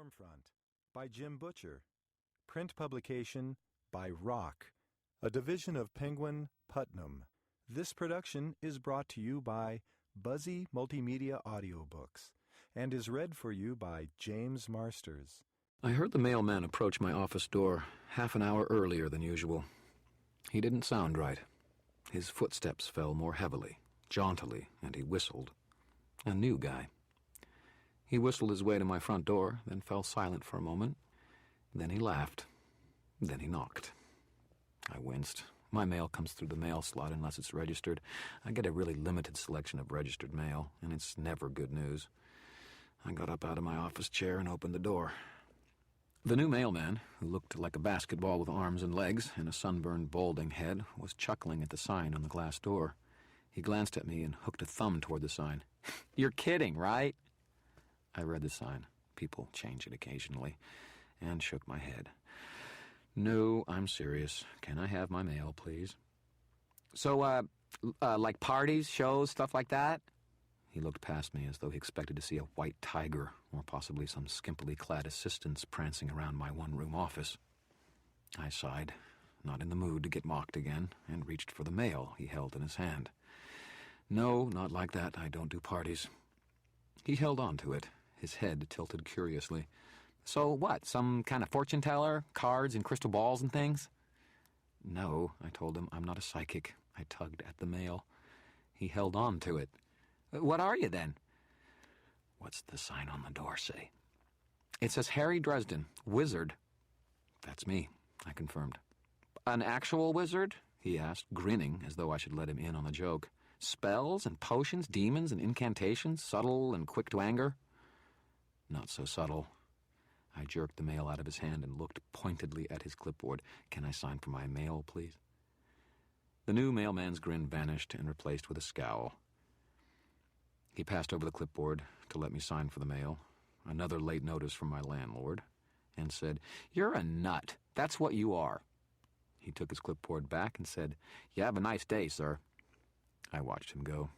Stormfront by Jim Butcher. Print publication by Rock, a division of Penguin, Putnam. This production is brought to you by Buzzy Multimedia Audiobooks and is read for you by James Marsters. I heard the mailman approach my office door half an hour earlier than usual. He didn't sound right. His footsteps fell more heavily, jauntily, and he whistled. A new guy. He whistled his way to my front door, then fell silent for a moment. Then he laughed. Then he knocked. I winced. My mail comes through the mail slot unless it's registered. I get a really limited selection of registered mail, and it's never good news. I got up out of my office chair and opened the door. The new mailman, who looked like a basketball with arms and legs and a sunburned balding head, was chuckling at the sign on the glass door. He glanced at me and hooked a thumb toward the sign. "You're kidding, right?" I read the sign. People change it occasionally, and shook my head. "No, I'm serious. Can I have my mail, please?" "So, like parties, shows, stuff like that?" He looked past me as though he expected to see a white tiger, or possibly some skimpily clad assistants prancing around my one-room office. I sighed, not in the mood to get mocked again, and reached for the mail he held in his hand. "No, not like that. I don't do parties." He held on to it, his head tilted curiously. "So what, some kind of fortune teller? Cards and crystal balls and things?" "No," I told him. "I'm not a psychic." I tugged at the mail. He held on to it. "What are you, then?" "What's the sign on the door say?" "It says Harry Dresden, wizard." "That's me," I confirmed. "An actual wizard?" he asked, grinning as though I should let him in on the joke. "Spells and potions, demons and incantations, subtle and quick to anger?" "Not so subtle." I jerked the mail out of his hand and looked pointedly at his clipboard. "Can I sign for my mail, please?" The new mailman's grin vanished and replaced with a scowl. He passed over the clipboard to let me sign for the mail, another late notice from my landlord, and said, "You're a nut. That's what you are." He took his clipboard back and said, "You have a nice day, sir." I watched him go.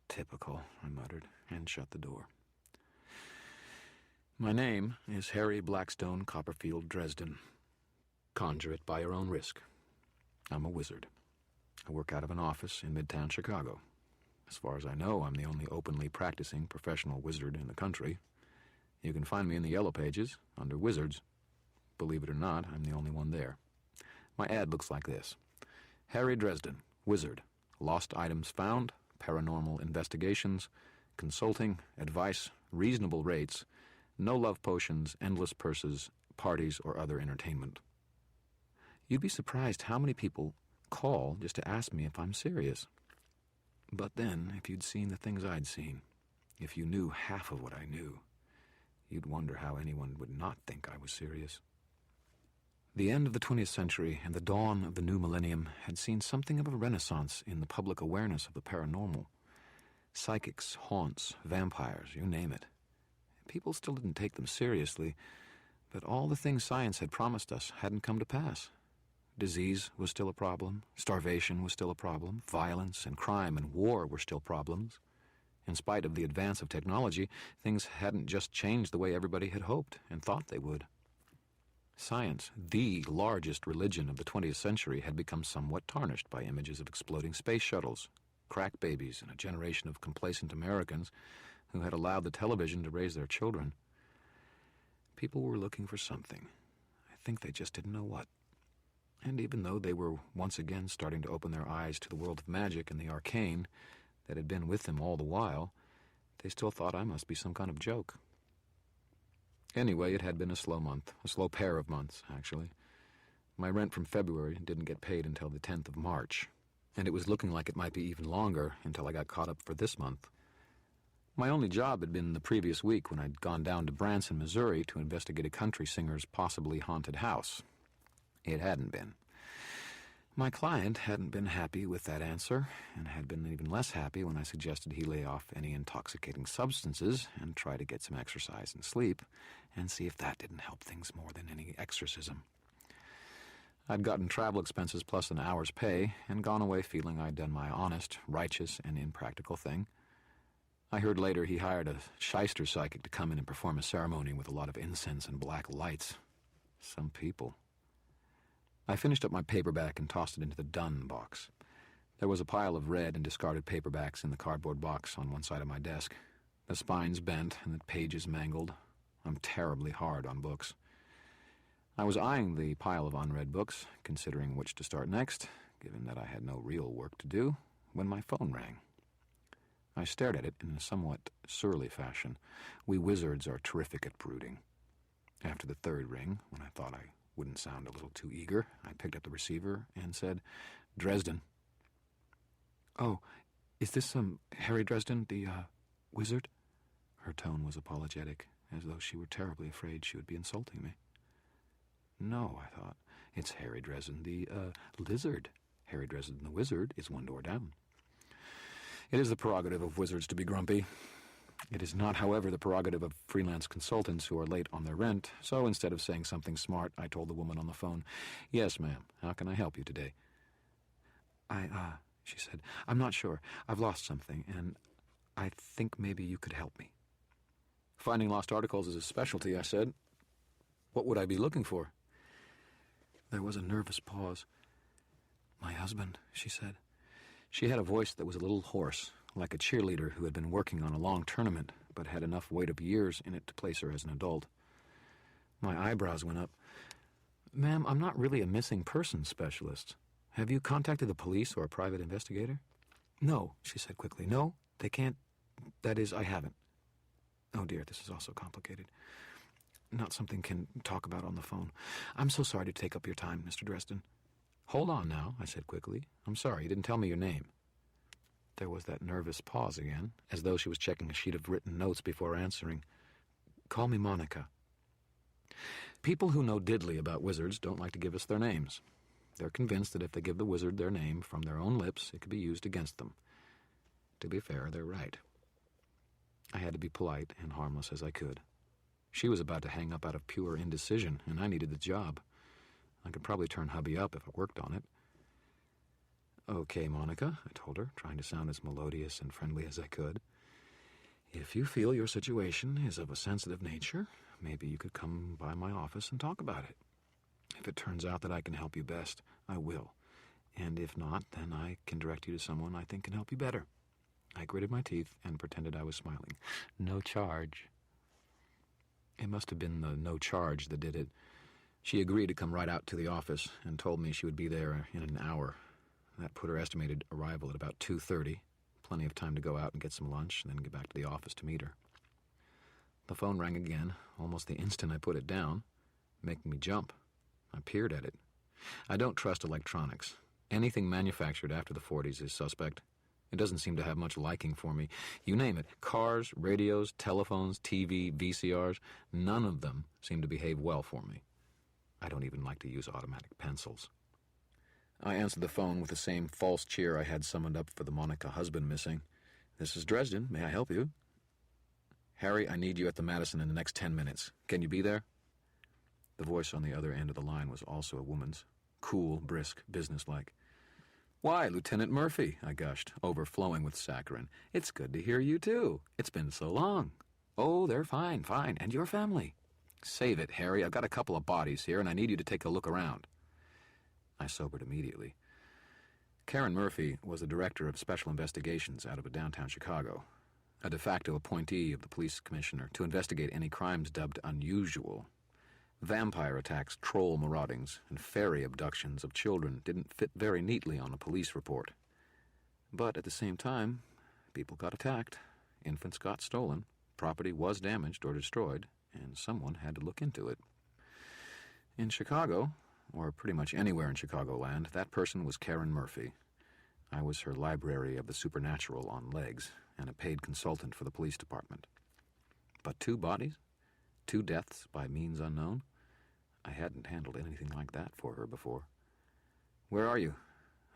"Typical," I muttered, and shut the door. My name is Harry Blackstone Copperfield Dresden. Conjure it by your own risk. I'm a wizard. I work out of an office in Midtown Chicago. As far as I know, I'm the only openly practicing professional wizard in the country. You can find me in the Yellow Pages, under Wizards. Believe it or not, I'm the only one there. My ad looks like this. Harry Dresden, wizard. Lost items found, paranormal investigations, consulting, advice, reasonable rates, no love potions, endless purses, parties, or other entertainment. You'd be surprised how many people call just to ask me if I'm serious. But then, if you'd seen the things I'd seen, if you knew half of what I knew, you'd wonder how anyone would not think I was serious. The end of the 20th century and the dawn of the new millennium had seen something of a renaissance in the public awareness of the paranormal. Psychics, haunts, vampires, you name it. People still didn't take them seriously, but all the things science had promised us hadn't come to pass. Disease was still a problem, starvation was still a problem, violence and crime and war were still problems. In spite of the advance of technology, things hadn't just changed the way everybody had hoped and thought they would. Science, the largest religion of the 20th century, had become somewhat tarnished by images of exploding space shuttles, crack babies, and a generation of complacent Americans who had allowed the television to raise their children. People were looking for something. I think they just didn't know what. And even though they were once again starting to open their eyes to the world of magic and the arcane that had been with them all the while, they still thought I must be some kind of joke. Anyway, it had been a slow month, a slow pair of months, actually. My rent from February didn't get paid until the 10th of March, and it was looking like it might be even longer until I got caught up for this month. My only job had been the previous week when I'd gone down to Branson, Missouri to investigate a country singer's possibly haunted house. It hadn't been. My client hadn't been happy with that answer, and had been even less happy when I suggested he lay off any intoxicating substances and try to get some exercise and sleep, and see if that didn't help things more than any exorcism. I'd gotten travel expenses plus an hour's pay, and gone away feeling I'd done my honest, righteous, and impractical thing. I heard later he hired a shyster psychic to come in and perform a ceremony with a lot of incense and black lights. Some people. I finished up my paperback and tossed it into the done box. There was a pile of red and discarded paperbacks in the cardboard box on one side of my desk. The spines bent and the pages mangled. I'm terribly hard on books. I was eyeing the pile of unread books, considering which to start next, given that I had no real work to do, when my phone rang. I stared at it in a somewhat surly fashion. We wizards are terrific at brooding. After the third ring, when I thought I wouldn't sound a little too eager, I picked up the receiver and said, "Dresden." "Oh, is this Harry Dresden, the, wizard?" Her tone was apologetic, as though she were terribly afraid she would be insulting me. No, I thought. It's Harry Dresden, the, lizard. Harry Dresden, the wizard, is one door down. It is the prerogative of wizards to be grumpy. It is not, however, the prerogative of freelance consultants who are late on their rent, so instead of saying something smart, I told the woman on the phone, "Yes, ma'am, how can I help you today?" She said, "I'm not sure. I've lost something, and I think maybe you could help me." "Finding lost articles is a specialty," I said. "What would I be looking for?" There was a nervous pause. "My husband," she said. She had a voice that was a little hoarse, like a cheerleader who had been working on a long tournament, but had enough weight of years in it to place her as an adult. My eyebrows went up. "Ma'am, I'm not really a missing persons specialist. Have you contacted the police or a private investigator?" "No," she said quickly. "No, they can't. That is, I haven't." Oh dear, this is also complicated. Not something can talk about on the phone. "I'm so sorry to take up your time, Mr. Dresden." "Hold on now," I said quickly. "I'm sorry, you didn't tell me your name." There was that nervous pause again, as though she was checking a sheet of written notes before answering. "Call me Monica." People who know diddly about wizards don't like to give us their names. They're convinced that if they give the wizard their name from their own lips, it could be used against them. To be fair, they're right. I had to be polite and harmless as I could. She was about to hang up out of pure indecision, and I needed the job. I could probably turn hubby up if I worked on it. "Okay, Monica," I told her, trying to sound as melodious and friendly as I could. "If you feel your situation is of a sensitive nature, maybe you could come by my office and talk about it. If it turns out that I can help you best, I will. And if not, then I can direct you to someone I think can help you better." I gritted my teeth and pretended I was smiling. "No charge." It must have been the no charge that did it. She agreed to come right out to the office and told me she would be there in an hour. That put her estimated arrival at about 2:30. Plenty of time to go out and get some lunch, and then get back to the office to meet her. The phone rang again, almost the instant I put it down, making me jump. I peered at it. I don't trust electronics. Anything manufactured after the 40s is suspect. It doesn't seem to have much liking for me. You name it, cars, radios, telephones, TV, VCRs, none of them seem to behave well for me. I don't even like to use automatic pencils. I answered the phone with the same false cheer I had summoned up for the Monica husband missing. "This is Dresden. May I help you?" "Harry, I need you at the Madison in the next 10 minutes. Can you be there?" The voice on the other end of the line was also a woman's. Cool, brisk, businesslike. "Why, Lieutenant Murphy," I gushed, overflowing with saccharine. "It's good to hear you, too. It's been so long." "Oh, they're fine. And your family?" "Save it, Harry. I've got a couple of bodies here, and I need you to take a look around." I sobered immediately. Karen Murphy was the director of special investigations out of downtown Chicago, a de facto appointee of the police commissioner to investigate any crimes dubbed unusual. Vampire attacks, troll maraudings, and fairy abductions of children didn't fit very neatly on a police report. But at the same time, people got attacked, infants got stolen, property was damaged or destroyed, and someone had to look into it. In Chicago, or pretty much anywhere in Chicagoland, that person was Karen Murphy. I was her library of the supernatural on legs, and a paid consultant for the police department. But 2 bodies? 2 deaths by means unknown? I hadn't handled anything like that for her before. "Where are you?"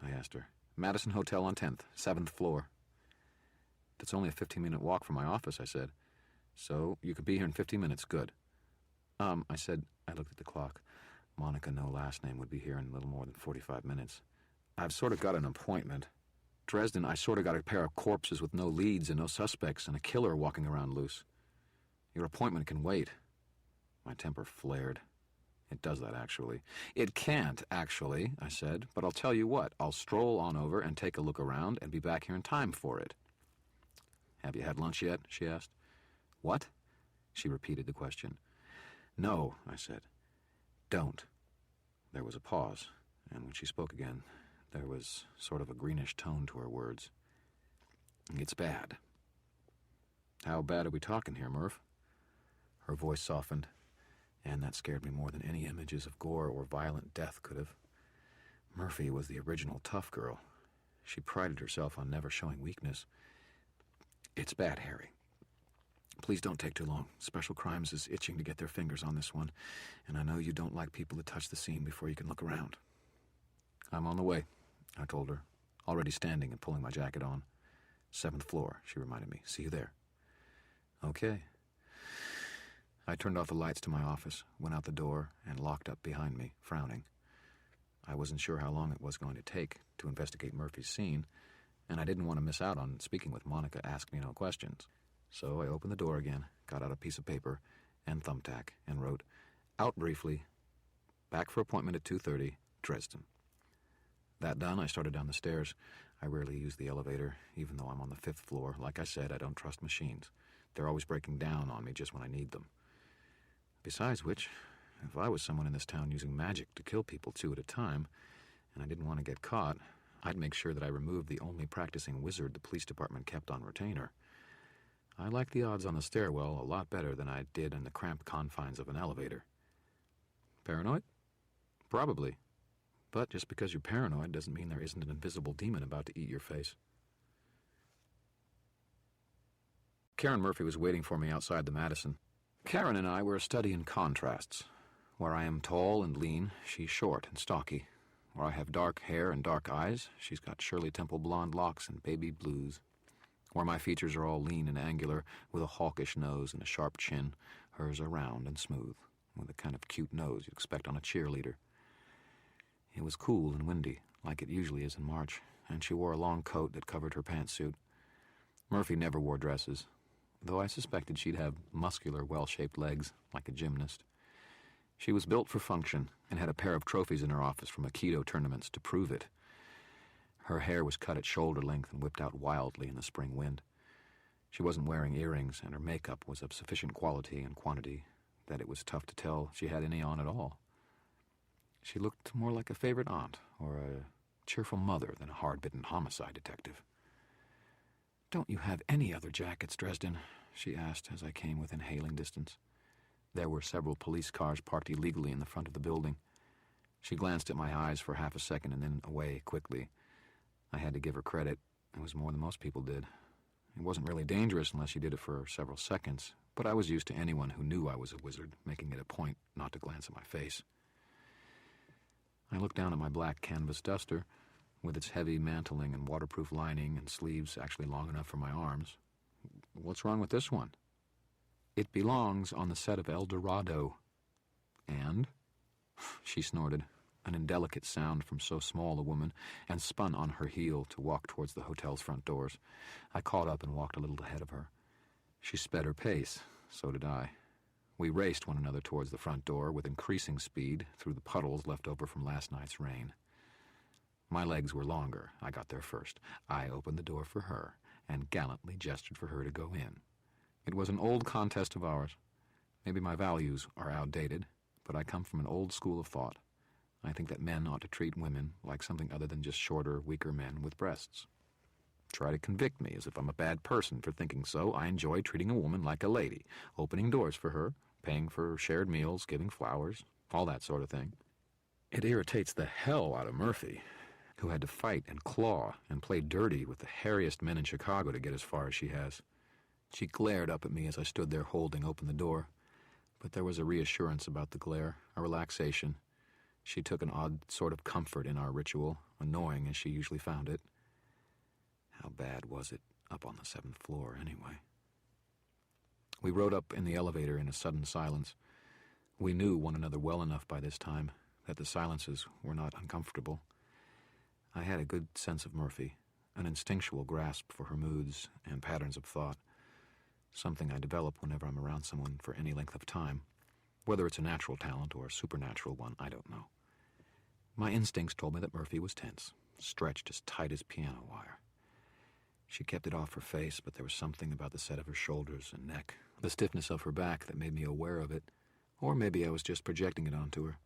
I asked her. "Madison Hotel on 10th, 7th floor." "That's only a 15-minute walk from my office," I said. "So you could be here in 15 minutes, good." I said, I looked at the clock. Monica, no last name, would be here in a little more than 45 minutes. "I've sort of got an appointment." Dresden, I sort of got a pair of corpses with no leads and no suspects and a killer walking around loose. Your appointment can wait. My temper flared. It does that, actually. It can't, actually, I said, but I'll tell you what. I'll stroll on over and take a look around and be back here in time for it. Have you had lunch yet? She asked. What? She repeated the question. No, I said. Don't. There was a pause, and when she spoke again, there was sort of a greenish tone to her words. It's bad. How bad are we talking here, Murph? Her voice softened, and that scared me more than any images of gore or violent death could have. Murphy was the original tough girl. She prided herself on never showing weakness. It's bad, Harry. Please don't take too long. Special Crimes is itching to get their fingers on this one, and I know you don't like people to touch the scene before you can look around. I'm on the way, I told her, already standing and pulling my jacket on. 7th floor, she reminded me. See you there. Okay. I turned off the lights to my office, went out the door, and locked up behind me, frowning. I wasn't sure how long it was going to take to investigate Murphy's scene, and I didn't want to miss out on speaking with Monica Ask Me No Questions. So I opened the door again, got out a piece of paper and thumbtack, and wrote, out briefly, back for appointment at 2:30, Dresden. That done, I started down the stairs. I rarely use the elevator, even though I'm on the 5th floor. Like I said, I don't trust machines. They're always breaking down on me just when I need them. Besides which, if I was someone in this town using magic to kill people 2 at a time, and I didn't want to get caught, I'd make sure that I removed the only practicing wizard the police department kept on retainer. I liked the odds on the stairwell a lot better than I did in the cramped confines of an elevator. Paranoid? Probably. But just because you're paranoid doesn't mean there isn't an invisible demon about to eat your face. Karen Murphy was waiting for me outside the Madison. Karen and I were a study in contrasts. Where I am tall and lean, she's short and stocky. Where I have dark hair and dark eyes, she's got Shirley Temple blonde locks and baby blues. Where my features are all lean and angular, with a hawkish nose and a sharp chin, hers are round and smooth, with the kind of cute nose you'd expect on a cheerleader. It was cool and windy, like it usually is in March, and she wore a long coat that covered her pantsuit. Murphy never wore dresses, though I suspected she'd have muscular, well-shaped legs, like a gymnast. She was built for function and had a pair of trophies in her office from Aikido tournaments to prove it. Her hair was cut at shoulder length and whipped out wildly in the spring wind. She wasn't wearing earrings, and her makeup was of sufficient quality and quantity that it was tough to tell she had any on at all. She looked more like a favorite aunt or a cheerful mother than a hard-bitten homicide detective. "Don't you have any other jackets, Dresden?" she asked as I came within hailing distance. There were several police cars parked illegally in the front of the building. She glanced at my eyes for half a second and then away quickly. I had to give her credit. It was more than most people did. It wasn't really dangerous unless you did it for several seconds, but I was used to anyone who knew I was a wizard, making it a point not to glance at my face. I looked down at my black canvas duster, with its heavy mantling and waterproof lining and sleeves actually long enough for my arms. What's wrong with this one? It belongs on the set of El Dorado. And? She snorted, an indelicate sound from so small a woman, and spun on her heel to walk towards the hotel's front doors. I caught up and walked a little ahead of her. She sped her pace. So did I. We raced one another towards the front door with increasing speed through the puddles left over from last night's rain. My legs were longer. I got there first. I opened the door for her and gallantly gestured for her to go in. It was an old contest of ours. Maybe my values are outdated, but I come from an old school of thought. I think that men ought to treat women like something other than just shorter, weaker men with breasts. Try to convict me as if I'm a bad person for thinking so. I enjoy treating a woman like a lady, opening doors for her, paying for shared meals, giving flowers, all that sort of thing. It irritates the hell out of Murphy, who had to fight and claw and play dirty with the hairiest men in Chicago to get as far as she has. She glared up at me as I stood there holding open the door, but there was a reassurance about the glare, a relaxation. She took an odd sort of comfort in our ritual, annoying as she usually found it. How bad was it up on the 7th floor, anyway? We rode up in the elevator in a sudden silence. We knew one another well enough by this time that the silences were not uncomfortable. I had a good sense of Murphy, an instinctual grasp for her moods and patterns of thought, something I develop whenever I'm around someone for any length of time. Whether it's a natural talent or a supernatural one, I don't know. My instincts told me that Murphy was tense, stretched as tight as piano wire. She kept it off her face, but there was something about the set of her shoulders and neck, the stiffness of her back, that made me aware of it, or maybe I was just projecting it onto her.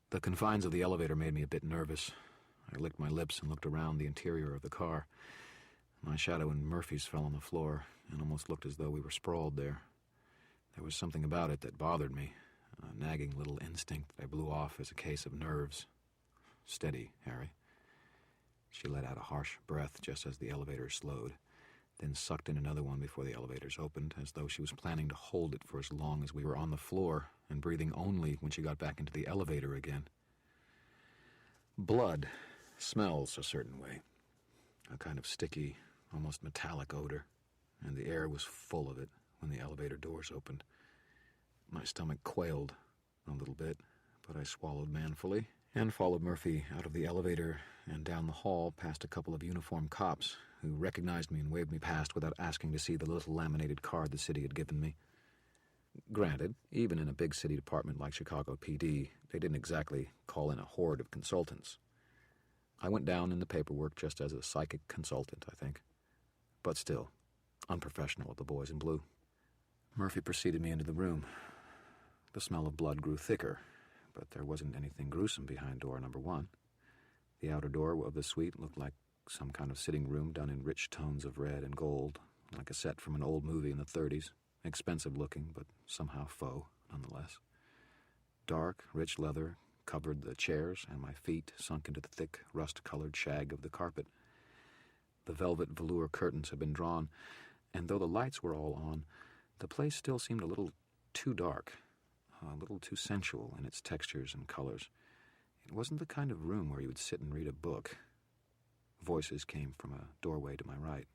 The confines of the elevator made me a bit nervous. I licked my lips and looked around the interior of the car. My shadow and Murphy's fell on the floor and almost looked as though we were sprawled there. There was something about it that bothered me, a nagging little instinct that I blew off as a case of nerves. "Steady, Harry." She let out a harsh breath just as the elevator slowed, then sucked in another one before the elevators opened, as though she was planning to hold it for as long as we were on the floor and breathing only when she got back into the elevator again. Blood smells a certain way, a kind of sticky, almost metallic odor, and the air was full of it when the elevator doors opened. My stomach quailed a little bit, but I swallowed manfully and followed Murphy out of the elevator and down the hall past a couple of uniformed cops who recognized me and waved me past without asking to see the little laminated card the city had given me. Granted, even in a big city department like Chicago PD, they didn't exactly call in a horde of consultants. I went down in the paperwork just as a psychic consultant, I think. But still, unprofessional of the boys in blue. Murphy preceded me into the room. The smell of blood grew thicker, but there wasn't anything gruesome behind door number 1. The outer door of the suite looked like some kind of sitting room done in rich tones of red and gold, like a set from an old movie in the 30s, expensive looking, but somehow faux, nonetheless. Dark, rich leather covered the chairs, and my feet sunk into the thick, rust-colored shag of the carpet. The velvet velour curtains had been drawn, and though the lights were all on, the place still seemed a little too dark, a little too sensual in its textures and colors. It wasn't the kind of room where you would sit and read a book. Voices came from a doorway to my right.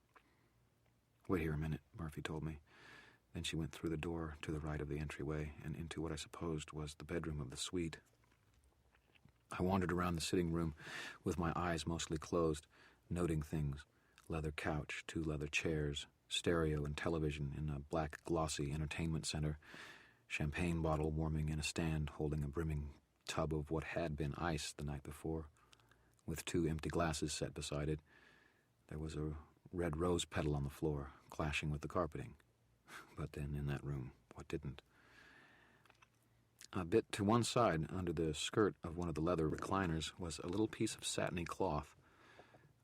"Wait here a minute," Murphy told me. Then she went through the door to the right of the entryway and into what I supposed was the bedroom of the suite. I wandered around the sitting room with my eyes mostly closed, noting things: leather couch, 2 leather chairs, stereo and television in a black glossy entertainment center, champagne bottle warming in a stand holding a brimming tub of what had been ice the night before, with 2 empty glasses set beside it. There was a red rose petal on the floor, clashing with the carpeting. But then, in that room, what didn't? A bit to one side, under the skirt of one of the leather recliners, was a little piece of satiny cloth.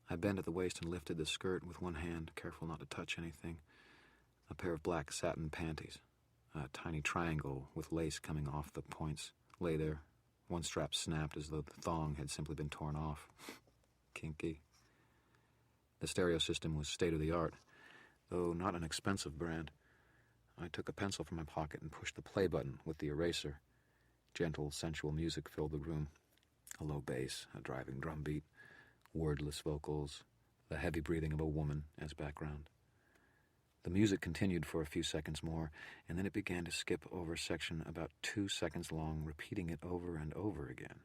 I bent at the waist and lifted the skirt with one hand, careful not to touch anything. A pair of black satin panties, a tiny triangle with lace coming off the points, lay there. One strap snapped as though the thong had simply been torn off. Kinky. The stereo system was state-of-the-art, though not an expensive brand. I took a pencil from my pocket and pushed the play button with the eraser. Gentle, sensual music filled the room. A low bass, a driving drum beat, wordless vocals, the heavy breathing of a woman as background. The music continued for a few seconds more, and then it began to skip over a section about 2 seconds long, repeating it over and over again.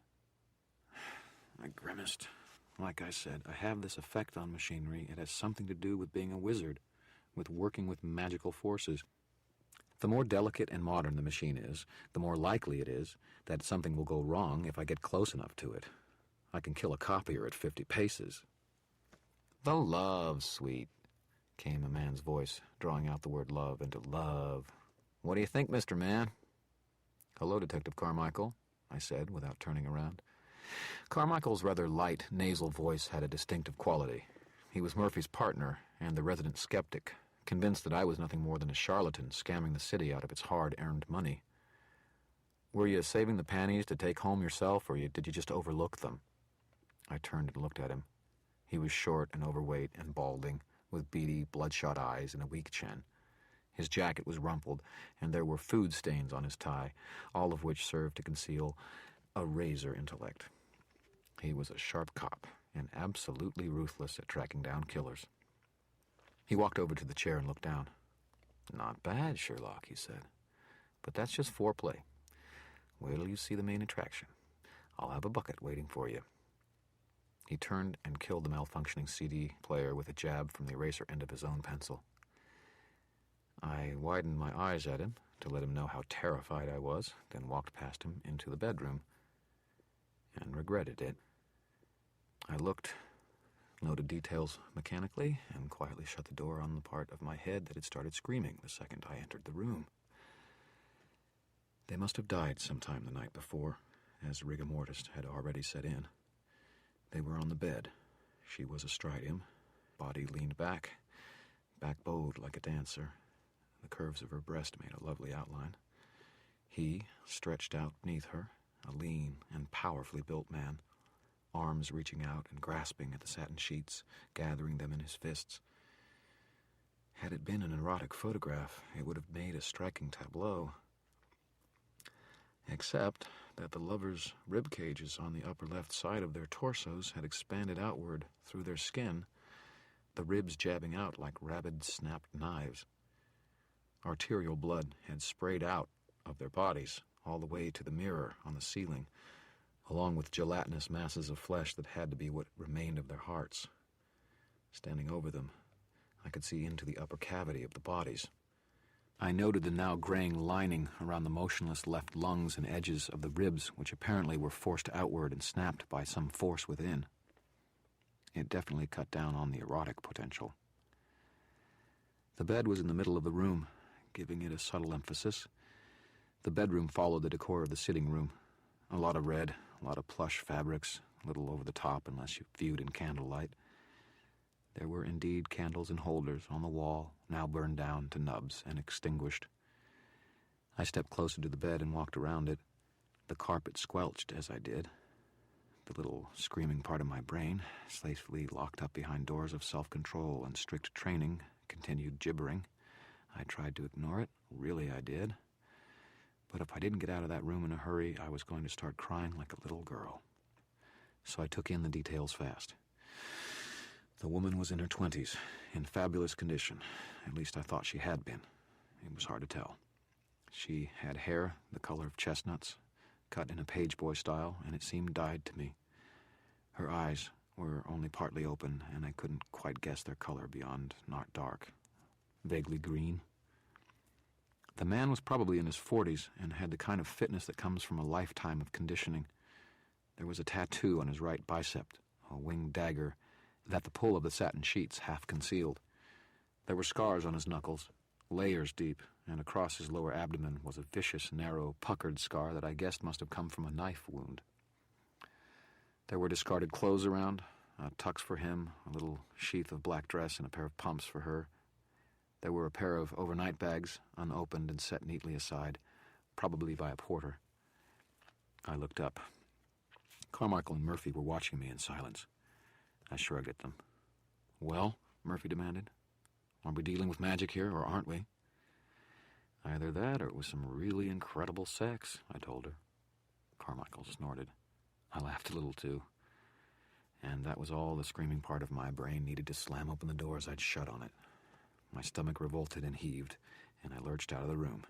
I grimaced. Like I said, I have this effect on machinery. It has something to do with being a wizard, with working with magical forces. The more delicate and modern the machine is, the more likely it is that something will go wrong if I get close enough to it. I can kill a copier at 50 paces. "The love suite," came a man's voice, drawing out the word love into love. "What do you think, Mr. Man?" "Hello, Detective Carmichael," I said, without turning around. Carmichael's rather light, nasal voice had a distinctive quality. He was Murphy's partner and the resident skeptic, convinced that I was nothing more than a charlatan scamming the city out of its hard-earned money. "Were you saving the panties to take home yourself, or did you just overlook them?" I turned and looked at him. He was short and overweight and balding, with beady, bloodshot eyes and a weak chin. His jacket was rumpled, and there were food stains on his tie, all of which served to conceal a razor intellect. He was a sharp cop, and absolutely ruthless at tracking down killers. He walked over to the chair and looked down. "Not bad, Sherlock," he said. "But that's just foreplay. Wait till you see the main attraction. I'll have a bucket waiting for you." He turned and killed the malfunctioning CD player with a jab from the eraser end of his own pencil. I widened my eyes at him to let him know how terrified I was, then walked past him into the bedroom and regretted it. I looked, noted details mechanically, and quietly shut the door on the part of my head that had started screaming the second I entered the room. They must have died sometime the night before, as rigor mortis had already set in. They were on the bed. She was astride him, body leaned back bowed like a dancer. The curves of her breast made a lovely outline. He, stretched out beneath her, a lean and powerfully built man, arms reaching out and grasping at the satin sheets, gathering them in his fists. Had it been an erotic photograph, it would have made a striking tableau. Except that the lovers' rib cages on the upper left side of their torsos had expanded outward through their skin, the ribs jabbing out like rabid, snapped knives. Arterial blood had sprayed out of their bodies all the way to the mirror on the ceiling, along with gelatinous masses of flesh that had to be what remained of their hearts. Standing over them, I could see into the upper cavity of the bodies. I noted the now graying lining around the motionless left lungs and edges of the ribs, which apparently were forced outward and snapped by some force within. It definitely cut down on the erotic potential. The bed was in the middle of the room, giving it a subtle emphasis. The bedroom followed the decor of the sitting room. A lot of red, a lot of plush fabrics, a little over the top unless you viewed in candlelight. There were indeed candles in holders on the wall, now burned down to nubs and extinguished. I stepped closer to the bed and walked around it. The carpet squelched as I did. The little screaming part of my brain, safely locked up behind doors of self-control and strict training, continued gibbering. I tried to ignore it, really I did. But if I didn't get out of that room in a hurry, I was going to start crying like a little girl. So I took in the details fast. The woman was in her 20s, in fabulous condition. At least I thought she had been. It was hard to tell. She had hair the color of chestnuts, cut in a page boy style, and it seemed dyed to me. Her eyes were only partly open, and I couldn't quite guess their color beyond not dark. Vaguely green. The man was probably in his 40s and had the kind of fitness that comes from a lifetime of conditioning. There was a tattoo on his right bicep, a winged dagger that the pull of the satin sheets half concealed. There were scars on his knuckles, layers deep, and across his lower abdomen was a vicious, narrow, puckered scar that I guessed must have come from a knife wound. There were discarded clothes around, tucks for him, a little sheath of black dress, and a pair of pumps for her. There were a pair of overnight bags, unopened and set neatly aside, probably by a porter. I looked up. Carmichael and Murphy were watching me in silence. I shrugged at them. "Well," Murphy demanded, "are we dealing with magic here, or aren't we?" "Either that, or it was some really incredible sex," I told her. Carmichael snorted. I laughed a little, too. And that was all the screaming part of my brain needed to slam open the doors I'd shut on it. My stomach revolted and heaved, and I lurched out of the room.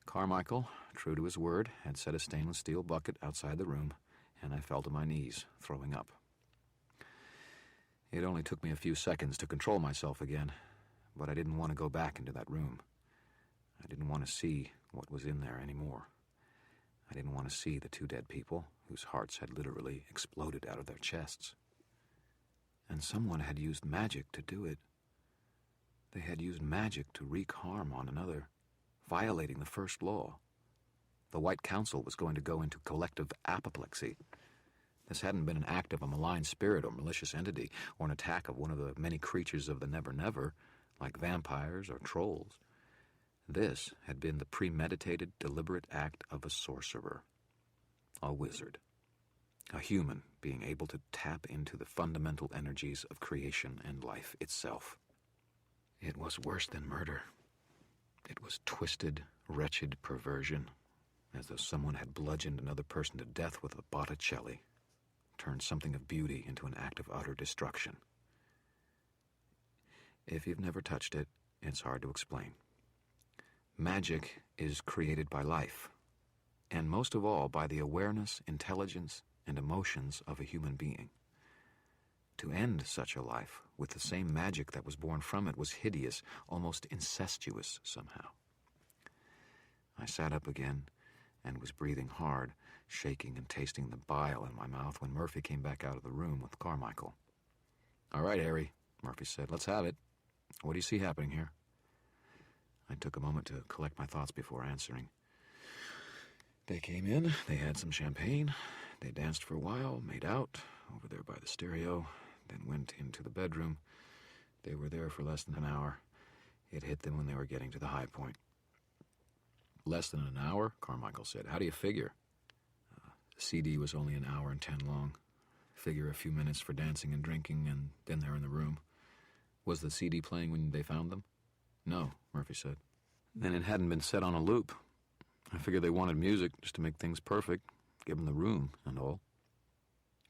Carmichael, true to his word, had set a stainless steel bucket outside the room, and I fell to my knees, throwing up. It only took me a few seconds to control myself again, but I didn't want to go back into that room. I didn't want to see what was in there anymore. I didn't want to see the two dead people whose hearts had literally exploded out of their chests. And someone had used magic to do it. They had used magic to wreak harm on another, violating the first law. The White Council was going to go into collective apoplexy. This hadn't been an act of a malign spirit or malicious entity, or an attack of one of the many creatures of the Never-Never, like vampires or trolls. This had been the premeditated, deliberate act of a sorcerer, a wizard, a human being able to tap into the fundamental energies of creation and life itself. It was worse than murder. It was twisted, wretched perversion, as though someone had bludgeoned another person to death with a Botticelli, turned something of beauty into an act of utter destruction. If you've never touched it, it's hard to explain. Magic is created by life, and most of all by the awareness, intelligence, and emotions of a human being. To end such a life with the same magic that was born from it was hideous, almost incestuous somehow. I sat up again and was breathing hard, shaking and tasting the bile in my mouth when Murphy came back out of the room with Carmichael. "All right, Harry," Murphy said. "Let's have it. What do you see happening here?" I took a moment to collect my thoughts before answering. "They came in, they had some champagne, they danced for a while, made out, over there by the stereo, then went into the bedroom. They were there for less than an hour. It hit them when they were getting to the high point." "Less than an hour?" Carmichael said. "How do you figure?" The CD was only an hour and 10 long. Figure a few minutes for dancing and drinking, and then they're in the room. "Was the CD playing when they found them?" "No," Murphy said. "Then it hadn't been set on a loop. I figured they wanted music just to make things perfect, give them the room and all."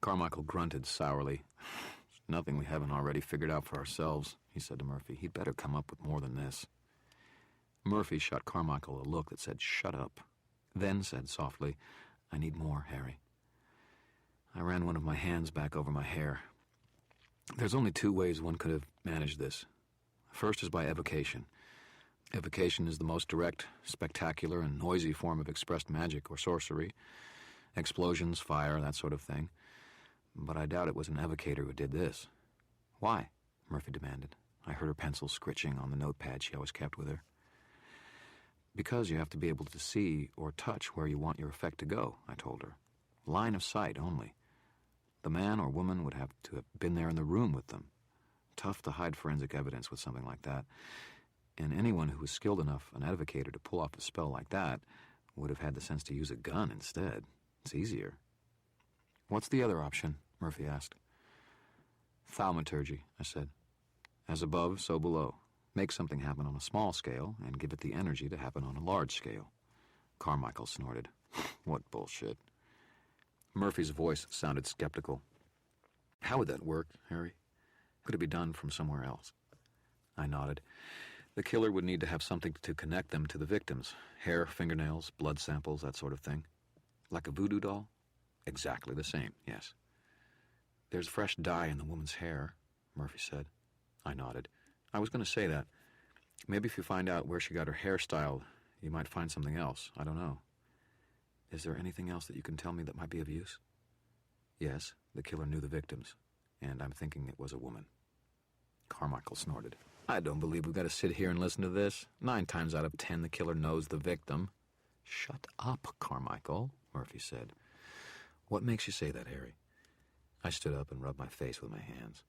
Carmichael grunted sourly. "There's nothing we haven't already figured out for ourselves," he said to Murphy. "He'd better come up with more than this." Murphy shot Carmichael a look that said, "Shut up," then said softly, "I need more, Harry." I ran one of my hands back over my hair. "There's only 2 ways one could have managed this. First is by evocation. Evocation is the most direct, spectacular, and noisy form of expressed magic or sorcery. Explosions, fire, that sort of thing. But I doubt it was an evocator who did this." "Why?" Murphy demanded. I heard her pencil scritching on the notepad she always kept with her. "Because you have to be able to see or touch where you want your effect to go," I told her. "Line of sight only. The man or woman would have to have been there in the room with them. Tough to hide forensic evidence with something like that. And anyone who was skilled enough, an evocator, to pull off a spell like that would have had the sense to use a gun instead. It's easier." "What's the other option?" Murphy asked. "Thaumaturgy," I said. "As above, so below. Make something happen on a small scale and give it the energy to happen on a large scale." Carmichael snorted. "What bullshit." Murphy's voice sounded skeptical. "How would that work, Harry? Could it be done from somewhere else?" I nodded. "The killer would need to have something to connect them to the victims. Hair, fingernails, blood samples, that sort of thing." "Like a voodoo doll?" "Exactly the same, yes." "There's fresh dye in the woman's hair," Murphy said. I nodded. "I was going to say that. Maybe if you find out where she got her hair styled, you might find something else. I don't know. Is there anything else that you can tell me that might be of use?" "Yes, the killer knew the victims, and I'm thinking it was a woman." Carmichael snorted. "I don't believe we've got to sit here and listen to this. 9 times out of 10, the killer knows the victim." "Shut up, Carmichael," Murphy said. "What makes you say that, Harry?" I stood up and rubbed my face with my hands.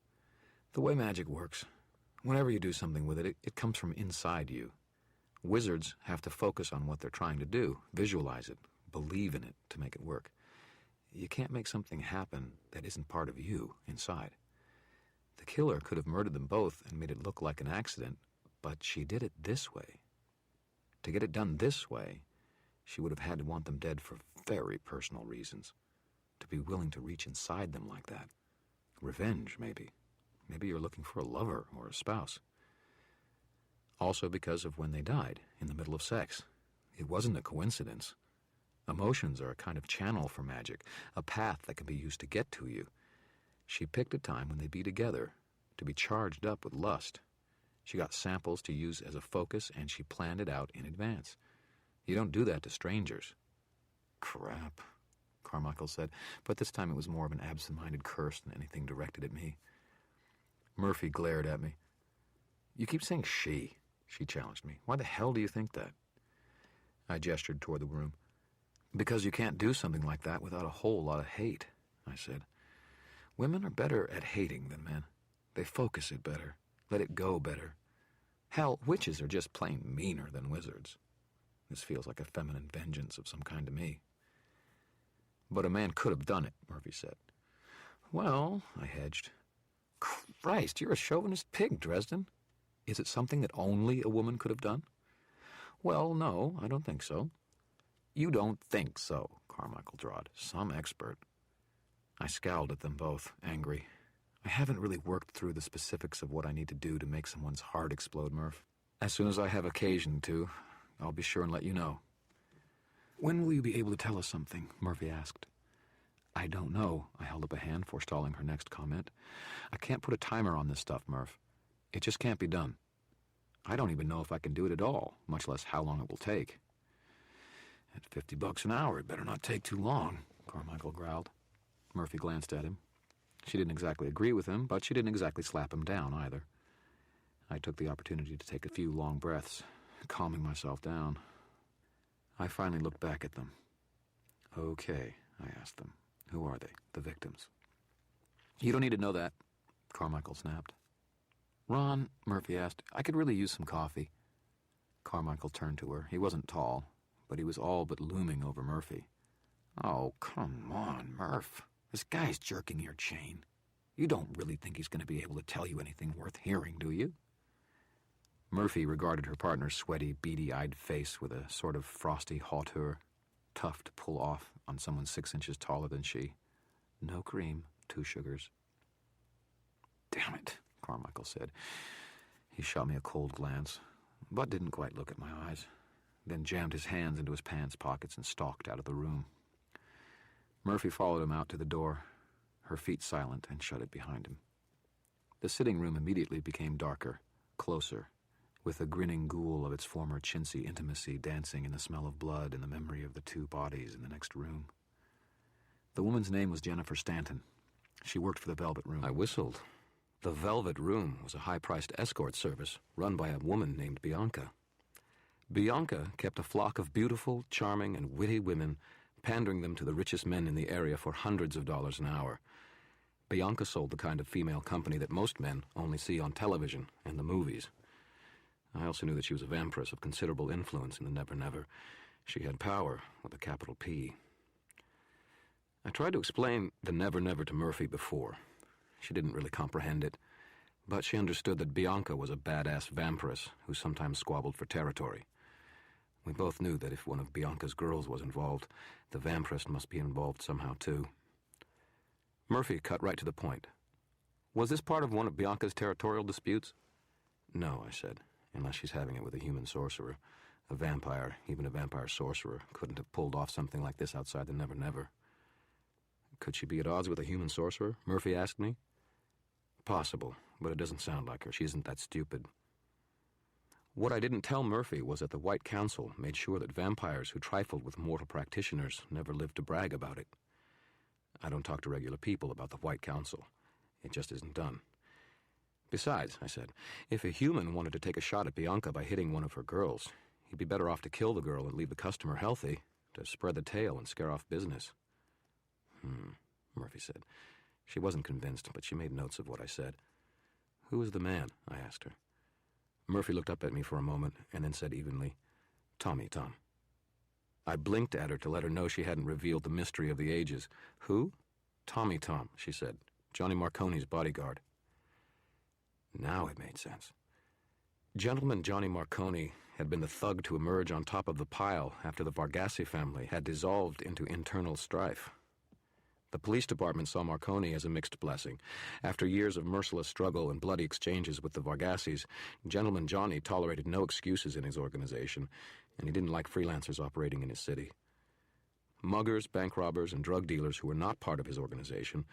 "The way magic works, whenever you do something with it, it comes from inside you. Wizards have to focus on what they're trying to do, visualize it, believe in it to make it work. You can't make something happen that isn't part of you inside. The killer could have murdered them both and made it look like an accident, but she did it this way. To get it done this way, she would have had to want them dead for very personal reasons. To be willing to reach inside them like that. Revenge, maybe. Maybe you're looking for a lover or a spouse. Also because of when they died, in the middle of sex. It wasn't a coincidence. Emotions are a kind of channel for magic, a path that can be used to get to you. She picked a time when they'd be together, to be charged up with lust. She got samples to use as a focus, and she planned it out in advance. You don't do that to strangers." "Crap," Carmichael said, but this time it was more of an absent-minded curse than anything directed at me. Murphy glared at me. "You keep saying she challenged me. "Why the hell do you think that?" I gestured toward the room. "Because you can't do something like that without a whole lot of hate," I said. "Women are better at hating than men. They focus it better, let it go better. Hell, witches are just plain meaner than wizards. This feels like a feminine vengeance of some kind to me." "But a man could have done it," Murphy said. "Well," I hedged. "Christ, you're a chauvinist pig, Dresden. Is it something that only a woman could have done?" "Well, no, I don't think so." "You don't think so," Carmichael drawled. "Some expert." I scowled at them both, angry. "I haven't really worked through the specifics of what I need to do to make someone's heart explode, Murph. As soon as I have occasion to, I'll be sure and let you know." "When will you be able to tell us something?" Murphy asked. I don't know. I held up a hand, forestalling her next comment. I can't put a timer on this stuff, Murph. It just can't be done. I don't even know if I can do it at all, much less how long it will take. At $50 an hour, it better not take too long, Carmichael growled. Murphy glanced at him. She didn't exactly agree with him, but she didn't exactly slap him down either. I took the opportunity to take a few long breaths, calming myself down. I finally looked back at them. Okay, I asked them. Who are they? The victims. You don't need to know that, Carmichael snapped. Ron, Murphy asked, I could really use some coffee. Carmichael turned to her. He wasn't tall, but he was all but looming over Murphy. Oh, come on, Murph. This guy's jerking your chain. You don't really think he's going to be able to tell you anything worth hearing, do you? Murphy regarded her partner's sweaty, beady-eyed face with a sort of frosty hauteur, tough to pull off on someone 6 inches taller than she. No cream, 2 sugars. Damn it, Carmichael said. He shot me a cold glance, but didn't quite look at my eyes, then jammed his hands into his pants pockets and stalked out of the room. Murphy followed him out to the door, her feet silent, and shut it behind him. The sitting room immediately became darker, closer, with a grinning ghoul of its former chintzy intimacy dancing in the smell of blood and the memory of the 2 bodies in the next room. The woman's name was Jennifer Stanton. She worked for the Velvet Room. I whistled. The Velvet Room was a high-priced escort service run by a woman named Bianca. Bianca kept a flock of beautiful, charming, and witty women, pandering them to the richest men in the area for hundreds of dollars an hour. Bianca sold the kind of female company that most men only see on television and the movies. I also knew that she was a vampiress of considerable influence in the Never Never. She had power, with a capital P. I tried to explain the Never Never to Murphy before. She didn't really comprehend it, but she understood that Bianca was a badass vampiress who sometimes squabbled for territory. We both knew that if one of Bianca's girls was involved, the vampiress must be involved somehow too. Murphy cut right to the point. Was this part of one of Bianca's territorial disputes? No, I said, unless she's having it with a human sorcerer. A vampire, even a vampire sorcerer, couldn't have pulled off something like this outside the Never Never. Could she be at odds with a human sorcerer? Murphy asked me. Possible, but it doesn't sound like her. She isn't that stupid. What I didn't tell Murphy was that the White Council made sure that vampires who trifled with mortal practitioners never lived to brag about it. I don't talk to regular people about the White Council. It just isn't done. Besides, I said, if a human wanted to take a shot at Bianca by hitting one of her girls, he'd be better off to kill the girl and leave the customer healthy, to spread the tale and scare off business. Murphy said. She wasn't convinced, but she made notes of what I said. Who was the man? I asked her. Murphy looked up at me for a moment and then said evenly, Tommy Tom. I blinked at her to let her know she hadn't revealed the mystery of the ages. Who? Tommy Tom, she said. Johnny Marconi's bodyguard. Now it made sense. Gentleman Johnny Marconi had been the thug to emerge on top of the pile after the Vargassi family had dissolved into internal strife. The police department saw Marconi as a mixed blessing. After years of merciless struggle and bloody exchanges with the Vargassis, Gentleman Johnny tolerated no excuses in his organization, and he didn't like freelancers operating in his city. Muggers, bank robbers, and drug dealers who were not part of his organization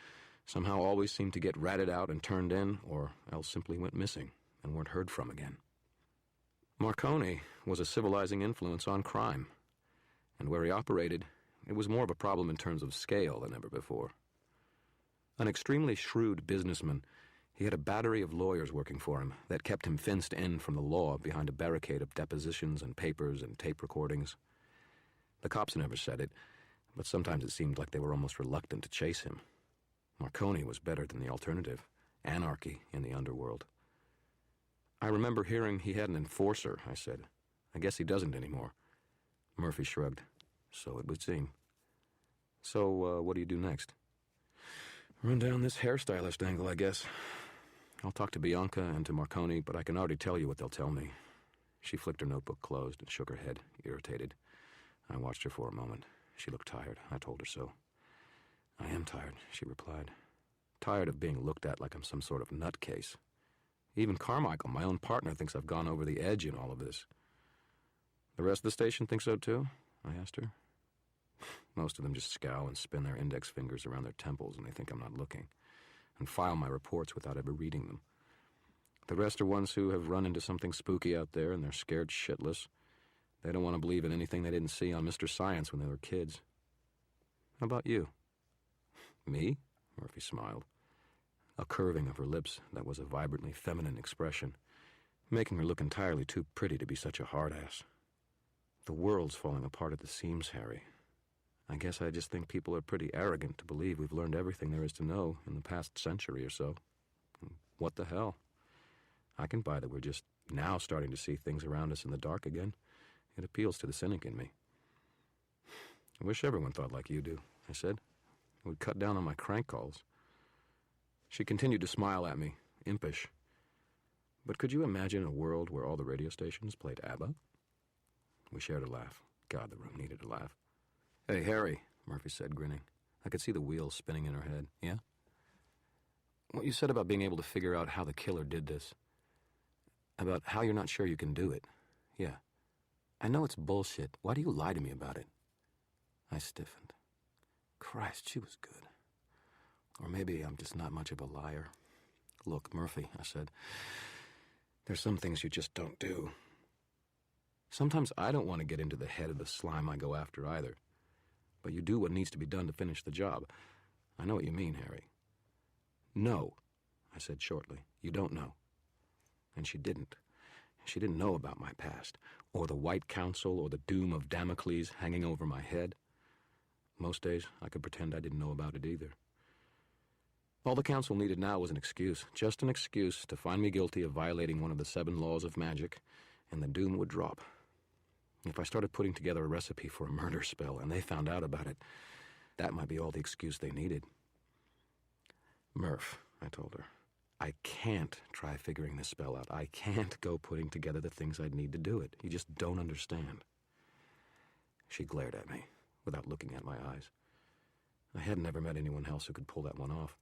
somehow always seemed to get ratted out and turned in, or else simply went missing and weren't heard from again. Marconi was a civilizing influence on crime, and where he operated, it was more of a problem in terms of scale than ever before. An extremely shrewd businessman, he had a battery of lawyers working for him that kept him fenced in from the law behind a barricade of depositions and papers and tape recordings. The cops never said it, but sometimes it seemed like they were almost reluctant to chase him. Marconi was better than the alternative, anarchy in the underworld. I remember hearing he had an enforcer, I said. I guess he doesn't anymore. Murphy shrugged. So it would seem. So, what do you do next? Run down this hairstylist angle, I guess. I'll talk to Bianca and to Marconi, but I can already tell you what they'll tell me. She flicked her notebook closed and shook her head, irritated. I watched her for a moment. She looked tired. I told her so. I am tired, she replied. Tired of being looked at like I'm some sort of nutcase. Even Carmichael, my own partner, thinks I've gone over the edge in all of this. The rest of the station thinks so, too? I asked her. Most of them just scowl and spin their index fingers around their temples when they think I'm not looking, and file my reports without ever reading them. The rest are ones who have run into something spooky out there and they're scared shitless. They don't want to believe in anything they didn't see on Mr. Science when they were kids. How about you? Me? Murphy smiled, a curving of her lips that was a vibrantly feminine expression, making her look entirely too pretty to be such a hard-ass. The world's falling apart at the seams, Harry. I guess I just think people are pretty arrogant to believe we've learned everything there is to know in the past century or so. What the hell? I can buy that we're just now starting to see things around us in the dark again. It appeals to the cynic in me. I wish everyone thought like you do, I said. It would cut down on my crank calls. She continued to smile at me, impish. But could you imagine a world where all the radio stations played ABBA? We shared a laugh. God, the room needed a laugh. Hey, Harry, Murphy said, grinning. I could see the wheels spinning in her head. Yeah? What you said about being able to figure out how the killer did this. About how you're not sure you can do it. Yeah. I know it's bullshit. Why do you lie to me about it? I stiffened. Christ, she was good. Or maybe I'm just not much of a liar. Look, Murphy, I said, there's some things you just don't do. Sometimes I don't want to get into the head of the slime I go after either. But you do what needs to be done to finish the job. I know what you mean, Harry. No, I said shortly. You don't know. And she didn't. She didn't know about my past, or the White Council, or the doom of Damocles hanging over my head. Most days, I could pretend I didn't know about it either. All the council needed now was an excuse, just an excuse to find me guilty of violating one of the 7 laws of magic, and the doom would drop. If I started putting together a recipe for a murder spell and they found out about it, that might be all the excuse they needed. Murph, I told her, I can't try figuring this spell out. I can't go putting together the things I'd need to do it. You just don't understand. She glared at me, without looking at my eyes. I had never met anyone else who could pull that one off.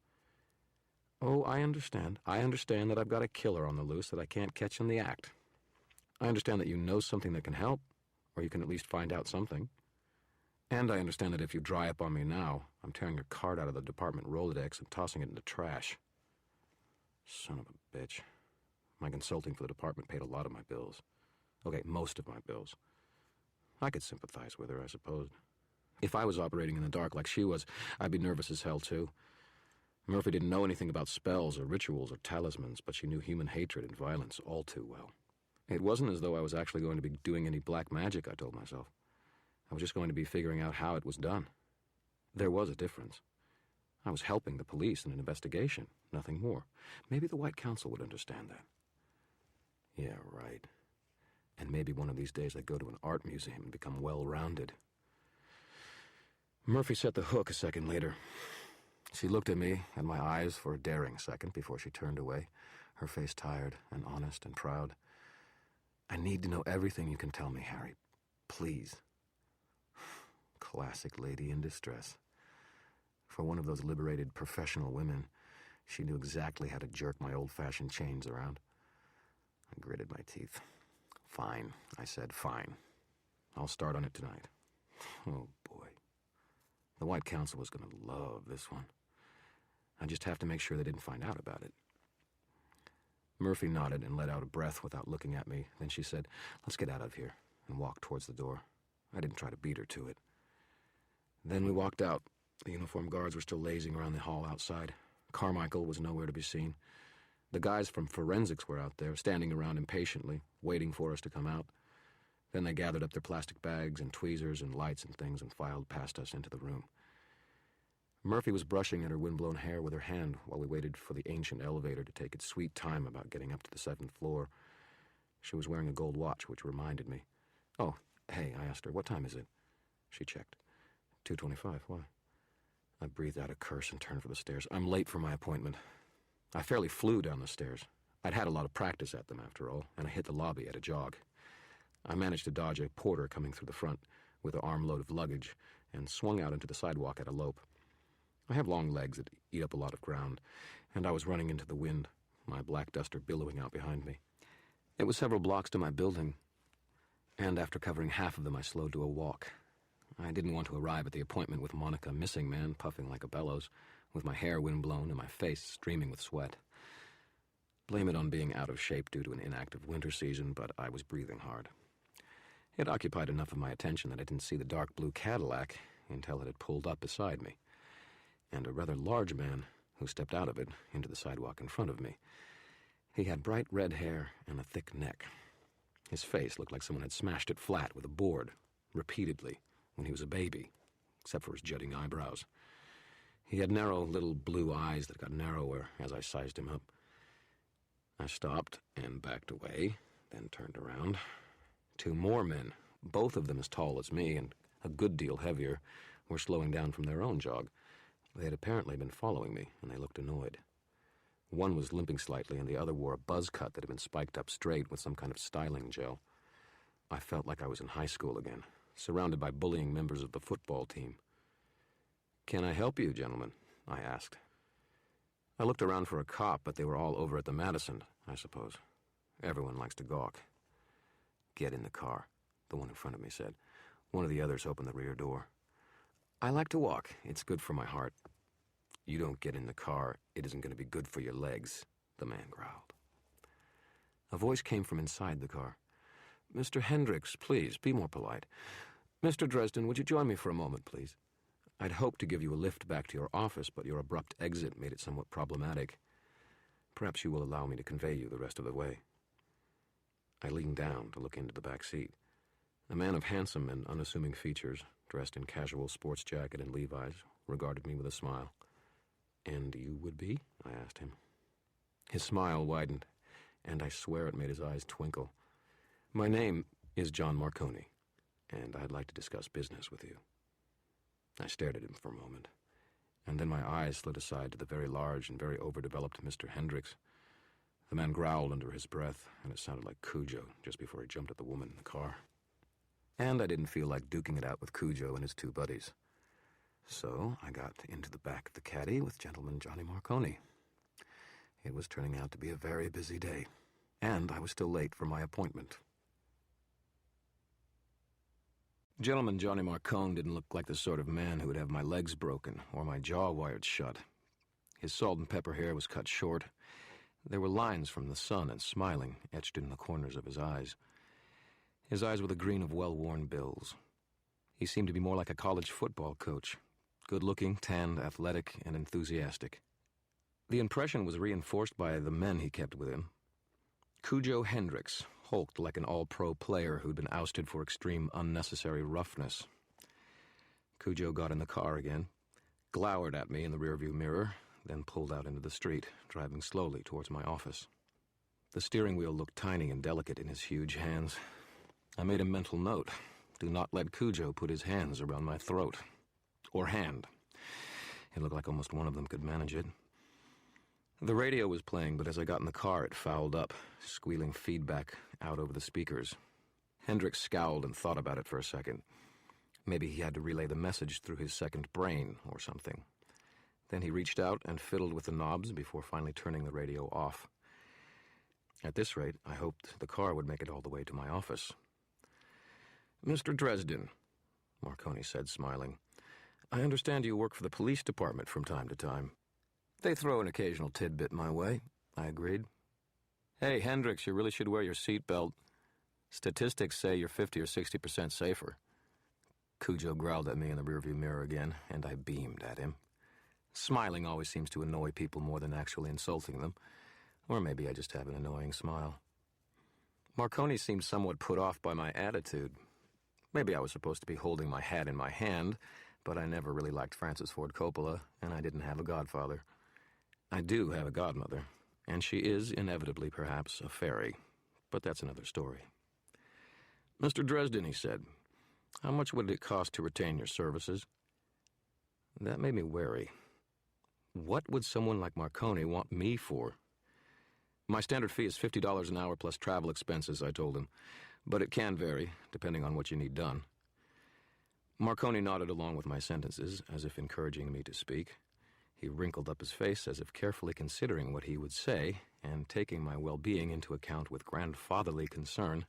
Oh, I understand. I understand that I've got a killer on the loose that I can't catch in the act. I understand that you know something that can help, or you can at least find out something. And I understand that if you dry up on me now, I'm tearing your card out of the department Rolodex and tossing it in the trash. Son of a bitch. My consulting for the department paid a lot of my bills. Okay, most of my bills. I could sympathize with her, I suppose. If I was operating in the dark like she was, I'd be nervous as hell, too. Murphy didn't know anything about spells or rituals or talismans, but she knew human hatred and violence all too well. It wasn't as though I was actually going to be doing any black magic, I told myself. I was just going to be figuring out how it was done. There was a difference. I was helping the police in an investigation, nothing more. Maybe the White Council would understand that. Yeah, right. And maybe one of these days I'd go to an art museum and become well-rounded. Murphy set the hook a second later. She looked at me and my eyes for a daring second before she turned away, her face tired and honest and proud. I need to know everything you can tell me, Harry. Please. Classic lady in distress. For one of those liberated professional women, she knew exactly how to jerk my old-fashioned chains around. I gritted my teeth. Fine, I said, fine. I'll start on it tonight. Oh, boy. The White Council was going to love this one. I just have to make sure they didn't find out about it. Murphy nodded and let out a breath without looking at me. Then she said, let's get out of here, and walked towards the door. I didn't try to beat her to it. Then we walked out. The uniformed guards were still lazing around the hall outside. Carmichael was nowhere to be seen. The guys from forensics were out there, standing around impatiently, waiting for us to come out. Then they gathered up their plastic bags and tweezers and lights and things and filed past us into the room. Murphy was brushing at her windblown hair with her hand while we waited for the ancient elevator to take its sweet time about getting up to the 7th floor. She was wearing a gold watch, which reminded me. Oh, hey, I asked her, what time is it? She checked. 2:25, why? I breathed out a curse and turned for the stairs. I'm late for my appointment. I fairly flew down the stairs. I'd had a lot of practice at them, after all, and I hit the lobby at a jog. I managed to dodge a porter coming through the front with an armload of luggage and swung out into the sidewalk at a lope. I have long legs that eat up a lot of ground, and I was running into the wind, my black duster billowing out behind me. It was several blocks to my building, and after covering half of them, I slowed to a walk. I didn't want to arrive at the appointment with Monica Missing Man, puffing like a bellows, with my hair windblown and my face streaming with sweat. Blame it on being out of shape due to an inactive winter season, but I was breathing hard. It occupied enough of my attention that I didn't see the dark blue Cadillac until it had pulled up beside me, and a rather large man who stepped out of it into the sidewalk in front of me. He had bright red hair and a thick neck. His face looked like someone had smashed it flat with a board, repeatedly, when he was a baby, except for his jutting eyebrows. He had narrow little blue eyes that got narrower as I sized him up. I stopped and backed away, then turned around. 2 more men, both of them as tall as me and a good deal heavier, were slowing down from their own jog. They had apparently been following me, and they looked annoyed. One was limping slightly, and the other wore a buzz cut that had been spiked up straight with some kind of styling gel. I felt like I was in high school again, surrounded by bullying members of the football team. "Can I help you, gentlemen?" I asked. I looked around for a cop, but they were all over at the Madison, I suppose. Everyone likes to gawk. "Get in the car," the one in front of me said. One of the others opened the rear door. "I like to walk. It's good for my heart." "You don't get in the car, it isn't going to be good for your legs," the man growled. A voice came from inside the car. "Mr. Hendricks, please, be more polite. Mr. Dresden, would you join me for a moment, please? I'd hoped to give you a lift back to your office, but your abrupt exit made it somewhat problematic. Perhaps you will allow me to convey you the rest of the way." I leaned down to look into the back seat. A man of handsome and unassuming features, dressed in casual sports jacket and Levi's, regarded me with a smile. "And you would be?" I asked him. His smile widened, and I swear it made his eyes twinkle. "My name is John Marconi, and I'd like to discuss business with you." I stared at him for a moment, and then my eyes slid aside to the very large and very overdeveloped Mr. Hendricks. The man growled under his breath, and it sounded like Cujo just before he jumped at the woman in the car. And I didn't feel like duking it out with Cujo and his 2 buddies. So I got into the back of the caddy with gentleman Johnny Marconi. It was turning out to be a very busy day, and I was still late for my appointment. Gentleman Johnny Marcone didn't look like the sort of man who would have my legs broken or my jaw wired shut. His salt and pepper hair was cut short. There were lines from the sun and smiling etched in the corners of his eyes. His eyes were the green of well-worn bills. He seemed to be more like a college football coach, good-looking, tanned, athletic, and enthusiastic. The impression was reinforced by the men he kept with him. Cujo Hendricks hulked like an all-pro player who'd been ousted for extreme unnecessary roughness. Cujo got in the car again, glowered at me in the rearview mirror, then pulled out into the street, driving slowly towards my office. The steering wheel looked tiny and delicate in his huge hands. I made a mental note. Do not let Cujo put his hands around my throat. Or hand. It looked like almost one of them could manage it. The radio was playing, but as I got in the car, it fouled up, squealing feedback out over the speakers. Hendricks scowled and thought about it for a second. Maybe he had to relay the message through his second brain or something. Then he reached out and fiddled with the knobs before finally turning the radio off. At this rate, I hoped the car would make it all the way to my office. "Mr. Dresden," Marconi said, smiling, "I understand you work for the police department from time to time." "They throw an occasional tidbit my way," I agreed. "Hey, Hendricks, you really should wear your seatbelt. Statistics say you're 50 or 60% safer." Cujo growled at me in the rearview mirror again, and I beamed at him. Smiling always seems to annoy people more than actually insulting them. Or maybe I just have an annoying smile. Marconi seemed somewhat put off by my attitude. Maybe I was supposed to be holding my hat in my hand, but I never really liked Francis Ford Coppola, and I didn't have a godfather. I do have a godmother, and she is inevitably, perhaps, a fairy, but that's another story. "Mr. Dresden," he said, "how much would it cost to retain your services?" That made me wary. What would someone like Marconi want me for? "My standard fee is $50 an hour plus travel expenses," I told him, "but it can vary, depending on what you need done." Marconi nodded along with my sentences, as if encouraging me to speak. He wrinkled up his face as if carefully considering what he would say and taking my well-being into account with grandfatherly concern.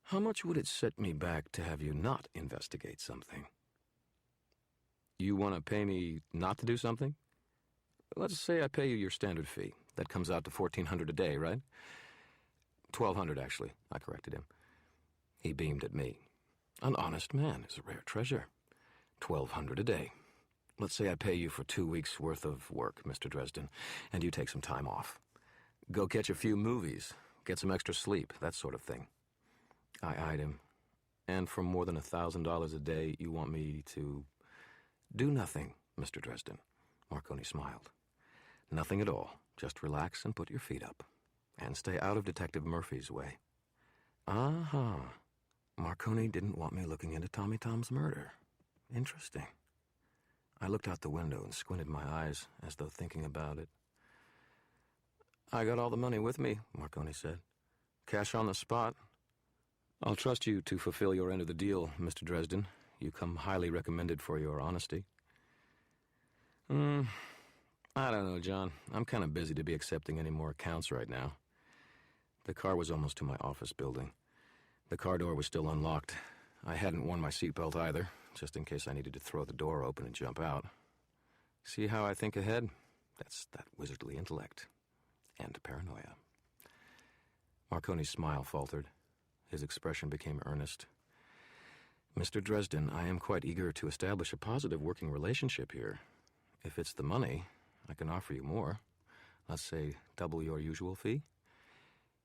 How much would it set me back to have you not investigate something? You want to pay me not to do something? Let's say I pay you your standard fee. That comes out to $1,400 a day, right? $1,200, actually, I corrected him. He beamed at me. An honest man is a rare treasure. $1,200 a day. Let's say I pay you for 2 weeks' worth of work, Mr. Dresden, and you take some time off. Go catch a few movies, get some extra sleep, that sort of thing. I eyed him. And for more than $1,000 a day, you want me to do nothing, Mr. Dresden? Marconi smiled. Nothing at all. Just relax and put your feet up. And stay out of Detective Murphy's way. Uh-huh. Marconi didn't want me looking into Tommy Tom's murder. Interesting. I looked out the window and squinted my eyes as though thinking about it. I got all the money with me, Marconi said. Cash on the spot. I'll trust you to fulfill your end of the deal, Mr. Dresden. You come highly recommended for your honesty. I don't know, John. I'm kind of busy to be accepting any more accounts right now. The car was almost to my office building. The car door was still unlocked. I hadn't worn my seatbelt either, just in case I needed to throw the door open and jump out. See how I think ahead? That's that wizardly intellect. And paranoia. Marconi's smile faltered. His expression became earnest. Mr. Dresden, I am quite eager to establish a positive working relationship here. If it's the money, I can offer you more. Let's say double your usual fee.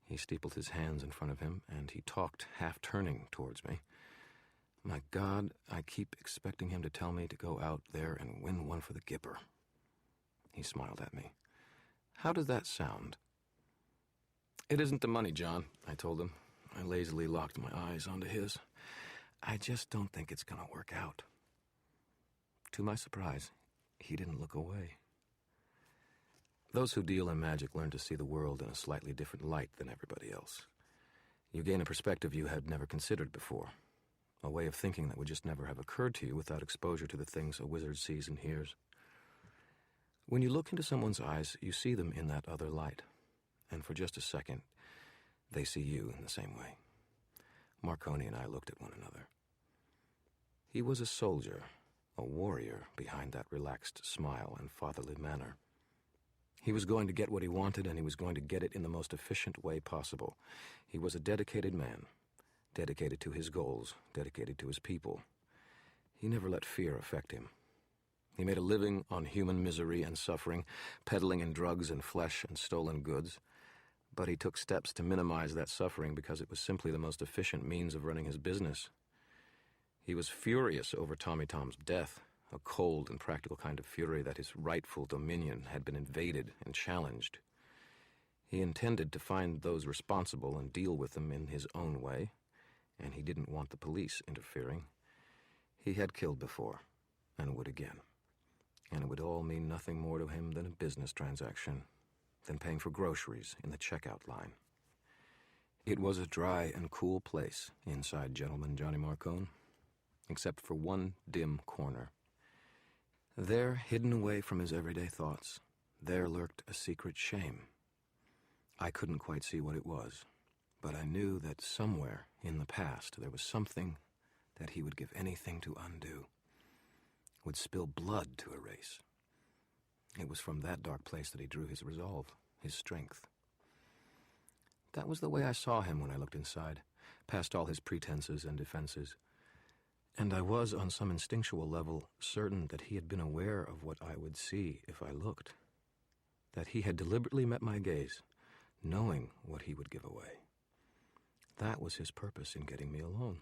He steepled his hands in front of him, and he talked, half-turning towards me. My God, I keep expecting him to tell me to go out there and win one for the Gipper. He smiled at me. How does that sound? It isn't the money, John, I told him. I lazily locked my eyes onto his. I just don't think it's going to work out. To my surprise, he didn't look away. Those who deal in magic learn to see the world in a slightly different light than everybody else. You gain a perspective you had never considered before, a way of thinking that would just never have occurred to you without exposure to the things a wizard sees and hears. When you look into someone's eyes, you see them in that other light, and for just a second, they see you in the same way. Marconi and I looked at one another. He was a soldier, a warrior behind that relaxed smile and fatherly manner. He was going to get what he wanted, and he was going to get it in the most efficient way possible. He was a dedicated man, dedicated to his goals, dedicated to his people. He never let fear affect him. He made a living on human misery and suffering, peddling in drugs and flesh and stolen goods. But he took steps to minimize that suffering because it was simply the most efficient means of running his business. He was furious over Tommy Tom's death, a cold and practical kind of fury that his rightful dominion had been invaded and challenged. He intended to find those responsible and deal with them in his own way, and he didn't want the police interfering. He had killed before, and would again. And it would all mean nothing more to him than a business transaction, than paying for groceries in the checkout line. It was a dry and cool place inside Gentleman Johnny Marcone, except for one dim corner. There, hidden away from his everyday thoughts, there lurked a secret shame. I couldn't quite see what it was, but I knew that somewhere in the past there was something that he would give anything to undo, would spill blood to erase. It was from that dark place that he drew his resolve, his strength. That was the way I saw him when I looked inside, past all his pretenses and defenses. And I was, on some instinctual level, certain that he had been aware of what I would see if I looked. That he had deliberately met my gaze, knowing what he would give away. That was his purpose in getting me alone.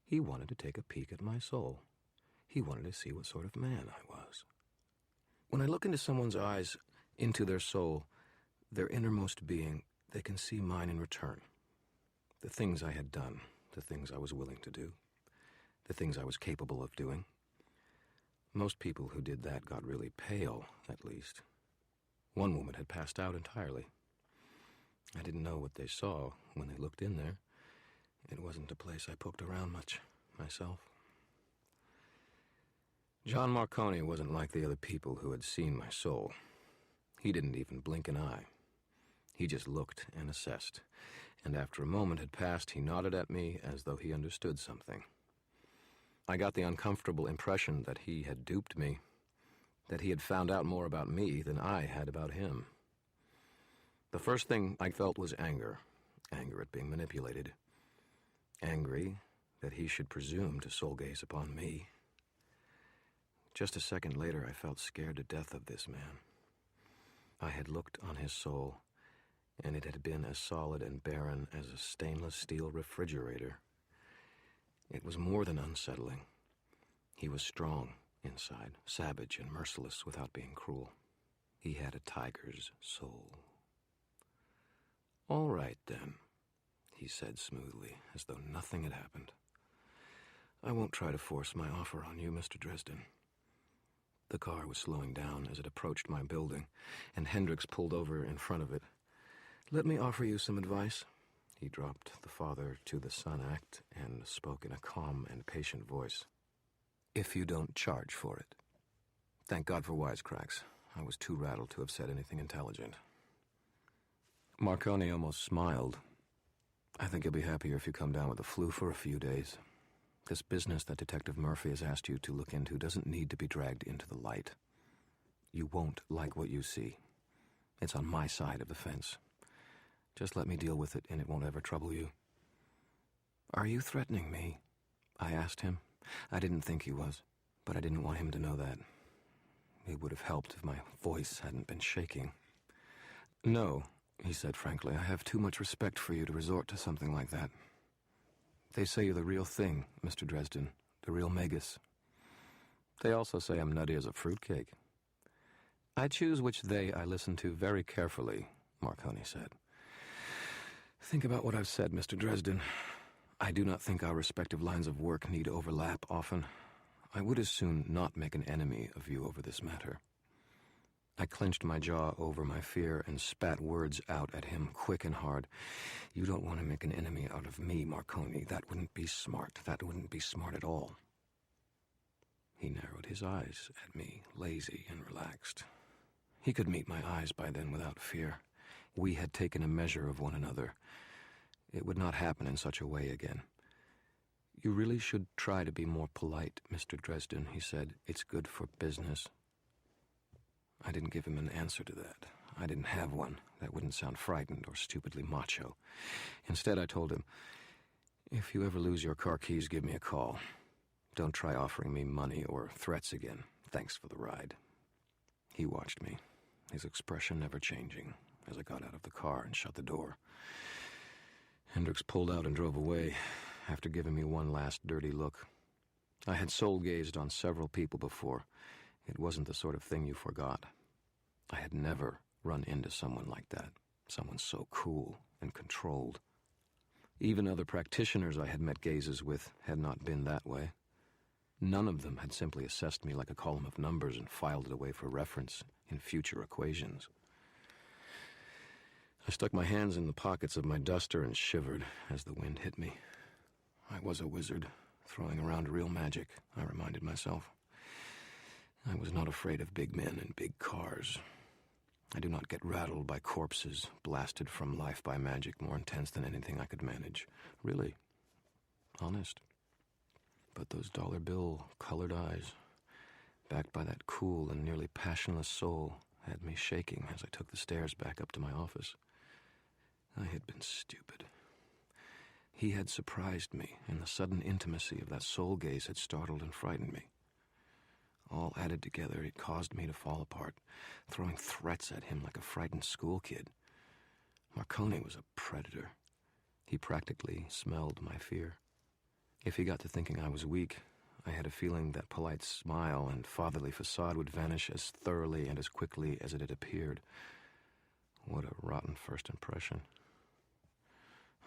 He wanted to take a peek at my soul. He wanted to see what sort of man I was. When I look into someone's eyes, into their soul, their innermost being, they can see mine in return. The things I had done, the things I was willing to do, the things I was capable of doing. Most people who did that got really pale, at least. One woman had passed out entirely. I didn't know what they saw when they looked in there. It wasn't a place I poked around much, myself. John Marconi wasn't like the other people who had seen my soul. He didn't even blink an eye. He just looked and assessed, and after a moment had passed, he nodded at me as though he understood something. I got the uncomfortable impression that he had duped me, that he had found out more about me than I had about him. The first thing I felt was anger at being manipulated, angry that he should presume to soul gaze upon me. Just a second later, I felt scared to death of this man. I had looked on his soul, and it had been as solid and barren as a stainless steel refrigerator. It was more than unsettling. He was strong inside, savage and merciless without being cruel. He had a tiger's soul. "All right, then," he said smoothly, as though nothing had happened. "I won't try to force my offer on you, Mr. Dresden." The car was slowing down as it approached my building, and Hendricks pulled over in front of it. "Let me offer you some advice." He dropped the father-to-the-son act and spoke in a calm and patient voice. "If you don't charge for it." Thank God for wisecracks. I was too rattled to have said anything intelligent. Marconi almost smiled. "I think you'll be happier if you come down with the flu for a few days. This business that Detective Murphy has asked you to look into doesn't need to be dragged into the light. You won't like what you see. It's on my side of the fence. Just let me deal with it, and it won't ever trouble you." "Are you threatening me?" I asked him. I didn't think he was, but I didn't want him to know that. It would have helped if my voice hadn't been shaking. "No," he said frankly, "I have too much respect for you to resort to something like that. They say you're the real thing, Mr. Dresden, the real Magus. They also say I'm nutty as a fruitcake." "I choose which they I listen to very carefully," Marconi said. "Think about what I've said, Mr. Dresden. I do not think our respective lines of work need overlap often. I would as soon not make an enemy of you over this matter." I clenched my jaw over my fear and spat words out at him quick and hard. "You don't want to make an enemy out of me, Marconi. That wouldn't be smart. That wouldn't be smart at all." He narrowed his eyes at me, lazy and relaxed. He could meet my eyes by then without fear. We had taken a measure of one another. It would not happen in such a way again. "You really should try to be more polite, Mr. Dresden," he said. "It's good for business." I didn't give him an answer to that. I didn't have one. That wouldn't sound frightened or stupidly macho. Instead, I told him, "If you ever lose your car keys, give me a call. Don't try offering me money or threats again. Thanks for the ride." He watched me, his expression never changing, as I got out of the car and shut the door. Hendricks pulled out and drove away, after giving me one last dirty look. I had soul-gazed on several people before. It wasn't the sort of thing you forgot. I had never run into someone like that, someone so cool and controlled. Even other practitioners I had met gazes with had not been that way. None of them had simply assessed me like a column of numbers and filed it away for reference in future equations. I stuck my hands in the pockets of my duster and shivered as the wind hit me. I was a wizard, throwing around real magic, I reminded myself. I was not afraid of big men and big cars. I do not get rattled by corpses blasted from life by magic more intense than anything I could manage. Really. Honest. But those dollar bill colored eyes, backed by that cool and nearly passionless soul, had me shaking as I took the stairs back up to my office. I had been stupid. He had surprised me, and the sudden intimacy of that soul gaze had startled and frightened me. All added together, it caused me to fall apart, throwing threats at him like a frightened school kid. Marconi was a predator. He practically smelled my fear. If he got to thinking I was weak, I had a feeling that polite smile and fatherly facade would vanish as thoroughly and as quickly as it had appeared. What a rotten first impression.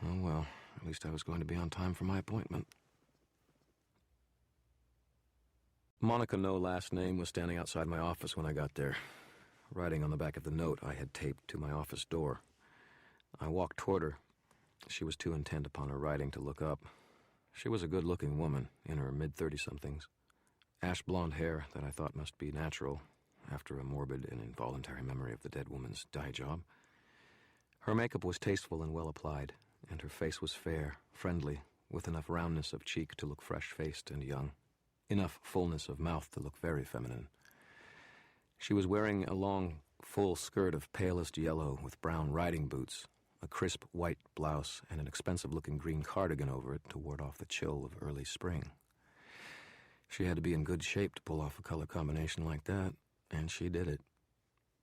Oh well, at least I was going to be on time for my appointment. Monica No Last Name was standing outside my office when I got there, writing on the back of the note I had taped to my office door. I walked toward her. She was too intent upon her writing to look up. She was a good-looking woman, in her mid-30-somethings. Ash-blonde hair that I thought must be natural, after a morbid and involuntary memory of the dead woman's dye job. Her makeup was tasteful and well applied, and her face was fair, friendly, with enough roundness of cheek to look fresh-faced and young, enough fullness of mouth to look very feminine. She was wearing a long, full skirt of palest yellow with brown riding boots, a crisp white blouse, and an expensive-looking green cardigan over it to ward off the chill of early spring. She had to be in good shape to pull off a color combination like that, and she did it.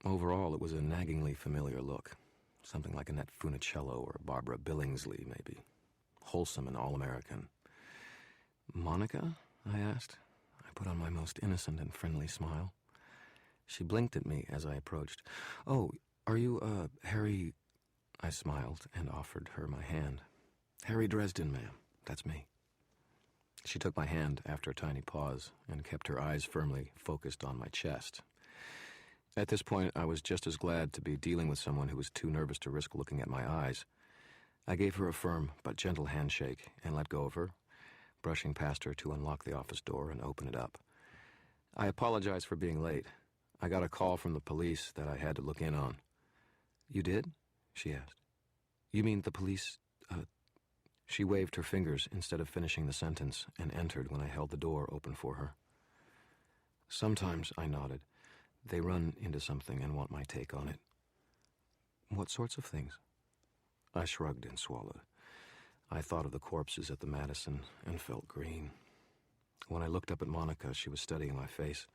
Overall, it was a naggingly familiar look, something like Annette Funicello or Barbara Billingsley, maybe. Wholesome and all-American. "Monica?" I asked. I put on my most innocent and friendly smile. She blinked at me as I approached. "Oh, are you, Harry—" I smiled and offered her my hand. "Harry Dresden, ma'am. That's me." She took my hand after a tiny pause and kept her eyes firmly focused on my chest. At this point, I was just as glad to be dealing with someone who was too nervous to risk looking at my eyes. I gave her a firm but gentle handshake and let go of her, brushing past her to unlock the office door and open it up. I apologized for being late. I got a call from the police that I had to look in on. "You did?" she asked. "You mean the police, She waved her fingers instead of finishing the sentence and entered when I held the door open for her. "Sometimes," I nodded, "they run into something and want my take on it." "What sorts of things?" I shrugged and swallowed. I thought of the corpses at the Madison and felt green. When I looked up at Monica, she was studying my face,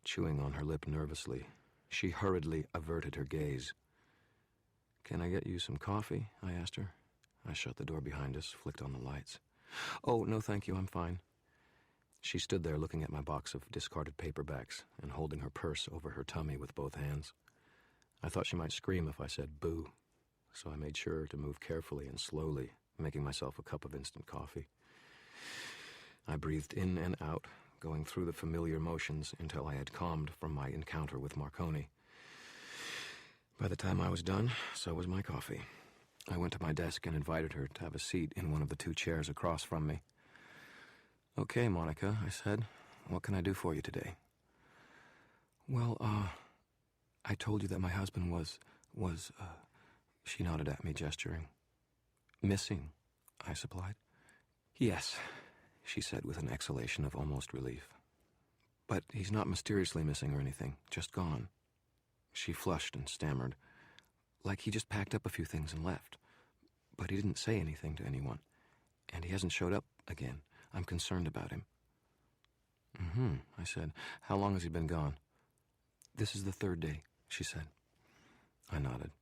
chewing on her lip nervously. She hurriedly averted her gaze. "Can I get you some coffee?" I asked her. I shut the door behind us, flicked on the lights. "Oh, no, thank you, I'm fine." She stood there looking at my box of discarded paperbacks and holding her purse over her tummy with both hands. I thought she might scream if I said boo, so I made sure to move carefully and slowly, making myself a cup of instant coffee. I breathed in and out, going through the familiar motions until I had calmed from my encounter with Marconi. By the time I was done, so was my coffee. I went to my desk and invited her to have a seat in one of the two chairs across from me. "Okay, Monica," I said. "What can I do for you today?" "Well, I told you that my husband was, she nodded at me, gesturing. "Missing," I supplied. "Yes," she said with an exhalation of almost relief. "But he's not mysteriously missing or anything, just gone." She flushed and stammered. "Like he just packed up a few things and left. But he didn't say anything to anyone. And he hasn't showed up again. I'm concerned about him." I said. "How long has he been gone?" "This is the third day," she said. I nodded.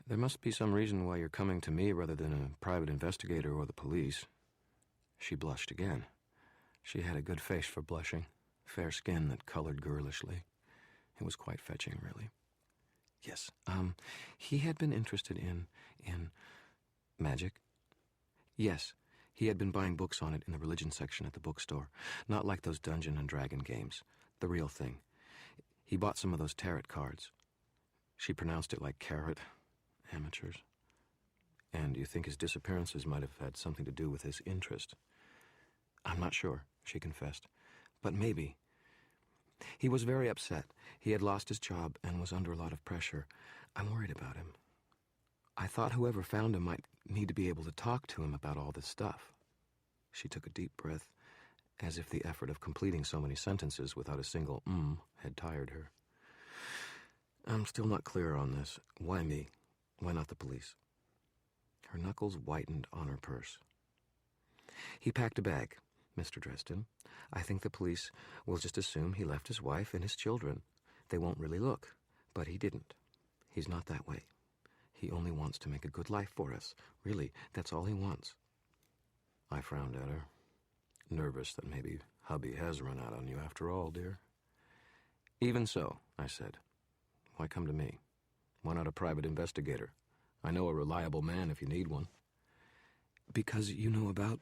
"There must be some reason why you're coming to me rather than a private investigator or the police." She blushed again. She had a good face for blushing, fair skin that colored girlishly. It was quite fetching, really. "Yes, he had been interested in magic." "Yes, he had been buying books on it in the religion section at the bookstore. Not like those Dungeon and Dragon games. The real thing. He bought some of those tarot cards." She pronounced it like carrot. Amateurs. "And you think his disappearances might have had something to do with his interest?" "I'm not sure," she confessed. "But maybe. He was very upset. He had lost his job and was under a lot of pressure. I'm worried about him. I thought whoever found him might need to be able to talk to him about all this stuff." She took a deep breath, as if the effort of completing so many sentences without a single had tired her. "I'm still not clear on this. Why me? Why not the police?" Her knuckles whitened on her purse. "He packed a bag, Mr. Dresden. I think the police will just assume he left his wife and his children. They won't really look, but he didn't. He's not that way. He only wants to make a good life for us. Really, that's all he wants." I frowned at her, nervous that maybe hubby has run out on you after all, dear. "Even so," I said. "Why come to me? Why not a private investigator? I know a reliable man if you need one." "Because you know about..."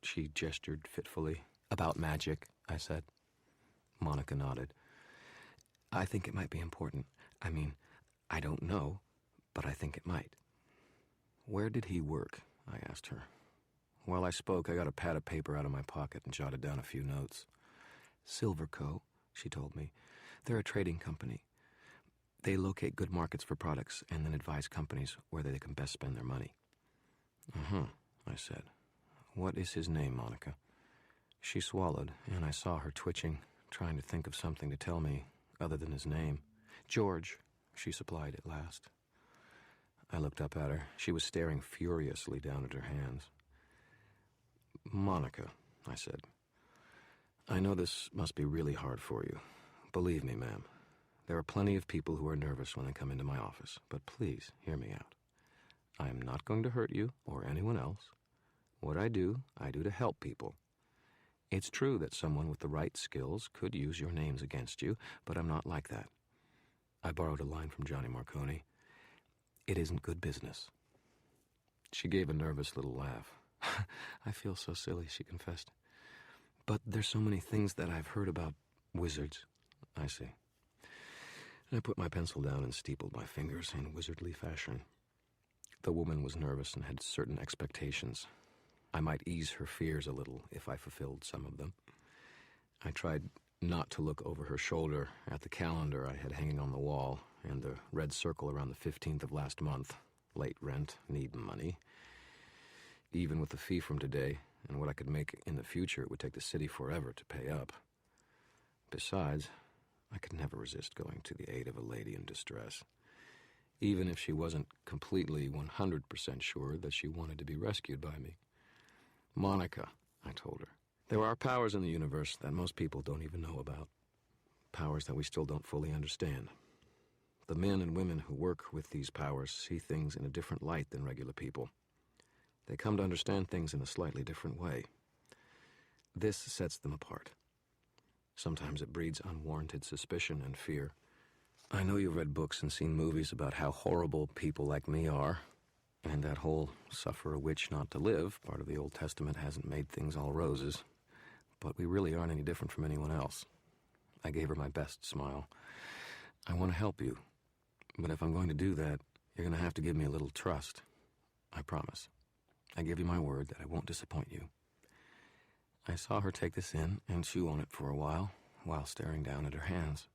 She gestured fitfully. "About magic," I said. Monica nodded. "I think it might be important. I mean, I don't know, but I think it might." "Where did he work?" I asked her. While I spoke, I got a pad of paper out of my pocket and jotted down a few notes. "Silverco," she told me. "They're a trading company. They locate good markets for products and then advise companies where they can best spend their money. Uh-huh, I said. What is his name, Monica? She swallowed, and I saw her twitching, trying to think of something to tell me other than his name. George, she supplied at last. I looked up at her. She was staring furiously down at her hands. Monica, I said, I know this must be really hard for you. Believe me, ma'am. There are plenty of people who are nervous when they come into my office, but please hear me out. I am not going to hurt you or anyone else. What I do to help people. It's true that someone with the right skills could use your names against you, but I'm not like that. I borrowed a line from Johnny Marconi. It isn't good business. She gave a nervous little laugh. I feel so silly, she confessed. But there's so many things that I've heard about wizards. I see. I put my pencil down and steepled my fingers in wizardly fashion. The woman was nervous and had certain expectations. I might ease her fears a little if I fulfilled some of them. I tried not to look over her shoulder at the calendar I had hanging on the wall and the red circle around the 15th of last month. Late rent, need money. Even with the fee from today and what I could make in the future, it would take the city forever to pay up. Besides, I could never resist going to the aid of a lady in distress, even if she wasn't completely 100% sure that she wanted to be rescued by me. Monica, I told her, there are powers in the universe that most people don't even know about. Powers that we still don't fully understand. The men and women who work with these powers see things in a different light than regular people. They come to understand things in a slightly different way. This sets them apart. Sometimes it breeds unwarranted suspicion and fear. I know you've read books and seen movies about how horrible people like me are, and that whole suffer a witch not to live part of the Old Testament hasn't made things all roses, but we really aren't any different from anyone else. I gave her my best smile. I want to help you, but if I'm going to do that, you're going to have to give me a little trust. I promise. I give you my word that I won't disappoint you. I saw her take this in and chew on it for a while staring down at her hands.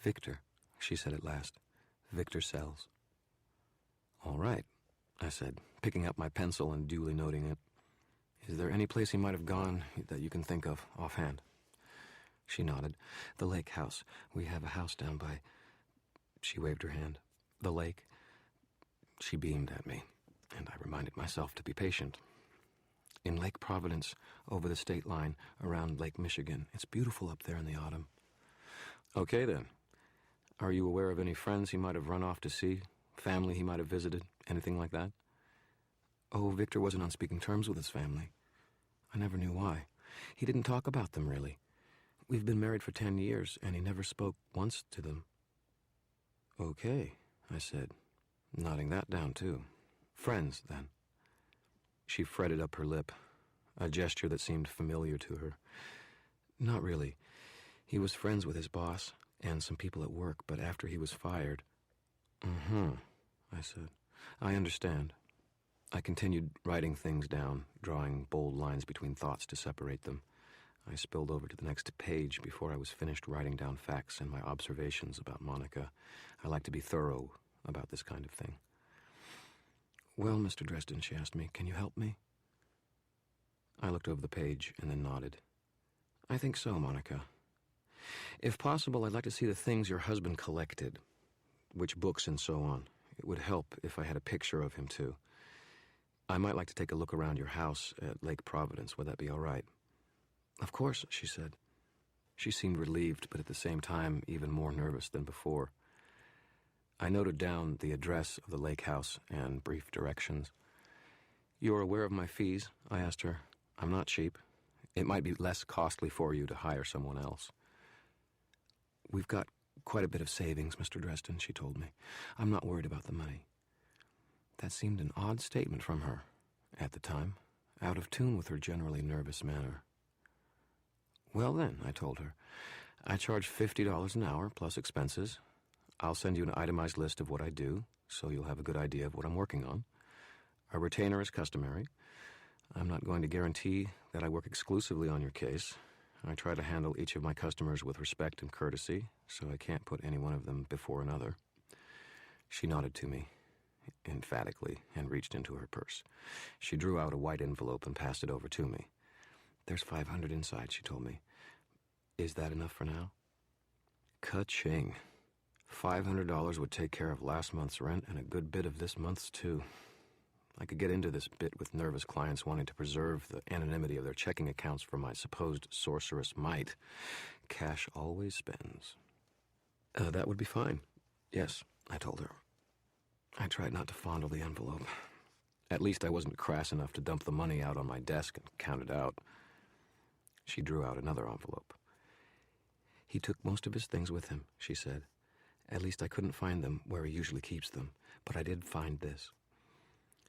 Victor, she said at last. Victor Sells. All right, I said, picking up my pencil and duly noting it. Is there any place he might have gone that you can think of offhand? She nodded. The lake house. We have a house down by... She waved her hand. The lake. She beamed at me, and I reminded myself to be patient. In Lake Providence, over the state line, around Lake Michigan. It's beautiful up there in the autumn. Okay, then. Are you aware of any friends he might have run off to see? Family he might have visited? Anything like that? Oh, Victor wasn't on speaking terms with his family. I never knew why. He didn't talk about them, really. We've been married for 10 years, and he never spoke once to them. Okay, I said, nodding that down, too. Friends, then. She fretted up her lip, a gesture that seemed familiar to her. Not really. He was friends with his boss and some people at work, but after he was fired... I said. I understand. I continued writing things down, drawing bold lines between thoughts to separate them. I spilled over to the next page before I was finished writing down facts and my observations about Monica. I like to be thorough about this kind of thing. Well, Mr. Dresden, she asked me, can you help me? I looked over the page and then nodded. I think so, Monica. If possible, I'd like to see the things your husband collected, which books and so on. It would help if I had a picture of him, too. I might like to take a look around your house at Lake Providence. Would that be all right? Of course, she said. She seemed relieved, but at the same time even more nervous than before. I noted down the address of the lake house and brief directions. You are aware of my fees? I asked her. I'm not cheap. It might be less costly for you to hire someone else. We've got quite a bit of savings, Mr. Dresden, she told me. I'm not worried about the money. That seemed an odd statement from her, at the time, out of tune with her generally nervous manner. Well then, I told her, I charge $50 an hour plus expenses. I'll send you an itemized list of what I do, so you'll have a good idea of what I'm working on. A retainer is customary. I'm not going to guarantee that I work exclusively on your case. I try to handle each of my customers with respect and courtesy, so I can't put any one of them before another. She nodded to me. emphatically, and reached into her purse. She drew out a white envelope and passed it over to me. "There's $500 inside," she told me. "Is that enough for now?" Ka-ching. $500 would take care of last month's rent and a good bit of this month's, too. I could get into this bit with nervous clients wanting to preserve the anonymity of their checking accounts for my supposed sorceress might. Cash always spends. That would be fine. Yes, I told her. I tried not to fondle the envelope. At least I wasn't crass enough to dump the money out on my desk and count it out. She drew out another envelope. "He took most of his things with him," she said. "At least I couldn't find them where he usually keeps them, but I did find this."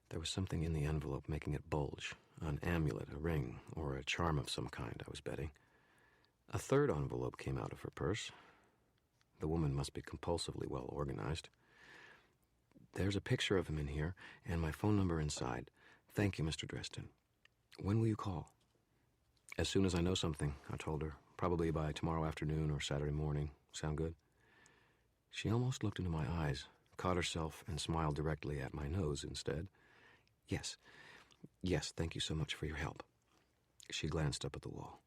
There was something in the envelope making it bulge. An amulet, a ring, or a charm of some kind, I was betting. A third envelope came out of her purse. The woman must be compulsively well organized. "There's a picture of him in here, and my phone number inside. Thank you, Mr. Dresden. When will you call?" "As soon as I know something," I told her. "Probably by tomorrow afternoon or Saturday morning. Sound good?" She almost looked into my eyes, caught herself, and smiled directly at my nose instead. Yes, thank you so much for your help." She glanced up at the wall.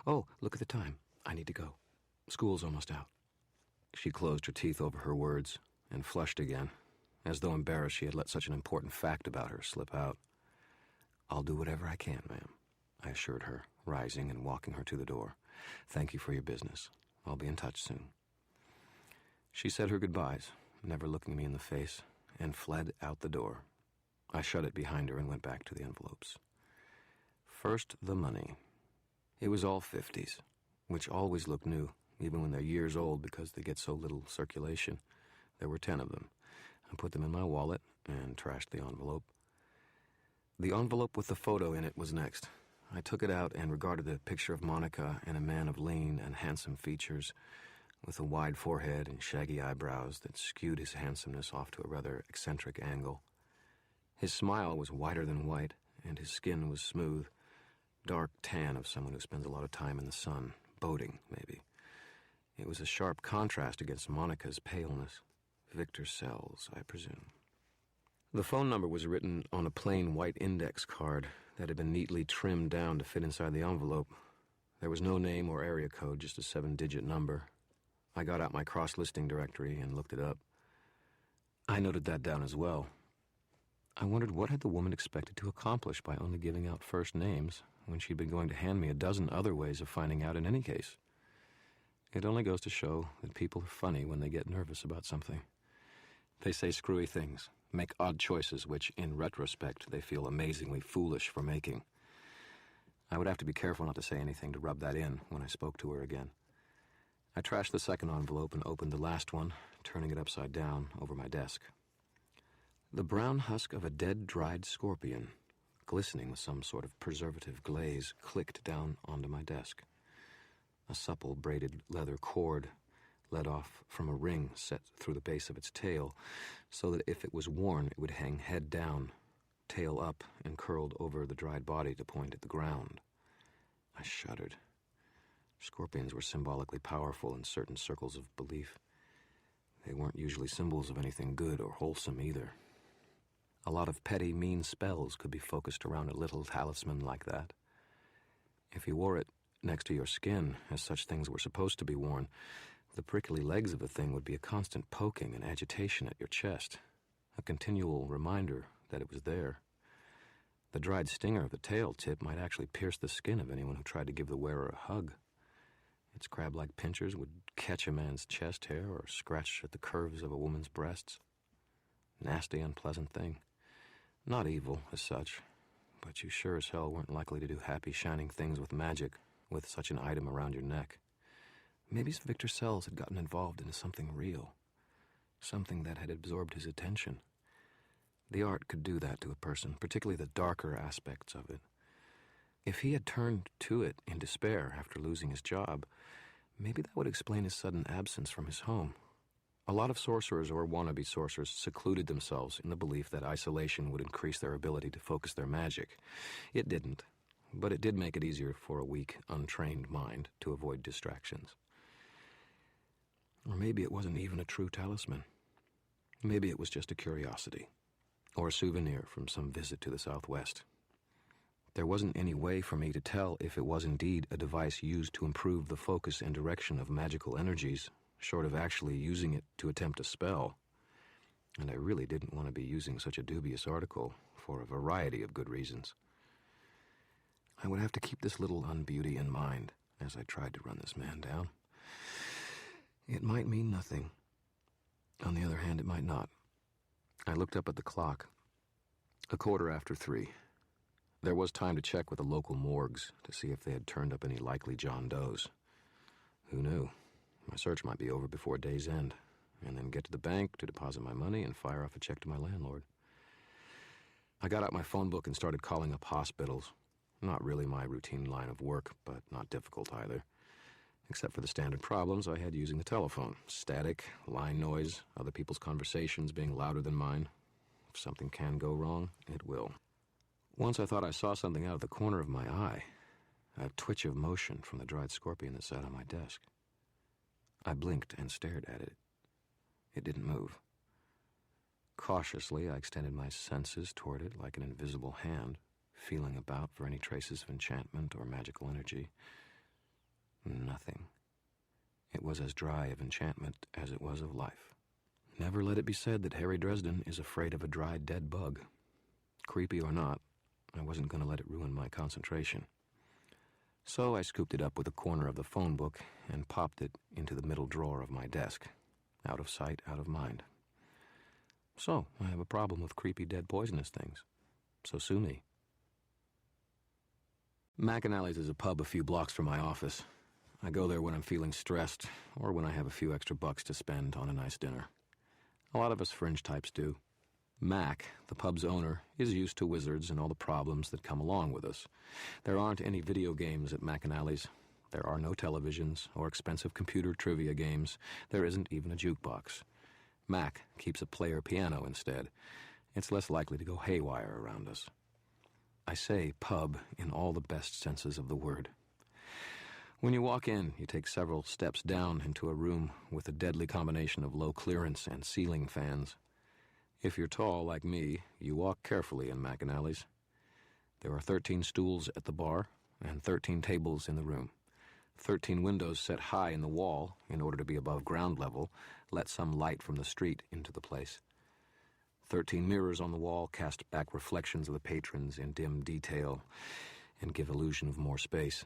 "Oh, look at the time. I need to go. School's almost out." She closed her teeth over her words and flushed again, as though embarrassed she had let such an important fact about her slip out. "I'll do whatever I can, ma'am," I assured her, rising and walking her to the door. "Thank you for your business. I'll be in touch soon." She said her goodbyes, never looking me in the face, and fled out the door. I shut it behind her and went back to the envelopes. First, the money. It was all 50s, which always look new, even when they're years old because they get so little circulation. There were 10 of them. I put them in my wallet and trashed the envelope. The envelope with the photo in it was next. I took it out and regarded the picture of Monica and a man of lean and handsome features, with a wide forehead and shaggy eyebrows that skewed his handsomeness off to a rather eccentric angle. His smile was whiter than white, and his skin was smooth, dark tan of someone who spends a lot of time in the sun, boating, maybe. It was a sharp contrast against Monica's paleness. Victor Sells, I presume. The phone number was written on a plain white index card that had been neatly trimmed down to fit inside the envelope. There was no name or area code, just a 7-digit number. I got out my cross-listing directory and looked it up. I noted that down as well. I wondered what had the woman expected to accomplish by only giving out first names when she'd been going to hand me a dozen other ways of finding out in any case. It only goes to show that people are funny when they get nervous about something. They say screwy things, make odd choices which, in retrospect, they feel amazingly foolish for making. I would have to be careful not to say anything to rub that in when I spoke to her again. I trashed the second envelope and opened the last one, turning it upside down over my desk. The brown husk of a dead, dried scorpion, glistening with some sort of preservative glaze, clicked down onto my desk. A supple, braided leather cord led off from a ring set through the base of its tail, so that if it was worn, it would hang head down, tail up, and curled over the dried body to point at the ground. I shuddered. Scorpions were symbolically powerful in certain circles of belief. They weren't usually symbols of anything good or wholesome either. A lot of petty, mean spells could be focused around a little talisman like that. If you wore it next to your skin, as such things were supposed to be worn, the prickly legs of the thing would be a constant poking and agitation at your chest, a continual reminder that it was there. The dried stinger of the tail tip might actually pierce the skin of anyone who tried to give the wearer a hug. Its crab-like pincers would catch a man's chest hair or scratch at the curves of a woman's breasts. Nasty, unpleasant thing. Not evil, as such, but you sure as hell weren't likely to do happy, shining things with magic with such an item around your neck. Maybe Victor Sells had gotten involved into something real, something that had absorbed his attention. The art could do that to a person, particularly the darker aspects of it. If he had turned to it in despair after losing his job, maybe that would explain his sudden absence from his home. A lot of sorcerers or wannabe sorcerers secluded themselves in the belief that isolation would increase their ability to focus their magic. It didn't, but it did make it easier for a weak, untrained mind to avoid distractions. Or maybe it wasn't even a true talisman. Maybe it was just a curiosity, or a souvenir from some visit to the Southwest. There wasn't any way for me to tell if it was indeed a device used to improve the focus and direction of magical energies, short of actually using it to attempt a spell. And I really didn't want to be using such a dubious article for a variety of good reasons. I would have to keep this little unbeauty in mind as I tried to run this man down. It might mean nothing. On the other hand, it might not. I looked up at the clock. 3:15. There was time to check with the local morgues to see if they had turned up any likely John Does. Who knew? My search might be over before day's end, and then get to the bank to deposit my money and fire off a check to my landlord. I got out my phone book and started calling up hospitals. Not really my routine line of work, but not difficult either. Except for the standard problems I had using the telephone. Static, line noise, other people's conversations being louder than mine. If something can go wrong, it will. Once I thought I saw something out of the corner of my eye, a twitch of motion from the dried scorpion that sat on my desk. I blinked and stared at it. It didn't move. Cautiously, I extended my senses toward it like an invisible hand, feeling about for any traces of enchantment or magical energy. Nothing. It was as dry of enchantment as it was of life. Never let it be said that Harry Dresden is afraid of a dried dead bug. Creepy or not, I wasn't going to let it ruin my concentration. So I scooped it up with a corner of the phone book and popped it into the middle drawer of my desk. Out of sight, out of mind. So, I have a problem with creepy, dead, poisonous things. So sue me. McAnally's is a pub a few blocks from my office. I go there when I'm feeling stressed, or when I have a few extra bucks to spend on a nice dinner. A lot of us fringe types do. Mac, the pub's owner, is used to wizards and all the problems that come along with us. There aren't any video games at McAnally's. There are no televisions or expensive computer trivia games. There isn't even a jukebox. Mac keeps a player piano instead. It's less likely to go haywire around us. I say pub in all the best senses of the word. When you walk in, you take several steps down into a room with a deadly combination of low clearance and ceiling fans. If you're tall like me, you walk carefully in McAnally's. There are 13 stools at the bar and 13 tables in the room. 13 windows set high in the wall in order to be above ground level, let some light from the street into the place. 13 mirrors on the wall cast back reflections of the patrons in dim detail and give illusion of more space.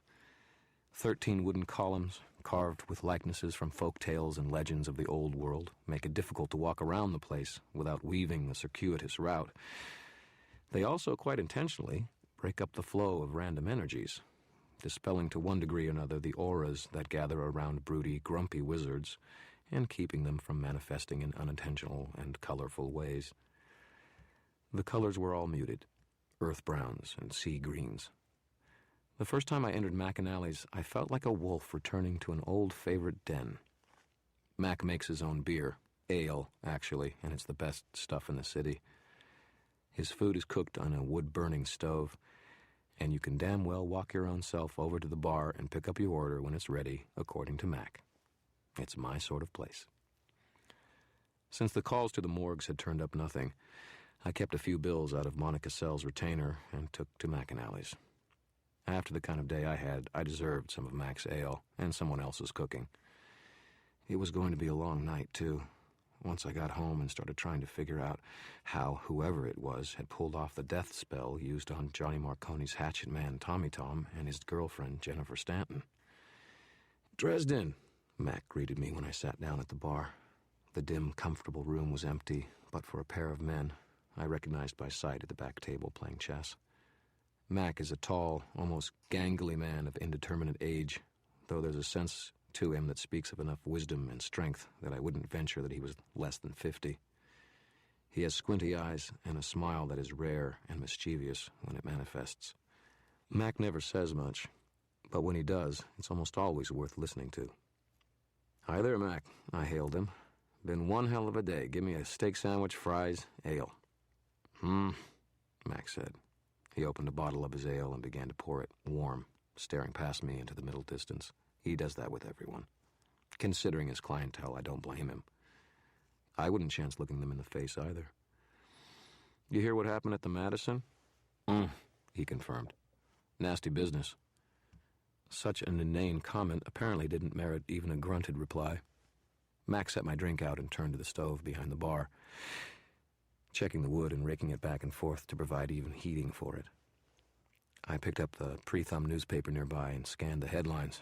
13 wooden columns, carved with likenesses from folk tales and legends of the old world, make it difficult to walk around the place without weaving the circuitous route. They also, quite intentionally, break up the flow of random energies, dispelling to one degree or another the auras that gather around broody, grumpy wizards, and keeping them from manifesting in unintentional and colorful ways. The colors were all muted, earth browns and sea greens. The first time I entered McAnally's, I felt like a wolf returning to an old favorite den. Mac makes his own beer, ale, actually, and it's the best stuff in the city. His food is cooked on a wood-burning stove, and you can damn well walk your own self over to the bar and pick up your order when it's ready, according to Mac. It's my sort of place. Since the calls to the morgues had turned up nothing, I kept a few bills out of Monica Sell's retainer and took to McAnally's. After the kind of day I had, I deserved some of Mac's ale and someone else's cooking. It was going to be a long night, too. Once I got home and started trying to figure out how whoever it was had pulled off the death spell used on Johnny Marconi's hatchet man Tommy Tom and his girlfriend Jennifer Stanton. "Dresden," Mac greeted me when I sat down at the bar. The dim, comfortable room was empty, but for a pair of men I recognized by sight at the back table playing chess. Mac is a tall, almost gangly man of indeterminate age, though there's a sense to him that speaks of enough wisdom and strength that I wouldn't venture that he was less than 50. He has squinty eyes and a smile that is rare and mischievous when it manifests. Mac never says much, but when he does, it's almost always worth listening to. "Hi there, Mac," I hailed him. "Been one hell of a day. Give me a steak sandwich, fries, ale." Mac said. He opened a bottle of his ale and began to pour it, warm, staring past me into the middle distance. He does that with everyone. Considering his clientele, I don't blame him. I wouldn't chance looking them in the face either. You hear what happened at the Madison? He confirmed. Nasty business. Such an inane comment apparently didn't merit even a grunted reply. Mac set my drink out and turned to the stove behind the bar, checking the wood and raking it back and forth to provide even heating for it. I picked up the pre-thumb newspaper nearby and scanned the headlines.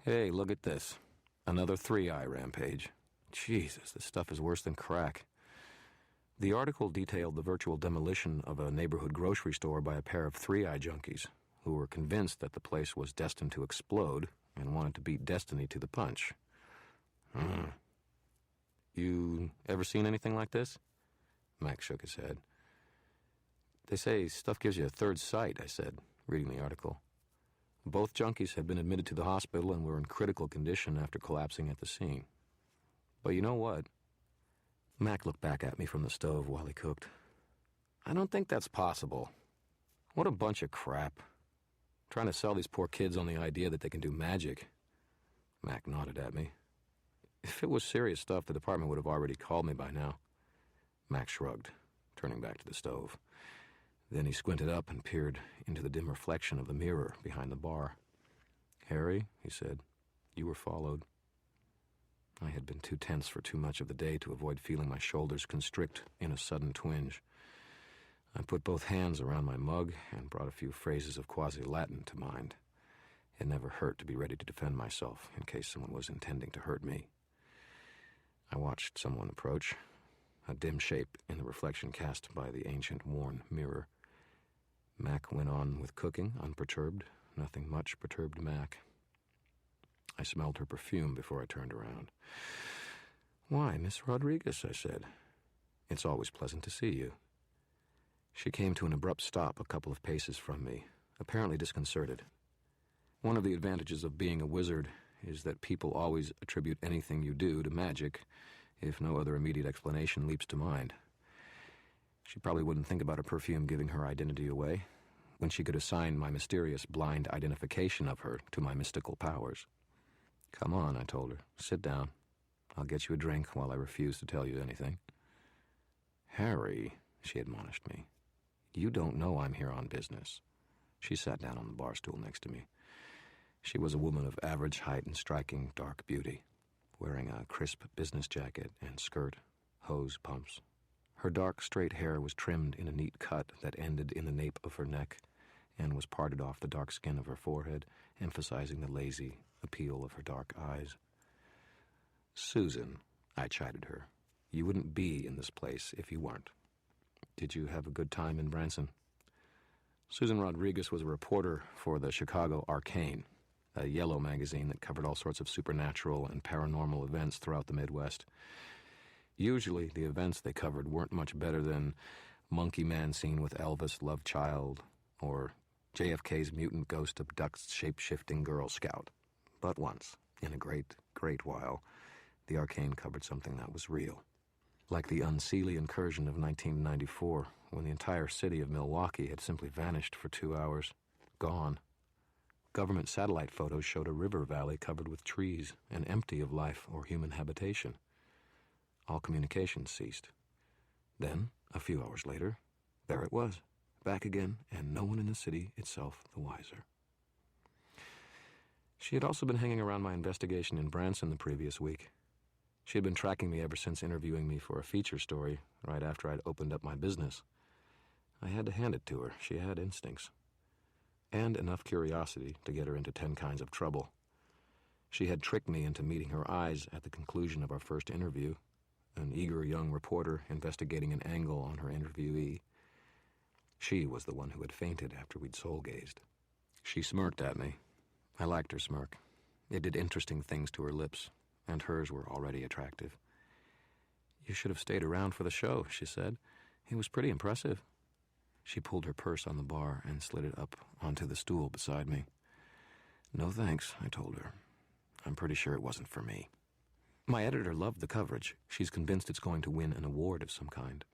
Hey, look at this. Another 3-eye rampage. Jesus, this stuff is worse than crack. The article detailed the virtual demolition of a neighborhood grocery store by a pair of 3-eye junkies who were convinced that the place was destined to explode and wanted to beat destiny to the punch. You ever seen anything like this? Mac shook his head. They say stuff gives you a third sight, I said, reading the article. Both junkies had been admitted to the hospital and were in critical condition after collapsing at the scene. But you know what? Mac looked back at me from the stove while he cooked. I don't think that's possible. What a bunch of crap. Trying to sell these poor kids on the idea that they can do magic. Mac nodded at me. If it was serious stuff, the department would have already called me by now. Mac shrugged, turning back to the stove. Then he squinted up and peered into the dim reflection of the mirror behind the bar. Harry, he said, you were followed. I had been too tense for too much of the day to avoid feeling my shoulders constrict in a sudden twinge. I put both hands around my mug and brought a few phrases of quasi-Latin to mind. It never hurt to be ready to defend myself in case someone was intending to hurt me. I watched someone approach, a dim shape in the reflection cast by the ancient worn mirror. Mac went on with cooking, unperturbed. Nothing much perturbed Mac. I smelled her perfume before I turned around. Why, Miss Rodriguez, I said. It's always pleasant to see you. She came to an abrupt stop a couple of paces from me, apparently disconcerted. One of the advantages of being a wizard is that people always attribute anything you do to magic, if no other immediate explanation leaps to mind. She probably wouldn't think about a perfume giving her identity away, when she could assign my mysterious blind identification of her to my mystical powers. Come on, I told her. Sit down. I'll get you a drink while I refuse to tell you anything. Harry, she admonished me, you don't know I'm here on business. She sat down on the bar stool next to me. She was a woman of average height and striking dark beauty, wearing a crisp business jacket and skirt, hose pumps. Her dark, straight hair was trimmed in a neat cut that ended in the nape of her neck and was parted off the dark skin of her forehead, emphasizing the lazy appeal of her dark eyes. Susan, I chided her, you wouldn't be in this place if you weren't. Did you have a good time in Branson? Susan Rodriguez was a reporter for the Chicago Arcane, a yellow magazine that covered all sorts of supernatural and paranormal events throughout the Midwest. Usually, the events they covered weren't much better than Monkey Man seen with Elvis Love Child, or JFK's mutant ghost abducts shape-shifting Girl Scout. But once, in a great, great while, the Arcane covered something that was real. Like the unseelie incursion of 1994, when the entire city of Milwaukee had simply vanished for 2 hours. Gone. Government satellite photos showed a river valley covered with trees and empty of life or human habitation. All communications ceased. Then, a few hours later, there it was, back again, and no one in the city itself the wiser. She had also been hanging around my investigation in Branson the previous week. She had been tracking me ever since interviewing me for a feature story right after I'd opened up my business. I had to hand it to her. She had instincts. And enough curiosity to get her into 10 kinds of trouble. She had tricked me into meeting her eyes at the conclusion of our first interview, an eager young reporter investigating an angle on her interviewee. She was the one who had fainted after we'd soul-gazed. She smirked at me. I liked her smirk. It did interesting things to her lips, and hers were already attractive. You should have stayed around for the show, she said. It was pretty impressive. She pulled her purse on the bar and slid it up onto the stool beside me. No thanks, I told her. I'm pretty sure it wasn't for me. My editor loved the coverage. She's convinced it's going to win an award of some kind.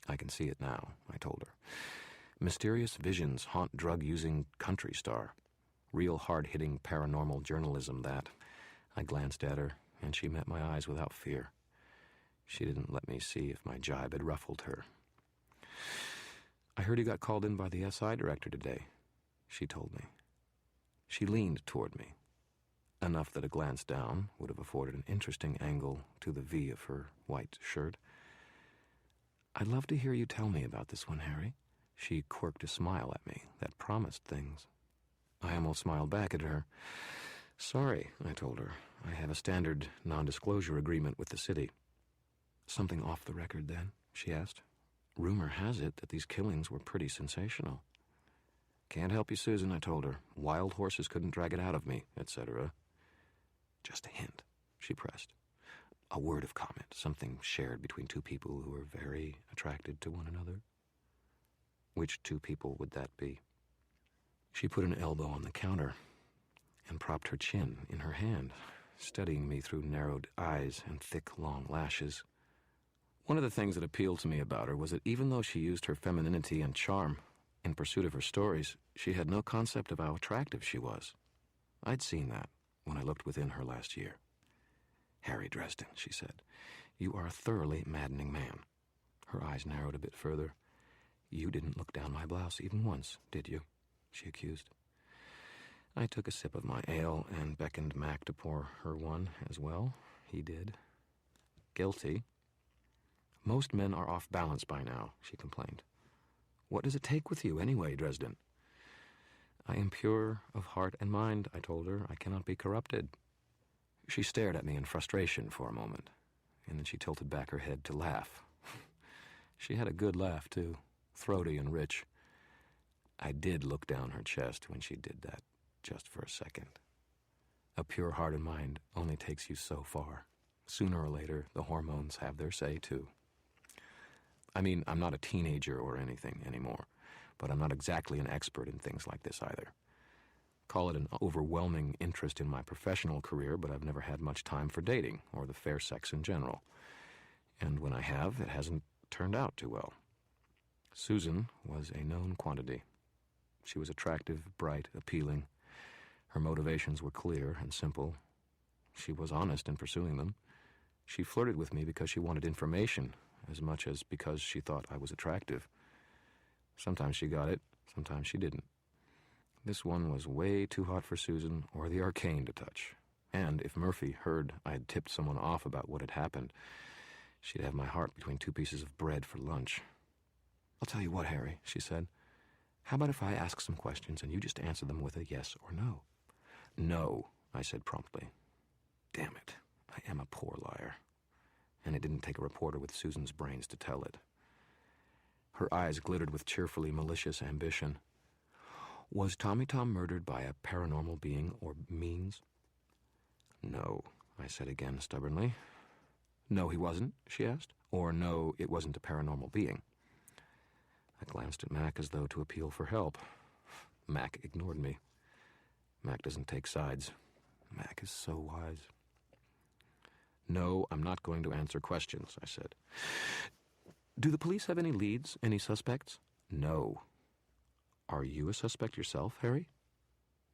I can see it now, I told her. Mysterious visions haunt drug-using country star. Real hard-hitting paranormal journalism, that. I glanced at her, and she met my eyes without fear. She didn't let me see if my jibe had ruffled her, "I heard you got called in by the SI director today," she told me. She leaned toward me, enough that a glance down would have afforded an interesting angle to the V of her white shirt. "I'd love to hear you tell me about this one, Harry." She quirked a smile at me that promised things. I almost smiled back at her. "Sorry," I told her. "I have a standard non-disclosure agreement with the city." "Something off the record, then?" she asked. "Rumor has it that these killings were pretty sensational." "Can't help you, Susan," I told her. "Wild horses couldn't drag it out of me, etc." "Just a hint," she pressed. "A word of comment, something shared between two people who were very attracted to one another." "Which two people would that be?" She put an elbow on the counter and propped her chin in her hand, studying me through narrowed eyes and thick, long lashes. One of the things that appealed to me about her was that even though she used her femininity and charm in pursuit of her stories, she had no concept of how attractive she was. I'd seen that when I looked within her last year. "Harry Dresden," she said, "you are a thoroughly maddening man." Her eyes narrowed a bit further. "You didn't look down my blouse even once, did you?" she accused. I took a sip of my ale and beckoned Mac to pour her one as well. He did. "Guilty." "Most men are off balance by now," she complained. "What does it take with you anyway, Dresden?" "I am pure of heart and mind," I told her. "I cannot be corrupted." She stared at me in frustration for a moment, and then she tilted back her head to laugh. She had a good laugh, too, throaty and rich. I did look down her chest when she did that, just for a second. A pure heart and mind only takes you so far. Sooner or later, the hormones have their say, too. I mean, I'm not a teenager or anything anymore, but I'm not exactly an expert in things like this either. Call it an overwhelming interest in my professional career, but I've never had much time for dating, or the fair sex in general. And when I have, it hasn't turned out too well. Susan was a known quantity. She was attractive, bright, appealing. Her motivations were clear and simple. She was honest in pursuing them. She flirted with me because she wanted information, as much as because she thought I was attractive. Sometimes she got it, sometimes she didn't. This one was way too hot for Susan or the arcane to touch. And if Murphy heard I had tipped someone off about what had happened, she'd have my heart between two pieces of bread for lunch. "I'll tell you what, Harry," she said. "How about if I ask some questions and you just answer them with a yes or no?" "No," I said promptly. Damn it, I am a poor liar. And it didn't take a reporter with Susan's brains to tell it. Her eyes glittered with cheerfully malicious ambition. "Was Tommy Tom murdered by a paranormal being or means?" "No," I said again stubbornly. "No, he wasn't?" she asked. "Or no, it wasn't a paranormal being?" I glanced at Mac as though to appeal for help. Mac ignored me. Mac doesn't take sides. Mac is so wise. "No, I'm not going to answer questions," I said. "Do the police have any leads, any suspects?" "No." "Are you a suspect yourself, Harry?"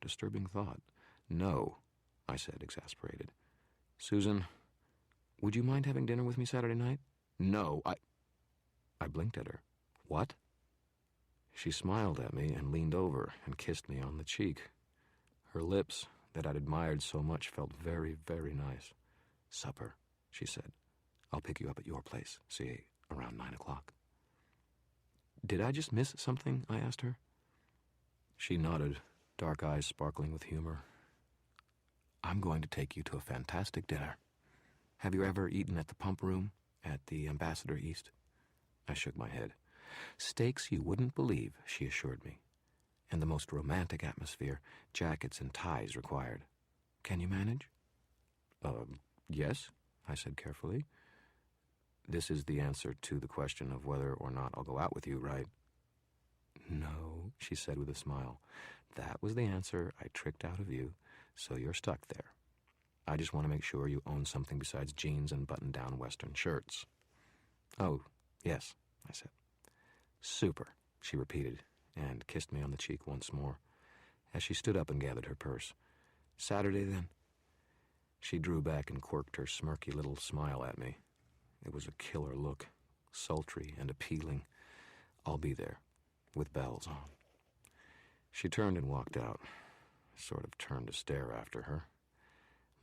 Disturbing thought. "No," I said, exasperated. "Susan, would you mind having dinner with me Saturday night?" "No, I blinked at her. "What?" She smiled at me and leaned over and kissed me on the cheek. Her lips, that I'd admired so much, felt very, very nice. "Supper," she said. "I'll pick you up at your place, say, around 9 o'clock. "Did I just miss something?" I asked her. She nodded, dark eyes sparkling with humor. "I'm going to take you to a fantastic dinner. Have you ever eaten at the Pump Room at the Ambassador East?" I shook my head. "Steaks you wouldn't believe," she assured me. "And the most romantic atmosphere, jackets and ties required. Can you manage?" Yes," I said carefully. "This is the answer to the question of whether or not I'll go out with you, right?" "No," she said with a smile. "That was the answer I tricked out of you, so you're stuck there. I just want to make sure you own something besides jeans and button-down Western shirts." "Oh, yes," I said. "Super," she repeated, and kissed me on the cheek once more, as she stood up and gathered her purse. "Saturday, then?" She drew back and quirked her smirky little smile at me. It was a killer look, sultry and appealing. I'll be there, with bells on. She turned and walked out. I sort of turned to stare after her.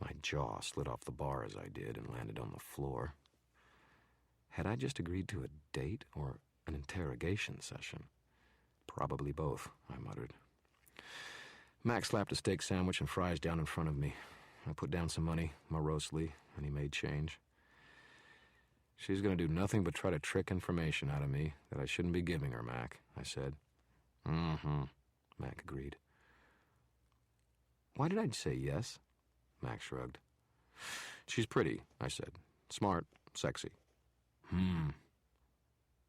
My jaw slid off the bar as I did and landed on the floor. Had I just agreed to a date or an interrogation session? Probably both, I muttered. Mac slapped a steak sandwich and fries down in front of me. I put down some money, morosely, and he made change. She's going to do nothing but try to trick information out of me that I shouldn't be giving her, Mac, I said. Mm-hmm, Mac agreed. Why did I say yes? Mac shrugged. She's pretty, I said. Smart, sexy.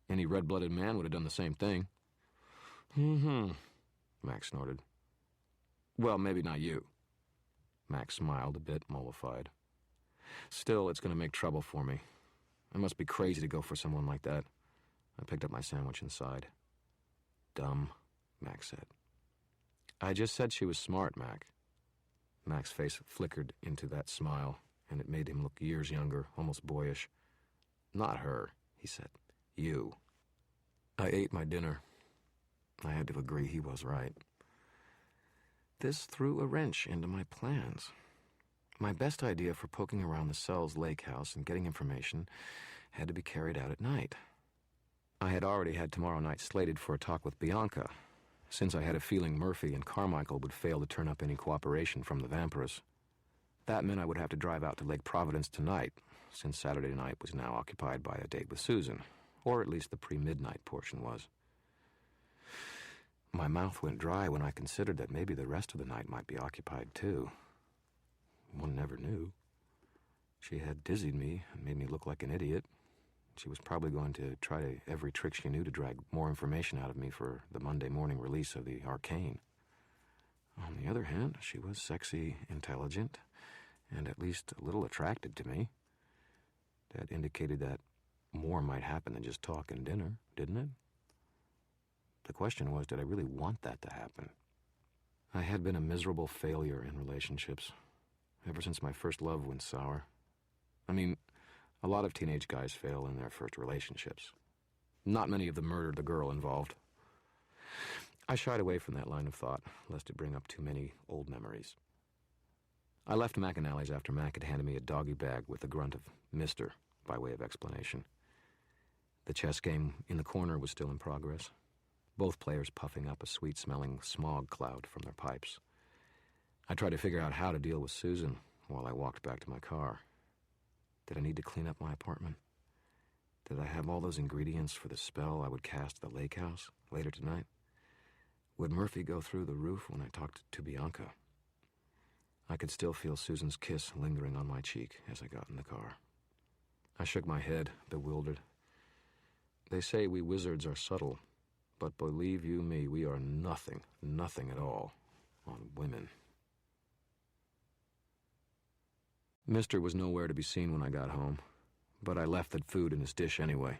Any red-blooded man would have done the same thing. Mac snorted. Well, maybe not you. Mac smiled a bit, mollified. Still, it's going to make trouble for me. I must be crazy to go for someone like that. I picked up my sandwich and sighed. Dumb, Mac said. I just said she was smart, Mac. Mac's face flickered into that smile, and it made him look years younger, almost boyish. Not her, he said. You. I ate my dinner. I had to agree he was right. This threw a wrench into my plans. My best idea for poking around the Sells lake house and getting information had to be carried out at night. I had already had tomorrow night slated for a talk with Bianca, since I had a feeling Murphy and Carmichael would fail to turn up any cooperation from the Vampirus. That meant I would have to drive out to Lake Providence tonight, since Saturday night was now occupied by a date with Susan, or at least the pre-midnight portion was. My mouth went dry when I considered that maybe the rest of the night might be occupied, too. One never knew. She had dizzied me and made me look like an idiot. She was probably going to try every trick she knew to drag more information out of me for the Monday morning release of the Arcane. On the other hand, she was sexy, intelligent, and at least a little attracted to me. That indicated that more might happen than just talk and dinner, didn't it? The question was, did I really want that to happen? I had been a miserable failure in relationships, ever since my first love went sour. I mean, a lot of teenage guys fail in their first relationships. Not many of them murdered the girl involved. I shied away from that line of thought, lest it bring up too many old memories. I left McAnally's after Mac had handed me a doggy bag with the grunt of Mr. by way of explanation. The chess game in the corner was still in progress, both players puffing up a sweet-smelling smog cloud from their pipes. I tried to figure out how to deal with Susan while I walked back to my car. Did I need to clean up my apartment? Did I have all those ingredients for the spell I would cast at the lake house later tonight? Would Murphy go through the roof when I talked to Bianca? I could still feel Susan's kiss lingering on my cheek as I got in the car. I shook my head, bewildered. They say we wizards are subtle, but believe you me, we are nothing at all on women. Mr. was nowhere to be seen when I got home, but I left the food in his dish anyway.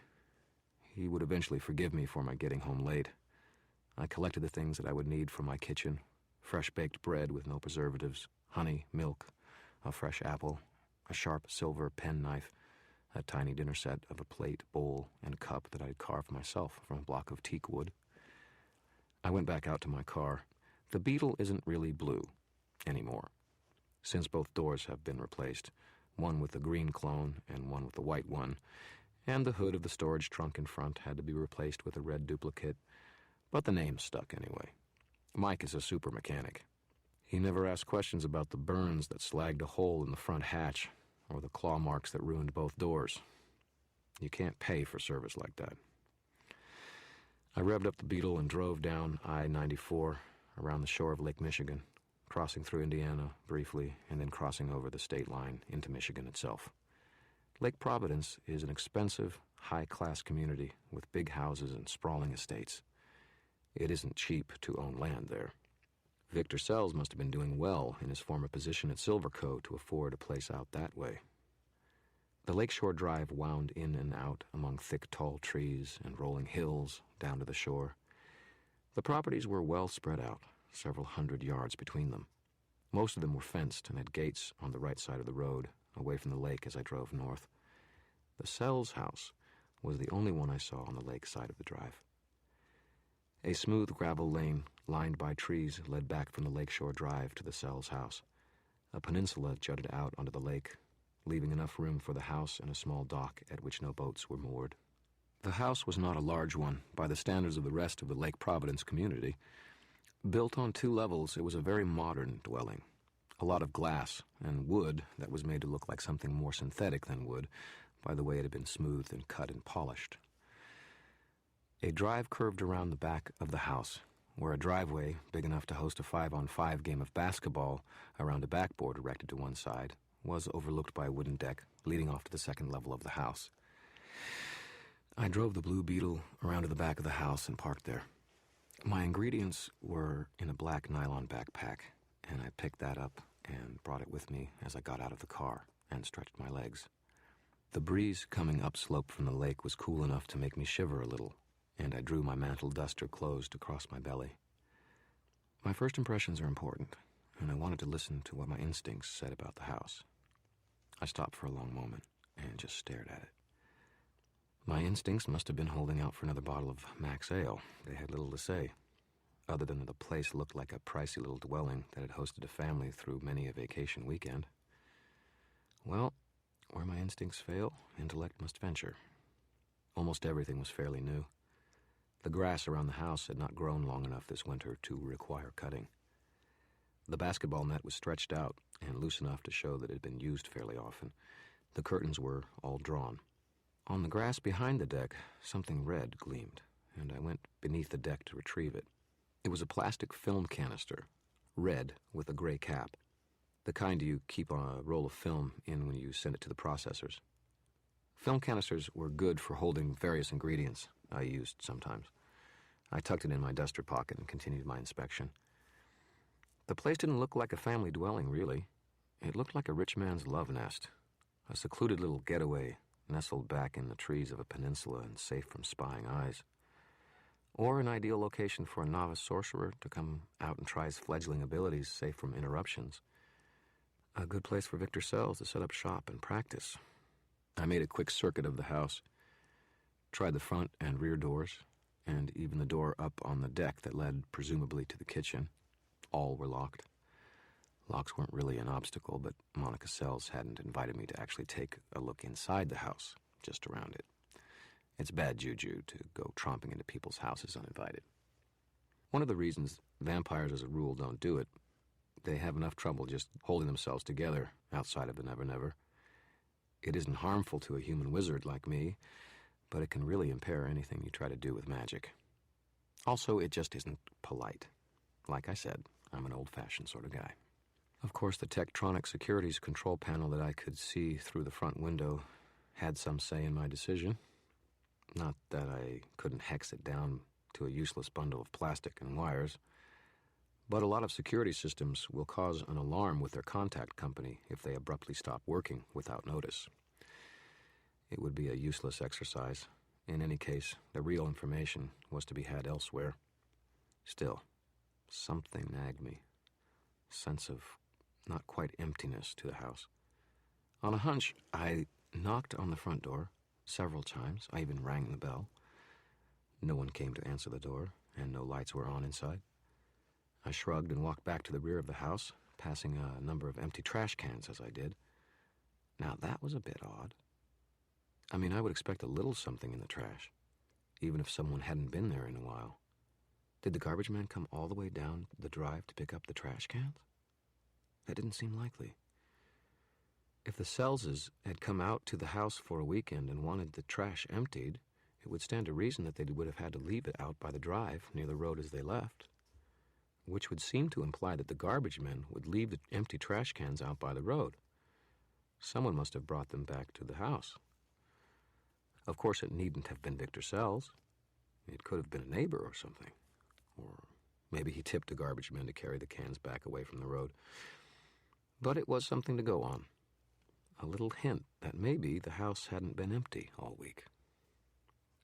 He would eventually forgive me for my getting home late. I collected the things that I would need for my kitchen: fresh-baked bread with no preservatives, honey, milk, a fresh apple, a sharp silver penknife, a tiny dinner set of a plate, bowl, and cup that I had carved myself from a block of teak wood. I went back out to my car. The Beetle isn't really blue anymore, since both doors have been replaced, one with the green clone and one with the white one, and the hood of the storage trunk in front had to be replaced with a red duplicate, but the name stuck anyway. Mike is a super mechanic. He never asked questions about the burns that slagged a hole in the front hatch or the claw marks that ruined both doors. You can't pay for service like that. I revved up the Beetle and drove down I-94 around the shore of Lake Michigan, crossing through Indiana briefly and then crossing over the state line into Michigan itself. Lake Providence is an expensive, high-class community with big houses and sprawling estates. It isn't cheap to own land there. Victor Sells must have been doing well in his former position at Silverco to afford a place out that way. The Lakeshore Drive wound in and out among thick, tall trees and rolling hills down to the shore. The properties were well spread out, several hundred yards between them. Most of them were fenced and had gates on the right side of the road, away from the lake as I drove north. The Sells house was the only one I saw on the lake side of the drive. A smooth gravel lane, lined by trees, led back from the lakeshore drive to the Sells house. A peninsula jutted out onto the lake, leaving enough room for the house and a small dock at which no boats were moored. The house was not a large one by the standards of the rest of the Lake Providence community. Built on 2 levels, it was a very modern dwelling. A lot of glass and wood that was made to look like something more synthetic than wood by the way it had been smoothed and cut and polished. A drive curved around the back of the house, where a driveway big enough to host a 5-on-5 game of basketball around a backboard erected to one side was overlooked by a wooden deck leading off to the second level of the house. I drove the Blue Beetle around to the back of the house and parked there. My ingredients were in a black nylon backpack, and I picked that up and brought it with me as I got out of the car and stretched my legs. The breeze coming upslope from the lake was cool enough to make me shiver a little, and I drew my mantle duster closed across my belly. My first impressions are important, and I wanted to listen to what my instincts said about the house. I stopped for a long moment and just stared at it. My instincts must have been holding out for another bottle of Max Ale. They had little to say, other than that the place looked like a pricey little dwelling that had hosted a family through many a vacation weekend. Well, where my instincts fail, intellect must venture. Almost everything was fairly new. The grass around the house had not grown long enough this winter to require cutting. The basketball net was stretched out and loose enough to show that it had been used fairly often. The curtains were all drawn. On the grass behind the deck, something red gleamed, and I went beneath the deck to retrieve it. It was a plastic film canister, red with a gray cap, the kind you keep on a roll of film in when you send it to the processors. Film canisters were good for holding various ingredients I used sometimes. I tucked it in my duster pocket and continued my inspection. The place didn't look like a family dwelling, really. It looked like a rich man's love nest, a secluded little getaway nestled back in the trees of a peninsula and safe from spying eyes. Or an ideal location for a novice sorcerer to come out and try his fledgling abilities safe from interruptions. A good place for Victor Sells to set up shop and practice. I made a quick circuit of the house, tried the front and rear doors, and even the door up on the deck that led presumably to the kitchen. All were locked. Locks weren't really an obstacle, but Monica Sells hadn't invited me to actually take a look inside the house, just around it. It's bad juju to go tromping into people's houses uninvited. One of the reasons vampires as a rule don't do it, they have enough trouble just holding themselves together outside of the Never Never. It isn't harmful to a human wizard like me, but it can really impair anything you try to do with magic. Also, it just isn't polite. Like I said, I'm an old-fashioned sort of guy. Of course, the Tektronix Securities control panel that I could see through the front window had some say in my decision. Not that I couldn't hex it down to a useless bundle of plastic and wires, but a lot of security systems will cause an alarm with their contact company if they abruptly stop working without notice. It would be a useless exercise. In any case, the real information was to be had elsewhere. Still, something nagged me. Sense of not quite emptiness to the house. On a hunch, I knocked on the front door several times. I even rang the bell. No one came to answer the door, and no lights were on inside. I shrugged and walked back to the rear of the house, passing a number of empty trash cans as I did. Now, that was a bit odd. I mean, I would expect a little something in the trash, even if someone hadn't been there in a while. Did the garbage man come all the way down the drive to pick up the trash cans? That didn't seem likely. If the Sellses had come out to the house for a weekend and wanted the trash emptied, it would stand to reason that they would have had to leave it out by the drive near the road as they left, which would seem to imply that the garbage men would leave the empty trash cans out by the road. Someone must have brought them back to the house. Of course, it needn't have been Victor Sells. It could have been a neighbor or something. Or maybe he tipped a garbage man to carry the cans back away from the road. But it was something to go on. A little hint that maybe the house hadn't been empty all week.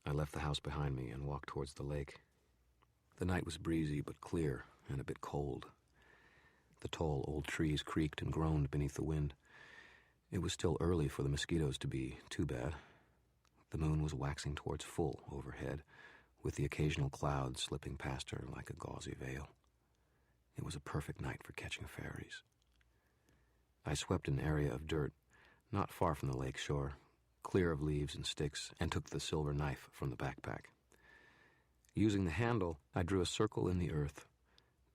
I left the house behind me and walked towards the lake. The night was breezy but clear and a bit cold. The tall old trees creaked and groaned beneath the wind. It was still early for the mosquitoes to be too bad. The moon was waxing towards full overhead, with the occasional cloud slipping past her like a gauzy veil. It was a perfect night for catching fairies. I swept an area of dirt not far from the lake shore, clear of leaves and sticks, and took the silver knife from the backpack. Using the handle, I drew a circle in the earth,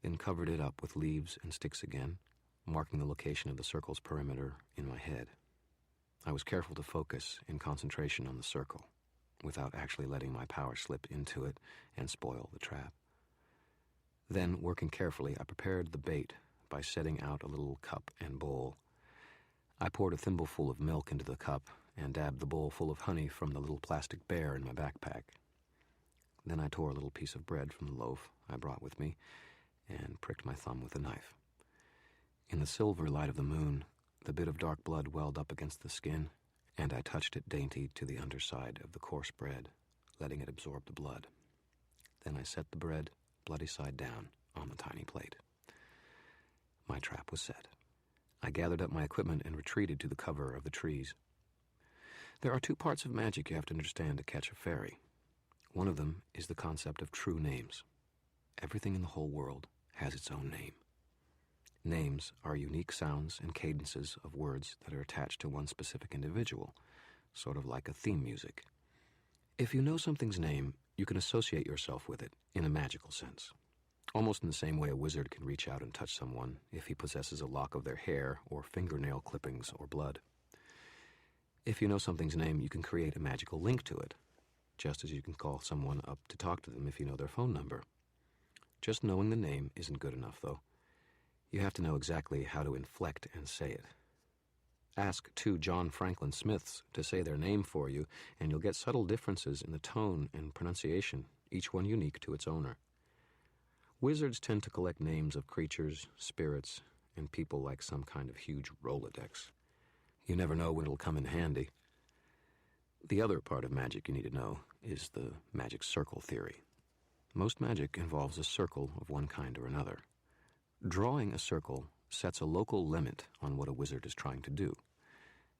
then covered it up with leaves and sticks again, marking the location of the circle's perimeter in my head. I was careful to focus in concentration on the circle, without actually letting my power slip into it and spoil the trap. Then, working carefully, I prepared the bait by setting out a little cup and bowl. I poured a thimbleful of milk into the cup and dabbed the bowl full of honey from the little plastic bear in my backpack. Then I tore a little piece of bread from the loaf I brought with me and pricked my thumb with a knife. In the silver light of the moon, the bit of dark blood welled up against the skin, and I touched it dainty to the underside of the coarse bread, letting it absorb the blood. Then I set the bread, bloody side down, on the tiny plate. My trap was set. I gathered up my equipment and retreated to the cover of the trees. There are two parts of magic you have to understand to catch a fairy. One of them is the concept of true names. Everything in the whole world has its own name. Names are unique sounds and cadences of words that are attached to one specific individual, sort of like a theme music. If you know something's name, you can associate yourself with it in a magical sense, almost in the same way a wizard can reach out and touch someone if he possesses a lock of their hair or fingernail clippings or blood. If you know something's name, you can create a magical link to it, just as you can call someone up to talk to them if you know their phone number. Just knowing the name isn't good enough, though. You have to know exactly how to inflect and say it. Ask two John Franklin Smiths to say their name for you, and you'll get subtle differences in the tone and pronunciation, each one unique to its owner. Wizards tend to collect names of creatures, spirits, and people like some kind of huge Rolodex. You never know when it'll come in handy. The other part of magic you need to know is the magic circle theory. Most magic involves a circle of one kind or another. Drawing a circle sets a local limit on what a wizard is trying to do.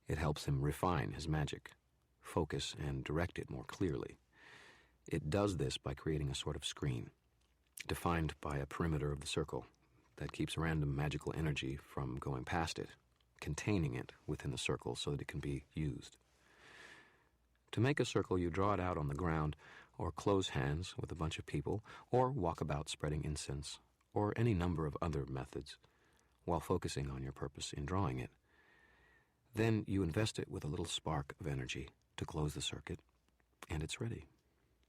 It helps him refine his magic, focus and direct it more clearly. It does this by creating a sort of screen, defined by a perimeter of the circle that keeps random magical energy from going past it, containing it within the circle so that it can be used. To make a circle, you draw it out on the ground, or close hands with a bunch of people, or walk about spreading incense, or any number of other methods, while focusing on your purpose in drawing it. Then you invest it with a little spark of energy to close the circuit, and it's ready.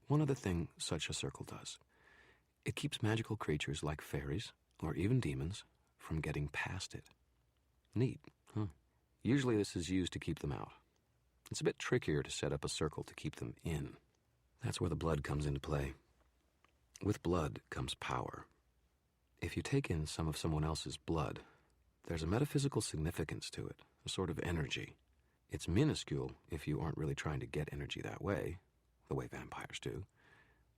One other thing such a circle does: it keeps magical creatures like fairies, or even demons, from getting past it. Neat, huh? Usually this is used to keep them out. It's a bit trickier to set up a circle to keep them in. That's where the blood comes into play. With blood comes power. If you take in some of someone else's blood, there's a metaphysical significance to it, a sort of energy. It's minuscule if you aren't really trying to get energy that way, the way vampires do,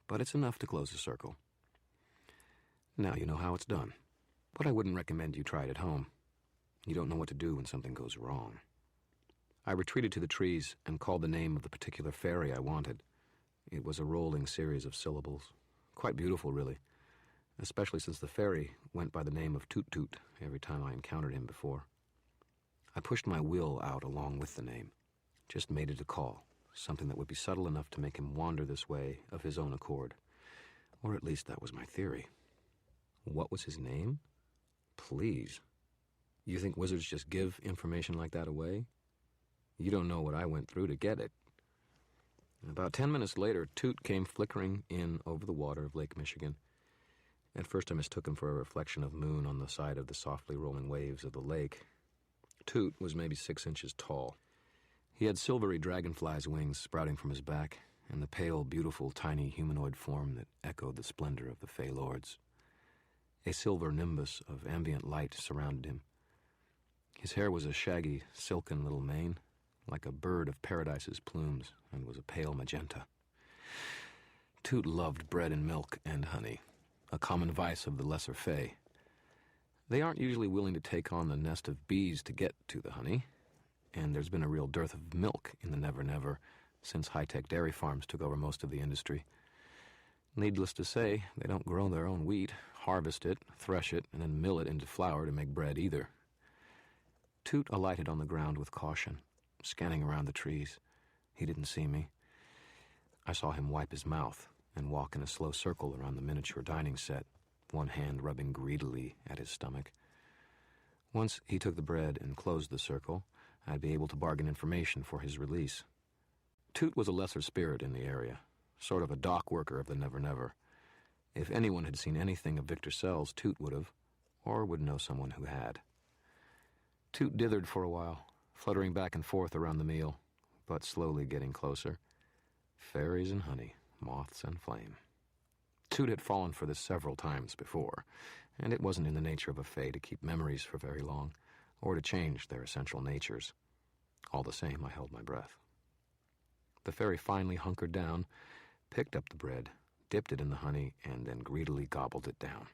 but it's enough to close the circle. Now you know how it's done, but I wouldn't recommend you try it at home. You don't know what to do when something goes wrong. I retreated to the trees and called the name of the particular fairy I wanted. It was a rolling series of syllables. Quite beautiful, really, especially since the fairy went by the name of Toot Toot every time I encountered him before. I pushed my will out along with the name, just made it a call, something that would be subtle enough to make him wander this way of his own accord. Or at least that was my theory. What was his name? Please. You think wizards just give information like that away? You don't know what I went through to get it. About 10 minutes later, Toot came flickering in over the water of Lake Michigan. At first I mistook him for a reflection of moon on the side of the softly rolling waves of the lake. Toot was maybe 6 inches tall. He had silvery dragonfly's wings sprouting from his back, and the pale, beautiful, tiny humanoid form that echoed the splendor of the Fey Lords. A silver nimbus of ambient light surrounded him. His hair was a shaggy, silken little mane, like a bird of paradise's plumes, and was a pale magenta. Toot loved bread and milk and honey, a common vice of the lesser Fey. They aren't usually willing to take on the nest of bees to get to the honey, and there's been a real dearth of milk in the Never Never since high-tech dairy farms took over most of the industry. Needless to say, they don't grow their own wheat, harvest it, thresh it, and then mill it into flour to make bread either. Toot alighted on the ground with caution, scanning around the trees. He didn't see me. I saw him wipe his mouth and walk in a slow circle around the miniature dining set, one hand rubbing greedily at his stomach. Once he took the bread and closed the circle, I'd be able to bargain information for his release. Toot was a lesser spirit in the area, sort of a dock worker of the Never Never. If anyone had seen anything of Victor Sells, Toot would have, or would know someone who had. Toot dithered for a while, fluttering back and forth around the meal, but slowly getting closer. Fairies and honey, moths and flame. Toot had fallen for this several times before, and it wasn't in the nature of a fae to keep memories for very long, or to change their essential natures. All the same, I held my breath. The fairy finally hunkered down, picked up the bread, dipped it in the honey, and then greedily gobbled it down.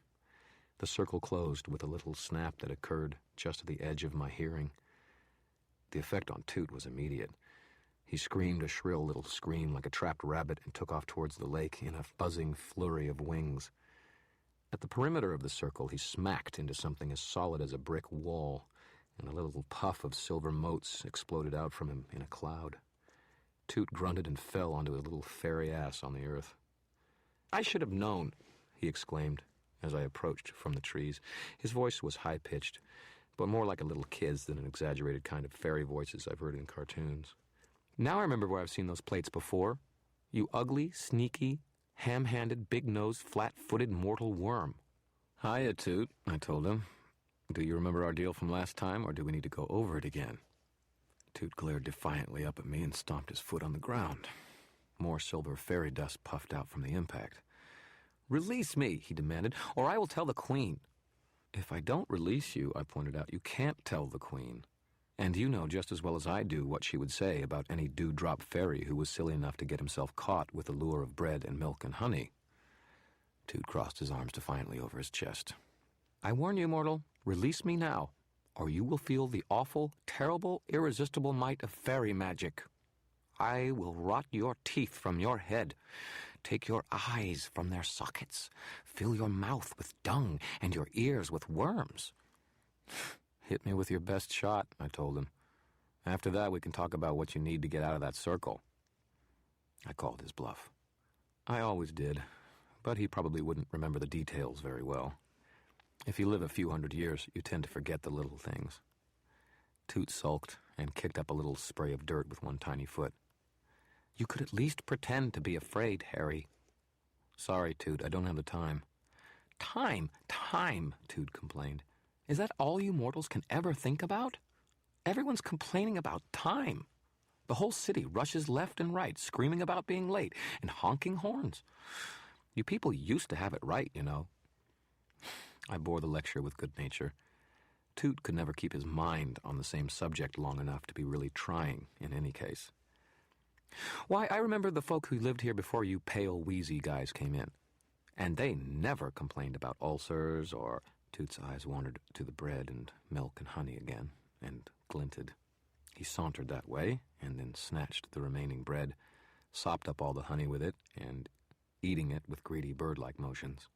The circle closed with a little snap that occurred just at the edge of my hearing. The effect on Toot was immediate. He screamed a shrill little scream like a trapped rabbit and took off towards the lake in a buzzing flurry of wings. At the perimeter of the circle, he smacked into something as solid as a brick wall, and a little puff of silver motes exploded out from him in a cloud. Toot grunted and fell onto his little fairy ass on the earth. "I should have known," he exclaimed as I approached from the trees. His voice was high-pitched, but more like a little kid's than an exaggerated kind of fairy voices I've heard in cartoons. "Now I remember where I've seen those plates before. You ugly, sneaky, ham-handed, big-nosed, flat-footed mortal worm." "Hiya, Toot," I told him. "Do you remember our deal from last time, or do we need to go over it again?" Toot glared defiantly up at me and stomped his foot on the ground. More silver fairy dust puffed out from the impact. "Release me," he demanded, "or I will tell the Queen." "If I don't release you," I pointed out, "you can't tell the Queen. And you know just as well as I do what she would say about any dewdrop fairy who was silly enough to get himself caught with the lure of bread and milk and honey." Toot crossed his arms defiantly over his chest. "I warn you, mortal, release me now, or you will feel the awful, terrible, irresistible might of fairy magic. I will rot your teeth from your head, take your eyes from their sockets, fill your mouth with dung and your ears with worms." "Hit me with your best shot," I told him. "After that, we can talk about what you need to get out of that circle." I called his bluff. I always did, but he probably wouldn't remember the details very well. If you live a few hundred years, you tend to forget the little things. Toot sulked and kicked up a little spray of dirt with one tiny foot. "You could at least pretend to be afraid, Harry." "Sorry, Toot, I don't have the time." Time, Toot complained. "Is that all you mortals can ever think about? Everyone's complaining about time. The whole city rushes left and right, screaming about being late and honking horns. You people used to have it right, you know." I bore the lecture with good nature. Toot could never keep his mind on the same subject long enough to be really trying in any case. "Why, I remember the folk who lived here before you pale, wheezy guys came in. And they never complained about ulcers or—" Toot's eyes wandered to the bread and milk and honey again, and glinted. He sauntered that way, and then snatched the remaining bread, sopped up all the honey with it, and eating it with greedy bird-like motions.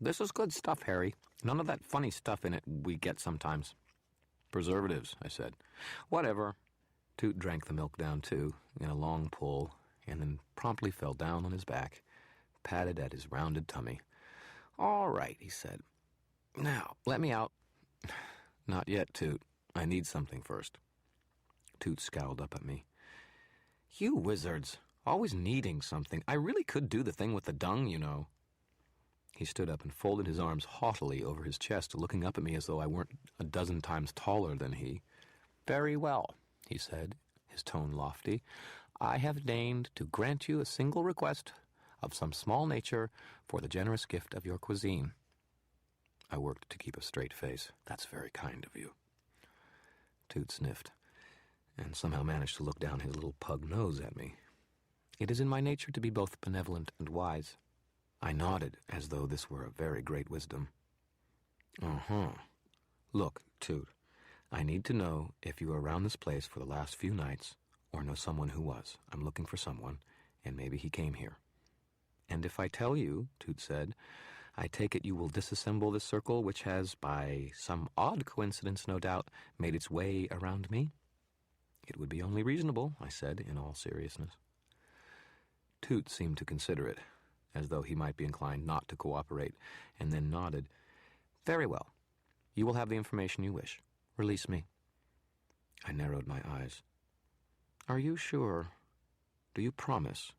"This is good stuff, Harry. None of that funny stuff in it we get sometimes." "Preservatives," I said. "Whatever." Toot drank the milk down, too, in a long pull, and then promptly fell down on his back, patted at his rounded tummy. "All right," he said. "Now, let me out." "Not yet, Toot. I need something first." Toot scowled up at me. "You wizards, always needing something. I really could do the thing with the dung, you know." He stood up and folded his arms haughtily over his chest, looking up at me as though I weren't a dozen times taller than he. "Very well," he said, his tone lofty. "I have deigned to grant you a single request of some small nature for the generous gift of your cuisine." I worked to keep a straight face. "That's very kind of you." Toot sniffed, and somehow managed to look down his little pug nose at me. "It is in my nature to be both benevolent and wise." I nodded, as though this were a very great wisdom. "Uh-huh. Look, Toot, I need to know if you were around this place for the last few nights, or know someone who was. I'm looking for someone, and maybe he came here." "And if I tell you," Toot said, "I take it you will disassemble the circle which has, by some odd coincidence no doubt, made its way around me?" "It would be only reasonable," I said in all seriousness. Toot seemed to consider it, as though he might be inclined not to cooperate, and then nodded. "Very well. You will have the information you wish. Release me." I narrowed my eyes. "Are you sure? Do you promise?"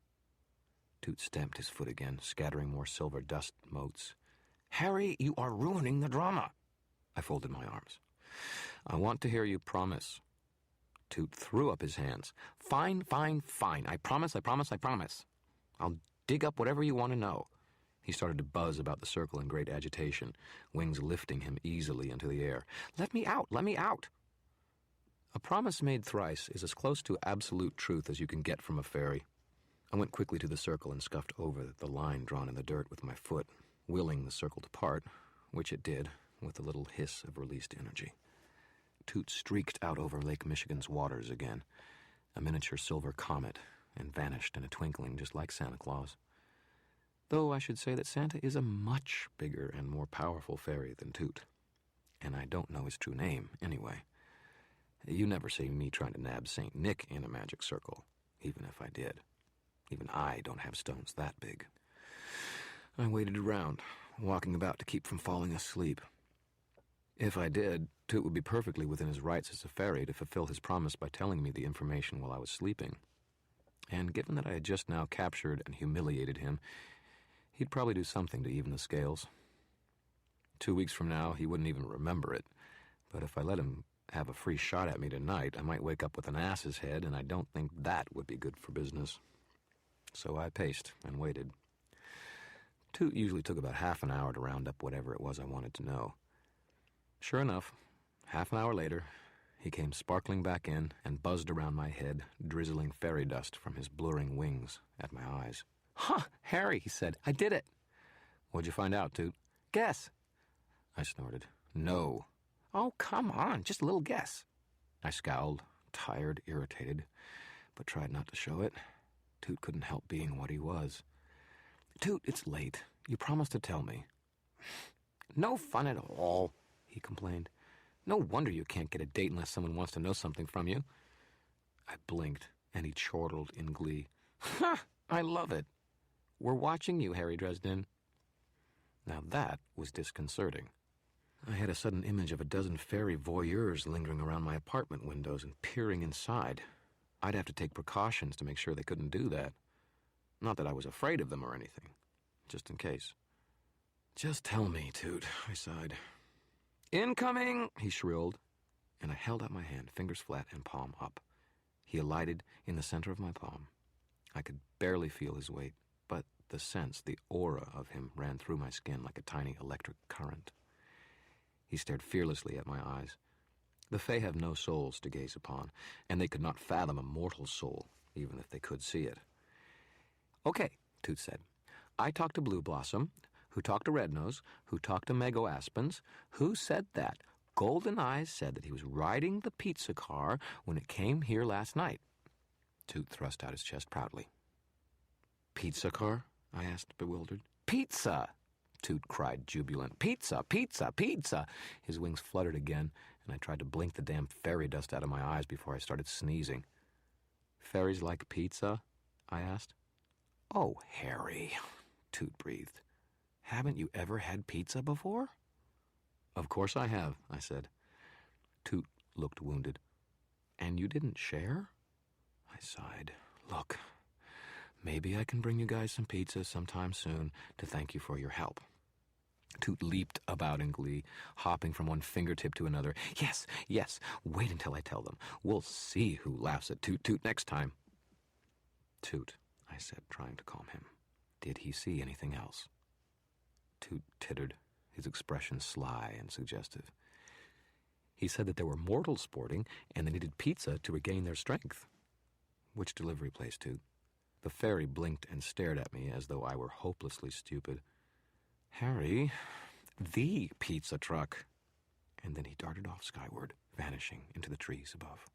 Toot stamped his foot again, scattering more silver dust motes. "Harry, you are ruining the drama." I folded my arms. "I want to hear you promise." Toot threw up his hands. "Fine, fine, fine. I promise, I promise, I promise. I'll dig up whatever you want to know." He started to buzz about the circle in great agitation, wings lifting him easily into the air. "Let me out! Let me out!" A promise made thrice is as close to absolute truth as you can get from a fairy. I went quickly to the circle and scuffed over the line drawn in the dirt with my foot, willing the circle to part, which it did, with a little hiss of released energy. Toot streaked out over Lake Michigan's waters again, a miniature silver comet, and vanished in a twinkling just like Santa Claus. Though I should say that Santa is a much bigger and more powerful fairy than Toot. And I don't know his true name, anyway. You never see me trying to nab St. Nick in a magic circle, even if I did. Even I don't have stones that big. I waited around, walking about to keep from falling asleep. If I did, Toot would be perfectly within his rights as a fairy to fulfill his promise by telling me the information while I was sleeping. And given that I had just now captured and humiliated him, he'd probably do something to even the scales. 2 weeks from now, he wouldn't even remember it. But if I let him have a free shot at me tonight, I might wake up with an ass's head, and I don't think that would be good for business. So I paced and waited. Toot usually took about half an hour to round up whatever it was I wanted to know. Sure enough, half an hour later, he came sparkling back in and buzzed around my head, drizzling fairy dust from his blurring wings at my eyes. "Huh, Harry," he said, "I did it." "What'd you find out, Toot?" "Guess." I snorted. "No." "Oh, come on, just a little guess." I scowled, tired, irritated, but tried not to show it. Toot couldn't help being what he was. "Toot, it's late. You promised to tell me." "No fun at all," he complained. "No wonder you can't get a date unless someone wants to know something from you." I blinked, and he chortled in glee. "Ha! I love it. We're watching you, Harry Dresden." Now that was disconcerting. I had a sudden image of a dozen fairy voyeurs lingering around my apartment windows and peering inside. I'd have to take precautions to make sure they couldn't do that. Not that I was afraid of them or anything, just in case. "Just tell me, Toot," I sighed. "Incoming!" he shrilled, and I held out my hand, fingers flat and palm up. He alighted in the center of my palm. I could barely feel his weight, but the sense, the aura of him ran through my skin like a tiny electric current. He stared fearlessly at my eyes. The Fae have no souls to gaze upon, and they could not fathom a mortal soul, even if they could see it. "Okay," Toot said. "I talked to Blue Blossom, who talked to Red Nose, who talked to Mago Aspens, who said that Golden Eyes said that he was riding the pizza car when it came here last night." Toot thrust out his chest proudly. "Pizza car?" I asked, bewildered. "Pizza!" Toot cried, jubilant. "Pizza, pizza, pizza!" His wings fluttered again, and I tried to blink the damn fairy dust out of my eyes before I started sneezing. "Fairies like pizza?" I asked. "Oh, Harry," Toot breathed. "Haven't you ever had pizza before?" "Of course I have," I said. Toot looked wounded. "And you didn't share?" I sighed. "Look, maybe I can bring you guys some pizza sometime soon to thank you for your help." Toot leaped about in glee, hopping from one fingertip to another. "Yes, yes, wait until I tell them. We'll see who laughs at Toot Toot next time." "Toot," I said, trying to calm him. "Did he see anything else?" Toot tittered, his expression sly and suggestive. "He said that there were mortals sporting, and they needed pizza to regain their strength." "Which delivery place, Toot?" The fairy blinked and stared at me as though I were hopelessly stupid. "Harry, the pizza truck." And then he darted off skyward, vanishing into the trees above.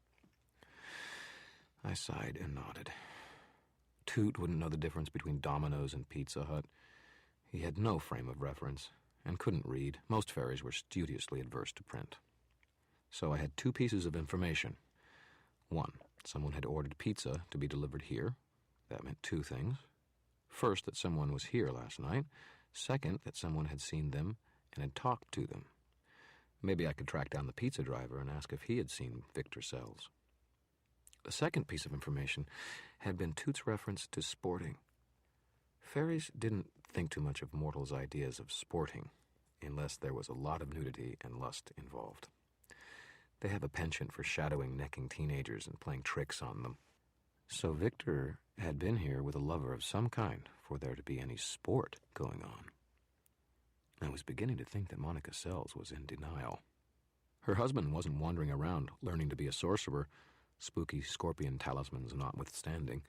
I sighed and nodded. Toot wouldn't know the difference between Domino's and Pizza Hut. He had no frame of reference and couldn't read. Most fairies were studiously adverse to print. So I had two pieces of information. One, someone had ordered pizza to be delivered here. That meant two things. First, that someone was here last night. Second, that someone had seen them and had talked to them. Maybe I could track down the pizza driver and ask if he had seen Victor Sells. The second piece of information had been Toot's reference to sporting. Fairies didn't think too much of mortals' ideas of sporting, unless there was a lot of nudity and lust involved. They have a penchant for shadowing necking teenagers and playing tricks on them. So Victor had been here with a lover of some kind for there to be any sport going on. I was beginning to think that Monica Sells was in denial. Her husband wasn't wandering around learning to be a sorcerer, spooky scorpion talismans notwithstanding.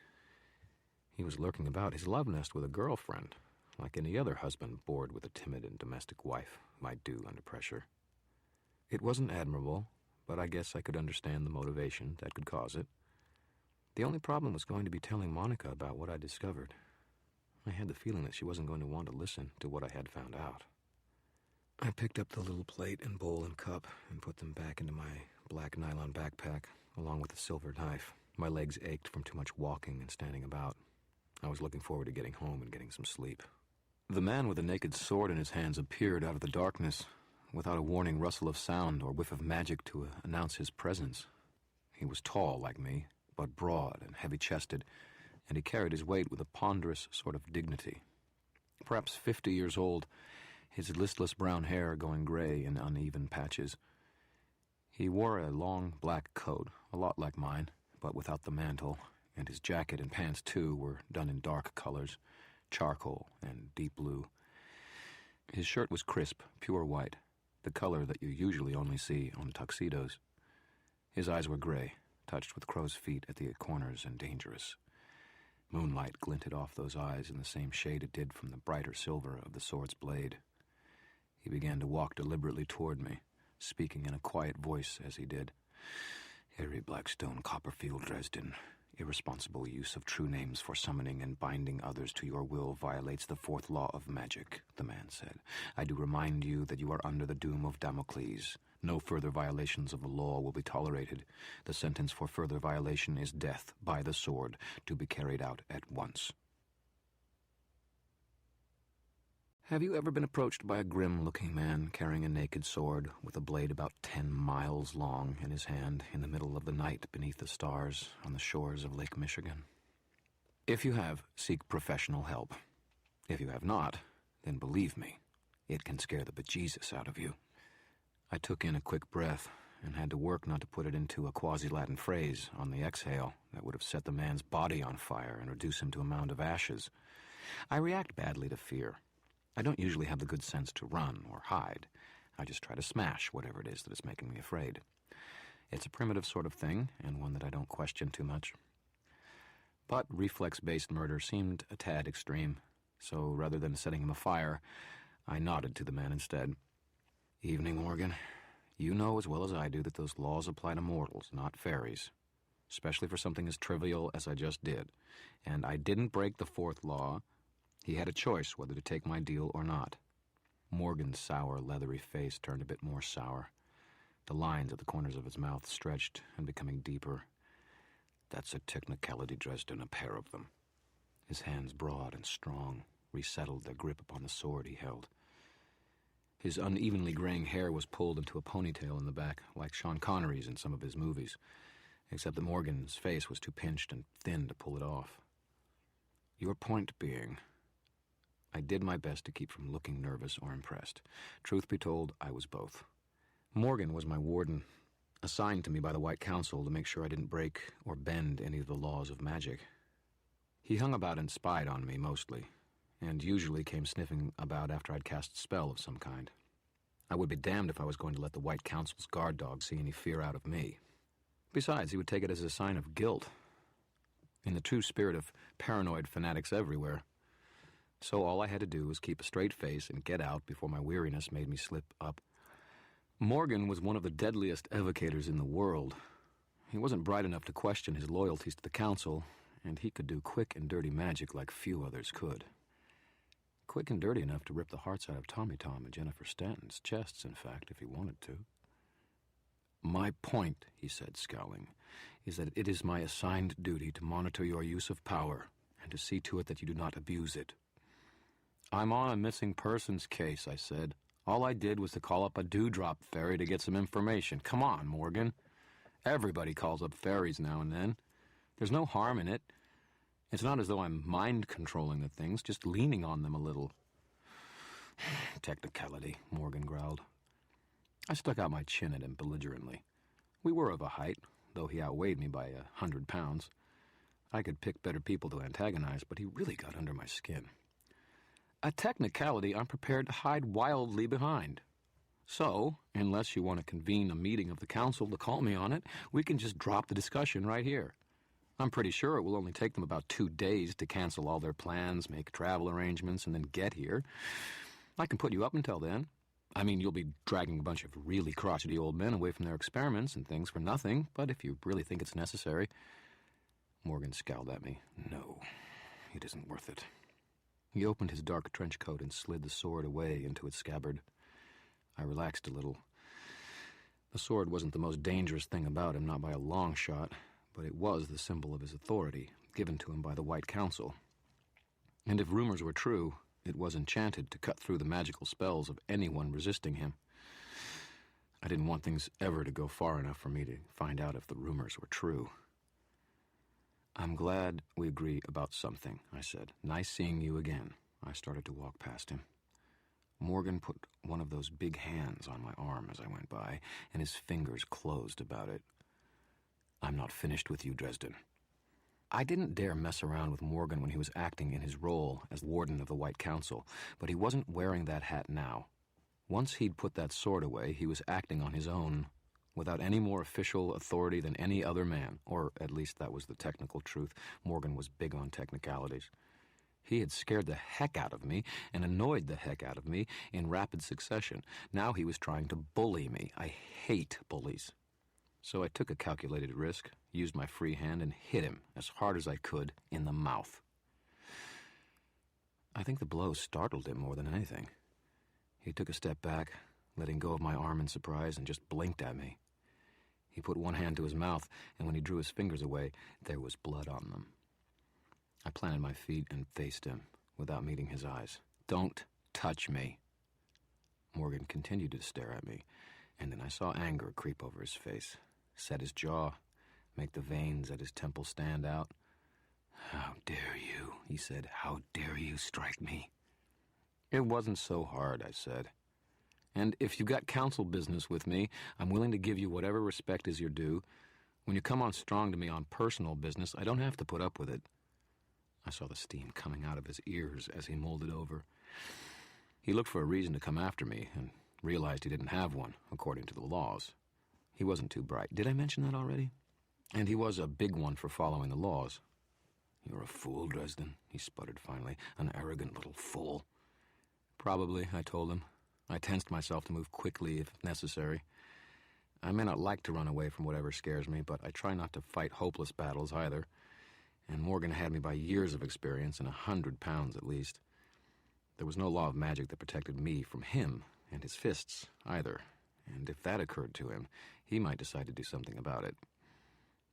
He was lurking about his love nest with a girlfriend, like any other husband bored with a timid and domestic wife might do under pressure. It wasn't admirable, but I guess I could understand the motivation that could cause it. The only problem was going to be telling Monica about what I discovered. I had the feeling that she wasn't going to want to listen to what I had found out. I picked up the little plate and bowl and cup and put them back into my black nylon backpack, along with the silver knife. My legs ached from too much walking and standing about. I was looking forward to getting home and getting some sleep. The man with the naked sword in his hands appeared out of the darkness, without a warning rustle of sound or whiff of magic to announce his presence. He was tall like me, but broad and heavy-chested, and he carried his weight with a ponderous sort of dignity. Perhaps 50 years old, his listless brown hair going gray in uneven patches. He wore a long black coat, a lot like mine, but without the mantle, and his jacket and pants, too, were done in dark colors, charcoal and deep blue. His shirt was crisp, pure white, the color that you usually only see on tuxedos. His eyes were gray, touched with crow's feet at the corners and dangerous. Moonlight glinted off those eyes in the same shade it did from the brighter silver of the sword's blade. He began to walk deliberately toward me, speaking in a quiet voice as he did. Harry Blackstone, Copperfield, Dresden. Irresponsible use of true names for summoning and binding others to your will violates the fourth law of magic, the man said. I do remind you that you are under the doom of Damocles. No further violations of the law will be tolerated. The sentence for further violation is death by the sword, to be carried out at once. Have you ever been approached by a grim-looking man carrying a naked sword with a blade about 10 miles long in his hand in the middle of the night beneath the stars on the shores of Lake Michigan? If you have, seek professional help. If you have not, then believe me, it can scare the bejesus out of you. I took in a quick breath and had to work not to put it into a quasi-Latin phrase on the exhale that would have set the man's body on fire and reduce him to a mound of ashes. I react badly to fear. I don't usually have the good sense to run or hide. I just try to smash whatever it is that is making me afraid. It's a primitive sort of thing, and one that I don't question too much. But reflex-based murder seemed a tad extreme, so rather than setting him afire, I nodded to the man instead. Evening, Morgan. You know as well as I do that those laws apply to mortals, not fairies. Especially for something as trivial as I just did. And I didn't break the fourth law. He had a choice whether to take my deal or not. Morgan's sour, leathery face turned a bit more sour. The lines at the corners of his mouth stretched and becoming deeper. That's a technicality, Dresden, a pair of them. His hands, broad and strong, resettled their grip upon the sword he held. His unevenly graying hair was pulled into a ponytail in the back, like Sean Connery's in some of his movies, except that Morgan's face was too pinched and thin to pull it off. Your point being, I did my best to keep from looking nervous or impressed. Truth be told, I was both. Morgan was my warden, assigned to me by the White Council to make sure I didn't break or bend any of the laws of magic. He hung about and spied on me, mostly, and usually came sniffing about after I'd cast a spell of some kind. I would be damned if I was going to let the White Council's guard dog see any fear out of me. Besides, he would take it as a sign of guilt, in the true spirit of paranoid fanatics everywhere. So all I had to do was keep a straight face and get out before my weariness made me slip up. Morgan was one of the deadliest evocators in the world. He wasn't bright enough to question his loyalties to the council, and he could do quick and dirty magic like few others could. Quick and dirty enough to rip the hearts out of Tommy Tom and Jennifer Stanton's chests, in fact, if he wanted to. "My point," he said, scowling, "is that it is my assigned duty to monitor your use of power and to see to it that you do not abuse it." "I'm on a missing persons case," I said. "All I did was to call up a dewdrop fairy to get some information. Come on, Morgan. Everybody calls up fairies now and then. There's no harm in it. It's not as though I'm mind-controlling the things, just leaning on them a little." "Technicality," Morgan growled. I stuck out my chin at him belligerently. We were of a height, though he outweighed me by 100 pounds. I could pick better people to antagonize, but he really got under my skin. "A technicality I'm prepared to hide wildly behind. So, unless you want to convene a meeting of the council to call me on it, we can just drop the discussion right here. I'm pretty sure it will only take them about 2 days to cancel all their plans, make travel arrangements, and then get here. I can put you up until then. I mean, you'll be dragging a bunch of really crotchety old men away from their experiments and things for nothing, but if you really think it's necessary..." Morgan scowled at me. "No, it isn't worth it." He opened his dark trench coat and slid the sword away into its scabbard. I relaxed a little. The sword wasn't the most dangerous thing about him, not by a long shot, but it was the symbol of his authority, given to him by the White Council. And if rumors were true, it was enchanted to cut through the magical spells of anyone resisting him. I didn't want things ever to go far enough for me to find out if the rumors were true. "I'm glad we agree about something," I said. "Nice seeing you again." I started to walk past him. Morgan put one of those big hands on my arm as I went by, and his fingers closed about it. "I'm not finished with you, Dresden." I didn't dare mess around with Morgan when he was acting in his role as warden of the White Council, but he wasn't wearing that hat now. Once he'd put that sword away, he was acting on his own, without any more official authority than any other man, or at least that was the technical truth. Morgan was big on technicalities. He had scared the heck out of me and annoyed the heck out of me in rapid succession. Now he was trying to bully me. I hate bullies. So I took a calculated risk, used my free hand, and hit him as hard as I could in the mouth. I think the blow startled him more than anything. He took a step back, letting go of my arm in surprise, and just blinked at me. He put one hand to his mouth, and when he drew his fingers away, there was blood on them. I planted my feet and faced him, without meeting his eyes. "Don't touch me." Morgan continued to stare at me, and then I saw anger creep over his face, set his jaw, make the veins at his temple stand out. "How dare you," he said. "How dare you strike me?" "It wasn't so hard," I said. "And if you've got council business with me, I'm willing to give you whatever respect is your due. When you come on strong to me on personal business, I don't have to put up with it." I saw the steam coming out of his ears as he molded over. He looked for a reason to come after me and realized he didn't have one, according to the laws. He wasn't too bright. Did I mention that already? And he was a big one for following the laws. "You're a fool, Dresden," he sputtered finally. "An arrogant little fool." "Probably," I told him. I tensed myself to move quickly if necessary. I may not like to run away from whatever scares me, but I try not to fight hopeless battles either. And Morgan had me by years of experience and 100 pounds at least. There was no law of magic that protected me from him and his fists either, and if that occurred to him, he might decide to do something about it.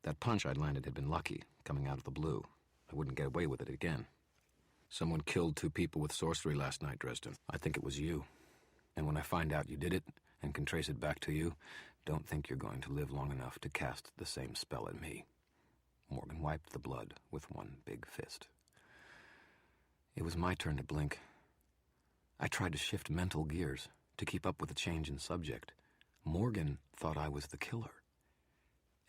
That punch I'd landed had been lucky, coming out of the blue. I wouldn't get away with it again. "Someone killed 2 people with sorcery last night, Dresden. I think it was you. And when I find out you did it and can trace it back to you, don't think you're going to live long enough to cast the same spell at me." Morgan wiped the blood with one big fist. It was my turn to blink. I tried to shift mental gears, to keep up with the change in subject. Morgan thought I was the killer.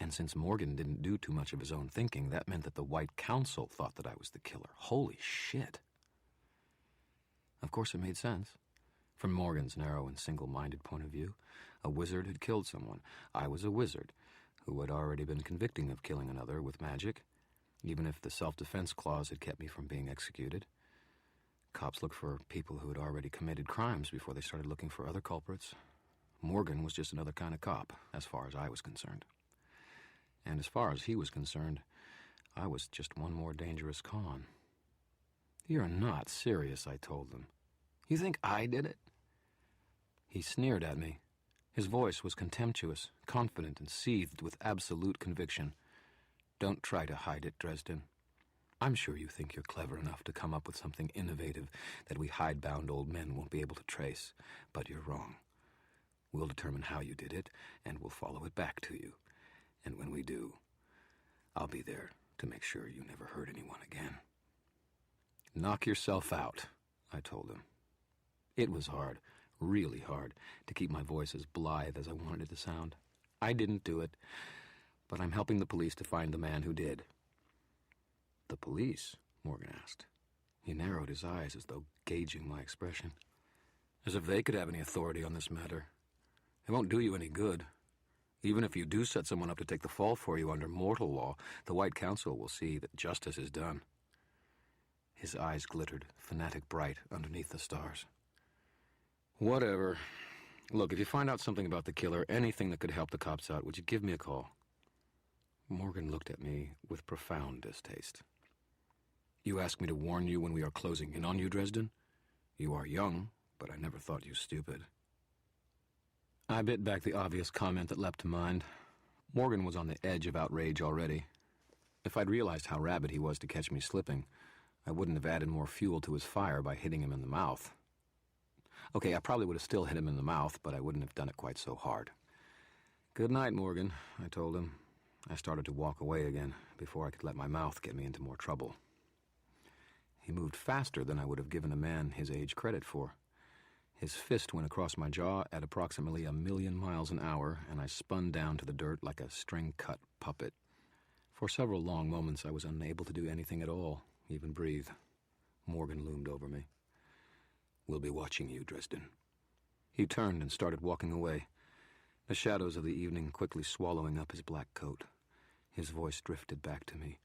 And since Morgan didn't do too much of his own thinking, that meant that the White Council thought that I was the killer. Holy shit. Of course it made sense. From Morgan's narrow and single-minded point of view, a wizard had killed someone. I was a wizard, who had already been convicted of killing another with magic, even if the self-defense clause had kept me from being executed. Cops look for people who had already committed crimes before they started looking for other culprits. Morgan was just another kind of cop, as far as I was concerned. And as far as he was concerned, I was just one more dangerous con. "You're not serious," I told him. "You think I did it?" He sneered at me. His voice was contemptuous, confident, and seethed with absolute conviction. "Don't try to hide it, Dresden. I'm sure you think you're clever enough to come up with something innovative that we hidebound old men won't be able to trace, but you're wrong. We'll determine how you did it, and we'll follow it back to you. And when we do, I'll be there to make sure you never hurt anyone again." "Knock yourself out," I told him. It was hard, really hard, to keep my voice as blithe as I wanted it to sound. I didn't do it, but I'm helping the police to find the man who did. "The police?" Morgan asked. He narrowed his eyes as though gauging my expression. "As if they could have any authority on this matter. It won't do you any good. Even if you do set someone up to take the fall for you under mortal law, the White Council will see that justice is done." His eyes glittered, fanatic bright, underneath the stars. "Whatever. Look, if you find out something about the killer, anything that could help the cops out, would you give me a call?" Morgan looked at me with profound distaste. "You ask me to warn you when we are closing in on you, Dresden? You are young, but I never thought you stupid." I bit back the obvious comment that leapt to mind. Morgan was on the edge of outrage already. If I'd realized how rabid he was to catch me slipping, I wouldn't have added more fuel to his fire by hitting him in the mouth. Okay, I probably would have still hit him in the mouth, but I wouldn't have done it quite so hard. "Good night, Morgan," I told him. I started to walk away again before I could let my mouth get me into more trouble. He moved faster than I would have given a man his age credit for. His fist went across my jaw at approximately 1,000,000 miles an hour, and I spun down to the dirt like a string-cut puppet. For several long moments I was unable to do anything at all, even breathe. Morgan loomed over me. "We'll be watching you, Dresden." He turned and started walking away, the shadows of the evening quickly swallowing up his black coat. His voice drifted back to me.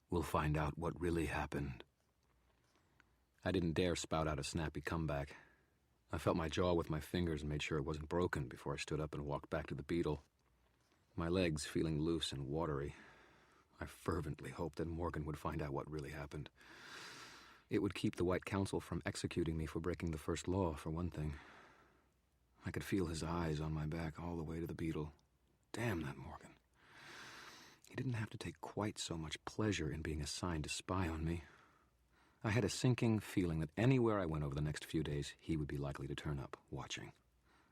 "We'll find out what really happened." I didn't dare spout out a snappy comeback. I felt my jaw with my fingers and made sure it wasn't broken before I stood up and walked back to the Beetle. My legs feeling loose and watery. I fervently hoped that Morgan would find out what really happened. It would keep the White Council from executing me for breaking the first law, for one thing. I could feel his eyes on my back all the way to the Beetle. Damn that Morgan. He didn't have to take quite so much pleasure in being assigned to spy on me. I had a sinking feeling that anywhere I went over the next few days, he would be likely to turn up, watching.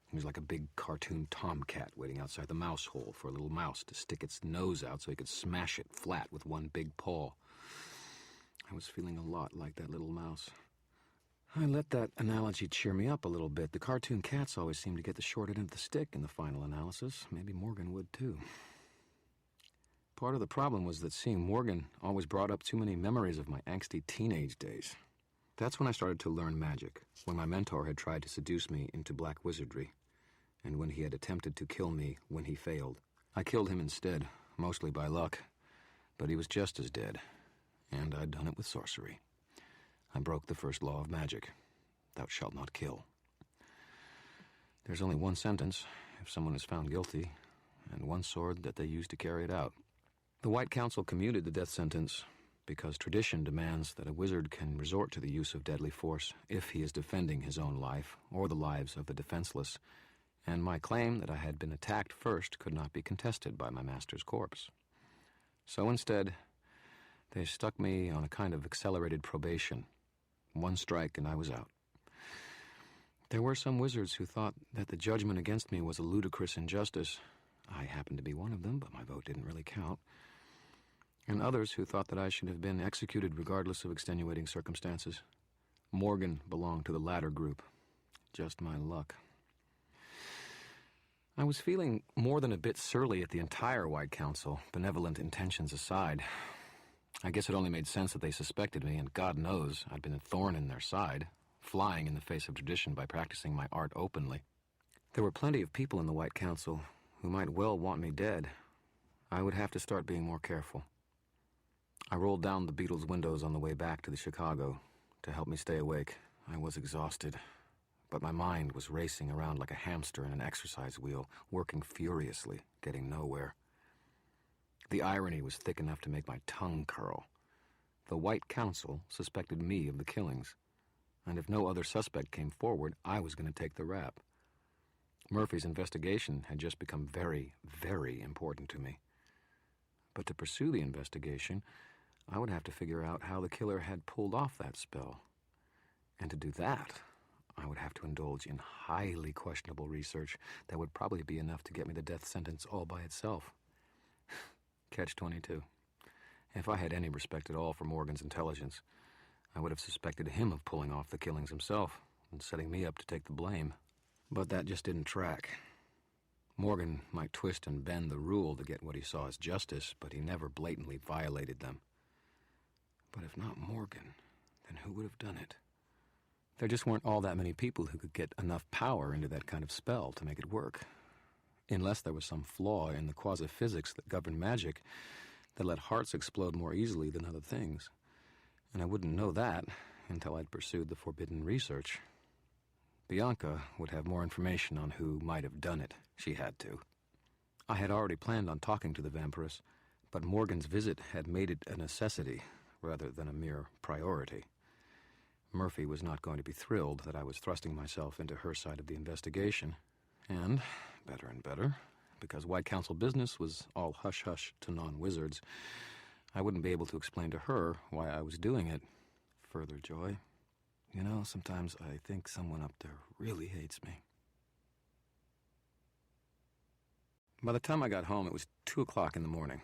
He was like a big cartoon tomcat waiting outside the mouse hole for a little mouse to stick its nose out so he could smash it flat with one big paw. I was feeling a lot like that little mouse. I let that analogy cheer me up a little bit. The cartoon cats always seem to get the short end of the stick in the final analysis. Maybe Morgan would, too. Part of the problem was that seeing Morgan always brought up too many memories of my angsty teenage days. That's when I started to learn magic, when my mentor had tried to seduce me into black wizardry, and when he had attempted to kill me when he failed. I killed him instead, mostly by luck, but he was just as dead, and I'd done it with sorcery. I broke the first law of magic. Thou shalt not kill. There's only one sentence, if someone is found guilty, and one sword that they use to carry it out. The White Council commuted the death sentence because tradition demands that a wizard can resort to the use of deadly force if he is defending his own life or the lives of the defenseless, and my claim that I had been attacked first could not be contested by my master's corpse. So instead, they stuck me on a kind of accelerated probation. One strike and I was out. There were some wizards who thought that the judgment against me was a ludicrous injustice. I happened to be one of them, but my vote didn't really count. And others who thought that I should have been executed regardless of extenuating circumstances. Morgan belonged to the latter group. Just my luck. I was feeling more than a bit surly at the entire White Council, benevolent intentions aside. I guess it only made sense that they suspected me, and God knows I'd been a thorn in their side, flying in the face of tradition by practicing my art openly. There were plenty of people in the White Council who might well want me dead. I would have to start being more careful. I rolled down the Beetle's windows on the way back to the Chicago. To help me stay awake, I was exhausted, but my mind was racing around like a hamster in an exercise wheel, working furiously, getting nowhere. The irony was thick enough to make my tongue curl. The White Council suspected me of the killings, and if no other suspect came forward, I was going to take the rap. Murphy's investigation had just become very, very important to me. But to pursue the investigation, I would have to figure out how the killer had pulled off that spell. And to do that, I would have to indulge in highly questionable research that would probably be enough to get me the death sentence all by itself. Catch-22. If I had any respect at all for Morgan's intelligence, I would have suspected him of pulling off the killings himself and setting me up to take the blame. But that just didn't track. Morgan might twist and bend the rule to get what he saw as justice, but he never blatantly violated them. But if not Morgan, then who would have done it? There just weren't all that many people who could get enough power into that kind of spell to make it work. Unless there was some flaw in the quasi-physics that governed magic that let hearts explode more easily than other things. And I wouldn't know that until I'd pursued the forbidden research. Bianca would have more information on who might have done it. She had to. I had already planned on talking to the vampiress, but Morgan's visit had made it a necessity rather than a mere priority. Murphy was not going to be thrilled that I was thrusting myself into her side of the investigation, and, better and better, because White Council business was all hush-hush to non-wizards, I wouldn't be able to explain to her why I was doing it. Further joy. You know, sometimes I think someone up there really hates me. By the time I got home, it was 2 o'clock in the morning.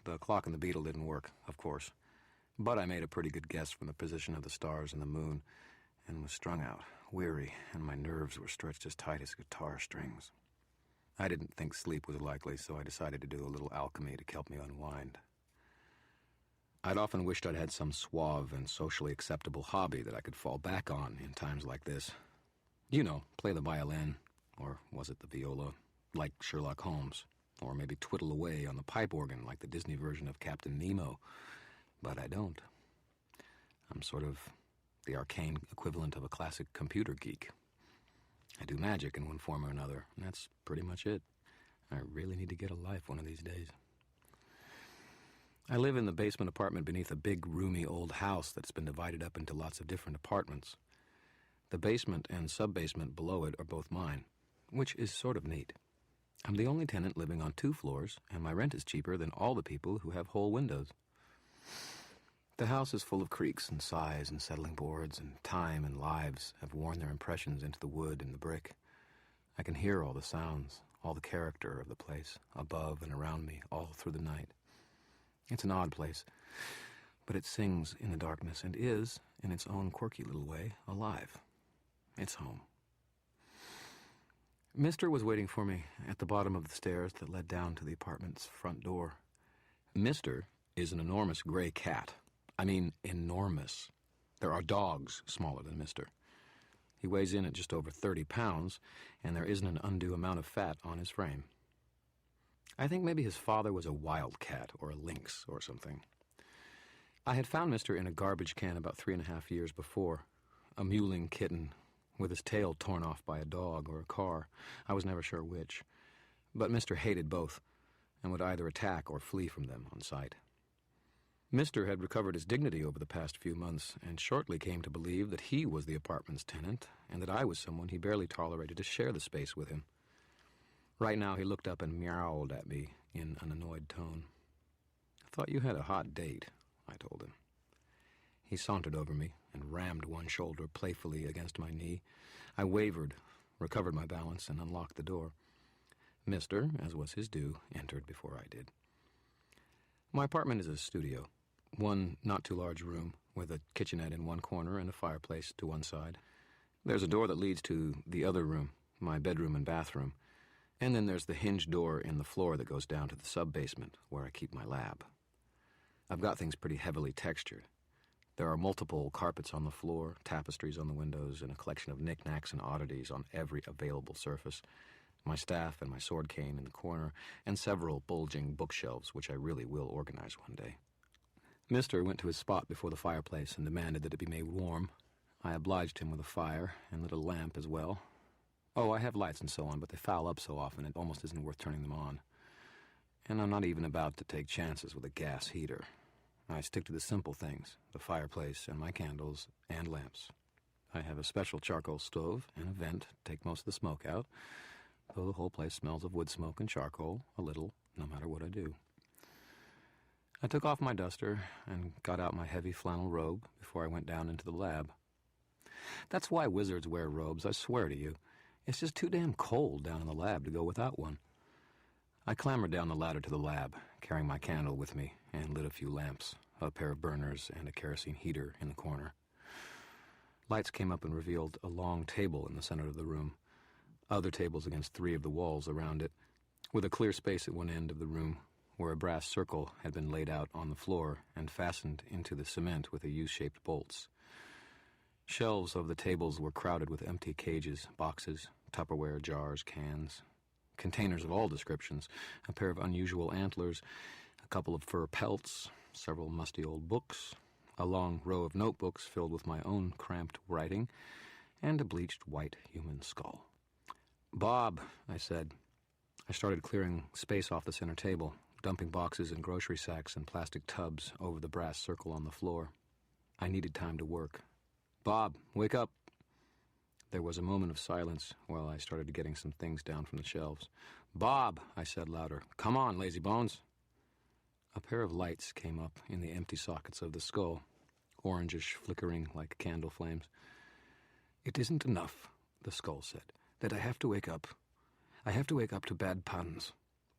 The clock in the Beetle didn't work, of course. But I made a pretty good guess from the position of the stars and the moon, and was strung out, weary, and my nerves were stretched as tight as guitar strings. I didn't think sleep was likely, so I decided to do a little alchemy to help me unwind. I'd often wished I'd had some suave and socially acceptable hobby that I could fall back on in times like this. You know, play the violin, or was it the viola, like Sherlock Holmes, or maybe twiddle away on the pipe organ like the Disney version of Captain Nemo. But I don't. I'm sort of the arcane equivalent of a classic computer geek. I do magic in one form or another, and that's pretty much it. I really need to get a life one of these days. I live in the basement apartment beneath a big, roomy old house that's been divided up into lots of different apartments. The basement and sub-basement below it are both mine, which is sort of neat. I'm the only tenant living on 2 floors, and my rent is cheaper than all the people who have whole windows. The house is full of creaks and sighs and settling boards, and time and lives have worn their impressions into the wood and the brick. I can hear all the sounds, all the character of the place, above and around me, all through the night. It's an odd place, but it sings in the darkness and is, in its own quirky little way, alive. It's home. Mister was waiting for me at the bottom of the stairs that led down to the apartment's front door. Mister is an enormous gray cat. I mean, enormous. There are dogs smaller than Mister. He weighs in at just over 30 pounds, and there isn't an undue amount of fat on his frame. I think maybe his father was a wildcat or a lynx or something. I had found Mister in a garbage can about 3.5 years before, a mewling kitten with his tail torn off by a dog or a car. I was never sure which. But Mister hated both and would either attack or flee from them on sight. Mister had recovered his dignity over the past few months and shortly came to believe that he was the apartment's tenant and that I was someone he barely tolerated to share the space with him. Right now, he looked up and meowed at me in an annoyed tone. "I thought you had a hot date," I told him. He sauntered over me and rammed one shoulder playfully against my knee. I wavered, recovered my balance, and unlocked the door. Mister, as was his due, entered before I did. My apartment is a studio, one not-too-large room with a kitchenette in one corner and a fireplace to one side. There's a door that leads to the other room, my bedroom and bathroom. And then there's the hinged door in the floor that goes down to the sub-basement, where I keep my lab. I've got things pretty heavily textured. There are multiple carpets on the floor, tapestries on the windows, and a collection of knickknacks and oddities on every available surface. My staff and my sword cane in the corner, and several bulging bookshelves, which I really will organize one day. Mister went to his spot before the fireplace and demanded that it be made warm. I obliged him with a fire and lit a lamp as well. Oh, I have lights and so on, but they foul up so often it almost isn't worth turning them on. And I'm not even about to take chances with a gas heater. I stick to the simple things, the fireplace and my candles and lamps. I have a special charcoal stove and a vent to take most of the smoke out, though the whole place smells of wood smoke and charcoal a little, no matter what I do. I took off my duster and got out my heavy flannel robe before I went down into the lab. That's why wizards wear robes, I swear to you. It's just too damn cold down in the lab to go without one. I clambered down the ladder to the lab, carrying my candle with me, and lit a few lamps, a pair of burners, and a kerosene heater in the corner. Lights came up and revealed a long table in the center of the room, other tables against 3 of the walls around it, with a clear space at one end of the room where a brass circle had been laid out on the floor and fastened into the cement with a U-shaped bolts. Shelves of the tables were crowded with empty cages, boxes, Tupperware jars, cans, containers of all descriptions, a pair of unusual antlers, a couple of fur pelts, several musty old books, a long row of notebooks filled with my own cramped writing, and a bleached white human skull. "Bob," I said. I started clearing space off the center table, dumping boxes and grocery sacks and plastic tubs over the brass circle on the floor. I needed time to work. "Bob, wake up." There was a moment of silence while I started getting some things down from the shelves. "Bob," I said louder. "Come on, lazy bones." A pair of lights came up in the empty sockets of the skull, orangish, flickering like candle flames. "It isn't enough," the skull said, "that I have to wake up. I have to wake up to bad puns.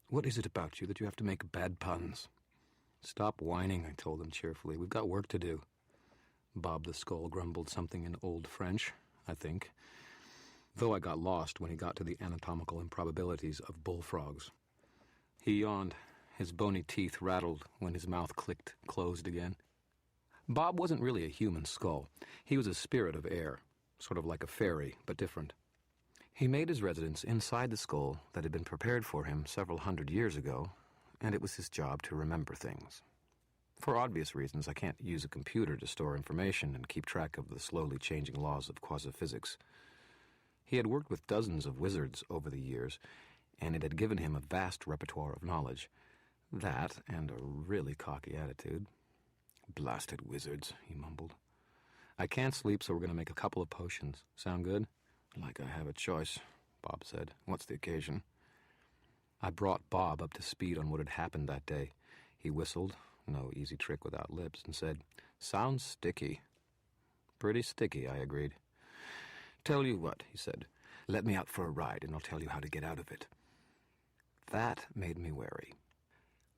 What is it about you that you have to make bad puns?" "Stop whining," I told him cheerfully. "We've got work to do." Bob the skull grumbled something in Old French, I think, though I got lost when he got to the anatomical improbabilities of bullfrogs. He yawned. His bony teeth rattled when his mouth clicked closed again. Bob wasn't really a human skull. He was a spirit of air, sort of like a fairy, but different. He made his residence inside the skull that had been prepared for him several hundred years ago, and it was his job to remember things. For obvious reasons, I can't use a computer to store information and keep track of the slowly changing laws of quasi-physics. He had worked with dozens of wizards over the years, and it had given him a vast repertoire of knowledge. That, and a really cocky attitude. "Blasted wizards," he mumbled. "I can't sleep, so we're going to make a couple of potions. Sound good?" "Like I have a choice," Bob said. "What's the occasion?" I brought Bob up to speed on what had happened that day. He whistled, no easy trick without lips, and said, "Sounds sticky." "Pretty sticky," I agreed. "Tell you what," he said. "Let me out for a ride, and I'll tell you how to get out of it." That made me wary.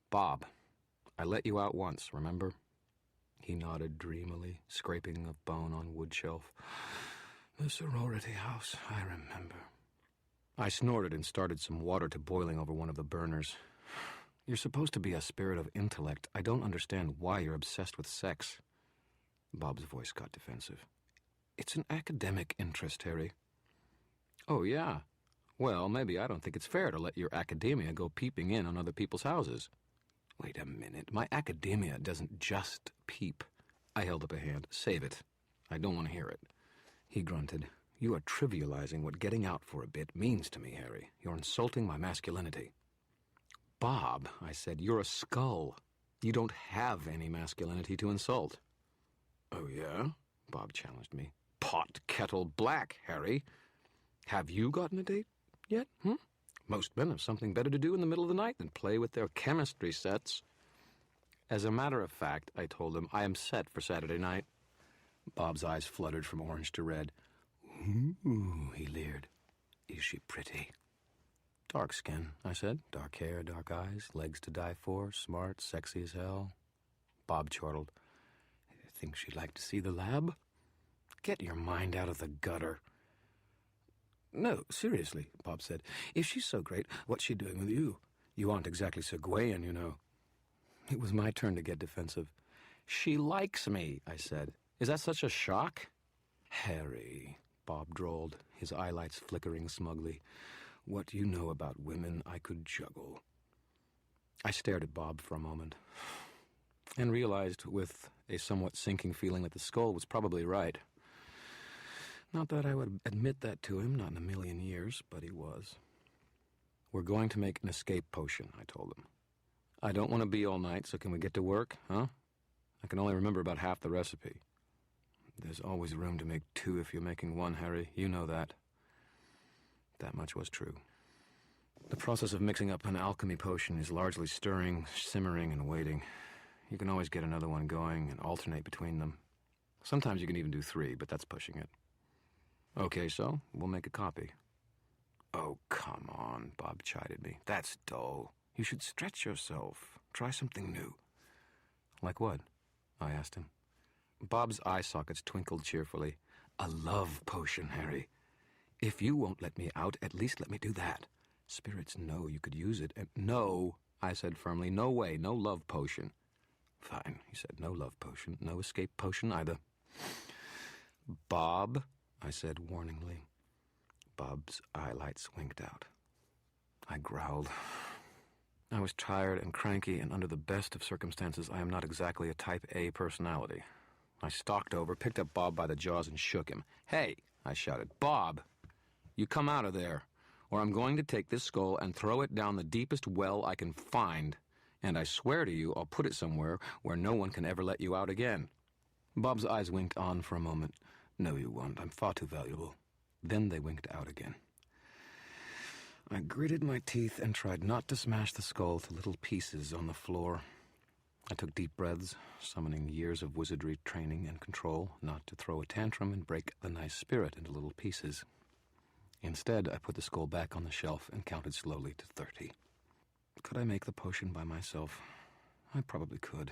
"Bob, I let you out once, remember?" He nodded dreamily, scraping a bone on wood shelf. "The sorority house, I remember." I snorted and started some water to boiling over one of the burners. "You're supposed to be a spirit of intellect. I don't understand why you're obsessed with sex." Bob's voice got defensive. "It's an academic interest, Harry." "Oh, yeah? Well, maybe I don't think it's fair to let your academia go peeping in on other people's houses." "Wait a minute. My academia doesn't just peep." I held up a hand. "Save it. I don't want to hear it." He grunted. "You are trivializing what getting out for a bit means to me, Harry. You're insulting my masculinity." "Bob," I said, "you're a skull. You don't have any masculinity to insult." "Oh, yeah?" Bob challenged me. "Pot, kettle, black, Harry. Have you gotten a date yet, Most men have something better to do in the middle of the night than play with their chemistry sets." "As a matter of fact," I told him, "I am set for Saturday night." Bob's eyes fluttered from orange to red. "Ooh," he leered. "Is she pretty?" "Dark skin," I said. "Dark hair, dark eyes, legs to die for, smart, sexy as hell." Bob chortled. "Think she'd like to see the lab?" "Get your mind out of the gutter." "No, seriously," Bob said. "If she's so great, what's she doing with you? You aren't exactly Seguian, you know." It was my turn to get defensive. "She likes me," I said. "Is that such a shock?" "Harry," Bob drawled, his eyelights flickering smugly. "What you know about women I could juggle." I stared at Bob for a moment and realized with a somewhat sinking feeling that the skull was probably right. Not that I would admit that to him, not in a million years, but he was. "We're going to make an escape potion," I told him. I don't want to be all night, so can we get to work, huh? I can only remember about half the recipe. There's always room to make two if you're making one, Harry. You know that. That much was true. The process of mixing up an alchemy potion is largely stirring, simmering, and waiting. You can always get another one going and alternate between them. Sometimes you can even do 3, but that's pushing it. Okay, so we'll make a copy. Oh, come on, Bob chided me. That's dull. You should stretch yourself. Try something new. Like what? I asked him. Bob's eye sockets twinkled cheerfully. A love potion, Harry. If you won't let me out, at least let me do that. Spirits know you could use it, and no, I said firmly, no way, no love potion. Fine, he said, no love potion, no escape potion either. Bob, I said warningly. Bob's eyelights winked out. I growled. I was tired and cranky, and under the best of circumstances, I am not exactly a type A personality. I stalked over, picked up Bob by the jaws, and shook him. Hey, I shouted, Bob, you come out of there, or I'm going to take this skull and throw it down the deepest well I can find, and I swear to you I'll put it somewhere where no one can ever let you out again. Bob's eyes winked on for a moment. No, you won't. I'm far too valuable. Then they winked out again. I gritted my teeth and tried not to smash the skull to little pieces on the floor. I took deep breaths, summoning years of wizardry training and control, not to throw a tantrum and break the nice spirit into little pieces. Instead, I put the skull back on the shelf and counted slowly to 30. Could I make the potion by myself? I probably could.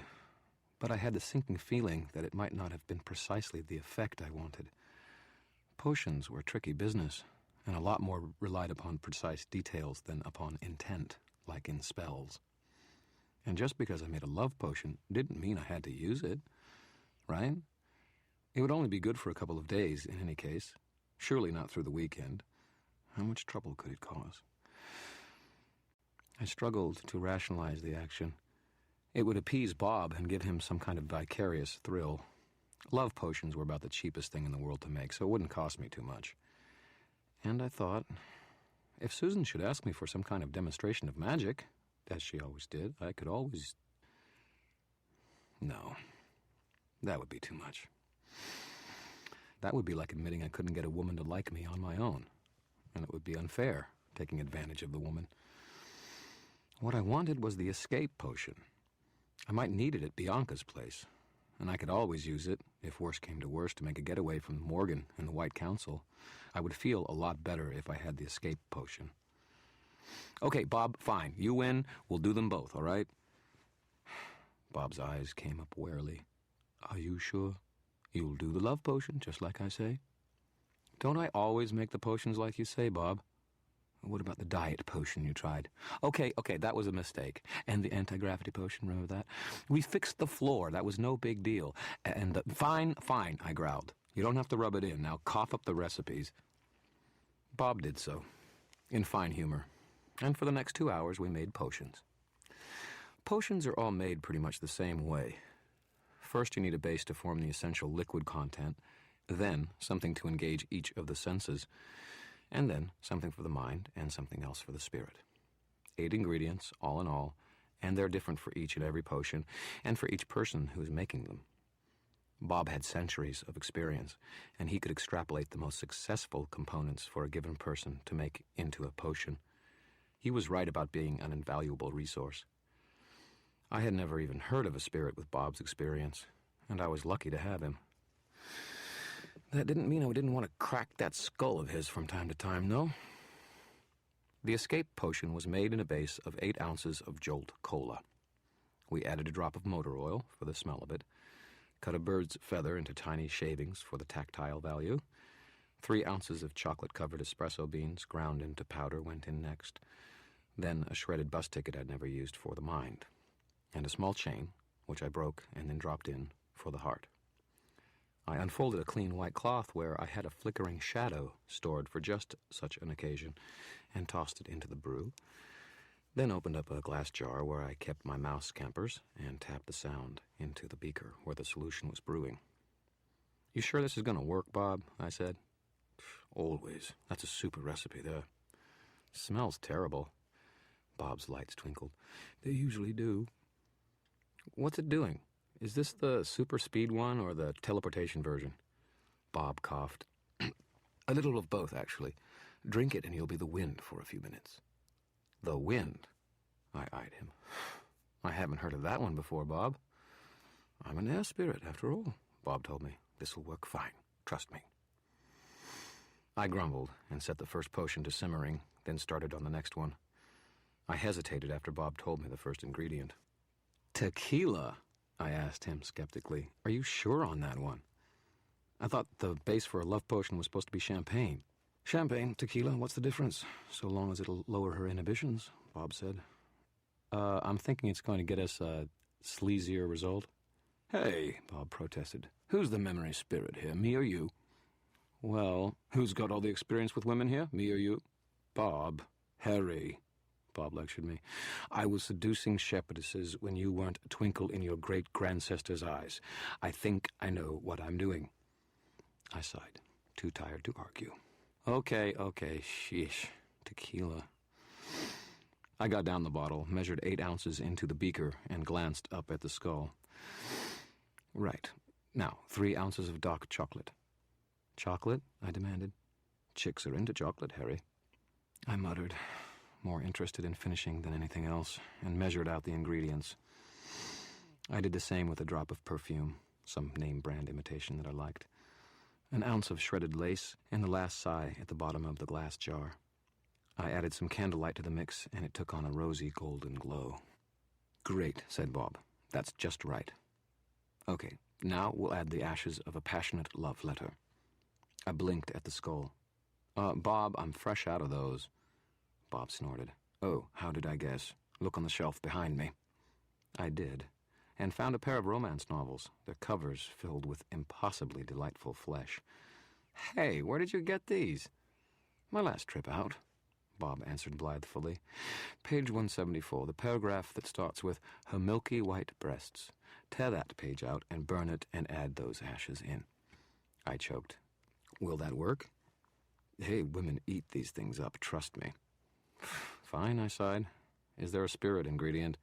But I had the sinking feeling that it might not have been precisely the effect I wanted. Potions were tricky business, and a lot more relied upon precise details than upon intent, like in spells. And just because I made a love potion didn't mean I had to use it, right? It would only be good for a couple of days in any case, surely not through the weekend. How much trouble could it cause? I struggled to rationalize the action. It would appease Bob and give him some kind of vicarious thrill. Love potions were about the cheapest thing in the world to make, so it wouldn't cost me too much. And I thought, if Susan should ask me for some kind of demonstration of magic, as she always did, I could always... No, that would be too much. That would be like admitting I couldn't get a woman to like me on my own, and it would be unfair, taking advantage of the woman. What I wanted was the escape potion. I might need it at Bianca's place, and I could always use it, if worse came to worse, to make a getaway from Morgan and the White Council. I would feel a lot better if I had the escape potion. Okay, Bob, fine. You win. We'll do them both, all right? Bob's eyes came up warily. Are you sure? You'll do the love potion, just like I say? Don't I always make the potions like you say, Bob? What about the diet potion you tried? Okay, that was a mistake. And the anti-gravity potion, remember that? We fixed the floor. That was no big deal. And fine, I growled. You don't have to rub it in. Now cough up the recipes. Bob did so, in fine humor. And for the next 2 hours, we made potions. Potions are all made pretty much the same way. First, you need a base to form the essential liquid content, then something to engage each of the senses, and then something for the mind and something else for the spirit. 8 ingredients, all in all, and they're different for each and every potion, and for each person who is making them. Bob had centuries of experience, and he could extrapolate the most successful components for a given person to make into a potion. He was right about being an invaluable resource. I had never even heard of a spirit with Bob's experience, and I was lucky to have him. That didn't mean I didn't want to crack that skull of his from time to time, no? The escape potion was made in a base of 8 ounces of Jolt Cola. We added a drop of motor oil for the smell of it, cut a bird's feather into tiny shavings for the tactile value. 3 ounces of chocolate-covered espresso beans ground into powder went in next. Then a shredded bus ticket I'd never used for the mind. And a small chain, which I broke and then dropped in for the heart. I unfolded a clean white cloth where I had a flickering shadow stored for just such an occasion and tossed it into the brew. Then opened up a glass jar where I kept my mouse campers and tapped the sound into the beaker where the solution was brewing. You sure this is going to work, Bob? I said. Always. That's a super recipe there. Smells terrible. Bob's lights twinkled. They usually do. What's it doing? Is this the super speed one or the teleportation version? Bob coughed. A little of both, actually. Drink it and you'll be the wind for a few minutes. The wind? I eyed him. I haven't heard of that one before, Bob. I'm an air spirit, after all, Bob told me. This'll work fine. Trust me. I grumbled and set the first potion to simmering, then started on the next one. I hesitated after Bob told me the first ingredient. Tequila? I asked him skeptically. Are you sure on that one? I thought the base for a love potion was supposed to be champagne. Champagne, tequila, what's the difference? So long as it'll lower her inhibitions, Bob said. I'm thinking it's going to get us a sleazier result. Hey, Bob protested. Who's the memory spirit here, me or you? Well, who's got all the experience with women here, me or you? Bob. Harry, Bob lectured me. I was seducing shepherdesses when you weren't a twinkle in your great-grandsister's eyes. I think I know what I'm doing. I sighed, too tired to argue. Okay, sheesh. Tequila. I got down the bottle, measured 8 ounces into the beaker, and glanced up at the skull. Right. Now, 3 ounces of dark chocolate. Chocolate? I demanded. Chicks are into chocolate, Harry. I muttered, more interested in finishing than anything else, and measured out the ingredients. I did the same with a drop of perfume, some name-brand imitation that I liked. An ounce of shredded lace, and the last sigh at the bottom of the glass jar. I added some candlelight to the mix, and it took on a rosy golden glow. Great, said Bob. That's just right. Okay, now we'll add the ashes of a passionate love letter. I blinked at the skull. Bob, I'm fresh out of those. Bob snorted. Oh, how did I guess? Look on the shelf behind me. I did, and found a pair of romance novels, their covers filled with impossibly delightful flesh. Hey, where did you get these? My last trip out, Bob answered blithefully. Page 174, the paragraph that starts with, her milky white breasts. Tear that page out and burn it and add those ashes in. I choked. Will that work? Hey, women eat these things up, trust me. Fine, I sighed. Is there a spirit ingredient?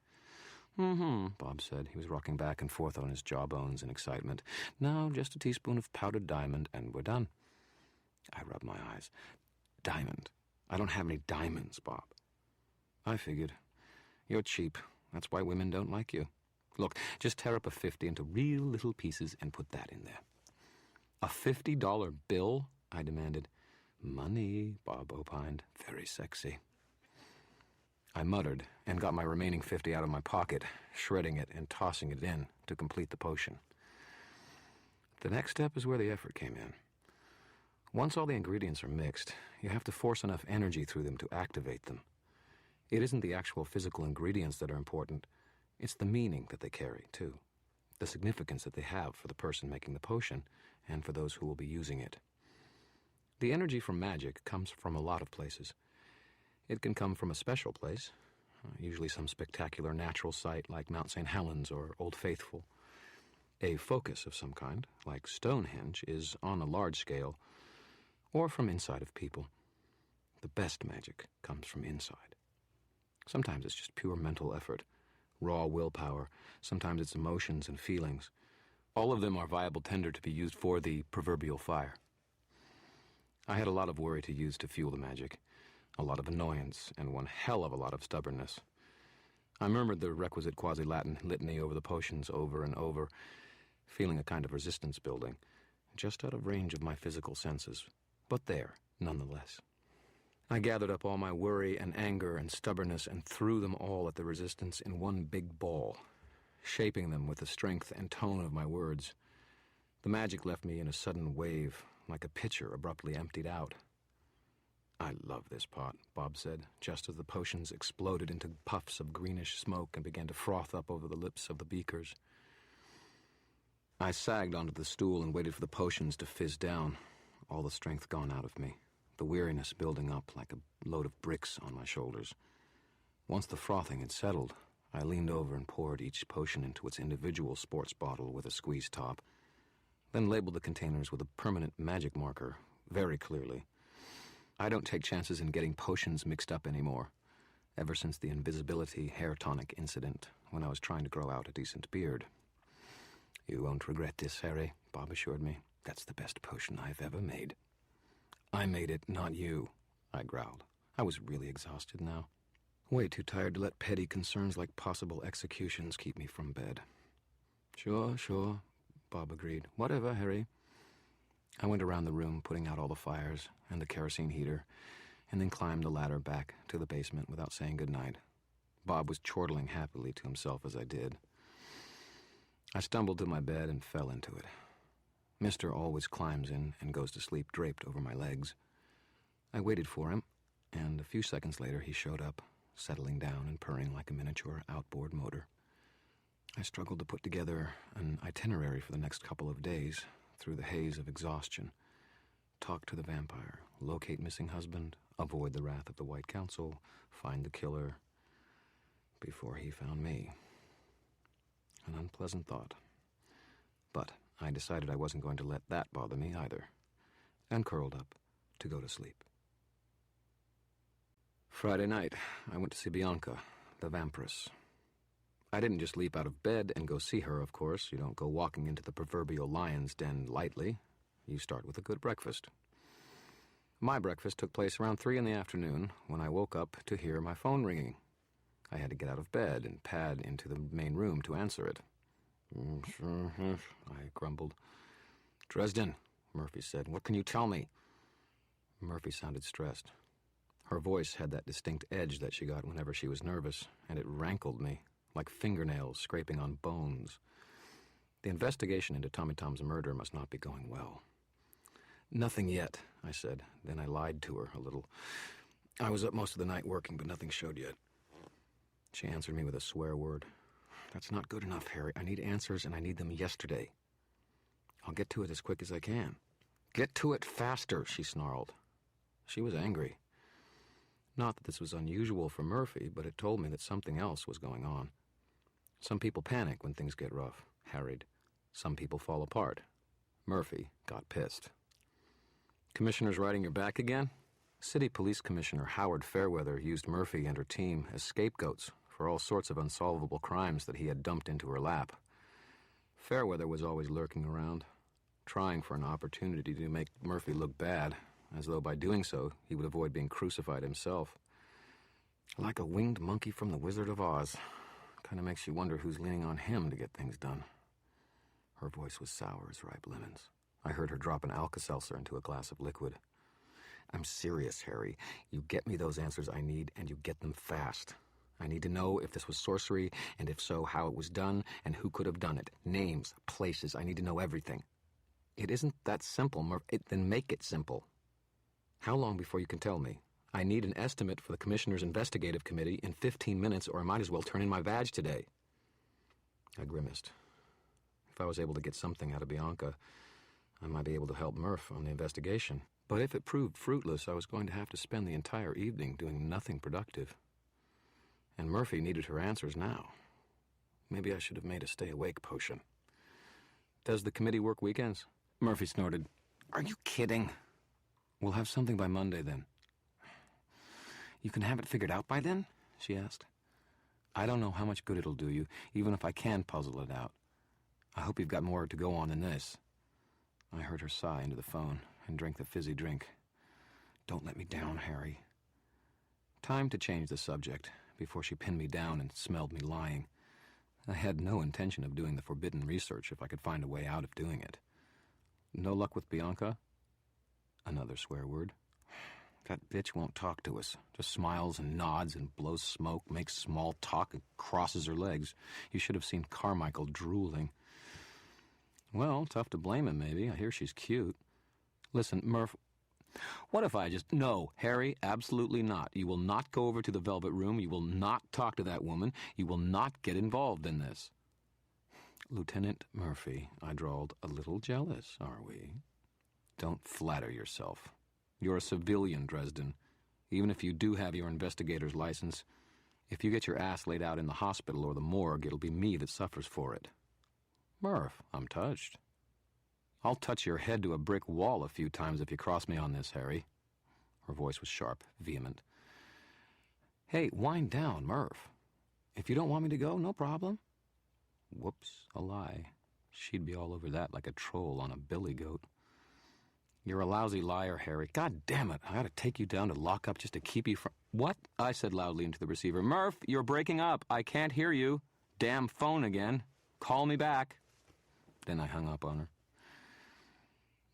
Bob said. He was rocking back and forth on his jawbones in excitement. Now, just a teaspoon of powdered diamond, and we're done. I rubbed my eyes. Diamond? I don't have any diamonds, Bob. I figured. You're cheap. That's why women don't like you. Look, just tear up a 50 into real little pieces and put that in there. A $50 bill? I demanded. Money, Bob opined. Very sexy. I muttered and got my remaining 50 out of my pocket, shredding it and tossing it in to complete the potion. The next step is where the effort came in. Once all the ingredients are mixed, you have to force enough energy through them to activate them. It isn't the actual physical ingredients that are important. It's the meaning that they carry, too. The significance that they have for the person making the potion and for those who will be using it. The energy from magic comes from a lot of places. It can come from a special place, usually some spectacular natural site like Mount St. Helens or Old Faithful. A focus of some kind, like Stonehenge, is on a large scale, or from inside of people. The best magic comes from inside. Sometimes it's just pure mental effort, raw willpower. Sometimes it's emotions and feelings. All of them are viable tinder to be used for the proverbial fire. I had a lot of worry to use to fuel the magic, a lot of annoyance, and one hell of a lot of stubbornness. I murmured the requisite quasi-Latin litany over the potions over and over, feeling a kind of resistance building, just out of range of my physical senses, but there, nonetheless. I gathered up all my worry and anger and stubbornness and threw them all at the resistance in one big ball, shaping them with the strength and tone of my words. The magic left me in a sudden wave, like a pitcher abruptly emptied out. I love this pot, Bob said, just as the potions exploded into puffs of greenish smoke and began to froth up over the lips of the beakers. I sagged onto the stool and waited for the potions to fizz down, all the strength gone out of me, the weariness building up like a load of bricks on my shoulders. Once the frothing had settled, I leaned over and poured each potion into its individual sports bottle with a squeeze top, then labeled the containers with a permanent magic marker, very clearly. I don't take chances in getting potions mixed up anymore. ever since the invisibility hair tonic incident when I was trying to grow out a decent beard. "You won't regret this, Harry," Bob assured me. "That's the best potion I've ever made." "I made it, not you," I growled. I was really exhausted now. Way too tired to let petty concerns like possible executions keep me from bed. Sure, Bob agreed. "Whatever, Harry." I went around the room, putting out all the fires and the kerosene heater, and then climbed the ladder back to the basement without saying goodnight. Bob was chortling happily to himself as I did. I stumbled to my bed and fell into it. Mister always climbs in and goes to sleep draped over my legs. I waited for him, and a few seconds later he showed up, settling down and purring like a miniature outboard motor. I struggled to put together an itinerary for the next couple of days through the haze of exhaustion. Talk to the vampire, locate missing husband, avoid the wrath of the White Council, find the killer before he found me. An unpleasant thought. But I decided I wasn't going to let that bother me either, and curled up to go to sleep. Friday night, I went to see Bianca, the vampiress. I didn't just leap out of bed and go see her, of course. You don't go walking into the proverbial lion's den lightly. You start with a good breakfast. My breakfast took place around 3 in the afternoon when I woke up to hear my phone ringing. I had to get out of bed and pad into the main room to answer it. I grumbled. "Dresden," Murphy said. "What can you tell me?" Murphy sounded stressed. Her voice had that distinct edge that she got whenever she was nervous, and it rankled me, like fingernails scraping on bones. The investigation into Tommy Tom's murder must not be going well. "Nothing yet," I said. Then I lied to her a little. "I was up most of the night working, but nothing showed yet." She answered me with a swear word. "That's not good enough, Harry. I need answers, and I need them yesterday." "I'll get to it as quick as I can." "Get to it faster," she snarled. She was angry. Not that this was unusual for Murphy, but it told me that something else was going on. Some people panic when things get rough, harried. Some people fall apart. Murphy got pissed. "Commissioner's riding your back again?" City Police Commissioner Howard Fairweather used Murphy and her team as scapegoats for all sorts of unsolvable crimes that he had dumped into her lap. Fairweather was always lurking around, trying for an opportunity to make Murphy look bad, as though by doing so he would avoid being crucified himself. Like a winged monkey from the Wizard of Oz. Kind of makes you wonder who's leaning on him to get things done. Her voice was sour as ripe lemons. I heard her drop an Alka-Seltzer into a glass of liquid. "I'm serious, Harry. You get me those answers I need, and you get them fast. I need to know if this was sorcery, and if so, how it was done, and who could have done it. Names, places, I need to know everything." "It isn't that simple, then make it simple." "How long before you can tell me? I need an estimate for the Commissioner's Investigative Committee in 15 minutes, or I might as well turn in my badge today." I grimaced. If I was able to get something out of Bianca, I might be able to help Murph on the investigation. But if it proved fruitless, I was going to have to spend the entire evening doing nothing productive. And Murphy needed her answers now. Maybe I should have made a stay-awake potion. "Does the committee work weekends?" Murphy snorted. "Are you kidding?" "We'll have something by Monday, then." "You can have it figured out by then?" she asked. "I don't know how much good it'll do you, even if I can puzzle it out. I hope you've got more to go on than this." I heard her sigh into the phone and drank the fizzy drink. "Don't let me down, Harry." Time to change the subject before she pinned me down and smelled me lying. I had no intention of doing the forbidden research if I could find a way out of doing it. "No luck with Bianca?" Another swear word. "That bitch won't talk to us. Just smiles and nods and blows smoke, makes small talk, and crosses her legs. You should have seen Carmichael drooling." "Well, tough to blame him, maybe. I hear she's cute." "Listen, Murph, what if I just..." "No, Harry, absolutely not. You will not go over to the Velvet Room. You will not talk to that woman. You will not get involved in this." "Lieutenant Murphy," I drawled, "a little jealous, are we?" "Don't flatter yourself. You're a civilian, Dresden. Even if you do have your investigator's license, if you get your ass laid out in the hospital or the morgue, it'll be me that suffers for it." "Murph, I'm touched." "I'll touch your head to a brick wall a few times if you cross me on this, Harry." Her voice was sharp, vehement. Hey, wind down, Murph. If you don't want me to go, no problem. Whoops, a lie. She'd be all over that like a troll on a billy goat. You're a lousy liar, Harry. God damn it, I ought to take you down to lock up just to keep you from... What? I said loudly into the receiver. Murph, you're breaking up. I can't hear you. Damn phone again. Call me back. Then I hung up on her.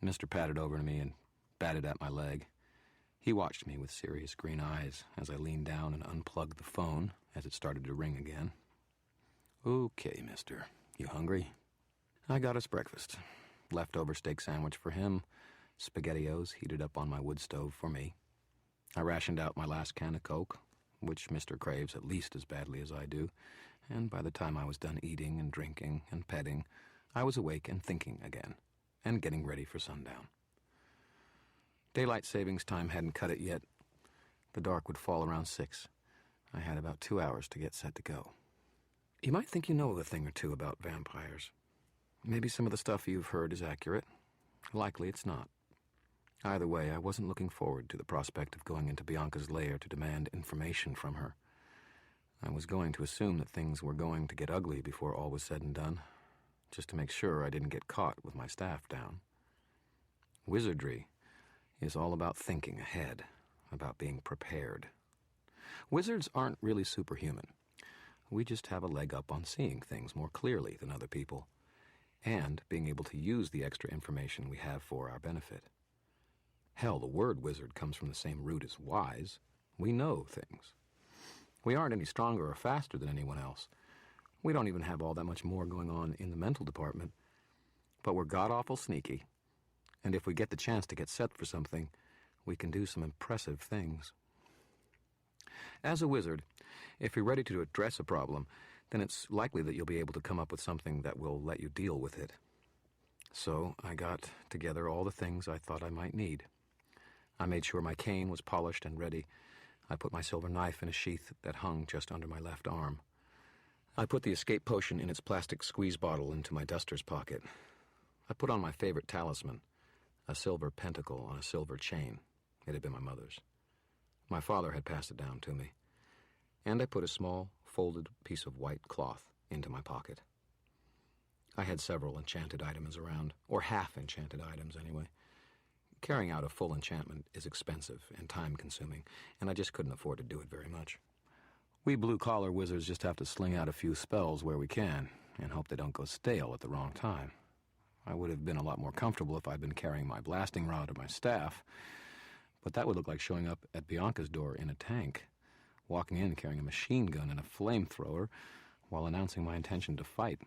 Mr. patted over to me and batted at my leg. He watched me with serious green eyes as I leaned down and unplugged the phone as it started to ring again. Okay, mister. You hungry? I got us breakfast. Leftover steak sandwich for him, SpaghettiOs heated up on my wood stove for me. I rationed out my last can of Coke, which Mr. craves at least as badly as I do, and by the time I was done eating and drinking and petting, I was awake and thinking again, and getting ready for sundown. Daylight savings time hadn't cut it yet. The dark would fall around 6. I had about 2 hours to get set to go. You might think you know a thing or two about vampires. Maybe some of the stuff you've heard is accurate. Likely it's not. Either way, I wasn't looking forward to the prospect of going into Bianca's lair to demand information from her. I was going to assume that things were going to get ugly before all was said and done, just to make sure I didn't get caught with my staff down. Wizardry is all about thinking ahead, about being prepared. Wizards aren't really superhuman. We just have a leg up on seeing things more clearly than other people, and being able to use the extra information we have for our benefit. Hell, the word wizard comes from the same root as wise. We know things. We aren't any stronger or faster than anyone else. We don't even have all that much more going on in the mental department, but we're god-awful sneaky. And if we get the chance to get set for something, we can do some impressive things. As a wizard, if you're ready to address a problem, then it's likely that you'll be able to come up with something that will let you deal with it. So I got together all the things I thought I might need. I made sure my cane was polished and ready. I put my silver knife in a sheath that hung just under my left arm. I put the escape potion in its plastic squeeze bottle into my duster's pocket. I put on my favorite talisman, a silver pentacle on a silver chain. It had been my mother's. My father had passed it down to me. And I put a small, folded piece of white cloth into my pocket. I had several enchanted items around, or half-enchanted items anyway. Carrying out a full enchantment is expensive and time-consuming, and I just couldn't afford to do it very much. We blue-collar wizards just have to sling out a few spells where we can, and hope they don't go stale at the wrong time. I would have been a lot more comfortable if I'd been carrying my blasting rod or my staff, but that would look like showing up at Bianca's door in a tank, walking in carrying a machine gun and a flamethrower, while announcing my intention to fight.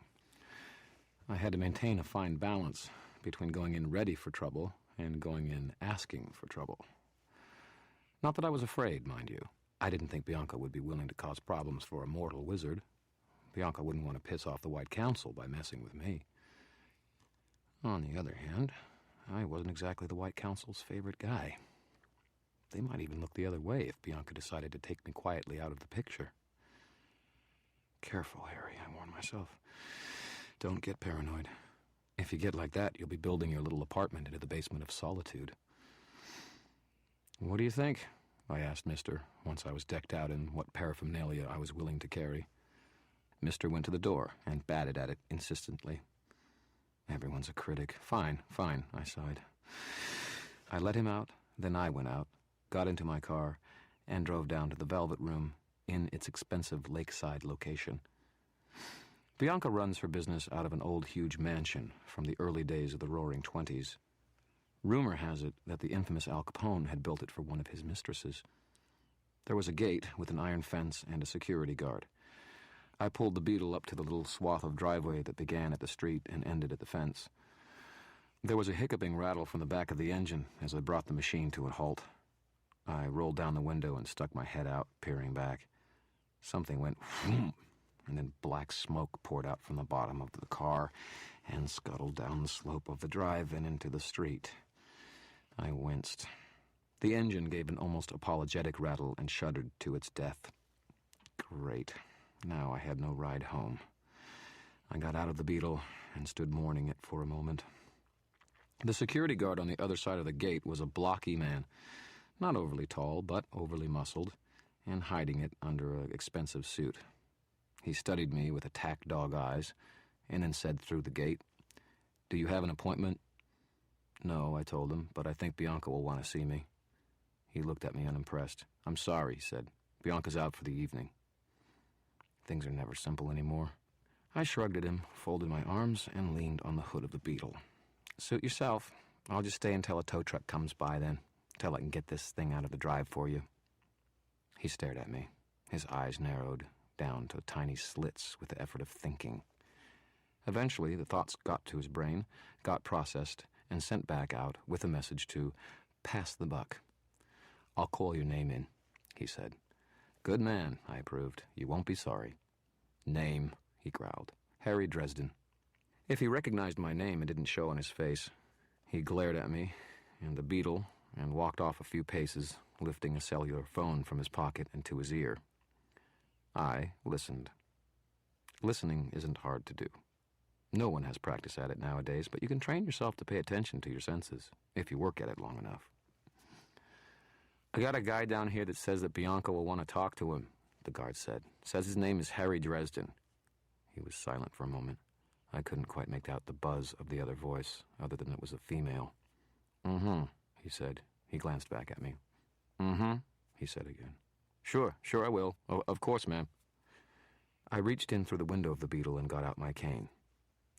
I had to maintain a fine balance between going in ready for trouble and going in asking for trouble. Not that I was afraid, mind you. I didn't think Bianca would be willing to cause problems for a mortal wizard. Bianca wouldn't want to piss off the White Council by messing with me. On the other hand, I wasn't exactly the White Council's favorite guy. They might even look the other way if Bianca decided to take me quietly out of the picture. Careful, Harry, I warned myself. Don't get paranoid. If you get like that, you'll be building your little apartment into the basement of solitude. What do you think? I asked Mr. once I was decked out in what paraphernalia I was willing to carry. Mr. went to the door and batted at it insistently. Everyone's a critic. Fine, I sighed. I let him out, then I went out, got into my car, and drove down to the Velvet Room in its expensive lakeside location. Bianca runs her business out of an old, huge mansion from the early days of the Roaring Twenties. Rumor has it that the infamous Al Capone had built it for one of his mistresses. There was a gate with an iron fence and a security guard. I pulled the Beetle up to the little swath of driveway that began at the street and ended at the fence. There was a hiccuping rattle from the back of the engine as I brought the machine to a halt. I rolled down the window and stuck my head out, peering back. Something went whoom, and then black smoke poured out from the bottom of the car and scuttled down the slope of the drive and into the street. I winced. The engine gave an almost apologetic rattle and shuddered to its death. Great. Now I had no ride home. I got out of the Beetle and stood mourning it for a moment. The security guard on the other side of the gate was a blocky man, not overly tall, but overly muscled, and hiding it under an expensive suit. He studied me with attack dog eyes and then said through the gate, "Do you have an appointment?" "No," I told him, "but I think Bianca will want to see me." He looked at me unimpressed. "I'm sorry," he said. "Bianca's out for the evening." Things are never simple anymore. I shrugged at him, folded my arms, and leaned on the hood of the Beetle. "Suit yourself. I'll just stay until a tow truck comes by then, till I can get this thing out of the drive for you." He stared at me. His eyes narrowed down to tiny slits with the effort of thinking. Eventually, the thoughts got to his brain, got processed, and sent back out with a message to pass the buck. "I'll call your name in," he said. "Good man," I approved. "You won't be sorry." "Name," he growled. "Harry Dresden." If he recognized my name, it didn't show on his face. He glared at me and the Beetle and walked off a few paces, lifting a cellular phone from his pocket and to his ear. I listened. Listening isn't hard to do. No one has practice at it nowadays, but you can train yourself to pay attention to your senses if you work at it long enough. "I got a guy down here that says that Bianca will want to talk to him," the guard said. "Says his name is Harry Dresden." He was silent for a moment. I couldn't quite make out the buzz of the other voice, other than it was a female. "Mm-hmm," he said. He glanced back at me. "Mm-hmm," he said again. Sure, I will. Of course, ma'am." I reached in through the window of the Beetle and got out my cane.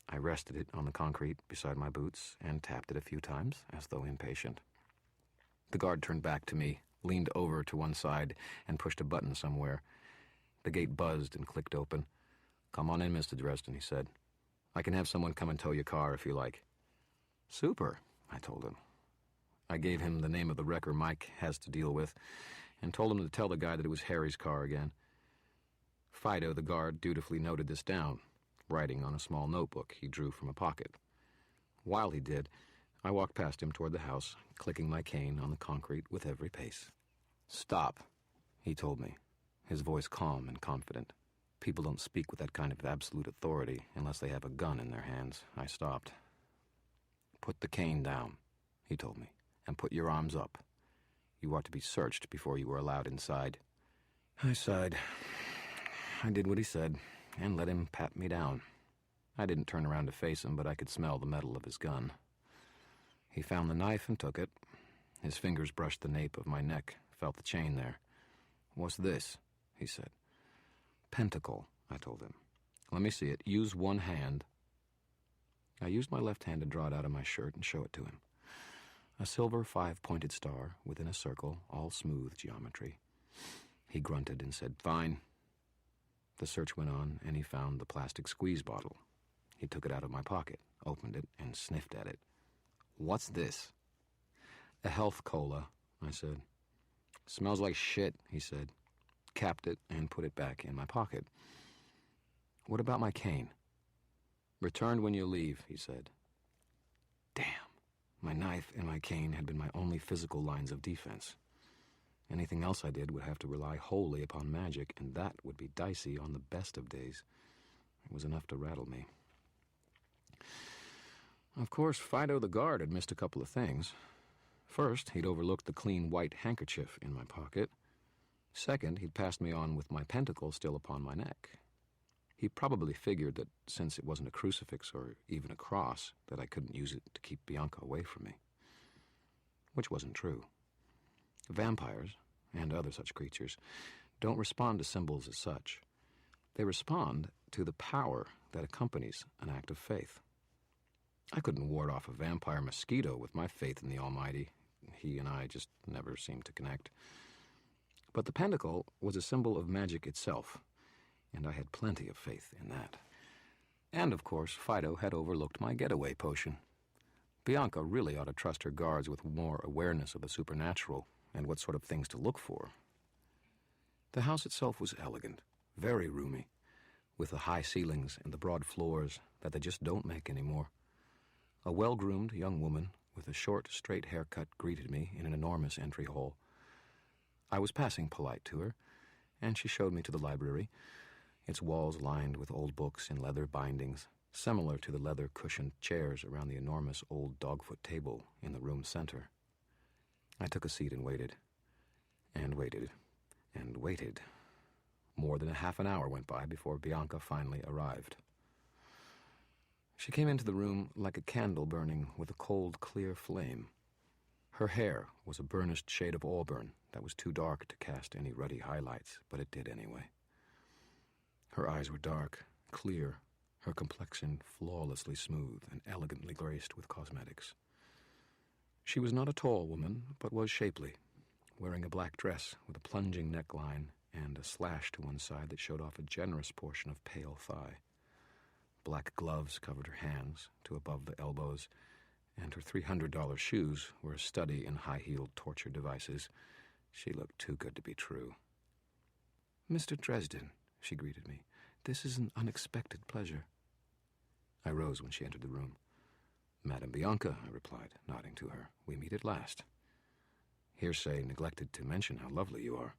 I rested it on the concrete beside my boots and tapped it a few times, as though impatient. The guard turned back to me, leaned over to one side, and pushed a button somewhere. The gate buzzed and clicked open. "Come on in, Mr. Dresden," he said. "I can have someone come and tow your car if you like." "Super," I told him. I gave him the name of the wrecker Mike has to deal with, and told him to tell the guy that it was Harry's car again. Fido, the guard, dutifully noted this down, writing on a small notebook he drew from a pocket. While he did, I walked past him toward the house, clicking my cane on the concrete with every pace. "Stop," he told me, his voice calm and confident. People don't speak with that kind of absolute authority unless they have a gun in their hands. I stopped. "Put the cane down," he told me, "and put your arms up. You ought to be searched before you were allowed inside." I sighed. I did what he said, and let him pat me down. I didn't turn around to face him, but I could smell the metal of his gun. He found the knife and took it. His fingers brushed the nape of my neck, felt the chain there. "What's this?" he said. "Pentacle," I told him. "Let me see it. Use one hand." I used my left hand to draw it out of my shirt and show it to him. A silver 5-pointed star within a circle, all smooth geometry. He grunted and said, "Fine." The search went on, and he found the plastic squeeze bottle. He took it out of my pocket, opened it, and sniffed at it. "What's this?" "A health cola," I said. "Smells like shit," he said. Capped it and put it back in my pocket. "What about my cane?" "Returned when you leave," he said. Damn. My knife and my cane had been my only physical lines of defense. Anything else I did would have to rely wholly upon magic, and that would be dicey on the best of days. It was enough to rattle me. Of course, Fido the guard had missed a couple of things. First, he'd overlooked the clean white handkerchief in my pocket. Second, he'd passed me on with my pentacle still upon my neck. He probably figured that since it wasn't a crucifix or even a cross, that I couldn't use it to keep Bianca away from me. Which wasn't true. Vampires, and other such creatures, don't respond to symbols as such. They respond to the power that accompanies an act of faith. I couldn't ward off a vampire mosquito with my faith in the Almighty. He and I just never seemed to connect. But the pentacle was a symbol of magic itself, and I had plenty of faith in that. And, of course, Fido had overlooked my getaway potion. Bianca really ought to trust her guards with more awareness of the supernatural and what sort of things to look for. The house itself was elegant, very roomy, with the high ceilings and the broad floors that they just don't make anymore. A well-groomed young woman with a short, straight haircut greeted me in an enormous entry hall. I was passing polite to her, and she showed me to the library, its walls lined with old books in leather bindings, similar to the leather-cushioned chairs around the enormous old dogfoot table in the room's center. I took a seat and waited, and waited. More than a half an hour went by before Bianca finally arrived. She came into the room like a candle burning with a cold, clear flame. Her hair was a burnished shade of auburn that was too dark to cast any ruddy highlights, but it did anyway. Her eyes were dark, clear, her complexion flawlessly smooth and elegantly graced with cosmetics. She was not a tall woman, but was shapely, wearing a black dress with a plunging neckline and a slash to one side that showed off a generous portion of pale thigh. Black gloves covered her hands to above the elbows, and her $300 shoes were a study in high-heeled torture devices. She looked too good to be true. "Mr. Dresden," she greeted me, "this is an unexpected pleasure." I rose when she entered the room. "Madame Bianca," I replied, nodding to her, "we meet at last. Hearsay neglected to mention how lovely you are."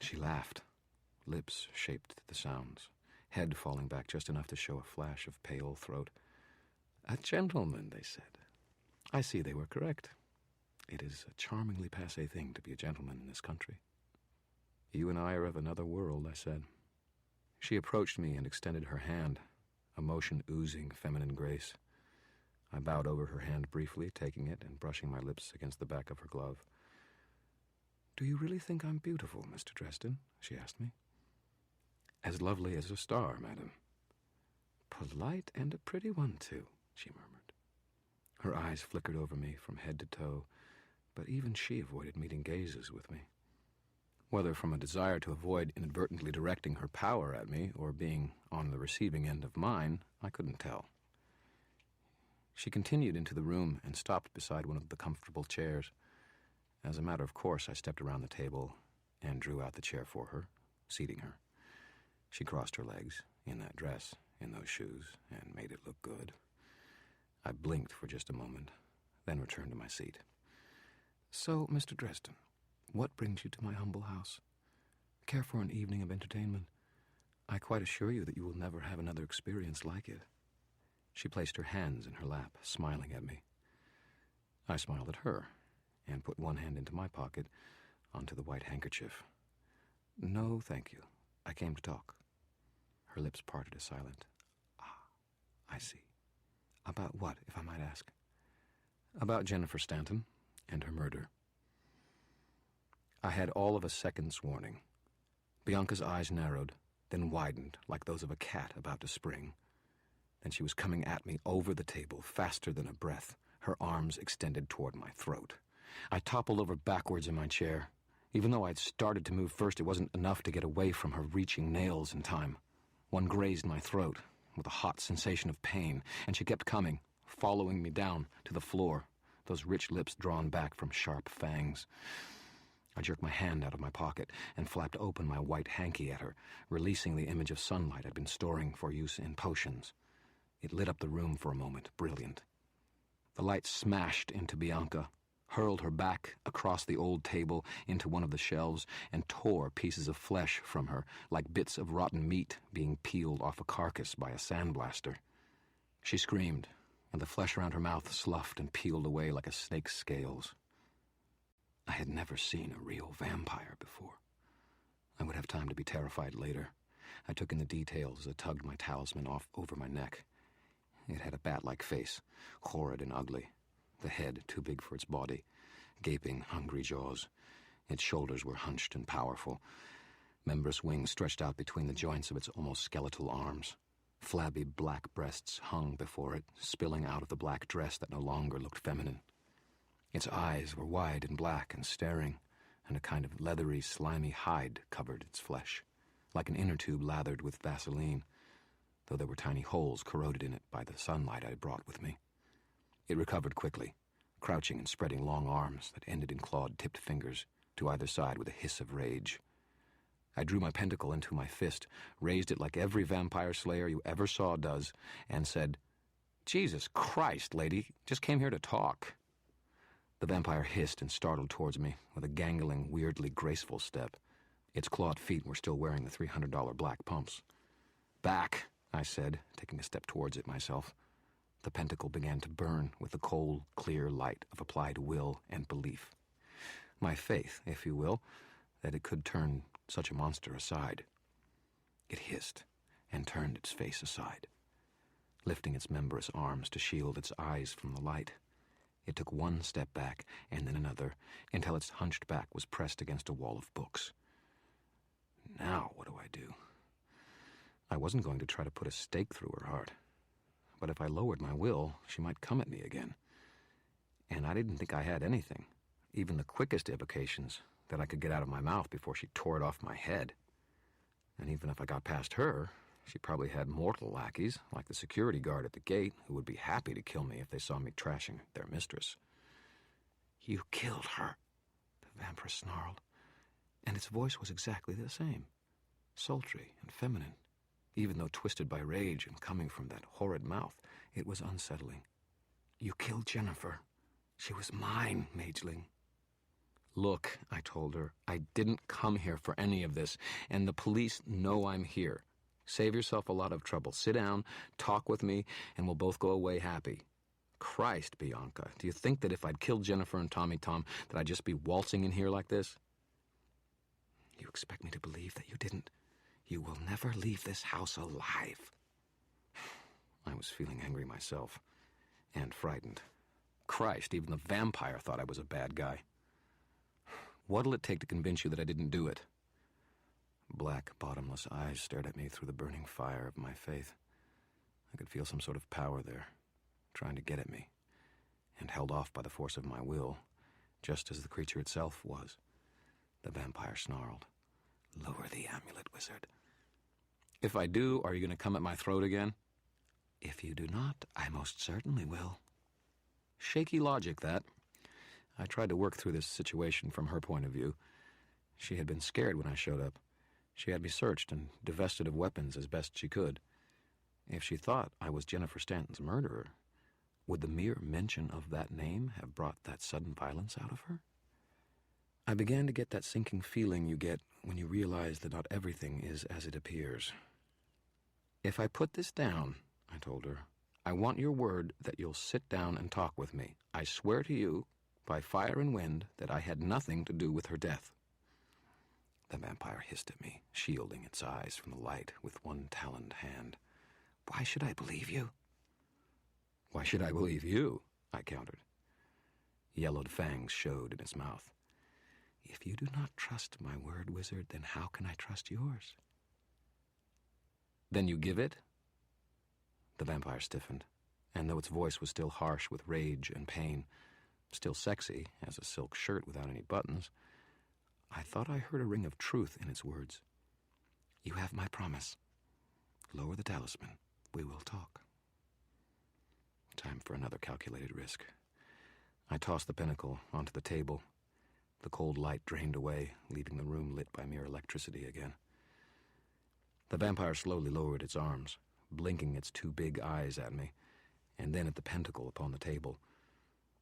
She laughed, lips shaped to the sounds, head falling back just enough to show a flash of pale throat. "A gentleman," they said. I see they were correct. It is a charmingly passé thing to be a gentleman in this country. "You and I are of another world," I said. She approached me and extended her hand, a motion oozing feminine grace. I bowed over her hand briefly, taking it and brushing my lips against the back of her glove. "Do you really think I'm beautiful, Mr. Dresden?" she asked me. "As lovely as a star, madam." "Polite and a pretty one, too," she murmured. Her eyes flickered over me from head to toe, but even she avoided meeting gazes with me. Whether from a desire to avoid inadvertently directing her power at me or being on the receiving end of mine, I couldn't tell. She continued into the room and stopped beside one of the comfortable chairs. As a matter of course, I stepped around the table and drew out the chair for her, seating her. She crossed her legs, in that dress, in those shoes, and made it look good. I blinked for just a moment, then returned to my seat. "So, Mr. Dresden, what brings you to my humble house? Care for an evening of entertainment? I quite assure you that you will never have another experience like it." She placed her hands in her lap, smiling at me. I smiled at her and put one hand into my pocket onto the white handkerchief. "No, thank you. I came to talk." Her lips parted a silent, "Ah, I see. About what, if I might ask?" "About Jennifer Stanton and her murder." I had all of a second's warning. Bianca's eyes narrowed, then widened like those of a cat about to spring. Then she was coming at me over the table, faster than a breath, her arms extended toward my throat. I toppled over backwards in my chair. Even though I'd started to move first, it wasn't enough to get away from her reaching nails in time. One grazed my throat with a hot sensation of pain, and she kept coming, following me down to the floor, those rich lips drawn back from sharp fangs. I jerked my hand out of my pocket and flapped open my white hanky at her, releasing the image of sunlight I'd been storing for use in potions. It lit up the room for a moment, brilliant. The light smashed into Bianca, hurled her back across the old table into one of the shelves, and tore pieces of flesh from her like bits of rotten meat being peeled off a carcass by a sandblaster. She screamed, and the flesh around her mouth sloughed and peeled away like a snake's scales. I had never seen a real vampire before. I would have time to be terrified later. I took in the details as I tugged my talisman off over my neck. It had a bat-like face, horrid and ugly. The head too big for its body, gaping, hungry jaws. Its shoulders were hunched and powerful. Membranous wings stretched out between the joints of its almost skeletal arms. Flabby black breasts hung before it, spilling out of the black dress that no longer looked feminine. Its eyes were wide and black and staring, and a kind of leathery, slimy hide covered its flesh, like an inner tube lathered with Vaseline, though there were tiny holes corroded in it by the sunlight I had brought with me. It recovered quickly, crouching and spreading long arms that ended in clawed-tipped fingers to either side with a hiss of rage. I drew my pentacle into my fist, raised it like every vampire slayer you ever saw does, and said, "Jesus Christ, lady, just came here to talk." The vampire hissed and startled towards me with a gangling, weirdly graceful step. Its clawed feet were still wearing the $300 black pumps. "Back," I said, taking a step towards it myself. The pentacle began to burn with the cold, clear light of applied will and belief. My faith, if you will, that it could turn such a monster aside. It hissed and turned its face aside, lifting its membranous arms to shield its eyes from the light. It took one step back, and then another, until its hunched back was pressed against a wall of books. Now what do I do? I wasn't going to try to put a stake through her heart, but if I lowered my will, she might come at me again. And I didn't think I had anything, even the quickest evocations, that I could get out of my mouth before she tore it off my head. And even if I got past her, she probably had mortal lackeys, like the security guard at the gate, who would be happy to kill me if they saw me trashing their mistress. "You killed her," the vampire snarled, and its voice was exactly the same, sultry and feminine. Even though twisted by rage and coming from that horrid mouth, it was unsettling. "You killed Jennifer. She was mine, Mageling." "Look," I told her, "I didn't come here for any of this, and the police know I'm here. Save yourself a lot of trouble. Sit down, talk with me, and we'll both go away happy." Christ, Bianca, do you think that if I'd killed Jennifer and Tommy Tom, that I'd just be waltzing in here like this? "You expect me to believe that you didn't? You will never leave this house alive." I was feeling angry myself, and frightened. Christ, even the vampire thought I was a bad guy. "What'll it take to convince you that I didn't do it?" Black, bottomless eyes stared at me through the burning fire of my faith. I could feel some sort of power there, trying to get at me, and held off by the force of my will, just as the creature itself was. The vampire snarled, "Lower the amulet, wizard." "If I do, are you going to come at my throat again?" "If you do not, I most certainly will." Shaky logic, that. I tried to work through this situation from her point of view. She had been scared when I showed up. She had me searched and divested of weapons as best she could. If she thought I was Jennifer Stanton's murderer, would the mere mention of that name have brought that sudden violence out of her? I began to get that sinking feeling you get when you realize that not everything is as it appears. "If I put this down," I told her, "I want your word that you'll sit down and talk with me. I swear to you, by fire and wind, that I had nothing to do with her death." The vampire hissed at me, shielding its eyes from the light with one taloned hand. "Why should I believe you?" "Why should I believe you?" I countered. Yellowed fangs showed in its mouth. "If you do not trust my word, wizard, then how can I trust yours?" "Then you give it?" The vampire stiffened, and though its voice was still harsh with rage and pain, still sexy as a silk shirt without any buttons, I thought I heard a ring of truth in its words. "You have my promise. Lower the talisman. We will talk." Time for another calculated risk. I tossed the pinnacle onto the table. The cold light drained away, leaving the room lit by mere electricity again. The vampire slowly lowered its arms, blinking its two big eyes at me, and then at the pentacle upon the table.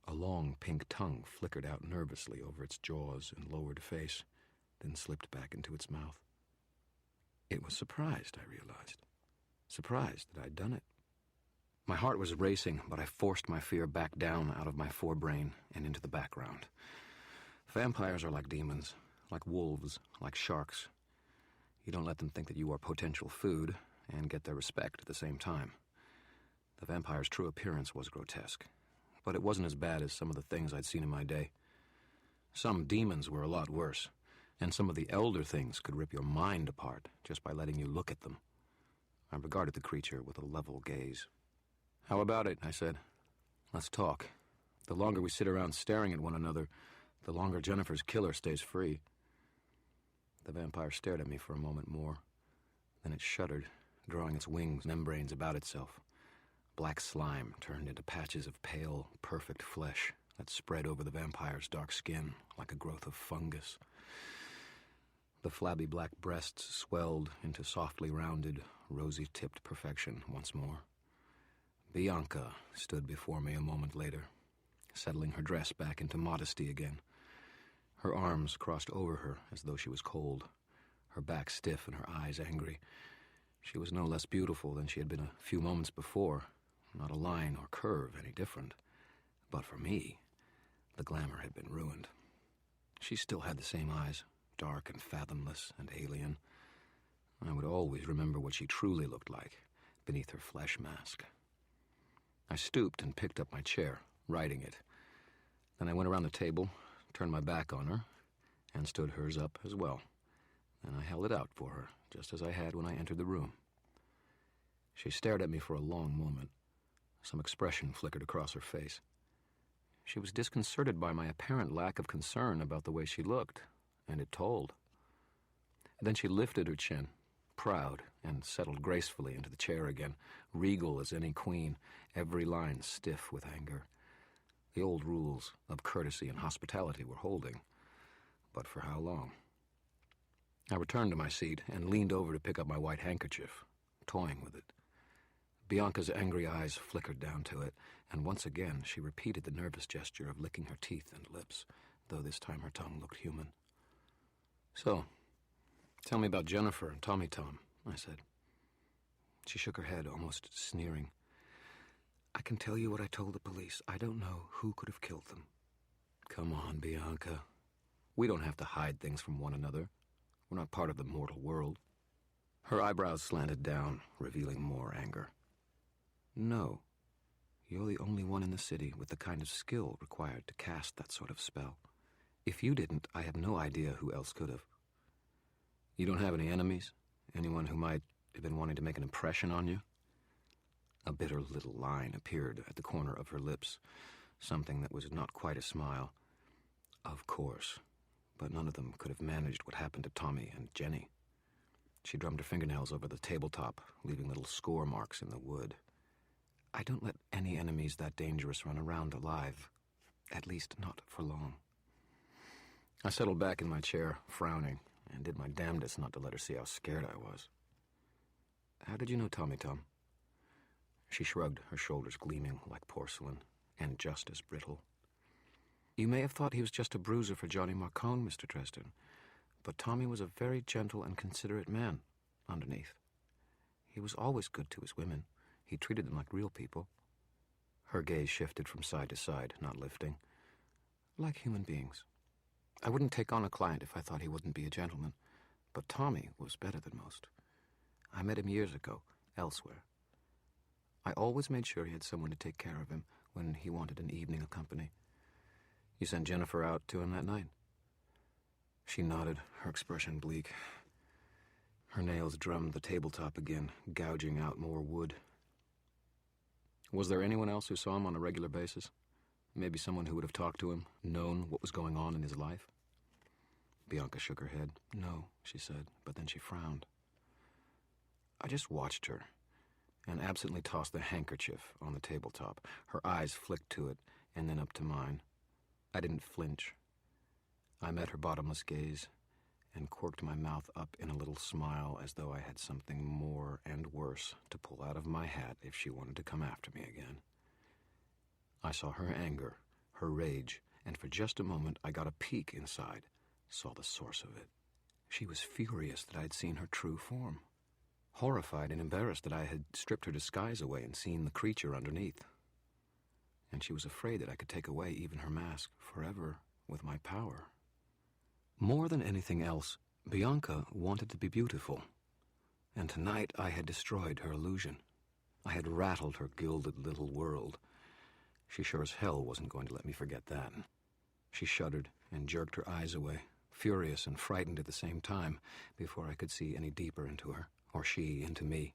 A long pink tongue flickered out nervously over its jaws and lowered face, then slipped back into its mouth. It was surprised, I realized. Surprised that I'd done it. My heart was racing, but I forced my fear back down out of my forebrain and into the background. Vampires are like demons, like wolves, like sharks. You don't let them think that you are potential food and get their respect at the same time. The vampire's true appearance was grotesque, but it wasn't as bad as some of the things I'd seen in my day. Some demons were a lot worse, and some of the elder things could rip your mind apart just by letting you look at them. I regarded the creature with a level gaze. "How about it?" I said. "Let's talk. The longer we sit around staring at one another, the longer Jennifer's killer stays free." The vampire stared at me for a moment more. Then it shuddered, drawing its wings membranes about itself. Black slime turned into patches of pale, perfect flesh that spread over the vampire's dark skin like a growth of fungus. The flabby black breasts swelled into softly rounded, rosy-tipped perfection once more. Bianca stood before me a moment later, settling her dress back into modesty again. Her arms crossed over her as though she was cold, her back stiff and her eyes angry. She was no less beautiful than she had been a few moments before, not a line or curve any different. But for me, the glamour had been ruined. She still had the same eyes, dark and fathomless and alien. I would always remember what she truly looked like beneath her flesh mask. I stooped and picked up my chair, righting it. Then I went around the table, turned my back on her, and stood hers up as well. Then I held it out for her, just as I had when I entered the room. She stared at me for a long moment. Some expression flickered across her face. She was disconcerted by my apparent lack of concern about the way she looked, and it told. Then she lifted her chin, proud, and settled gracefully into the chair again, regal as any queen, every line stiff with anger. The old rules of courtesy and hospitality were holding, but for how long? I returned to my seat and leaned over to pick up my white handkerchief, toying with it. Bianca's angry eyes flickered down to it, and once again she repeated the nervous gesture of licking her teeth and lips, though this time her tongue looked human. "So, tell me about Jennifer and Tommy Tom," I said. She shook her head, almost sneering. "I can tell you what I told the police. I don't know who could have killed them." "Come on, Bianca. We don't have to hide things from one another. We're not part of the mortal world." Her eyebrows slanted down, revealing more anger. "No. You're the only one in the city with the kind of skill required to cast that sort of spell. If you didn't, I have no idea who else could have." "You don't have any enemies? Anyone who might have been wanting to make an impression on you?" A bitter little line appeared at the corner of her lips, something that was not quite a smile. "Of course, but none of them could have managed what happened to Tommy and Jenny." She drummed her fingernails over the tabletop, leaving little score marks in the wood. "I don't let any enemies that dangerous run around alive, at least not for long." I settled back in my chair, frowning, and did my damnedest not to let her see how scared I was. "How did you know Tommy Tom?" She shrugged, her shoulders gleaming like porcelain, and just as brittle. "You may have thought he was just a bruiser for Johnny Marcone, Mr. Dresden, but Tommy was a very gentle and considerate man, underneath. He was always good to his women. He treated them like real people." Her gaze shifted from side to side, not lifting. "Like human beings. I wouldn't take on a client if I thought he wouldn't be a gentleman, but Tommy was better than most. I met him years ago, elsewhere. I always made sure he had someone to take care of him when he wanted an evening of company." "You sent Jennifer out to him that night?" She nodded, her expression bleak. Her nails drummed the tabletop again, gouging out more wood. "Was there anyone else who saw him on a regular basis? Maybe someone who would have talked to him, known what was going on in his life?" Bianca shook her head. "No," she said, but then she frowned. I just watched her, and absently tossed the handkerchief on the tabletop. Her eyes flicked to it, and then up to mine. I didn't flinch. I met her bottomless gaze, and corked my mouth up in a little smile as though I had something more and worse to pull out of my hat if she wanted to come after me again. I saw her anger, her rage, and for just a moment I got a peek inside, saw the source of it. She was furious that I had seen her true form, horrified and embarrassed that I had stripped her disguise away and seen the creature underneath. And she was afraid that I could take away even her mask forever with my power. More than anything else, Bianca wanted to be beautiful, and tonight I had destroyed her illusion. I had rattled her gilded little world. She sure as hell wasn't going to let me forget that. She shuddered and jerked her eyes away, furious and frightened at the same time, before I could see any deeper into her, or she into me.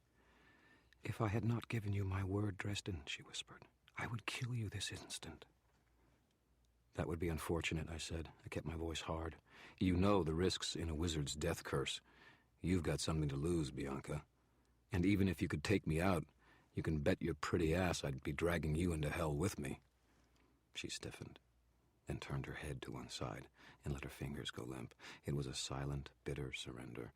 "If I had not given you my word, Dresden," she whispered, "I would kill you this instant." "That would be unfortunate," I said. I kept my voice hard. "You know the risks in a wizard's death curse. You've got something to lose, Bianca. And even if you could take me out, you can bet your pretty ass I'd be dragging you into hell with me." She stiffened, then turned her head to one side and let her fingers go limp. It was a silent, bitter surrender.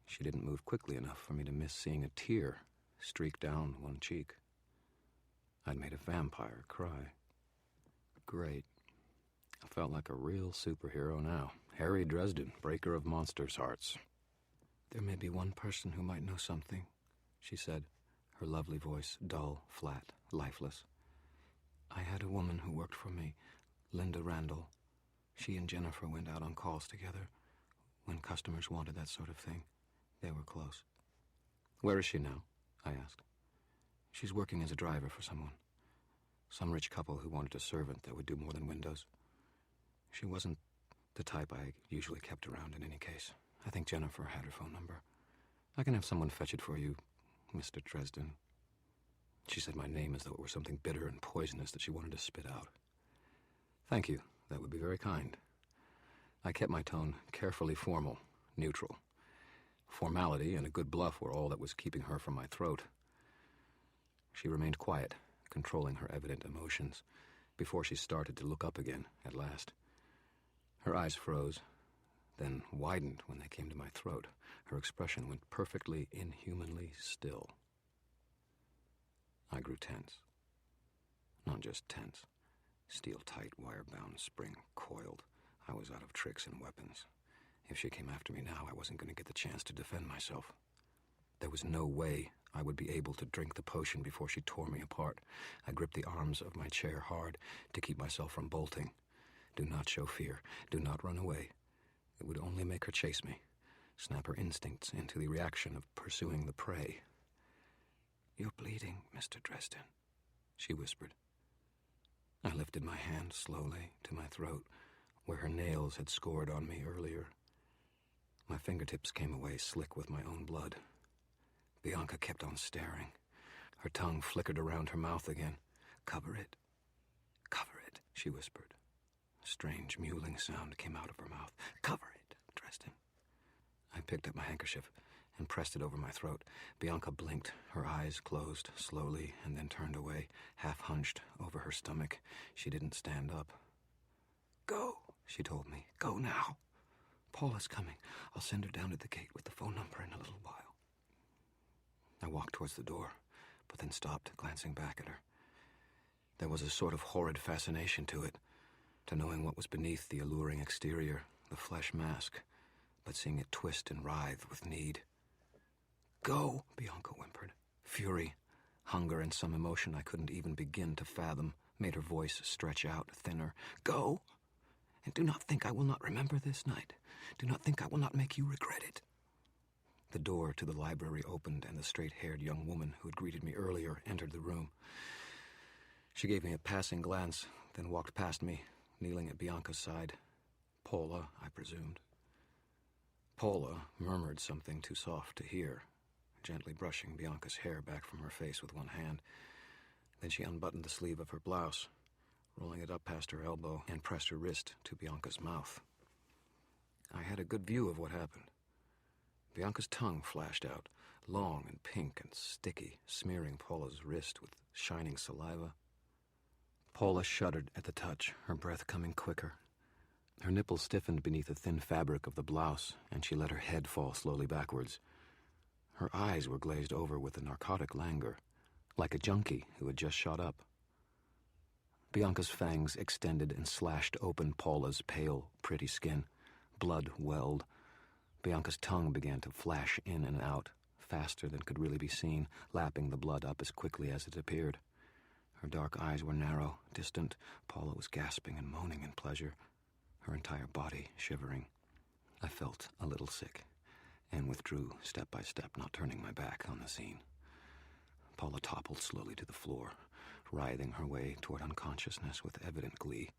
She didn't move quickly enough for me to miss seeing a tear streak down one cheek. I'd made a vampire cry. Great. I felt like a real superhero now. Harry Dresden, breaker of monsters' hearts. "There may be one person who might know something," she said, her lovely voice dull, flat, lifeless. "I had a woman who worked for me, Linda Randall. She and Jennifer went out on calls together. When customers wanted that sort of thing, they were close. Where is she now? I asked. She's working as a driver for someone. Some rich couple who wanted a servant that would do more than windows. She wasn't the type I usually kept around in any case. I think Jennifer had her phone number. I can have someone fetch it for you, Mr. Dresden. She said my name as though it were something bitter and poisonous that she wanted to spit out. Thank you. That would be very kind. I kept my tone carefully formal, neutral. Formality and a good bluff were all that was keeping her from my throat. She remained quiet, controlling her evident emotions, before she started to look up again, at last. Her eyes froze, then widened when they came to my throat. Her expression went perfectly, inhumanly still. I grew tense. Not just tense. Steel-tight, wire-bound spring coiled. I was out of tricks and weapons. If she came after me now, I wasn't going to get the chance to defend myself. There was no way I would be able to drink the potion before she tore me apart. I gripped the arms of my chair hard to keep myself from bolting. Do not show fear. Do not run away. It would only make her chase me, snap her instincts into the reaction of pursuing the prey. "You're bleeding, Mr. Dresden," she whispered. I lifted my hand slowly to my throat, where her nails had scored on me earlier. My fingertips came away slick with my own blood. Bianca kept on staring. Her tongue flickered around her mouth again. "Cover it. Cover it," she whispered. A strange mewling sound came out of her mouth. "Cover it, Dresden." I picked up my handkerchief and pressed it over my throat. Bianca blinked, her eyes closed slowly, and then turned away, half hunched over her stomach. She didn't stand up. "Go," she told me. "Go now. Paula's coming. I'll send her down to the gate with the phone number in a little while." I walked towards the door, but then stopped, glancing back at her. There was a sort of horrid fascination to it, to knowing what was beneath the alluring exterior, the flesh mask, but seeing it twist and writhe with need. "Go," Bianca whimpered. Fury, hunger, and some emotion I couldn't even begin to fathom made her voice stretch out thinner. "Go, and do not think I will not remember this night. Do not think I will not make you regret it." The door to the library opened, and the straight-haired young woman who had greeted me earlier entered the room. She gave me a passing glance, then walked past me, kneeling at Bianca's side. Paula, I presumed. Paula murmured something too soft to hear, gently brushing Bianca's hair back from her face with one hand. Then she unbuttoned the sleeve of her blouse, rolling it up past her elbow, and pressed her wrist to Bianca's mouth. I had a good view of what happened. Bianca's tongue flashed out, long and pink and sticky, smearing Paula's wrist with shining saliva. Paula shuddered at the touch, her breath coming quicker. Her nipples stiffened beneath the thin fabric of the blouse, and she let her head fall slowly backwards. Her eyes were glazed over with a narcotic languor, like a junkie who had just shot up. Bianca's fangs extended and slashed open Paula's pale, pretty skin. Blood welled. Bianca's tongue began to flash in and out, faster than could really be seen, lapping the blood up as quickly as it appeared. Her dark eyes were narrow, distant. Paula was gasping and moaning in pleasure, her entire body shivering. I felt a little sick, and withdrew step by step, not turning my back on the scene. Paula toppled slowly to the floor, writhing her way toward unconsciousness with evident glee.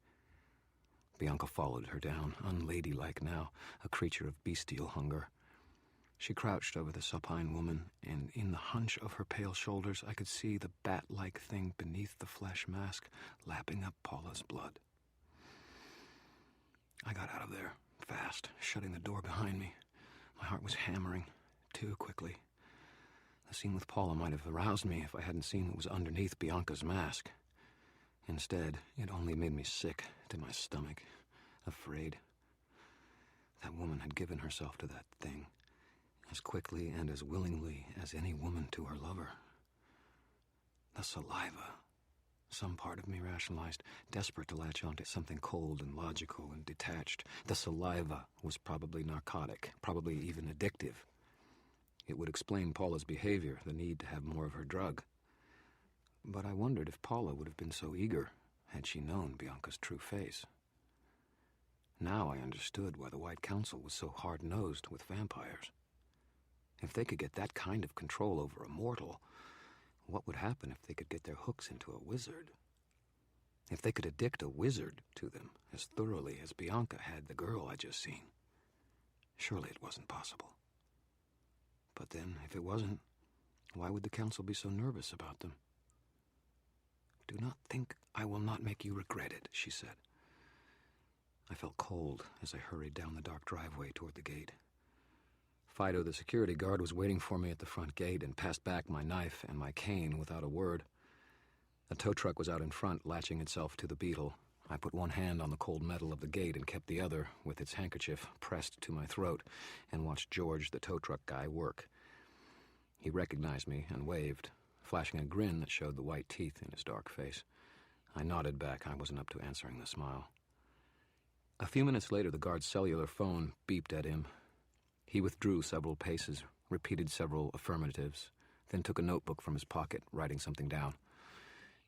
Bianca followed her down, unladylike now, a creature of bestial hunger. She crouched over the supine woman, and in the hunch of her pale shoulders I could see the bat-like thing beneath the flesh mask lapping up Paula's blood. I got out of there, fast, shutting the door behind me. My heart was hammering, too quickly. The scene with Paula might have aroused me if I hadn't seen what was underneath Bianca's mask. Instead, it only made me sick to my stomach, afraid. That woman had given herself to that thing, as quickly and as willingly as any woman to her lover. The saliva. Some part of me rationalized, desperate to latch onto something cold and logical and detached. The saliva was probably narcotic, probably even addictive. It would explain Paula's behavior, the need to have more of her drug. But I wondered if Paula would have been so eager had she known Bianca's true face. Now I understood why the White Council was so hard-nosed with vampires. If they could get that kind of control over a mortal, what would happen if they could get their hooks into a wizard? If they could addict a wizard to them as thoroughly as Bianca had the girl I'd just seen? Surely it wasn't possible. But then, if it wasn't, why would the council be so nervous about them? "Do not think I will not make you regret it," she said. I felt cold as I hurried down the dark driveway toward the gate. Fido, the security guard, was waiting for me at the front gate and passed back my knife and my cane without a word. A tow truck was out in front, latching itself to the beetle. I put one hand on the cold metal of the gate and kept the other, with its handkerchief pressed to my throat, and watched George, the tow truck guy, work. He recognized me and waved, flashing a grin that showed the white teeth in his dark face. I nodded back. I wasn't up to answering the smile. A few minutes later, the guard's cellular phone beeped at him. He withdrew several paces, repeated several affirmatives, then took a notebook from his pocket, writing something down.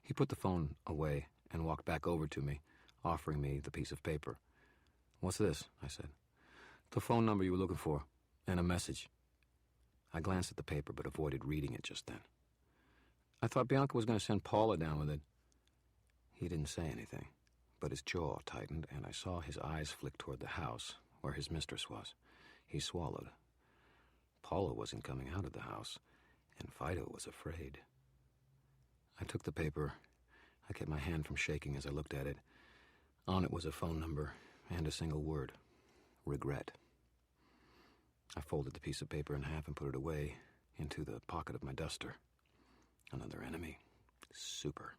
He put the phone away and walked back over to me, offering me the piece of paper. "What's this?" I said. "The phone number you were looking for, and a message." I glanced at the paper but avoided reading it just then. "I thought Bianca was going to send Paula down with it." He didn't say anything, but his jaw tightened, and I saw his eyes flick toward the house, where his mistress was. He swallowed. Paula wasn't coming out of the house, and Fido was afraid. I took the paper. I kept my hand from shaking as I looked at it. On it was a phone number and a single word: regret. I folded the piece of paper in half and put it away into the pocket of my duster. Another enemy. Super.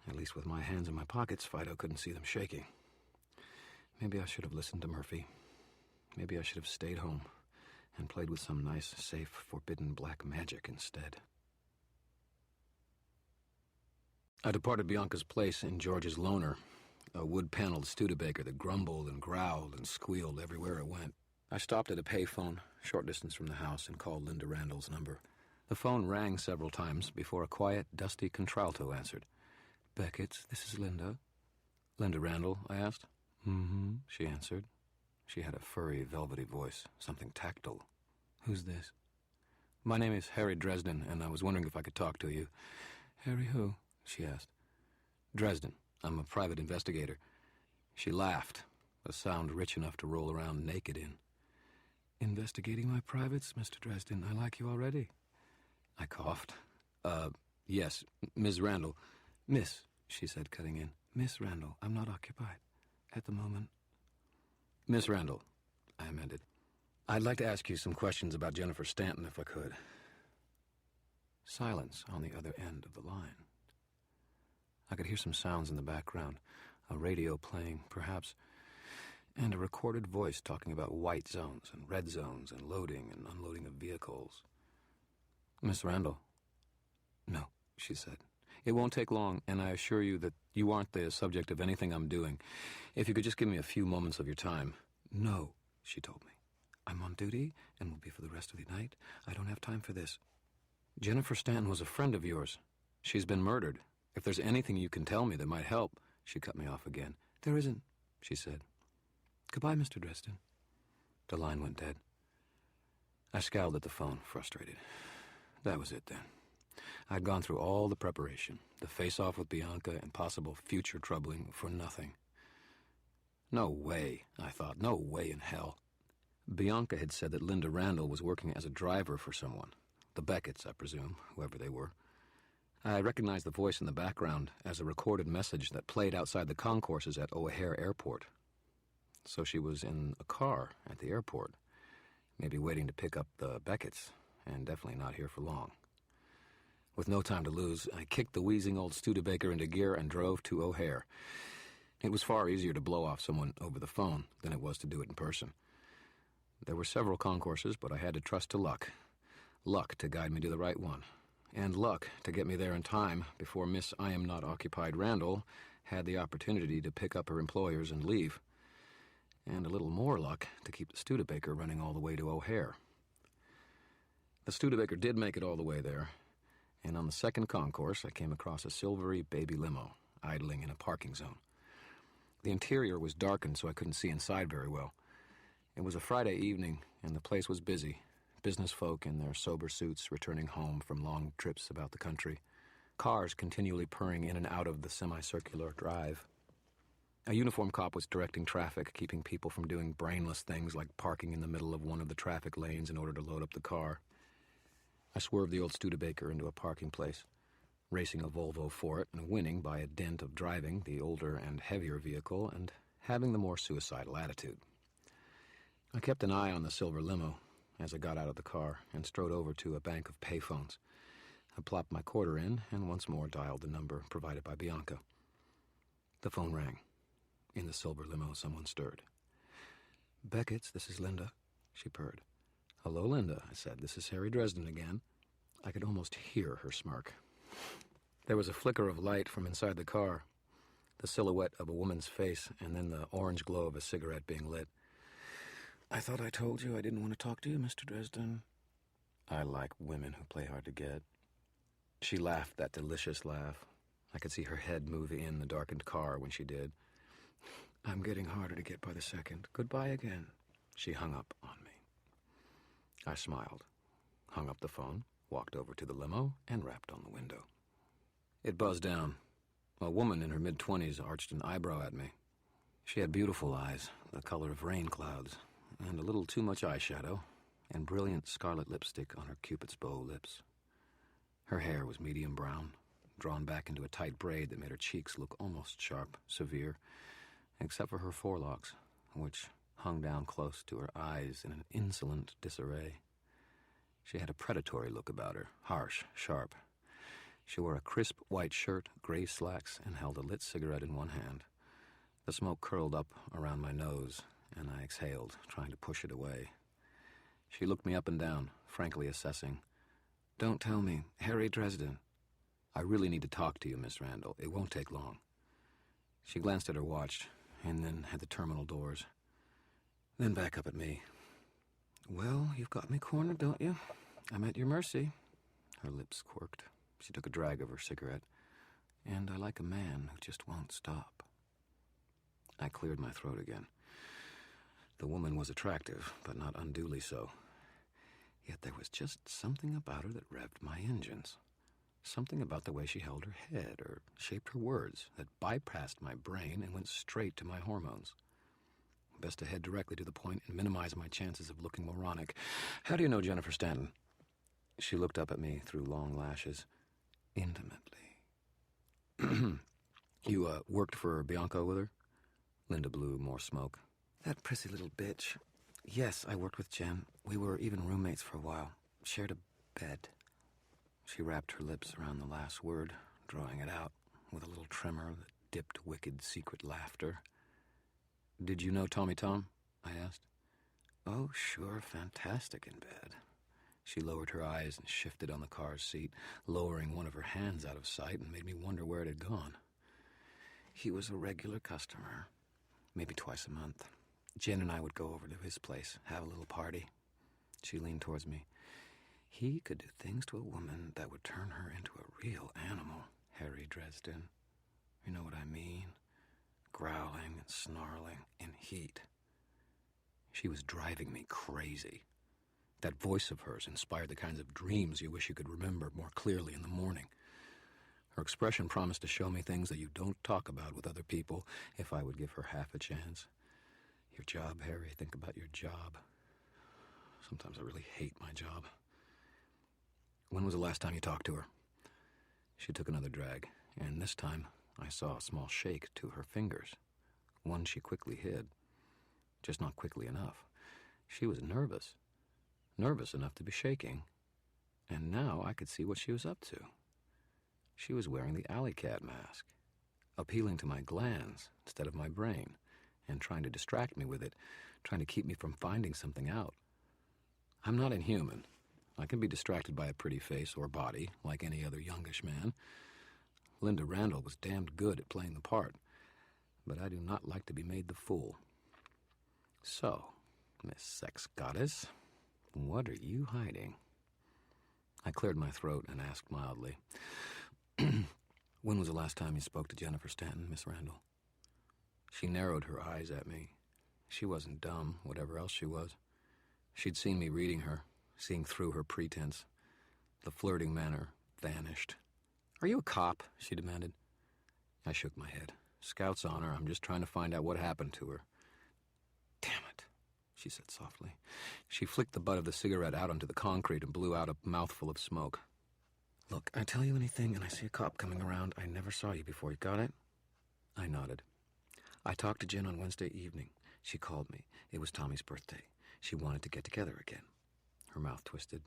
At least with my hands in my pockets, Fido couldn't see them shaking. Maybe I should have listened to Murphy. Maybe I should have stayed home and played with some nice, safe, forbidden black magic instead. I departed Bianca's place in George's loner, a wood-paneled Studebaker that grumbled and growled and squealed everywhere it went. I stopped at a payphone, short distance from the house, and called Linda Randall's number. The phone rang several times before a quiet, dusty contralto answered. "Beckett's, this is Linda." "Linda Randall?" I asked. "Mm-hmm," she answered. She had a furry, velvety voice, something tactile. "Who's this?" "My name is Harry Dresden, and I was wondering if I could talk to you." "Harry who?" she asked. "Dresden. I'm a private investigator." She laughed, a sound rich enough to roll around naked in. "Investigating my privates, Mr. Dresden. I like you already." I coughed. Yes, Ms. Randall." "Miss," she said, cutting in. "Miss Randall. I'm not occupied at the moment." "Miss Randall," I amended. "I'd like to ask you some questions about Jennifer Stanton, if I could." Silence on the other end of the line. I could hear some sounds in the background, a radio playing, perhaps, and a recorded voice talking about white zones and red zones and loading and unloading of vehicles. "Miss Randall." "No," she said. "It won't take long, and I assure you that you aren't the subject of anything I'm doing. If you could just give me a few moments of your time." "No," she told me. "I'm on duty, and will be for the rest of the night. I don't have time for this." "Jennifer Stanton was a friend of yours. She's been murdered. If there's anything you can tell me that might help..." She cut me off again. "There isn't," she said. "Goodbye, Mr. Dresden." The line went dead. I scowled at the phone, frustrated. That was it then. I'd gone through all the preparation, the face-off with Bianca and possible future troubling, for nothing. No way, I thought, no way in hell. Bianca had said that Linda Randall was working as a driver for someone. The Becketts, I presume, whoever they were. I recognized the voice in the background as a recorded message that played outside the concourses at O'Hare Airport. So she was in a car at the airport, maybe waiting to pick up the Becketts, and definitely not here for long. With no time to lose, I kicked the wheezing old Studebaker into gear and drove to O'Hare. It was far easier to blow off someone over the phone than it was to do it in person. There were several concourses, but I had to trust to luck. Luck to guide me to the right one. And luck to get me there in time before Miss I Am Not Occupied Randall had the opportunity to pick up her employers and leave. And a little more luck to keep the Studebaker running all the way to O'Hare. The Studebaker did make it all the way there, and on the second concourse I came across a silvery baby limo idling in a parking zone. The interior was darkened, so I couldn't see inside very well. It was a Friday evening, and the place was busy. Business folk in their sober suits returning home from long trips about the country. Cars continually purring in and out of the semicircular drive. A uniformed cop was directing traffic, keeping people from doing brainless things like parking in the middle of one of the traffic lanes in order to load up the car. I swerved the old Studebaker into a parking place, racing a Volvo for it and winning by a dint of driving the older and heavier vehicle and having the more suicidal attitude. I kept an eye on the silver limo as I got out of the car and strode over to a bank of payphones. I plopped my quarter in and once more dialed the number provided by Bianca. The phone rang. In the silver limo, someone stirred. "Beckett's, this is Linda," she purred. "Hello, Linda," I said. "This is Harry Dresden again." I could almost hear her smirk. There was a flicker of light from inside the car, the silhouette of a woman's face, and then the orange glow of a cigarette being lit. "I thought I told you I didn't want to talk to you, Mr. Dresden." I like women who play hard to get. She laughed that delicious laugh. I could see her head move in the darkened car when she did. "I'm getting harder to get by the second. Goodbye again." She hung up on me. I smiled, hung up the phone, walked over to the limo, and rapped on the window. It buzzed down. A woman in her mid-20s arched an eyebrow at me. She had beautiful eyes, the color of rain clouds, and a little too much eyeshadow, and brilliant scarlet lipstick on her Cupid's bow lips. Her hair was medium brown, drawn back into a tight braid that made her cheeks look almost sharp, severe, except for her forelocks, which hung down close to her eyes in an insolent disarray. She had a predatory look about her, harsh, sharp. She wore a crisp white shirt, gray slacks, and held a lit cigarette in one hand. The smoke curled up around my nose, and I exhaled, trying to push it away. She looked me up and down, frankly assessing. "Don't tell me. Harry Dresden." "I really need to talk to you, Miss Randall. It won't take long." She glanced at her watch, and then at the terminal doors, then back up at me. "Well, you've got me cornered, don't you? I'm at your mercy." Her lips quirked. She took a drag of her cigarette. "And I like a man who just won't stop." I cleared my throat again. The woman was attractive, but not unduly so. Yet there was just something about her that revved my engines. Something about the way she held her head or shaped her words that bypassed my brain and went straight to my hormones. Best to head directly to the point and minimize my chances of looking moronic. "How do you know Jennifer Stanton?" She looked up at me through long lashes. "Intimately." You worked for Bianca with her?" Linda blew more smoke. "That prissy little bitch. Yes, I worked with Jen. We were even roommates for a while. Shared a bed." She wrapped her lips around the last word, drawing it out with a little tremor that dipped wicked secret laughter. "Did you know Tommy Tom?" I asked. "Oh, sure, fantastic in bed." She lowered her eyes and shifted on the car's seat, lowering one of her hands out of sight, and made me wonder where it had gone. "He was a regular customer, maybe twice a month. Jen and I would go over to his place, have a little party." She leaned towards me. "He could do things to a woman that would turn her into a real animal, Harry Dresden. You know what I mean? Growling and snarling in heat." She was driving me crazy. That voice of hers inspired the kinds of dreams you wish you could remember more clearly in the morning. Her expression promised to show me things that you don't talk about with other people if I would give her half a chance. "Your job, Harry. Think about your job." Sometimes I really hate my job. "When was the last time you talked to her?" She took another drag, and this time I saw a small shake to her fingers, one she quickly hid. Just not quickly enough. She was nervous enough to be shaking, and now I could see what she was up to. She was wearing the alley cat mask, appealing to my glands instead of my brain, and trying to distract me with it, trying to keep me from finding something out. I'm not inhuman. I can be distracted by a pretty face or body, like any other youngish man. Linda Randall was damned good at playing the part, but I do not like to be made the fool. "So, Miss Sex Goddess, what are you hiding?" I cleared my throat and asked mildly, "When was the last time you spoke to Jennifer Stanton, Miss Randall?" She narrowed her eyes at me. She wasn't dumb, whatever else she was. She'd seen me reading her, seeing through her pretense. The flirting manner vanished. "Are you a cop?" she demanded. I shook my head. "Scout's honor, I'm just trying to find out what happened to her." "Damn it," she said softly. She flicked the butt of the cigarette out onto the concrete and blew out a mouthful of smoke. "Look, I tell you anything and I see a cop coming around, I never saw you before. You got it?" I nodded. "I talked to Jen on Wednesday evening. She called me. It was Tommy's birthday. She wanted to get together again." Her mouth twisted.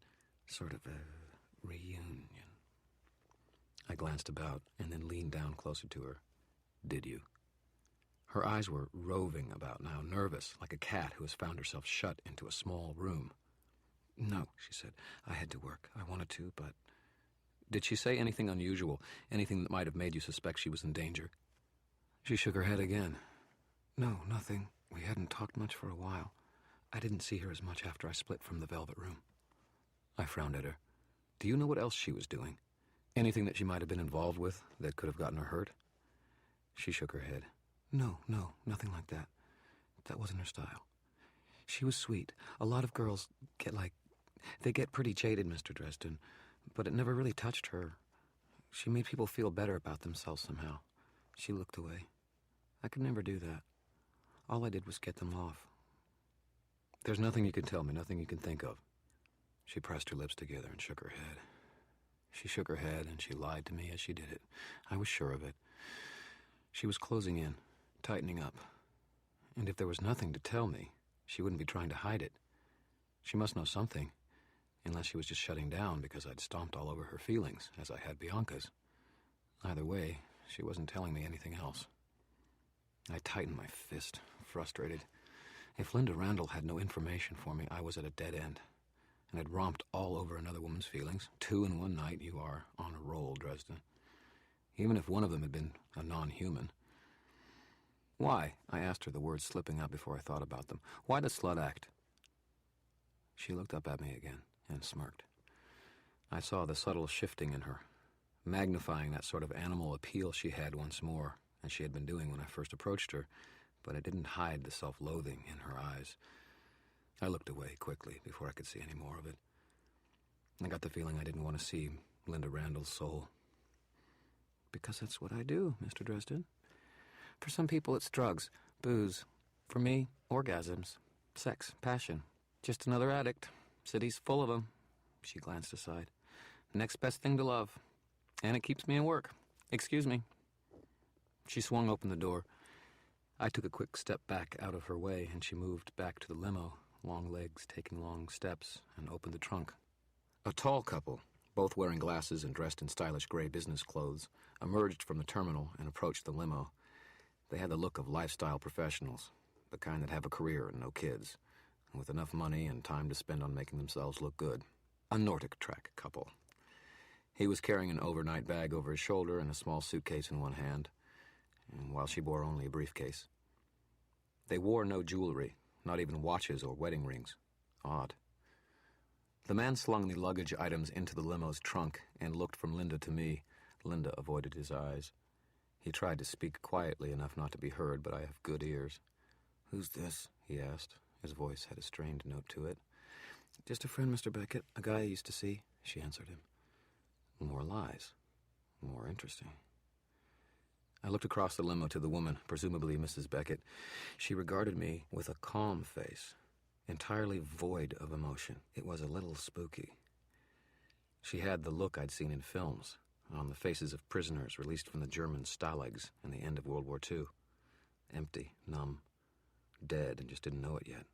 "Sort of a reunion." I glanced about and then leaned down closer to her. "Did you?" Her eyes were roving about now, nervous, like a cat who has found herself shut into a small room. "No," she said. "I had to work. I wanted to, but..." "Did she say anything unusual, anything that might have made you suspect she was in danger?" She shook her head again. "No, nothing. We hadn't talked much for a while. I didn't see her as much after I split from the Velvet Room." I frowned at her. "Do you know what else she was doing? Anything that she might have been involved with that could have gotten her hurt?" She shook her head. No, nothing like that. That wasn't her style. She was sweet. A lot of girls they get pretty jaded, Mr. Dresden, but it never really touched her. She made people feel better about themselves somehow. She looked away. I could never do that. All I did was get them off." "There's nothing you can tell me, nothing you can think of." She pressed her lips together and shook her head. She shook her head and she lied to me as she did it. I was sure of it. She was closing in, tightening up. And if there was nothing to tell me, she wouldn't be trying to hide it. She must know something, unless she was just shutting down because I'd stomped all over her feelings, as I had Bianca's. Either way, she wasn't telling me anything else. I tightened my fist, frustrated. If Linda Randall had no information for me, I was at a dead end, and had romped all over another woman's feelings. 2 in one night. You are on a roll, Dresden. Even if one of them had been a non-human. "Why?" I asked her, the words slipping out before I thought about them. "Why the slut act?" She looked up at me again and smirked. I saw the subtle shifting in her, magnifying that sort of animal appeal she had once more, as she had been doing when I first approached her, but it didn't hide the self-loathing in her eyes. I looked away quickly before I could see any more of it. I got the feeling I didn't want to see Linda Randall's soul. "Because that's what I do, Mr. Dresden. For some people it's drugs, booze. For me, orgasms, sex, passion. Just another addict. City's full of them." She glanced aside. "Next best thing to love. And it keeps me in work. Excuse me." She swung open the door. I took a quick step back out of her way, and she moved back to the limo, long legs taking long steps, and opened the trunk. A tall couple, both wearing glasses and dressed in stylish gray business clothes, emerged from the terminal and approached the limo. They had the look of lifestyle professionals, the kind that have a career and no kids, and with enough money and time to spend on making themselves look good. A Nordic track couple. He was carrying an overnight bag over his shoulder and a small suitcase in one hand, and while she bore only a briefcase. They wore no jewelry, not even watches or wedding rings. Odd. The man slung the luggage items into the limo's trunk and looked from Linda to me. Linda avoided his eyes. He tried to speak quietly enough not to be heard, but I have good ears. "Who's this?" he asked. His voice had a strained note to it. "Just a friend, Mr. Beckett, a guy I used to see," she answered him. More lies. More interesting. I looked across the limo to the woman, presumably Mrs. Beckett. She regarded me with a calm face, entirely void of emotion. It was a little spooky. She had the look I'd seen in films, on the faces of prisoners released from the German stalags in the end of World War II. Empty, numb, dead, and just didn't know it yet.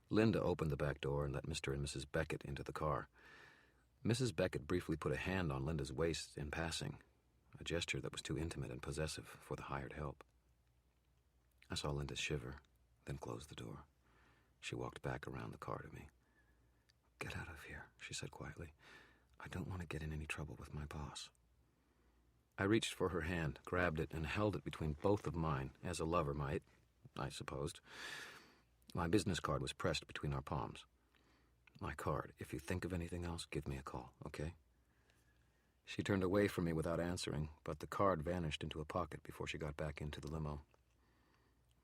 Linda opened the back door and let Mr. and Mrs. Beckett into the car. Mrs. Beckett briefly put a hand on Linda's waist in passing, a gesture that was too intimate and possessive for the hired help. I saw Linda shiver, then close the door. She walked back around the car to me. "Get out of here," she said quietly. "I don't want to get in any trouble with my boss." I reached for her hand, grabbed it, and held it between both of mine, as a lover might, I supposed. My business card was pressed between our palms. "My card. If you think of anything else, give me a call, okay?" She turned away from me without answering, but the card vanished into a pocket before she got back into the limo.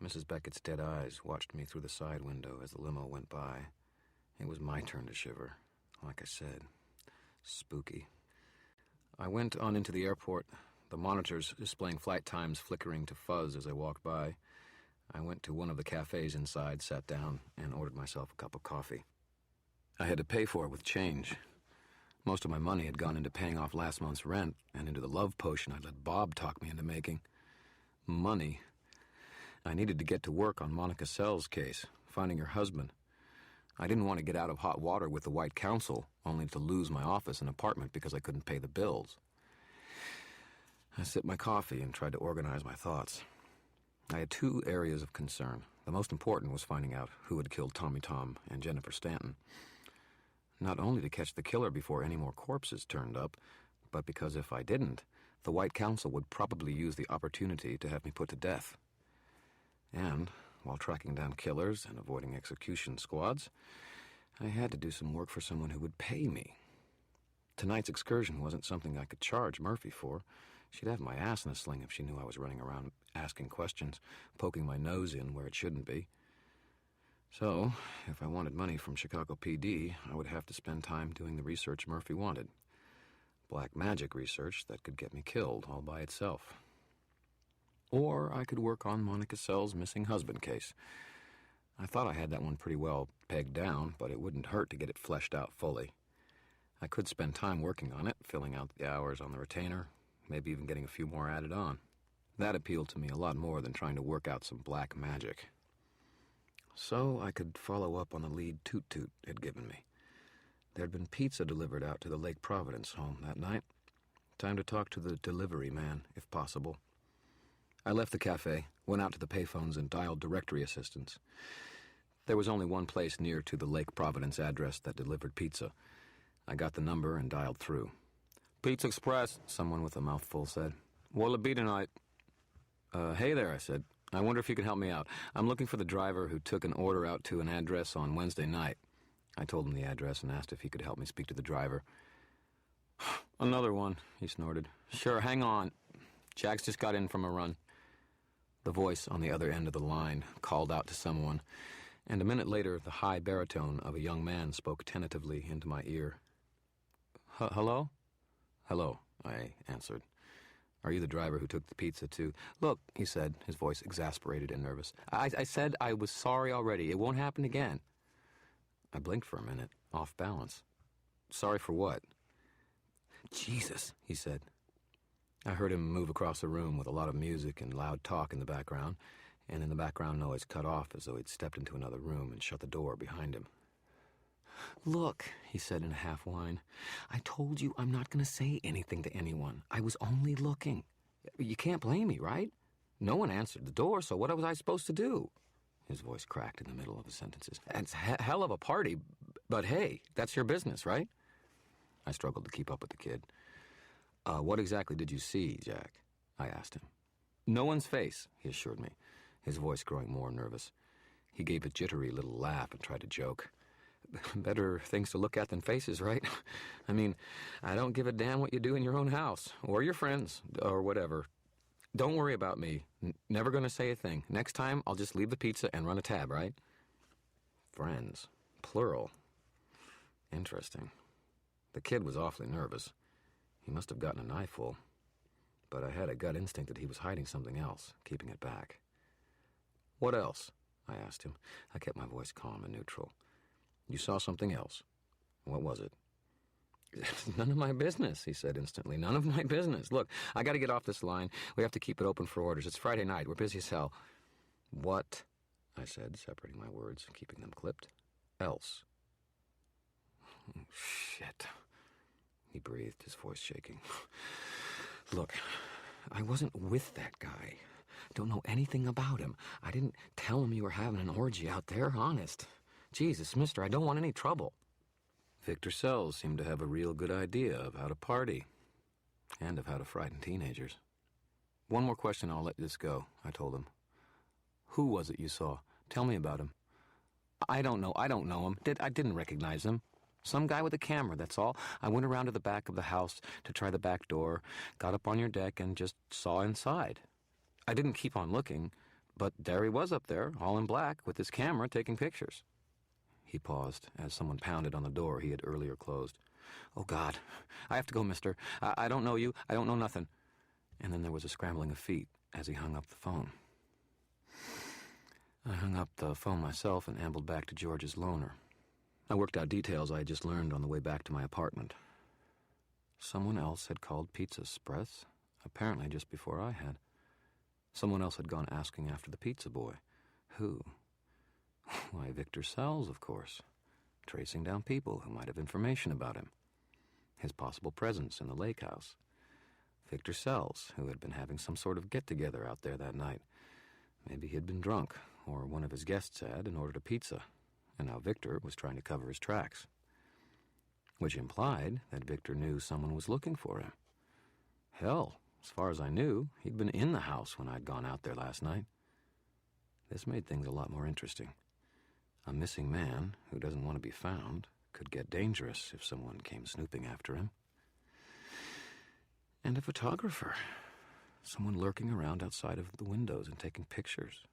Mrs. Beckett's dead eyes watched me through the side window as the limo went by. It was my turn to shiver. Like I said, spooky. I went on into the airport, the monitors displaying flight times flickering to fuzz as I walked by. I went to one of the cafes inside, sat down, and ordered myself a cup of coffee. I had to pay for it with change. Most of my money had gone into paying off last month's rent and into the love potion I'd let Bob talk me into making. Money. I needed to get to work on Monica Sell's case, finding her husband. I didn't want to get out of hot water with the White Council, only to lose my office and apartment because I couldn't pay the bills. I sipped my coffee and tried to organize my thoughts. I had 2 areas of concern. The most important was finding out who had killed Tommy Tom and Jennifer Stanton. Not only to catch the killer before any more corpses turned up, but because if I didn't, the White Council would probably use the opportunity to have me put to death. And, while tracking down killers and avoiding execution squads, I had to do some work for someone who would pay me. Tonight's excursion wasn't something I could charge Murphy for. She'd have my ass in a sling if she knew I was running around asking questions, poking my nose in where it shouldn't be. So, if I wanted money from Chicago PD, I would have to spend time doing the research Murphy wanted. Black magic research that could get me killed all by itself. Or I could work on Monica Sell's missing husband case. I thought I had that one pretty well pegged down, but it wouldn't hurt to get it fleshed out fully. I could spend time working on it, filling out the hours on the retainer, maybe even getting a few more added on. That appealed to me a lot more than trying to work out some black magic. So I could follow up on the lead Toot Toot had given me. There'd been pizza delivered out to the Lake Providence home that night. Time to talk to the delivery man, if possible. I left the cafe, went out to the payphones and dialed directory assistance. There was only one place near to the Lake Providence address that delivered pizza. I got the number and dialed through. "Pizza Express," someone with a mouthful said. "What'll it be tonight?" Hey there," I said. "I wonder if you can help me out. I'm looking for the driver who took an order out to an address on Wednesday night." I told him the address and asked if he could help me speak to the driver. "Another one," he snorted. "Sure, hang on. Jack's just got in from a run." The voice on the other end of the line called out to someone, and a minute later the high baritone of a young man spoke tentatively into my ear. "Hello?" "Hello," I answered. "Are you the driver who took the pizza to—" "Look," he said, his voice exasperated and nervous. I said I was sorry already. It won't happen again." I blinked for a minute, off balance. "Sorry for what?" "Jesus," he said. I heard him move across the room with a lot of music and loud talk in the background, and then the background noise cut off as though he'd stepped into another room and shut the door behind him. "Look," he said in a half-whine, "I told you I'm not going to say anything to anyone. I was only looking. You can't blame me, right? No one answered the door, so what was I supposed to do?" His voice cracked in the middle of his sentences. "It's a hell of a party, but hey, that's your business, right?" I struggled to keep up with the kid. What exactly did you see, Jack?" I asked him. "No one's face," he assured me, his voice growing more nervous. He gave a jittery little laugh and tried to joke. "Better things to look at than faces, right? I mean, I don't give a damn what you do in your own house, or your friends, or whatever. Don't worry about me. Never gonna say a thing. Next time, I'll just leave the pizza and run a tab, right?" Friends. Plural. Interesting. The kid was awfully nervous. He must have gotten an eyeful. But I had a gut instinct that he was hiding something else, keeping it back. "What else?" I asked him. I kept my voice calm and neutral. "You saw something else. What was it?" "None of my business," he said instantly. "None of my business. Look, I got to get off this line. We have to keep it open for orders. It's Friday night. We're busy as hell." "What?" I said, separating my words, keeping them clipped. "Else?" "Shit," he breathed, his voice shaking. "Look, I wasn't with that guy. Don't know anything about him. I didn't tell him you were having an orgy out there, honest. Jesus, mister, I don't want any trouble." Victor Sells seemed to have a real good idea of how to party, and of how to frighten teenagers. "One more question, I'll let this go," I told him. "Who was it you saw? Tell me about him." I don't know him. I didn't recognize him. Some guy with a camera, that's all. I went around to the back of the house to try the back door, got up on your deck and just saw inside. I didn't keep on looking, But there he was up there, all in black, with his camera taking pictures. He paused as someone pounded on the door he had earlier closed. "Oh, God, I have to go, mister. I don't know you. I don't know nothing." And then there was a scrambling of feet as he hung up the phone. I hung up the phone myself and ambled back to George's loaner. I worked out details I had just learned on the way back to my apartment. Someone else had called Pizza Express, apparently just before I had. Someone else had gone asking after the pizza boy. Who? Why, Victor Sells, of course. Tracing down people who might have information about him. His possible presence in the lake house. Victor Sells, who had been having some sort of get-together out there that night. Maybe he had been drunk, or one of his guests had, and ordered a pizza, and now Victor was trying to cover his tracks. Which implied that Victor knew someone was looking for him. Hell, as far as I knew, he'd been in the house when I'd gone out there last night. This made things a lot more interesting. A missing man who doesn't want to be found could get dangerous if someone came snooping after him. And a photographer. Someone lurking around outside of the windows and taking pictures.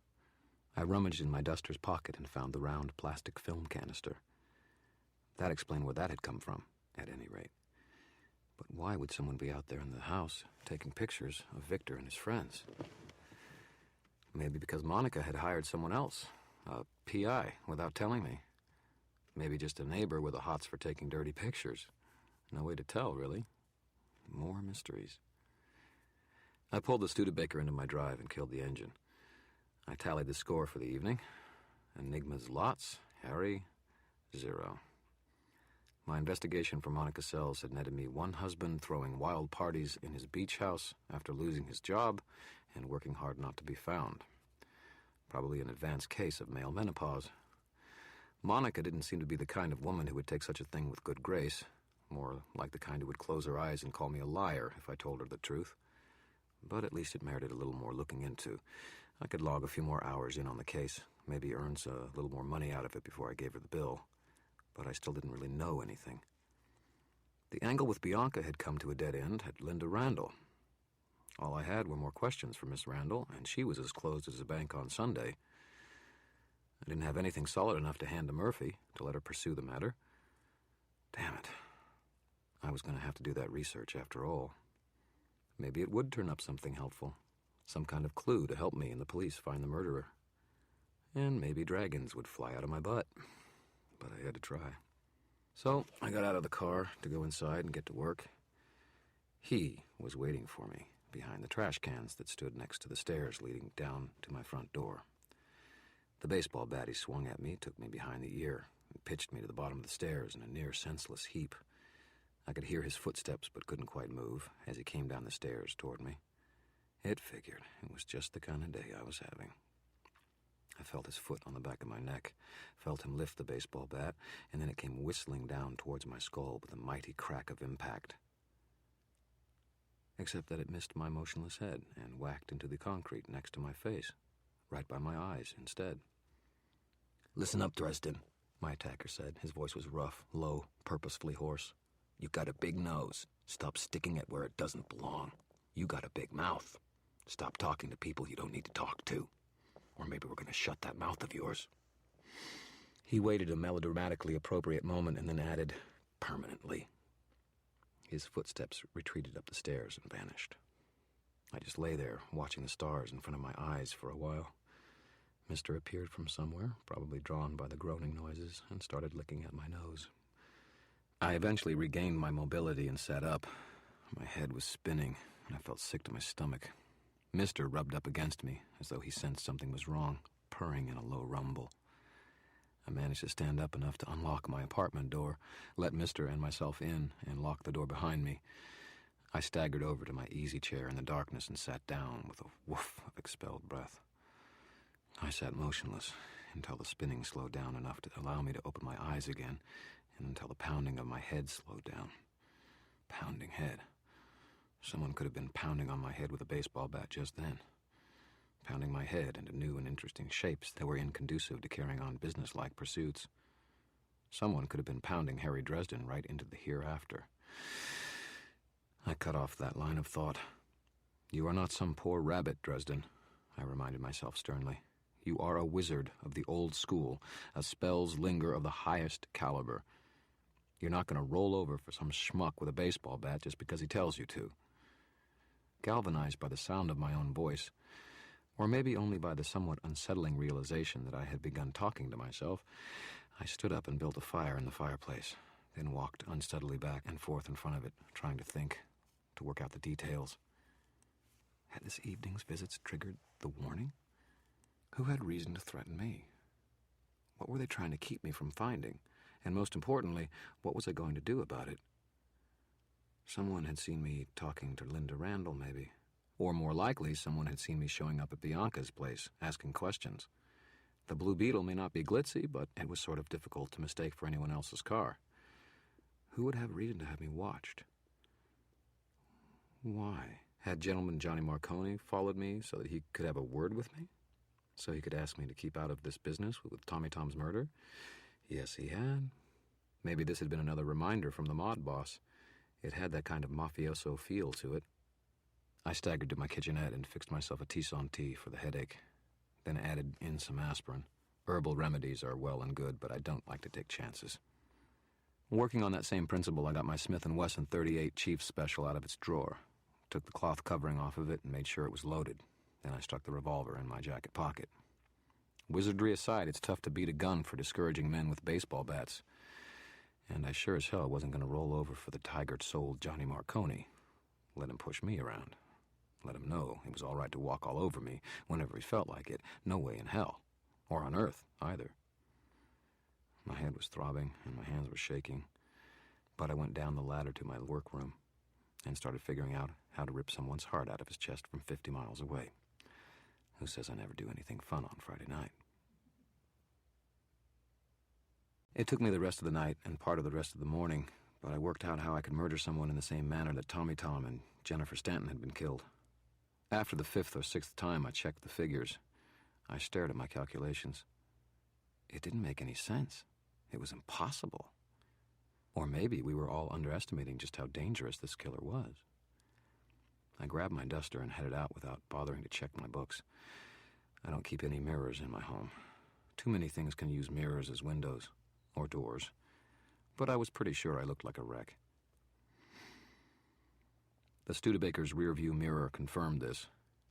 I rummaged in my duster's pocket and found the round plastic film canister. That explained where that had come from, at any rate. But why would someone be out there in the house taking pictures of Victor and his friends? Maybe because Monica had hired someone else, a PI, without telling me. Maybe just a neighbor with a hots for taking dirty pictures. No way to tell, really. More mysteries. I pulled the Studebaker into my drive and killed the engine. I tallied the score for the evening. Enigma's lots, Harry, 0. My investigation for Monica Sells had netted me one husband throwing wild parties in his beach house after losing his job and working hard not to be found. Probably an advanced case of male menopause. Monica didn't seem to be the kind of woman who would take such a thing with good grace, more like the kind who would close her eyes and call me a liar if I told her the truth. But at least it merited a little more looking into. I could log a few more hours in on the case, maybe earn a little more money out of it before I gave her the bill. But I still didn't really know anything. The angle with Bianca had come to a dead end at Linda Randall. All I had were more questions for Miss Randall, and she was as closed as a bank on Sunday. I didn't have anything solid enough to hand to Murphy to let her pursue the matter. Damn it. I was going to have to do that research after all. Maybe it would turn up something helpful. Some kind of clue to help me and the police find the murderer. And maybe dragons would fly out of my butt. But I had to try. So I got out of the car to go inside and get to work. He was waiting for me behind the trash cans that stood next to the stairs leading down to my front door. The baseball bat he swung at me took me behind the ear and pitched me to the bottom of the stairs in a near senseless heap. I could hear his footsteps but couldn't quite move as he came down the stairs toward me. It figured. It was just the kind of day I was having. I felt his foot on the back of my neck, felt him lift the baseball bat, and then it came whistling down towards my skull with a mighty crack of impact. Except that it missed my motionless head and whacked into the concrete next to my face, right by my eyes instead. "Listen up, Dresden," my attacker said. His voice was rough, low, purposefully hoarse. "You got a big nose. Stop sticking it where it doesn't belong. You got a big mouth. Stop talking to people you don't need to talk to. Or maybe we're going to shut that mouth of yours." He waited a melodramatically appropriate moment and then added, "permanently." His footsteps retreated up the stairs and vanished. I just lay there, watching the stars in front of my eyes for a while. Mister appeared from somewhere, probably drawn by the groaning noises, and started licking at my nose. I eventually regained my mobility and sat up. My head was spinning, and I felt sick to my stomach. Mister rubbed up against me, as though he sensed something was wrong, purring in a low rumble. I managed to stand up enough to unlock my apartment door, let Mister and myself in, and lock the door behind me. I staggered over to my easy chair in the darkness and sat down with a woof of expelled breath. I sat motionless until the spinning slowed down enough to allow me to open my eyes again, and until the pounding of my head slowed down. Pounding head. Someone could have been pounding on my head with a baseball bat just then. Pounding my head into new and interesting shapes that were inconducive to carrying on businesslike pursuits. Someone could have been pounding Harry Dresden right into the hereafter. I cut off that line of thought. You are not some poor rabbit, Dresden. I reminded myself sternly. You are a wizard of the old school, a spells-linger of the highest caliber. You're not going to roll over for some schmuck with a baseball bat just because he tells you to. Galvanized by the sound of my own voice, or maybe only by the somewhat unsettling realization that I had begun talking to myself, I stood up and built a fire in the fireplace, then walked unsteadily back and forth in front of it, trying to think, to work out the details. Had this evening's visits triggered the warning? Who had reason to threaten me? What were they trying to keep me from finding? And most importantly, what was I going to do about it? Someone had seen me talking to Linda Randall, maybe. Or more likely, someone had seen me showing up at Bianca's place, asking questions. The Blue Beetle may not be glitzy, but it was sort of difficult to mistake for anyone else's car. Who would have reason to have me watched? Why? Had Gentleman Johnny Marconi followed me so that he could have a word with me? So he could ask me to keep out of this business with Tommy Tom's murder? Yes, he had. Maybe this had been another reminder from the mod boss. It had that kind of mafioso feel to it. I staggered to my kitchenette and fixed myself a Tisane tea for the headache, then added in some aspirin. Herbal remedies are well and good, but I don't like to take chances. Working on that same principle, I got my Smith & Wesson 38 Chief Special out of its drawer, took the cloth covering off of it and made sure it was loaded. Then I stuck the revolver in my jacket pocket. Wizardry aside, it's tough to beat a gun for discouraging men with baseball bats. And I sure as hell wasn't going to roll over for the tiger-souled Johnny Marconi. Let him push me around. Let him know it was all right to walk all over me whenever he felt like it. No way in hell. Or on earth, either. My head was throbbing and my hands were shaking. But I went down the ladder to my workroom and started figuring out how to rip someone's heart out of his chest from 50 miles away. Who says I never do anything fun on Friday night? It took me the rest of the night and part of the rest of the morning, but I worked out how I could murder someone in the same manner that Tommy Tom and Jennifer Stanton had been killed. After the 5th or 6th time I checked the figures, I stared at my calculations. It didn't make any sense. It was impossible. Or maybe we were all underestimating just how dangerous this killer was. I grabbed my duster and headed out without bothering to check my books. I don't keep any mirrors in my home. Too many things can use mirrors as windows, or doors. But I was pretty sure I looked like a wreck. The Studebaker's rearview mirror confirmed this.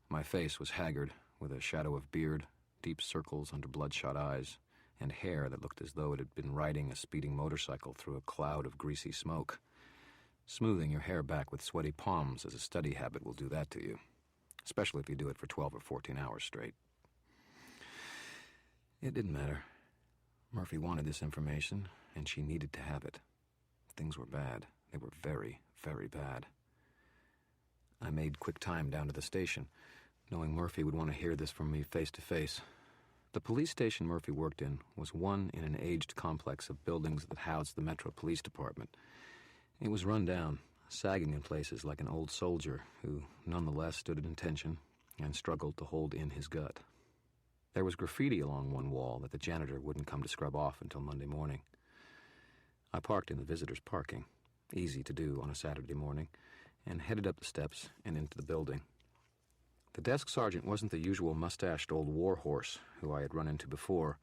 My face was haggard, with a shadow of beard, deep circles under bloodshot eyes, and hair that looked as though it had been riding a speeding motorcycle through a cloud of greasy smoke. Smoothing your hair back with sweaty palms as a study habit will do that to you, especially if you do it for 12 or 14 hours straight. It didn't matter. Murphy wanted this information, and she needed to have it. Things were bad. They were very, very bad. I made quick time down to the station, knowing Murphy would want to hear this from me face to face. The police station Murphy worked in was one in an aged complex of buildings that housed the Metro Police Department. It was run down, sagging in places like an old soldier who nonetheless stood at attention and struggled to hold in his gut. There was graffiti along one wall that the janitor wouldn't come to scrub off until Monday morning. I parked in the visitors' parking, easy to do on a Saturday morning, and headed up the steps and into the building. The desk sergeant wasn't the usual mustached old warhorse who I had run into before,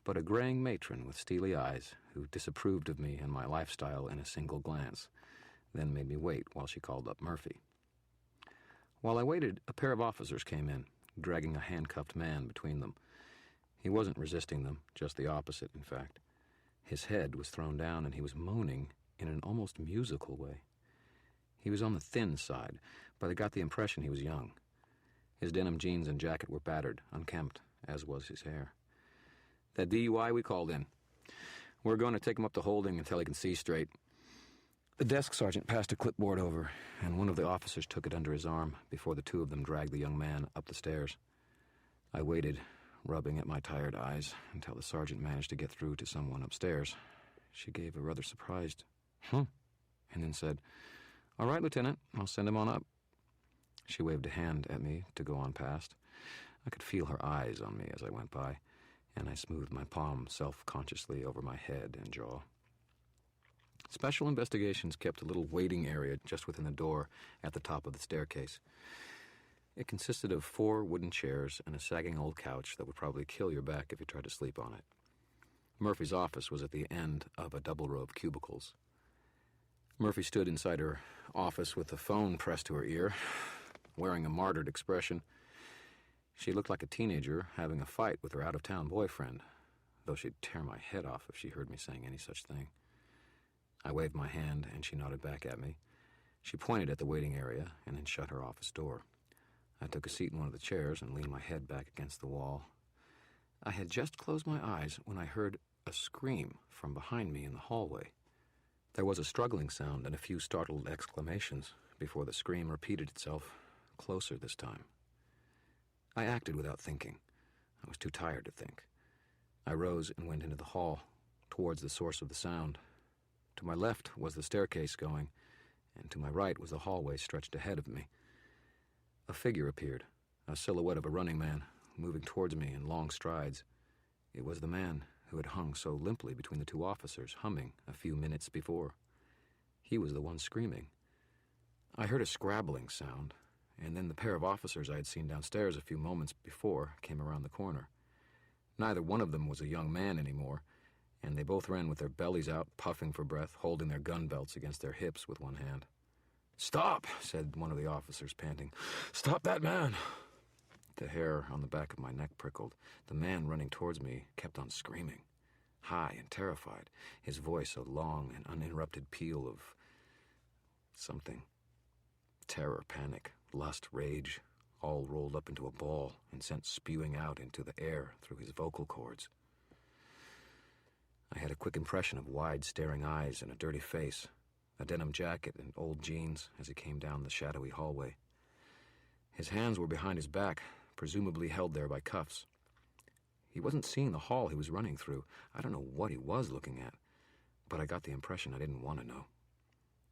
but a graying matron with steely eyes who disapproved of me and my lifestyle in a single glance, then made me wait while she called up Murphy. While I waited, a pair of officers came in, dragging a handcuffed man between them. He wasn't resisting them, just the opposite, in fact. His head was thrown down and he was moaning in an almost musical way. He was on the thin side, but I got the impression he was young. His denim jeans and jacket were battered, unkempt, as was his hair. That DUI we called in. We're going to take him up to holding until he can see straight. The desk sergeant passed a clipboard over, and one of the officers took it under his arm before the two of them dragged the young man up the stairs. I waited, rubbing at my tired eyes, until the sergeant managed to get through to someone upstairs. She gave a rather surprised, and then said, "All right, Lieutenant, I'll send him on up." She waved a hand at me to go on past. I could feel her eyes on me as I went by, and I smoothed my palm self-consciously over my head and jaw. Special Investigations kept a little waiting area just within the door at the top of the staircase. It consisted of 4 wooden chairs and a sagging old couch that would probably kill your back if you tried to sleep on it. Murphy's office was at the end of a double row of cubicles. Murphy stood inside her office with the phone pressed to her ear, wearing a martyred expression. She looked like a teenager having a fight with her out-of-town boyfriend, though she'd tear my head off if she heard me saying any such thing. I waved my hand, and she nodded back at me. She pointed at the waiting area and then shut her office door. I took a seat in one of the chairs and leaned my head back against the wall. I had just closed my eyes when I heard a scream from behind me in the hallway. There was a struggling sound and a few startled exclamations before the scream repeated itself, closer this time. I acted without thinking. I was too tired to think. I rose and went into the hall, towards the source of the sound. To my left was the staircase going, and to my right was the hallway stretched ahead of me. A figure appeared, a silhouette of a running man, moving towards me in long strides. It was the man who had hung so limply between the 2 officers, humming a few minutes before. He was the one screaming. I heard a scrabbling sound, and then the pair of officers I had seen downstairs a few moments before came around the corner. Neither one of them was a young man anymore, and they both ran with their bellies out, puffing for breath, holding their gun belts against their hips with one hand. "Stop," said one of the officers, panting. "Stop that man." The hair on the back of my neck prickled. The man running towards me kept on screaming, high and terrified, his voice a long and uninterrupted peal of something. Terror, panic, lust, rage, all rolled up into a ball and sent spewing out into the air through his vocal cords. I had a quick impression of wide, staring eyes and a dirty face, a denim jacket and old jeans as he came down the shadowy hallway. His hands were behind his back, presumably held there by cuffs. He wasn't seeing the hall he was running through. I don't know what he was looking at, but I got the impression I didn't want to know.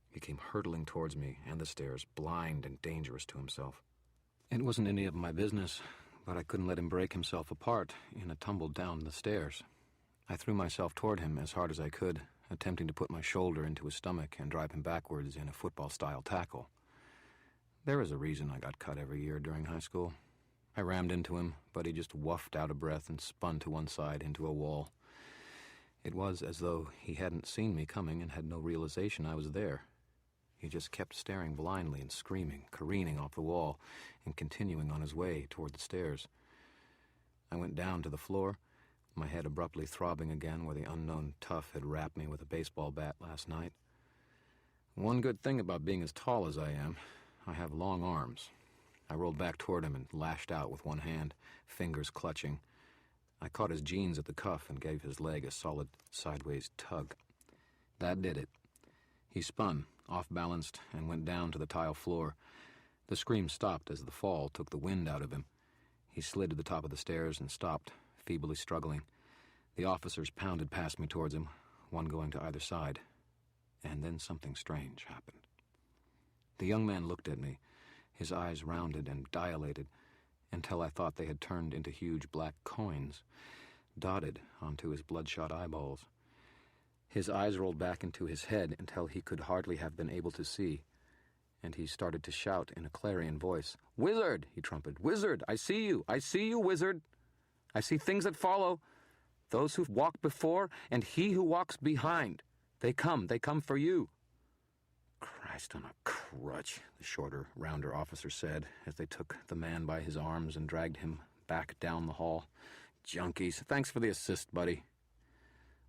He came hurtling towards me and the stairs, blind and dangerous to himself. It wasn't any of my business, but I couldn't let him break himself apart in a tumble down the stairs. I threw myself toward him as hard as I could, attempting to put my shoulder into his stomach and drive him backwards in a football-style tackle. There is a reason I got cut every year during high school. I rammed into him, but he just woofed out of breath and spun to one side into a wall. It was as though he hadn't seen me coming and had no realization I was there. He just kept staring blindly and screaming, careening off the wall, and continuing on his way toward the stairs. I went down to the floor, my head abruptly throbbing again where the unknown tough had rapped me with a baseball bat last night. One good thing about being as tall as I am, I have long arms. I rolled back toward him and lashed out with one hand, fingers clutching. I caught his jeans at the cuff and gave his leg a solid sideways tug. That did it. He spun, off-balanced, and went down to the tile floor. The scream stopped as the fall took the wind out of him. He slid to the top of the stairs and stopped, feebly struggling. The officers pounded past me towards him, one going to either side. And then something strange happened. The young man looked at me, his eyes rounded and dilated, until I thought they had turned into huge black coins, dotted onto his bloodshot eyeballs. His eyes rolled back into his head until he could hardly have been able to see, and he started to shout in a clarion voice. "Wizard!" he trumpeted. "Wizard! I see you! I see you, Wizard! I see things that follow. Those who walk before, and he who walks behind. They come for you." "Christ on a crutch," the shorter, rounder officer said, as they took the man by his arms and dragged him back down the hall. "Junkies, thanks for the assist, buddy."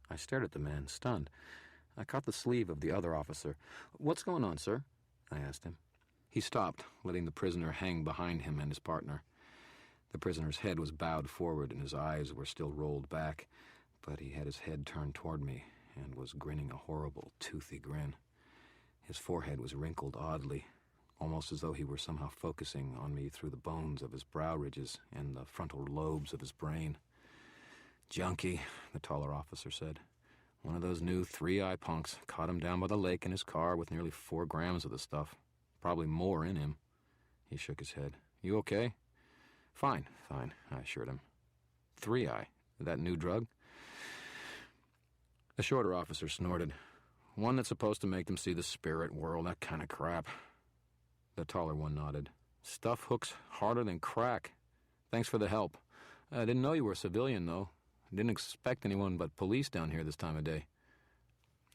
I stared at the man, stunned. I caught the sleeve of the other officer. "What's going on, sir?" I asked him. He stopped, letting the prisoner hang behind him and his partner. The prisoner's head was bowed forward and his eyes were still rolled back, but he had his head turned toward me and was grinning a horrible, toothy grin. His forehead was wrinkled oddly, almost as though he were somehow focusing on me through the bones of his brow ridges and the frontal lobes of his brain. "Junkie," the taller officer said. "One of those new 3-eye punks. Caught him down by the lake in his car with nearly 4 grams of the stuff. Probably more in him." He shook his head. "You okay?" Fine, I assured him. 3-eye? That new drug?" The shorter officer snorted. "One that's supposed to make them see the spirit world, that kind of crap." The taller one nodded. Stuff hooks harder than crack. Thanks for the help. I didn't know you were a civilian, though. I didn't expect anyone but police down here this time of day.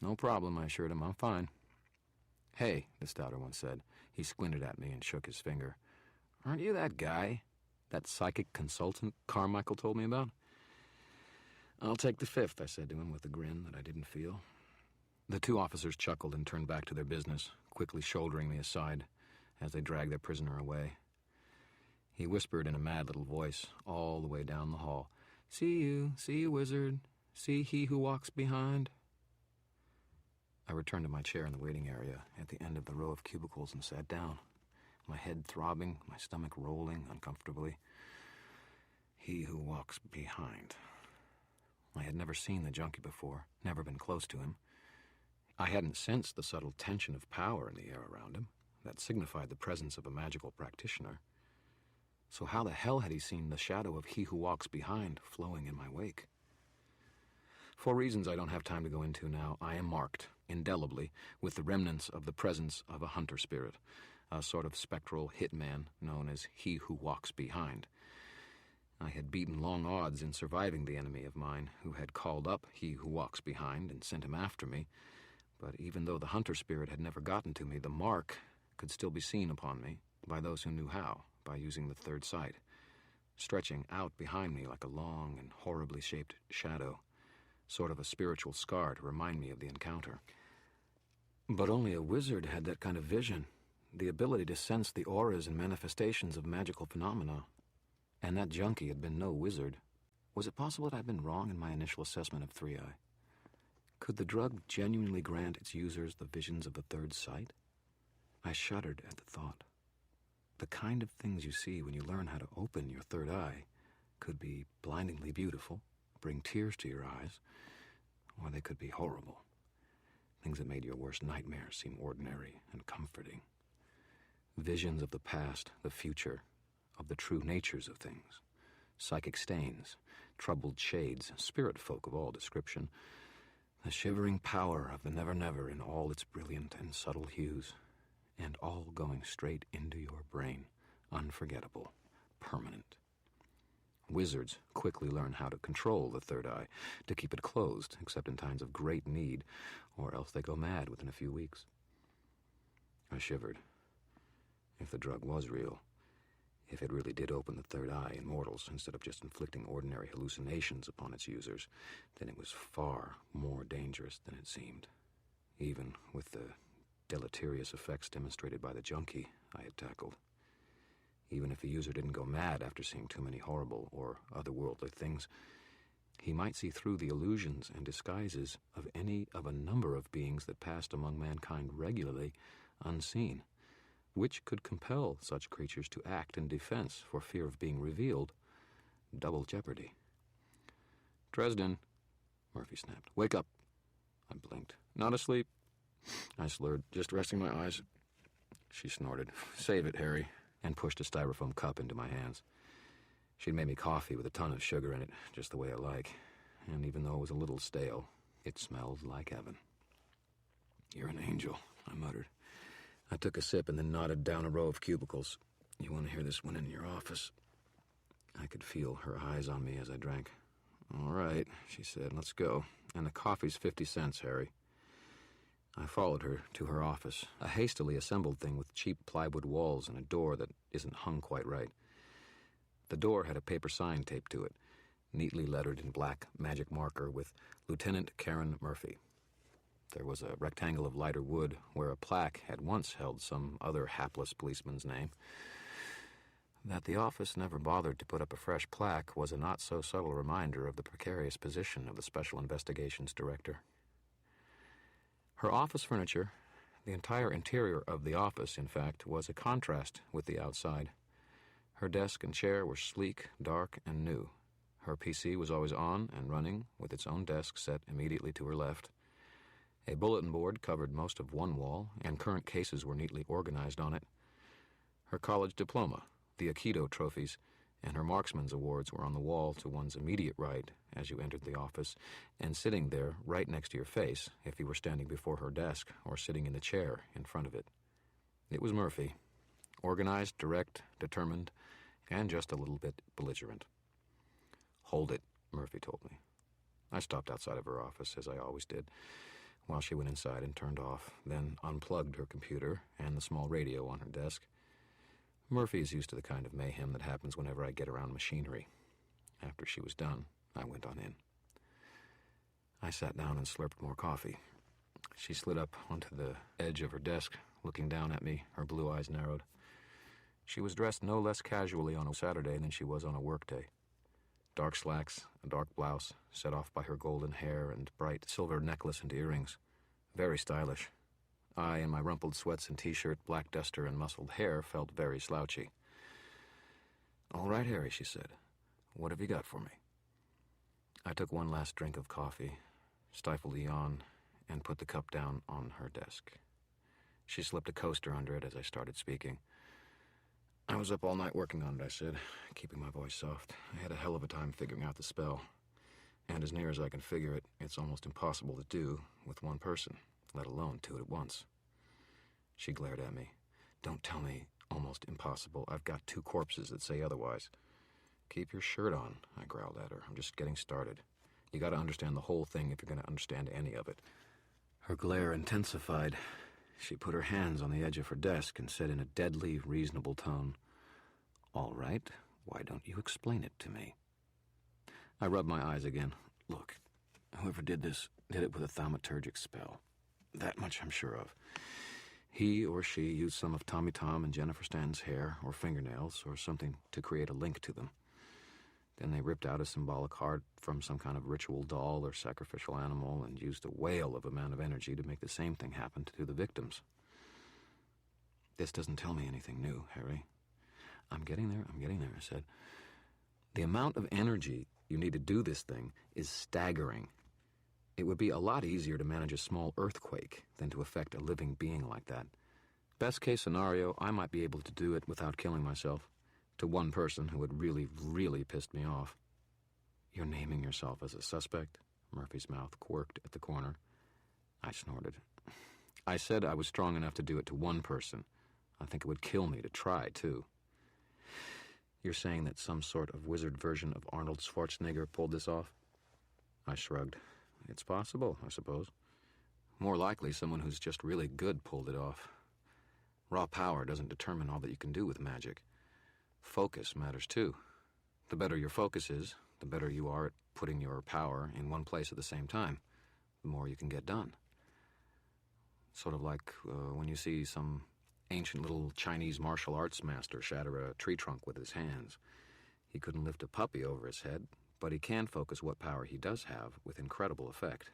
No problem, I assured him. I'm fine. Hey, the stouter one said. He squinted at me and shook his finger. Aren't you that guy? That psychic consultant Carmichael told me about? I'll take the fifth, I said to him with a grin that I didn't feel. The two officers chuckled and turned back to their business, quickly shouldering me aside as they dragged their prisoner away. He whispered in a mad little voice all the way down the hall. See you, wizard. See he who walks behind. I returned to my chair in the waiting area at the end of the row of cubicles and sat down, my head throbbing, my stomach rolling uncomfortably. He who walks behind. I had never seen the junkie before, never been close to him. I hadn't sensed the subtle tension of power in the air around him that signified the presence of a magical practitioner. So how the hell had he seen the shadow of he who walks behind flowing in my wake? For reasons I don't have time to go into now, I am marked, indelibly, with the remnants of the presence of a hunter spirit, a sort of spectral hitman known as he who walks behind. I had beaten long odds in surviving the enemy of mine who had called up he who walks behind and sent him after me, but even though the hunter spirit had never gotten to me, the mark could still be seen upon me by those who knew how, by using the third sight, stretching out behind me like a long and horribly shaped shadow, sort of a spiritual scar to remind me of the encounter. But only a wizard had that kind of vision, the ability to sense the auras and manifestations of magical phenomena. And that junkie had been no wizard. Was it possible that I'd been wrong in my initial assessment of Three Eye? Could the drug genuinely grant its users the visions of the third sight? I shuddered at the thought. The kind of things you see when you learn how to open your third eye could be blindingly beautiful, bring tears to your eyes, or they could be horrible. Things that made your worst nightmares seem ordinary and comforting. Visions of the past, the future, of the true natures of things. Psychic stains, troubled shades, spirit folk of all description. The shivering power of the never-never in all its brilliant and subtle hues, and all going straight into your brain, unforgettable, permanent. Wizards quickly learn how to control the third eye, to keep it closed, except in times of great need, or else they go mad within a few weeks. I shivered. If the drug was real, if it really did open the third eye in mortals instead of just inflicting ordinary hallucinations upon its users, then it was far more dangerous than it seemed, even with the deleterious effects demonstrated by the junkie I had tackled. Even if the user didn't go mad after seeing too many horrible or otherworldly things, he might see through the illusions and disguises of any of a number of beings that passed among mankind regularly unseen, which could compel such creatures to act in defense for fear of being revealed. Double jeopardy. Dresden, Murphy snapped. Wake up. I blinked. Not asleep. I slurred, just resting my eyes. She snorted. Save it, Harry, and pushed a styrofoam cup into my hands. She'd made me coffee with a ton of sugar in it, just the way I like, and even though it was a little stale, it smelled like heaven. You're an angel, I muttered. I took a sip and then nodded down a row of cubicles. You want to hear this one in your office? I could feel her eyes on me as I drank. All right, she said, let's go. And the coffee's 50 cents, Harry. I followed her to her office, a hastily assembled thing with cheap plywood walls and a door that isn't hung quite right. The door had a paper sign taped to it, neatly lettered in black magic marker with Lieutenant Karen Murphy. There was a rectangle of lighter wood where a plaque had once held some other hapless policeman's name. That the office never bothered to put up a fresh plaque was a not-so-subtle reminder of the precarious position of the Special Investigations Director. Her office furniture, the entire interior of the office, in fact, was a contrast with the outside. Her desk and chair were sleek, dark, and new. Her PC was always on and running, with its own desk set immediately to her left. A bulletin board covered most of one wall, and current cases were neatly organized on it. Her college diploma, the Aikido trophies, and her marksman's awards were on the wall to one's immediate right as you entered the office, and sitting there right next to your face if you were standing before her desk or sitting in the chair in front of it. It was Murphy, Organized, direct, determined, and just a little bit belligerent. "Hold it," Murphy told me. I stopped outside of her office, as I always did, while she went inside and turned off, then unplugged her computer and the small radio on her desk. Murphy is used to the kind of mayhem that happens whenever I get around machinery. After she was done, I went on in. I sat down and slurped more coffee. She slid up onto the edge of her desk, looking down at me, her blue eyes narrowed. She was dressed no less casually on a Saturday than she was on a workday. Dark slacks, a dark blouse, set off by her golden hair and bright silver necklace and earrings. Very stylish. I, in my rumpled sweats and t-shirt, black duster, and muscled hair, felt very slouchy. "All right, Harry," she said. "What have you got for me?" I took one last drink of coffee, stifled a yawn, and put the cup down on her desk. She slipped a coaster under it as I started speaking. "I was up all night working on it," I said, keeping my voice soft. "I had a hell of a time figuring out the spell. And as near as I can figure it, it's almost impossible to do with one person, let alone two at once." She glared at me. "Don't tell me almost impossible. I've got two corpses that say otherwise." "Keep your shirt on," I growled at her. "I'm just getting started. You gotta understand the whole thing if you're gonna understand any of it." Her glare intensified. She put her hands on the edge of her desk and said in a deadly, reasonable tone, "All right, why don't you explain it to me?" I rubbed my eyes again. "Look, whoever did this did it with a thaumaturgic spell. That much I'm sure of. He or she used some of Tommy Tom and Jennifer Stanton's hair or fingernails or something to create a link to them. Then they ripped out a symbolic heart from some kind of ritual doll or sacrificial animal and used a whale of amount of energy to make the same thing happen to the victims. This doesn't tell me anything new, Harry." I'm getting there, I said. "The amount of energy you need to do this thing is staggering. It would be a lot easier to manage a small earthquake than to affect a living being like that. Best case scenario, I might be able to do it without killing myself. To one person who had really, really pissed me off." "You're naming yourself as a suspect?" Murphy's mouth quirked at the corner. I snorted. "I said I was strong enough to do it to one person. I think it would kill me to try, too." "You're saying that some sort of wizard version of Arnold Schwarzenegger pulled this off?" I shrugged. "It's possible, I suppose. More likely someone who's just really good pulled it off. Raw power doesn't determine all that you can do with magic. Focus matters too. The better your focus is, the better you are at putting your power in one place at the same time, the more you can get done. Sort of like when you see some ancient little Chinese martial arts master shatter a tree trunk with his hands. He couldn't lift a puppy over his head, but he can focus what power he does have with incredible effect."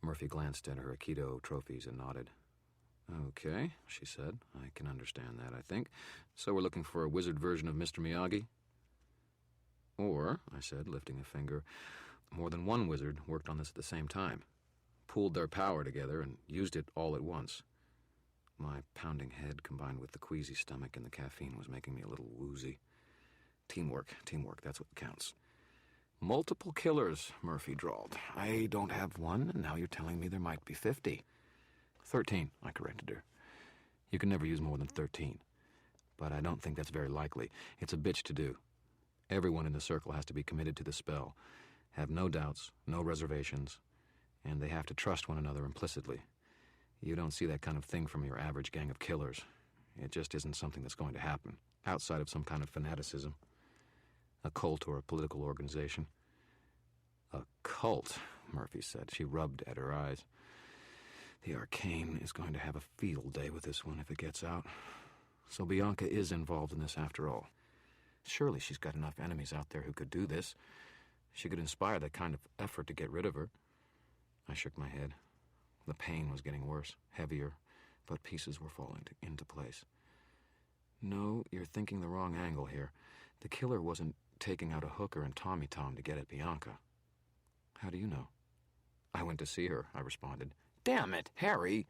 Murphy glanced at her Aikido trophies and nodded. "Okay," she said. "I can understand that, I think. So we're looking for a wizard version of Mr. Miyagi?" "Or," I said, lifting a finger, "more than one wizard worked on this at the same time, pooled their power together and used it all at once." My pounding head combined with the queasy stomach and the caffeine was making me a little woozy. Teamwork, that's what counts." "Multiple killers," Murphy drawled. "I don't have one, and now you're telling me there might be 50. 13, I corrected her. "You can never use more than 13. But I don't think that's very likely. It's a bitch to do. Everyone in the circle has to be committed to the spell, have no doubts, no reservations, and they have to trust one another implicitly. You don't see that kind of thing from your average gang of killers. It just isn't something that's going to happen, outside of some kind of fanaticism. A cult or a political organization." "A cult," Murphy said. She rubbed at her eyes. "The arcane is going to have a field day with this one if it gets out. So Bianca is involved in this after all. Surely she's got enough enemies out there who could do this. She could inspire that kind of effort to get rid of her." I shook my head. The pain was getting worse, heavier, but pieces were falling into place. "No, you're thinking the wrong angle here. The killer wasn't taking out a hooker and Tommy Tom to get at Bianca." "How do you know?" "I went to see her," I responded. "Damn it, Harry!"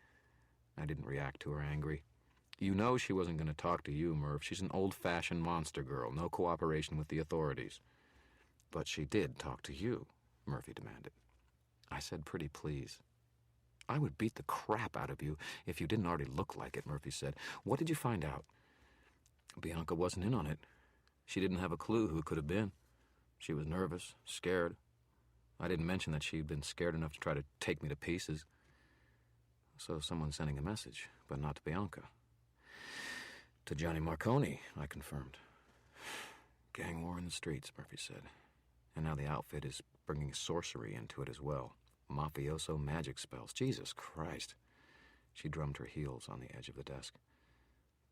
I didn't react to her angry. "You know she wasn't going to talk to you, Murph. She's an old-fashioned monster girl, no cooperation with the authorities." "But she did talk to you," Murphy demanded. I said, "Pretty please." "I would beat the crap out of you if you didn't already look like it," Murphy said. "What did you find out?" Bianca wasn't in on it. She didn't have a clue who it could have been. She was nervous, scared. I didn't mention that she'd been scared enough to try to take me to pieces. So someone's sending a message, but not to Bianca. To Johnny Marconi, I confirmed. Gang war in the streets, Murphy said. And now the outfit is bringing sorcery into it as well. Mafioso magic spells. Jesus Christ. She drummed her heels on the edge of the desk.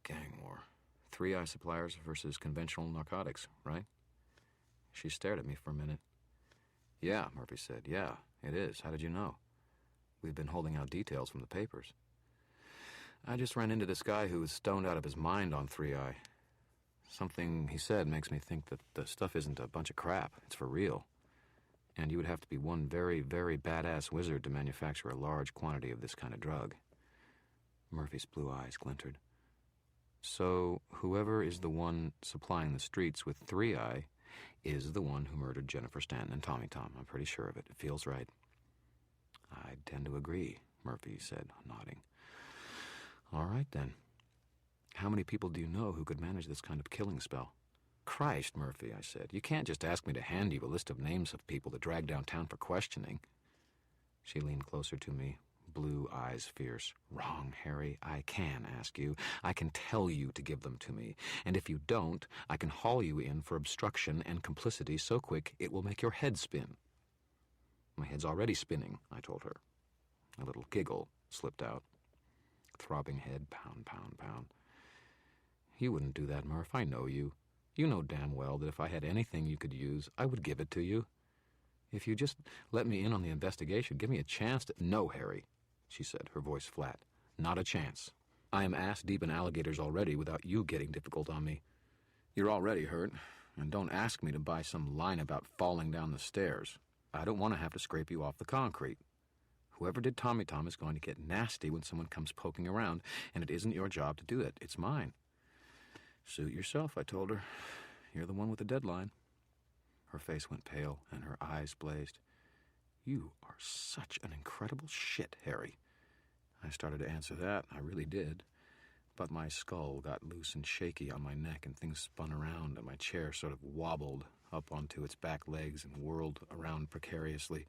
Gang war. 3-Eye suppliers versus conventional narcotics, right? She stared at me for a minute. Yeah, Murphy said. Yeah, it is. How did you know? We've been holding out details from the papers. I just ran into this guy who was stoned out of his mind on 3-Eye. Something he said makes me think that the stuff isn't a bunch of crap. It's for real. And you would have to be one very, very badass wizard to manufacture a large quantity of this kind of drug. Murphy's blue eyes glinted. So, whoever is the one supplying the streets with 3-Eye is the one who murdered Jennifer Stanton and Tommy Tom. I'm pretty sure of it. It feels right. I tend to agree, Murphy said, nodding. All right, then. How many people do you know who could manage this kind of killing spell? Christ, Murphy, I said. You can't just ask me to hand you a list of names of people to drag downtown for questioning. She leaned closer to me, blue eyes fierce. Wrong, Harry. I can ask you. I can tell you to give them to me. And if you don't, I can haul you in for obstruction and complicity so quick it will make your head spin. My head's already spinning, I told her. A little giggle slipped out. Throbbing head, pound, pound, pound. You wouldn't do that, Murph. I know you. You know damn well that if I had anything you could use, I would give it to you. If you just let me in on the investigation, give me a chance to... No, Harry, she said, her voice flat. Not a chance. I am ass-deep in alligators already without you getting difficult on me. You're already hurt, and don't ask me to buy some line about falling down the stairs. I don't want to have to scrape you off the concrete. Whoever did Tommy Tom is going to get nasty when someone comes poking around, and it isn't your job to do it. It's mine. Suit yourself, I told her. You're the one with the deadline. Her face went pale, and her eyes blazed. You are such an incredible shit, Harry. I started to answer that. I really did. But my skull got loose and shaky on my neck, and things spun around, and my chair sort of wobbled up onto its back legs and whirled around precariously.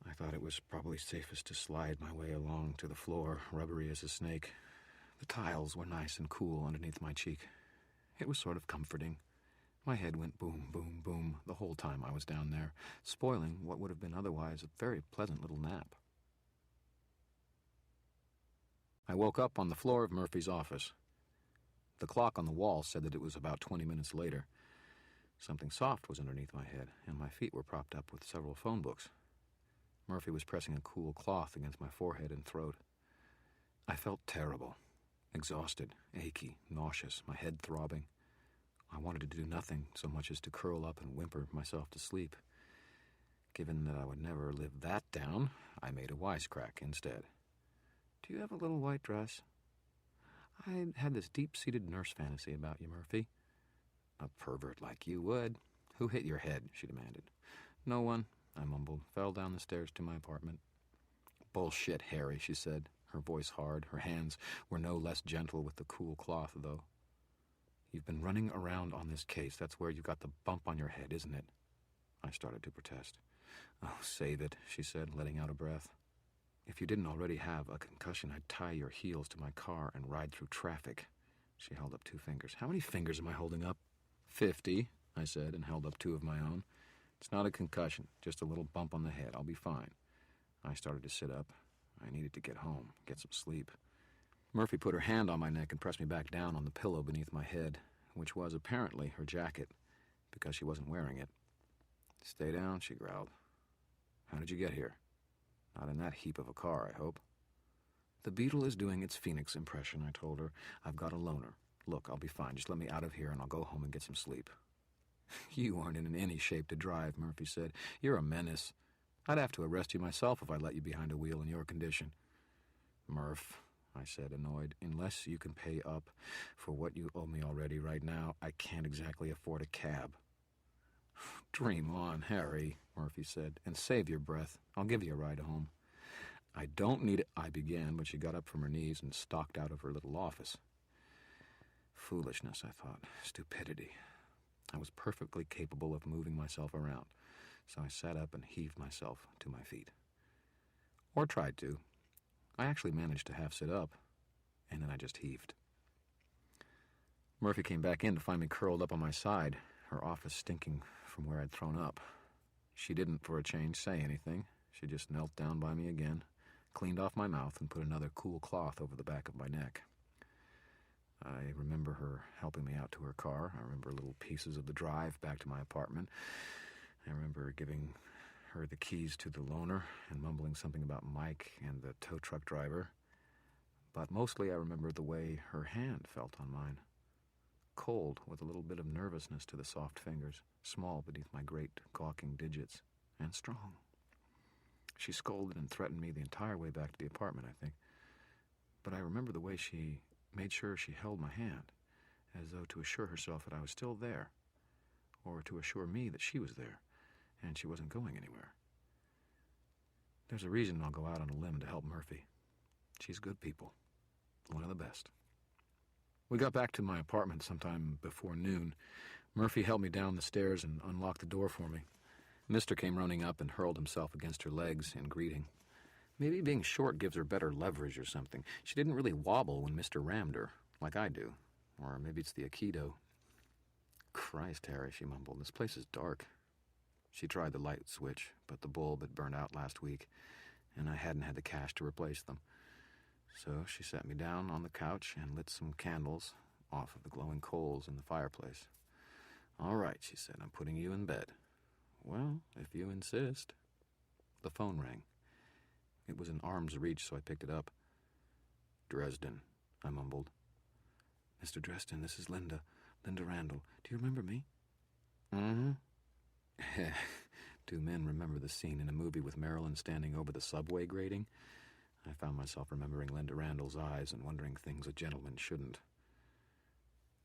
I thought it was probably safest to slide my way along to the floor, rubbery as a snake. The tiles were nice and cool underneath my cheek. It was sort of comforting. My head went boom, boom, boom the whole time I was down there, spoiling what would have been otherwise a very pleasant little nap. I woke up on the floor of Murphy's office. The clock on the wall said that it was about 20 minutes later. Something soft was underneath my head, and my feet were propped up with several phone books. Murphy was pressing a cool cloth against my forehead and throat. I felt terrible, exhausted, achy, nauseous, my head throbbing. I wanted to do nothing so much as to curl up and whimper myself to sleep. Given that I would never live that down, I made a wisecrack instead. Do you have a little white dress? I had this deep-seated nurse fantasy about you, Murphy. A pervert like you would. Who hit your head? She demanded. No one, I mumbled, fell down the stairs to my apartment. Bullshit, Harry, she said, her voice hard. Her hands were no less gentle with the cool cloth, though. You've been running around on this case. That's where you got the bump on your head, isn't it? I started to protest. Oh, save it, she said, letting out a breath. If you didn't already have a concussion, I'd tie your heels to my car and ride through traffic. She held up 2 fingers. How many fingers am I holding up? 50, I said, and held up 2 of my own. It's not a concussion, just a little bump on the head. I'll be fine. I started to sit up. I needed to get home, get some sleep. Murphy put her hand on my neck and pressed me back down on the pillow beneath my head, which was apparently her jacket, because she wasn't wearing it. Stay down, she growled. How did you get here? Not in that heap of a car, I hope. The Beetle is doing its Phoenix impression, I told her. I've got a loner. Look, I'll be fine. Just let me out of here and I'll go home and get some sleep. You aren't in any shape to drive, Murphy said. You're a menace. I'd have to arrest you myself if I let you behind a wheel in your condition. Murph, I said, annoyed, unless you can pay up for what you owe me already right now, I can't exactly afford a cab. Dream on, Harry, Murphy said, and save your breath. I'll give you a ride home. I don't need it, I began, but she got up from her knees and stalked out of her little office. Foolishness, I thought. Stupidity. I was perfectly capable of moving myself around, so I sat up and heaved myself to my feet. Or tried to. I actually managed to half sit up, and then I just heaved. Murphy came back in to find me curled up on my side, her office stinking from where I'd thrown up. She didn't, for a change, say anything. She just knelt down by me again, cleaned off my mouth, and put another cool cloth over the back of my neck. I remember her helping me out to her car. I remember little pieces of the drive back to my apartment. I remember giving her the keys to the loaner and mumbling something about Mike and the tow truck driver. But mostly I remember the way her hand felt on mine. Cold, with a little bit of nervousness to the soft fingers, small beneath my great gawking digits, and strong. She scolded and threatened me the entire way back to the apartment, I think. But I remember the way she made sure she held my hand, as though to assure herself that I was still there, or to assure me that she was there, and she wasn't going anywhere. There's a reason I'll go out on a limb to help Murphy. She's good people. One of the best. We got back to my apartment sometime before noon. Murphy helped me down the stairs and unlocked the door for me. Mister came running up and hurled himself against her legs in greeting. Maybe being short gives her better leverage or something. She didn't really wobble when Mister rammed her, like I do. Or maybe it's the Aikido. Christ, Harry, she mumbled, this place is dark. She tried the light switch, but the bulb had burned out last week, and I hadn't had the cash to replace them. So she sat me down on the couch and lit some candles off of the glowing coals in the fireplace. All right, she said, I'm putting you in bed. Well, if you insist. The phone rang. It was in arm's reach, so I picked it up. Dresden, I mumbled. Mr. Dresden, this is Linda Randall. Do you remember me? Mm-hmm. Do men remember the scene in a movie with Marilyn standing over the subway grating? I found myself remembering Linda Randall's eyes and wondering things a gentleman shouldn't.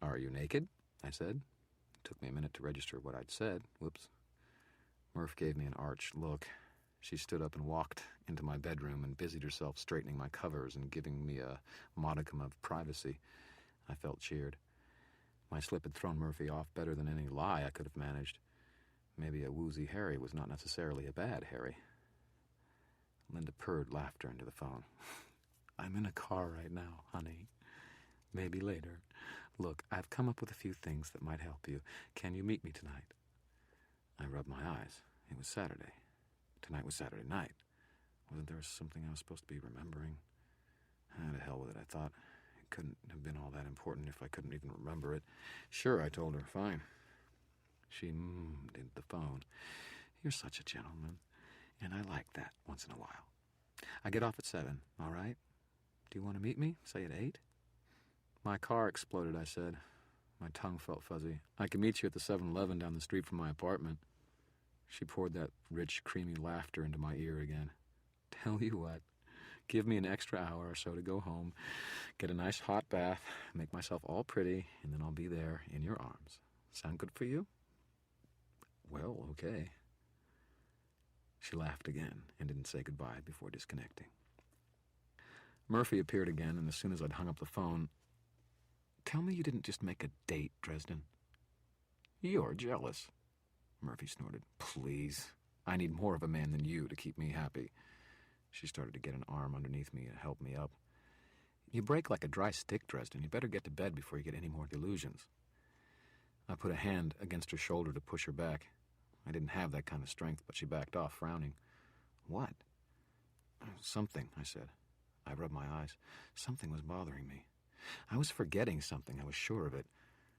Are you naked? I said. It took me a minute to register what I'd said. Whoops. Murph gave me an arch look. She stood up and walked into my bedroom and busied herself straightening my covers and giving me a modicum of privacy. I felt cheered. My slip had thrown Murphy off better than any lie I could have managed. Maybe a woozy Harry was not necessarily a bad Harry. Linda purred laughter into the phone. I'm in a car right now, honey. Maybe later. Look, I've come up with a few things that might help you. Can you meet me tonight? I rubbed my eyes. It was Saturday. Tonight was Saturday night. Wasn't there something I was supposed to be remembering? To hell with it, I thought. It couldn't have been all that important if I couldn't even remember it. Sure, I told her. Fine. She into the phone. You're such a gentleman. And I like that once in a while. I get off at 7, all right? Do you want to meet me? Say at 8? My car exploded, I said. My tongue felt fuzzy. I can meet you at the 7-Eleven down the street from my apartment. She poured that rich, creamy laughter into my ear again. Tell you what, give me an extra hour or so to go home, get a nice hot bath, make myself all pretty, and then I'll be there in your arms. Sound good for you? Well, okay. She laughed again and didn't say goodbye before disconnecting. Murphy appeared again, and as soon as I'd hung up the phone, tell me you didn't just make a date, Dresden. You're jealous, Murphy snorted. Please. I need more of a man than you to keep me happy. She started to get an arm underneath me to help me up. You break like a dry stick, Dresden. You better get to bed before you get any more delusions. I put a hand against her shoulder to push her back. I didn't have that kind of strength, but she backed off, frowning. What? Something, I said. I rubbed my eyes. Something was bothering me. I was forgetting something, I was sure of it.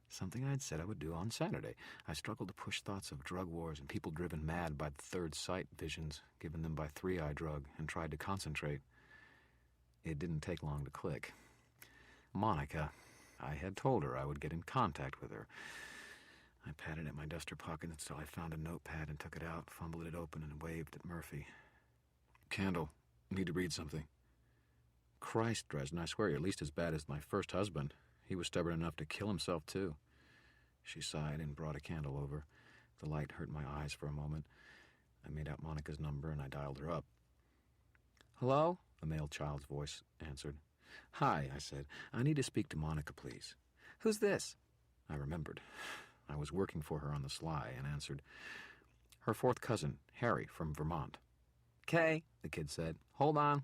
Something I'd said I would do on Saturday. I struggled to push thoughts of drug wars and people driven mad by the third sight visions given them by 3-Eye drug and tried to concentrate. It didn't take long to click. Monica. I had told her I would get in contact with her. I patted at my duster pocket until I found a notepad and took it out, fumbled it open, and waved at Murphy. Candle, need to read something. Christ, Dresden, I swear you're at least as bad as my first husband. He was stubborn enough to kill himself, too. She sighed and brought a candle over. The light hurt my eyes for a moment. I made out Monica's number and I dialed her up. Hello? A male child's voice answered. Hi, I said. I need to speak to Monica, please. Who's this? I remembered. I was working for her on the sly and answered, her fourth cousin, Harry, from Vermont. "'Kay," the kid said. "Hold on."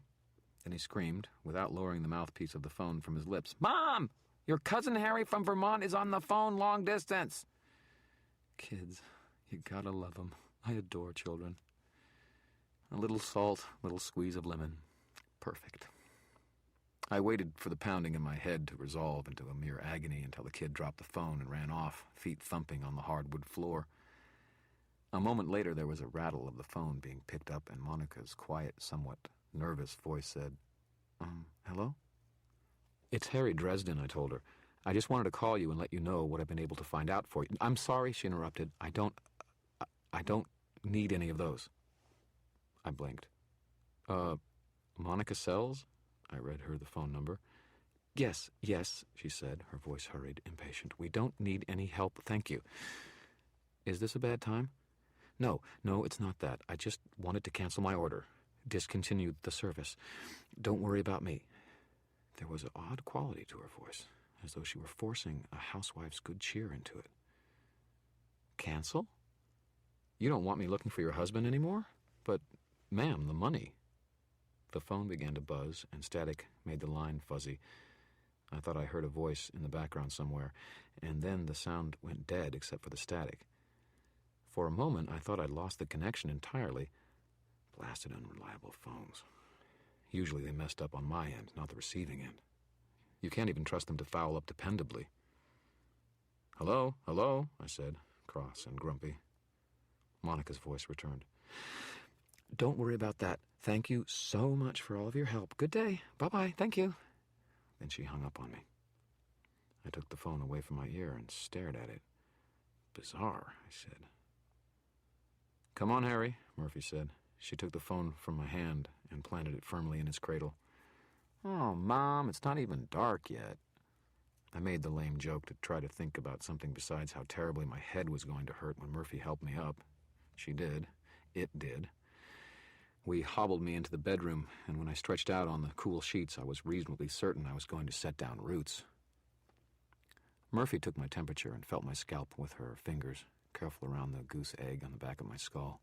Then he screamed, without lowering the mouthpiece of the phone from his lips. "Mom! Your cousin Harry from Vermont is on the phone long distance." Kids, you gotta love them. I adore children. A little salt, a little squeeze of lemon. Perfect. I waited for the pounding in my head to resolve into a mere agony until the kid dropped the phone and ran off, feet thumping on the hardwood floor. A moment later, there was a rattle of the phone being picked up, and Monica's quiet, somewhat nervous voice said, hello? "It's Harry Dresden," I told her. "I just wanted to call you and let you know what I've been able to find out for you." "I'm sorry," she interrupted. I don't need any of those." I blinked. Monica Sells?" I read her the phone number. Yes, she said, her voice hurried, impatient. "We don't need any help, thank you." "Is this a bad time?" No, it's not that. I just wanted to cancel my order. Discontinue the service. Don't worry about me." There was an odd quality to her voice, as though she were forcing a housewife's good cheer into it. "Cancel? You don't want me looking for your husband anymore? But, ma'am, the money." The phone began to buzz, and static made the line fuzzy. I thought I heard a voice in the background somewhere, and then the sound went dead except for the static. For a moment, I thought I'd lost the connection entirely. Blasted unreliable phones. Usually they messed up on my end, not the receiving end. You can't even trust them to foul up dependably. Hello, I said, cross and grumpy. Monica's voice returned. "Don't worry about that. Thank you so much for all of your help. Good day. Bye-bye. Thank you." Then she hung up on me. I took the phone away from my ear and stared at it. "Bizarre," I said. "Come on, Harry," Murphy said. She took the phone from my hand and planted it firmly in its cradle. "Oh, Mom, it's not even dark yet." I made the lame joke to try to think about something besides how terribly my head was going to hurt when Murphy helped me up. She did. It did. We hobbled me into the bedroom, and when I stretched out on the cool sheets, I was reasonably certain I was going to set down roots. Murphy took my temperature and felt my scalp with her fingers, careful around the goose egg on the back of my skull.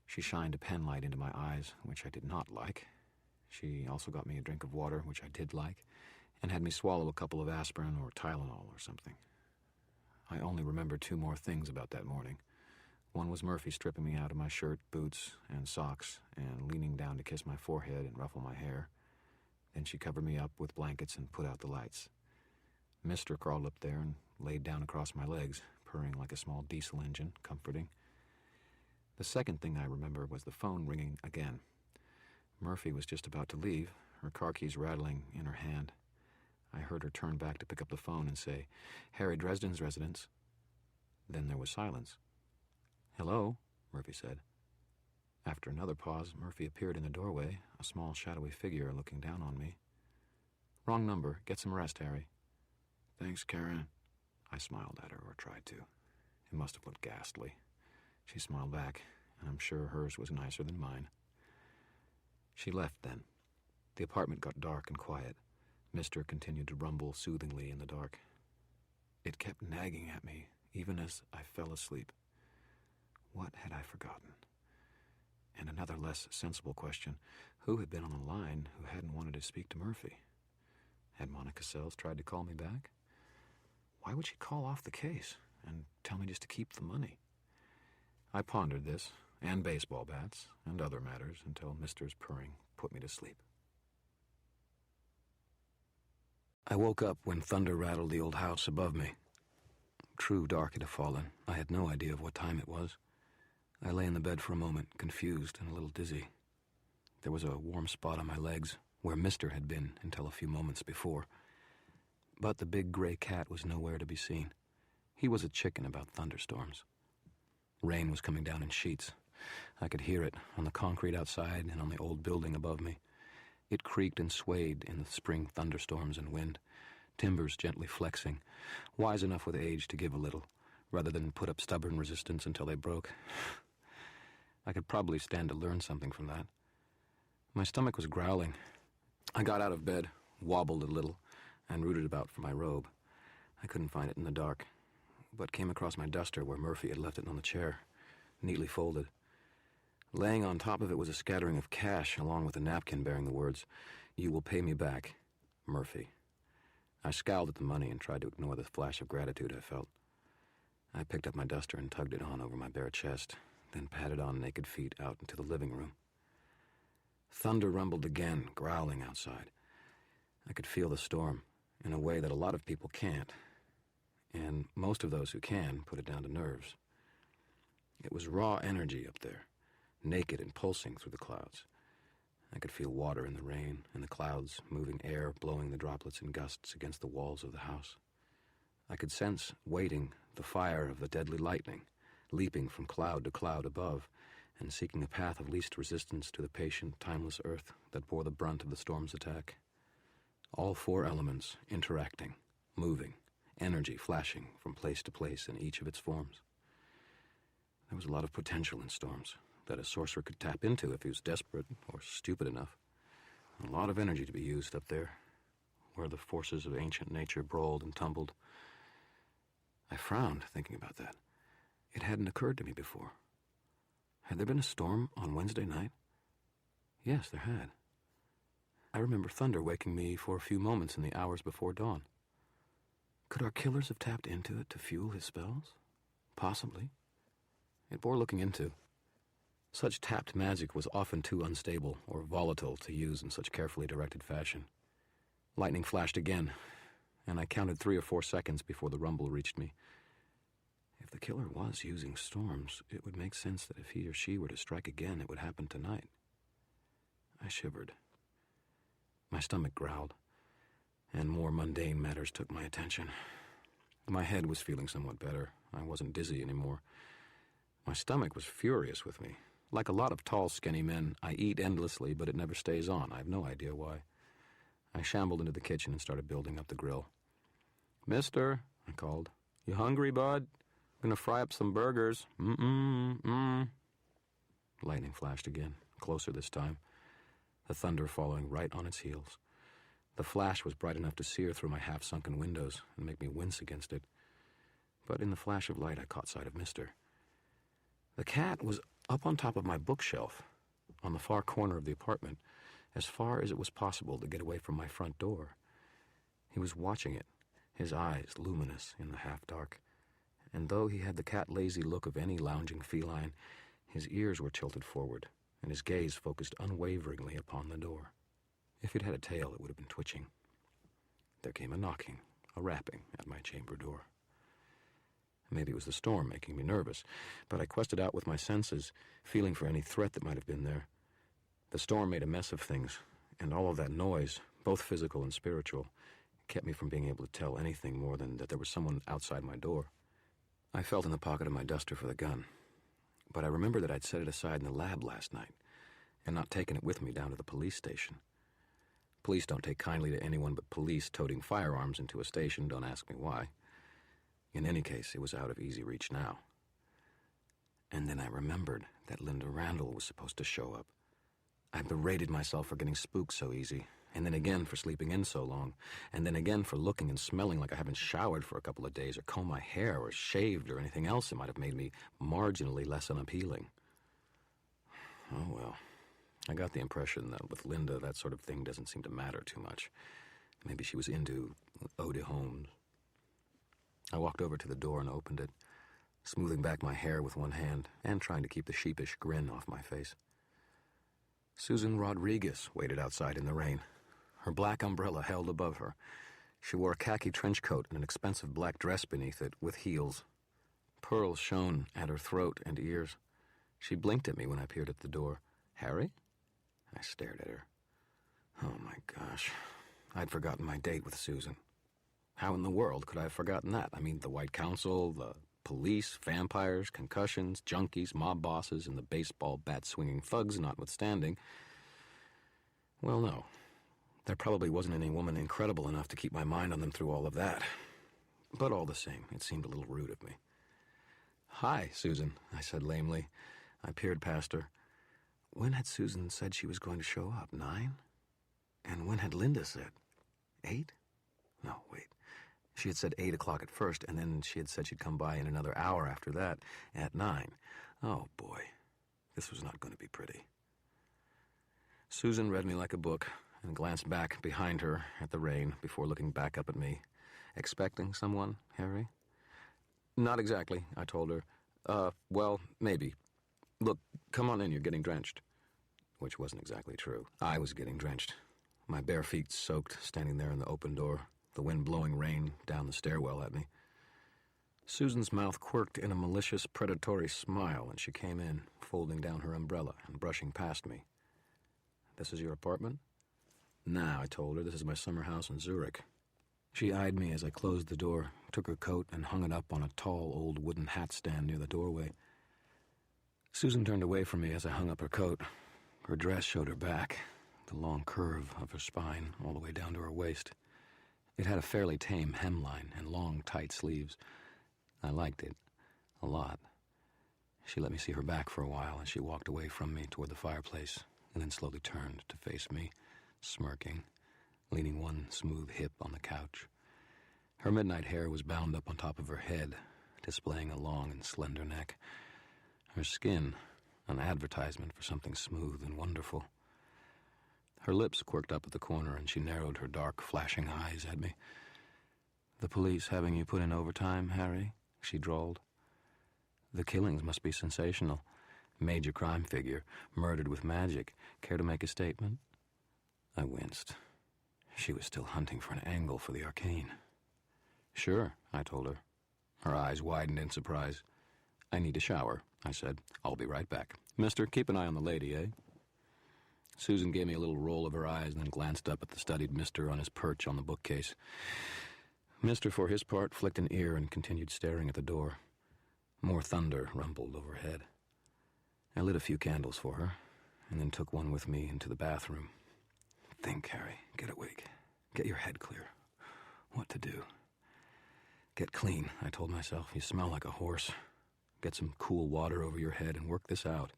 She shined a penlight into my eyes, which I did not like. She also got me a drink of water, which I did like, and had me swallow a couple of aspirin or Tylenol or something. I only remember two more things about that morning. One was Murphy stripping me out of my shirt, boots, and socks, and leaning down to kiss my forehead and ruffle my hair. Then she covered me up with blankets and put out the lights. Mister crawled up there and laid down across my legs, purring like a small diesel engine, comforting. The second thing I remember was the phone ringing again. Murphy was just about to leave, her car keys rattling in her hand. I heard her turn back to pick up the phone and say, "Harry Dresden's residence." Then there was silence. "Hello," Murphy said. After another pause, Murphy appeared in the doorway, a small shadowy figure looking down on me. "Wrong number. Get some rest, Harry." "Thanks, Karen." I smiled at her, or tried to. It must have looked ghastly. She smiled back, and I'm sure hers was nicer than mine. She left then. The apartment got dark and quiet. Mister continued to rumble soothingly in the dark. It kept nagging at me, even as I fell asleep. What had I forgotten? And another less sensible question, who had been on the line who hadn't wanted to speak to Murphy? Had Monica Sells tried to call me back? Why would she call off the case and tell me just to keep the money? I pondered this, and baseball bats, and other matters, until Mister's purring put me to sleep. I woke up when thunder rattled the old house above me. True dark it had fallen. I had no idea of what time it was. I lay in the bed for a moment, confused and a little dizzy. There was a warm spot on my legs, where Mister had been until a few moments before. But the big gray cat was nowhere to be seen. He was a chicken about thunderstorms. Rain was coming down in sheets. I could hear it on the concrete outside and on the old building above me. It creaked and swayed in the spring thunderstorms and wind, timbers gently flexing, wise enough with age to give a little, rather than put up stubborn resistance until they broke. I could probably stand to learn something from that. My stomach was growling. I got out of bed, wobbled a little, and rooted about for my robe. I couldn't find it in the dark, but came across my duster where Murphy had left it on the chair, neatly folded. Laying on top of it was a scattering of cash, along with a napkin bearing the words, "You will pay me back, Murphy." I scowled at the money and tried to ignore the flash of gratitude I felt. I picked up my duster and tugged it on over my bare chest, then padded on naked feet out into the living room. Thunder rumbled again, growling outside. I could feel the storm in a way that a lot of people can't, and most of those who can put it down to nerves. It was raw energy up there, naked and pulsing through the clouds. I could feel water in the rain, and the clouds moving air, blowing the droplets in gusts against the walls of the house. I could sense, waiting, the fire of the deadly lightning, leaping from cloud to cloud above, and seeking a path of least resistance to the patient, timeless earth that bore the brunt of the storm's attack. All four elements interacting, moving, energy flashing from place to place in each of its forms. There was a lot of potential in storms that a sorcerer could tap into if he was desperate or stupid enough. A lot of energy to be used up there, where the forces of ancient nature brawled and tumbled. I frowned thinking about that. It hadn't occurred to me before. Had there been a storm on Wednesday night? Yes, there had. I remember thunder waking me for a few moments in the hours before dawn. Could our killers have tapped into it to fuel his spells? Possibly. It bore looking into. Such tapped magic was often too unstable or volatile to use in such carefully directed fashion. Lightning flashed again, and I counted 3 or 4 seconds before the rumble reached me. If the killer was using storms, it would make sense that if he or she were to strike again, it would happen tonight. I shivered. My stomach growled, and more mundane matters took my attention. My head was feeling somewhat better. I wasn't dizzy anymore. My stomach was furious with me. Like a lot of tall, skinny men, I eat endlessly, but it never stays on. I have no idea why. I shambled into the kitchen and started building up the grill. "Mister," I called. "You hungry, bud? I'm gonna fry up some burgers." Lightning flashed again, closer this time, the thunder following right on its heels. The flash was bright enough to sear through my half-sunken windows and make me wince against it. But in the flash of light, I caught sight of Mister. The cat was up on top of my bookshelf, on the far corner of the apartment, as far as it was possible to get away from my front door. He was watching it, his eyes luminous in the half-dark, and though he had the cat-lazy look of any lounging feline, his ears were tilted forward, and his gaze focused unwaveringly upon the door. If it had a tail, it would have been twitching. There came a knocking, a rapping at my chamber door. Maybe it was the storm making me nervous, but I quested out with my senses, feeling for any threat that might have been there. The storm made a mess of things, and all of that noise, both physical and spiritual, kept me from being able to tell anything more than that there was someone outside my door. I felt in the pocket of my duster for the gun, but I remembered that I'd set it aside in the lab last night and not taken it with me down to the police station. Police don't take kindly to anyone but police toting firearms into a station, don't ask me why. In any case, it was out of easy reach now. And then I remembered that Linda Randall was supposed to show up. I berated myself for getting spooked so easy, and then again for sleeping in so long, and then again for looking and smelling like I haven't showered for a couple of days or combed my hair or shaved or anything else that might have made me marginally less unappealing. Oh well, I got the impression that with Linda that sort of thing doesn't seem to matter too much. Maybe she was into eau de homes. I walked over to the door and opened it, smoothing back my hair with one hand and trying to keep the sheepish grin off my face. Susan Rodriguez waited outside in the rain, her black umbrella held above her. She wore a khaki trench coat and an expensive black dress beneath it with heels. Pearls shone at her throat and ears. She blinked at me when I peered at the door. "Harry?" I stared at her. Oh my gosh, I'd forgotten my date with Susan. How in the world could I have forgotten that? I mean, the White Council, the police, vampires, concussions, junkies, mob bosses, and the baseball bat-swinging thugs notwithstanding. Well, no. There probably wasn't any woman incredible enough to keep my mind on them through all of that. But all the same, it seemed a little rude of me. "Hi, Susan," I said lamely. I peered past her. When had Susan said she was going to show up? 9? And when had Linda said? 8? No, wait. She had said 8 o'clock at first, and then she had said she'd come by in another hour after that, at 9. Oh, boy. This was not going to be pretty. Susan read me like a book and glanced back behind her at the rain before looking back up at me. Expecting someone, Harry? Not exactly, I told her. Well, maybe. Look, come on in, you're getting drenched. Which wasn't exactly true. I was getting drenched. My bare feet soaked, standing there in the open door, the wind blowing rain down the stairwell at me. Susan's mouth quirked in a malicious, predatory smile, and she came in, folding down her umbrella and brushing past me. This is your apartment? Nah, I told her, this is my summer house in Zurich. She eyed me as I closed the door, took her coat, and hung it up on a tall, old wooden hat stand near the doorway. Susan turned away from me as I hung up her coat. Her dress showed her back, the long curve of her spine all the way down to her waist. It had a fairly tame hemline and long, tight sleeves. I liked it a lot. She let me see her back for a while as she walked away from me toward the fireplace and then slowly turned to face me, smirking, leaning one smooth hip on the couch. Her midnight hair was bound up on top of her head, displaying a long and slender neck. Her skin, an advertisement for something smooth and wonderful. Her lips quirked up at the corner, and she narrowed her dark, flashing eyes at me. "The police having you put in overtime, Harry?" she drawled. "The killings must be sensational. Major crime figure, murdered with magic. Care to make a statement?" I winced. She was still hunting for an angle for the arcane. "Sure," I told her. Her eyes widened in surprise. "I need a shower," I said. "I'll be right back. Mister, keep an eye on the lady, eh?" Susan gave me a little roll of her eyes and then glanced up at the studied mister on his perch on the bookcase. Mister, for his part, flicked an ear and continued staring at the door. More thunder rumbled overhead. I lit a few candles for her, and then took one with me into the bathroom. Think, Harry. Get awake. Get your head clear. What to do? Get clean, I told myself. You smell like a horse. Get some cool water over your head and work this out.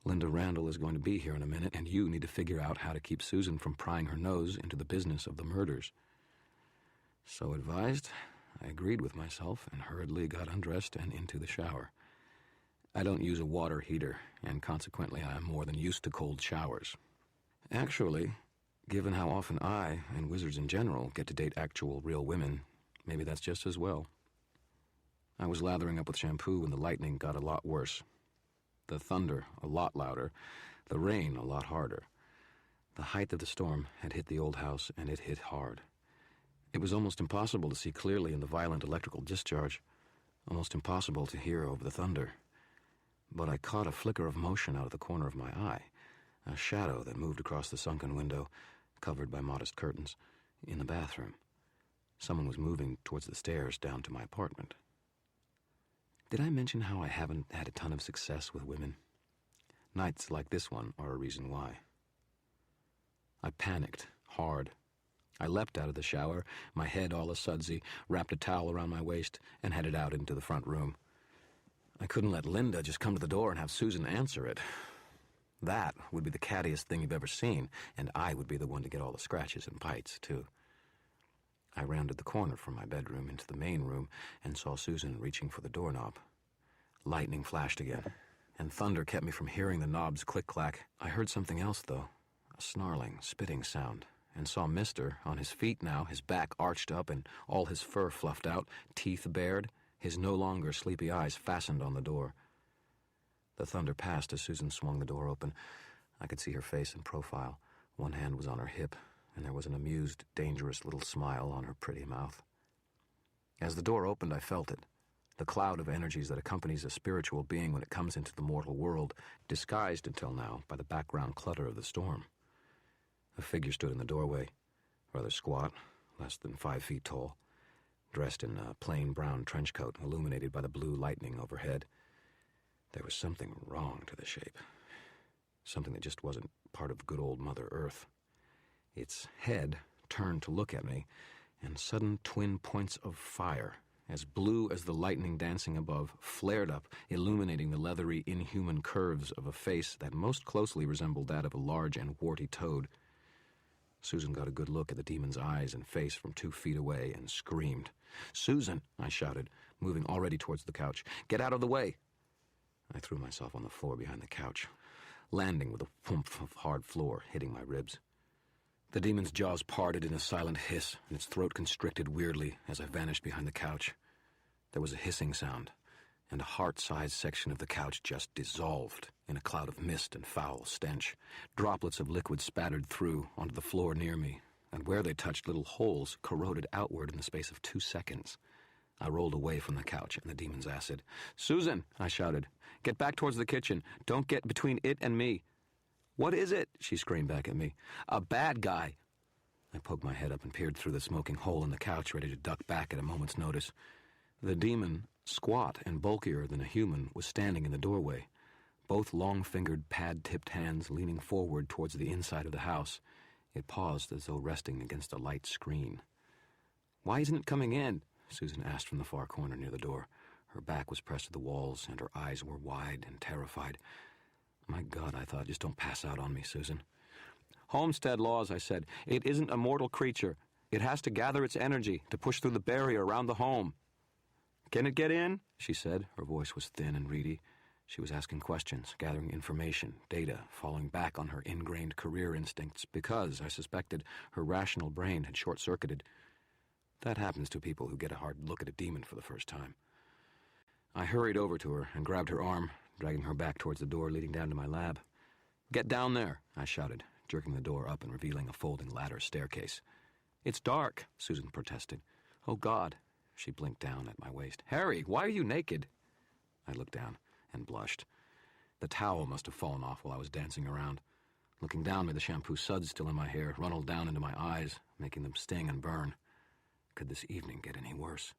Linda Randall is going to be here in a minute, and you need to figure out how to keep Susan from prying her nose into the business of the murders. So advised, I agreed with myself and hurriedly got undressed and into the shower. I don't use a water heater, and consequently I am more than used to cold showers. Actually, given how often I, and wizards in general, get to date actual real women, maybe that's just as well. I was lathering up with shampoo when the lightning got a lot worse. The thunder a lot louder, the rain a lot harder. The height of the storm had hit the old house, and it hit hard. It was almost impossible to see clearly in the violent electrical discharge, almost impossible to hear over the thunder. But I caught a flicker of motion out of the corner of my eye, a shadow that moved across the sunken window, covered by modest curtains, in the bathroom. Someone was moving towards the stairs down to my apartment. Did I mention how I haven't had a ton of success with women? Nights like this one are a reason why. I panicked, hard. I leapt out of the shower, my head all a-sudsy, wrapped a towel around my waist, and headed out into the front room. I couldn't let Linda just come to the door and have Susan answer it. That would be the cattiest thing you've ever seen, and I would be the one to get all the scratches and bites, too. I rounded the corner from my bedroom into the main room and saw Susan reaching for the doorknob. Lightning flashed again, and thunder kept me from hearing the knob's click-clack. I heard something else, though, a snarling, spitting sound, and saw Mister, on his feet now, his back arched up and all his fur fluffed out, teeth bared, his no longer sleepy eyes fastened on the door. The thunder passed as Susan swung the door open. I could see her face in profile. One hand was on her hip, and there was an amused, dangerous little smile on her pretty mouth. As the door opened, I felt it, the cloud of energies that accompanies a spiritual being when it comes into the mortal world, disguised until now by the background clutter of the storm. A figure stood in the doorway, rather squat, less than 5 feet tall, dressed in a plain brown trench coat illuminated by the blue lightning overhead. There was something wrong to the shape, something that just wasn't part of good old Mother Earth. Its head turned to look at me, and sudden twin points of fire, as blue as the lightning dancing above, flared up, illuminating the leathery, inhuman curves of a face that most closely resembled that of a large and warty toad. Susan got a good look at the demon's eyes and face from 2 feet away and screamed. "Susan!" I shouted, moving already towards the couch. "Get out of the way!" I threw myself on the floor behind the couch, landing with a thump of hard floor hitting my ribs. The demon's jaws parted in a silent hiss, and its throat constricted weirdly as I vanished behind the couch. There was a hissing sound, and a heart-sized section of the couch just dissolved in a cloud of mist and foul stench. Droplets of liquid spattered through onto the floor near me, and where they touched, little holes corroded outward in the space of 2 seconds. I rolled away from the couch and the demon's acid. "Susan!" I shouted. "Get back towards the kitchen. Don't get between it and me." "What is it?" she screamed back at me. "A bad guy." I poked my head up and peered through the smoking hole in the couch, ready to duck back at a moment's notice. The demon, squat and bulkier than a human, was standing in the doorway, both long-fingered, pad-tipped hands leaning forward towards the inside of the house. It paused as though resting against a light screen. "Why isn't it coming in?" Susan asked from the far corner near the door. Her back was pressed to the walls, and her eyes were wide and terrified. "My God," I thought, "just don't pass out on me, Susan." "Homestead laws," I said. "It isn't a mortal creature. It has to gather its energy to push through the barrier around the home." "Can it get in?" she said. Her voice was thin and reedy. She was asking questions, gathering information, data, falling back on her ingrained career instincts because, I suspected, her rational brain had short-circuited. That happens to people who get a hard look at a demon for the first time. I hurried over to her and grabbed her arm, dragging her back towards the door leading down to my lab. "Get down there," I shouted, jerking the door up and revealing a folding ladder staircase. "It's dark," Susan protested. "Oh, God." She blinked down at my waist. "Harry, why are you naked?" I looked down and blushed. The towel must have fallen off while I was dancing around. Looking down made the shampoo suds still in my hair runnel down into my eyes, making them sting and burn. Could this evening get any worse?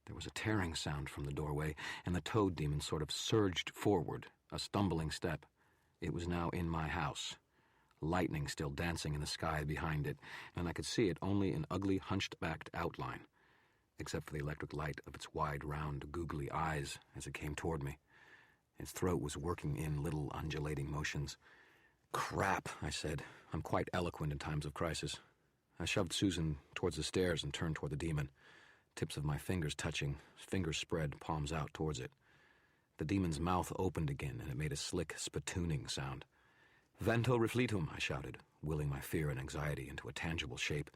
There was a tearing sound from the doorway, and the toad demon sort of surged forward, a stumbling step. It was now in my house, lightning still dancing in the sky behind it, and I could see it only in ugly, hunched-backed outline, except for the electric light of its wide, round, googly eyes as it came toward me. Its throat was working in little undulating motions. "Crap," I said. I'm quite eloquent in times of crisis. I shoved Susan towards the stairs and turned toward the demon, tips of my fingers touching, fingers spread, palms out towards it. The demon's mouth opened again, and it made a slick, spitooning sound. "Vento refletum," I shouted, willing my fear and anxiety into a tangible shape,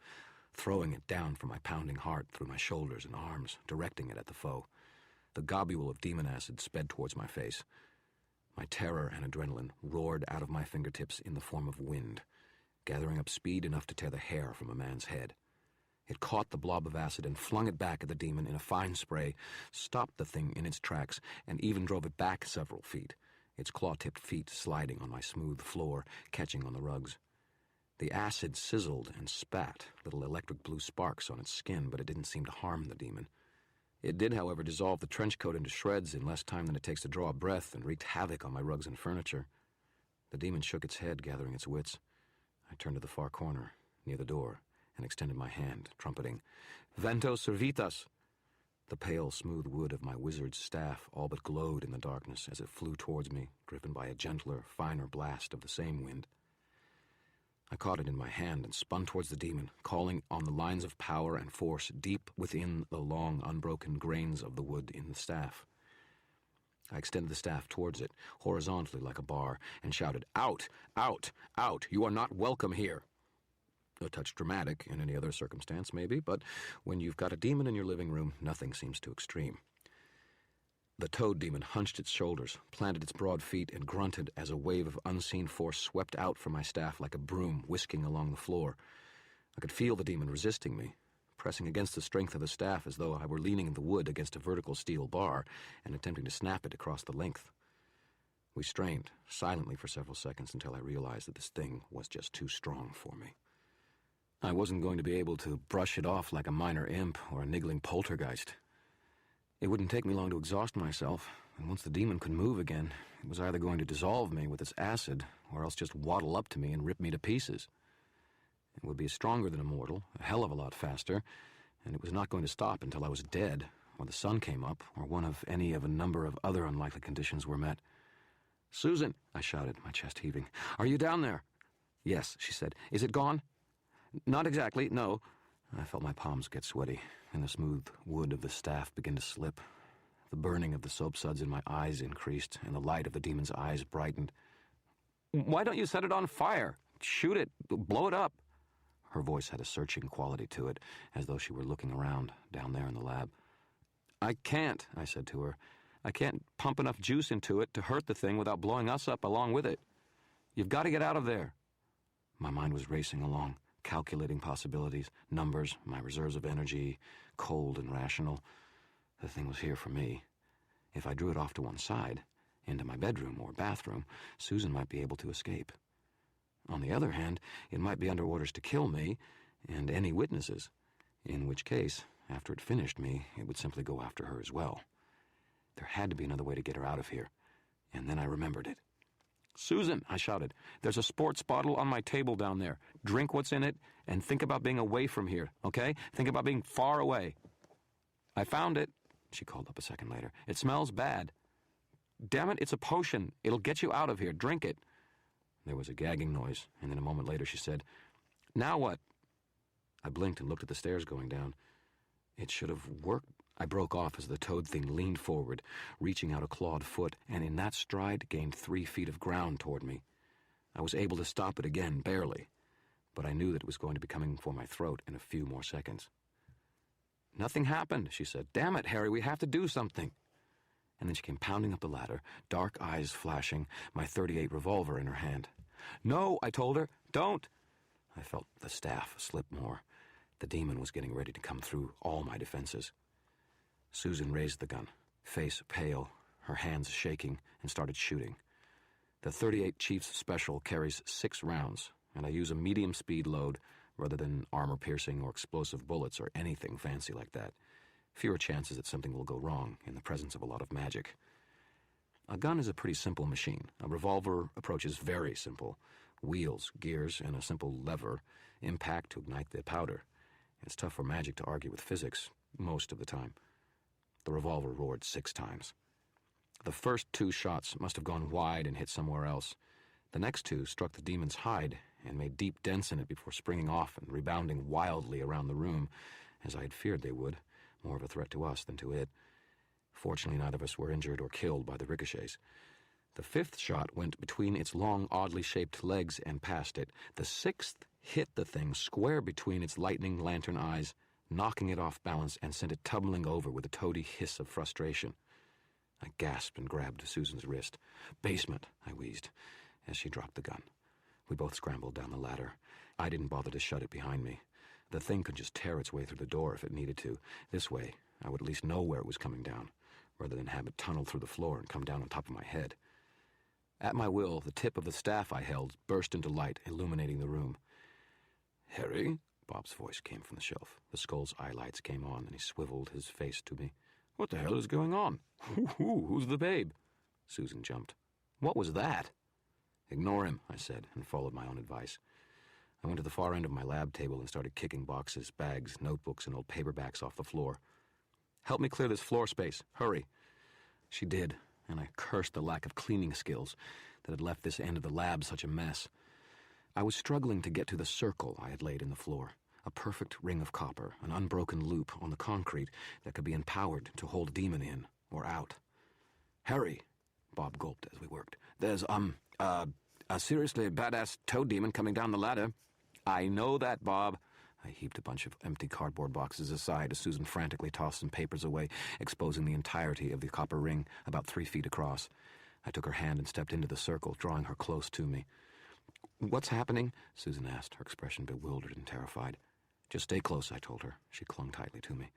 throwing it down from my pounding heart through my shoulders and arms, directing it at the foe. The globule of demon acid sped towards my face. My terror and adrenaline roared out of my fingertips in the form of wind, gathering up speed enough to tear the hair from a man's head. It caught the blob of acid and flung it back at the demon in a fine spray, stopped the thing in its tracks, and even drove it back several feet, its claw-tipped feet sliding on my smooth floor, catching on the rugs. The acid sizzled and spat little electric blue sparks on its skin, but it didn't seem to harm the demon. It did, however, dissolve the trench coat into shreds in less time than it takes to draw a breath, and wreaked havoc on my rugs and furniture. The demon shook its head, gathering its wits. I turned to the far corner, near the door, and extended my hand, trumpeting, "Vento servitas!" The pale, smooth wood of my wizard's staff all but glowed in the darkness as it flew towards me, driven by a gentler, finer blast of the same wind. I caught it in my hand and spun towards the demon, calling on the lines of power and force deep within the long, unbroken grains of the wood in the staff. I extended the staff towards it, horizontally like a bar, and shouted, "Out! Out! Out! You are not welcome here!" A touch dramatic in any other circumstance, maybe, but when you've got a demon in your living room, nothing seems too extreme. The toad demon hunched its shoulders, planted its broad feet, and grunted as a wave of unseen force swept out from my staff like a broom whisking along the floor. I could feel the demon resisting me, pressing against the strength of the staff as though I were leaning the wood against a vertical steel bar and attempting to snap it across the length. We strained, silently for several seconds, until I realized that this thing was just too strong for me. I wasn't going to be able to brush it off like a minor imp or a niggling poltergeist. It wouldn't take me long to exhaust myself, and once the demon could move again, it was either going to dissolve me with its acid or else just waddle up to me and rip me to pieces. It would be stronger than a mortal, a hell of a lot faster, and it was not going to stop until I was dead, or the sun came up, or one of any of a number of other unlikely conditions were met. "Susan," I shouted, my chest heaving, "are you down there?" "Yes," she said. "Is it gone?" Not exactly, no. I felt my palms get sweaty, and the smooth wood of the staff begin to slip. The burning of the soap suds in my eyes increased, and the light of the demon's eyes brightened. Why don't you set it on fire? Shoot it. Blow it up. Her voice had a searching quality to it, as though she were looking around down there in the lab. I can't, I said to her. I can't pump enough juice into it to hurt the thing without blowing us up along with it. You've got to get out of there. My mind was racing along, calculating possibilities, numbers, my reserves of energy, cold and rational. The thing was here for me. If I drew it off to one side, into my bedroom or bathroom, Susan might be able to escape. On the other hand, it might be under orders to kill me and any witnesses, in which case, after it finished me, it would simply go after her as well. There had to be another way to get her out of here, and then I remembered it. Susan, I shouted, there's a sports bottle on my table down there. Drink what's in it, and think about being away from here, okay? Think about being far away. I found it, she called up a second later. It smells bad. Damn it, it's a potion. It'll get you out of here. Drink it. There was a gagging noise, and then a moment later she said, Now what? I blinked and looked at the stairs going down. It should have worked. I broke off as the toad thing leaned forward, reaching out a clawed foot, and in that stride gained 3 feet of ground toward me. I was able to stop it again, barely, but I knew that it was going to be coming for my throat in a few more seconds. Nothing happened, she said. Damn it, Harry, we have to do something. And then she came pounding up the ladder, dark eyes flashing, my .38 revolver in her hand. No, I told her, don't. I felt the staff slip more. The demon was getting ready to come through all my defenses. Susan raised the gun, face pale, her hands shaking, and started shooting. The .38 Chief's Special carries 6 rounds, and I use a medium-speed load rather than armor-piercing or explosive bullets or anything fancy like that. Fewer chances that something will go wrong in the presence of a lot of magic. A gun is a pretty simple machine. A revolver approach is very simple. Wheels, gears, and a simple lever, impact to ignite the powder. It's tough for magic to argue with physics, most of the time. The revolver roared 6 times. The first 2 shots must have gone wide and hit somewhere else. The next 2 struck the demon's hide and made deep dents in it before springing off and rebounding wildly around the room, as I had feared they would, more of a threat to us than to it. Fortunately, neither of us were injured or killed by the ricochets. The 5th shot went between its long, oddly shaped legs and past it. The 6th hit the thing square between its lightning lantern eyes, knocking it off balance and sent it tumbling over with a toady hiss of frustration. I gasped and grabbed Susan's wrist. Basement, I wheezed, as she dropped the gun. We both scrambled down the ladder. I didn't bother to shut it behind me. The thing could just tear its way through the door if it needed to. This way, I would at least know where it was coming down, rather than have it tunnel through the floor and come down on top of my head. At my will, the tip of the staff I held burst into light, illuminating the room. Harry? Bob's voice came from the shelf. The skull's eyelights came on, and he swiveled his face to me. What the hell is going on? Who's the babe? Susan jumped. What was that? Ignore him, I said, and followed my own advice. I went to the far end of my lab table and started kicking boxes, bags, notebooks, and old paperbacks off the floor. Help me clear this floor space. Hurry. She did, and I cursed the lack of cleaning skills that had left this end of the lab such a mess. I was struggling to get to the circle I had laid in the floor, a perfect ring of copper, an unbroken loop on the concrete that could be empowered to hold a demon in or out. Harry, Bob gulped as we worked. There's, a seriously badass toad demon coming down the ladder. I know that, Bob. I heaped a bunch of empty cardboard boxes aside as Susan frantically tossed some papers away, exposing the entirety of the copper ring about 3 feet across. I took her hand and stepped into the circle, drawing her close to me. What's happening? Susan asked, her expression bewildered and terrified. Just stay close, I told her. She clung tightly to me.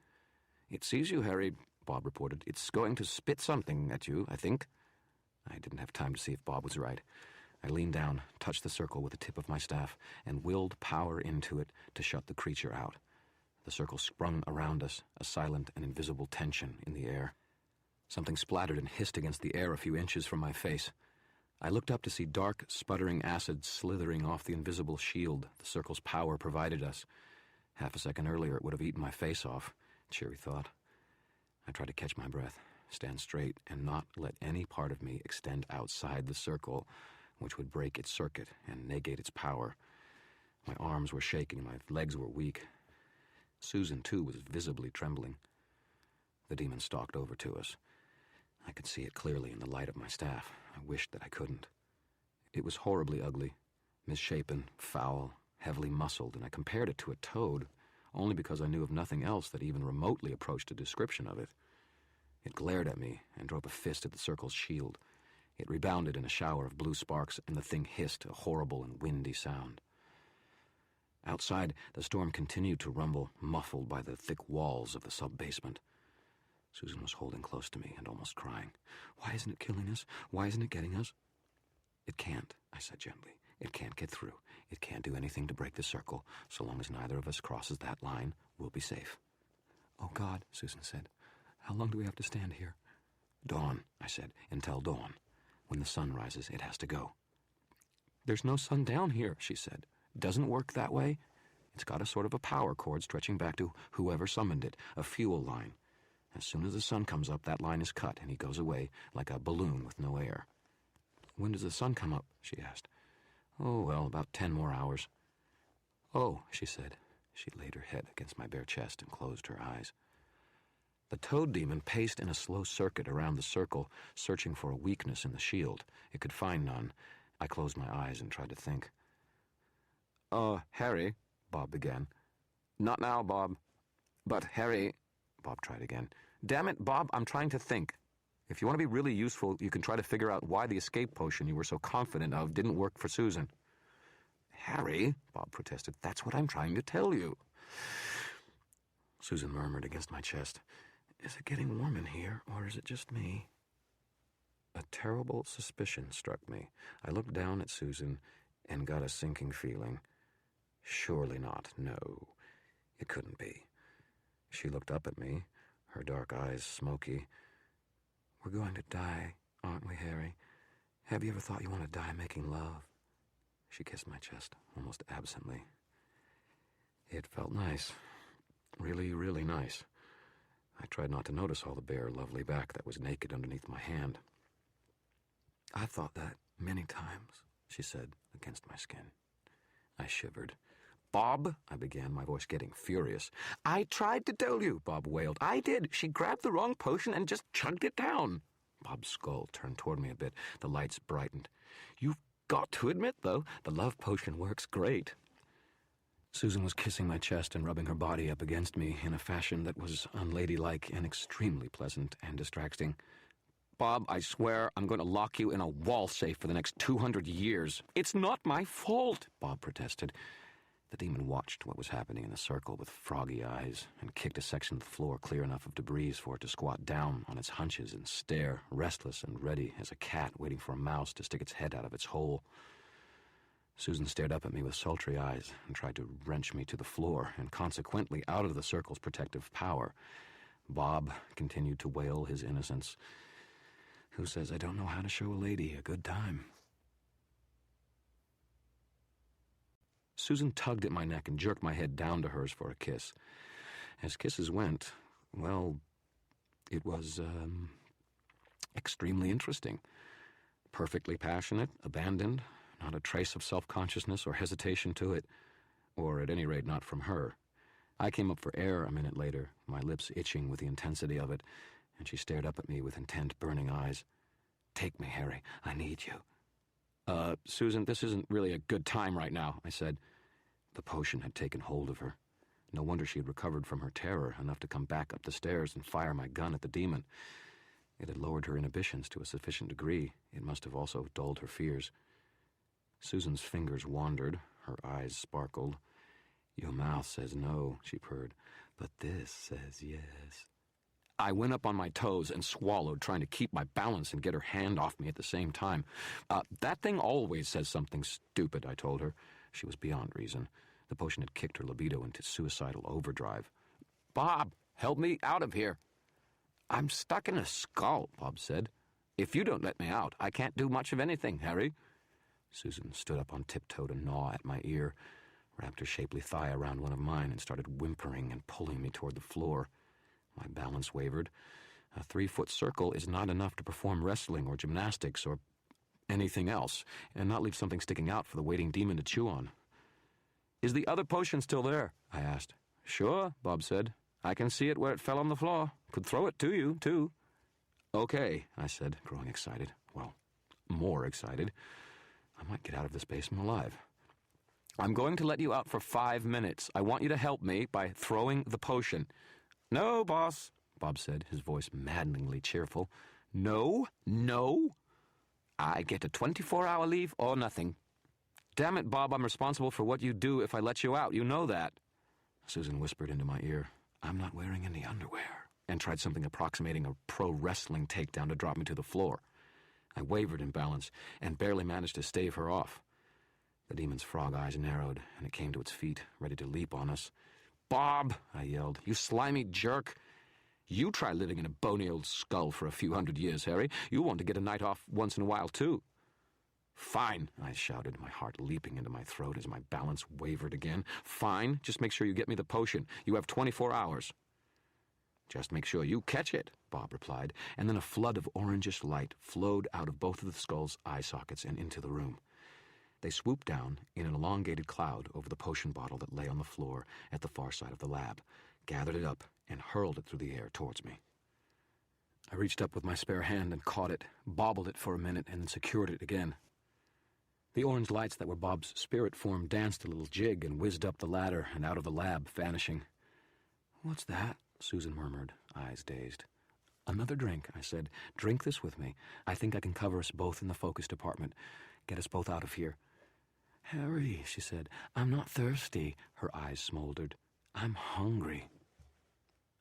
It sees you, Harry, Bob reported. It's going to spit something at you, I think. I didn't have time to see if Bob was right. I leaned down, touched the circle with the tip of my staff, and willed power into it to shut the creature out. The circle sprung around us, a silent and invisible tension in the air. Something splattered and hissed against the air a few inches from my face. I looked up to see dark, sputtering acid slithering off the invisible shield the circle's power provided us. Half a second earlier, it would have eaten my face off, cheery thought. I tried to catch my breath, stand straight, and not let any part of me extend outside the circle, which would break its circuit and negate its power. My arms were shaking, my legs were weak. Susan, too, was visibly trembling. The demon stalked over to us. I could see it clearly in the light of my staff. I wished that I couldn't. It was horribly ugly, misshapen, foul, heavily muscled, and I compared it to a toad, only because I knew of nothing else that even remotely approached a description of it. It glared at me and drove a fist at the circle's shield. It rebounded in a shower of blue sparks, and the thing hissed a horrible and windy sound. Outside, the storm continued to rumble, muffled by the thick walls of the sub-basement. Susan was holding close to me and almost crying. "Why isn't it killing us? Why isn't it getting us?" "It can't," I said gently. "It can't get through. It can't do anything to break the circle. So long as neither of us crosses that line, we'll be safe." "Oh, God," Susan said. "How long do we have to stand here?" "Dawn," I said. "Until dawn. When the sun rises, it has to go." "There's no sun down here," she said. "Doesn't work that way. It's got a sort of a power cord stretching back to whoever summoned it, a fuel line. As soon as the sun comes up, that line is cut, and he goes away like a balloon with no air." "When does the sun come up?" she asked. "Oh, well, about 10 more hours." "Oh," she said. She laid her head against my bare chest and closed her eyes. The toad demon paced in a slow circuit around the circle, searching for a weakness in the shield. It could find none. I closed my eyes and tried to think. Harry," Bob began. "Not now, Bob." "But, Harry," Bob tried again. "Damn it, Bob, I'm trying to think. If you want to be really useful, you can try to figure out why the escape potion you were so confident of didn't work for Susan." "Harry," Bob protested, "that's what I'm trying to tell you." Susan murmured against my chest. "Is it getting warm in here, or is it just me?" A terrible suspicion struck me. I looked down at Susan and got a sinking feeling. Surely not. No, it couldn't be. She looked up at me, her dark eyes smoky. "We're going to die, aren't we, Harry? Have you ever thought you want to die making love?" She kissed my chest, almost absently. It felt nice. Really, really nice. I tried not to notice all the bare, lovely back that was naked underneath my hand. "I've thought that many times," she said, against my skin. I shivered. "Bob," I began, my voice getting furious. "I tried to tell you," Bob wailed. "I did. She grabbed the wrong potion and just chugged it down." Bob's skull turned toward me a bit. The lights brightened. "You've got to admit, though, the love potion works great." Susan was kissing my chest and rubbing her body up against me in a fashion that was unladylike and extremely pleasant and distracting. "Bob, I swear I'm going to lock you in a wall safe for the next 200 years. It's not my fault," Bob protested. The demon watched what was happening in the circle with froggy eyes and kicked a section of the floor clear enough of debris for it to squat down on its hunches and stare, restless and ready as a cat waiting for a mouse to stick its head out of its hole. Susan stared up at me with sultry eyes and tried to wrench me to the floor and consequently out of the circle's protective power. Bob continued to wail his innocence. Who says I don't know how to show a lady a good time? Susan tugged at my neck and jerked my head down to hers for a kiss. As kisses went, well, it was, extremely interesting. Perfectly passionate, abandoned, not a trace of self-consciousness or hesitation to it, or at any rate not from her. I came up for air a minute later, my lips itching with the intensity of it, and she stared up at me with intent, burning eyes. "Take me, Harry. I need you." Susan, this isn't really a good time right now," I said. The potion had taken hold of her. No wonder she had recovered from her terror enough to come back up the stairs and fire my gun at the demon. It had lowered her inhibitions to a sufficient degree. It must have also dulled her fears. Susan's fingers wandered. Her eyes sparkled. "Your mouth says no," she purred, "but this says yes." I went up on my toes and swallowed, trying to keep my balance and get her hand off me at the same time. That thing always says something stupid," I told her. She was beyond reason. The potion had kicked her libido into suicidal overdrive. "Bob, help me out of here." "I'm stuck in a skull," Bob said. "If you don't let me out, I can't do much of anything, Harry." Susan stood up on tiptoe to gnaw at my ear, wrapped her shapely thigh around one of mine, and started whimpering and pulling me toward the floor. My balance wavered. A 3-foot circle is not enough to perform wrestling or gymnastics or anything else, and not leave something sticking out for the waiting demon to chew on. Is the other potion still there? I asked. Sure, Bob said. I can see it where it fell on the floor. Could throw it to you, too. Okay, I said, growing excited. Well, more excited. I might get out of this basement alive. I'm going to let you out for 5 minutes. I want you to help me by throwing the potion. No, boss, Bob said, his voice maddeningly cheerful. No, no. I get a 24-hour leave or nothing. Damn it, Bob, I'm responsible for what you do if I let you out. You know that. Susan whispered into my ear, I'm not wearing any underwear, and tried something approximating a pro wrestling takedown to drop me to the floor. I wavered in balance and barely managed to stave her off. The demon's frog eyes narrowed, and it came to its feet, ready to leap on us. Bob, I yelled, you slimy jerk. You try living in a bony old skull for a few hundred years, Harry. You want to get a night off once in a while, too. Fine, I shouted, my heart leaping into my throat as my balance wavered again. Fine, just make sure you get me the potion. You have 24 hours. Just make sure you catch it, Bob replied, and then a flood of orangish light flowed out of both of the skull's eye sockets and into the room. They swooped down in an elongated cloud over the potion bottle that lay on the floor at the far side of the lab, gathered it up, and hurled it through the air towards me. I reached up with my spare hand and caught it, bobbled it for a minute, and then secured it again. The orange lights that were Bob's spirit form danced a little jig and whizzed up the ladder and out of the lab, vanishing. What's that? Susan murmured, eyes dazed. Another drink, I said. Drink this with me. I think I can cover us both in the focus department. Get us both out of here. Harry, she said, I'm not thirsty. Her eyes smoldered. I'm hungry.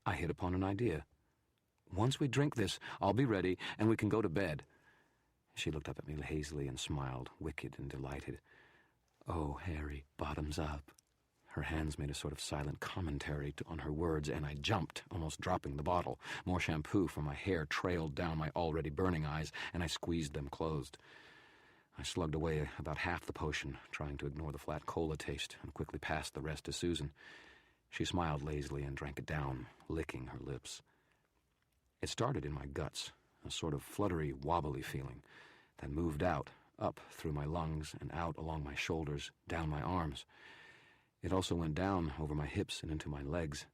I hit upon an idea. Once we drink this, I'll be ready, and we can go to bed. She looked up at me hazily and smiled, wicked and delighted. Oh, Harry, bottoms up. Her hands made a sort of silent commentary on her words, and I jumped, almost dropping the bottle. More shampoo from my hair trailed down my already burning eyes, and I squeezed them closed. I slugged away about half the potion, trying to ignore the flat cola taste, and quickly passed the rest to Susan. She smiled lazily and drank it down, licking her lips. It started in my guts, a sort of fluttery, wobbly feeling, that moved out, up through my lungs and out along my shoulders, down my arms. It also went down over my hips and into my legs.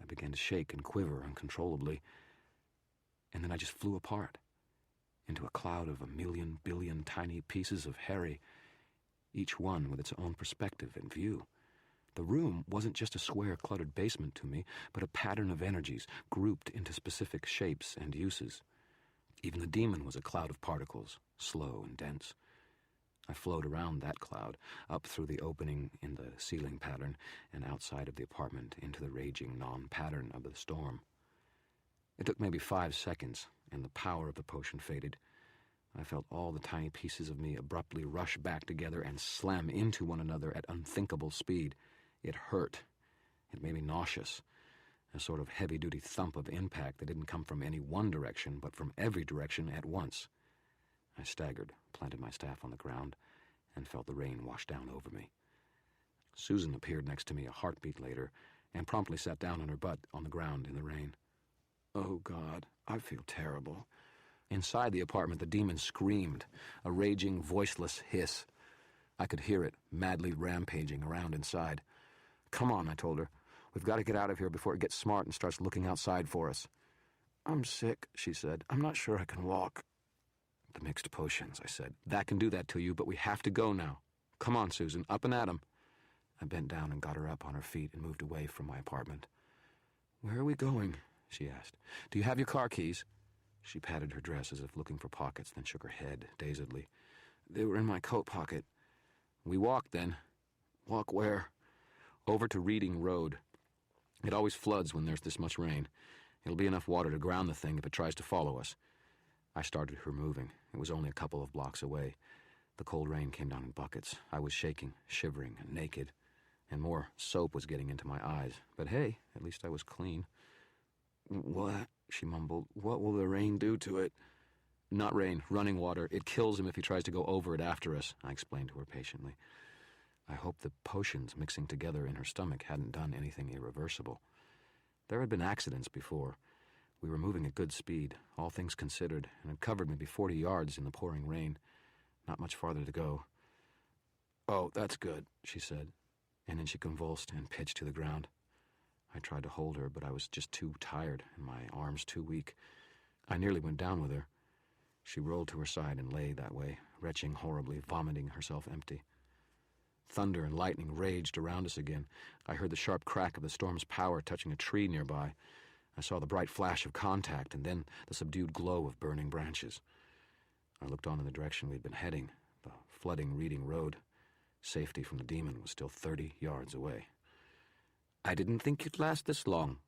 I began to shake and quiver uncontrollably. And then I just flew apart, into a cloud of 1,000,000 billion tiny pieces of Harry, each one with its own perspective and view. The room wasn't just a square, cluttered basement to me, but a pattern of energies grouped into specific shapes and uses. Even the demon was a cloud of particles, slow and dense. I flowed around that cloud, up through the opening in the ceiling pattern, and outside of the apartment into the raging non-pattern of the storm. It took maybe 5 seconds, and the power of the potion faded. I felt all the tiny pieces of me abruptly rush back together and slam into one another at unthinkable speed. It hurt. It made me nauseous. A sort of heavy-duty thump of impact that didn't come from any one direction, but from every direction at once. I staggered, planted my staff on the ground, and felt the rain wash down over me. Susan appeared next to me a heartbeat later, and promptly sat down on her butt on the ground in the rain. Oh, God, I feel terrible. Inside the apartment, the demon screamed, a raging, voiceless hiss. I could hear it, madly rampaging around inside. Come on, I told her. We've got to get out of here before it gets smart and starts looking outside for us. I'm sick, she said. I'm not sure I can walk. The mixed potions, I said. That can do that to you, but we have to go now. Come on, Susan, up and at 'em. I bent down and got her up on her feet and moved away from my apartment. Where are we going? She asked. Do you have your car keys? She patted her dress as if looking for pockets, then shook her head dazedly. They were in my coat pocket. We walked then. Walk where? Over to Reading Road. It always floods when there's this much rain. It'll be enough water to ground the thing if it tries to follow us. I started her moving. It was only a couple of blocks away. The cold rain came down in buckets. I was shaking, shivering, and naked. And more soap was getting into my eyes. But hey, at least I was clean. What? She mumbled. What will the rain do to it? Not rain, running water. It kills him if he tries to go over it after us, I explained to her patiently. I hoped the potions mixing together in her stomach hadn't done anything irreversible. There had been accidents before. We were moving at good speed, all things considered, and had covered maybe 40 yards in the pouring rain. Not much farther to go. Oh, that's good, she said. and then she convulsed and pitched to the ground. I tried to hold her, but I was just too tired and my arms too weak. I nearly went down with her. She rolled to her side and lay that way, retching horribly, vomiting herself empty. Thunder and lightning raged around us again. I heard the sharp crack of the storm's power touching a tree nearby. I saw the bright flash of contact and then the subdued glow of burning branches. I looked on in the direction we'd been heading, the flooding Reading Road. Safety from the demon was still 30 yards away. "I didn't think you'd last this long,"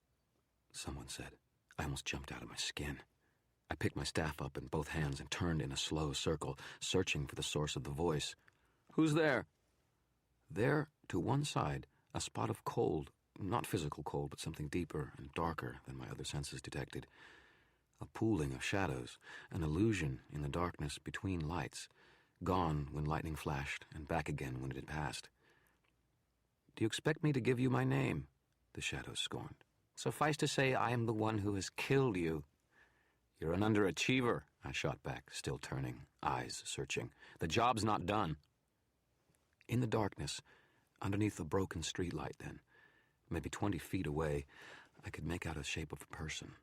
someone said. I almost jumped out of my skin. I picked my staff up in both hands and turned in a slow circle, searching for the source of the voice. "Who's there?" There, to one side, a spot of cold, not physical cold, but something deeper and darker than my other senses detected. A pooling of shadows, an illusion in the darkness between lights, gone when lightning flashed and back again when it had passed. "Do you expect me to give you my name?" the shadows scorned. "Suffice to say, I am the one who has killed you." "You're an underachiever," I shot back, still turning, eyes searching. "The job's not done." In the darkness, underneath the broken streetlight then, maybe 20 feet away, I could make out the shape of a person.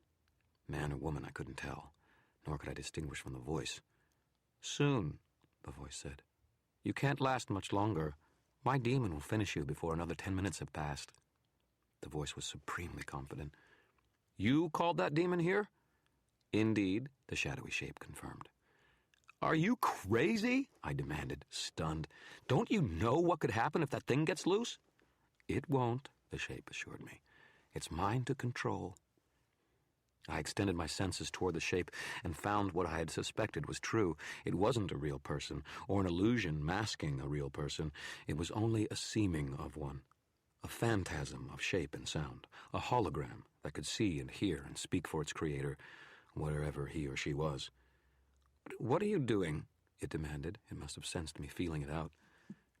Man or woman, I couldn't tell, nor could I distinguish from the voice. "Soon," the voice said. "You can't last much longer. My demon will finish you before another 10 minutes have passed." The voice was supremely confident. "You called that demon here?" "Indeed," the shadowy shape confirmed. "Are you crazy?" I demanded, stunned. "Don't you know what could happen if that thing gets loose?" "It won't," the shape assured me. "It's mine to control." I extended my senses toward the shape and found what I had suspected was true. It wasn't a real person, or an illusion masking a real person. It was only a seeming of one. A phantasm of shape and sound. A hologram that could see and hear and speak for its creator, whatever he or she was. "What are you doing?" it demanded. It must have sensed me feeling it out.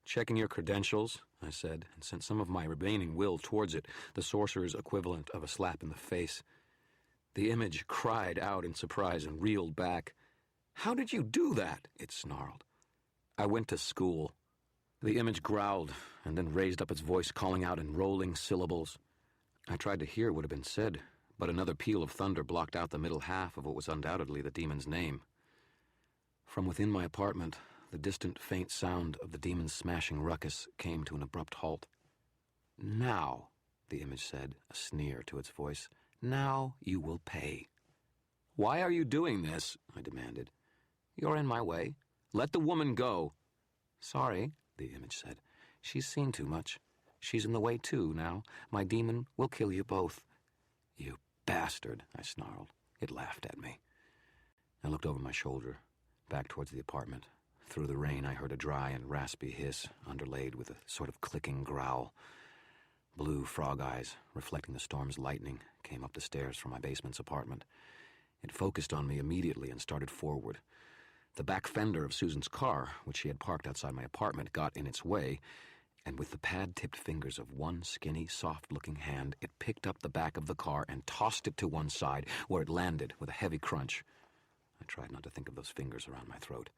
"Checking your credentials," I said, and sent some of my remaining will towards it, the sorcerer's equivalent of a slap in the face. The image cried out in surprise and reeled back. "How did you do that?" it snarled. "I went to school." The image growled and then raised up its voice, calling out in rolling syllables. I tried to hear what had been said, but another peal of thunder blocked out the middle half of what was undoubtedly the demon's name. From within my apartment, the distant, faint sound of the demon's smashing ruckus came to an abrupt halt. "Now," the image said, a sneer to its voice, "now you will pay." "Why are you doing this?" I demanded. "You're in my way. Let the woman go." "Sorry," the image said. "She's seen too much. She's in the way too now. My demon will kill you both." "You bastard," I snarled. It laughed at me. I looked over my shoulder, back towards the apartment. Through the rain, I heard a dry and raspy hiss, underlaid with a sort of clicking growl. Blue frog eyes, reflecting the storm's lightning, came up the stairs from my basement's apartment. It focused on me immediately and started forward. The back fender of Susan's car, which she had parked outside my apartment, got in its way, and with the pad-tipped fingers of one skinny, soft-looking hand, it picked up the back of the car and tossed it to one side, where it landed with a heavy crunch. I tried not to think of those fingers around my throat.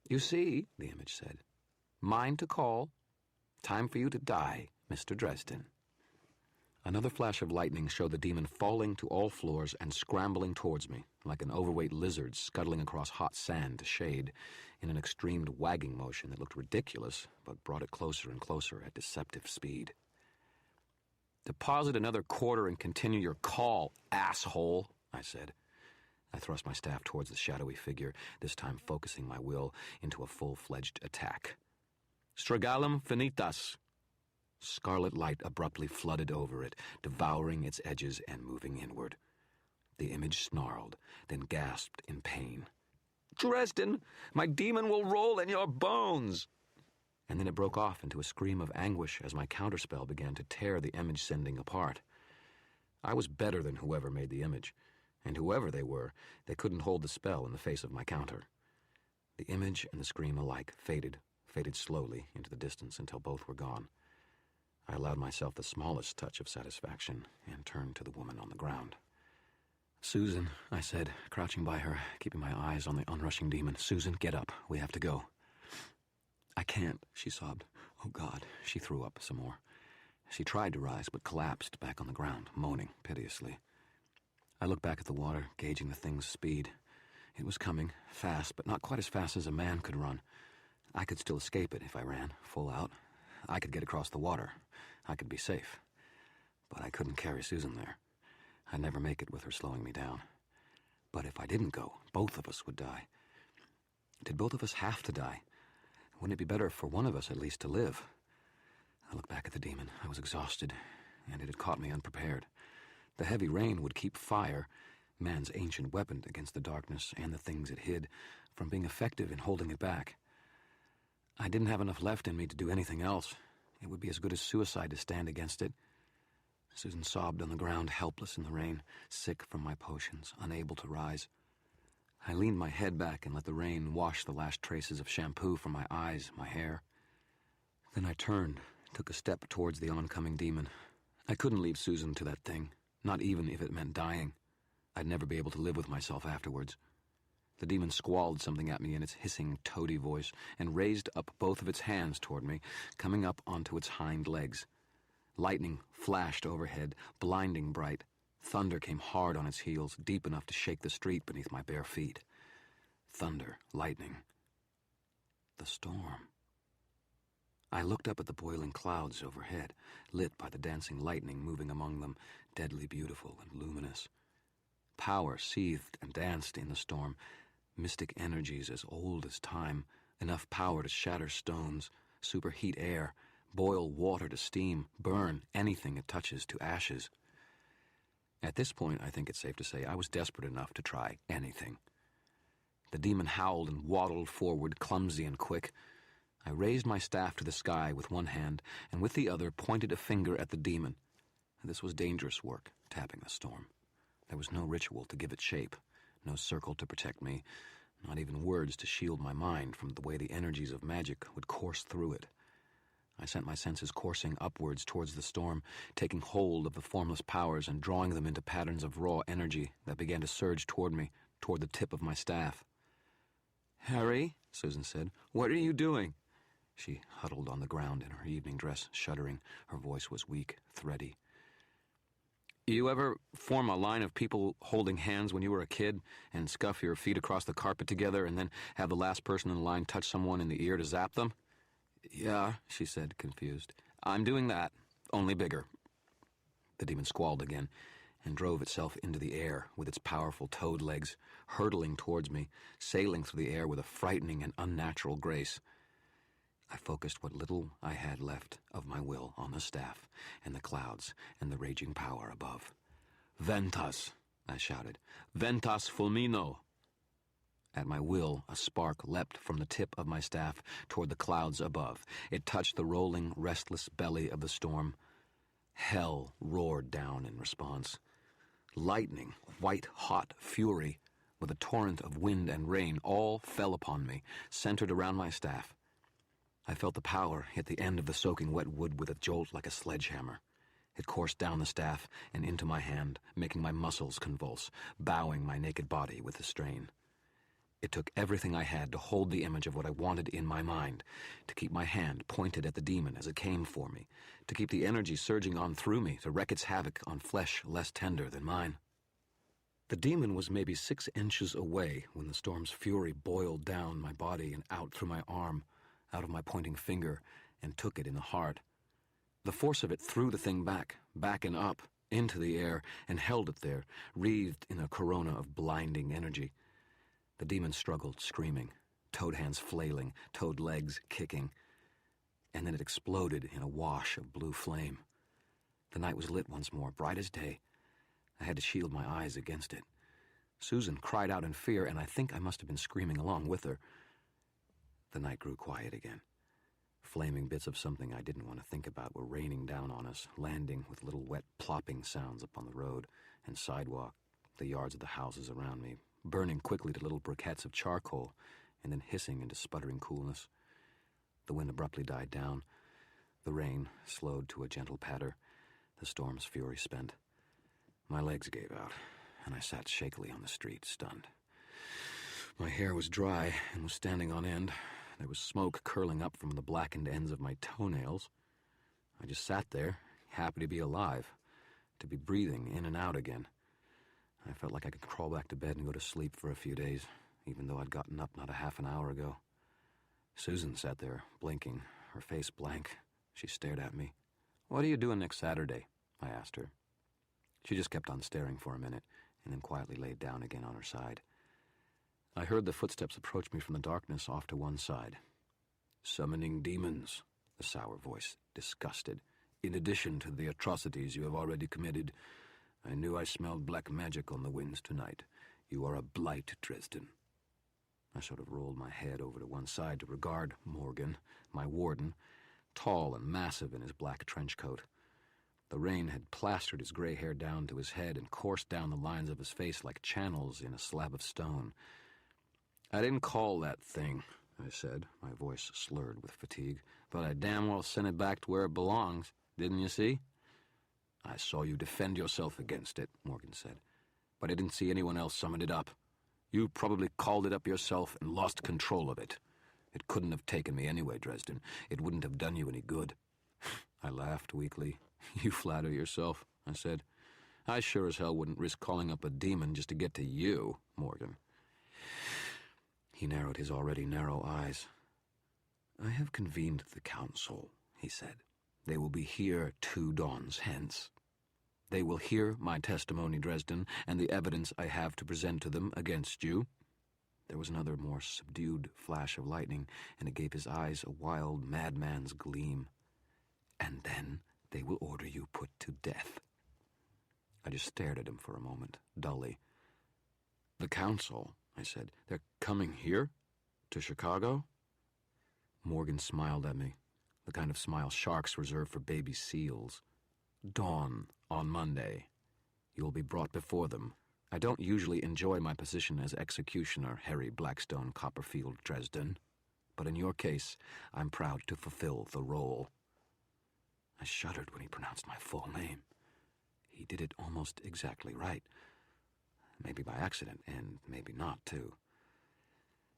"You see," the image said, "mine to call. Time for you to die, Mr. Dresden." Another flash of lightning showed the demon falling to all floors and scrambling towards me, like an overweight lizard scuttling across hot sand to shade, in an extreme wagging motion that looked ridiculous, but brought it closer and closer at deceptive speed. "Deposit another quarter and continue your call, asshole," I said. I thrust my staff towards the shadowy figure, this time focusing my will into a full-fledged attack. "Stragalum finitas." Scarlet light abruptly flooded over it, devouring its edges and moving inward. The image snarled, then gasped in pain. "Dresden, my demon will roll in your bones!" And then it broke off into a scream of anguish as my counterspell began to tear the image sending apart. I was better than whoever made the image, and whoever they were, they couldn't hold the spell in the face of my counter. The image and the scream alike faded slowly into the distance until both were gone. I allowed myself the smallest touch of satisfaction and turned to the woman on the ground. "Susan," I said, crouching by her, keeping my eyes on the onrushing demon. "Susan, get up. We have to go." "I can't," she sobbed. "Oh, God." She threw up some more. She tried to rise, but collapsed back on the ground, moaning piteously. I looked back at the water, gauging the thing's speed. It was coming, fast, but not quite as fast as a man could run. I could still escape it if I ran, full out. I could get across the water. I could be safe. But I couldn't carry Susan there. I'd never make it with her slowing me down. But if I didn't go, both of us would die. Did both of us have to die? Wouldn't it be better for one of us at least to live? I looked back at the demon. I was exhausted, and it had caught me unprepared. The heavy rain would keep fire, man's ancient weapon against the darkness and the things it hid, from being effective in holding it back. I didn't have enough left in me to do anything else. It would be as good as suicide to stand against it. Susan sobbed on the ground, helpless in the rain, sick from my potions, unable to rise. I leaned my head back and let the rain wash the last traces of shampoo from my eyes, my hair. Then I turned, took a step towards the oncoming demon. I couldn't leave Susan to that thing, not even if it meant dying. I'd never be able to live with myself afterwards. The demon squalled something at me in its hissing, toady voice and raised up both of its hands toward me, coming up onto its hind legs. Lightning flashed overhead, blinding bright. Thunder came hard on its heels, deep enough to shake the street beneath my bare feet. Thunder, lightning. The storm. I looked up at the boiling clouds overhead, lit by the dancing lightning moving among them, deadly beautiful and luminous. Power seethed and danced in the storm, mystic energies as old as time, enough power to shatter stones, superheat air, boil water to steam, burn anything it touches to ashes. At this point, I think it's safe to say I was desperate enough to try anything. The demon howled and waddled forward, clumsy and quick. I raised my staff to the sky with one hand, and with the other pointed a finger at the demon. This was dangerous work, tapping the storm. There was no ritual to give it shape, no circle to protect me, not even words to shield my mind from the way the energies of magic would course through it. I sent my senses coursing upwards towards the storm, taking hold of the formless powers and drawing them into patterns of raw energy that began to surge toward me, toward the tip of my staff. "Harry," Susan said, "what are you doing?" She huddled on the ground in her evening dress, shuddering. Her voice was weak, thready. "You ever form a line of people holding hands when you were a kid and scuff your feet across the carpet together and then have the last person in the line touch someone in the ear to zap them?" "Yeah," she said, confused. "I'm doing that, only bigger." The demon squalled again and drove itself into the air with its powerful toad legs, hurtling towards me, sailing through the air with a frightening and unnatural grace. I focused what little I had left of my will on the staff and the clouds and the raging power above. "Ventas," I shouted. "Ventas fulmino." At my will, a spark leapt from the tip of my staff toward the clouds above. It touched the rolling, restless belly of the storm. Hell roared down in response. Lightning, white-hot fury, with a torrent of wind and rain, all fell upon me, centered around my staff. I felt the power hit the end of the soaking wet wood with a jolt like a sledgehammer. It coursed down the staff and into my hand, making my muscles convulse, bowing my naked body with the strain. It took everything I had to hold the image of what I wanted in my mind, to keep my hand pointed at the demon as it came for me, to keep the energy surging on through me to wreak its havoc on flesh less tender than mine. The demon was maybe 6 inches away when the storm's fury boiled down my body and out through my arm, out of my pointing finger, and took it in the heart. The force of it threw the thing back and up, into the air, and held it there, wreathed in a corona of blinding energy. The demon struggled, screaming, toad hands flailing, toad legs kicking. And then it exploded in a wash of blue flame. The night was lit once more, bright as day. I had to shield my eyes against it. Susan cried out in fear, and I think I must have been screaming along with her. The night grew quiet again. Flaming bits of something I didn't want to think about were raining down on us, landing with little wet plopping sounds upon the road and sidewalk, the yards of the houses around me, burning quickly to little briquettes of charcoal, and then hissing into sputtering coolness. The wind abruptly died down. The rain slowed to a gentle patter, the storm's fury spent. My legs gave out, and I sat shakily on the street, stunned. My hair was dry and was standing on end. There was smoke curling up from the blackened ends of my toenails. I just sat there, happy to be alive, to be breathing in and out again. I felt like I could crawl back to bed and go to sleep for a few days, even though I'd gotten up not a half an hour ago. Susan sat there, blinking, her face blank. She stared at me. "What are you doing next Saturday?" I asked her. She just kept on staring for a minute, and then quietly laid down again on her side. I heard the footsteps approach me from the darkness off to one side. "Summoning demons," the sour voice, disgusted. "In addition to the atrocities you have already committed, I knew I smelled black magic on the winds tonight. You are a blight, Dresden." I sort of rolled my head over to one side to regard Morgan, my warden, tall and massive in his black trench coat. The rain had plastered his gray hair down to his head and coursed down the lines of his face like channels in a slab of stone. "I didn't call that thing," I said, my voice slurred with fatigue, "but I damn well sent it back to where it belongs. Didn't you see?" "I saw you defend yourself against it," Morgan said, "but I didn't see anyone else summon it up. You probably called it up yourself and lost control of it. It couldn't have taken me anyway, Dresden. It wouldn't have done you any good." I laughed weakly. "You flatter yourself," I said. "I sure as hell wouldn't risk calling up a demon just to get to you, Morgan." He narrowed his already narrow eyes. "I have convened the council," he said. "They will be here 2 dawns hence. They will hear my testimony, Dresden, and the evidence I have to present to them against you." There was another more subdued flash of lightning, and it gave his eyes a wild madman's gleam. "And then they will order you put to death." I just stared at him for a moment, dully. "The council," I said. "They're coming here? To Chicago?" Morgan smiled at me, the kind of smile sharks reserve for baby seals. "Dawn on Monday. You will be brought before them. I don't usually enjoy my position as executioner, Harry Blackstone Copperfield Dresden, but in your case, I'm proud to fulfill the role." I shuddered when he pronounced my full name. He did it almost exactly right. Maybe by accident, and maybe not, too.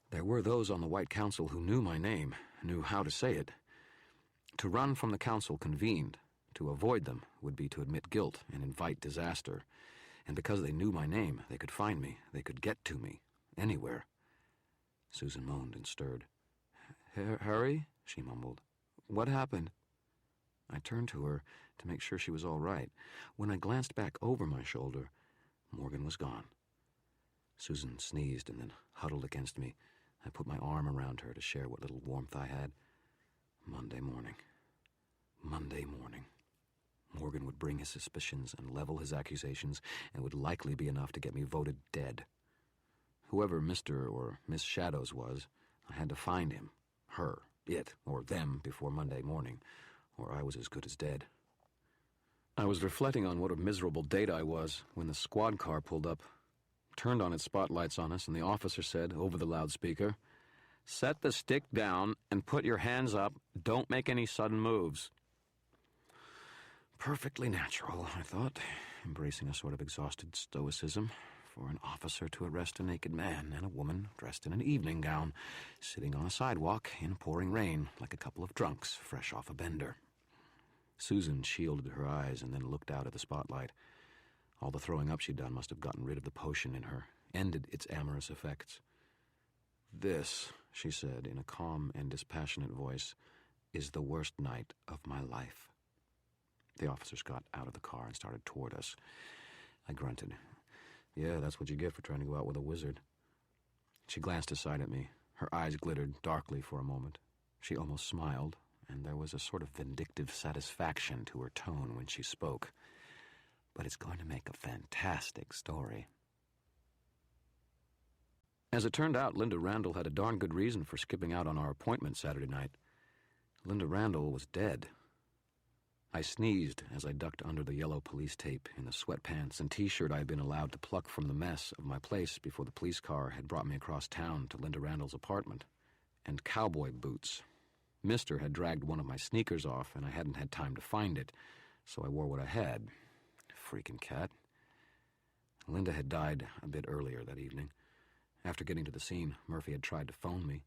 There were those on the White Council who knew my name, knew how to say it. To run from the council convened. To avoid them would be to admit guilt and invite disaster. And because they knew my name, they could find me, they could get to me, anywhere. Susan moaned and stirred. Harry?" she mumbled. "What happened?" I turned to her to make sure she was all right. When I glanced back over my shoulder, Morgan was gone. Susan sneezed and then huddled against me. I put my arm around her to share what little warmth I had. Monday morning. Monday morning. Morgan would bring his suspicions and level his accusations, and would likely be enough to get me voted dead. Whoever Mr. or Miss Shadows was, I had to find him, her, it, or them before Monday morning, or I was as good as dead. I was reflecting on what a miserable date I was when the squad car pulled up, turned on its spotlights on us, and the officer said, over the loudspeaker, "Set the stick down and put your hands up. Don't make any sudden moves." Perfectly natural, I thought, embracing a sort of exhausted stoicism, for an officer to arrest a naked man and a woman dressed in an evening gown, sitting on a sidewalk in pouring rain like a couple of drunks fresh off a bender. Susan shielded her eyes and then looked out at the spotlight. All the throwing up she'd done must have gotten rid of the potion in her, ended its amorous effects. "This," she said in a calm and dispassionate voice, "is the worst night of my life." The officers got out of the car and started toward us. I grunted. "Yeah, that's what you get for trying to go out with a wizard." She glanced aside at me. Her eyes glittered darkly for a moment. She almost smiled, and there was a sort of vindictive satisfaction to her tone when she spoke. "But it's going to make a fantastic story." As it turned out, Linda Randall had a darn good reason for skipping out on our appointment Saturday night. Linda Randall was dead. I sneezed as I ducked under the yellow police tape in the sweatpants and T-shirt I had been allowed to pluck from the mess of my place before the police car had brought me across town to Linda Randall's apartment, and cowboy boots. Mister had dragged one of my sneakers off, and I hadn't had time to find it, so I wore what I had. Freaking cat. Linda had died a bit earlier that evening. After getting to the scene, Murphy had tried to phone me.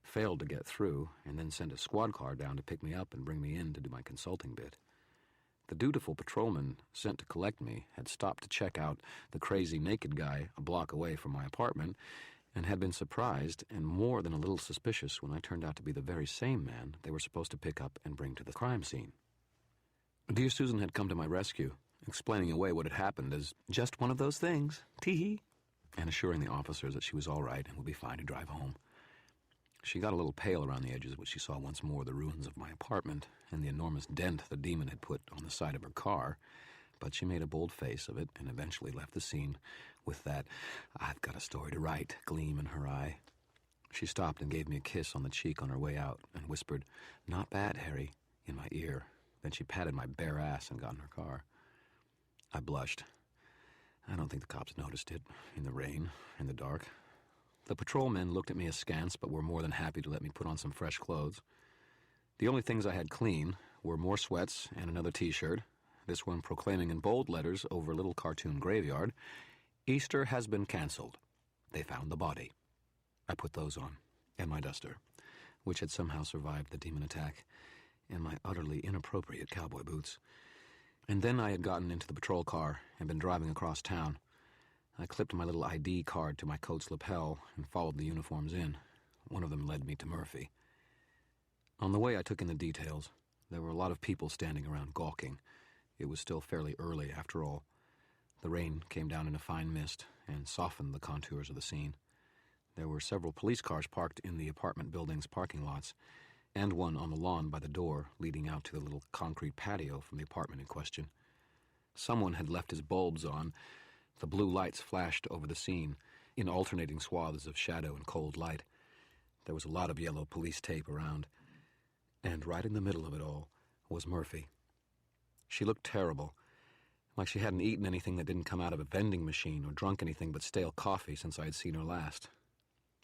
failed to get through, and then sent a squad car down to pick me up and bring me in to do my consulting bit. The dutiful patrolman sent to collect me had stopped to check out the crazy naked guy a block away from my apartment, and had been surprised and more than a little suspicious when I turned out to be the very same man they were supposed to pick up and bring to the crime scene. Dear Susan had come to my rescue, explaining away what had happened as just one of those things, tee-hee, and assuring the officers that she was all right and would be fine to drive home. She got a little pale around the edges when she saw once more the ruins of my apartment and the enormous dent the demon had put on the side of her car, but she made a bold face of it and eventually left the scene with that "I've got a story to write" gleam in her eye. She stopped and gave me a kiss on the cheek on her way out and whispered, "Not bad, Harry," in my ear. Then she patted my bare ass and got in her car. I blushed. I don't think the cops noticed it, in the rain, in the dark. The patrolmen looked at me askance, but were more than happy to let me put on some fresh clothes. The only things I had clean were more sweats and another T-shirt, this one proclaiming in bold letters over a little cartoon graveyard, "Easter has been cancelled. They found the body." I put those on, and my duster, which had somehow survived the demon attack, and my utterly inappropriate cowboy boots. And then I had gotten into the patrol car and been driving across town. I clipped my little ID card to my coat's lapel and followed the uniforms in. One of them led me to Murphy. On the way, I took in the details. There were a lot of people standing around gawking. It was still fairly early, after all. The rain came down in a fine mist and softened the contours of the scene. There were several police cars parked in the apartment building's parking lots, and one on the lawn by the door leading out to the little concrete patio from the apartment in question. Someone had left his bulbs on. The blue lights flashed over the scene in alternating swaths of shadow and cold light. There was a lot of yellow police tape around. And right in the middle of it all was Murphy. She looked terrible, like she hadn't eaten anything that didn't come out of a vending machine or drunk anything but stale coffee since I had seen her last.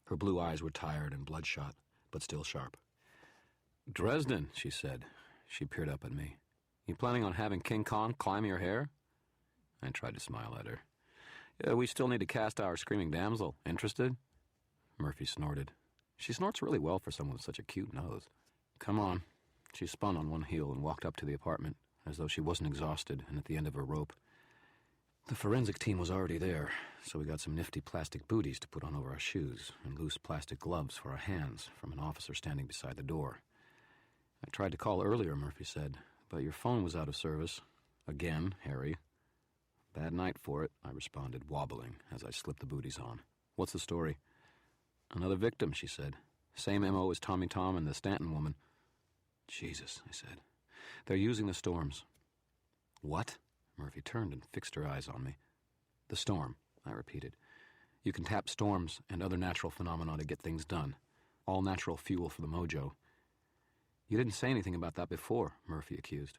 Her blue eyes were tired and bloodshot, but still sharp. "Dresden," she said. She peered up at me. "You planning on having King Kong climb your hair?" I tried to smile at her. "We still need to cast our screaming damsel. Interested?" Murphy snorted. She snorts really well for someone with such a cute nose. "Come on." She spun on one heel and walked up to the apartment, as though she wasn't exhausted and at the end of her rope. The forensic team was already there, so we got some nifty plastic booties to put on over our shoes and loose plastic gloves for our hands from an officer standing beside the door. "I tried to call earlier," Murphy said, "but your phone was out of service. Again, Harry." "Bad night for it," I responded, wobbling as I slipped the booties on. "What's the story?" "Another victim," she said. "Same M.O. as Tommy Tom and the Stanton woman." "Jesus," I said. "They're using the storms." "What?" Murphy turned and fixed her eyes on me. "The storm," I repeated. "You can tap storms and other natural phenomena to get things done. All natural fuel for the mojo." "You didn't say anything about that before," Murphy accused.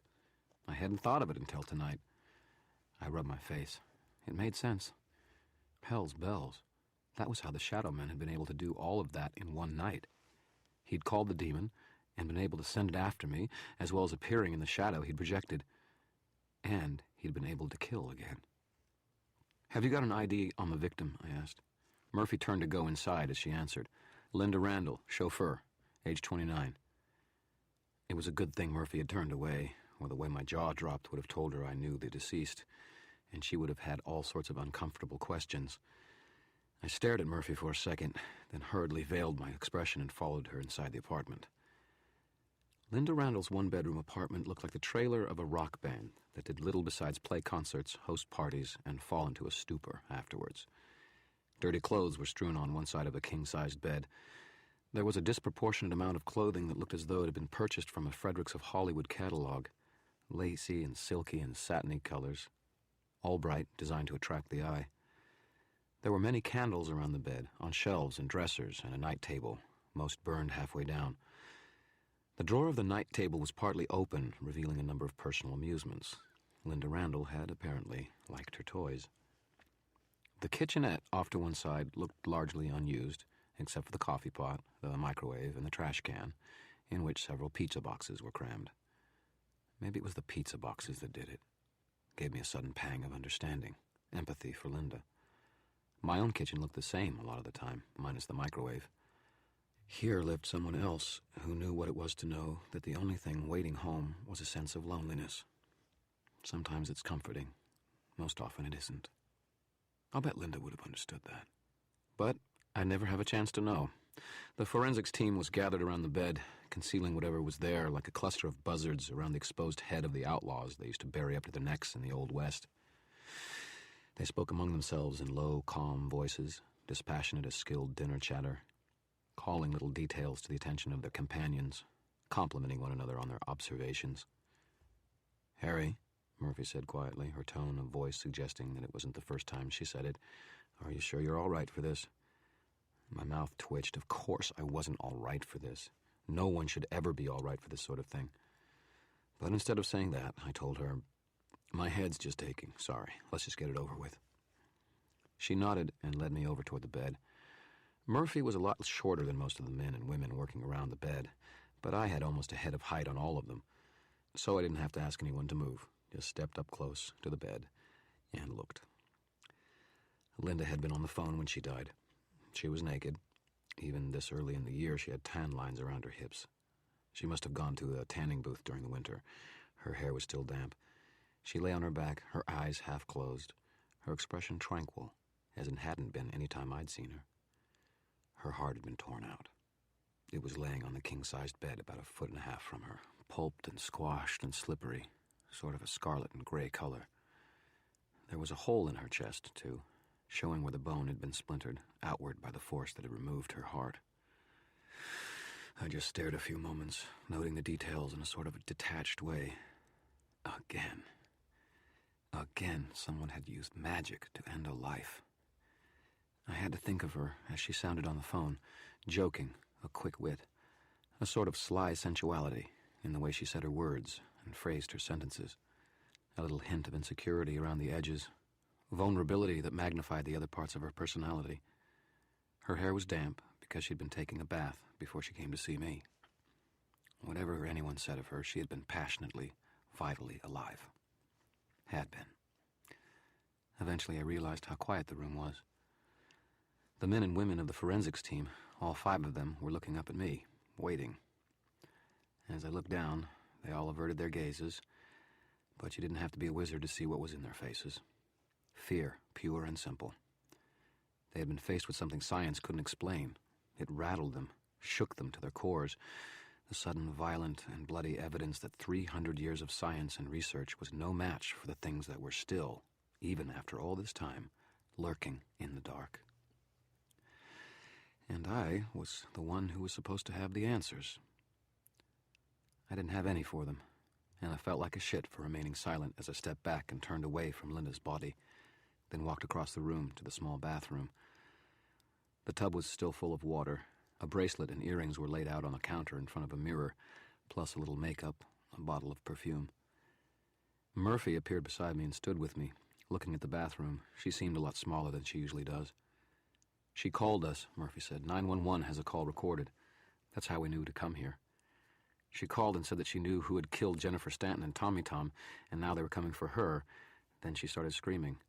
"I hadn't thought of it until tonight." I rubbed my face. It made sense. Hell's bells. That was how the Shadow Man had been able to do all of that in one night. He'd called the demon and been able to send it after me, as well as appearing in the shadow he'd projected. And he'd been able to kill again. "Have you got an ID on the victim?" I asked. Murphy turned to go inside as she answered. "Linda Randall, chauffeur, age 29. It was a good thing Murphy had turned away, or the way my jaw dropped would have told her I knew the deceased, and she would have had all sorts of uncomfortable questions. I stared at Murphy for a second, then hurriedly veiled my expression and followed her inside the apartment. Linda Randall's one-bedroom apartment looked like the trailer of a rock band that did little besides play concerts, host parties, and fall into a stupor afterwards. Dirty clothes were strewn on one side of a king-sized bed. There was a disproportionate amount of clothing that looked as though it had been purchased from a Fredericks of Hollywood catalog, lacy and silky and satiny colors, all bright, designed to attract the eye. There were many candles around the bed, on shelves and dressers and a night table, most burned halfway down. The drawer of the night table was partly open, revealing a number of personal amusements. Linda Randall had, apparently, liked her toys. The kitchenette, off to one side, looked largely unused, except for the coffee pot, the microwave, and the trash can, in which several pizza boxes were crammed. Maybe it was the pizza boxes that did it. Gave me a sudden pang of understanding, empathy for Linda. My own kitchen looked the same a lot of the time, minus the microwave. Here lived someone else who knew what it was to know that the only thing waiting home was a sense of loneliness. Sometimes it's comforting. Most often it isn't. I'll bet Linda would have understood that. But I'd never have a chance to know. The forensics team was gathered around the bed, concealing whatever was there like a cluster of buzzards around the exposed head of the outlaws they used to bury up to their necks in the Old West. They spoke among themselves in low, calm voices, dispassionate as skilled dinner chatter, calling little details to the attention of their companions, complimenting one another on their observations. "Harry," Murphy said quietly, her tone of voice suggesting that it wasn't the first time she said it, "are you sure you're all right for this?" My mouth twitched. Of course I wasn't all right for this. No one should ever be all right for this sort of thing. But instead of saying that, I told her, "My head's just aching. Sorry. Let's just get it over with." She nodded and led me over toward the bed. Murphy was a lot shorter than most of the men and women working around the bed, but I had almost a head of height on all of them, so I didn't have to ask anyone to move. Just stepped up close to the bed and looked. Linda had been on the phone when she died. She was naked. Even this early in the year, she had tan lines around her hips. She must have gone to a tanning booth during the winter. Her hair was still damp. She lay on her back, her eyes half closed, her expression tranquil, as it hadn't been any time I'd seen her. Her heart had been torn out. It was laying on the king-sized bed about 1.5 feet from her, pulped and squashed and slippery, sort of a scarlet and gray color. There was a hole in her chest, too, showing where the bone had been splintered outward by the force that had removed her heart. I just stared a few moments, noting the details in a sort of detached way. Again, someone had used magic to end a life. I had to think of her as she sounded on the phone, joking, a quick wit, a sort of sly sensuality in the way she said her words and phrased her sentences, a little hint of insecurity around the edges, vulnerability that magnified the other parts of her personality. Her hair was damp because she'd been taking a bath before she came to see me. Whatever anyone said of her, she had been passionately, vitally alive. Had been. Eventually I realized how quiet the room was. The men and women of the forensics team, all 5 of them, were looking up at me, waiting. As I looked down, they all averted their gazes, but you didn't have to be a wizard to see what was in their faces. Fear, pure and simple. They had been faced with something science couldn't explain. It rattled them, shook them to their cores. The sudden violent and bloody evidence that 300 years of science and research was no match for the things that were still, even after all this time, lurking in the dark. And I was the one who was supposed to have the answers. I didn't have any for them, and I felt like a shit for remaining silent as I stepped back and turned away from Linda's body, then walked across the room to the small bathroom. The tub was still full of water. A bracelet and earrings were laid out on the counter in front of a mirror, plus a little makeup, a bottle of perfume. Murphy appeared beside me and stood with me, looking at the bathroom. She seemed a lot smaller than she usually does. "She called us," Murphy said. 911 has a call recorded. That's how we knew to come here. She called and said that she knew who had killed Jennifer Stanton and Tommy Tom, and now they were coming for her. Then she started screaming.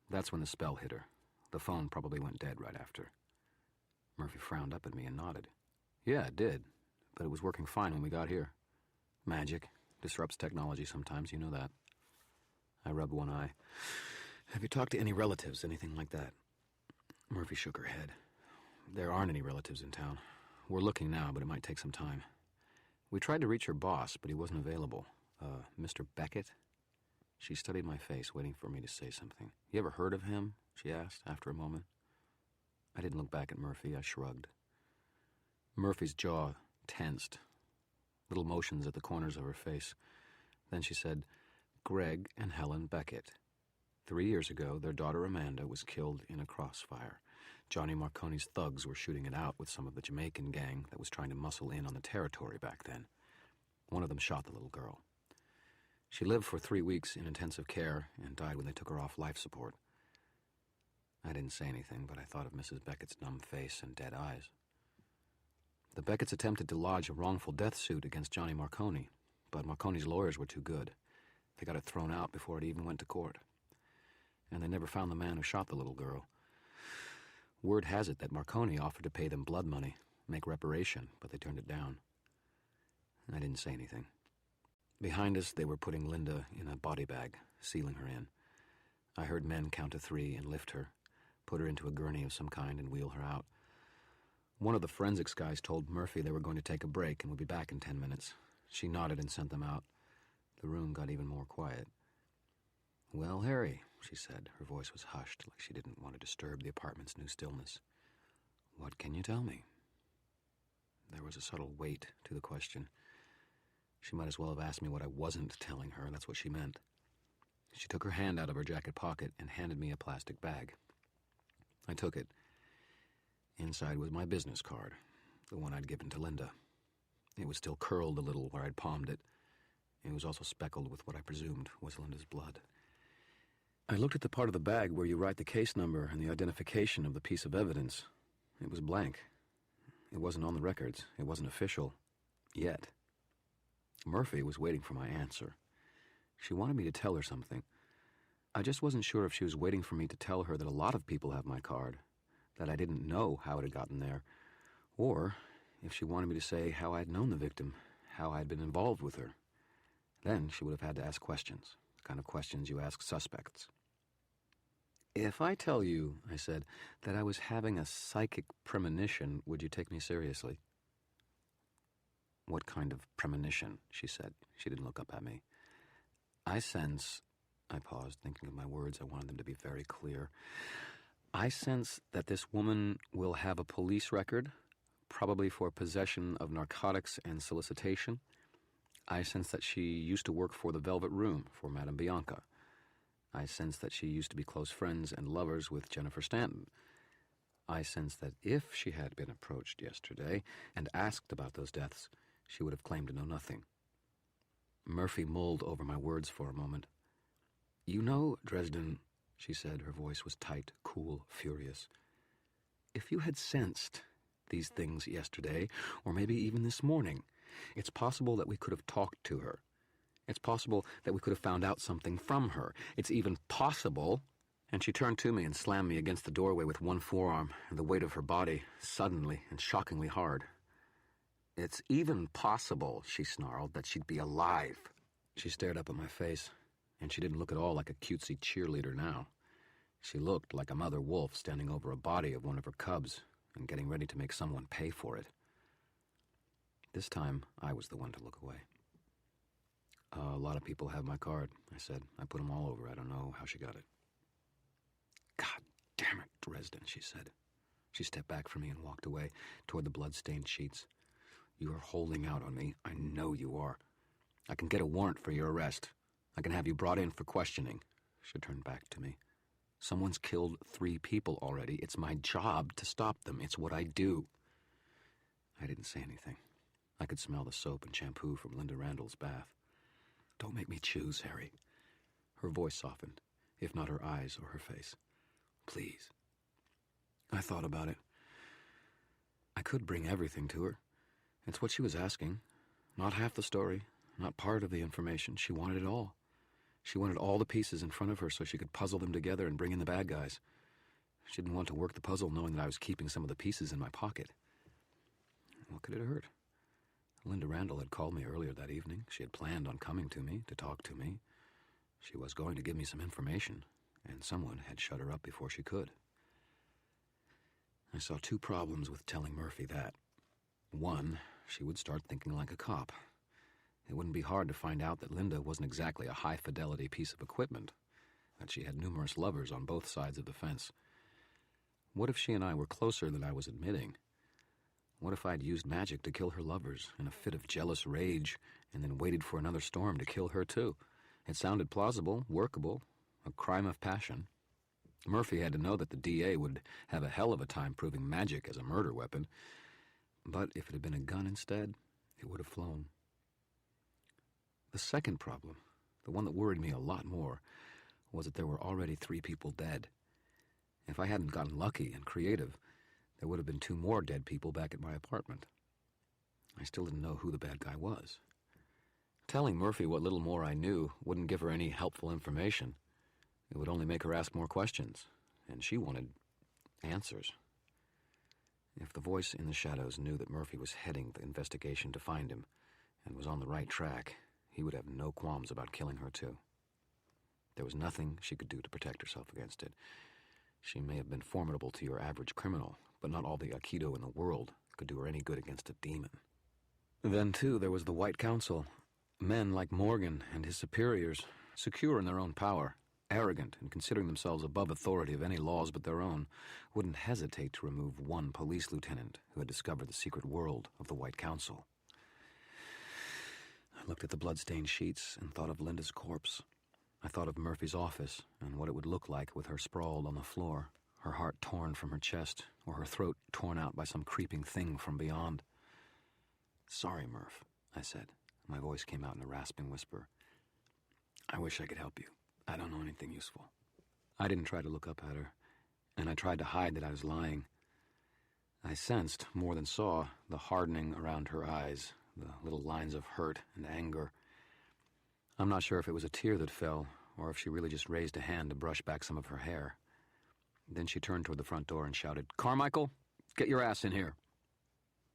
That's when the spell hit her. The phone probably went dead right after. Murphy frowned up at me and nodded. "Yeah, it did, but it was working fine when we got here. Magic disrupts technology sometimes, you know that." I rubbed one eye. "Have you talked to any relatives, anything like that?" Murphy shook her head. "There aren't any relatives in town. We're looking now, but it might take some time. We tried to reach her boss, but he wasn't available. Mr. Beckett?" She studied my face, waiting for me to say something. "You ever heard of him?" she asked after a moment. I didn't look back at Murphy. I shrugged. Murphy's jaw tensed, little motions at the corners of her face. Then she said, "Greg and Helen Beckett. 3 years ago, their daughter Amanda was killed in a crossfire. Johnny Marconi's thugs were shooting it out with some of the Jamaican gang that was trying to muscle in on the territory back then. One of them shot the little girl. She lived for 3 weeks in intensive care and died when they took her off life support." I didn't say anything, but I thought of Mrs. Beckett's numb face and dead eyes. "The Becketts attempted to lodge a wrongful death suit against Johnny Marconi, but Marconi's lawyers were too good. They got it thrown out before it even went to court. And they never found the man who shot the little girl. Word has it that Marconi offered to pay them blood money, make reparation, but they turned it down. I didn't say anything. Behind us, they were putting Linda in a body bag, sealing her in. I heard men count to 3 and lift her, put her into a gurney of some kind and wheel her out. One of the forensics guys told Murphy they were going to take a break and would be back in 10 minutes. She nodded and sent them out. The room got even more quiet. "Well, Harry," she said. Her voice was hushed, like she didn't want to disturb the apartment's new stillness. "What can you tell me?" There was a subtle weight to the question. She might as well have asked me what I wasn't telling her. That's what she meant. She took her hand out of her jacket pocket and handed me a plastic bag. I took it. Inside was my business card, the one I'd given to Linda. It was still curled a little where I'd palmed it. It was also speckled with what I presumed was Linda's blood. I looked at the part of the bag where you write the case number and the identification of the piece of evidence. It was blank. It wasn't on the records. It wasn't official. Yet. Murphy was waiting for my answer. She wanted me to tell her something. I just wasn't sure if she was waiting for me to tell her that a lot of people have my card, that I didn't know how it had gotten there, or if she wanted me to say how I'd known the victim, how I'd been involved with her. Then she would have had to ask questions, the kind of questions you ask suspects. "If I tell you," I said, "that I was having a psychic premonition, would you take me seriously?" "What kind of premonition?" she said. She didn't look up at me. "I sense," I paused, thinking of my words. I wanted them to be very clear. "I sense that this woman will have a police record, probably for possession of narcotics and solicitation. I sense that she used to work for the Velvet Room for Madame Bianca. I sense that she used to be close friends and lovers with Jennifer Stanton. I sense that if she had been approached yesterday and asked about those deaths, she would have claimed to know nothing." Murphy mulled over my words for a moment. "You know, Dresden," she said. Her voice was tight, cool, furious. "If you had sensed these things yesterday, or maybe even this morning, it's possible that we could have talked to her. It's possible that we could have found out something from her. It's even possible..." And she turned to me and slammed me against the doorway with one forearm, and the weight of her body, suddenly and shockingly hard. "It's even possible," she snarled, "that she'd be alive." She stared up at my face, and she didn't look at all like a cutesy cheerleader now. She looked like a mother wolf standing over a body of one of her cubs and getting ready to make someone pay for it. This time, I was the one to look away. "A lot of people have my card," I said. "I put them all over. I don't know how she got it." "God damn it, Dresden," she said. She stepped back from me and walked away toward the blood-stained sheets. "You are holding out on me. I know you are. I can get a warrant for your arrest. I can have you brought in for questioning." She turned back to me. "Someone's killed 3 people already. It's my job to stop them. It's what I do." I didn't say anything. I could smell the soap and shampoo from Linda Randall's bath. "Don't make me choose, Harry." Her voice softened, if not her eyes or her face. "Please." I thought about it. I could bring everything to her. It's what she was asking. Not half the story, not part of the information. She wanted it all. She wanted all the pieces in front of her so she could puzzle them together and bring in the bad guys. She didn't want to work the puzzle knowing that I was keeping some of the pieces in my pocket. What could it hurt? Linda Randall had called me earlier that evening. She had planned on coming to me, to talk to me. She was going to give me some information, and someone had shut her up before she could. I saw 2 problems with telling Murphy that. 1, she would start thinking like a cop. It wouldn't be hard to find out that Linda wasn't exactly a high-fidelity piece of equipment, that she had numerous lovers on both sides of the fence. What if she and I were closer than I was admitting? What if I'd used magic to kill her lovers in a fit of jealous rage and then waited for another storm to kill her too? It sounded plausible, workable, a crime of passion. Murphy had to know that the DA would have a hell of a time proving magic as a murder weapon. But if it had been a gun instead, it would have flown. The second problem, the one that worried me a lot more, was that there were already 3 people dead. If I hadn't gotten lucky and creative, there would have been 2 more dead people back at my apartment. I still didn't know who the bad guy was. Telling Murphy what little more I knew wouldn't give her any helpful information. It would only make her ask more questions, and she wanted answers. If the voice in the shadows knew that Murphy was heading the investigation to find him and was on the right track, he would have no qualms about killing her too. There was nothing she could do to protect herself against it. She may have been formidable to your average criminal, but not all the Aikido in the world could do her any good against a demon. Then, too, there was the White Council. Men like Morgan and his superiors, secure in their own power, arrogant and considering themselves above authority of any laws but their own, wouldn't hesitate to remove one police lieutenant who had discovered the secret world of the White Council. I looked at the blood-stained sheets and thought of Linda's corpse. I thought of Murphy's office and what it would look like with her sprawled on the floor, her heart torn from her chest, or her throat torn out by some creeping thing from beyond. "Sorry, Murph," I said. My voice came out in a rasping whisper. "I wish I could help you. I don't know anything useful." I didn't try to look up at her, and I tried to hide that I was lying. I sensed, more than saw, the hardening around her eyes, the little lines of hurt and anger. I'm not sure if it was a tear that fell, or if she really just raised a hand to brush back some of her hair. Then she turned toward the front door and shouted, "Carmichael, get your ass in here."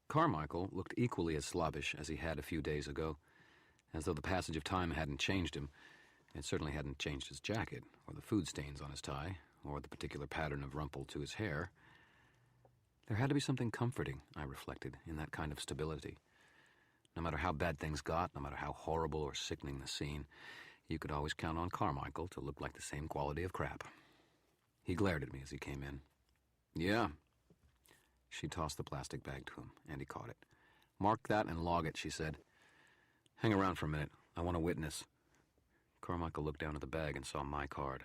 Carmichael looked equally as slobbish as he had a few days ago, as though the passage of time hadn't changed him. It certainly hadn't changed his jacket, or the food stains on his tie, or the particular pattern of rumple to his hair. There had to be something comforting, I reflected, in that kind of stability. No matter how bad things got, no matter how horrible or sickening the scene, you could always count on Carmichael to look like the same quality of crap. He glared at me as he came in. "Yeah." She tossed the plastic bag to him, and he caught it. "Mark that and log it," she said. "Hang around for a minute. I want a witness." Carmichael looked down at the bag and saw my card.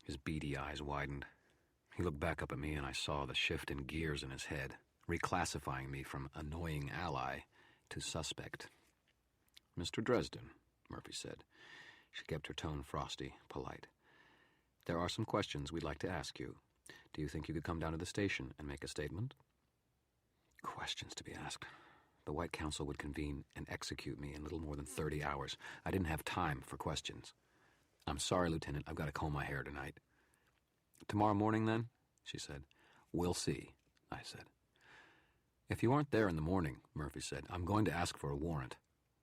His beady eyes widened. He looked back up at me, and I saw the shift in gears in his head, reclassifying me from annoying ally to suspect. "Mr. Dresden," Murphy said. She kept her tone frosty, polite. "There are some questions we'd like to ask you. Do you think you could come down to the station and make a statement?" Questions to be asked. The White Council would convene and execute me in little more than 30 hours. I didn't have time for questions. "I'm sorry, Lieutenant, I've got to comb my hair tonight." "Tomorrow morning, then?" she said. "We'll see," I said. "If you aren't there in the morning," Murphy said, "I'm going to ask for a warrant.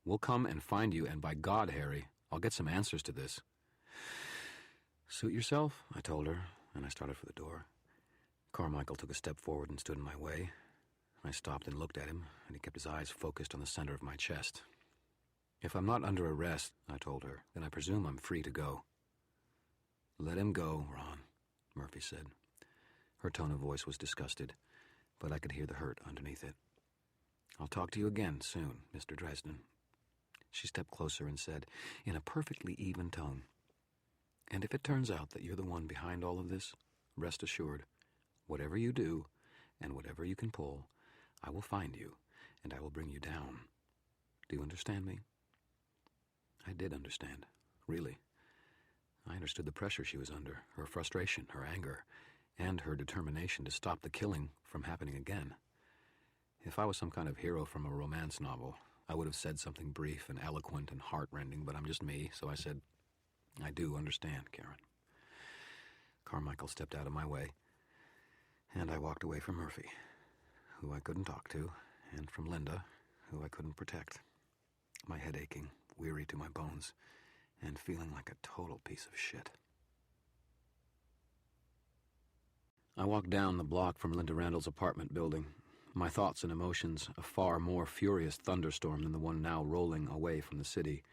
We'll come and find you, and by God, Harry, I'll get some answers to this." "Suit yourself," I told her, and I started for the door. Carmichael took a step forward and stood in my way. I stopped and looked at him, and he kept his eyes focused on the center of my chest. "If I'm not under arrest," I told her, "then I presume I'm free to go." "Let him go, Ron," Murphy said. Her tone of voice was disgusted, but I could hear the hurt underneath it. "I'll talk to you again soon, Mr. Dresden." She stepped closer and said, in a perfectly even tone, "And if it turns out that you're the one behind all of this, rest assured, whatever you do and whatever you can pull, I will find you and I will bring you down. Do you understand me?" I did understand, really. I understood the pressure she was under, her frustration, her anger, and her determination to stop the killing from happening again. If I was some kind of hero from a romance novel, I would have said something brief and eloquent and heart-rending, but I'm just me, so I said, "I do understand, Karen." Carmichael stepped out of my way, and I walked away from Murphy, who I couldn't talk to, and from Linda, who I couldn't protect. My head aching, weary to my bones, and feeling like a total piece of shit. I walked down the block from Linda Randall's apartment building, my thoughts and emotions a far more furious thunderstorm than the one now rolling away from the city,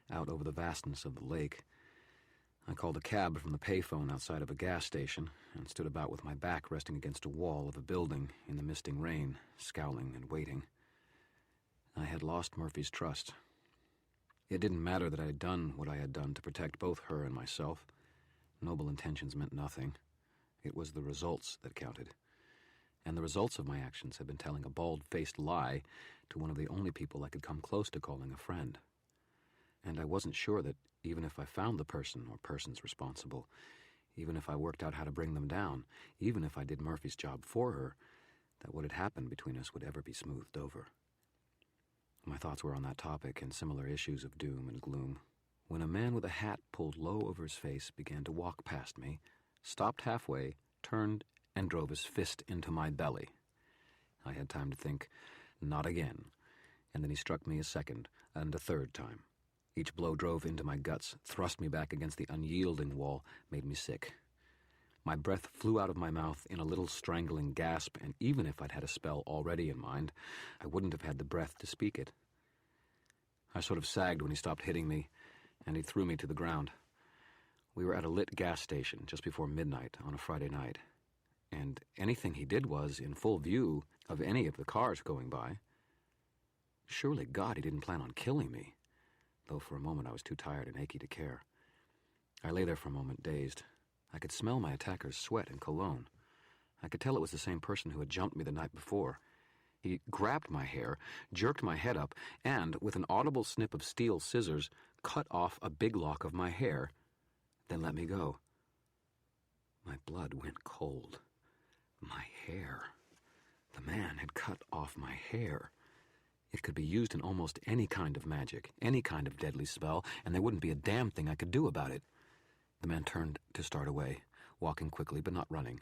out over the vastness of the lake. I called a cab from the payphone outside of a gas station and stood about with my back resting against a wall of a building in the misting rain, scowling and waiting. I had lost Murphy's trust. It didn't matter that I had done what I had done to protect both her and myself. Noble intentions meant nothing. It was the results that counted. And the results of my actions had been telling a bald-faced lie to one of the only people I could come close to calling a friend. And I wasn't sure that even if I found the person or persons responsible, even if I worked out how to bring them down, even if I did Murphy's job for her, that what had happened between us would ever be smoothed over. My thoughts were on that topic and similar issues of doom and gloom, when a man with a hat pulled low over his face began to walk past me, stopped halfway, turned, and drove his fist into my belly. I had time to think, not again, and then he struck me a second and a third time. Each blow drove into my guts, thrust me back against the unyielding wall, made me sick. My breath flew out of my mouth in a little strangling gasp, and even if I'd had a spell already in mind, I wouldn't have had the breath to speak it. I sort of sagged when he stopped hitting me, and he threw me to the ground. We were at a lit gas station just before midnight on a Friday night, and anything he did was in full view of any of the cars going by. Surely God he didn't plan on killing me, though for a moment I was too tired and achy to care. I lay there for a moment, dazed. I could smell my attacker's sweat and cologne. I could tell it was the same person who had jumped me the night before. He grabbed my hair, jerked my head up, and, with an audible snip of steel scissors, cut off a big lock of my hair, then let me go. My blood went cold. My hair. The man had cut off my hair. It could be used in almost any kind of magic, any kind of deadly spell, and there wouldn't be a damn thing I could do about it. The man turned to start away, walking quickly but not running.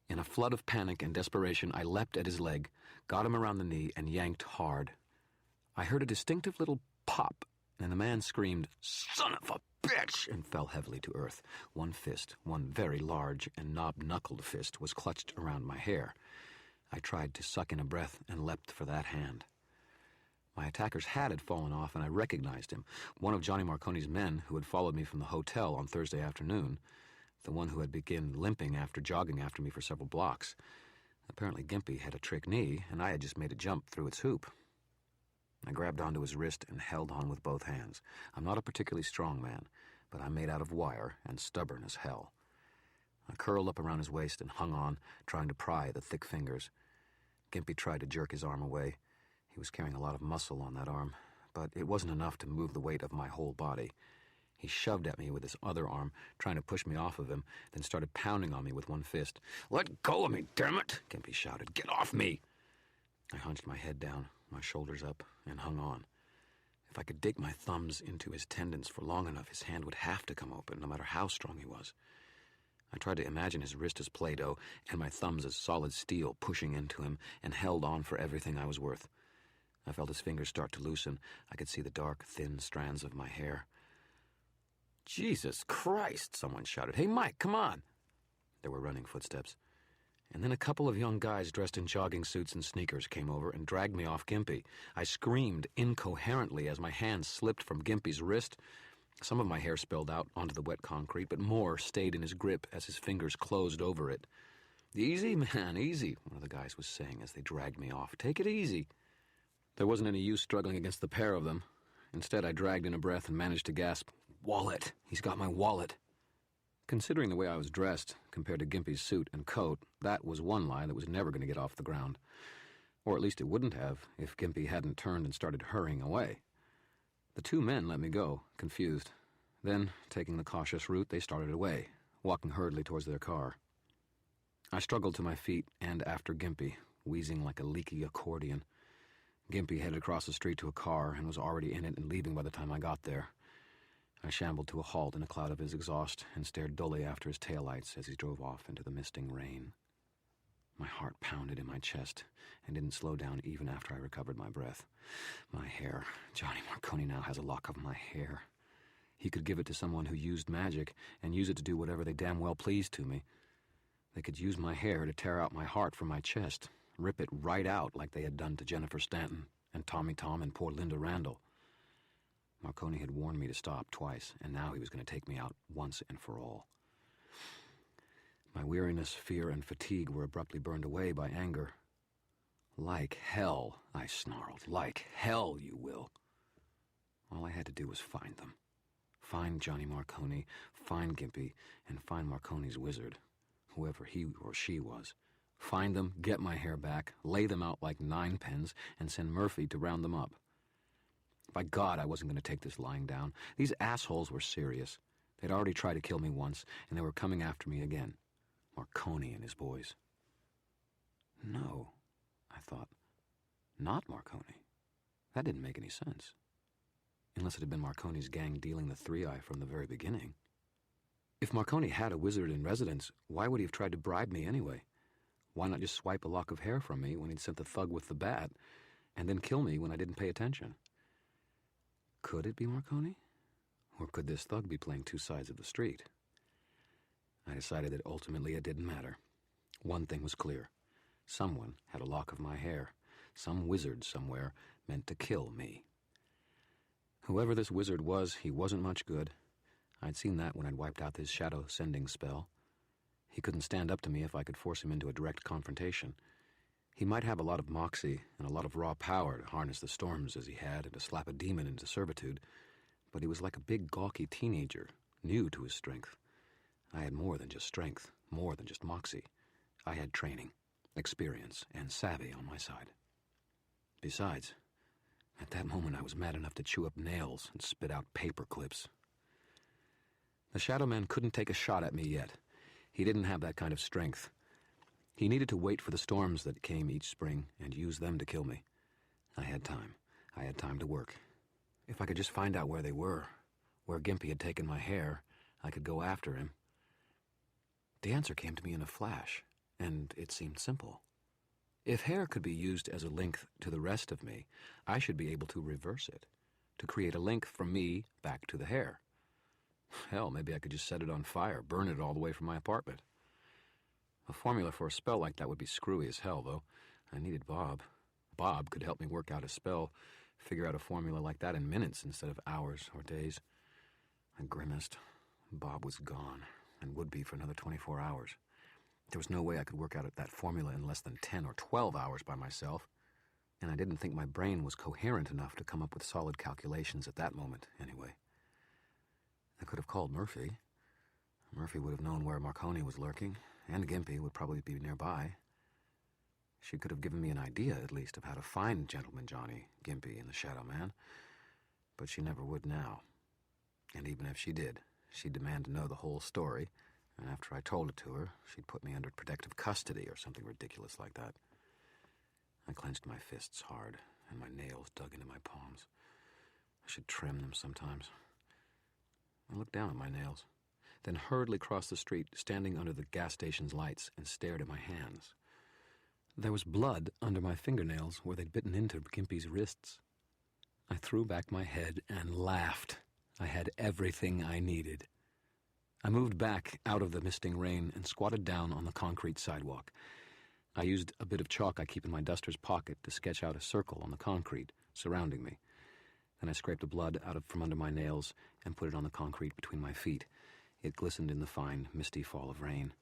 In a flood of panic and desperation, I leapt at his leg, got him around the knee, and yanked hard. I heard a distinctive little pop, and the man screamed, "Son of a bitch!" and fell heavily to earth. One fist, one very large and knob-knuckled fist, was clutched around my hair. I tried to suck in a breath and leapt for that hand. My attacker's hat had fallen off, and I recognized him, one of Johnny Marconi's men who had followed me from the hotel on Thursday afternoon, the one who had begun limping after jogging after me for several blocks. Apparently Gimpy had a trick knee, and I had just made a jump through its hoop. I grabbed onto his wrist and held on with both hands. I'm not a particularly strong man, but I'm made out of wire and stubborn as hell. I curled up around his waist and hung on, trying to pry the thick fingers. Gimpy tried to jerk his arm away. He was carrying a lot of muscle on that arm, but it wasn't enough to move the weight of my whole body. He shoved at me with his other arm, trying to push me off of him, then started pounding on me with one fist. "Let go of me, damn it!" Gimpy shouted. "Get off me!" I hunched my head down, my shoulders up, and hung on. If I could dig my thumbs into his tendons for long enough, his hand would have to come open, no matter how strong he was. I tried to imagine his wrist as Play-Doh and my thumbs as solid steel, pushing into him, and held on for everything I was worth. I felt his fingers start to loosen. I could see the dark, thin strands of my hair. "Jesus Christ!" someone shouted. "Hey, Mike, come on!" There were running footsteps. And then a couple of young guys dressed in jogging suits and sneakers came over and dragged me off Gimpy. I screamed incoherently as my hand slipped from Gimpy's wrist. Some of my hair spilled out onto the wet concrete, but more stayed in his grip as his fingers closed over it. "Easy, man, easy," one of the guys was saying as they dragged me off. "Take it easy." There wasn't any use struggling against the pair of them. Instead, I dragged in a breath and managed to gasp, "Wallet! He's got my wallet!" Considering the way I was dressed, compared to Gimpy's suit and coat, that was one lie that was never going to get off the ground. Or at least it wouldn't have if Gimpy hadn't turned and started hurrying away. The two men let me go, confused. Then, taking the cautious route, they started away, walking hurriedly towards their car. I struggled to my feet and after Gimpy, wheezing like a leaky accordion. Gimpy headed across the street to a car and was already in it and leaving by the time I got there. I shambled to a halt in a cloud of his exhaust and stared dully after his taillights as he drove off into the misting rain. My heart pounded in my chest and didn't slow down even after I recovered my breath. My hair. Johnny Marconi now has a lock of my hair. He could give it to someone who used magic and use it to do whatever they damn well pleased to me. They could use my hair to tear out my heart from my chest, rip it right out like they had done to Jennifer Stanton and Tommy Tom and poor Linda Randall. Marconi had warned me to stop twice, and now he was going to take me out once and for all. My weariness, fear, and fatigue were abruptly burned away by anger. "Like hell," I snarled. "Like hell you will." All I had to do was find them. Find Johnny Marconi, find Gimpy, and find Marconi's wizard, whoever he or she was. Find them, get my hair back, lay them out like 9 pins, and send Murphy to round them up. By God, I wasn't going to take this lying down. These assholes were serious. They'd already tried to kill me once, and they were coming after me again. Marconi and his boys. No, I thought. Not Marconi. That didn't make any sense. Unless it had been Marconi's gang dealing the 3-eye from the very beginning. If Marconi had a wizard in residence, why would he have tried to bribe me anyway? Why not just swipe a lock of hair from me when he'd sent the thug with the bat, and then kill me when I didn't pay attention? Could it be Marconi? Or could this thug be playing two sides of the street? I decided that ultimately it didn't matter. One thing was clear. Someone had a lock of my hair. Some wizard somewhere meant to kill me. Whoever this wizard was, he wasn't much good. I'd seen that when I'd wiped out his shadow-sending spell. He couldn't stand up to me if I could force him into a direct confrontation. He might have a lot of moxie and a lot of raw power to harness the storms as he had and to slap a demon into servitude, but he was like a big, gawky teenager, new to his strength. I had more than just strength, more than just moxie. I had training, experience, and savvy on my side. Besides, at that moment I was mad enough to chew up nails and spit out paper clips. The Shadow Man couldn't take a shot at me yet. He didn't have that kind of strength. He needed to wait for the storms that came each spring and use them to kill me. I had time. I had time to work. If I could just find out where they were, where Gimpy had taken my hair, I could go after him. The answer came to me in a flash, and it seemed simple. If hair could be used as a link to the rest of me, I should be able to reverse it, to create a link from me back to the hair. Hell, maybe I could just set it on fire, burn it all the way from my apartment. A formula for a spell like that would be screwy as hell, though. I needed Bob. Bob could help me work out a spell, figure out a formula like that in minutes instead of hours or days. I grimaced. Bob was gone, and would be for another 24 hours. There was no way I could work out that formula in less than 10 or 12 hours by myself, and I didn't think my brain was coherent enough to come up with solid calculations at that moment, anyway. I could have called Murphy. Murphy would have known where Marconi was lurking, and Gimpy would probably be nearby. She could have given me an idea, at least, of how to find Gentleman Johnny, Gimpy, and the Shadow Man, but she never would now. And even if she did, she'd demand to know the whole story, and after I told it to her, she'd put me under protective custody or something ridiculous like that. I clenched my fists hard, and my nails dug into my palms. I should trim them sometimes. I looked down at my nails, then hurriedly crossed the street, standing under the gas station's lights, and stared at my hands. There was blood under my fingernails where they'd bitten into Gimpy's wrists. I threw back my head and laughed. I had everything I needed. I moved back out of the misting rain and squatted down on the concrete sidewalk. I used a bit of chalk I keep in my duster's pocket to sketch out a circle on the concrete surrounding me. Then I scraped the blood out from under my nails and put it on the concrete between my feet. It glistened in the fine, misty fall of rain.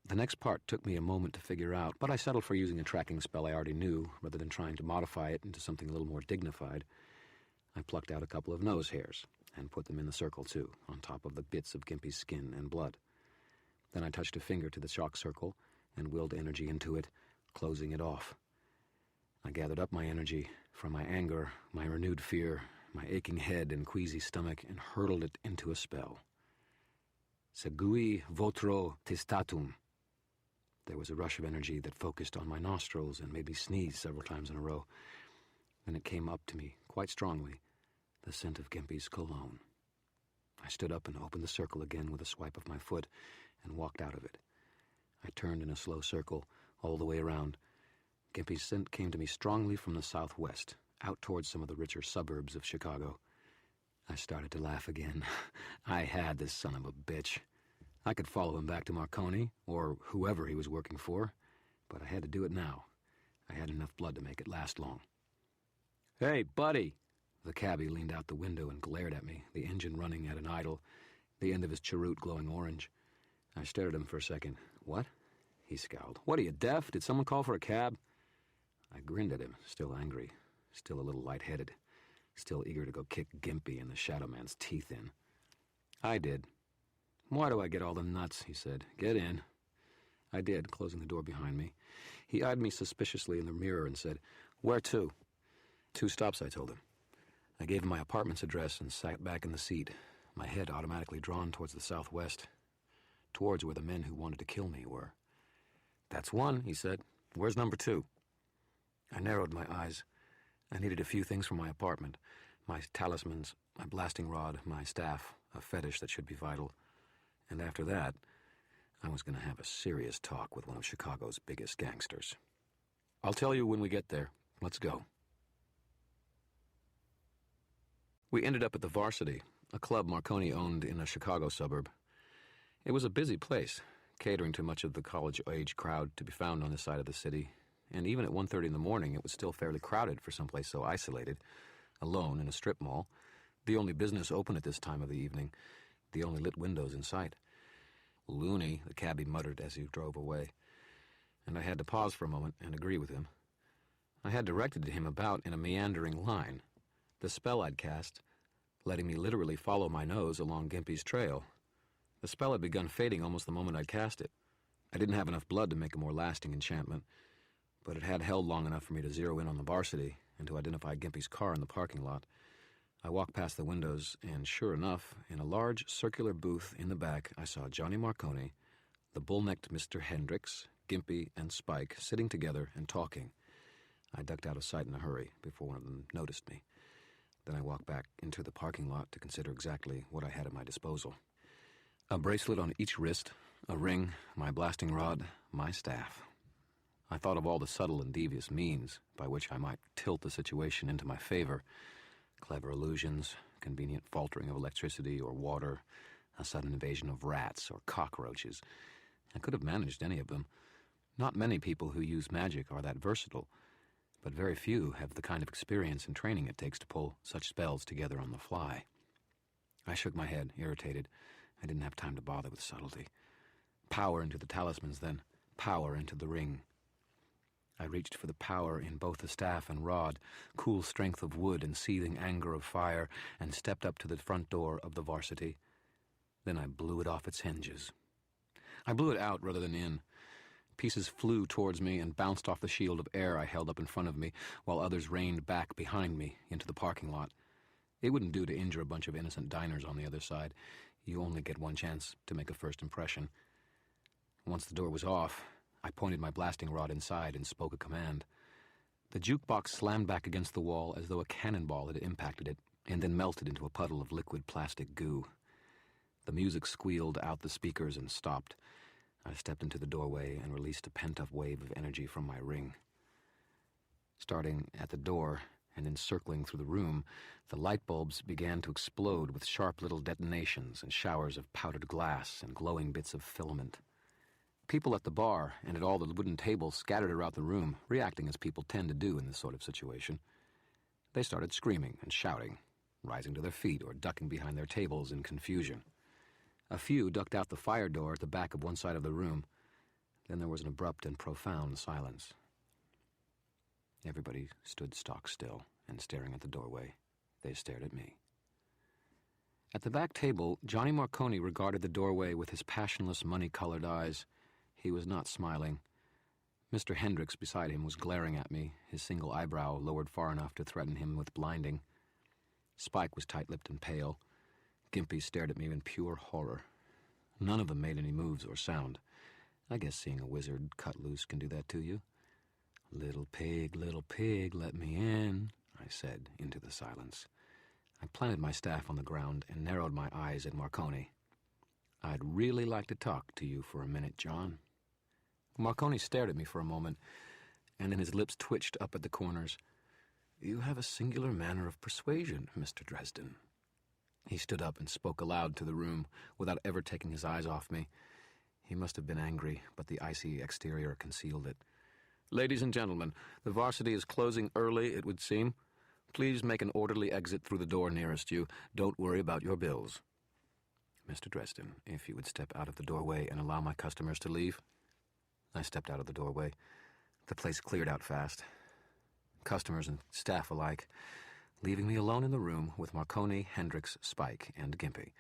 The next part took me a moment to figure out, but I settled for using a tracking spell I already knew rather than trying to modify it into something a little more dignified. I plucked out a couple of nose hairs and put them in the circle, too, on top of the bits of Gimpy's skin and blood. Then I touched a finger to the chalk circle and willed energy into it, closing it off. I gathered up my energy from my anger, my renewed fear, my aching head and queasy stomach, and hurled it into a spell. Segui votro testatum. There was a rush of energy that focused on my nostrils and made me sneeze several times in a row. Then it came up to me, quite strongly, the scent of Gimpy's cologne. I stood up and opened the circle again with a swipe of my foot and walked out of it. I turned in a slow circle all the way around. Gimpy's scent came to me strongly from the southwest, out towards some of the richer suburbs of Chicago. I started to laugh again. I had this son of a bitch. I could follow him back to Marconi, or whoever he was working for, but I had to do it now. I had enough blood to make it last long. "Hey, buddy!" The cabbie leaned out the window and glared at me, the engine running at an idle, the end of his cheroot glowing orange. I stared at him for a second. "What?" He scowled. "What, are you deaf? Did someone call for a cab?" I grinned at him, still angry, still a little lightheaded, still eager to go kick Gimpy and the Shadow Man's teeth in. I did. "Why do I get all the nuts?" he said. "Get in." I did, closing the door behind me. He eyed me suspiciously in the mirror and said, "Where to?" 2 stops, I told him. I gave him my apartment's address and sat back in the seat, my head automatically drawn towards the southwest, towards where the men who wanted to kill me were. "That's 1, he said. "Where's number 2? I narrowed my eyes. I needed a few things from my apartment. My talismans, my blasting rod, my staff, a fetish that should be vital. And after that, I was going to have a serious talk with one of Chicago's biggest gangsters. I'll tell you when we get there. Let's go. We ended up at the Varsity, a club Marconi owned in a Chicago suburb. It was a busy place, catering to much of the college-age crowd to be found on this side of the city, and even at 1:30 in the morning it was still fairly crowded for someplace so isolated, alone in a strip mall, the only business open at this time of the evening, the only lit windows in sight. "Loony," the cabbie muttered as he drove away, and I had to pause for a moment and agree with him. I had directed him about in a meandering line, the spell I'd cast, letting me literally follow my nose along Gimpy's trail. The spell had begun fading almost the moment I'd cast it. I didn't have enough blood to make a more lasting enchantment, but it had held long enough for me to zero in on the Varsity and to identify Gimpy's car in the parking lot. I walked past the windows, and sure enough, in a large circular booth in the back, I saw Johnny Marconi, the bull-necked Mr. Hendricks, Gimpy, and Spike sitting together and talking. I ducked out of sight in a hurry before one of them noticed me. Then I walked back into the parking lot to consider exactly what I had at my disposal. A bracelet on each wrist, a ring, my blasting rod, my staff. I thought of all the subtle and devious means by which I might tilt the situation into my favor. Clever illusions, convenient faltering of electricity or water, a sudden invasion of rats or cockroaches. I could have managed any of them. Not many people who use magic are that versatile, but very few have the kind of experience and training it takes to pull such spells together on the fly. I shook my head, irritated. I didn't have time to bother with subtlety. Power into the talismans, then. Power into the ring. I reached for the power in both the staff and rod, cool strength of wood and seething anger of fire, and stepped up to the front door of the Varsity. Then I blew it off its hinges. I blew it out rather than in. Pieces flew towards me and bounced off the shield of air I held up in front of me, while others rained back behind me into the parking lot. It wouldn't do to injure a bunch of innocent diners on the other side. You only get one chance to make a first impression. Once the door was off, I pointed my blasting rod inside and spoke a command. The jukebox slammed back against the wall as though a cannonball had impacted it, and then melted into a puddle of liquid plastic goo. The music squealed out the speakers and stopped. I stepped into the doorway and released a pent-up wave of energy from my ring. Starting at the door and then circling through the room, the light bulbs began to explode with sharp little detonations and showers of powdered glass and glowing bits of filament. People at the bar and at all the wooden tables scattered around the room, reacting as people tend to do in this sort of situation. They started screaming and shouting, rising to their feet or ducking behind their tables in confusion. A few ducked out the fire door at the back of one side of the room. Then there was an abrupt and profound silence. Everybody stood stock still and staring at the doorway. They stared at me. At the back table, Johnny Marconi regarded the doorway with his passionless, money-colored eyes. He was not smiling. Mr. Hendricks beside him was glaring at me, his single eyebrow lowered far enough to threaten him with blinding. Spike was tight-lipped and pale. Gimpy stared at me in pure horror. None of them made any moves or sound. I guess seeing a wizard cut loose can do that to you. Little pig, let me in," I said into the silence. I planted my staff on the ground and narrowed my eyes at Marconi. "I'd really like to talk to you for a minute, John." Marconi stared at me for a moment, and then his lips twitched up at the corners. "You have a singular manner of persuasion, Mr. Dresden." He stood up and spoke aloud to the room, without ever taking his eyes off me. He must have been angry, but the icy exterior concealed it. "Ladies and gentlemen, the Varsity is closing early, it would seem. Please make an orderly exit through the door nearest you. Don't worry about your bills." "Mr. Dresden, if you would step out of the doorway and allow my customers to leave." I stepped out of the doorway. The place cleared out fast. Customers and staff alike, leaving me alone in the room with Marconi, Hendricks, Spike, and Gimpy.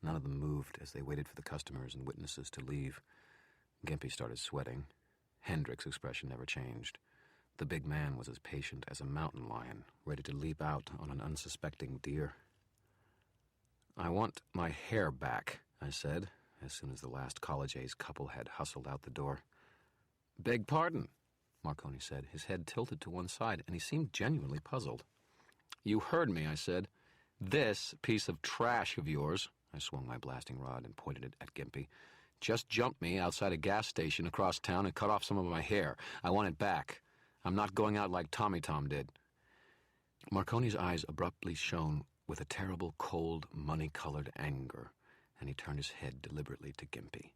None of them moved as they waited for the customers and witnesses to leave. Gimpy started sweating. Hendricks' expression never changed. The big man was as patient as a mountain lion, ready to leap out on an unsuspecting deer. "I want my hair back," I said, as soon as the last college-age couple had hustled out the door. "Beg pardon," Marconi said, his head tilted to one side, and he seemed genuinely puzzled. "You heard me," I said. "This piece of trash of yours," I swung my blasting rod and pointed it at Gimpy, Just jumped me outside a gas station across town and cut off some of my hair. I want it back. I'm not going out like Tommy Tom did." Marconi's eyes abruptly shone with a terrible, cold, money-colored anger, and he turned his head deliberately to Gimpy.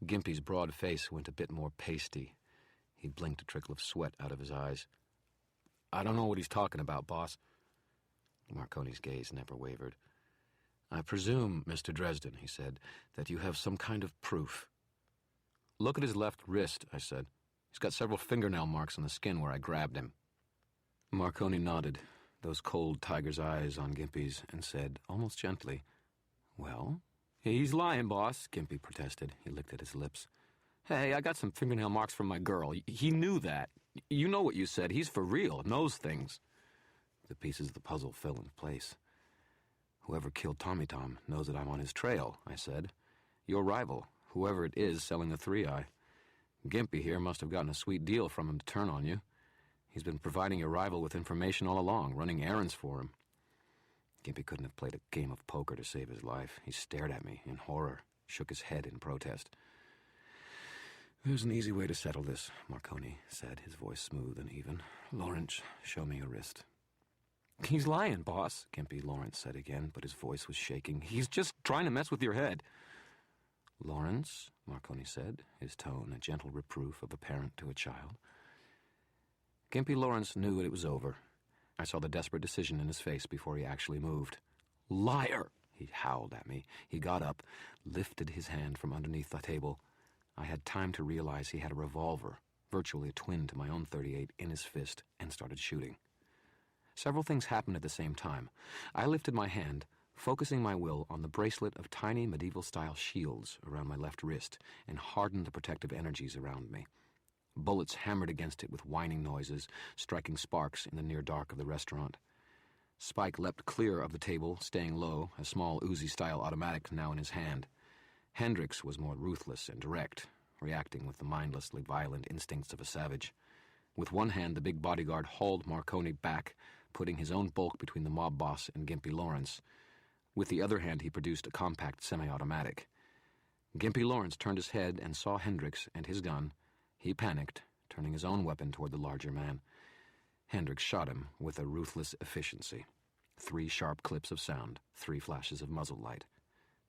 Gimpy's broad face went a bit more pasty. He blinked a trickle of sweat out of his eyes. "I don't know what he's talking about, boss." Marconi's gaze never wavered. "I presume, Mr. Dresden," he said, "that you have some kind of proof." "Look at his left wrist," I said. "He's got several fingernail marks on the skin where I grabbed him." Marconi nodded, those cold tiger's eyes on Gimpy's, and said, almost gently, "Well?" "He's lying, boss," Gimpy protested. He licked at his lips. "Hey, I got some fingernail marks from my girl. He knew that. You know what you said. He's for real, knows things." The pieces of the puzzle fell in place. "Whoever killed Tommy Tom knows that I'm on his trail," I said. "Your rival, whoever it is selling the 3-eye. Gimpy here must have gotten a sweet deal from him to turn on you. He's been providing your rival with information all along, running errands for him." Gimpy couldn't have played a game of poker to save his life. He stared at me in horror, shook his head in protest. "There's an easy way to settle this," Marconi said, his voice smooth and even. "Lawrence, show me your wrist." "He's lying, boss," Gimpy Lawrence said again, but his voice was shaking. "He's just trying to mess with your head." "Lawrence," Marconi said, his tone a gentle reproof of a parent to a child. Gimpy Lawrence knew that it was over. I saw the desperate decision in his face before he actually moved. "Liar!" he howled at me. He got up, lifted his hand from underneath the table. I had time to realize he had a revolver, virtually a twin to my own .38, in his fist, and started shooting. Several things happened at the same time. I lifted my hand, focusing my will on the bracelet of tiny medieval-style shields around my left wrist, and hardened the protective energies around me. Bullets hammered against it with whining noises, striking sparks in the near dark of the restaurant. Spike leapt clear of the table, staying low, a small Uzi-style automatic now in his hand. Hendricks was more ruthless and direct, reacting with the mindlessly violent instincts of a savage. With one hand, the big bodyguard hauled Marconi back, putting his own bulk between the mob boss and Gimpy Lawrence. With the other hand, he produced a compact semi-automatic. Gimpy Lawrence turned his head and saw Hendricks and his gun. He panicked, turning his own weapon toward the larger man. Hendricks shot him with a ruthless efficiency. 3 sharp clips of sound, 3 flashes of muzzle light.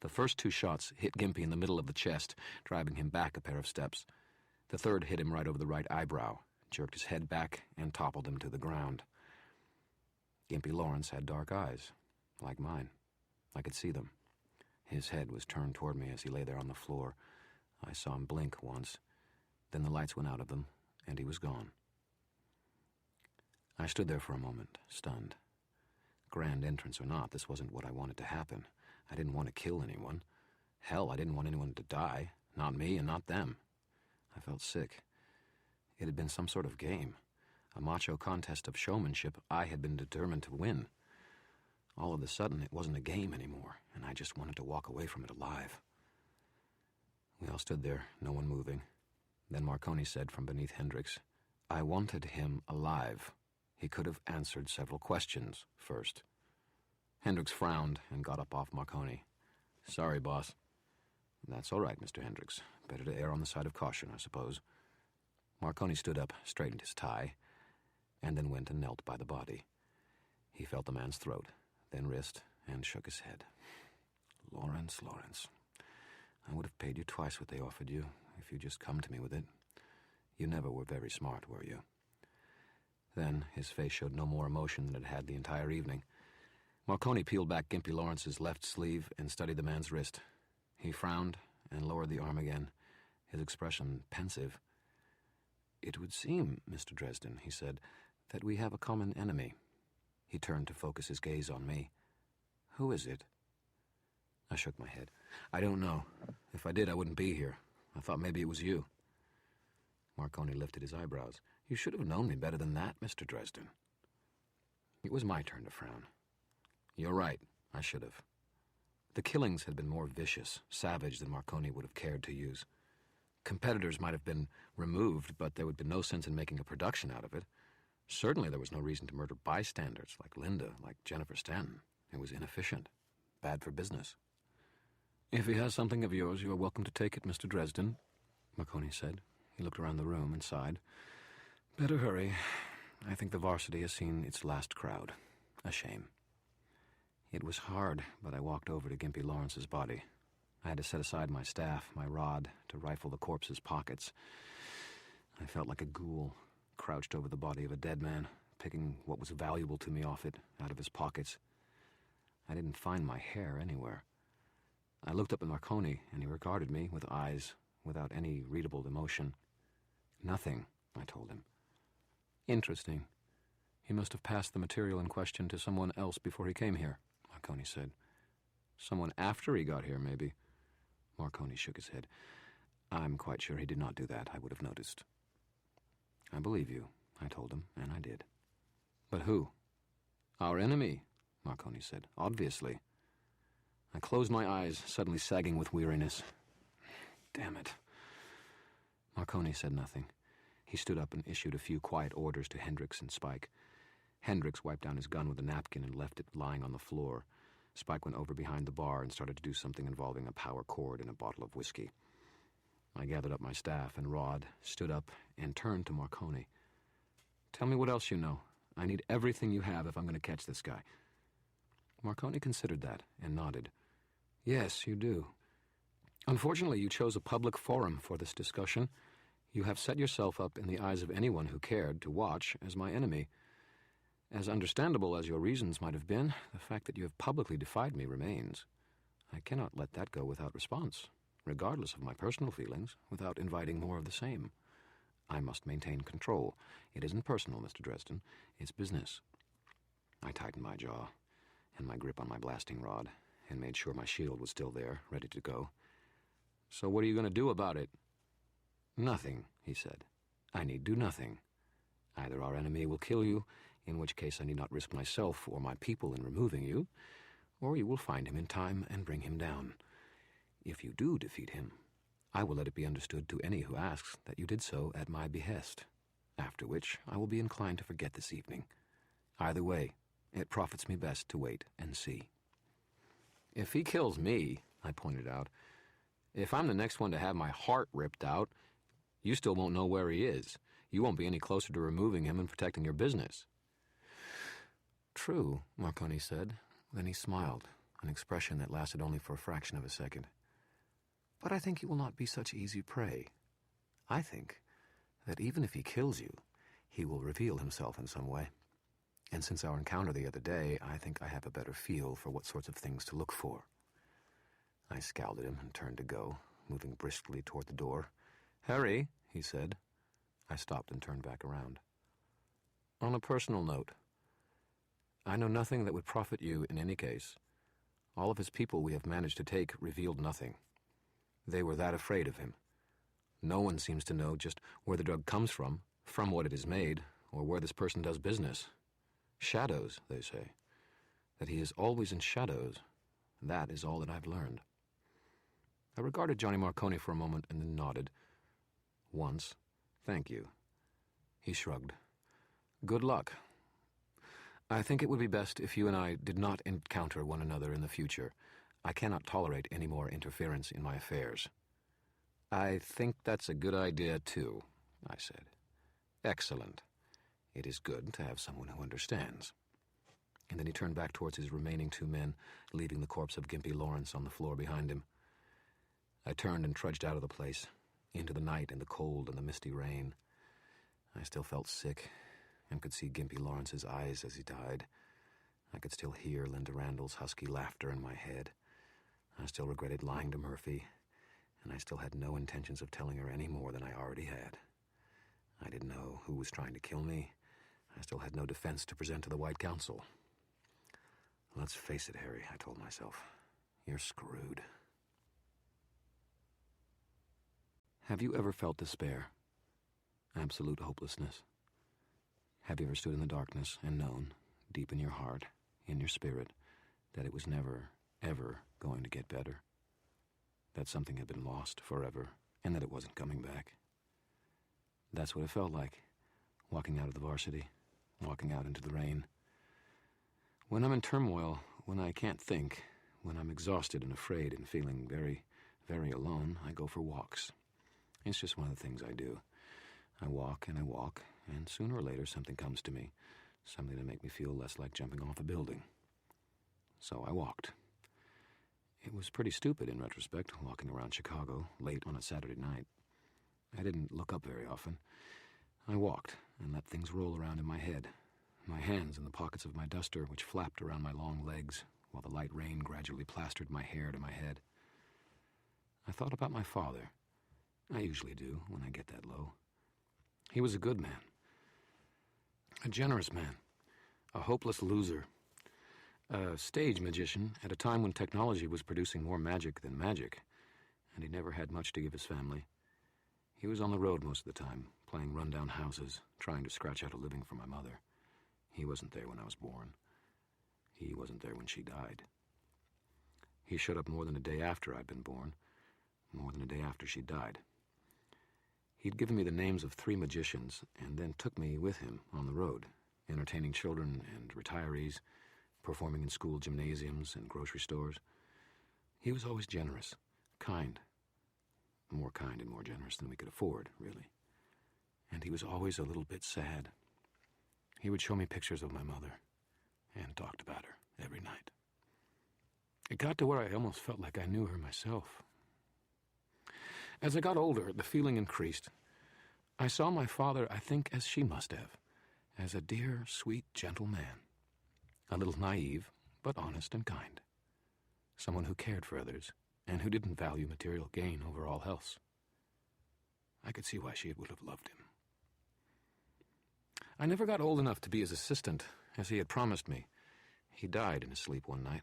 The first 2 shots hit Gimpy in the middle of the chest, driving him back a pair of steps. The third hit him right over the right eyebrow, jerked his head back, and toppled him to the ground. Gimpy Lawrence had dark eyes, like mine. I could see them. His head was turned toward me as he lay there on the floor. I saw him blink once. Then the lights went out of them, and he was gone. I stood there for a moment, stunned. Grand entrance or not, this wasn't what I wanted to happen. I didn't want to kill anyone. Hell, I didn't want anyone to die. Not me and not them. I felt sick. It had been some sort of game. A macho contest of showmanship I had been determined to win. All of a sudden, it wasn't a game anymore, and I just wanted to walk away from it alive. We all stood there, no one moving. Then Marconi said from beneath Hendricks, "I wanted him alive. He could have answered several questions first." Hendricks frowned and got up off Marconi. "Sorry, boss." "That's all right, Mr. Hendricks. Better to err on the side of caution, I suppose." Marconi stood up, straightened his tie, and then went and knelt by the body. He felt the man's throat, then wrist, and shook his head. "Lawrence, Lawrence, I would have paid you twice what they offered you, if you'd just come to me with it. You never were very smart, were you?" Then his face showed no more emotion than it had the entire evening. Marconi peeled back Gimpy Lawrence's left sleeve and studied the man's wrist. He frowned and lowered the arm again, his expression pensive. "It would seem, Mr. Dresden," he said, "that we have a common enemy." He turned to focus his gaze on me. "Who is it?" I shook my head. "I don't know. If I did, I wouldn't be here. I thought maybe it was you." Marconi lifted his eyebrows. "You should have known me better than that, Mr. Dresden." It was my turn to frown. "You're right. I should have." The killings had been more vicious, savage than Marconi would have cared to use. Competitors might have been removed, but there would be no sense in making a production out of it. Certainly there was no reason to murder bystanders like Linda, like Jennifer Stanton. It was inefficient, bad for business. "If he has something of yours, you are welcome to take it, Mr. Dresden," Marconi said. He looked around the room and sighed. "Better hurry. I think the varsity has seen its last crowd. A shame." It was hard, but I walked over to Gimpy Lawrence's body. I had to set aside my staff, my rod, to rifle the corpse's pockets. I felt like a ghoul, crouched over the body of a dead man, picking what was valuable to me off it, out of his pockets. I didn't find my hair anywhere. I looked up at Marconi, and he regarded me with eyes without any readable emotion. "Nothing," I told him. "Interesting. He must have passed the material in question to someone else before he came here," Marconi said. "Someone after he got here, maybe." Marconi shook his head. "I'm quite sure he did not do that. I would have noticed." "I believe you," I told him, and I did. "But who?" "Our enemy," Marconi said. "Obviously." I closed my eyes, suddenly sagging with weariness. Damn it. Marconi said nothing. He stood up and issued a few quiet orders to Hendricks and Spike. Hendricks wiped down his gun with a napkin and left it lying on the floor. Spike went over behind the bar and started to do something involving a power cord and a bottle of whiskey. I gathered up my staff and rod, stood up, and turned to Marconi. "Tell me what else you know. I need everything you have if I'm going to catch this guy." Marconi considered that and nodded. "Yes, you do. Unfortunately, you chose a public forum for this discussion. You have set yourself up in the eyes of anyone who cared to watch as my enemy. As understandable as your reasons might have been, the fact that you have publicly defied me remains. I cannot let that go without response, regardless of my personal feelings, without inviting more of the same. I must maintain control. It isn't personal, Mr. Dresden. It's business." I tightened my jaw and my grip on my blasting rod and made sure my shield was still there, ready to go. "So what are you going to do about it?" "Nothing," he said. "I need do nothing. Either our enemy will kill you, in which case I need not risk myself or my people in removing you, or you will find him in time and bring him down. If you do defeat him, I will let it be understood to any who asks that you did so at my behest, after which I will be inclined to forget this evening. Either way, it profits me best to wait and see." "If he kills me," I pointed out, "if I'm the next one to have my heart ripped out, you still won't know where he is. You won't be any closer to removing him and protecting your business." "True," Marconi said. Then he smiled, an expression that lasted only for a fraction of a second. "But I think he will not be such easy prey. I think that even if he kills you, he will reveal himself in some way. And since our encounter the other day, I think I have a better feel for what sorts of things to look for." I scowled at him and turned to go, moving briskly toward the door. "Harry," he said. I stopped and turned back around. "On a personal note, I know nothing that would profit you in any case. All of his people we have managed to take revealed nothing. They were that afraid of him. No one seems to know just where the drug comes from what it is made, or where this person does business. Shadows, they say. That he is always in shadows. That is all that I've learned." I regarded Johnny Marconi for a moment and then nodded. "Once. Thank you." He shrugged. "Good luck. I think it would be best if you and I did not encounter one another in the future. I cannot tolerate any more interference in my affairs." "I think that's a good idea, too," I said. "Excellent. It is good to have someone who understands." And then he turned back towards his remaining two men, leaving the corpse of Gimpy Lawrence on the floor behind him. I turned and trudged out of the place, into the night and the cold and the misty rain. I still felt sick and could see Gimpy Lawrence's eyes as he died. I could still hear Linda Randall's husky laughter in my head. I still regretted lying to Murphy, and I still had no intentions of telling her any more than I already had. I didn't know who was trying to kill me. I still had no defense to present to the White Council. "Let's face it, Harry," I told myself. "You're screwed." Have you ever felt despair? Absolute hopelessness? Have you ever stood in the darkness and known, deep in your heart, in your spirit, that it was never, ever going to get better? That something had been lost forever, and that it wasn't coming back? That's what it felt like, walking out of the varsity, walking out into the rain. When I'm in turmoil, when I can't think, When I'm exhausted and afraid and feeling very, very alone, I go for walks. It's just one of the things I do. I walk, and sooner or later something comes to me, something to make me feel less like jumping off a building. So I walked. It was pretty stupid in retrospect, walking around Chicago late on a Saturday night. I didn't look up very often. I walked and let things roll around in my head, my hands in the pockets of my duster, which flapped around my long legs, while the light rain gradually plastered my hair to my head. I thought about my father. I usually do when I get that low. He was a good man, a generous man, a hopeless loser, a stage magician at a time when technology was producing more magic than magic, and he never had much to give his family. He was on the road most of the time, playing rundown houses, trying to scratch out a living for my mother. He wasn't there when I was born. He wasn't there when she died. He showed up more than a day after I'd been born, more than a day after she died. He'd given me the names of 3 magicians and then took me with him on the road, entertaining children and retirees, performing in school gymnasiums and grocery stores. He was always generous, kind, more kind and more generous than we could afford, really. And he was always a little bit sad. He would show me pictures of my mother and talked about her every night. It got to where I almost felt like I knew her myself. As I got older, the feeling increased. I saw my father, I think, as she must have, as a dear, sweet, gentle man. A little naive, but honest and kind. Someone who cared for others, and who didn't value material gain over all else. I could see why she would have loved him. I never got old enough to be his assistant, as he had promised me. He died in his sleep one night.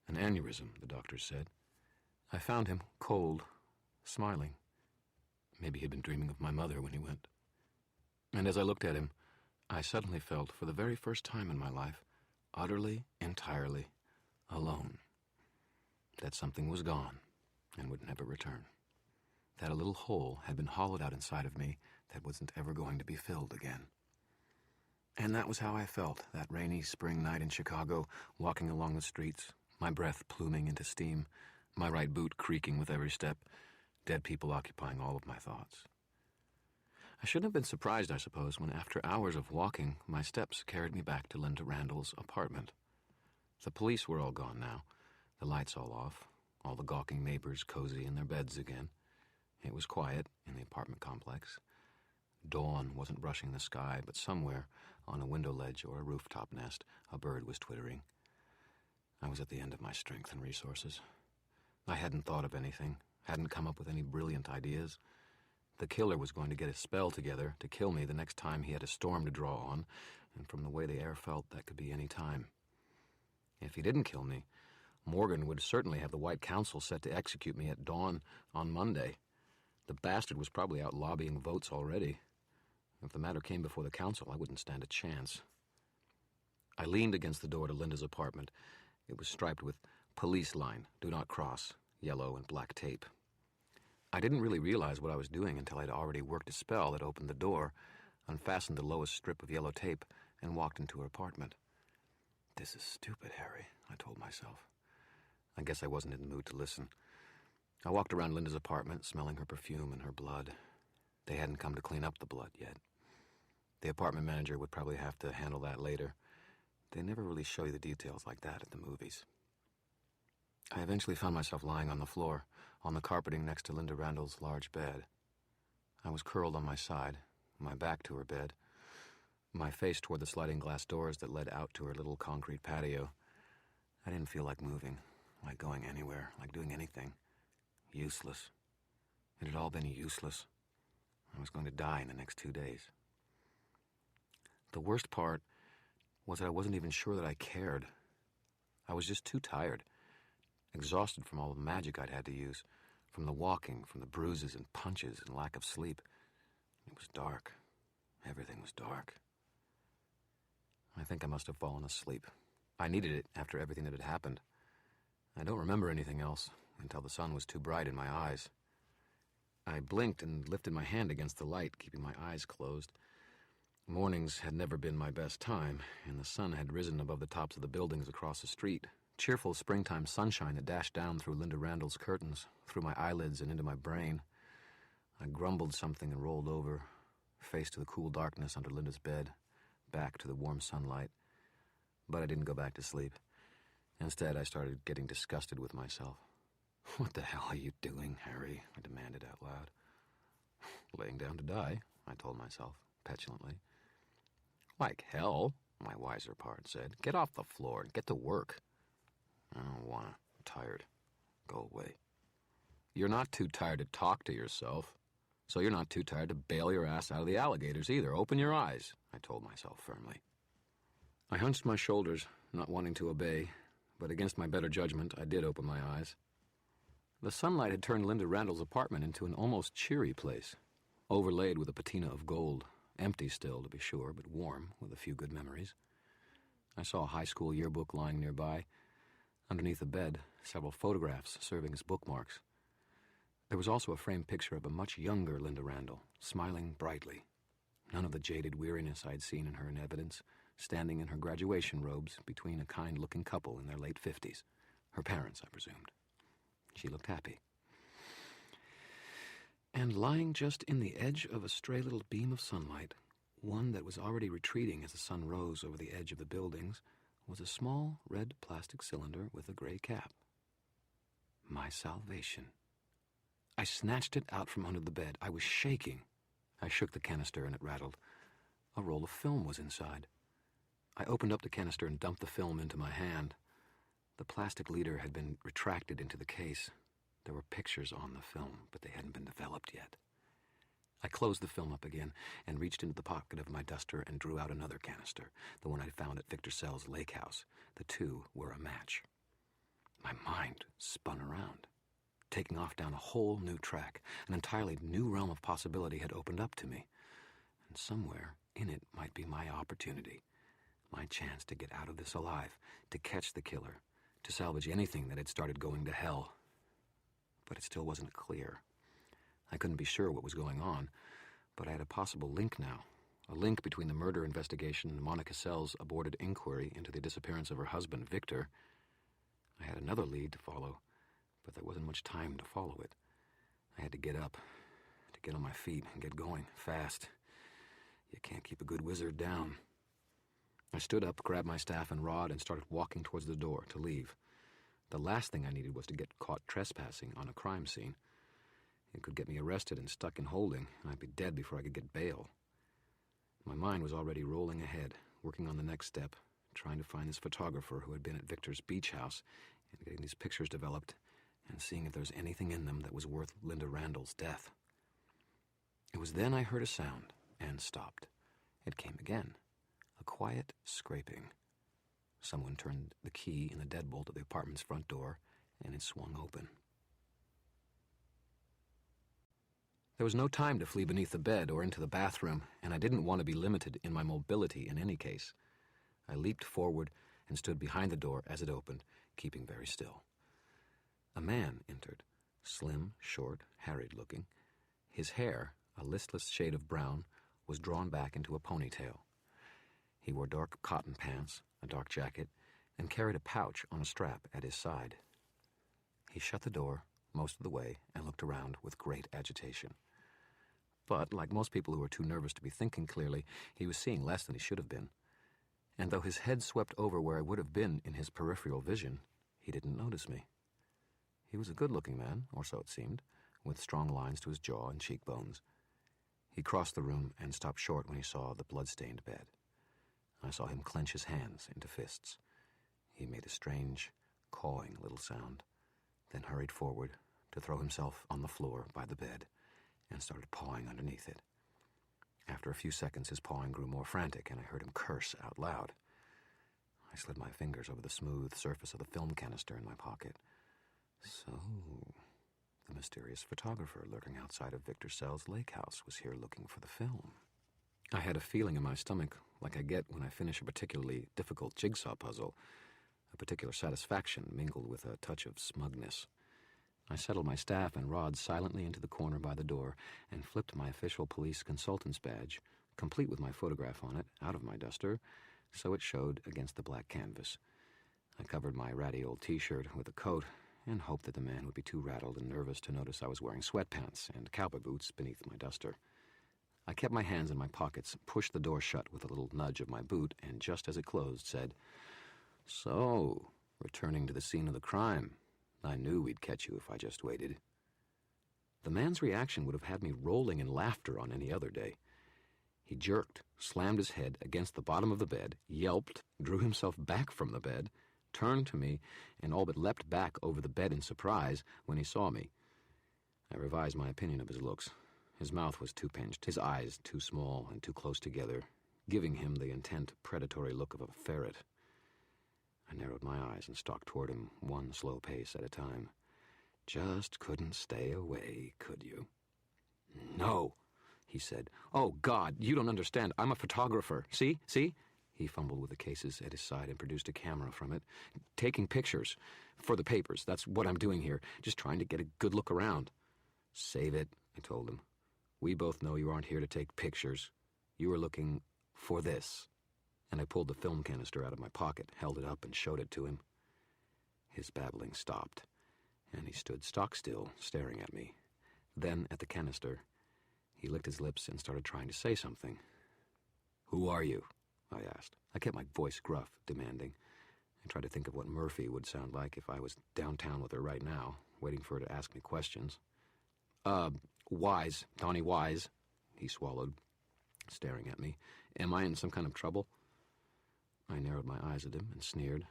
An aneurysm, the doctors said. I found him cold, smiling. Maybe he'd been dreaming of my mother when he went. And as I looked at him, I suddenly felt, for the very first time in my life, utterly, entirely alone. That something was gone and would never return. That a little hole had been hollowed out inside of me that wasn't ever going to be filled again. And that was how I felt that rainy spring night in Chicago, walking along the streets, my breath pluming into steam, my right boot creaking with every step, dead people occupying all of my thoughts. I shouldn't have been surprised, I suppose, when after hours of walking, my steps carried me back to Linda Randall's apartment. The police were all gone now, the lights all off, all the gawking neighbors cozy in their beds again. It was quiet in the apartment complex. Dawn wasn't brushing the sky, but somewhere, on a window ledge or a rooftop nest, a bird was twittering. I was at the end of my strength and resources. I hadn't thought of anything, hadn't come up with any brilliant ideas. The killer was going to get his spell together to kill me the next time he had a storm to draw on, and from the way the air felt, that could be any time. If he didn't kill me, Morgan would certainly have the White Council set to execute me at dawn on Monday. The bastard was probably out lobbying votes already. If the matter came before the council, I wouldn't stand a chance. I leaned against the door to Linda's apartment. It was striped with "Police line, do not cross," yellow and black tape. I didn't really realize what I was doing until I'd already worked a spell that opened the door, unfastened the lowest strip of yellow tape, and walked into her apartment. This is stupid, Harry, I told myself. I guess I wasn't in the mood to listen. I walked around Linda's apartment, smelling her perfume and her blood. They hadn't come to clean up the blood yet. The apartment manager would probably have to handle that later. They never really show you the details like that at the movies. I eventually found myself lying on the floor, on the carpeting next to Linda Randall's large bed. I was curled on my side, my back to her bed, my face toward the sliding glass doors that led out to her little concrete patio. I didn't feel like moving, like going anywhere, like doing anything. Useless. It had all been useless. I was going to die in the next 2 days. The worst part was that I wasn't even sure that I cared. I was just too tired, exhausted from all the magic I'd had to use, from the walking, from the bruises and punches and lack of sleep. It was dark. Everything was dark. I think I must have fallen asleep. I needed it after everything that had happened. I don't remember anything else until the sun was too bright in my eyes. I blinked and lifted my hand against the light, keeping my eyes closed. Mornings had never been my best time, and the sun had risen above the tops of the buildings across the street, cheerful springtime sunshine that dashed down through Linda Randall's curtains, through my eyelids and into my brain. I grumbled something and rolled over, face to the cool darkness under Linda's bed, back to the warm sunlight. But I didn't go back to sleep. Instead, I started getting disgusted with myself. "What the hell are you doing, Harry?" I demanded out loud. "Laying down to die," I told myself, petulantly. "Like hell," my wiser part said. "Get off the floor and get to work." "I don't want to. I'm tired. Go away." "You're not too tired to talk to yourself, so you're not too tired to bail your ass out of the alligators either. Open your eyes," I told myself firmly. I hunched my shoulders, not wanting to obey, but against my better judgment, I did open my eyes. The sunlight had turned Linda Randall's apartment into an almost cheery place, overlaid with a patina of gold, empty still, to be sure, but warm with a few good memories. I saw a high school yearbook lying nearby. Underneath the bed, several photographs serving as bookmarks. There was also a framed picture of a much younger Linda Randall, smiling brightly. None of the jaded weariness I'd seen in her in evidence, standing in her graduation robes between a kind-looking couple in their late 50s. Her parents, I presumed. She looked happy. And lying just in the edge of a stray little beam of sunlight, one that was already retreating as the sun rose over the edge of the buildings, was a small red plastic cylinder with a gray cap. My salvation. I snatched it out from under the bed. I was shaking. I shook the canister and it rattled. A roll of film was inside. I opened up the canister and dumped the film into my hand. The plastic leader had been retracted into the case. There were pictures on the film, but they hadn't been developed yet. I closed the film up again and reached into the pocket of my duster and drew out another canister, the one I'd found at Victor Sell's lake house. The two were a match. My mind spun around, taking off down a whole new track. An entirely new realm of possibility had opened up to me. And somewhere in it might be my opportunity, my chance to get out of this alive, to catch the killer, to salvage anything that had started going to hell. But it still wasn't clear. I couldn't be sure what was going on, but I had a possible link now, a link between the murder investigation and Monica Sell's aborted inquiry into the disappearance of her husband, Victor. I had another lead to follow, but there wasn't much time to follow it. I had to get up, to get on my feet and get going, fast. You can't keep a good wizard down. I stood up, grabbed my staff and rod, and started walking towards the door to leave. The last thing I needed was to get caught trespassing on a crime scene. It could get me arrested and stuck in holding, and I'd be dead before I could get bail. My mind was already rolling ahead, working on the next step, trying to find this photographer who had been at Victor's beach house, and getting these pictures developed, and seeing if there was anything in them that was worth Linda Randall's death. It was then I heard a sound, and stopped. It came again, a quiet scraping. Someone turned the key in the deadbolt of the apartment's front door, and it swung open. There was no time to flee beneath the bed or into the bathroom, and I didn't want to be limited in my mobility in any case. I leaped forward and stood behind the door as it opened, keeping very still. A man entered, slim, short, harried-looking. His hair, a listless shade of brown, was drawn back into a ponytail. He wore dark cotton pants, a dark jacket, and carried a pouch on a strap at his side. He shut the door most of the way and looked around with great agitation. But, like most people who are too nervous to be thinking clearly, he was seeing less than he should have been. And though his head swept over where I would have been in his peripheral vision, he didn't notice me. He was a good-looking man, or so it seemed, with strong lines to his jaw and cheekbones. He crossed the room and stopped short when he saw the blood-stained bed. I saw him clench his hands into fists. He made a strange, cawing little sound, then hurried forward to throw himself on the floor by the bed and started pawing underneath it. After a few seconds, his pawing grew more frantic, and I heard him curse out loud. I slid my fingers over the smooth surface of the film canister in my pocket. So, the mysterious photographer lurking outside of Victor Sell's lake house was here looking for the film. I had a feeling in my stomach like I get when I finish a particularly difficult jigsaw puzzle, a particular satisfaction mingled with a touch of smugness. I settled my staff and rod silently into the corner by the door and flipped my official police consultant's badge, complete with my photograph on it, out of my duster, so it showed against the black canvas. I covered my ratty old T-shirt with a coat and hoped that the man would be too rattled and nervous to notice I was wearing sweatpants and cowboy boots beneath my duster. I kept my hands in my pockets, pushed the door shut with a little nudge of my boot, and just as it closed, said, "So, returning to the scene of the crime. I knew we'd catch you if I just waited." The man's reaction would have had me rolling in laughter on any other day. He jerked, slammed his head against the bottom of the bed, yelped, drew himself back from the bed, turned to me, and all but leapt back over the bed in surprise when he saw me. I revised my opinion of his looks. His mouth was too pinched, his eyes too small and too close together, giving him the intent, predatory look of a ferret. I narrowed my eyes and stalked toward him, one slow pace at a time. "Just couldn't stay away, could you?" "No," he said. "Oh, God, you don't understand. I'm a photographer. See? He fumbled with the cases at his side and produced a camera from it. "Taking pictures. For the papers. That's what I'm doing here. Just trying to get a good look around." "Save it," I told him. "We both know you aren't here to take pictures. You are looking for this." And I pulled the film canister out of my pocket, held it up, and showed it to him. His babbling stopped, and he stood stock still, staring at me. Then at the canister. He licked his lips and started trying to say something. "Who are you?" I asked. I kept my voice gruff, demanding. I tried to think of what Murphy would sound like if I was downtown with her right now, waiting for her to ask me questions. Wise, Donnie Wise," he swallowed, staring at me. "Am I in some kind of trouble?" I narrowed my eyes at him and sneered.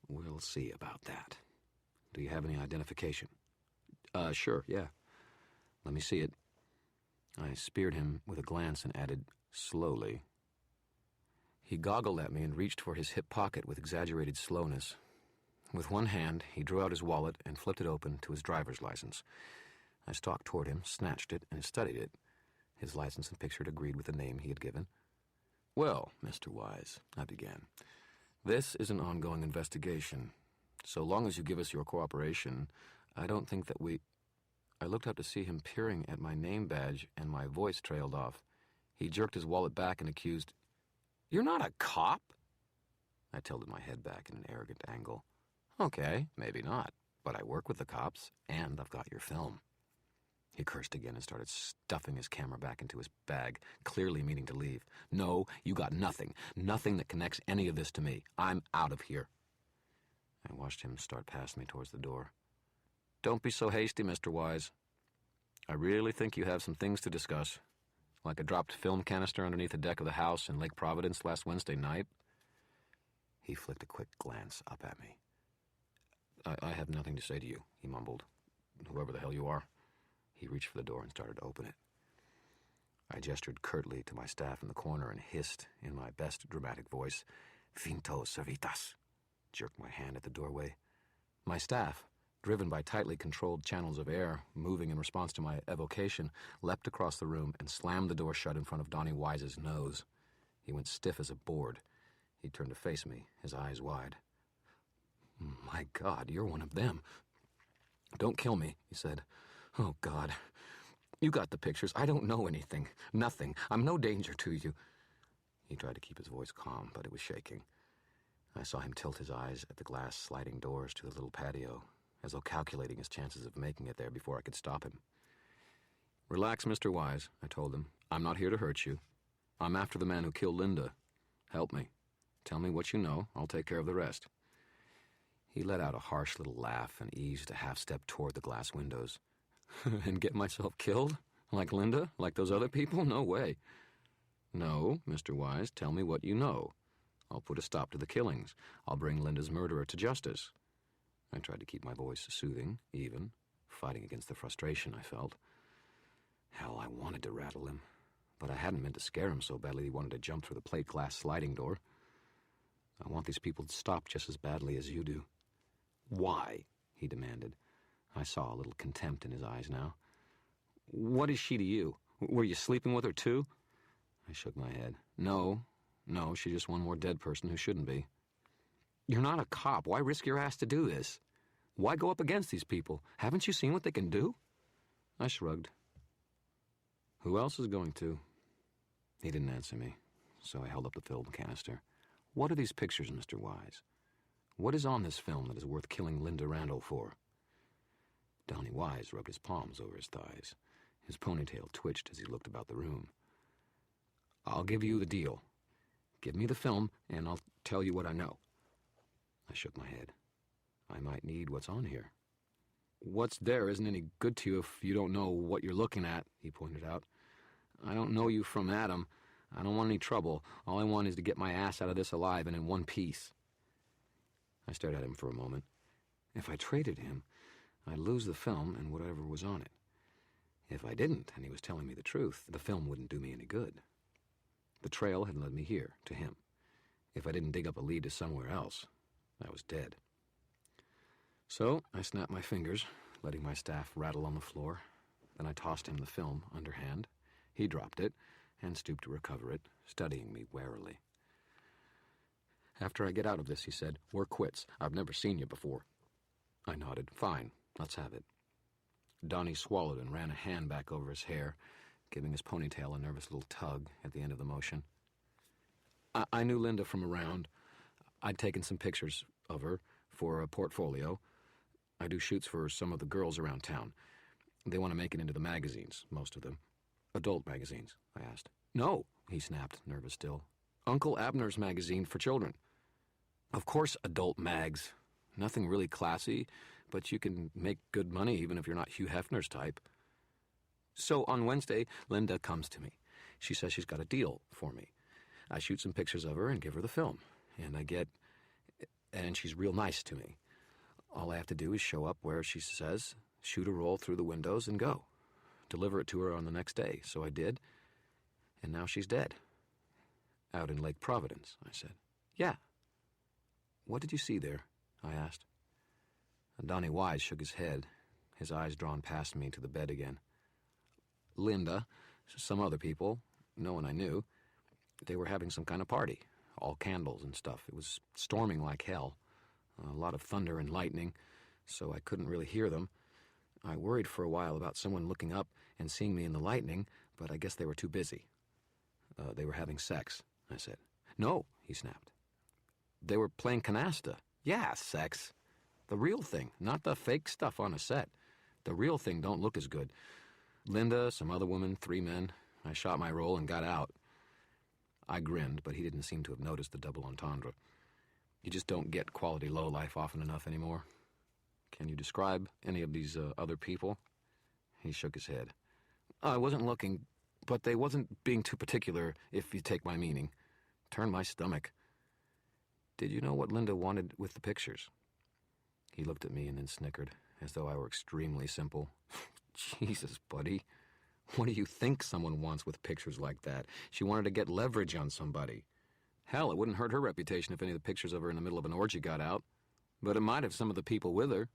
"We'll see about that. Do you have any identification?" Sure, yeah. Let me see it." I speared him with a glance and added, slowly. He goggled at me and reached for his hip pocket with exaggerated slowness. With one hand, he drew out his wallet and flipped it open to his driver's license. I stalked toward him, snatched it, and studied it. His license and picture agreed with the name he had given. "Well, Mr. Wise," I began, "this is an ongoing investigation. So long as you give us your cooperation, I don't think that we—" I looked up to see him peering at my name badge, and my voice trailed off. He jerked his wallet back and accused, "You're not a cop?" I tilted my head back in an arrogant angle. "Okay, maybe not, but I work with the cops, and I've got your film." He cursed again and started stuffing his camera back into his bag, clearly meaning to leave. "No, you got nothing. Nothing that connects any of this to me. I'm out of here." I watched him start past me towards the door. "Don't be so hasty, Mr. Wise. I really think you have some things to discuss, like a dropped film canister underneath the deck of the house in Lake Providence last Wednesday night." He flicked a quick glance up at me. I have nothing to say to you," he mumbled. "Whoever the hell you are." He reached for the door and started to open it. I gestured curtly to my staff in the corner and hissed, in my best dramatic voice, "Finto servitas," jerked my hand at the doorway. My staff, driven by tightly controlled channels of air, moving in response to my evocation, leapt across the room and slammed the door shut in front of Donnie Wise's nose. He went stiff as a board. He turned to face me, his eyes wide. "My God, you're one of them." "Don't kill me," he said. "Oh, God. You got the pictures. I don't know anything. Nothing. I'm no danger to you." He tried to keep his voice calm, but it was shaking. I saw him tilt his eyes at the glass sliding doors to the little patio, as though calculating his chances of making it there before I could stop him. "Relax, Mr. Wise," I told him. "I'm not here to hurt you. I'm after the man who killed Linda. Help me. Tell me what you know. I'll take care of the rest." He let out a harsh little laugh and eased a half-step toward the glass windows. "And get myself killed? Like Linda? Like those other people? No way." "No, Mr. Wise, tell me what you know. I'll put a stop to the killings. I'll bring Linda's murderer to justice." I tried to keep my voice soothing, even, fighting against the frustration I felt. Hell, I wanted to rattle him, but I hadn't meant to scare him so badly he wanted to jump through the plate glass sliding door. I want these people to stop just as badly as you do. "Why?" he demanded. I saw a little contempt in his eyes now. "What is she to you? Were you sleeping with her too?" I shook my head. No, she's just one more dead person who shouldn't be." "You're not a cop. Why risk your ass to do this? Why go up against these people? Haven't you seen what they can do?" I shrugged. "Who else is going to?" He didn't answer me, so I held up the film canister. "What are these pictures, Mr. Wise? What is on this film that is worth killing Linda Randall for? Donnie Wise rubbed his palms over his thighs. His ponytail twitched as he looked about the room. I'll give you the deal. Give me the film, and I'll tell you what I know. I shook my head. I might need what's on here. What's there isn't any good to you if you don't know what you're looking at, he pointed out. I don't know you from Adam. I don't want any trouble. All I want is to get my ass out of this alive and in one piece. I stared at him for a moment. If I traded him, I'd lose the film and whatever was on it. If I didn't, and he was telling me the truth, the film wouldn't do me any good. The trail had led me here, to him. If I didn't dig up a lead to somewhere else, I was dead. So I snapped my fingers, letting my staff rattle on the floor. Then I tossed him the film, underhand. He dropped it and stooped to recover it, studying me warily. After I get out of this, he said, we're quits. I've never seen you before. I nodded. Fine, let's have it. Donnie swallowed and ran a hand back over his hair, giving his ponytail a nervous little tug at the end of the motion. I knew Linda from around. I'd taken some pictures of her for a portfolio. I do shoots for some of the girls around town. They want to make it into the magazines, most of them. Adult magazines, I asked. No, he snapped, nervous still. Uncle Abner's magazine for children. Of course, adult mags. Nothing really classy, but you can make good money even if you're not Hugh Hefner's type. So on Wednesday, Linda comes to me. She says she's got a deal for me. I shoot some pictures of her and give her the film. And she's real nice to me. All I have to do is show up where she says, shoot a roll through the windows and go. Deliver it to her on the next day. So I did. And now she's dead. Out in Lake Providence, I said. Yeah. What did you see there? I asked. And Donnie Wise shook his head, his eyes drawn past me to the bed again. Linda, some other people, no one I knew, they were having some kind of party, all candles and stuff. It was storming like hell, a lot of thunder and lightning, so I couldn't really hear them. I worried for a while about someone looking up and seeing me in the lightning, but I guess they were too busy. They were having sex, I said. No, he snapped. They were playing canasta. Yeah, sex. The real thing, not the fake stuff on a set. The real thing don't look as good. Linda, some other woman, 3 men. I shot my roll and got out. I grinned, but he didn't seem to have noticed the double entendre. You just don't get quality lowlife often enough anymore. Can you describe any of these other people? He shook his head. I wasn't looking, but they wasn't being too particular, if you take my meaning. Turned my stomach. Did you know what Linda wanted with the pictures? He looked at me and then snickered, as though I were extremely simple. Jesus, buddy. What do you think someone wants with pictures like that? She wanted to get leverage on somebody. Hell, it wouldn't hurt her reputation if any of the pictures of her in the middle of an orgy got out. But it might have some of the people with her.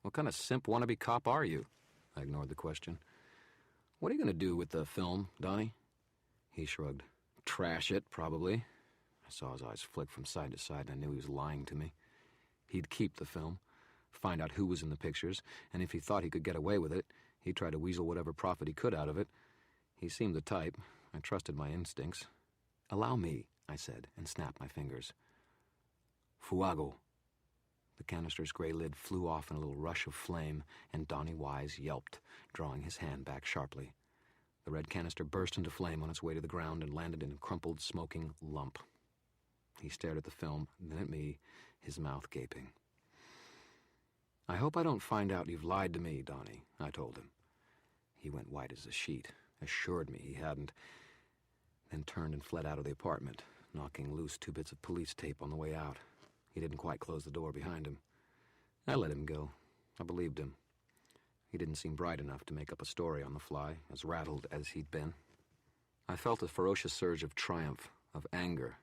What kind of simp wannabe cop are you? I ignored the question. What are you going to do with the film, Donnie? He shrugged. Trash it, probably. I saw his eyes flick from side to side, and I knew he was lying to me. He'd keep the film, find out who was in the pictures, and if he thought he could get away with it, he'd try to weasel whatever profit he could out of it. He seemed the type. I trusted my instincts. Allow me, I said, and snapped my fingers. Fuego. The canister's gray lid flew off in a little rush of flame, and Donnie Wise yelped, drawing his hand back sharply. The red canister burst into flame on its way to the ground and landed in a crumpled, smoking lump. He stared at the film, then at me, his mouth gaping. I hope I don't find out you've lied to me, Donnie, I told him. He went white as a sheet, assured me he hadn't, then turned and fled out of the apartment, knocking loose 2 bits of police tape on the way out. He didn't quite close the door behind him. I let him go. I believed him. He didn't seem bright enough to make up a story on the fly, as rattled as he'd been. I felt a ferocious surge of triumph, of anger,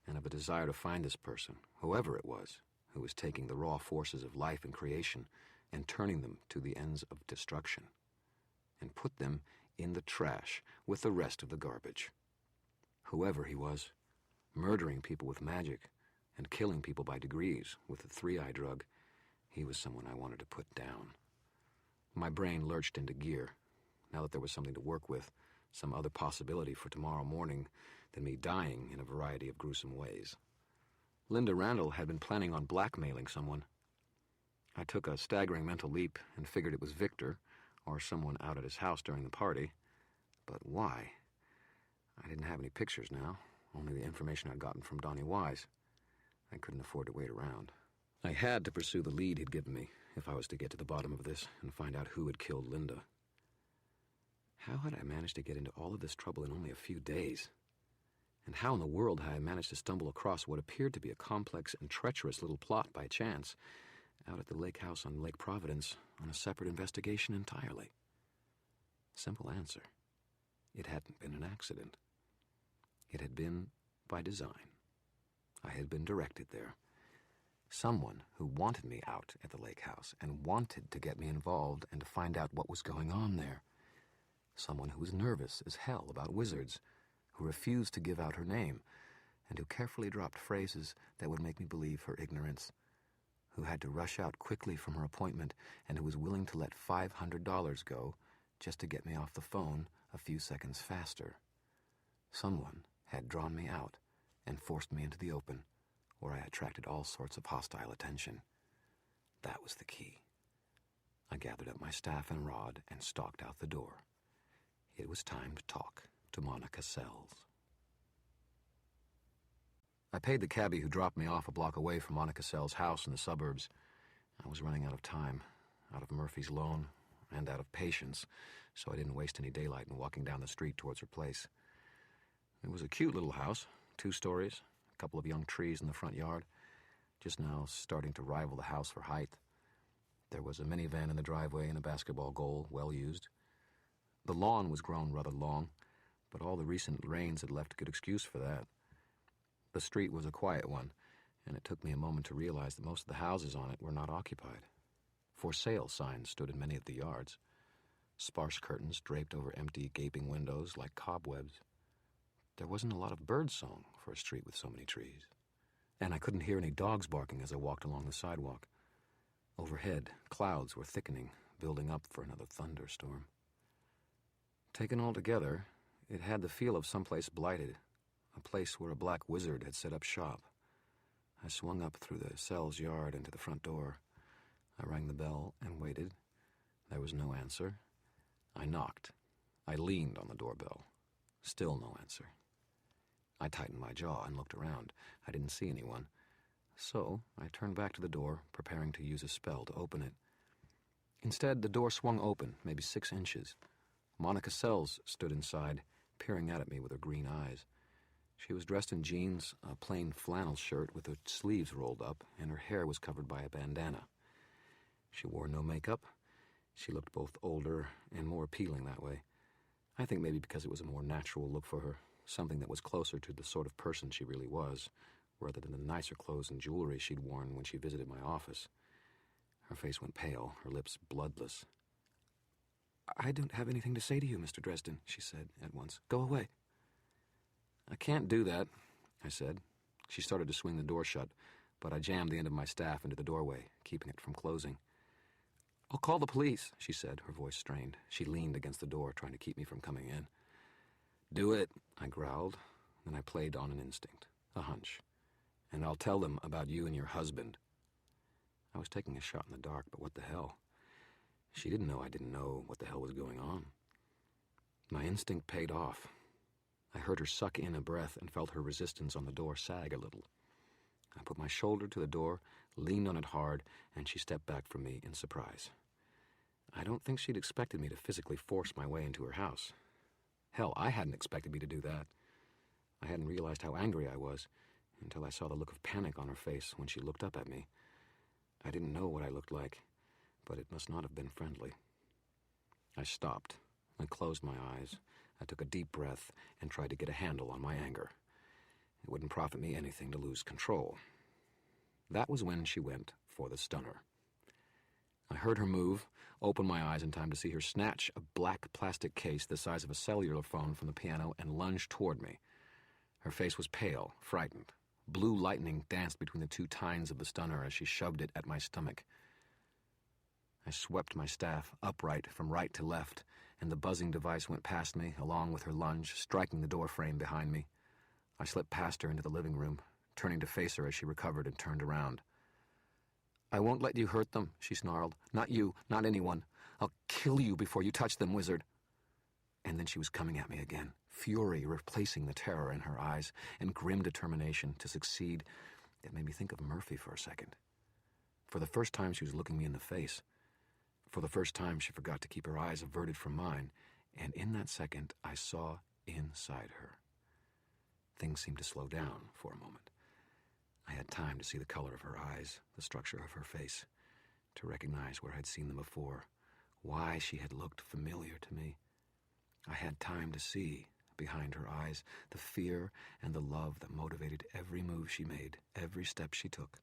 and of a desire to find this person, whoever it was, who was taking the raw forces of life and creation and turning them to the ends of destruction, and put them in the trash with the rest of the garbage. Whoever he was, murdering people with magic and killing people by degrees with the 3-eye drug, he was someone I wanted to put down. My brain lurched into gear. Now that there was something to work with, some other possibility for tomorrow morning than me dying in a variety of gruesome ways. Linda Randall had been planning on blackmailing someone. I took a staggering mental leap and figured it was Victor, or someone out at his house during the party. But why? I didn't have any pictures now, only the information I'd gotten from Donnie Wise. I couldn't afford to wait around. I had to pursue the lead he'd given me if I was to get to the bottom of this and find out who had killed Linda. How had I managed to get into all of this trouble in only a few days? And how in the world had I managed to stumble across what appeared to be a complex and treacherous little plot by chance out at the lake house on Lake Providence on a separate investigation entirely? Simple answer. It hadn't been an accident. It had been by design. I had been directed there. Someone who wanted me out at the lake house and wanted to get me involved and to find out what was going on there. Someone who was nervous as hell about wizards, who refused to give out her name, and who carefully dropped phrases that would make me believe her ignorance, who had to rush out quickly from her appointment and who was willing to let $500 go just to get me off the phone a few seconds faster. Someone had drawn me out and forced me into the open, where I attracted all sorts of hostile attention. That was the key. I gathered up my staff and rod and stalked out the door. It was time to talk to Monica Sells. I paid the cabbie who dropped me off a block away from Monica Sells' house in the suburbs. I was running out of time, out of Murphy's loan, and out of patience, so I didn't waste any daylight in walking down the street towards her place. It was a cute little house, 2 stories, a couple of young trees in the front yard, just now starting to rival the house for height. There was a minivan in the driveway and a basketball goal, well used. The lawn was grown rather long, but all the recent rains had left a good excuse for that. The street was a quiet one, and it took me a moment to realize that most of the houses on it were not occupied. For sale signs stood in many of the yards. Sparse curtains draped over empty, gaping windows like cobwebs. There wasn't a lot of birdsong for a street with so many trees. And I couldn't hear any dogs barking as I walked along the sidewalk. Overhead, clouds were thickening, building up for another thunderstorm. Taken all together, it had the feel of someplace blighted, a place where a black wizard had set up shop. I swung up through the Sells yard into the front door. I rang the bell and waited. There was no answer. I knocked. I leaned on the doorbell. Still no answer. I tightened my jaw and looked around. I didn't see anyone. So I turned back to the door, preparing to use a spell to open it. Instead, the door swung open, maybe 6 inches. Monica Sells stood inside, peering out at me with her green eyes. She was dressed in jeans, a plain flannel shirt with the sleeves rolled up, and her hair was covered by a bandana. She wore no makeup. She looked both older and more appealing that way. I think maybe because it was a more natural look for her, something that was closer to the sort of person she really was, rather than the nicer clothes and jewelry she'd worn when she visited my office. Her face went pale, her lips bloodless. "I don't have anything to say to you, Mr. Dresden," she said at once. "Go away." "I can't do that," I said. She started to swing the door shut, but I jammed the end of my staff into the doorway, keeping it from closing. "I'll call the police," she said, her voice strained. She leaned against the door, trying to keep me from coming in. "Do it," I growled. Then I played on an instinct, a hunch. "And I'll tell them about you and your husband." I was taking a shot in the dark, but what the hell? She didn't know I didn't know what the hell was going on. My instinct paid off. I heard her suck in a breath and felt her resistance on the door sag a little. I put my shoulder to the door, leaned on it hard, and she stepped back from me in surprise. I don't think she'd expected me to physically force my way into her house. Hell, I hadn't expected me to do that. I hadn't realized how angry I was until I saw the look of panic on her face when she looked up at me. I didn't know what I looked like, but it must not have been friendly. I stopped. I closed my eyes. I took a deep breath and tried to get a handle on my anger. It wouldn't profit me anything to lose control. That was when she went for the stunner. I heard her move, open my eyes in time to see her snatch a black plastic case the size of a cellular phone from the piano and lunge toward me. Her face was pale, frightened. Blue lightning danced between the 2 tines of the stunner as she shoved it at my stomach. I swept my staff upright from right to left, and the buzzing device went past me, along with her lunge, striking the door frame behind me. I slipped past her into the living room, turning to face her as she recovered and turned around. "I won't let you hurt them," she snarled. "Not you, not anyone. I'll kill you before you touch them, wizard." And then she was coming at me again, fury replacing the terror in her eyes, and grim determination to succeed. It made me think of Murphy for a second. For the first time, she was looking me in the face. For the first time, she forgot to keep her eyes averted from mine, and in that second, I saw inside her. Things seemed to slow down for a moment. I had time to see the color of her eyes, the structure of her face, to recognize where I'd seen them before, why she had looked familiar to me. I had time to see, behind her eyes, the fear and the love that motivated every move she made, every step she took.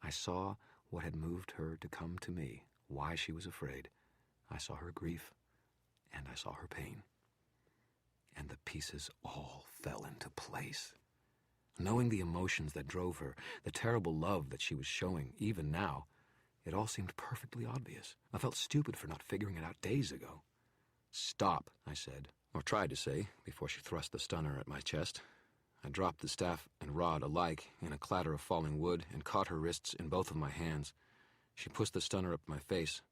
I saw what had moved her to come to me, why she was afraid. I saw her grief, and I saw her pain. And the pieces all fell into place. Knowing the emotions that drove her, the terrible love that she was showing, even now, it all seemed perfectly obvious. I felt stupid for not figuring it out days ago. "Stop," I said, or tried to say, before she thrust the stunner at my chest. I dropped the staff and rod alike in a clatter of falling wood and caught her wrists in both of my hands. She pushed the stunner up my face,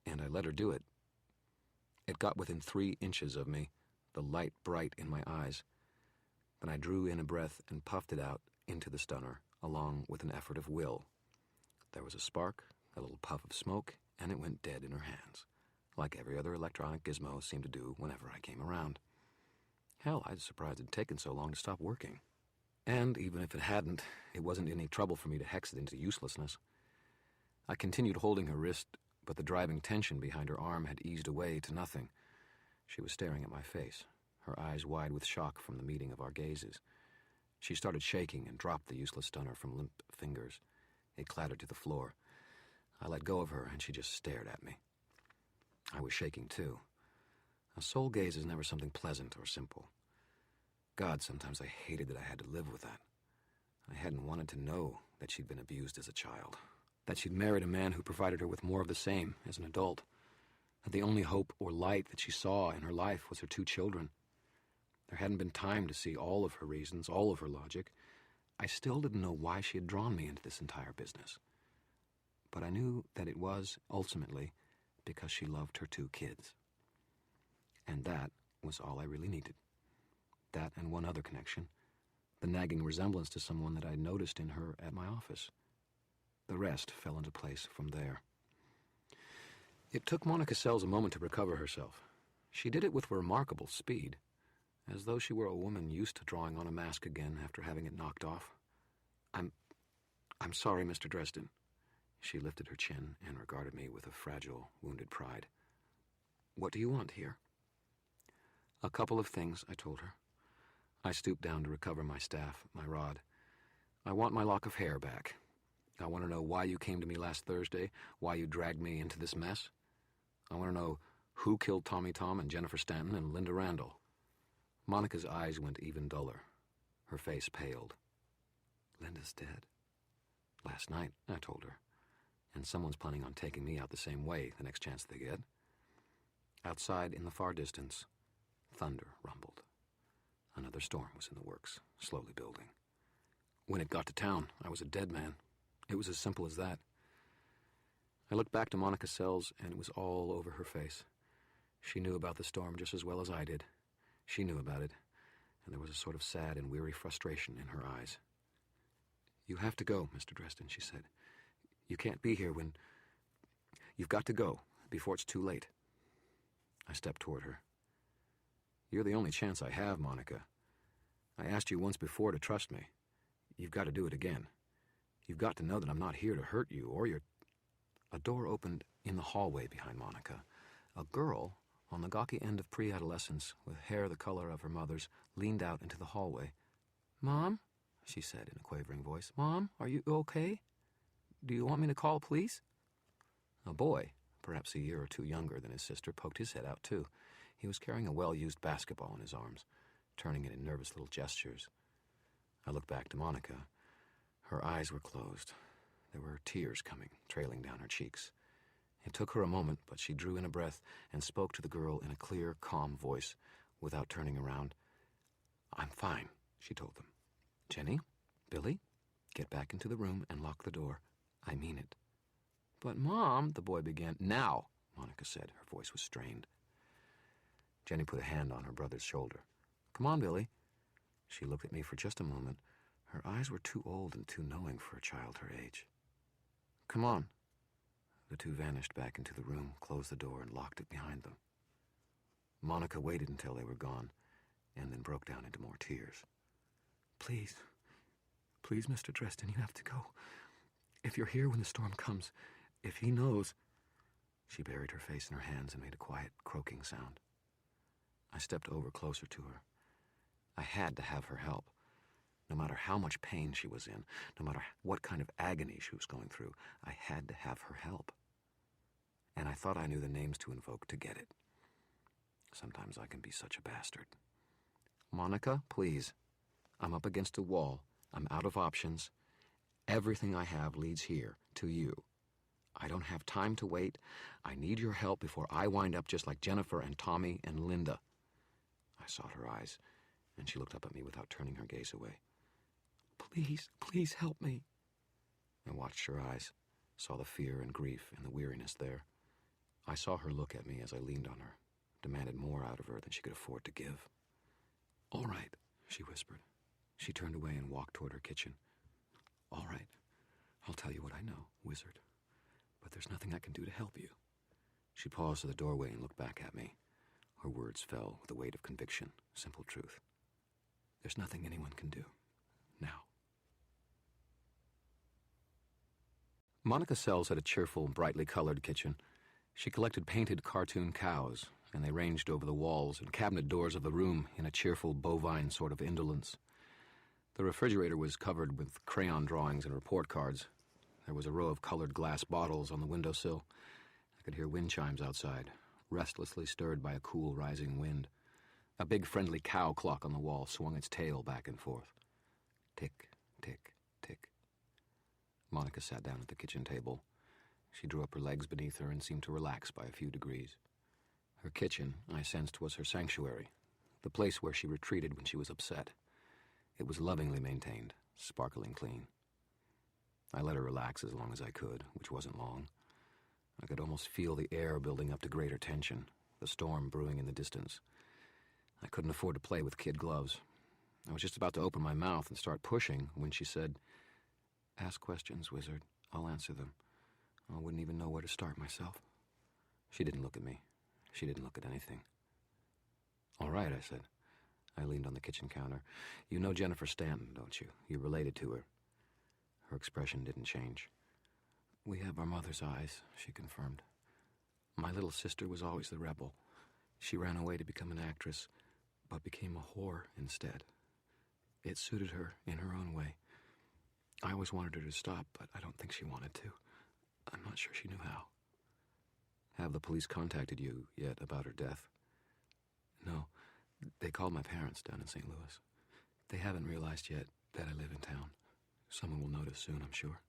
and I let her do it. It got within 3 inches of me, the light bright in my eyes. Then I drew in a breath and puffed it out into the stunner, along with an effort of will. There was a spark, a little puff of smoke, and it went dead in her hands, like every other electronic gizmo seemed to do whenever I came around. Hell, I was surprised it had taken so long to stop working. And even if it hadn't, it wasn't any trouble for me to hex it into uselessness. I continued holding her wrist, but the driving tension behind her arm had eased away to nothing. She was staring at my face, her eyes wide with shock from the meeting of our gazes. She started shaking and dropped the useless stunner from limp fingers. It clattered to the floor. I let go of her, and she just stared at me. I was shaking, too. A soul gaze is never something pleasant or simple. God, sometimes I hated that I had to live with that. I hadn't wanted to know that she'd been abused as a child, that she'd married a man who provided her with more of the same as an adult, that the only hope or light that she saw in her life was her 2 children. There hadn't been time to see all of her reasons, all of her logic. I still didn't know why she had drawn me into this entire business. But I knew that it was, ultimately, because she loved her 2 kids. And that was all I really needed. That and one other connection, the nagging resemblance to someone that I'd noticed in her at my office. The rest fell into place from there. It took Monica Sells a moment to recover herself. She did it with remarkable speed, as though she were a woman used to drawing on a mask again after having it knocked off. I'm sorry, Mr. Dresden." She lifted her chin and regarded me with a fragile, wounded pride. "What do you want here?" "A couple of things," I told her. I stooped down to recover my staff, my rod. "I want my lock of hair back. I want to know why you came to me last Thursday, why you dragged me into this mess. I want to know who killed Tommy Tom and Jennifer Stanton and Linda Randall." Monica's eyes went even duller. Her face paled. "Linda's dead." "Last night," I told her. "And someone's planning on taking me out the same way the next chance they get." Outside, in the far distance, thunder rumbled. Another storm was in the works, slowly building. When it got to town, I was a dead man. It was as simple as that. I looked back to Monica Sells, and it was all over her face. She knew about the storm just as well as I did. She knew about it, and there was a sort of sad and weary frustration in her eyes. "You have to go, Mr. Dresden," she said. "You can't be here when... You've got to go, before it's too late." I stepped toward her. "You're the only chance I have, Monica. I asked you once before to trust me. You've got to do it again. You've got to know that I'm not here to hurt you or your..." A door opened in the hallway behind Monica. A girl, on the gawky end of pre-adolescence, with hair the color of her mother's, leaned out into the hallway. "Mom?" she said in a quavering voice. "Mom, are you okay? Do you want me to call police?" A boy, perhaps a year or 2 younger than his sister, poked his head out, too. He was carrying a well-used basketball in his arms, turning it in nervous little gestures. I looked back to Monica. Her eyes were closed. There were tears coming, trailing down her cheeks. It took her a moment, but she drew in a breath and spoke to the girl in a clear, calm voice, without turning around. "I'm fine," she told them. "Jenny, Billy, get back into the room and lock the door. I mean it. But, Mom, the boy began. Now, Monica said. Her voice was strained. Jenny put a hand on her brother's shoulder. Come on, Billy. She looked at me for just a moment. Her eyes were too old and too knowing for a child her age. Come on. The two vanished back into the room, closed the door, and locked it behind them. Monica waited until they were gone, and then broke down into more tears. Please, Mr. Dresden, you have to go. If you're here when the storm comes, if he knows... She buried her face in her hands and made a quiet, croaking sound. I stepped over closer to her. I had to have her help. No matter how much pain she was in, no matter what kind of agony she was going through, I had to have her help. And I thought I knew the names to invoke to get it. Sometimes I can be such a bastard. Monica, please. I'm up against a wall. I'm out of options. Everything I have leads here, to you. I don't have time to wait. I need your help before I wind up just like Jennifer and Tommy and Linda. I saw her eyes, and she looked up at me without turning her gaze away. Please help me. I watched her eyes, saw the fear and grief and the weariness there. I saw her look at me as I leaned on her, demanded more out of her than she could afford to give. All right, she whispered. She turned away and walked toward her kitchen. All right, I'll tell you what I know, wizard. But there's nothing I can do to help you. She paused at the doorway and looked back at me. Her words fell with the weight of conviction, simple truth. There's nothing anyone can do. Now. Monica Sells had a cheerful, brightly colored kitchen. She collected painted cartoon cows, and they ranged over the walls and cabinet doors of the room in a cheerful, bovine sort of indolence. The refrigerator was covered with crayon drawings and report cards. There was a row of colored glass bottles on the windowsill. I could hear wind chimes outside, restlessly stirred by a cool, rising wind. A big, friendly cow clock on the wall swung its tail back and forth. Tick, tick, tick. Monica sat down at the kitchen table. She drew up her legs beneath her and seemed to relax by a few degrees. Her kitchen, I sensed, was her sanctuary, the place where she retreated when she was upset. It was lovingly maintained, sparkling clean. I let her relax as long as I could, which wasn't long. I could almost feel the air building up to greater tension, the storm brewing in the distance. I couldn't afford to play with kid gloves. I was just about to open my mouth and start pushing when she said, Ask questions, wizard. I'll answer them. I wouldn't even know where to start myself. She didn't look at me. She didn't look at anything. All right, I said. I leaned on the kitchen counter. You know Jennifer Stanton, don't you? You're related to her. Her expression didn't change. We have our mother's eyes, she confirmed. My little sister was always the rebel. She ran away to become an actress, but became a whore instead. It suited her in her own way. I always wanted her to stop, but I don't think she wanted to. I'm not sure she knew how. Have the police contacted you yet about her death? No. They called my parents down in St. Louis. They haven't realized yet that I live in town. Someone will notice soon, I'm sure.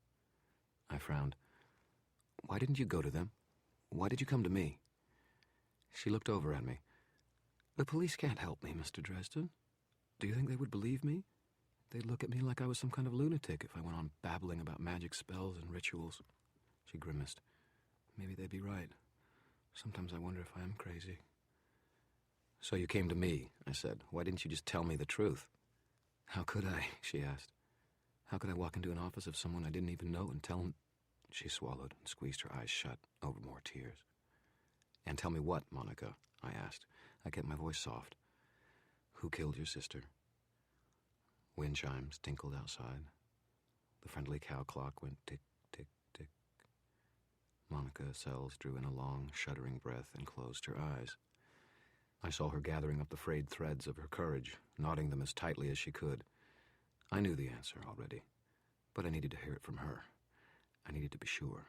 I frowned. Why didn't you go to them? Why did you come to me? She looked over at me. The police can't help me, Mr. Dresden. Do you think they would believe me? They'd look at me like I was some kind of lunatic if I went on babbling about magic spells and rituals. She grimaced. Maybe they'd be right. Sometimes I wonder if I am crazy. So you came to me, I said. Why didn't you just tell me the truth? How could I? She asked. How could I walk into an office of someone I didn't even know and tell him... She swallowed and squeezed her eyes shut over more tears. And tell me what, Monica? I asked. I kept my voice soft. Who killed your sister? Wind chimes tinkled outside. The friendly cow clock went tick, tick, tick. Monica Sells drew in a long, shuddering breath and closed her eyes. I saw her gathering up the frayed threads of her courage, knotting them as tightly as she could. I knew the answer already, but I needed to hear it from her. I needed to be sure.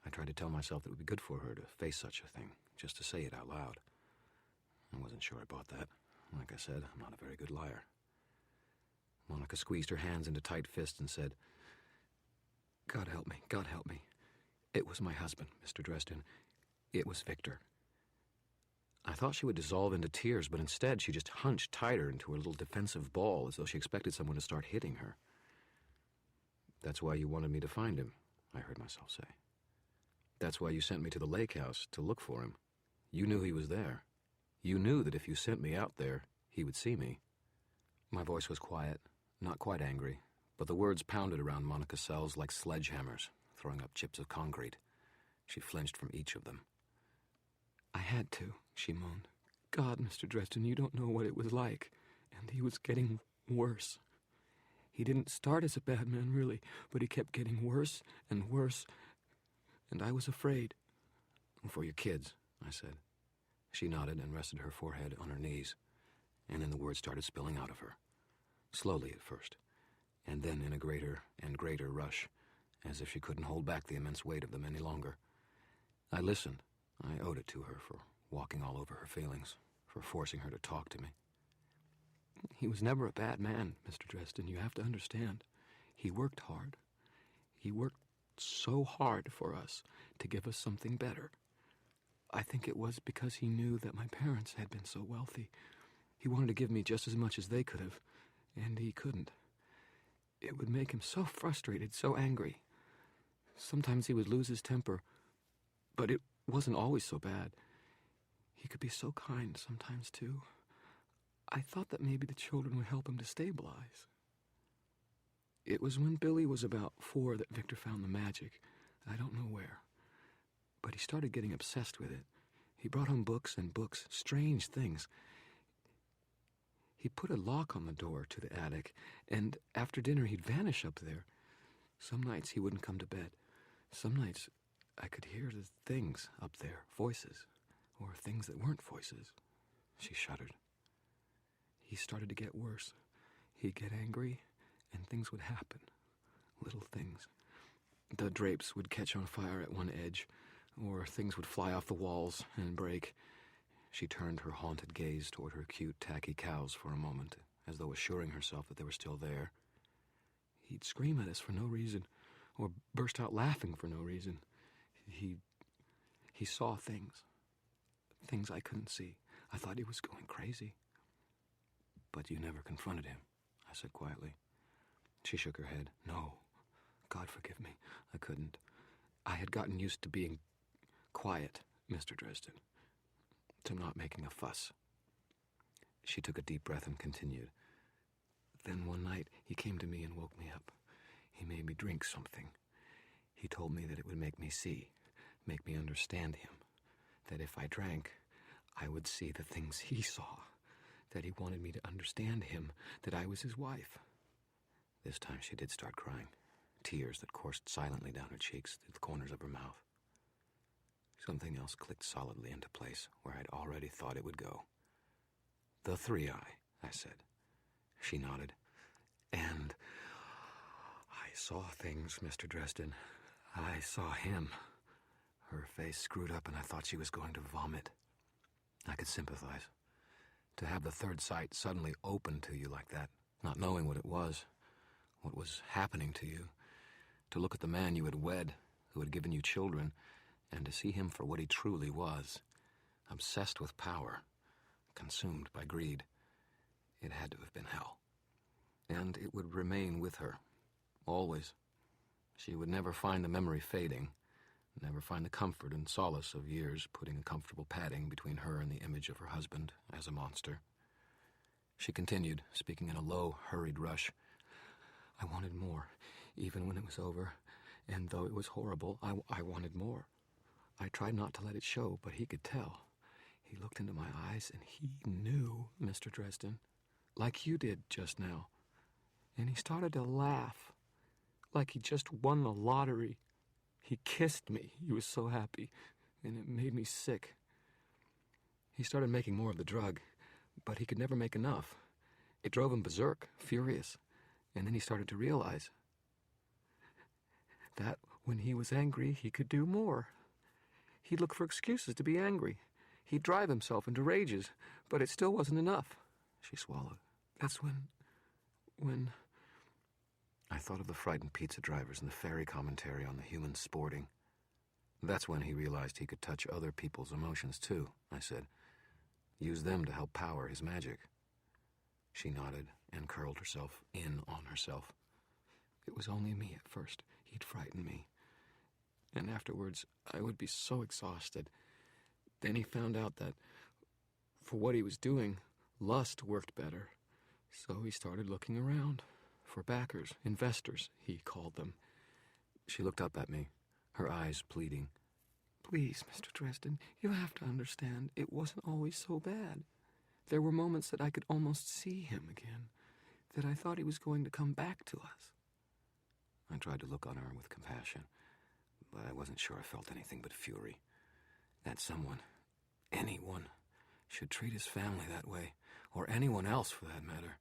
I tried to tell myself that it would be good for her to face such a thing, just to say it out loud. I wasn't sure I bought that. Like I said, I'm not a very good liar. Monica squeezed her hands into tight fists and said, God help me, God help me. It was my husband, Mr. Dresden. It was Victor. I thought she would dissolve into tears, but instead she just hunched tighter into her little defensive ball as though she expected someone to start hitting her. That's why you wanted me to find him, I heard myself say. That's why you sent me to the lake house to look for him. You knew he was there. You knew that if you sent me out there, he would see me. My voice was quiet, not quite angry, but the words pounded around Monica Sells like sledgehammers, throwing up chips of concrete. She flinched from each of them. "I had to," she moaned. "God, Mr. Dresden, you don't know what it was like. And he was getting worse. He didn't start as a bad man, really, but he kept getting worse and worse, and I was afraid." "For your kids," I said. She nodded and rested her forehead on her knees, and then the words started spilling out of her. Slowly at first, and then in a greater and greater rush, as if she couldn't hold back the immense weight of them any longer. I listened. I owed it to her for walking all over her feelings, for forcing her to talk to me. "He was never a bad man, Mr. Dresden, you have to understand. He worked hard. He worked so hard for us to give us something better. I think it was because he knew that my parents had been so wealthy. He wanted to give me just as much as they could have, and he couldn't. It would make him so frustrated, so angry. Sometimes he would lose his temper, but it wasn't always so bad. He could be so kind sometimes, too. I thought that maybe the children would help him to stabilize. It was when Billy was about 4 that Victor found the magic. I don't know where. But he started getting obsessed with it. He brought home books and books, strange things. He put a lock on the door to the attic, and after dinner he'd vanish up there. Some nights he wouldn't come to bed. Some nights I could hear the things up there, voices, or things that weren't voices." She shuddered. "He started to get worse. He'd get angry, and things would happen. Little things. The drapes would catch on fire at one edge, or things would fly off the walls and break." She turned her haunted gaze toward her cute, tacky cows for a moment, as though assuring herself that they were still there. "He'd scream at us for no reason, or burst out laughing for no reason. He saw things I couldn't see. I thought he was going crazy." "But you never confronted him," I said quietly. She shook her head. "No, God forgive me, I couldn't. I had gotten used to being quiet, Mr. Dresden, to not making a fuss." She took a deep breath and continued. "Then one night he came to me and woke me up. He made me drink something. He told me that it would make me see, make me understand him, that if I drank, I would see the things he saw, that he wanted me to understand him, that I was his wife." This time she did start crying, tears that coursed silently down her cheeks through the corners of her mouth. Something else clicked solidly into place where I'd already thought it would go. "The 3-eye," I said. She nodded. "And I saw things, Mr. Dresden. I saw him." Her face screwed up and I thought she was going to vomit. I could sympathize. To have the third sight suddenly open to you like that, not knowing what it was, what was happening to you, to look at the man you had wed, who had given you children, and to see him for what he truly was, obsessed with power, consumed by greed. It had to have been hell. And it would remain with her, always. She would never find the memory fading, never find the comfort and solace of years putting a comfortable padding between her and the image of her husband as a monster. She continued, speaking in a low, hurried rush. "I wanted more, even when it was over, and though it was horrible, I wanted more. I tried not to let it show, but he could tell. He looked into my eyes, and he knew, Mr. Dresden, like you did just now. And he started to laugh, like he just won the lottery. He kissed me. He was so happy, and it made me sick. He started making more of the drug, but he could never make enough. It drove him berserk, furious, and then he started to realize that when he was angry, he could do more. He'd look for excuses to be angry. He'd drive himself into rages, but it still wasn't enough." She swallowed. "That's when... I thought of the frightened pizza drivers and the fairy commentary on the human sporting. "That's when he realized he could touch other people's emotions, too," I said. "Use them to help power his magic." She nodded and curled herself in on herself. It was only me at first. He'd frighten me. And afterwards, I would be so exhausted. Then he found out that, for what he was doing, lust worked better. So he started looking around for backers, investors, he called them. She looked up at me, her eyes pleading. Please, Mr. Dresden, you have to understand, it wasn't always so bad. There were moments that I could almost see him again, that I thought he was going to come back to us. I tried to look on her with compassion, but I wasn't sure I felt anything but fury. That someone, anyone, should treat his family that way, or anyone else for that matter.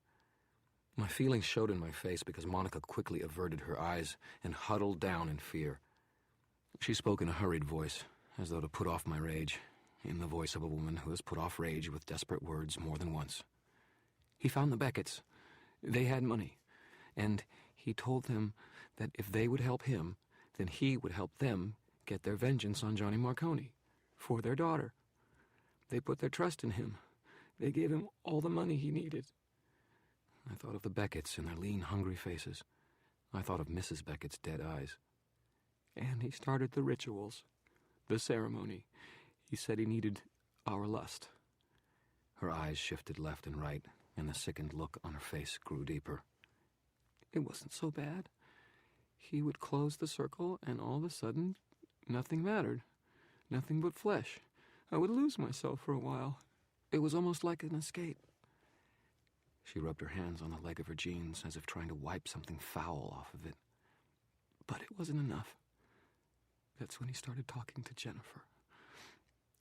My feelings showed in my face because Monica quickly averted her eyes and huddled down in fear. She spoke in a hurried voice, as though to put off my rage, in the voice of a woman who has put off rage with desperate words more than once. He found the Becketts. They had money, and he told them that if they would help him, then he would help them get their vengeance on Johnny Marconi, for their daughter. They put their trust in him. They gave him all the money he needed. I thought of the Becketts and their lean, hungry faces. I thought of Mrs. Beckett's dead eyes. And he started the rituals, the ceremony. He said he needed our lust. Her eyes shifted left and right, and the sickened look on her face grew deeper. It wasn't so bad. He would close the circle, and all of a sudden, nothing mattered. Nothing but flesh. I would lose myself for a while. It was almost like an escape. She rubbed her hands on the leg of her jeans as if trying to wipe something foul off of it. But it wasn't enough. That's when he started talking to Jennifer.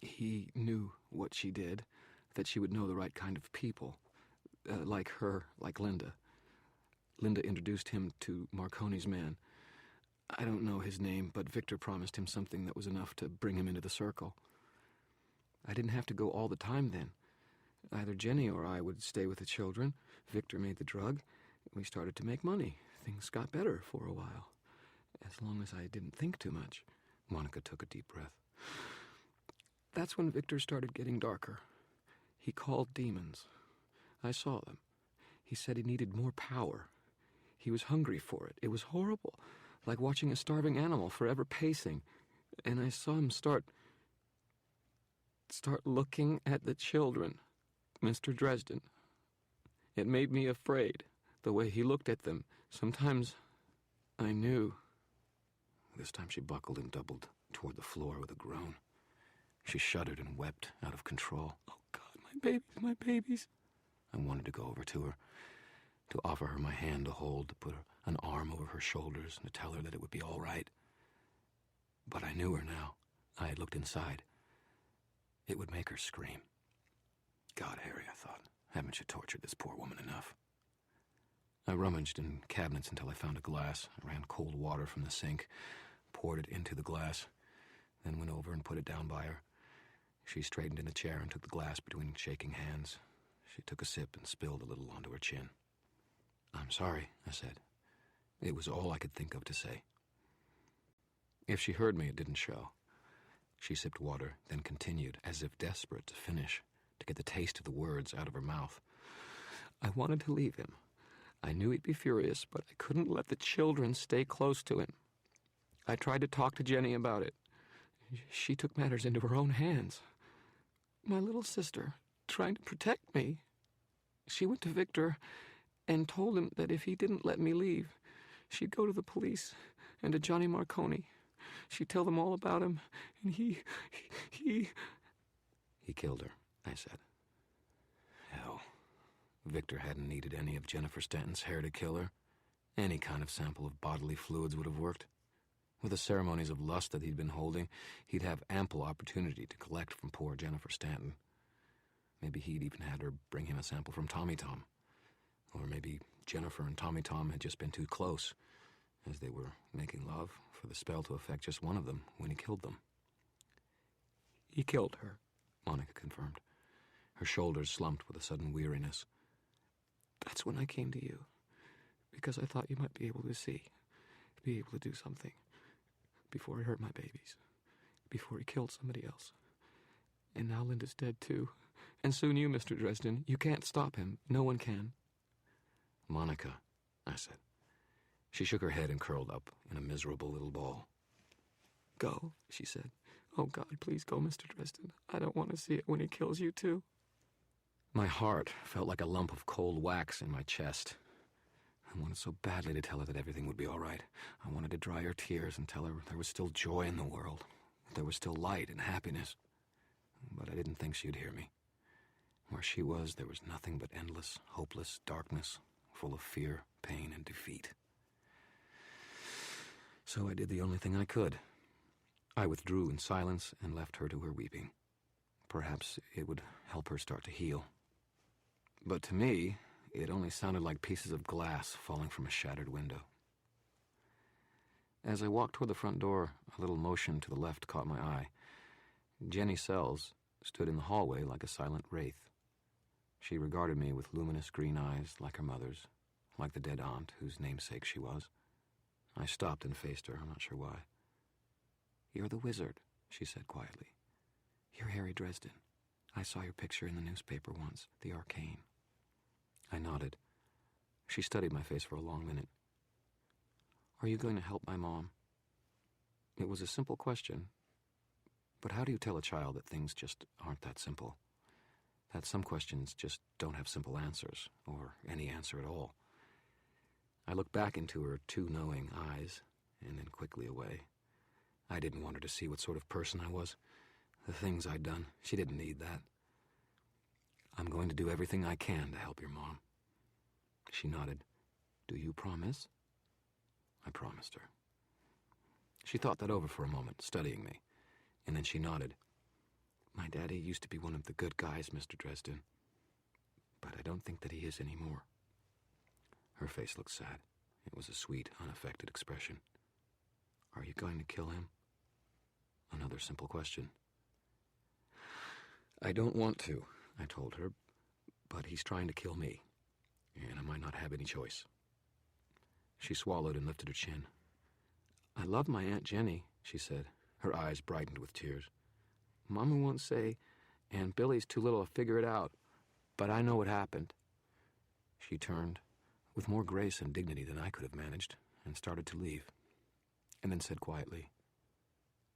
He knew what she did, that she would know the right kind of people, like her, like Linda. Linda introduced him to Marconi's man. I don't know his name, but Victor promised him something that was enough to bring him into the circle. I didn't have to go all the time then. Either Jenny or I would stay with the children. Victor made the drug. We started to make money. Things got better for a while. As long as I didn't think too much. Monica took a deep breath. That's when Victor started getting darker. He called demons. I saw them. He said he needed more power. He was hungry for it. It was horrible, like watching a starving animal forever pacing. And I saw him start looking at the children, Mr. Dresden. It made me afraid, the way he looked at them. Sometimes I knew. This time she buckled and doubled toward the floor with a groan. She shuddered and wept out of control. Oh, God, my babies, my babies. I wanted to go over to her, to offer her my hand to hold, to put an arm over her shoulders, and to tell her that it would be all right. But I knew her now. I had looked inside. It would make her scream. God, Harry, I thought, haven't you tortured this poor woman enough? I rummaged in cabinets until I found a glass. I ran cold water from the sink, poured it into the glass, then went over and put it down by her. She straightened in a chair and took the glass between shaking hands. She took a sip and spilled a little onto her chin. I'm sorry, I said. It was all I could think of to say. If she heard me, it didn't show. She sipped water, then continued, as if desperate to finish, to get the taste of the words out of her mouth. I wanted to leave him. I knew he'd be furious, but I couldn't let the children stay close to him. I tried to talk to Jenny about it. She took matters into her own hands. My little sister, trying to protect me. She went to Victor and told him that if he didn't let me leave, she'd go to the police and to Johnny Marconi. She'd tell them all about him, and he killed her, I said. Hell, Victor hadn't needed any of Jennifer Stanton's hair to kill her. Any kind of sample of bodily fluids would have worked. With the ceremonies of lust that he'd been holding, he'd have ample opportunity to collect from poor Jennifer Stanton. Maybe he'd even had her bring him a sample from Tommy Tom. Or maybe Jennifer and Tommy Tom had just been too close, as they were making love, for the spell to affect just one of them when he killed them. He killed her, Monica confirmed. Her shoulders slumped with a sudden weariness. That's when I came to you, because I thought you might be able to see, be able to do something, before he hurt my babies, before he killed somebody else. And now Linda's dead too, and soon you, Mr. Dresden. You can't stop him. No one can. Monica, I said, She shook her head and curled up in a miserable little ball. "Go," she said. "Oh, God, please go, Mr. Dresden. I don't want to see it when he kills you, too." My heart felt like a lump of cold wax in my chest. I wanted so badly to tell her that everything would be all right. I wanted to dry her tears and tell her there was still joy in the world, that there was still light and happiness. But I didn't think she'd hear me. Where she was, there was nothing but endless, hopeless darkness, full of fear, pain, and defeat. So I did the only thing I could. I withdrew in silence and left her to her weeping. Perhaps it would help her start to heal. But to me, it only sounded like pieces of glass falling from a shattered window. As I walked toward the front door, a little motion to the left caught my eye. Jenny Sells stood in the hallway like a silent wraith. She regarded me with luminous green eyes like her mother's, like the dead aunt whose namesake she was. I stopped and faced her, I'm not sure why. "You're the wizard," she said quietly. "You're Harry Dresden. I saw your picture in the newspaper once, the Arcane." I nodded. She studied my face for a long minute. "Are you going to help my mom?" It was a simple question, but how do you tell a child that things just aren't that simple? That some questions just don't have simple answers, or any answer at all. I looked back into her two knowing eyes, and then quickly away. I didn't want her to see what sort of person I was. The things I'd done, she didn't need that. "I'm going to do everything I can to help your mom." She nodded. "Do you promise?" I promised her. She thought that over for a moment, studying me, and then she nodded. "My daddy used to be one of the good guys, Mr. Dresden, but I don't think that he is anymore." Her face looked sad. It was a sweet, unaffected expression. "Are you going to kill him?" Another simple question. "I don't want to," I told her, "but he's trying to kill me, and I might not have any choice." She swallowed and lifted her chin. "I love my Aunt Jenny," she said. Her eyes brightened with tears. "Mama won't say, and Billy's too little to figure it out, but I know what happened." She turned, with more grace and dignity than I could have managed, and started to leave, and then said quietly,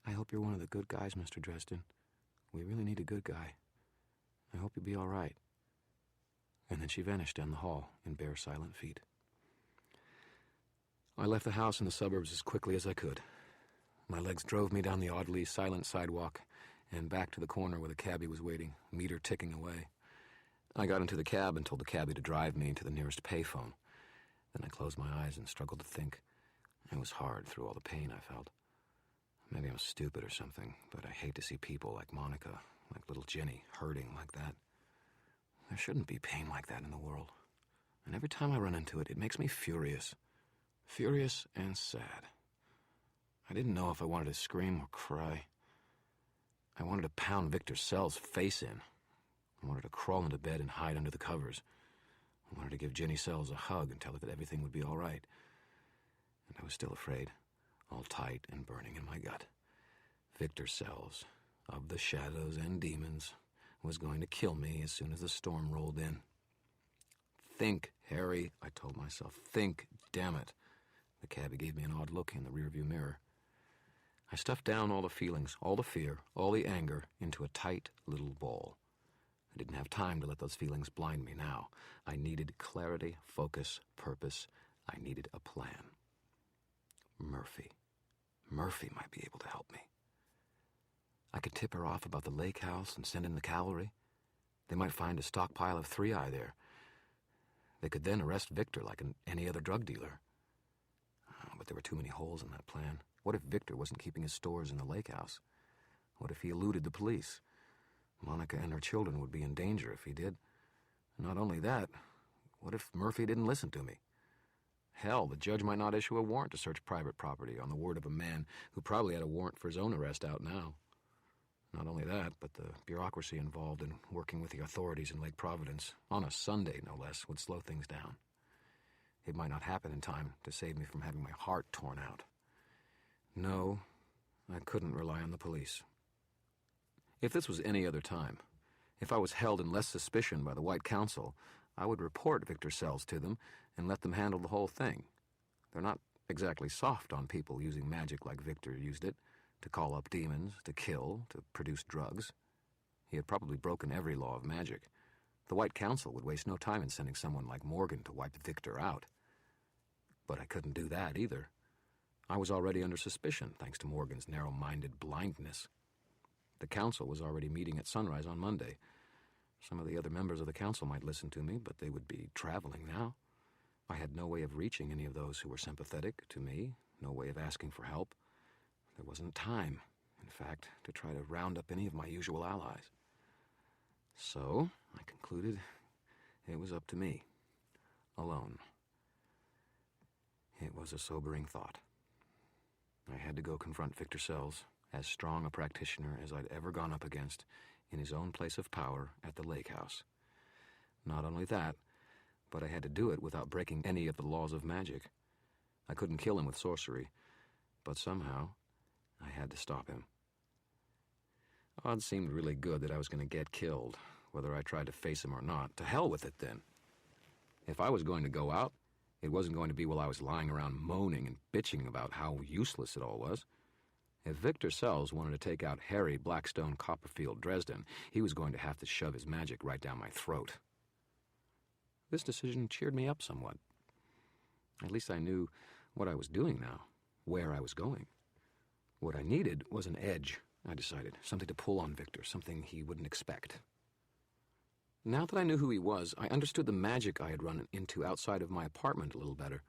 "I hope you're one of the good guys, Mr. Dresden. We really need a good guy. I hope you'll be all right." And then she vanished down the hall in bare, silent feet. I left the house in the suburbs as quickly as I could. My legs drove me down the oddly silent sidewalk and back to the corner where the cabbie was waiting, meter ticking away. I got into the cab and told the cabbie to drive me to the nearest payphone. Then I closed my eyes and struggled to think. It was hard through all the pain I felt. Maybe I'm stupid or something, but I hate to see people like Monica, like little Jenny, hurting like that. There shouldn't be pain like that in the world. And every time I run into it, it makes me furious. Furious and sad. I didn't know if I wanted to scream or cry. I wanted to pound Victor Sells' face in. I wanted to crawl into bed and hide under the covers. I wanted to give Jenny Sells a hug and tell her that everything would be all right. And I was still afraid, all tight and burning in my gut. Victor Sells, of the shadows and demons, was going to kill me as soon as the storm rolled in. "Think, Harry," I told myself. "Think, damn it." The cabbie gave me an odd look in the rearview mirror. I stuffed down all the feelings, all the fear, all the anger into a tight little ball. I didn't have time to let those feelings blind me now. I needed clarity, focus, purpose. I needed a plan. Murphy. Murphy might be able to help me. I could tip her off about the lake house and send in the cavalry. They might find a stockpile of 3-eye there. They could then arrest Victor like any other drug dealer. But there were too many holes in that plan. What if Victor wasn't keeping his stores in the lake house? What if he eluded the police? Monica and her children would be in danger if he did. Not only that, what if Murphy didn't listen to me? Hell, the judge might not issue a warrant to search private property on the word of a man who probably had a warrant for his own arrest out now. Not only that, but the bureaucracy involved in working with the authorities in Lake Providence, on a Sunday no less, would slow things down. It might not happen in time to save me from having my heart torn out. No, I couldn't rely on the police. If this was any other time, if I was held in less suspicion by the White Council, I would report Victor Sells to them and let them handle the whole thing. They're not exactly soft on people using magic like Victor used it, to call up demons, to kill, to produce drugs. He had probably broken every law of magic. The White Council would waste no time in sending someone like Morgan to wipe Victor out. But I couldn't do that either. I was already under suspicion, thanks to Morgan's narrow-minded blindness. The council was already meeting at sunrise on Monday. Some of the other members of the council might listen to me, but they would be traveling now. I had no way of reaching any of those who were sympathetic to me, no way of asking for help. There wasn't time, in fact, to try to round up any of my usual allies. So, I concluded it was up to me, alone. It was a sobering thought. I had to go confront Victor Sells, as strong a practitioner as I'd ever gone up against, in his own place of power at the lake house. Not only that, but I had to do it without breaking any of the laws of magic. I couldn't kill him with sorcery, but somehow I had to stop him. Odds seemed really good that I was going to get killed, whether I tried to face him or not. To hell with it, then. If I was going to go out, it wasn't going to be while I was lying around moaning and bitching about how useless it all was. If Victor Sells wanted to take out Harry Blackstone Copperfield Dresden, he was going to have to shove his magic right down my throat. This decision cheered me up somewhat. At least I knew what I was doing now, where I was going. What I needed was an edge, I decided, something to pull on Victor, something he wouldn't expect. Now that I knew who he was, I understood the magic I had run into outside of my apartment a little better.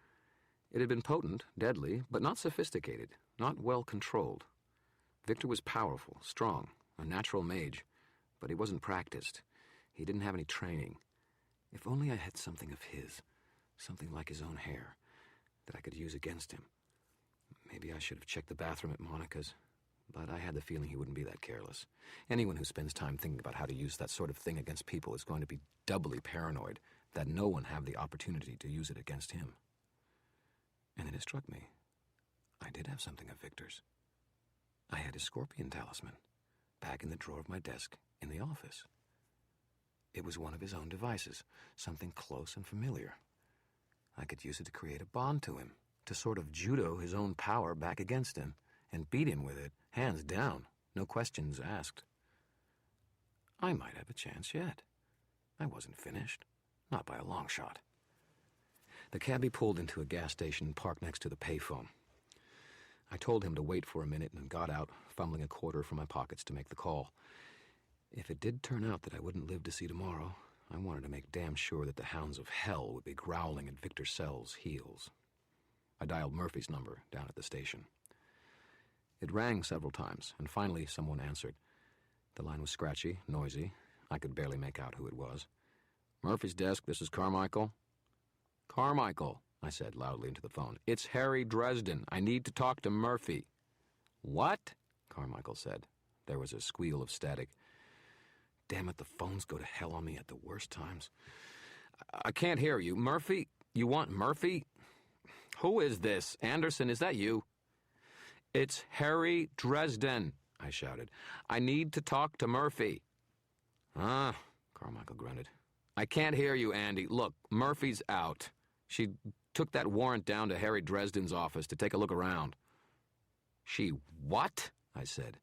It had been potent, deadly, but not sophisticated, not well controlled. Victor was powerful, strong, a natural mage, but he wasn't practiced. He didn't have any training. If only I had something of his, something like his own hair, that I could use against him. Maybe I should have checked the bathroom at Monica's, but I had the feeling he wouldn't be that careless. Anyone who spends time thinking about how to use that sort of thing against people is going to be doubly paranoid that no one have the opportunity to use it against him. And then it struck me. I did have something of Victor's. I had his scorpion talisman, back in the drawer of my desk in the office. It was one of his own devices, something close and familiar. I could use it to create a bond to him, to sort of judo his own power back against him, and beat him with it, hands down, no questions asked. I might have a chance yet. I wasn't finished, not by a long shot. The cabbie pulled into a gas station parked next to the payphone. I told him to wait for a minute and got out, fumbling a quarter from my pockets to make the call. If it did turn out that I wouldn't live to see tomorrow, I wanted to make damn sure that the hounds of hell would be growling at Victor Sells' heels. I dialed Murphy's number down at the station. It rang several times, and finally someone answered. The line was scratchy, noisy. I could barely make out who it was. "Murphy's desk, this is Carmichael." "Carmichael," I said loudly into the phone. "It's Harry Dresden. I need to talk to Murphy." "What?" Carmichael said. There was a squeal of static. Damn it, the phones go to hell on me at the worst times. "I can't hear you. Murphy? You want Murphy? Who is this? Anderson, is that you?" "It's Harry Dresden," I shouted. "I need to talk to Murphy." "Ah," Carmichael grunted. "I can't hear you, Andy. Look, Murphy's out. She took that warrant down to Harry Dresden's office to take a look around." "She what?" I said.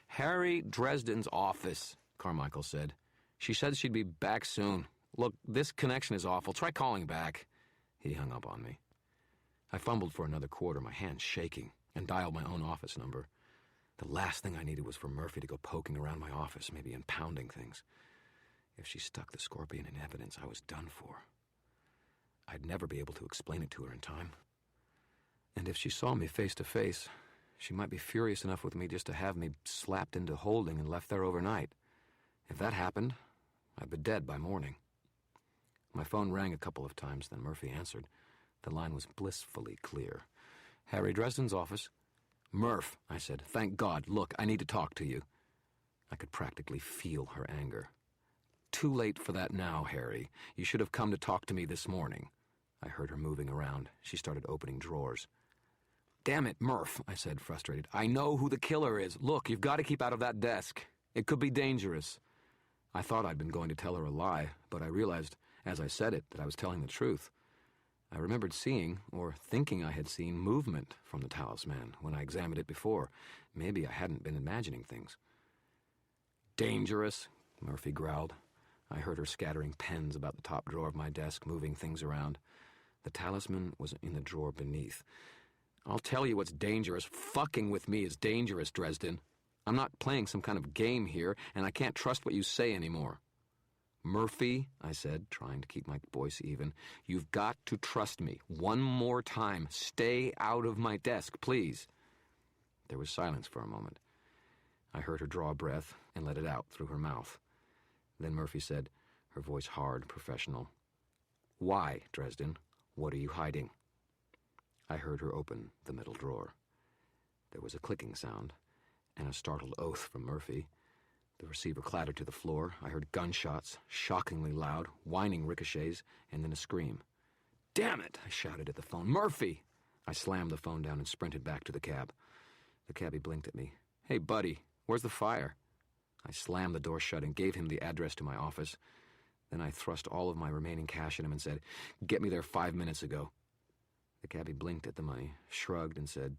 "Harry Dresden's office," Carmichael said. "She said she'd be back soon. Look, this connection is awful. Try calling back." He hung up on me. I fumbled for another quarter, my hands shaking, and dialed my own office number. The last thing I needed was for Murphy to go poking around my office, maybe impounding things. If she stuck the scorpion in evidence, I was done for. I'd never be able to explain it to her in time. And if she saw me face to face, she might be furious enough with me just to have me slapped into holding and left there overnight. If that happened, I'd be dead by morning. My phone rang a couple of times, then Murphy answered. The line was blissfully clear. "Harry Dresden's office." "Murph," I said, "thank God. Look, I need to talk to you." I could practically feel her anger. "Too late for that now, Harry. You should have come to talk to me this morning." I heard her moving around. She started opening drawers. "Damn it, Murph," I said, frustrated. "I know who the killer is. Look, you've got to keep out of that desk. It could be dangerous." I thought I'd been going to tell her a lie, but I realized, as I said it, that I was telling the truth. I remembered seeing, or thinking I had seen, movement from the talisman when I examined it before. Maybe I hadn't been imagining things. "Dangerous," Murphy growled. I heard her scattering pens about the top drawer of my desk, moving things around. The talisman was in the drawer beneath. "I'll tell you what's dangerous. Fucking with me is dangerous, Dresden. I'm not playing some kind of game here, and I can't trust what you say anymore." "Murphy," I said, trying to keep my voice even, "you've got to trust me. One more time. Stay out of my desk, please." There was silence for a moment. I heard her draw a breath and let it out through her mouth. Then Murphy said, her voice hard, professional, "Why, Dresden? What are you hiding?" I heard her open the middle drawer. There was a clicking sound and a startled oath from Murphy. The receiver clattered to the floor. I heard gunshots, shockingly loud, whining ricochets, and then a scream. "Damn it!" I shouted at the phone. "Murphy!" I slammed the phone down and sprinted back to the cab. The cabbie blinked at me. "Hey, buddy, where's the fire?" I slammed the door shut and gave him the address to my office. Then I thrust all of my remaining cash at him and said, "Get me there 5 minutes ago." The cabbie blinked at the money, shrugged, and said,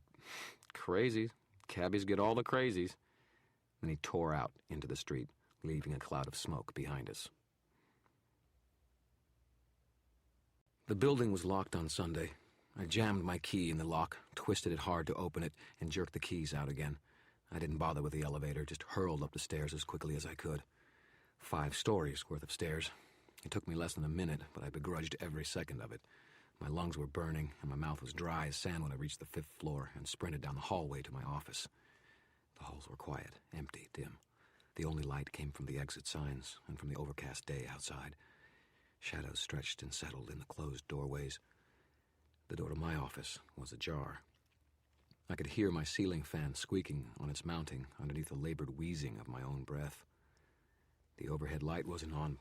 "Crazy. Cabbies get all the crazies." Then he tore out into the street, leaving a cloud of smoke behind us. The building was locked on Sunday. I jammed my key in the lock, twisted it hard to open it, and jerked the keys out again. I didn't bother with the elevator, just hurled up the stairs as quickly as I could. 5 stories worth of stairs. It took me less than a minute, but I begrudged every second of it. My lungs were burning, and my mouth was dry as sand when I reached the 5th floor and sprinted down the hallway to my office. The halls were quiet, empty, dim. The only light came from the exit signs and from the overcast day outside. Shadows stretched and settled in the closed doorways. The door to my office was ajar. I could hear my ceiling fan squeaking on its mounting underneath the labored wheezing of my own breath. The overhead light wasn't on,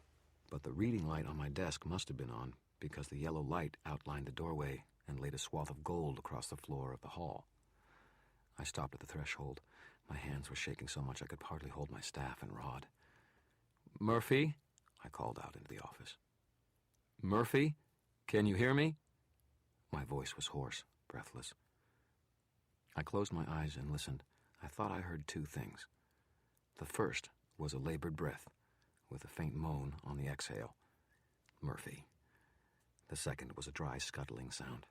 but the reading light on my desk must have been on, because the yellow light outlined the doorway and laid a swath of gold across the floor of the hall. I stopped at the threshold. My hands were shaking so much I could hardly hold my staff and rod. "Murphy?" I called out into the office. "Murphy? Can you hear me?" My voice was hoarse, breathless. I closed my eyes and listened. I thought I heard 2 things. The first was a labored breath, with a faint moan on the exhale. Murphy. The second was a dry, scuttling sound.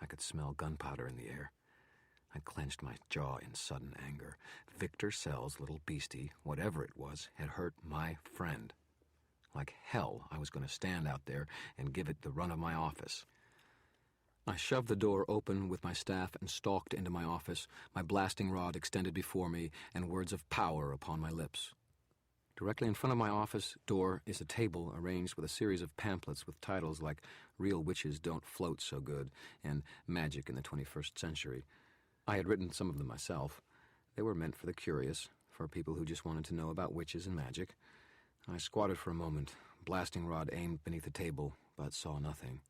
I could smell gunpowder in the air. I clenched my jaw in sudden anger. Victor Sell's little beastie, whatever it was, had hurt my friend. Like hell, I was going to stand out there and give it the run of my office. I shoved the door open with my staff and stalked into my office, my blasting rod extended before me and words of power upon my lips. Directly in front of my office door is a table arranged with a series of pamphlets with titles like "Real Witches Don't Float So Good" and "Magic in the 21st Century." I had written some of them myself. They were meant for the curious, for people who just wanted to know about witches and magic. I squatted for a moment, blasting rod aimed beneath the table, but saw nothing.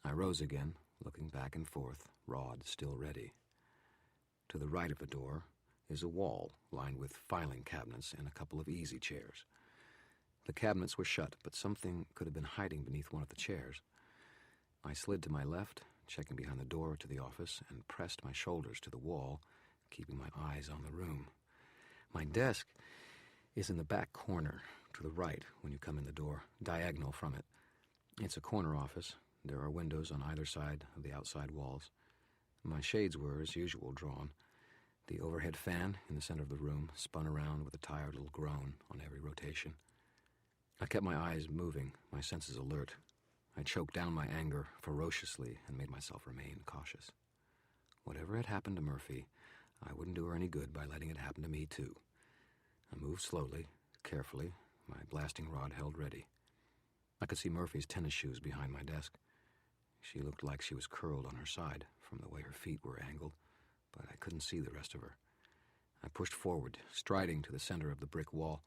I rose again, looking back and forth, rod still ready. To the right of the door is a wall lined with filing cabinets and a couple of easy chairs. The cabinets were shut, but something could have been hiding beneath one of the chairs. I slid to my left, checking behind the door to the office, and pressed my shoulders to the wall, keeping my eyes on the room. My desk is in the back corner, to the right when you come in the door, diagonal from it. It's a corner office. There are windows on either side of the outside walls. My shades were, as usual, drawn. The overhead fan in the center of the room spun around with a tired little groan on every rotation. I kept my eyes moving, my senses alert. I choked down my anger ferociously and made myself remain cautious. Whatever had happened to Murphy, I wouldn't do her any good by letting it happen to me, too. I moved slowly, carefully, my blasting rod held ready. I could see Murphy's tennis shoes behind my desk. She looked like she was curled on her side from the way her feet were angled, but I couldn't see the rest of her. I pushed forward, striding to the center of the brick wall,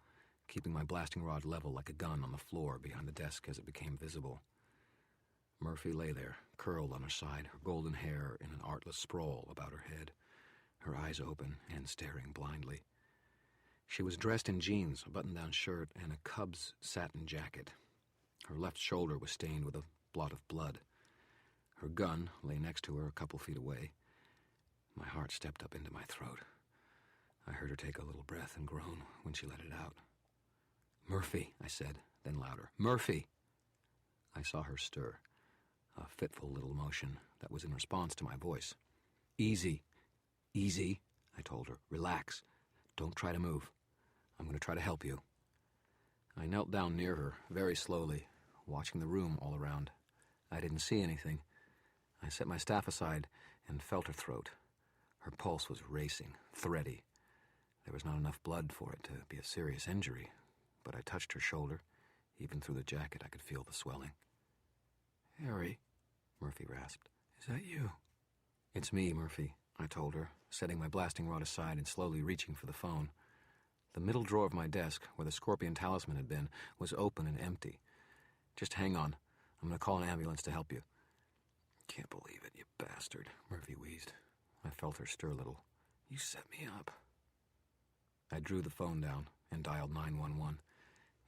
keeping my blasting rod level like a gun on the floor behind the desk as it became visible. Murphy lay there, curled on her side, her golden hair in an artless sprawl about her head, her eyes open and staring blindly. She was dressed in jeans, a button-down shirt, and a Cubs satin jacket. Her left shoulder was stained with a blot of blood. Her gun lay next to her a couple feet away. My heart stepped up into my throat. I heard her take a little breath and groan when she let it out. "Murphy," I said, then louder. "Murphy!" I saw her stir, a fitful little motion that was in response to my voice. "Easy. Easy," I told her. "Relax. Don't try to move. I'm going to try to help you." I knelt down near her, very slowly, watching the room all around. I didn't see anything. I set my staff aside and felt her throat. Her pulse was racing, thready. There was not enough blood for it to be a serious injury, but I touched her shoulder. Even through the jacket, I could feel the swelling. "Harry," Murphy rasped. "Is that you?" "It's me, Murphy," I told her, setting my blasting rod aside and slowly reaching for the phone. The middle drawer of my desk, where the scorpion talisman had been, was open and empty. "Just hang on. I'm going to call an ambulance to help you." "Can't believe it, you bastard," Murphy wheezed. I felt her stir a little. "You set me up." I drew the phone down and dialed 911.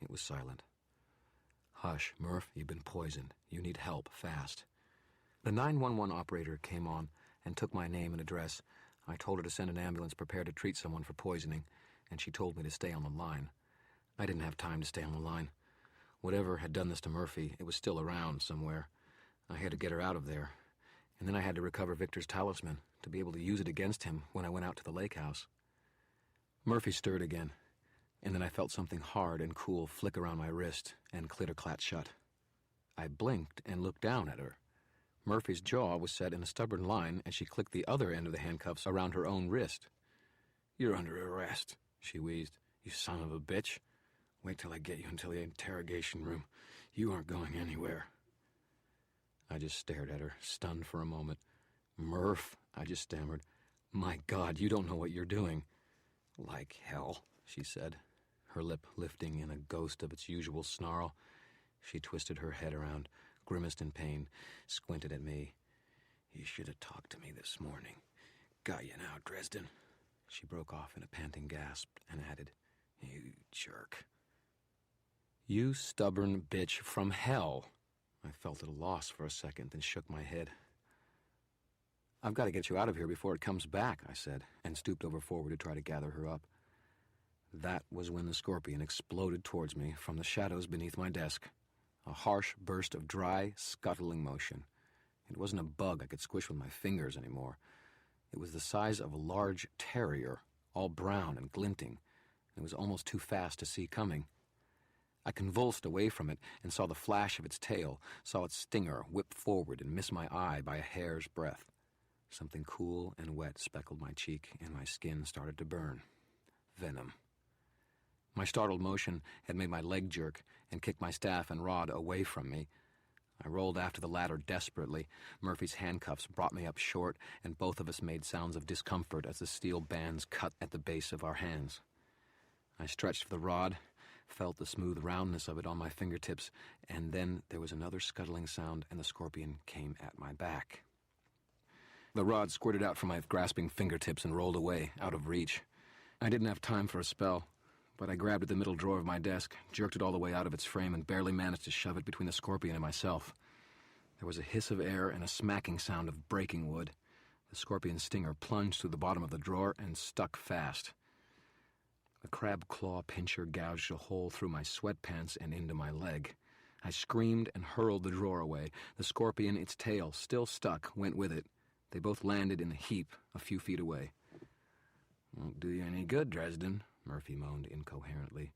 It was silent. "Hush, Murph, you've been poisoned. You need help, fast." The 911 operator came on and took my name and address. I told her to send an ambulance prepared to treat someone for poisoning, and she told me to stay on the line. I didn't have time to stay on the line. Whatever had done this to Murphy, it was still around somewhere. I had to get her out of there. And then I had to recover Victor's talisman to be able to use it against him when I went out to the lake house. Murphy stirred again, and then I felt something hard and cool flick around my wrist and clitter-clat shut. I blinked and looked down at her. Murphy's jaw was set in a stubborn line as she clicked the other end of the handcuffs around her own wrist. "You're under arrest," she wheezed. "You son of a bitch. Wait till I get you into the interrogation room. You aren't going anywhere." I just stared at her, stunned for a moment. "Murph," I just stammered. "My God, you don't know what you're doing." "Like hell," she said, her lip lifting in a ghost of its usual snarl. She twisted her head around, grimaced in pain, squinted at me. "You should have talked to me this morning. Got you now, Dresden." She broke off in a panting gasp and added, "You jerk." "You stubborn bitch from hell." I felt at a loss for a second, then shook my head. "I've got to get you out of here before it comes back," I said, and stooped over forward to try to gather her up. That was when the scorpion exploded towards me from the shadows beneath my desk. A harsh burst of dry, scuttling motion. It wasn't a bug I could squish with my fingers anymore. It was the size of a large terrier, all brown and glinting, and it was almost too fast to see coming. I convulsed away from it and saw the flash of its tail, saw its stinger whip forward and miss my eye by a hair's breadth. Something cool and wet speckled my cheek, and my skin started to burn. Venom. My startled motion had made my leg jerk and kicked my staff and rod away from me. I rolled after the ladder desperately. Murphy's handcuffs brought me up short, and both of us made sounds of discomfort as the steel bands cut at the base of our hands. I stretched for the rod, felt the smooth roundness of it on my fingertips, and then there was another scuttling sound, and the scorpion came at my back. The rod squirted out from my grasping fingertips and rolled away, out of reach. I didn't have time for a spell, but I grabbed at the middle drawer of my desk, jerked it all the way out of its frame, and barely managed to shove it between the scorpion and myself. There was a hiss of air and a smacking sound of breaking wood. The scorpion's stinger plunged through the bottom of the drawer and stuck fast. The crab claw pincher gouged a hole through my sweatpants and into my leg. I screamed and hurled the drawer away. The scorpion, its tail still stuck, went with it. They both landed in a heap a few feet away. "Won't do you any good, Dresden," Murphy moaned incoherently.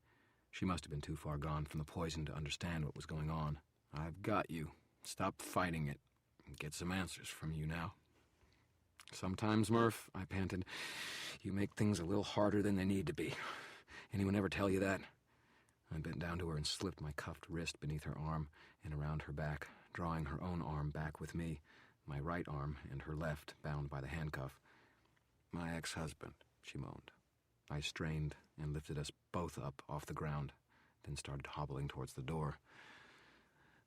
She must have been too far gone from the poison to understand what was going on. "I've got you. Stop fighting it. Get some answers from you now." "Sometimes, Murph," I panted, "you make things a little harder than they need to be. Anyone ever tell you that?" I bent down to her and slipped my cuffed wrist beneath her arm and around her back, drawing her own arm back with me, my right arm and her left bound by the handcuff. "My ex-husband," she moaned. I strained and lifted us both up off the ground, then started hobbling towards the door.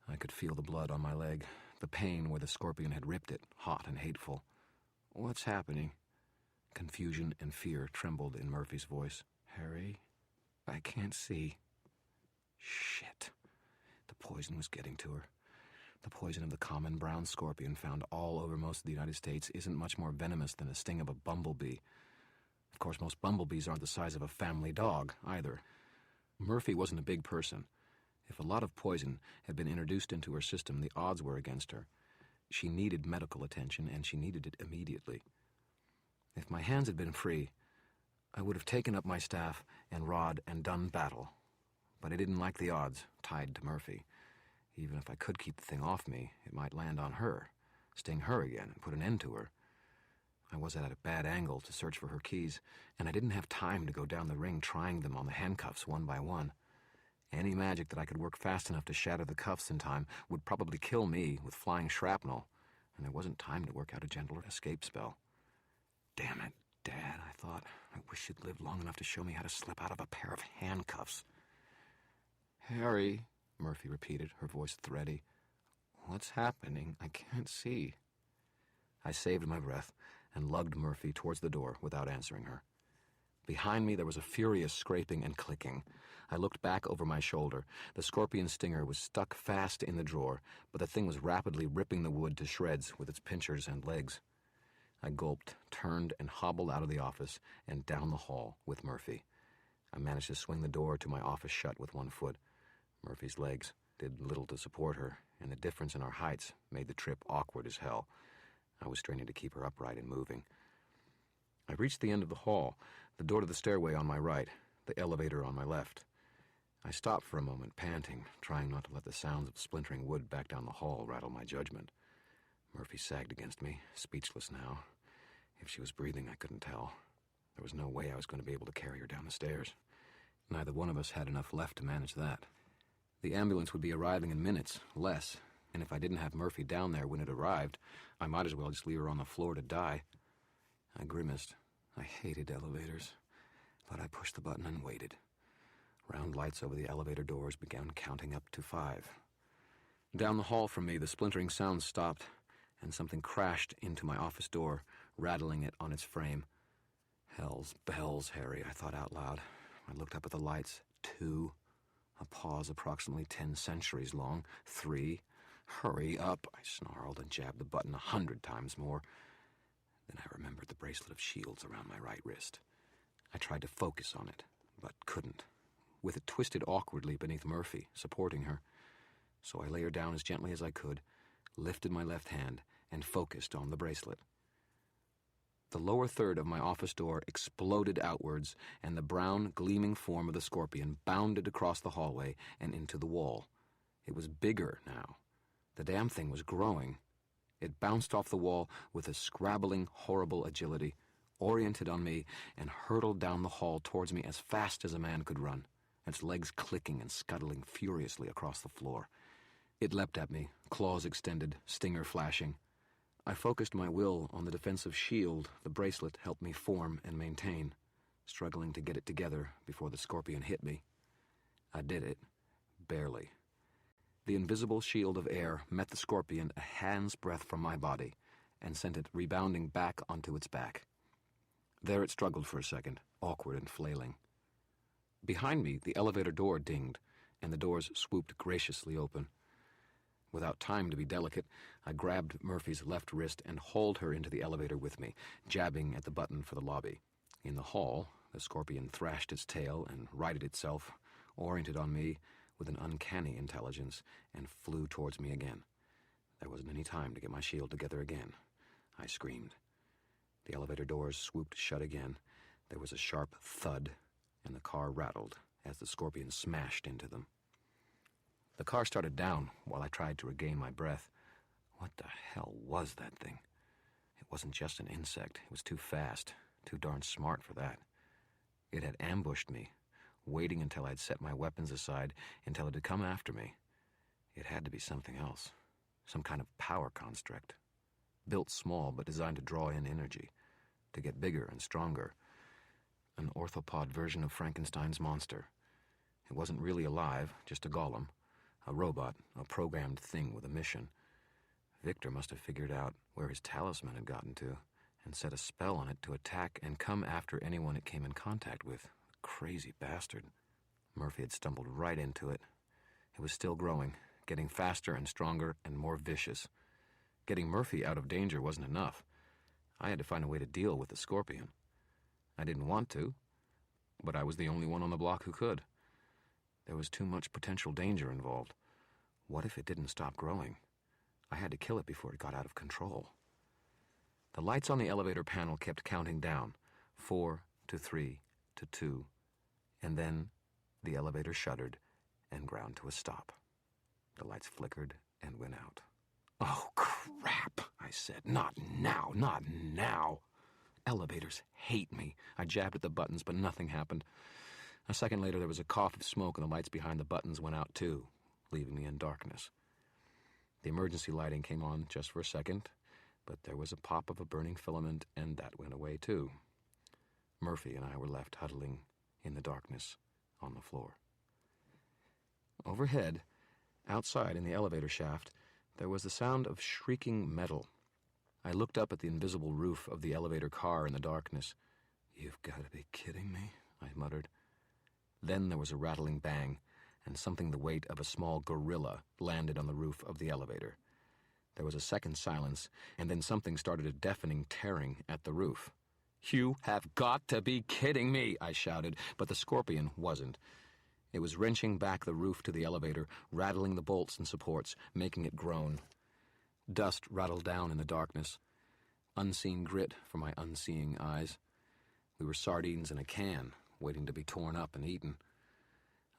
I could feel the blood on my leg, the pain where the scorpion had ripped it, hot and hateful. "What's happening?" Confusion and fear trembled in Murphy's voice. "Harry, I can't see." Shit. The poison was getting to her. The poison of the common brown scorpion found all over most of the United States isn't much more venomous than the sting of a bumblebee. Of course, most bumblebees aren't the size of a family dog, either. Murphy wasn't a big person. If a lot of poison had been introduced into her system, the odds were against her. She needed medical attention, and she needed it immediately. If my hands had been free, I would have taken up my staff and rod and done battle. But I didn't like the odds tied to Murphy. Even if I could keep the thing off me, it might land on her, sting her again, and put an end to her. I was at a bad angle to search for her keys, and I didn't have time to go down the ring trying them on the handcuffs one by one. Any magic that I could work fast enough to shatter the cuffs in time would probably kill me with flying shrapnel, and there wasn't time to work out a gentle escape spell. Damn it, Dad, I thought. I wish you'd lived long enough to show me how to slip out of a pair of handcuffs. Harry, Murphy repeated, her voice thready. What's happening? I can't see. I saved my breath and lugged Murphy towards the door without answering her. Behind me there was a furious scraping and clicking. I looked back over my shoulder. The scorpion stinger was stuck fast in the drawer, but the thing was rapidly ripping the wood to shreds with its pinchers and legs. I gulped, turned, and hobbled out of the office and down the hall with Murphy. I managed to swing the door to my office shut with one foot. Murphy's legs did little to support her, and the difference in our heights made the trip awkward as hell. I was straining to keep her upright and moving. I reached the end of the hall, the door to the stairway on my right, the elevator on my left. I stopped for a moment, panting, trying not to let the sounds of splintering wood back down the hall rattle my judgment. Murphy sagged against me, speechless now. If she was breathing, I couldn't tell. There was no way I was going to be able to carry her down the stairs. Neither one of us had enough left to manage that. The ambulance would be arriving in minutes, less, and if I didn't have Murphy down there when it arrived, I might as well just leave her on the floor to die. I grimaced. I hated elevators, but I pushed the button and waited. Round lights over the elevator doors began counting up to 5. Down the hall from me, the splintering sounds stopped, and something crashed into my office door, rattling it on its frame. Hell's bells, Harry, I thought out loud. I looked up at the lights. 2. A pause approximately 10 centuries long. 3. Hurry up, I snarled and jabbed the button 100 times more. Then I remembered the bracelet of shields around my right wrist. I tried to focus on it, but couldn't, with it twisted awkwardly beneath Murphy, supporting her. So I lay her down as gently as I could, lifted my left hand, and focused on the bracelet. The lower third of my office door exploded outwards, and the brown, gleaming form of the scorpion bounded across the hallway and into the wall. It was bigger now. The damn thing was growing. It bounced off the wall with a scrabbling, horrible agility, oriented on me, and hurtled down the hall towards me as fast as a man could run, its legs clicking and scuttling furiously across the floor. It leapt at me, claws extended, stinger flashing. I focused my will on the defensive shield the bracelet helped me form and maintain, struggling to get it together before the scorpion hit me. I did it, barely. The invisible shield of air met the scorpion a hand's breadth from my body and sent it rebounding back onto its back. There it struggled for a second, awkward and flailing. Behind me, the elevator door dinged, and the doors swooped graciously open. Without time to be delicate, I grabbed Murphy's left wrist and hauled her into the elevator with me, jabbing at the button for the lobby. In the hall, the scorpion thrashed its tail and righted itself, oriented on me with an uncanny intelligence, and flew towards me again. There wasn't any time to get my shield together again. I screamed. The elevator doors swooped shut again. There was a sharp thud, and the car rattled as the scorpion smashed into them. The car started down while I tried to regain my breath. What the hell was that thing? It wasn't just an insect. It was too fast, too darn smart for that. It had ambushed me, waiting until I'd set my weapons aside, until it had come after me. It had to be something else, some kind of power construct, built small but designed to draw in energy, to get bigger and stronger. An orthopod version of Frankenstein's monster. It wasn't really alive, just a golem. A robot, a programmed thing with a mission. Victor must have figured out where his talisman had gotten to and set a spell on it to attack and come after anyone it came in contact with. Crazy bastard. Murphy had stumbled right into it. It was still growing, getting faster and stronger and more vicious. Getting Murphy out of danger wasn't enough. I had to find a way to deal with the scorpion. I didn't want to, but I was the only one on the block who could. There was too much potential danger involved. What if it didn't stop growing? I had to kill it before it got out of control. The lights on the elevator panel kept counting down, 4 to 3 to 2, and then the elevator shuddered and ground to a stop. The lights flickered and went out. "Oh, crap," I said. "Not now, not now." Elevators hate me. I jabbed at the buttons, but nothing happened. A second later, there was a cough of smoke, and the lights behind the buttons went out too, leaving me in darkness. The emergency lighting came on just for a second, but there was a pop of a burning filament, and that went away too. Murphy and I were left huddling in the darkness on the floor. Overhead, outside in the elevator shaft, there was the sound of shrieking metal. I looked up at the invisible roof of the elevator car in the darkness. "You've got to be kidding me," I muttered. Then there was a rattling bang, and something the weight of a small gorilla landed on the roof of the elevator. There was a second silence, and then something started a deafening tearing at the roof. "You have got to be kidding me," I shouted, but the scorpion wasn't. It was wrenching back the roof to the elevator, rattling the bolts and supports, making it groan. Dust rattled down in the darkness. Unseen grit for my unseeing eyes. We were sardines in a can, waiting to be torn up and eaten.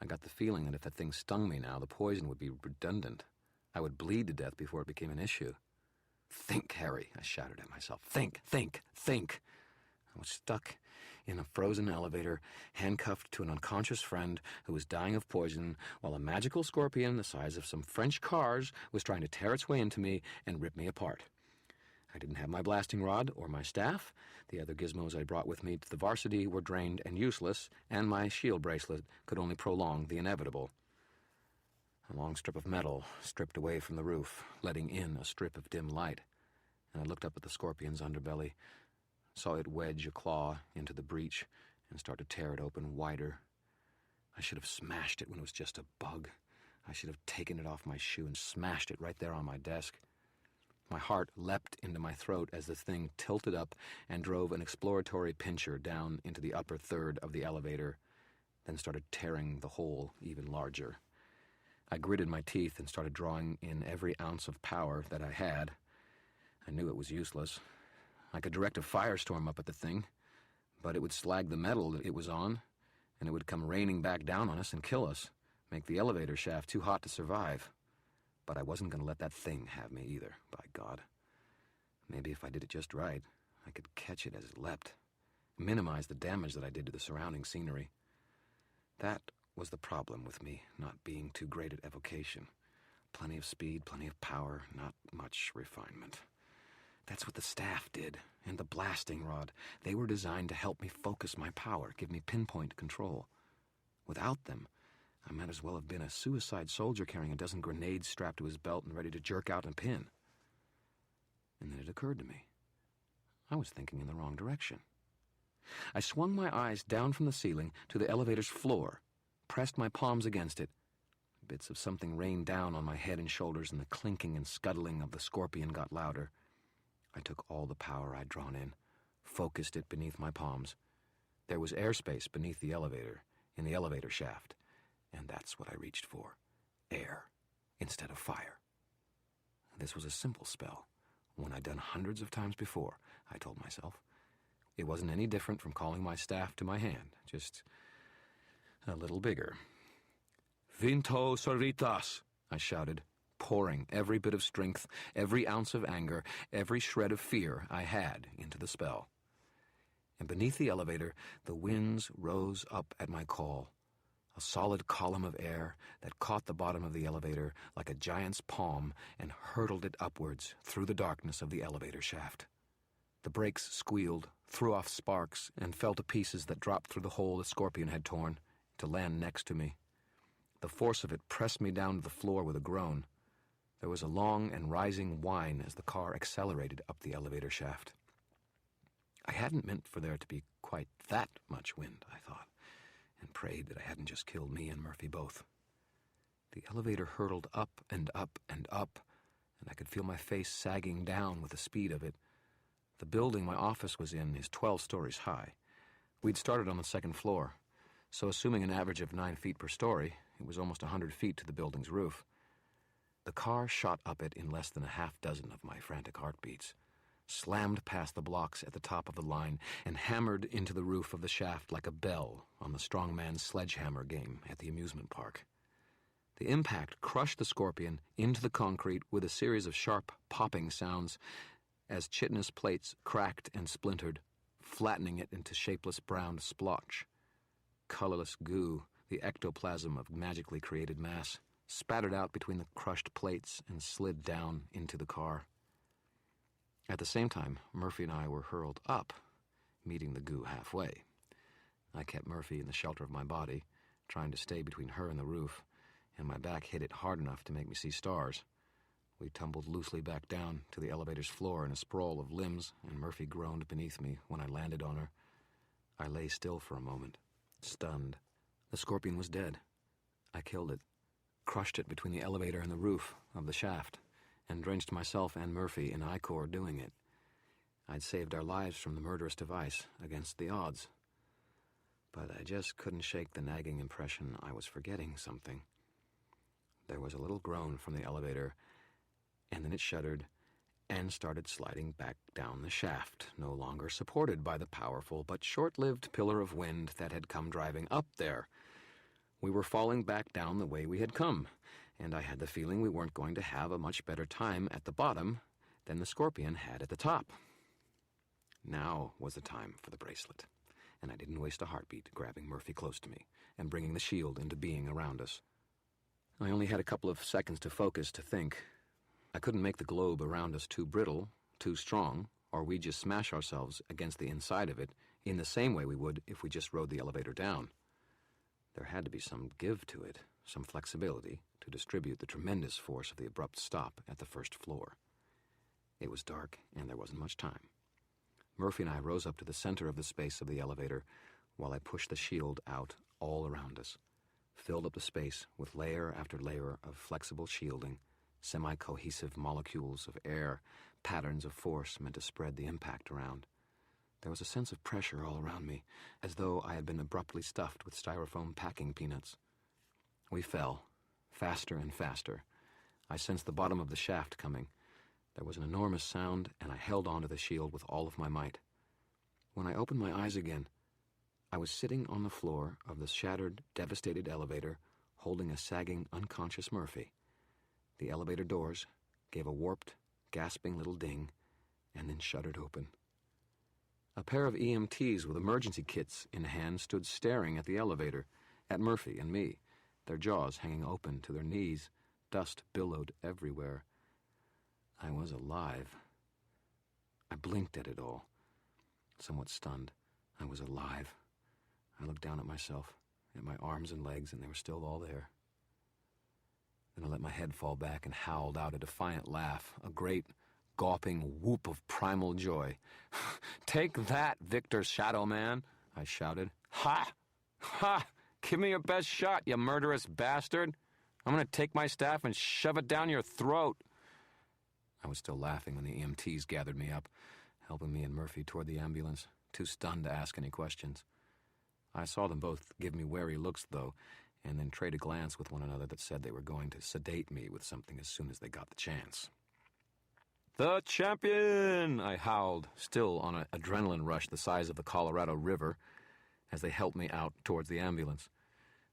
I got the feeling that if that thing stung me now, the poison would be redundant. I would bleed to death before it became an issue. "Think, Harry," I shouted at myself. "Think, think, think." I was stuck in a frozen elevator, handcuffed to an unconscious friend who was dying of poison, while a magical scorpion the size of some French cars was trying to tear its way into me and rip me apart. I didn't have my blasting rod or my staff. The other gizmos I brought with me to the varsity were drained and useless, and my shield bracelet could only prolong the inevitable. A long strip of metal stripped away from the roof, letting in a strip of dim light, and I looked up at the scorpion's underbelly, saw it wedge a claw into the breach and start to tear it open wider. I should have smashed it when it was just a bug. I should have taken it off my shoe and smashed it right there on my desk. My heart leapt into my throat as the thing tilted up and drove an exploratory pincher down into the upper third of the elevator, then started tearing the hole even larger. I gritted my teeth and started drawing in every ounce of power that I had. I knew it was useless. I could direct a firestorm up at the thing, but it would slag the metal that it was on, and it would come raining back down on us and kill us, make the elevator shaft too hot to survive. But I wasn't going to let that thing have me either, by God. Maybe if I did it just right, I could catch it as it leapt, minimize the damage that I did to the surrounding scenery. That was the problem with me not being too great at evocation. Plenty of speed, plenty of power, not much refinement. That's what the staff did, and the blasting rod. They were designed to help me focus my power, give me pinpoint control. Without them, I might as well have been a suicide soldier carrying a dozen grenades strapped to his belt and ready to jerk out and pin. And then it occurred to me. I was thinking in the wrong direction. I swung my eyes down from the ceiling to the elevator's floor, pressed my palms against it. Bits of something rained down on my head and shoulders, and the clinking and scuttling of the scorpion got louder. I took all the power I'd drawn in, focused it beneath my palms. There was airspace beneath the elevator, in the elevator shaft, and that's what I reached for. Air instead of fire. This was a simple spell, one I'd done hundreds of times before, I told myself. It wasn't any different from calling my staff to my hand, just a little bigger. "Vinto soritas," I shouted, pouring every bit of strength, every ounce of anger, every shred of fear I had into the spell. And beneath the elevator, the winds rose up at my call, a solid column of air that caught the bottom of the elevator like a giant's palm and hurtled it upwards through the darkness of the elevator shaft. The brakes squealed, threw off sparks, and fell to pieces that dropped through the hole the scorpion had torn, to land next to me. The force of it pressed me down to the floor with a groan. There was a long and rising whine as the car accelerated up the elevator shaft. I hadn't meant for there to be quite that much wind, I thought, and prayed that I hadn't just killed me and Murphy both. The elevator hurtled up and up and up, and I could feel my face sagging down with the speed of it. The building my office was in is 12 stories high. We'd started on the second floor, so assuming an average of 9 feet per story, it was almost 100 feet to the building's roof. The car shot up it in less than a half dozen of my frantic heartbeats, slammed past the blocks at the top of the line, and hammered into the roof of the shaft like a bell on the strongman's sledgehammer game at the amusement park. The impact crushed the Scorpion into the concrete with a series of sharp popping sounds as chitinous plates cracked and splintered, flattening it into shapeless brown splotch. Colorless goo, the ectoplasm of magically created mass, spattered out between the crushed plates and slid down into the car. At the same time, Murphy and I were hurled up, meeting the goo halfway. I kept Murphy in the shelter of my body, trying to stay between her and the roof, and my back hit it hard enough to make me see stars. We tumbled loosely back down to the elevator's floor in a sprawl of limbs, and Murphy groaned beneath me when I landed on her. I lay still for a moment, stunned. The Scorpion was dead. I killed it, crushed it between the elevator and the roof of the shaft, and drenched myself and Murphy in ichor doing it. I'd saved our lives from the murderous device against the odds. But I just couldn't shake the nagging impression I was forgetting something. There was a little groan from the elevator, and then it shuddered and started sliding back down the shaft, no longer supported by the powerful but short-lived pillar of wind that had come driving up there. We were falling back down the way we had come, and I had the feeling we weren't going to have a much better time at the bottom than the Scorpion had at the top. Now was the time for the bracelet, and I didn't waste a heartbeat grabbing Murphy close to me and bringing the shield into being around us. I only had a couple of seconds to focus, to think. I couldn't make the globe around us too brittle, too strong, or we'd just smash ourselves against the inside of it in the same way we would if we just rode the elevator down. There had to be some give to it, some flexibility to distribute the tremendous force of the abrupt stop at the first floor. It was dark, and there wasn't much time. Murphy and I rose up to the center of the space of the elevator while I pushed the shield out all around us, filled up the space with layer after layer of flexible shielding, semi-cohesive molecules of air, patterns of force meant to spread the impact around. There was a sense of pressure all around me, as though I had been abruptly stuffed with styrofoam packing peanuts. We fell, faster and faster. I sensed the bottom of the shaft coming. There was an enormous sound, and I held onto the shield with all of my might. When I opened my eyes again, I was sitting on the floor of the shattered, devastated elevator, holding a sagging, unconscious Murphy. The elevator doors gave a warped, gasping little ding, and then shuddered open. A pair of EMTs with emergency kits in hand stood staring at the elevator, at Murphy and me, their jaws hanging open to their knees. Dust billowed everywhere. I was alive. I blinked at it all, somewhat stunned. I was alive. I looked down at myself, at my arms and legs, and they were still all there. Then I let my head fall back and howled out a defiant laugh, a great, gawping whoop of primal joy. "Take that, Victor Shadow Man," I shouted. "Ha! Ha! Give me your best shot, you murderous bastard! I'm going to take my staff and shove it down your throat." I was still laughing when the EMTs gathered me up, helping me and Murphy toward the ambulance, too stunned to ask any questions. I saw them both give me wary looks, though, and then trade a glance with one another that said they were going to sedate me with something as soon as they got the chance. "The champion!" I howled, still on an adrenaline rush the size of the Colorado River, as they helped me out towards the ambulance.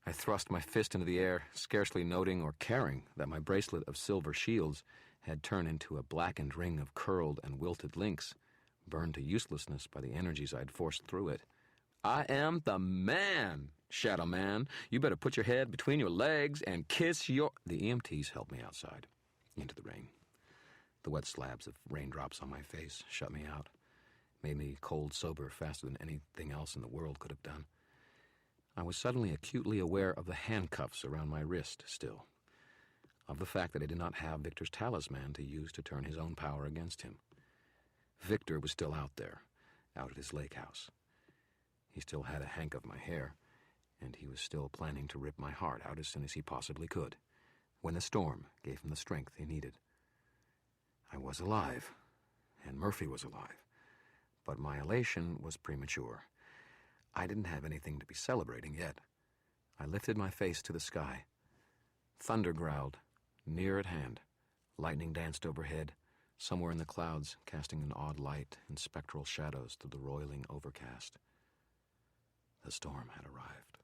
I thrust my fist into the air, scarcely noting or caring that my bracelet of silver shields had turned into a blackened ring of curled and wilted links, burned to uselessness by the energies I'd forced through it. "I am the man, Shadow Man. You better put your head between your legs and kiss your—" The EMTs helped me outside, into the rain. The wet slabs of raindrops on my face shut me out, made me cold sober faster than anything else in the world could have done. I was suddenly acutely aware of the handcuffs around my wrist still, of the fact that I did not have Victor's talisman to use to turn his own power against him. Victor was still out there, out at his lake house. He still had a hank of my hair, and he was still planning to rip my heart out as soon as he possibly could. when the storm gave him the strength he needed. I was alive, and Murphy was alive, but my elation was premature. I didn't have anything to be celebrating yet. I lifted my face to the sky. Thunder growled, near at hand. Lightning danced overhead, somewhere in the clouds, casting an odd light and spectral shadows through the roiling overcast. The storm had arrived.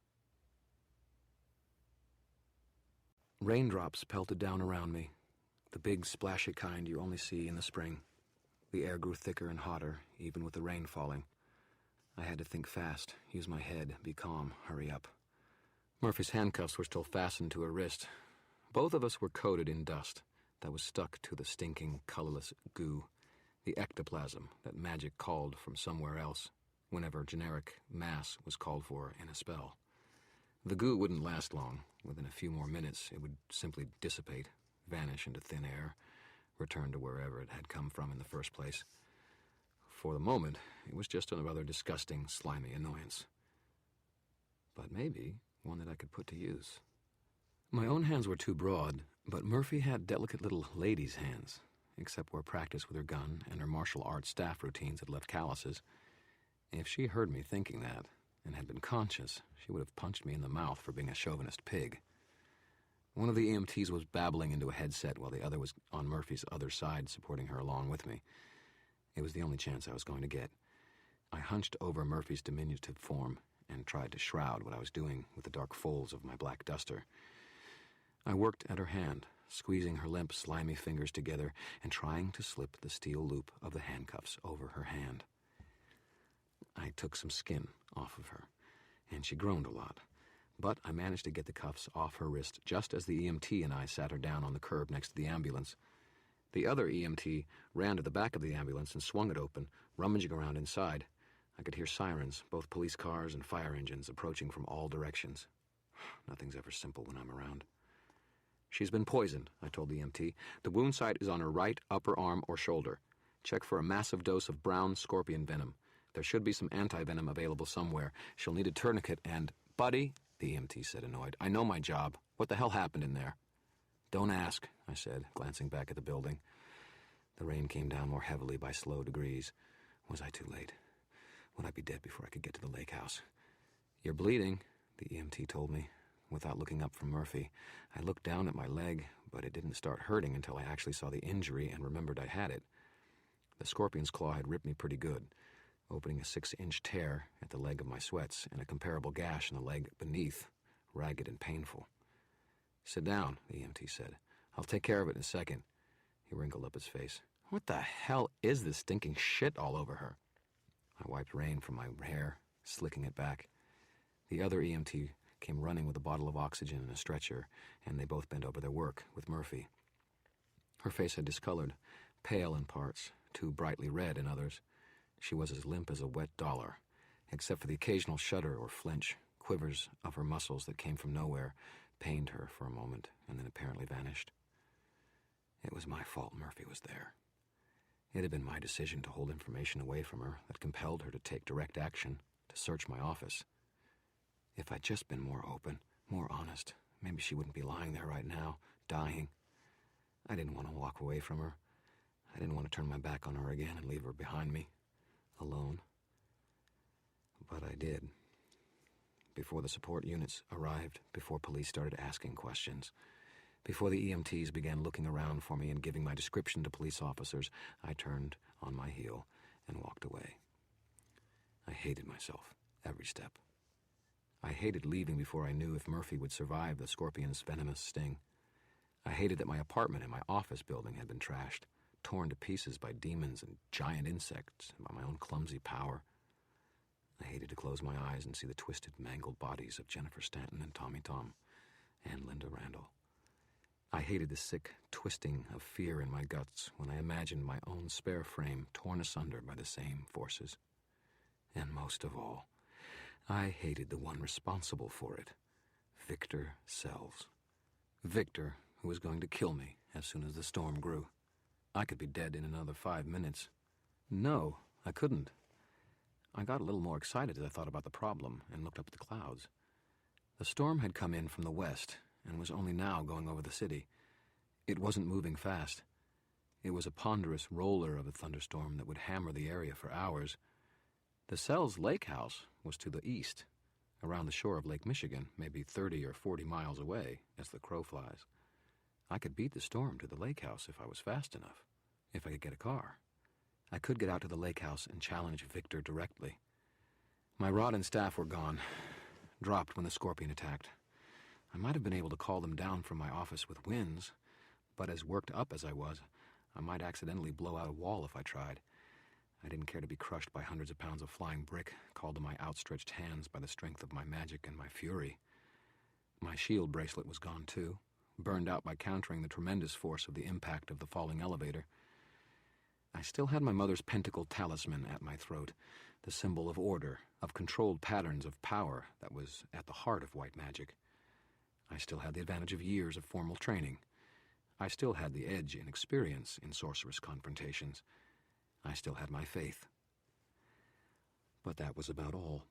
Raindrops pelted down around me, the big splashy kind you only see in the spring. The air grew thicker and hotter, even with the rain falling. I had to think fast, use my head, be calm, hurry up. Murphy's handcuffs were still fastened to her wrist. Both of us were coated in dust that was stuck to the stinking, colorless goo, the ectoplasm that magic called from somewhere else whenever generic mass was called for in a spell. The goo wouldn't last long. Within a few more minutes, it would simply dissipate, vanish into thin air, return to wherever it had come from in the first place. For the moment, it was just another disgusting, slimy annoyance. But maybe one that I could put to use. My own hands were too broad, but Murphy had delicate little lady's hands, except where practice with her gun and her martial arts staff routines had left calluses. If she heard me thinking that, and had been conscious, she would have punched me in the mouth for being a chauvinist pig. One of the EMTs was babbling into a headset while the other was on Murphy's other side, supporting her along with me. It was the only chance I was going to get. I hunched over Murphy's diminutive form and tried to shroud what I was doing with the dark folds of my black duster. I worked at her hand, squeezing her limp, slimy fingers together and trying to slip the steel loop of the handcuffs over her hand. I took some skin off of her, and she groaned a lot. But I managed to get the cuffs off her wrist just as the EMT and I sat her down on the curb next to the ambulance. The other EMT ran to the back of the ambulance and swung it open, rummaging around inside. I could hear sirens, both police cars and fire engines, approaching from all directions. Nothing's ever simple when I'm around. "She's been poisoned," I told the EMT. "The wound site is on her right upper arm or shoulder. Check for a massive dose of brown scorpion venom. There should be some anti-venom available somewhere. She'll need a tourniquet and—" "Buddy," the EMT said, annoyed, "I know my job. What the hell happened in there?" "Don't ask," I said, glancing back at the building. The rain came down more heavily by slow degrees. Was I too late? Would I be dead before I could get to the lake house? "You're bleeding," the EMT told me. Without looking up from Murphy, I looked down at my leg, but it didn't start hurting until I actually saw the injury and remembered I had it. The scorpion's claw had ripped me pretty good, opening a 6-inch tear at the leg of my sweats and a comparable gash in the leg beneath, ragged and painful. "Sit down," the EMT said. "I'll take care of it in a second." He wrinkled up his face. "What the hell is this stinking shit all over her?" I wiped rain from my hair, slicking it back. The other EMT came running with a bottle of oxygen and a stretcher, and they both bent over their work with Murphy. Her face had discolored, pale in parts, too brightly red in others. She was as limp as a wet dollar, except for the occasional shudder or flinch. Quivers of her muscles that came from nowhere pained her for a moment and then apparently vanished. It was my fault Murphy was there. It had been my decision to hold information away from her that compelled her to take direct action, to search my office. If I'd just been more open, more honest, maybe she wouldn't be lying there right now, dying. I didn't want to walk away from her. I didn't want to turn my back on her again and leave her behind me, alone. But I did. Before the support units arrived, before police started asking questions, before the EMTs began looking around for me and giving my description to police officers, I turned on my heel and walked away. I hated myself, every step. I hated leaving before I knew if Murphy would survive the scorpion's venomous sting. I hated that my apartment and my office building had been trashed, torn to pieces by demons and giant insects and by my own clumsy power. I hated to close my eyes and see the twisted, mangled bodies of Jennifer Stanton and Tommy Tom and Linda Randall. I hated the sick twisting of fear in my guts when I imagined my own spare frame torn asunder by the same forces. And most of all, I hated the one responsible for it, Victor Sells. Victor, who was going to kill me as soon as the storm grew. I could be dead in another 5 minutes. No, I couldn't. I got a little more excited as I thought about the problem and looked up at the clouds. The storm had come in from the west, and was only now going over the city. It wasn't moving fast. It was a ponderous roller of a thunderstorm that would hammer the area for hours. The Sells Lake House was to the east, around the shore of Lake Michigan, maybe 30 or 40 miles away, as the crow flies. I could beat the storm to the lake house if I was fast enough, if I could get a car. I could get out to the lake house and challenge Victor directly. My rod and staff were gone, dropped when the scorpion attacked. I might have been able to call them down from my office with winds, but as worked up as I was, I might accidentally blow out a wall if I tried. I didn't care to be crushed by hundreds of pounds of flying brick, called to my outstretched hands by the strength of my magic and my fury. My shield bracelet was gone too, burned out by countering the tremendous force of the impact of the falling elevator. I still had my mother's pentacle talisman at my throat, the symbol of order, of controlled patterns of power that was at the heart of white magic. I still had the advantage of years of formal training. I still had the edge in experience in sorceress confrontations. I still had my faith. But that was about all.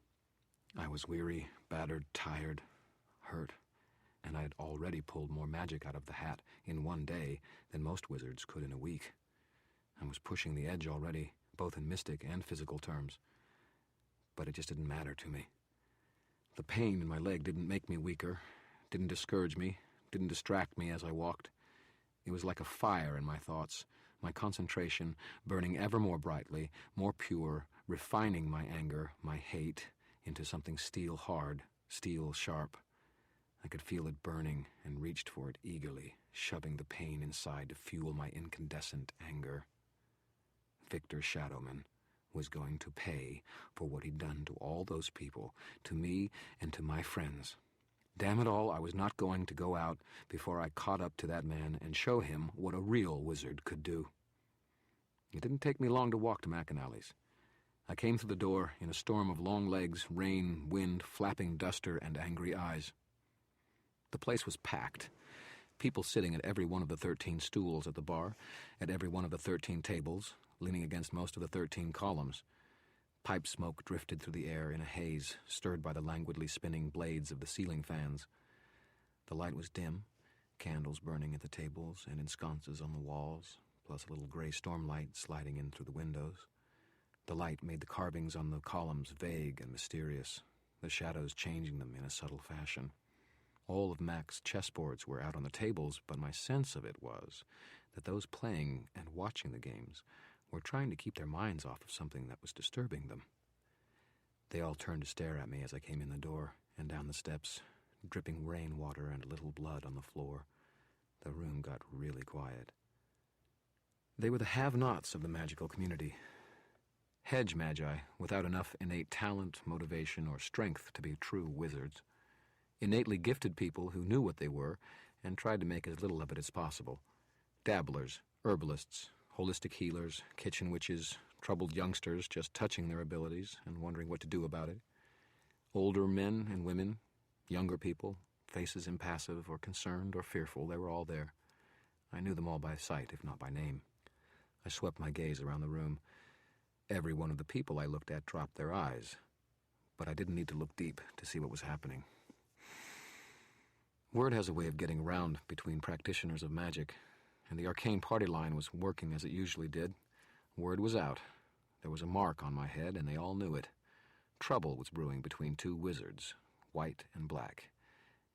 I was weary, battered, tired, hurt, and I had already pulled more magic out of the hat in one day than most wizards could in a week. I was pushing the edge already, both in mystic and physical terms. But it just didn't matter to me. The pain in my leg didn't make me weaker, didn't discourage me, didn't distract me as I walked. It was like a fire in my thoughts, my concentration burning ever more brightly, more pure, refining my anger, my hate, into something steel hard, steel sharp. I could feel it burning and reached for it eagerly, shoving the pain inside to fuel my incandescent anger. Victor Shadowman was going to pay for what he'd done to all those people, to me and to my friends. Damn it all, I was not going to go out before I caught up to that man and show him what a real wizard could do. It didn't take me long to walk to McAnally's. I came through the door in a storm of long legs, rain, wind, flapping duster, and angry eyes. The place was packed. People sitting at every one of the 13 stools at the bar, at every one of the 13 tables, leaning against most of the 13 columns. Pipe smoke drifted through the air in a haze, stirred by the languidly spinning blades of the ceiling fans. The light was dim, candles burning at the tables and in sconces on the walls, plus a little gray stormlight sliding in through the windows. The light made the carvings on the columns vague and mysterious, the shadows changing them in a subtle fashion. All of Mac's chessboards were out on the tables, but my sense of it was that those playing and watching the games were trying to keep their minds off of something that was disturbing them. They all turned to stare at me as I came in the door and down the steps, dripping rainwater and a little blood on the floor. The room got really quiet. They were the have-nots of the magical community. Hedge magi without enough innate talent, motivation, or strength to be true wizards. Innately gifted people who knew what they were and tried to make as little of it as possible. Dabblers, herbalists, holistic healers, kitchen witches, troubled youngsters just touching their abilities and wondering what to do about it. Older men and women, younger people, faces impassive or concerned or fearful, they were all there. I knew them all by sight, if not by name. I swept my gaze around the room. Every one of the people I looked at dropped their eyes, but I didn't need to look deep to see what was happening. Word has a way of getting around between practitioners of magic, and the arcane party line was working as it usually did. Word was out. There was a mark on my head, and they all knew it. Trouble was brewing between two wizards, white and black,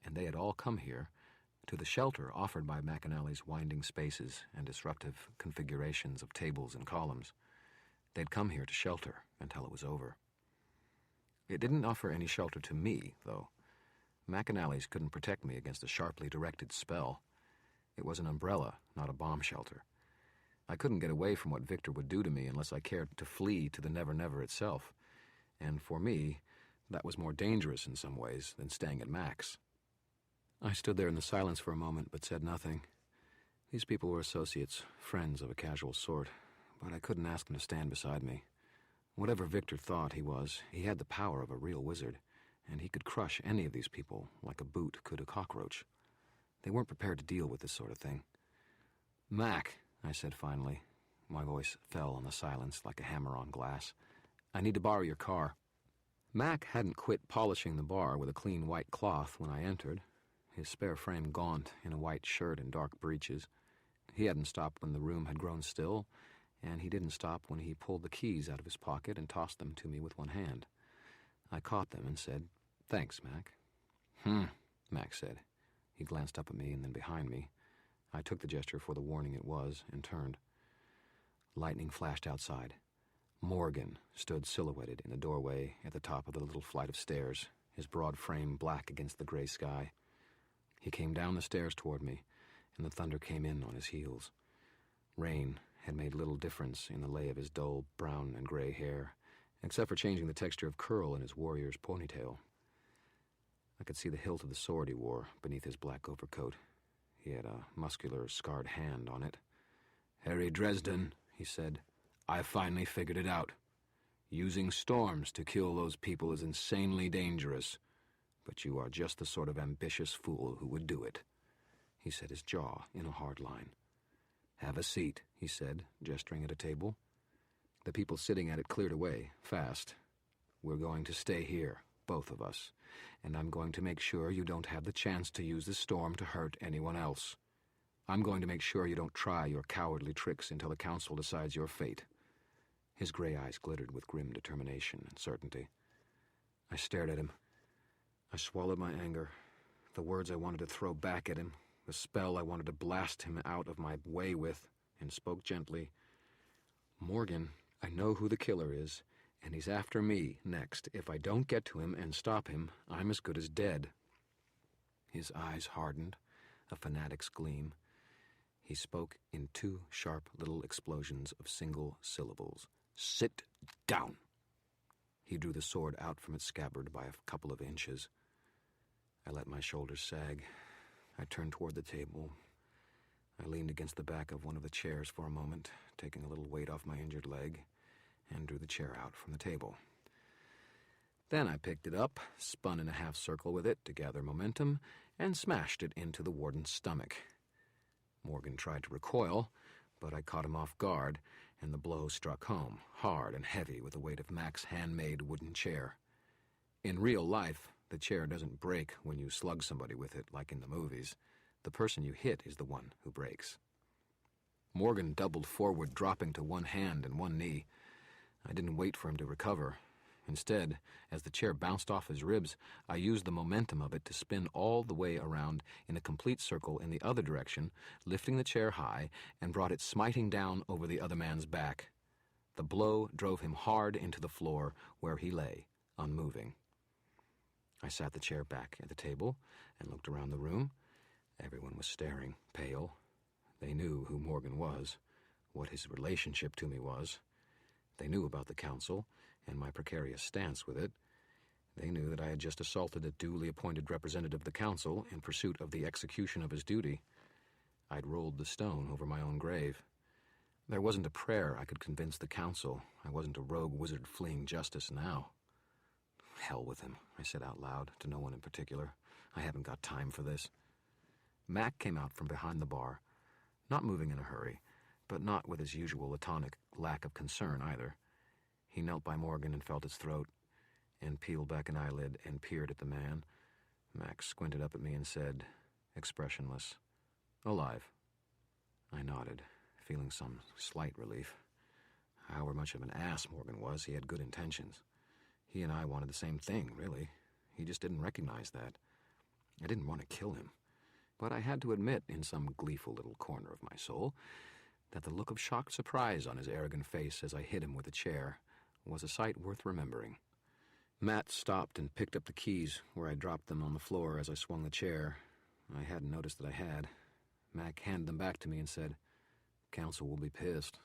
and they had all come here to the shelter offered by McAnally's winding spaces and disruptive configurations of tables and columns. They'd come here to shelter until it was over. It didn't offer any shelter to me, though. McAnally's couldn't protect me against a sharply directed spell. It was an umbrella, not a bomb shelter. I couldn't get away from what Victor would do to me unless I cared to flee to the Never-Never itself. And for me, that was more dangerous in some ways than staying at Mac's. I stood there in the silence for a moment, but said nothing. These people were associates, friends of a casual sort, but I couldn't ask them to stand beside me. Whatever Victor thought he was, he had the power of a real wizard, and he could crush any of these people like a boot could a cockroach. They weren't prepared to deal with this sort of thing. "Mac," I said finally. My voice fell on the silence like a hammer on glass. "I need to borrow your car." Mac hadn't quit polishing the bar with a clean white cloth when I entered. his spare frame gaunt in a white shirt and dark breeches. He hadn't stopped when the room had grown still, and he didn't stop when he pulled the keys out of his pocket and tossed them to me with one hand. I caught them and said, "Thanks, Mac." Mac said. He glanced up at me and then behind me. I took the gesture for the warning it was and turned. Lightning flashed outside. Morgan stood silhouetted in the doorway at the top of the little flight of stairs, his broad frame black against the gray sky. He came down the stairs toward me, and the thunder came in on his heels. Rain had made little difference in the lay of his dull brown and gray hair, except for changing the texture of curl in his warrior's ponytail. I could see the hilt of the sword he wore beneath his black overcoat. He had a muscular, scarred hand on it. "Harry Dresden," he said, "I finally figured it out. Using storms to kill those people is insanely dangerous, but you are just the sort of ambitious fool who would do it." He set his jaw in a hard line. "Have a seat," he said, gesturing at a table. The people sitting at it cleared away, fast. "We're going to stay here, both of us, and I'm going to make sure you don't have the chance to use the storm to hurt anyone else. I'm going to make sure you don't try your cowardly tricks until the council decides your fate." His gray eyes glittered with grim determination and certainty. I stared at him. I swallowed my anger, the words I wanted to throw back at him, the spell I wanted to blast him out of my way with, and spoke gently. "Morgan, I know who the killer is, and he's after me next. If I don't get to him and stop him, I'm as good as dead." His eyes hardened, a fanatic's gleam. He spoke in two sharp little explosions of single syllables. "Sit down." He drew the sword out from its scabbard by a couple of inches. I let my shoulders sag. I turned toward the table. I leaned against the back of one of the chairs for a moment, taking a little weight off my injured leg, and drew the chair out from the table. Then I picked it up, spun in a half circle with it to gather momentum, and smashed it into the warden's stomach. Morgan tried to recoil, but I caught him off guard, and the blow struck home, hard and heavy with the weight of Mac's handmade wooden chair. In real life, the chair doesn't break when you slug somebody with it, like in the movies. The person you hit is the one who breaks. Morgan doubled forward, dropping to one hand and one knee. I didn't wait for him to recover. Instead, as the chair bounced off his ribs, I used the momentum of it to spin all the way around in a complete circle in the other direction, lifting the chair high, and brought it smiting down over the other man's back. The blow drove him hard into the floor, where he lay, unmoving. I sat the chair back at the table and looked around the room. Everyone was staring, pale. They knew who Morgan was, what his relationship to me was. They knew about the council and my precarious stance with it. They knew that I had just assaulted a duly appointed representative of the council in pursuit of the execution of his duty. I'd rolled the stone over my own grave. There wasn't a prayer I could convince the council. I wasn't a rogue wizard fleeing justice now. "Hell with him," I said out loud, to no one in particular. "I haven't got time for this." Mac came out from behind the bar, not moving in a hurry, but not with his usual laconic lack of concern either. He knelt by Morgan and felt his throat, and peeled back an eyelid and peered at the man. Mac squinted up at me and said, expressionless, "Alive." I nodded, feeling some slight relief. However much of an ass Morgan was, he had good intentions. He and I wanted the same thing, really. He just didn't recognize that. I didn't want to kill him, but I had to admit, in some gleeful little corner of my soul, that the look of shocked surprise on his arrogant face as I hit him with a chair was a sight worth remembering. Matt stopped and picked up the keys where I dropped them on the floor as I swung the chair. I hadn't noticed that I had. Mac handed them back to me and said, "Council will be pissed."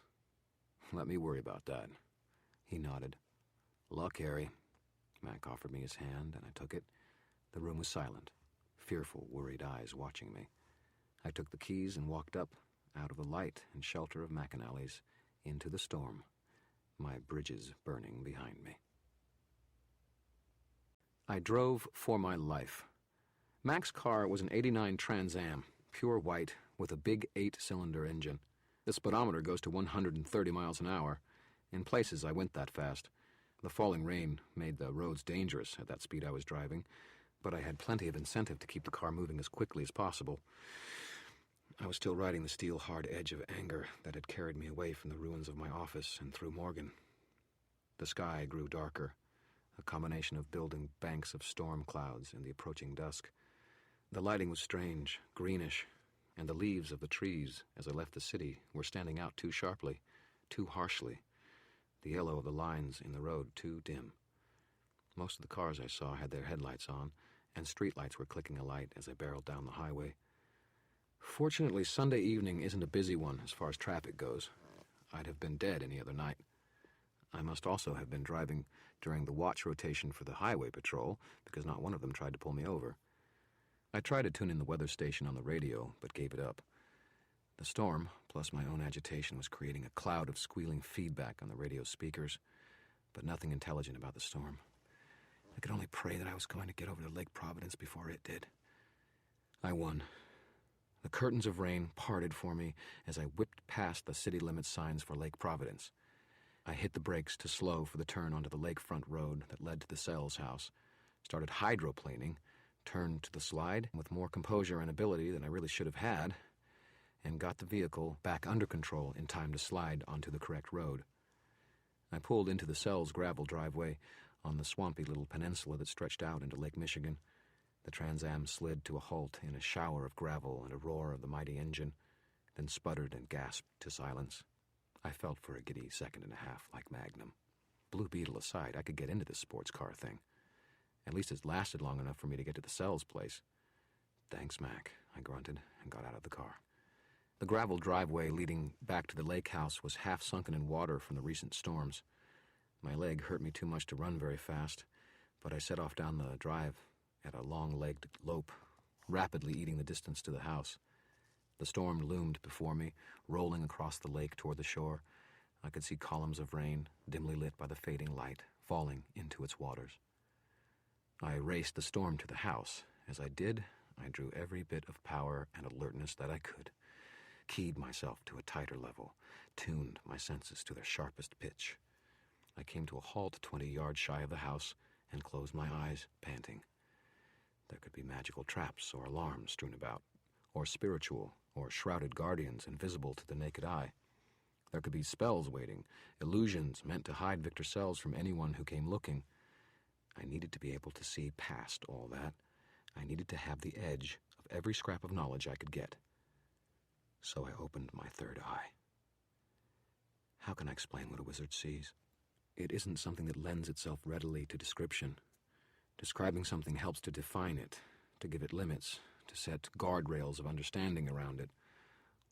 "Let me worry about that." He nodded. "Luck, Harry." Mac offered me his hand, and I took it. The room was silent, fearful, worried eyes watching me. I took the keys and walked up, out of the light and shelter of McAnally's, into the storm, my bridges burning behind me. I drove for my life. Mac's car was an '89 Trans Am, pure white, with a big 8-cylinder engine. The speedometer goes to 130 miles an hour. In places, I went that fast. The falling rain made the roads dangerous at that speed I was driving, but I had plenty of incentive to keep the car moving as quickly as possible. I was still riding the steel-hard edge of anger that had carried me away from the ruins of my office and through Morgan. The sky grew darker, a combination of building banks of storm clouds in the approaching dusk. The lighting was strange, greenish, and the leaves of the trees, as I left the city, were standing out too sharply, too harshly. The yellow of the lines in the road too dim. Most of the cars I saw had their headlights on, and streetlights were clicking alight as I barreled down the highway. Fortunately, Sunday evening isn't a busy one as far as traffic goes. I'd have been dead any other night. I must also have been driving during the watch rotation for the highway patrol, because not one of them tried to pull me over. I tried to tune in the weather station on the radio, but gave it up. The storm, plus my own agitation, was creating a cloud of squealing feedback on the radio speakers, but nothing intelligent about the storm. I could only pray that I was going to get over to Lake Providence before it did. I won. The curtains of rain parted for me as I whipped past the city limits signs for Lake Providence. I hit the brakes to slow for the turn onto the lakefront road that led to the Sells house, started hydroplaning, turned to the slide with more composure and ability than I really should have had, and got the vehicle back under control in time to slide onto the correct road. I pulled into the Sells gravel driveway on the swampy little peninsula that stretched out into Lake Michigan. The Trans Am slid to a halt in a shower of gravel and a roar of the mighty engine, then sputtered and gasped to silence. I felt for a giddy second and a half like Magnum. Blue Beetle aside, I could get into this sports car thing. At least it lasted long enough for me to get to the Sells place. Thanks, Mac, I grunted and got out of the car. The gravel driveway leading back to the lake house was half sunken in water from the recent storms. My leg hurt me too much to run very fast, but I set off down the drive at a long-legged lope, rapidly eating the distance to the house. The storm loomed before me, rolling across the lake toward the shore. I could see columns of rain, dimly lit by the fading light, falling into its waters. I raced the storm to the house. As I did, I drew every bit of power and alertness that I could, keyed myself to a tighter level, tuned my senses to their sharpest pitch. I came to a halt 20 yards shy of the house and closed my eyes, panting. There could be magical traps or alarms strewn about, or spiritual or shrouded guardians invisible to the naked eye. There could be spells waiting, illusions meant to hide Victor Sells from anyone who came looking. I needed to be able to see past all that. I needed to have the edge of every scrap of knowledge I could get. So I opened my third eye. How can I explain what a wizard sees? It isn't something that lends itself readily to description. Describing something helps to define it, to give it limits, to set guardrails of understanding around it.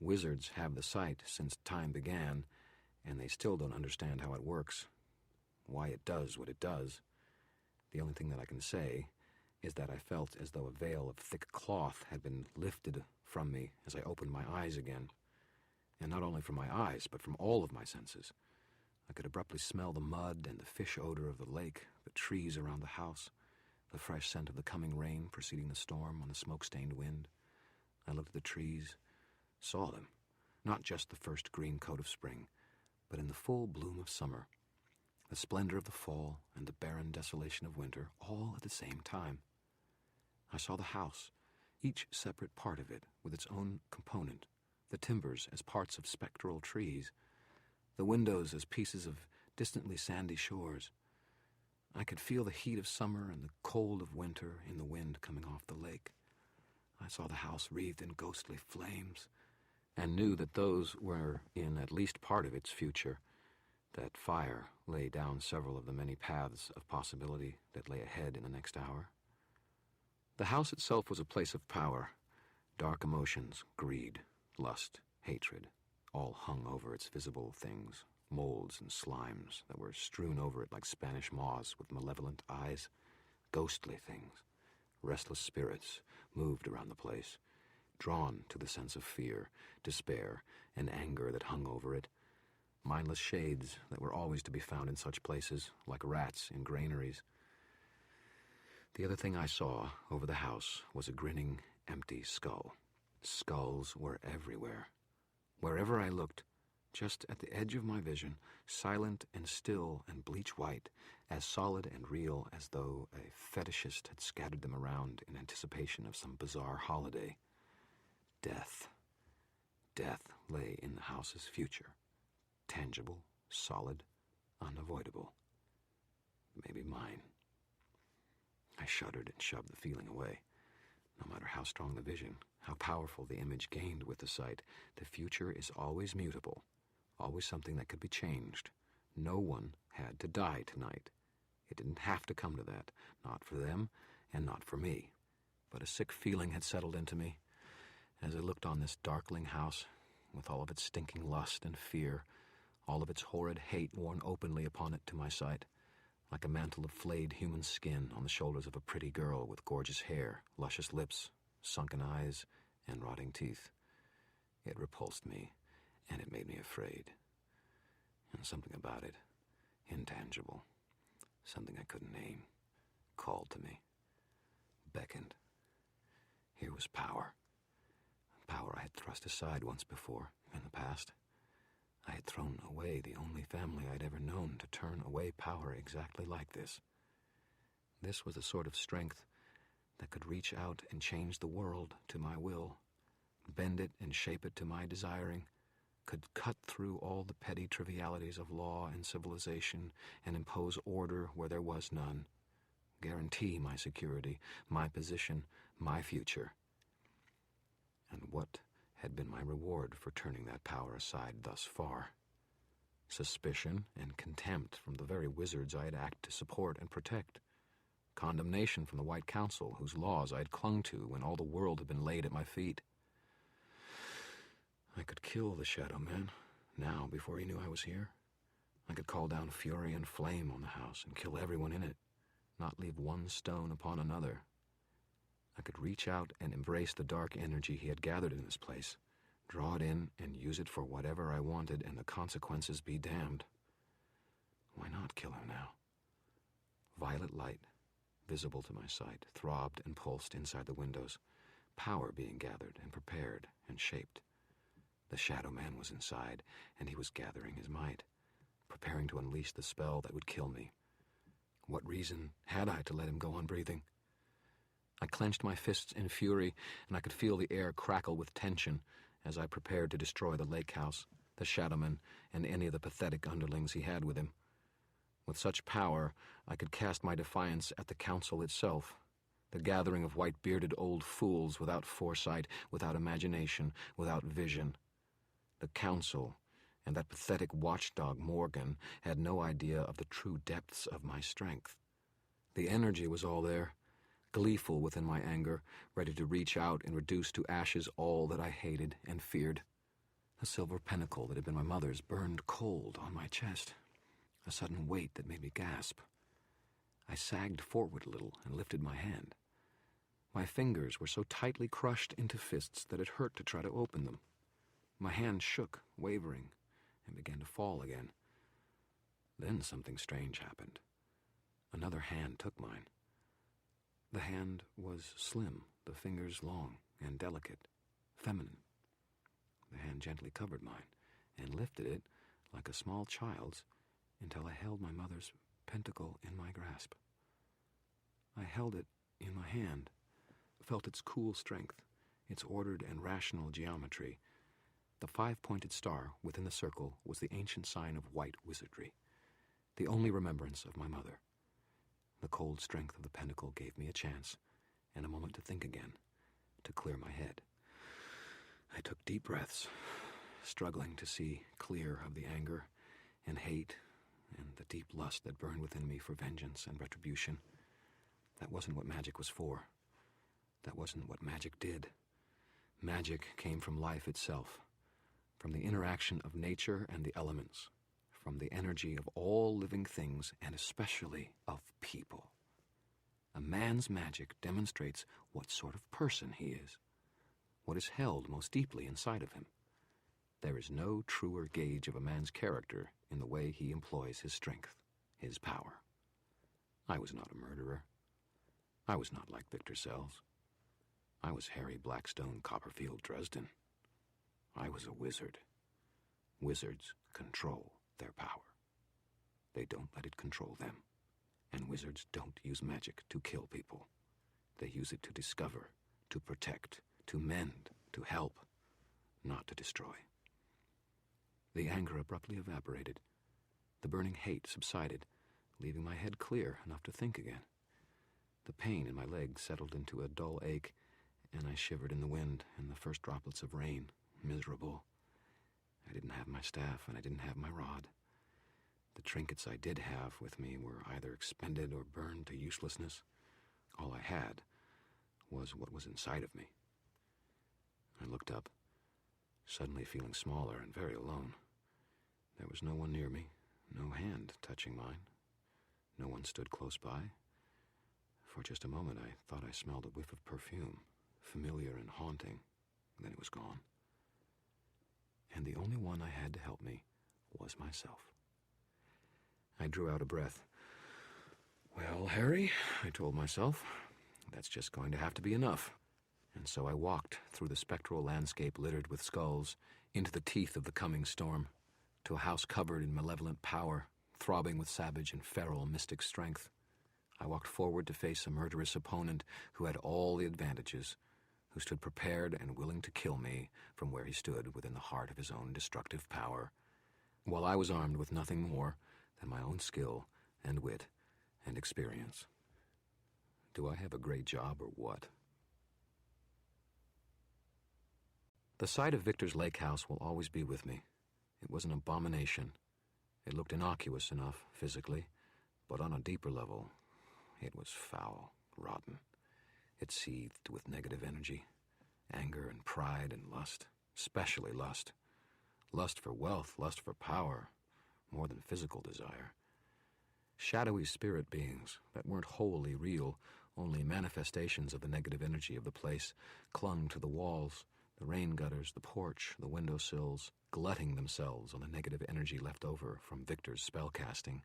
Wizards have the sight since time began, and they still don't understand how it works, why it does what it does. The only thing that I can say is that I felt as though a veil of thick cloth had been lifted from me as I opened my eyes again. And not only from my eyes, but from all of my senses. I could abruptly smell the mud and the fish odor of the lake, the trees around the house, the fresh scent of the coming rain preceding the storm on the smoke-stained wind. I looked at the trees, saw them, not just the first green coat of spring, but in the full bloom of summer, the splendor of the fall and the barren desolation of winter, all at the same time. I saw the house, each separate part of it with its own component, the timbers as parts of spectral trees, the windows as pieces of distantly sandy shores. I could feel the heat of summer and the cold of winter in the wind coming off the lake. I saw the house wreathed in ghostly flames, and knew that those were in at least part of its future, that fire lay down several of the many paths of possibility that lay ahead in the next hour. The house itself was a place of power. Dark emotions, greed, lust, hatred, all hung over its visible things, molds and slimes that were strewn over it like Spanish moths with malevolent eyes. Ghostly things, restless spirits, moved around the place, drawn to the sense of fear, despair, and anger that hung over it. Mindless shades that were always to be found in such places, like rats in granaries. The other thing I saw over the house was a grinning, empty skull. Skulls were everywhere. Wherever I looked, just at the edge of my vision, silent and still and bleach white, as solid and real as though a fetishist had scattered them around in anticipation of some bizarre holiday. Death. Death lay in the house's future. Tangible, solid, unavoidable. Maybe mine. I shuddered and shoved the feeling away. No matter how strong the vision, how powerful the image gained with the sight, the future is always mutable, always something that could be changed. No one had to die tonight. It didn't have to come to that, not for them and not for me. But a sick feeling had settled into me as I looked on this darkling house, with all of its stinking lust and fear, all of its horrid hate worn openly upon it to my sight, like a mantle of flayed human skin on the shoulders of a pretty girl with gorgeous hair, luscious lips, sunken eyes, and rotting teeth. It repulsed me, and it made me afraid. And something about it, intangible, something I couldn't name, called to me, beckoned. Here was power. Power I had thrust aside once before, in the past. I had thrown away the only family I'd ever known to turn away power exactly like this. This was the sort of strength that could reach out and change the world to my will, bend it and shape it to my desiring, could cut through all the petty trivialities of law and civilization and impose order where there was none, guarantee my security, my position, my future. And what had been my reward for turning that power aside thus far? Suspicion and contempt from the very wizards I had acted to support and protect. Condemnation from the White Council, whose laws I had clung to when all the world had been laid at my feet. I could kill the Shadow Man, now, before he knew I was here. I could call down fury and flame on the house and kill everyone in it, not leave one stone upon another. I could reach out and embrace the dark energy he had gathered in this place, draw it in and use it for whatever I wanted, and the consequences be damned. Why not kill him now? Violet light, visible to my sight, throbbed and pulsed inside the windows, power being gathered and prepared and shaped. The Shadow Man was inside, and he was gathering his might, preparing to unleash the spell that would kill me. What reason had I to let him go on breathing? I clenched my fists in fury, and I could feel the air crackle with tension as I prepared to destroy the lake house, the Shadowman, and any of the pathetic underlings he had with him. With such power, I could cast my defiance at the council itself, the gathering of white-bearded old fools without foresight, without imagination, without vision. The council, and that pathetic watchdog Morgan, had no idea of the true depths of my strength. The energy was all there, gleeful within my anger, ready to reach out and reduce to ashes all that I hated and feared. The silver pinnacle that had been my mother's burned cold on my chest, a sudden weight that made me gasp. I sagged forward a little and lifted my hand. My fingers were so tightly crushed into fists that it hurt to try to open them. My hand shook, wavering, and began to fall again. Then something strange happened. Another hand took mine. The hand was slim, the fingers long and delicate, feminine. The hand gently covered mine and lifted it like a small child's until I held my mother's pentacle in my grasp. I held it in my hand, felt its cool strength, its ordered and rational geometry. The 5-pointed star within the circle was the ancient sign of white wizardry, the only remembrance of my mother. The cold strength of the pentacle gave me a chance, and a moment to think again, to clear my head. I took deep breaths, struggling to see clear of the anger and hate and the deep lust that burned within me for vengeance and retribution. That wasn't what magic was for. That wasn't what magic did. Magic came from life itself, from the interaction of nature and the elements, from the energy of all living things, and especially of people. A man's magic demonstrates what sort of person he is, what is held most deeply inside of him. There is no truer gauge of a man's character in the way he employs his strength, his power. I was not a murderer. I was not like Victor Sells. I was Harry Blackstone Copperfield Dresden. I was a wizard. Wizards control their power. They don't let it control them. And wizards don't use magic to kill people. They use it to discover, to protect, to mend, to help, not to destroy. The anger abruptly evaporated. The burning hate subsided, leaving my head clear enough to think again. The pain in my leg settled into a dull ache, and I shivered in the wind and the first droplets of rain, miserable. I didn't have my staff, and I didn't have my rod. The trinkets I did have with me were either expended or burned to uselessness. All I had was what was inside of me. I looked up, suddenly feeling smaller and very alone. There was no one near me, no hand touching mine. No one stood close by. For just a moment, I thought I smelled a whiff of perfume, familiar and haunting. Then it was gone. And the only one I had to help me was myself. I drew out a breath. Well, Harry, I told myself, that's just going to have to be enough. And so I walked through the spectral landscape littered with skulls, into the teeth of the coming storm, to a house covered in malevolent power, throbbing with savage and feral mystic strength. I walked forward to face a murderous opponent who had all the advantages, who stood prepared and willing to kill me from where he stood within the heart of his own destructive power, while I was armed with nothing more than my own skill and wit and experience. Do I have a great job or what? The sight of Victor's lake house will always be with me. It was an abomination. It looked innocuous enough, physically, but on a deeper level, it was foul, rotten. It seethed with negative energy, anger and pride and lust, especially lust. Lust for wealth, lust for power, more than physical desire. Shadowy spirit beings that weren't wholly real, only manifestations of the negative energy of the place, clung to the walls, the rain gutters, the porch, the windowsills, glutting themselves on the negative energy left over from Victor's spellcasting.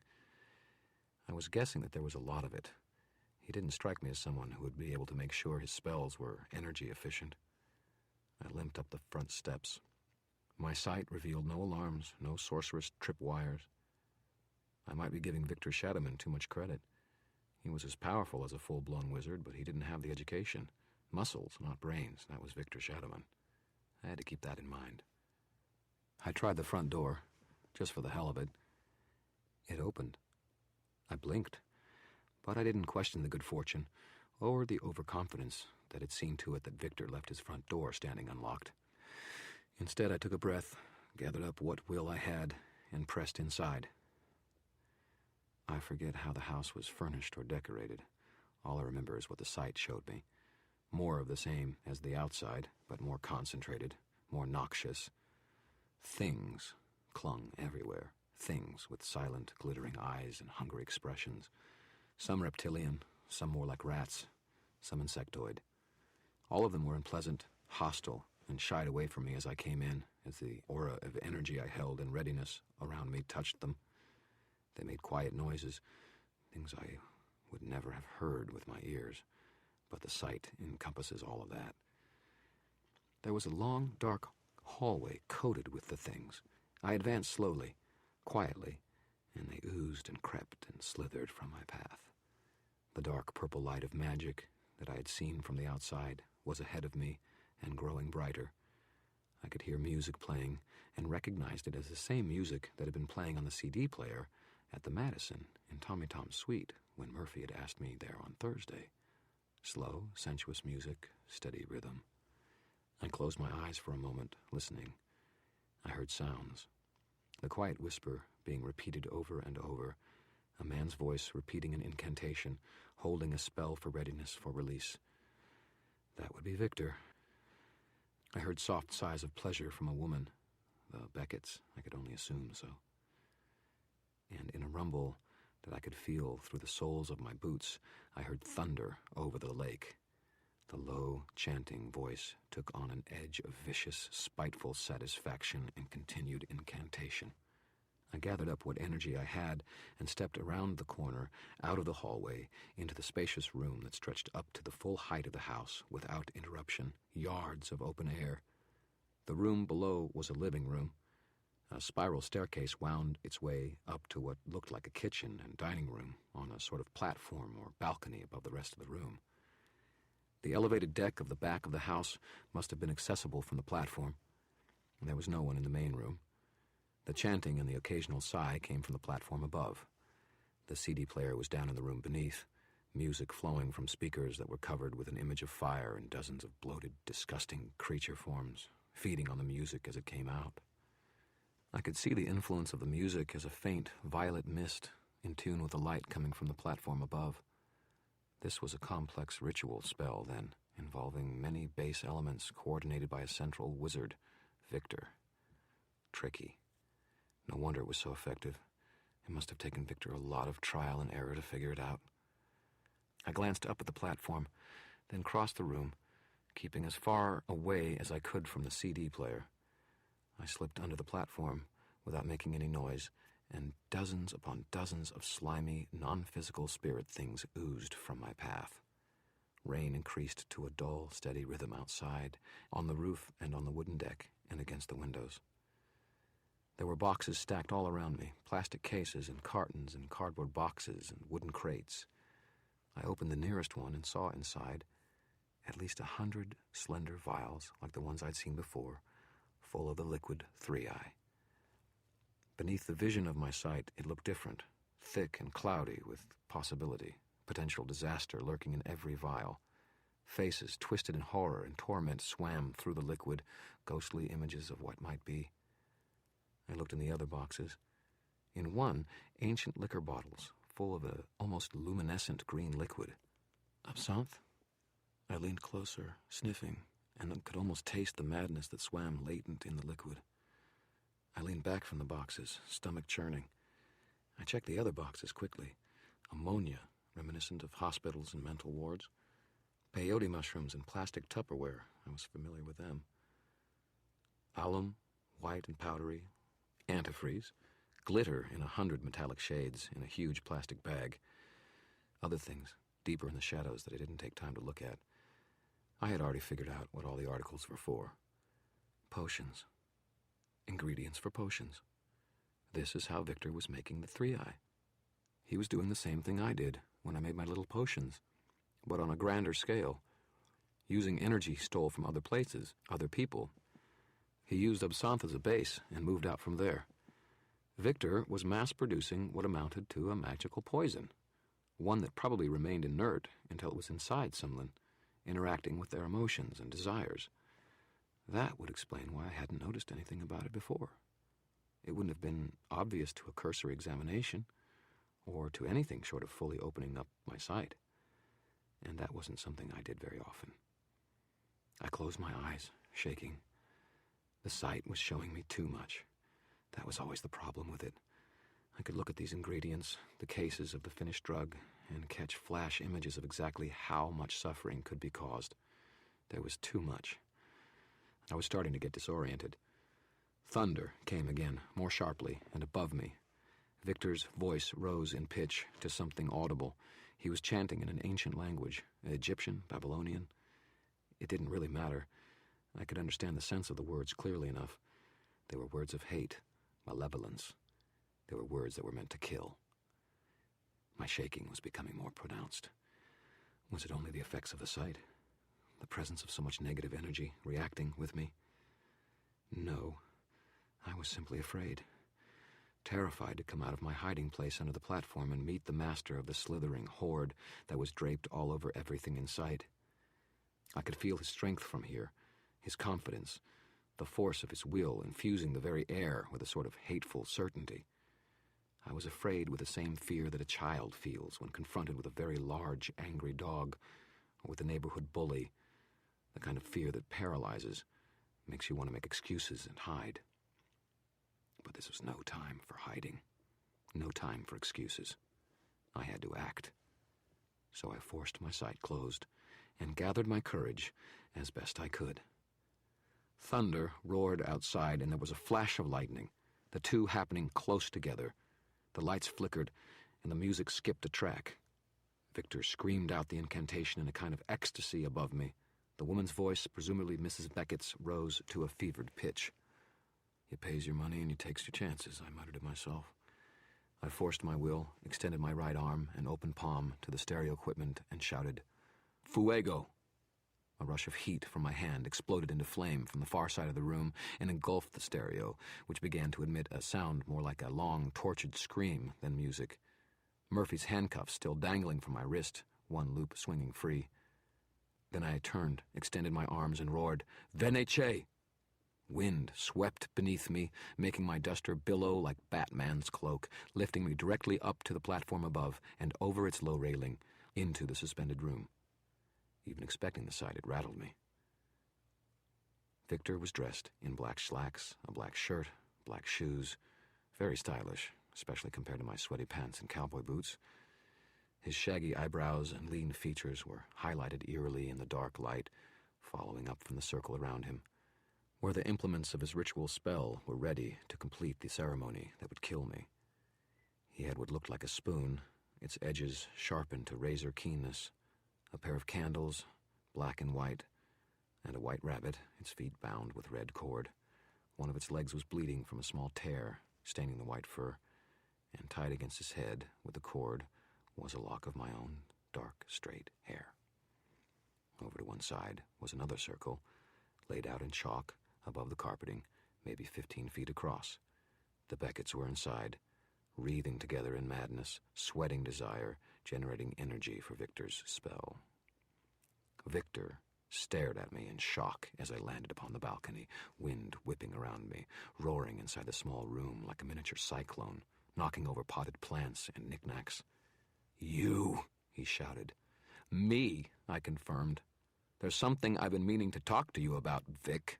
I was guessing that there was a lot of it. He didn't strike me as someone who would be able to make sure his spells were energy efficient. I limped up the front steps. My sight revealed no alarms, no sorcerous tripwires. I might be giving Victor Shadowman too much credit. He was as powerful as a full-blown wizard, but he didn't have the education. Muscles, not brains. That was Victor Shadowman. I had to keep that in mind. I tried the front door, just for the hell of it. It opened. I blinked, but I didn't question the good fortune or the overconfidence that had seen to it that Victor left his front door standing unlocked. Instead, I took a breath, gathered up what will I had, and pressed inside. I forget how the house was furnished or decorated. All I remember is what the sight showed me. More of the same as the outside, but more concentrated, more noxious. Things clung everywhere. Things with silent, glittering eyes and hungry expressions. Some reptilian, some more like rats, some insectoid. All of them were unpleasant, hostile, and shied away from me as I came in, as the aura of energy I held in readiness around me touched them. They made quiet noises, things I would never have heard with my ears, but the sight encompasses all of that. There was a long, dark hallway coated with the things. I advanced slowly, quietly, and they oozed and crept and slithered from my path. The dark purple light of magic that I had seen from the outside was ahead of me and growing brighter. I could hear music playing and recognized it as the same music that had been playing on the CD player at the Madison in Tommy Tom's suite when Murphy had asked me there on Thursday. Slow, sensuous music, steady rhythm. I closed my eyes for a moment, listening. I heard sounds. The quiet whisper being repeated over and over, a man's voice repeating an incantation, holding a spell for readiness for release. That would be Victor. I heard soft sighs of pleasure from a woman, the Becketts, I could only assume so. And in a rumble that I could feel through the soles of my boots, I heard thunder over the lake. The low, chanting voice took on an edge of vicious, spiteful satisfaction and continued incantation. I gathered up what energy I had and stepped around the corner, out of the hallway, into the spacious room that stretched up to the full height of the house without interruption, yards of open air. The room below was a living room. A spiral staircase wound its way up to what looked like a kitchen and dining room on a sort of platform or balcony above the rest of the room. The elevated deck of the back of the house must have been accessible from the platform, and there was no one in the main room. The chanting and the occasional sigh came from the platform above. The CD player was down in the room beneath, music flowing from speakers that were covered with an image of fire and dozens of bloated, disgusting creature forms, feeding on the music as it came out. I could see the influence of the music as a faint, violet mist in tune with the light coming from the platform above. This was a complex ritual spell, then, involving many base elements coordinated by a central wizard, Victor. Tricky. No wonder it was so effective. It must have taken Victor a lot of trial and error to figure it out. I glanced up at the platform, then crossed the room, keeping as far away as I could from the CD player. I slipped under the platform without making any noise, and dozens upon dozens of slimy, non-physical spirit things oozed from my path. Rain increased to a dull, steady rhythm outside, on the roof and on the wooden deck and against the windows. There were boxes stacked all around me, plastic cases and cartons and cardboard boxes and wooden crates. I opened the nearest one and saw inside at least 100 slender vials like the ones I'd seen before, full of the liquid 3-eye. Beneath the vision of my sight, it looked different, thick and cloudy with possibility, potential disaster lurking in every vial. Faces twisted in horror and torment swam through the liquid, ghostly images of what might be. I looked in the other boxes. In one, ancient liquor bottles, full of a almost luminescent green liquid. Absinthe? I leaned closer, sniffing, and could almost taste the madness that swam latent in the liquid. I leaned back from the boxes, stomach churning. I checked the other boxes quickly. Ammonia, reminiscent of hospitals and mental wards. Peyote mushrooms in plastic Tupperware, I was familiar with them. Alum, white and powdery. Antifreeze. Glitter in 100 metallic shades in a huge plastic bag. Other things, deeper in the shadows that I didn't take time to look at. I had already figured out what all the articles were for. Potions. Ingredients for potions. This is how Victor was making the 3-eye. He was doing the same thing I did when I made my little potions, but on a grander scale, using energy stole from other places, other people. He used absinthe as a base and moved out from there. Victor was mass-producing what amounted to a magical poison, one that probably remained inert until it was inside someone, interacting with their emotions and desires. That would explain why I hadn't noticed anything about it before. It wouldn't have been obvious to a cursory examination, or to anything short of fully opening up my sight. And that wasn't something I did very often. I closed my eyes, shaking. The sight was showing me too much. That was always the problem with it. I could look at these ingredients, the cases of the finished drug, and catch flash images of exactly how much suffering could be caused. There was too much. I was starting to get disoriented. Thunder came again, more sharply, and above me. Victor's voice rose in pitch to something audible. He was chanting in an ancient language, Egyptian, Babylonian. It didn't really matter. I could understand the sense of the words clearly enough. They were words of hate, malevolence. They were words that were meant to kill. My shaking was becoming more pronounced. Was it only the effects of the sight? The presence of so much negative energy reacting with me? No. I was simply afraid. Terrified to come out of my hiding place under the platform and meet the master of the slithering horde that was draped all over everything in sight. I could feel his strength from here, his confidence, the force of his will infusing the very air with a sort of hateful certainty. I was afraid with the same fear that a child feels when confronted with a very large, angry dog, or with a neighborhood bully, the kind of fear that paralyzes, makes you want to make excuses and hide. But this was no time for hiding, no time for excuses. I had to act. So I forced my sight closed and gathered my courage as best I could. Thunder roared outside, and there was a flash of lightning, the two happening close together. The lights flickered, and the music skipped a track. Victor screamed out the incantation in a kind of ecstasy above me. The woman's voice, presumably Mrs. Beckett's, rose to a fevered pitch. He pays your money and he takes your chances, I muttered to myself. I forced my will, extended my right arm and open palm to the stereo equipment and shouted, "Fuego!" A rush of heat from my hand exploded into flame from the far side of the room and engulfed the stereo, which began to emit a sound more like a long, tortured scream than music. Murphy's handcuffs still dangling from my wrist, one loop swinging free. Then I turned, extended my arms, and roared, "Veneche!" Wind swept beneath me, making my duster billow like Batman's cloak, lifting me directly up to the platform above and over its low railing, into the suspended room. Even expecting the sight, it rattled me. Victor was dressed in black slacks, a black shirt, black shoes, very stylish, especially compared to my sweaty pants and cowboy boots. His shaggy eyebrows and lean features were highlighted eerily in the dark light, following up from the circle around him, where the implements of his ritual spell were ready to complete the ceremony that would kill me. He had what looked like a spoon, its edges sharpened to razor keenness, a pair of candles, black and white, and a white rabbit, its feet bound with red cord. One of its legs was bleeding from a small tear, staining the white fur, and tied against his head with the cord was a lock of my own dark, straight hair. Over to one side was another circle, laid out in chalk above the carpeting, maybe 15 feet across. The Becketts were inside, wreathing together in madness, sweating desire, generating energy for Victor's spell. Victor stared at me in shock as I landed upon the balcony, wind whipping around me, roaring inside the small room like a miniature cyclone, knocking over potted plants and knickknacks. "You," he shouted. "Me," I confirmed. "There's something I've been meaning to talk to you about, Vic."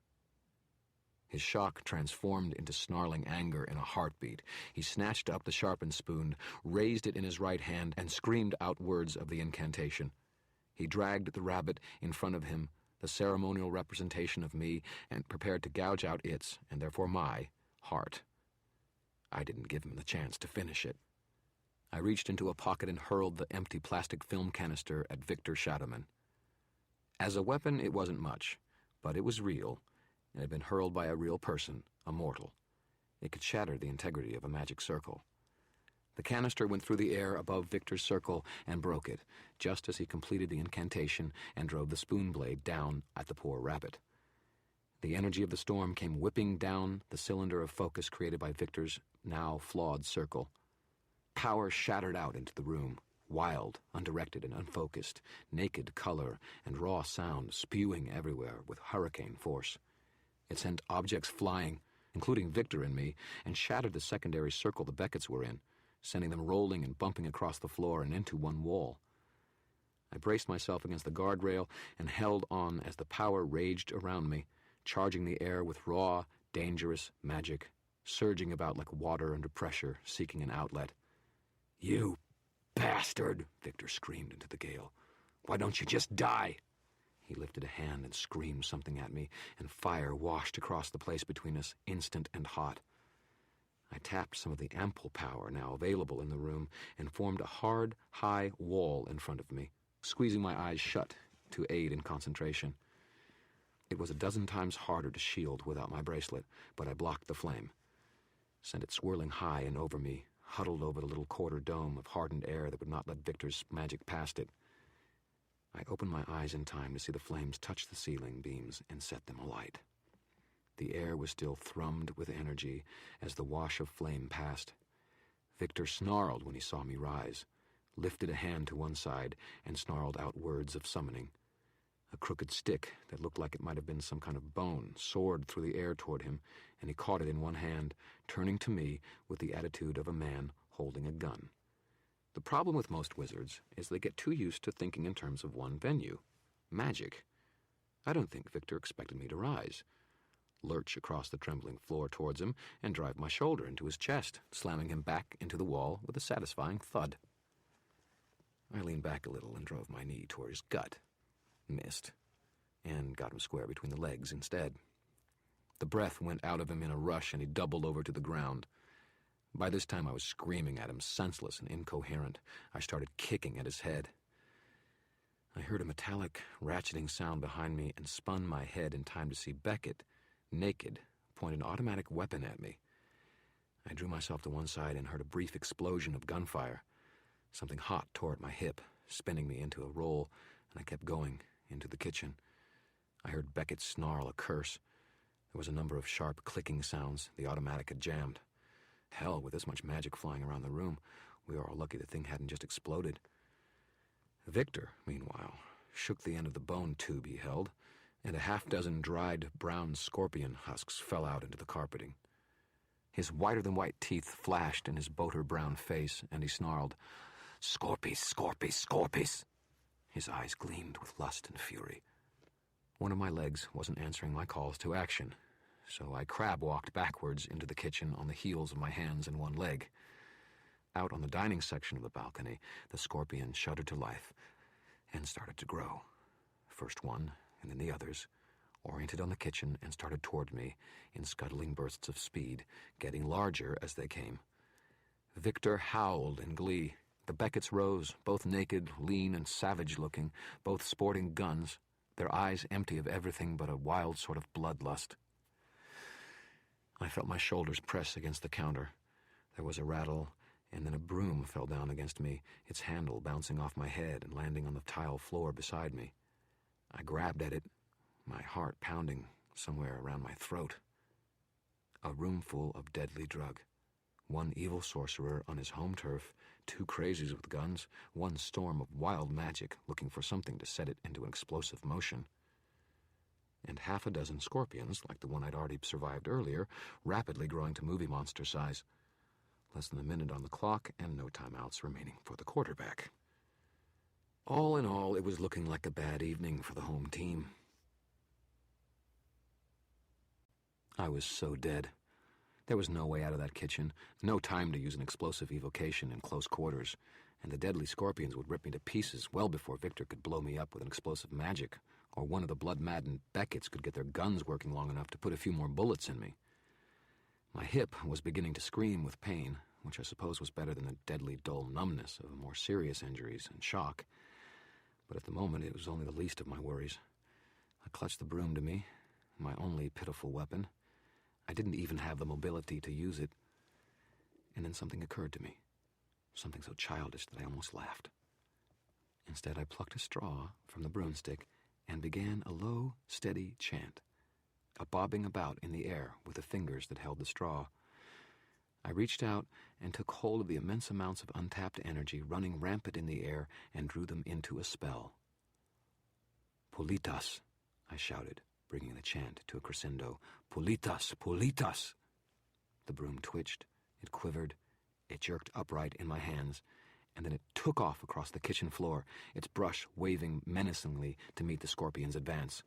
His shock transformed into snarling anger in a heartbeat. He snatched up the sharpened spoon, raised it in his right hand, and screamed out words of the incantation. He dragged the rabbit in front of him, the ceremonial representation of me, and prepared to gouge out its, and therefore my, heart. I didn't give him the chance to finish it. I reached into a pocket and hurled the empty plastic film canister at Victor Shadowman. As a weapon, it wasn't much, but it was real. It had been hurled by a real person, a mortal. It could shatter the integrity of a magic circle. The canister went through the air above Victor's circle and broke it, just as he completed the incantation and drove the spoon blade down at the poor rabbit. The energy of the storm came whipping down the cylinder of focus created by Victor's now flawed circle. Power shattered out into the room, wild, undirected and unfocused, naked color and raw sound spewing everywhere with hurricane force. It sent objects flying, including Victor and me, and shattered the secondary circle the Becketts were in, sending them rolling and bumping across the floor and into one wall. I braced myself against the guardrail and held on as the power raged around me, charging the air with raw, dangerous magic, surging about like water under pressure, seeking an outlet. "You bastard!" Victor screamed into the gale. "Why don't you just die?" He lifted a hand and screamed something at me, and fire washed across the place between us, instant and hot. I tapped some of the ample power now available in the room and formed a hard, high wall in front of me, squeezing my eyes shut to aid in concentration. It was a dozen times harder to shield without my bracelet, but I blocked the flame, sent it swirling high and over me, huddled over the little quarter dome of hardened air that would not let Victor's magic past it. I opened my eyes in time to see the flames touch the ceiling beams and set them alight. The air was still thrummed with energy as the wash of flame passed. Victor snarled when he saw me rise, lifted a hand to one side, and snarled out words of summoning. A crooked stick that looked like it might have been some kind of bone soared through the air toward him, and he caught it in one hand, turning to me with the attitude of a man holding a gun. The problem with most wizards is they get too used to thinking in terms of one venue, magic. I don't think Victor expected me to rise, lurch across the trembling floor towards him, and drive my shoulder into his chest, slamming him back into the wall with a satisfying thud. I leaned back a little and drove my knee toward his gut. Missed, and got him square between the legs instead. The breath went out of him in a rush, and he doubled over to the ground. By this time I was screaming at him, senseless and incoherent. I started kicking at his head. I heard a metallic, ratcheting sound behind me and spun my head in time to see Beckett, naked, point an automatic weapon at me. I drew myself to one side and heard a brief explosion of gunfire. Something hot tore at my hip, spinning me into a roll, and I kept going into the kitchen. I heard Beckett snarl a curse. There was a number of sharp clicking sounds. The automatic had jammed. Hell, with this much magic flying around the room, we were all lucky the thing hadn't just exploded. Victor, meanwhile, shook the end of the bone tube he held, and a half-dozen dried brown scorpion husks fell out into the carpeting. His whiter-than-white teeth flashed in his boater-brown face, and he snarled, "Scorpies, scorpies, scorpies!" His eyes gleamed with lust and fury. One of my legs wasn't answering my calls to action, so I crab-walked backwards into the kitchen on the heels of my hands and one leg. Out on the dining section of the balcony, the scorpion shuddered to life and started to grow. First one, and then the others, oriented on the kitchen and started toward me in scuttling bursts of speed, getting larger as they came. Victor howled in glee. The Becketts rose, both naked, lean, and savage-looking, both sporting guns, their eyes empty of everything but a wild sort of bloodlust. I felt my shoulders press against the counter. There was a rattle, and then a broom fell down against me, its handle bouncing off my head and landing on the tile floor beside me. I grabbed at it, my heart pounding somewhere around my throat. A room full of deadly drug. One evil sorcerer on his home turf, two crazies with guns, one storm of wild magic looking for something to set it into an explosive motion. And half a dozen scorpions, like the one I'd already survived earlier, rapidly growing to movie monster size. Less than a minute on the clock, and no timeouts remaining for the quarterback. All in all, it was looking like a bad evening for the home team. I was so dead. There was no way out of that kitchen, no time to use an explosive evocation in close quarters, and the deadly scorpions would rip me to pieces well before Victor could blow me up with an explosive magic, or one of the blood-maddened Becketts could get their guns working long enough to put a few more bullets in me. My hip was beginning to scream with pain, which I suppose was better than the deadly dull numbness of more serious injuries and shock. But at the moment, it was only the least of my worries. I clutched the broom to me, my only pitiful weapon. I didn't even have the mobility to use it. And then something occurred to me, something so childish that I almost laughed. Instead, I plucked a straw from the broomstick and began a low, steady chant, a bobbing about in the air with the fingers that held the straw. I reached out and took hold of the immense amounts of untapped energy running rampant in the air and drew them into a spell. "Politas," I shouted, bringing the chant to a crescendo. "Politas, politas!" The broom twitched, it quivered, it jerked upright in my hands, and then it took off across the kitchen floor, its brush waving menacingly to meet the scorpion's advance.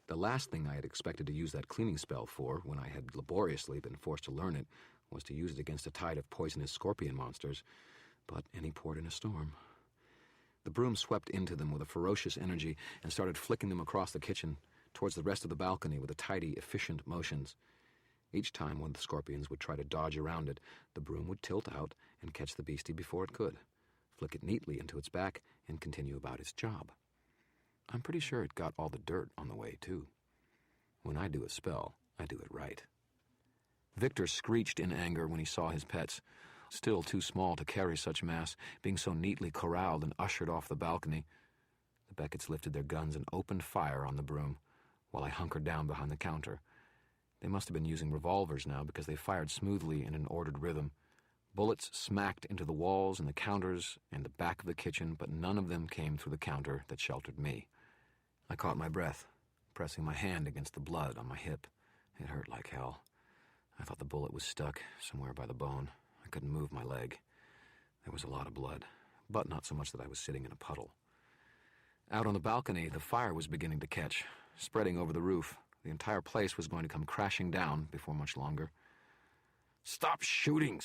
The last thing I had expected to use that cleaning spell for, when I had laboriously been forced to learn it, was to use it against a tide of poisonous scorpion monsters, but any port in a storm. The broom swept into them with a ferocious energy and started flicking them across the kitchen towards the rest of the balcony with a tidy, efficient motions. Each time one of the scorpions would try to dodge around it, the broom would tilt out and catch the beastie before it could, flick it neatly into its back, and continue about its job. I'm pretty sure it got all the dirt on the way, too. When I do a spell, I do it right. Victor screeched in anger when he saw his pets, still too small to carry such mass, being so neatly corralled and ushered off the balcony. The Becketts lifted their guns and opened fire on the broom, while I hunkered down behind the counter. They must have been using revolvers now because they fired smoothly in an ordered rhythm. Bullets smacked into the walls and the counters and the back of the kitchen, but none of them came through the counter that sheltered me. I caught my breath, pressing my hand against the blood on my hip. It hurt like hell. I thought the bullet was stuck somewhere by the bone. I couldn't move my leg. There was a lot of blood, but not so much that I was sitting in a puddle. Out on the balcony, the fire was beginning to catch, spreading over the roof. The entire place was going to come crashing down before much longer. Stop shooting,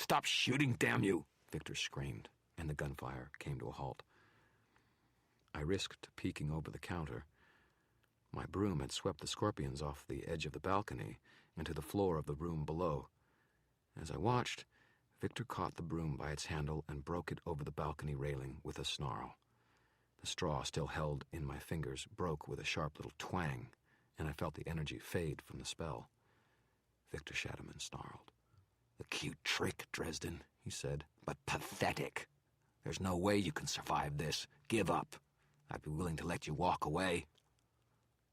damn you!" Victor screamed, and the gunfire came to a halt. I risked peeking over the counter. My broom had swept the scorpions off the edge of the balcony and to the floor of the room below. As I watched, Victor caught the broom by its handle and broke it over the balcony railing with a snarl. The straw, still held in my fingers, broke with a sharp little twang, and I felt the energy fade from the spell. Victor Shadowman snarled. "A cute trick, Dresden," he said, "but pathetic. There's no way you can survive this. Give up. I'd be willing to let you walk away."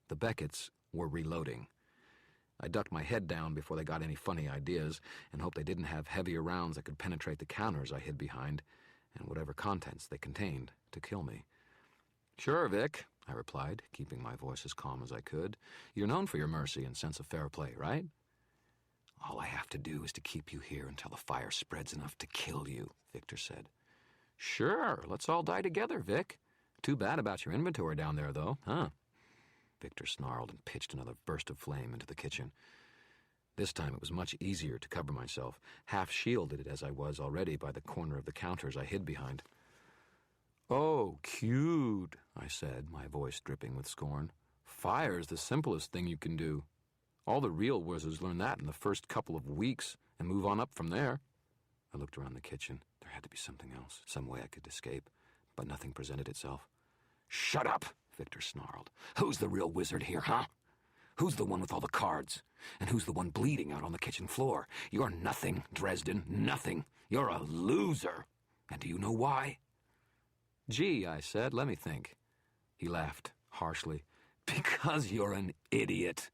The Becketts were reloading. I ducked my head down before they got any funny ideas and hoped they didn't have heavier rounds that could penetrate the counters I hid behind and whatever contents they contained to kill me. "Sure, Vic," I replied, keeping my voice as calm as I could. "You're known for your mercy and sense of fair play, right?" "All I have to do is to keep you here until the fire spreads enough to kill you," Victor said. "Sure, let's all die together, Vic. Too bad about your inventory down there, though, huh?" Victor snarled and pitched another burst of flame into the kitchen. This time it was much easier to cover myself, half-shielded as I was already by the corner of the counters I hid behind. "Oh, cute," I said, my voice dripping with scorn. "Fire's the simplest thing you can do. All the real wizards learn that in the first couple of weeks and move on up from there." I looked around the kitchen. There had to be something else, some way I could escape, but nothing presented itself. "Shut up," Victor snarled. "Who's the real wizard here, huh? Who's the one with all the cards? And who's the one bleeding out on the kitchen floor? You're nothing, Dresden, nothing. You're a loser. And do you know why?" "Gee," I said, "let me think." He laughed harshly. "Because you're an idiot.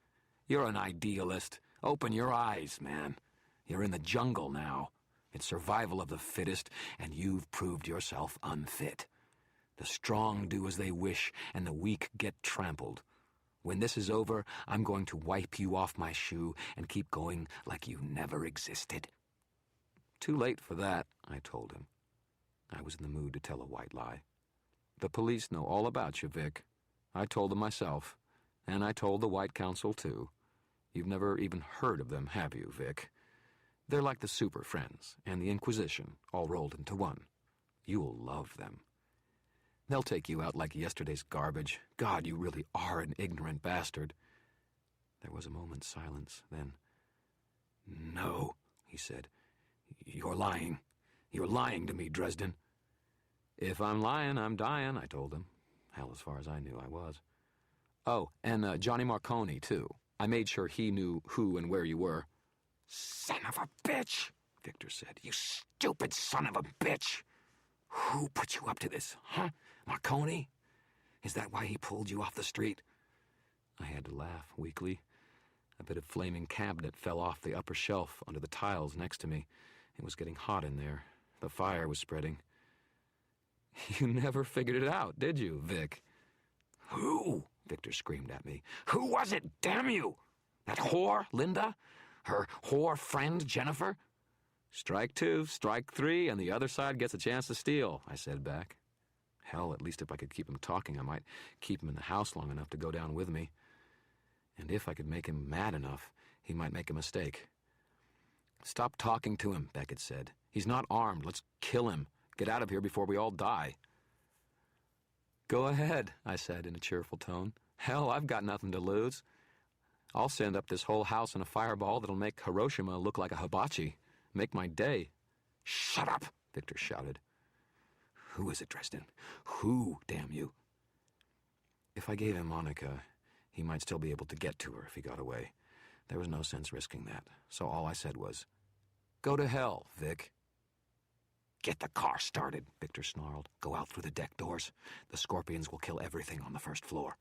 You're an idealist. Open your eyes, man. You're in the jungle now. It's survival of the fittest, and you've proved yourself unfit. The strong do as they wish, and the weak get trampled. When this is over, I'm going to wipe you off my shoe and keep going like you never existed." "Too late for that," I told him. I was in the mood to tell a white lie. "The police know all about you, Vic. I told them myself, and I told the White Council, too. You've never even heard of them, have you, Vic? They're like the Super Friends and the Inquisition, all rolled into one. You'll love them. They'll take you out like yesterday's garbage. God, you really are an ignorant bastard." There was a moment's silence, then, "No," he said. "You're lying. You're lying to me, Dresden." "If I'm lying, I'm dying," I told him. Hell, as far as I knew, I was. "Oh, and Johnny Marconi, too. I made sure he knew who and where you were." "Son of a bitch," Victor said. "You stupid son of a bitch. Who put you up to this, huh? Marconi? Is that why he pulled you off the street?" I had to laugh weakly. A bit of flaming cabinet fell off the upper shelf onto the tiles next to me. It was getting hot in there. The fire was spreading. "You never figured it out, did you, Vic?" "Who?" Victor screamed at me. "Who was it, damn you? That whore, Linda? Her whore friend, Jennifer?" "Strike two, strike three, and the other side gets a chance to steal," I said back. Hell, at least if I could keep him talking, I might keep him in the house long enough to go down with me. And if I could make him mad enough, he might make a mistake. "Stop talking to him," Beckett said. "He's not armed. Let's kill him. Get out of here before we all die." "Go ahead," I said in a cheerful tone. "Hell, I've got nothing to lose. I'll send up this whole house in a fireball that'll make Hiroshima look like a hibachi. Make my day." "Shut up," Victor shouted. "Who is it, Dresden? Who, damn you?" If I gave him Monica, he might still be able to get to her if he got away. There was no sense risking that, so all I said was, "Go to hell, Vic." "Get the car started," Victor snarled. "Go out through the deck doors. The scorpions will kill everything on the first floor."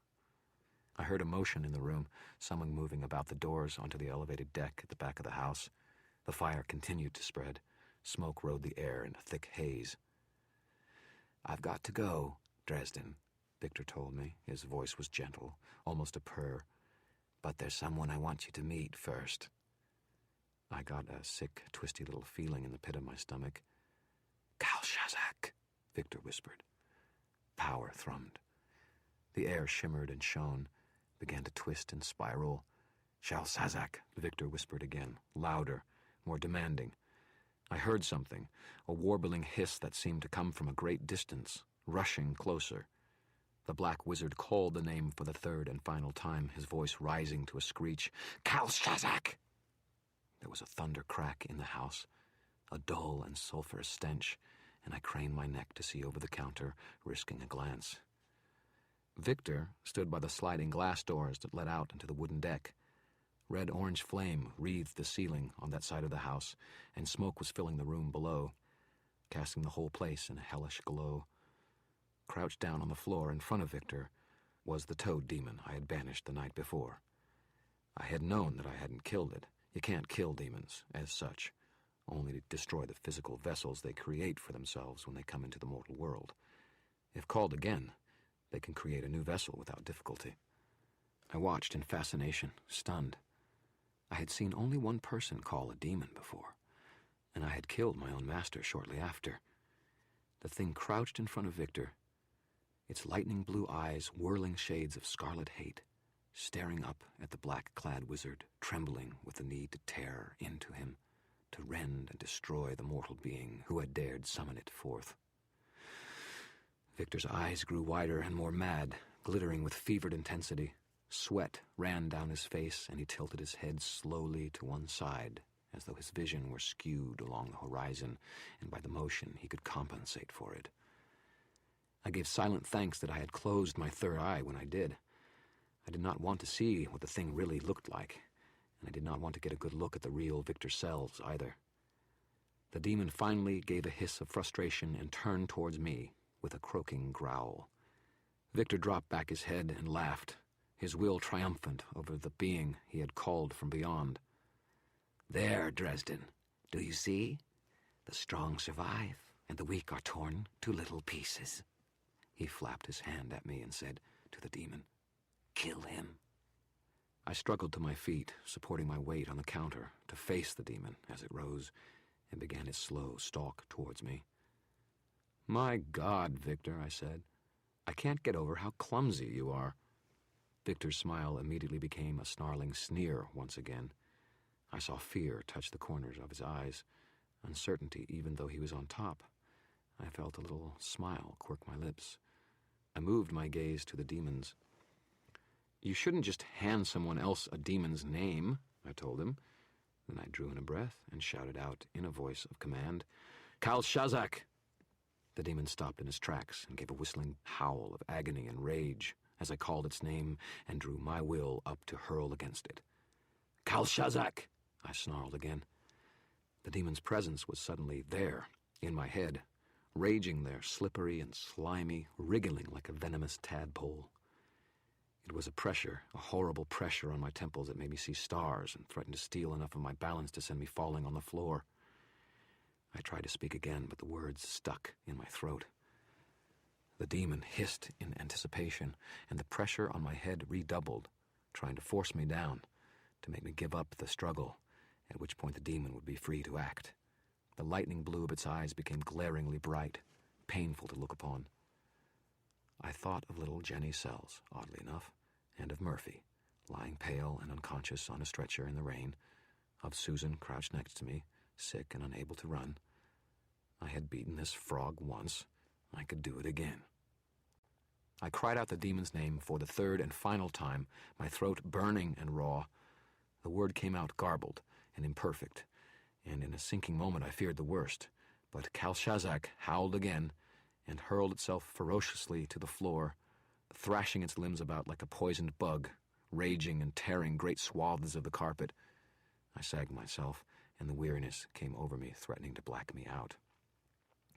I heard a motion in the room, someone moving about the doors onto the elevated deck at the back of the house. The fire continued to spread. Smoke rode the air in a thick haze. "I've got to go, Dresden," Victor told me. His voice was gentle, almost a purr. "But there's someone I want you to meet first." I got a sick, twisty little feeling in the pit of my stomach. "Kalshazak," Victor whispered. Power thrummed. The air shimmered and shone, began to twist and spiral. "Shalsazak," Victor whispered again, louder, more demanding. I heard something, a warbling hiss that seemed to come from a great distance, rushing closer. The black wizard called the name for the third and final time, his voice rising to a screech. "Kalshazak!" There was a thunder crack in the house, a dull and sulphurous stench, and I craned my neck to see over the counter, risking a glance. Victor stood by the sliding glass doors that led out into the wooden deck. Red-orange flame wreathed the ceiling on that side of the house, and smoke was filling the room below, casting the whole place in a hellish glow. Crouched down on the floor in front of Victor was the toad demon I had banished the night before. I had known that I hadn't killed it. You can't kill demons, as such, only to destroy the physical vessels they create for themselves when they come into the mortal world. If called again, they can create a new vessel without difficulty. I watched in fascination, stunned. I had seen only one person call a demon before, and I had killed my own master shortly after. The thing crouched in front of Victor, its lightning blue eyes whirling shades of scarlet hate, staring up at the black-clad wizard, trembling with the need to tear into him, to rend and destroy the mortal being who had dared summon it forth. Victor's eyes grew wider and more mad, glittering with fevered intensity. Sweat ran down his face, and he tilted his head slowly to one side, as though his vision were skewed along the horizon, and by the motion he could compensate for it. I gave silent thanks that I had closed my third eye when I did. I did not want to see what the thing really looked like, and I did not want to get a good look at the real Victor Sells either. The demon finally gave a hiss of frustration and turned towards me with a croaking growl. Victor dropped back his head and laughed, his will triumphant over the being he had called from beyond. "There, Dresden, do you see? The strong survive, and the weak are torn to little pieces." He flapped his hand at me and said to the demon, "Kill him." I struggled to my feet, supporting my weight on the counter, to face the demon as it rose and began its slow stalk towards me. "My God, Victor," I said, "I can't get over how clumsy you are." Victor's smile immediately became a snarling sneer once again. I saw fear touch the corners of his eyes, uncertainty even though he was on top. I felt a little smile quirk my lips. I moved my gaze to the demons. "You shouldn't just hand someone else a demon's name," I told him. Then I drew in a breath and shouted out in a voice of command, "Kalshazak!" The demon stopped in his tracks and gave a whistling howl of agony and rage as I called its name and drew my will up to hurl against it. "Kalshazak!" I snarled again. The demon's presence was suddenly there, in my head, raging there, slippery and slimy, wriggling like a venomous tadpole. It was a pressure, a horrible pressure on my temples that made me see stars and threatened to steal enough of my balance to send me falling on the floor. I tried to speak again, but the words stuck in my throat. The demon hissed in anticipation, and the pressure on my head redoubled, trying to force me down, to make me give up the struggle, at which point the demon would be free to act. The lightning blue of its eyes became glaringly bright, painful to look upon. I thought of little Jenny Sells, oddly enough, and of Murphy, lying pale and unconscious on a stretcher in the rain, of Susan crouched next to me, sick and unable to run. I had beaten this frog once. I could do it again. I cried out the demon's name for the third and final time, my throat burning and raw. The word came out garbled and imperfect, and in a sinking moment I feared the worst. But Kalshazak howled again and hurled itself ferociously to the floor, thrashing its limbs about like a poisoned bug, raging and tearing great swaths of the carpet. I sagged myself, and the weariness came over me, threatening to black me out.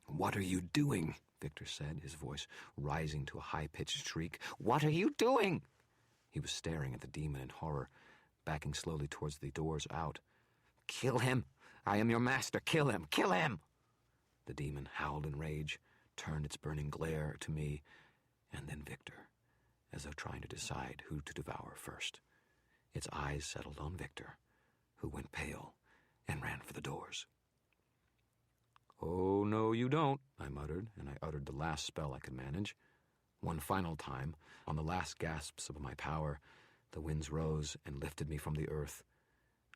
"What are you doing?" Victor said, his voice rising to a high-pitched shriek. "What are you doing?" He was staring at the demon in horror, backing slowly towards the doors out. "Kill him! I am your master! Kill him! Kill him!" The demon howled in rage, turned its burning glare to me, and then Victor, as though trying to decide who to devour first. Its eyes settled on Victor, who went pale and ran for the doors. "Oh, no, you don't," I muttered, and I uttered the last spell I could manage. One final time, on the last gasps of my power, the winds rose and lifted me from the earth.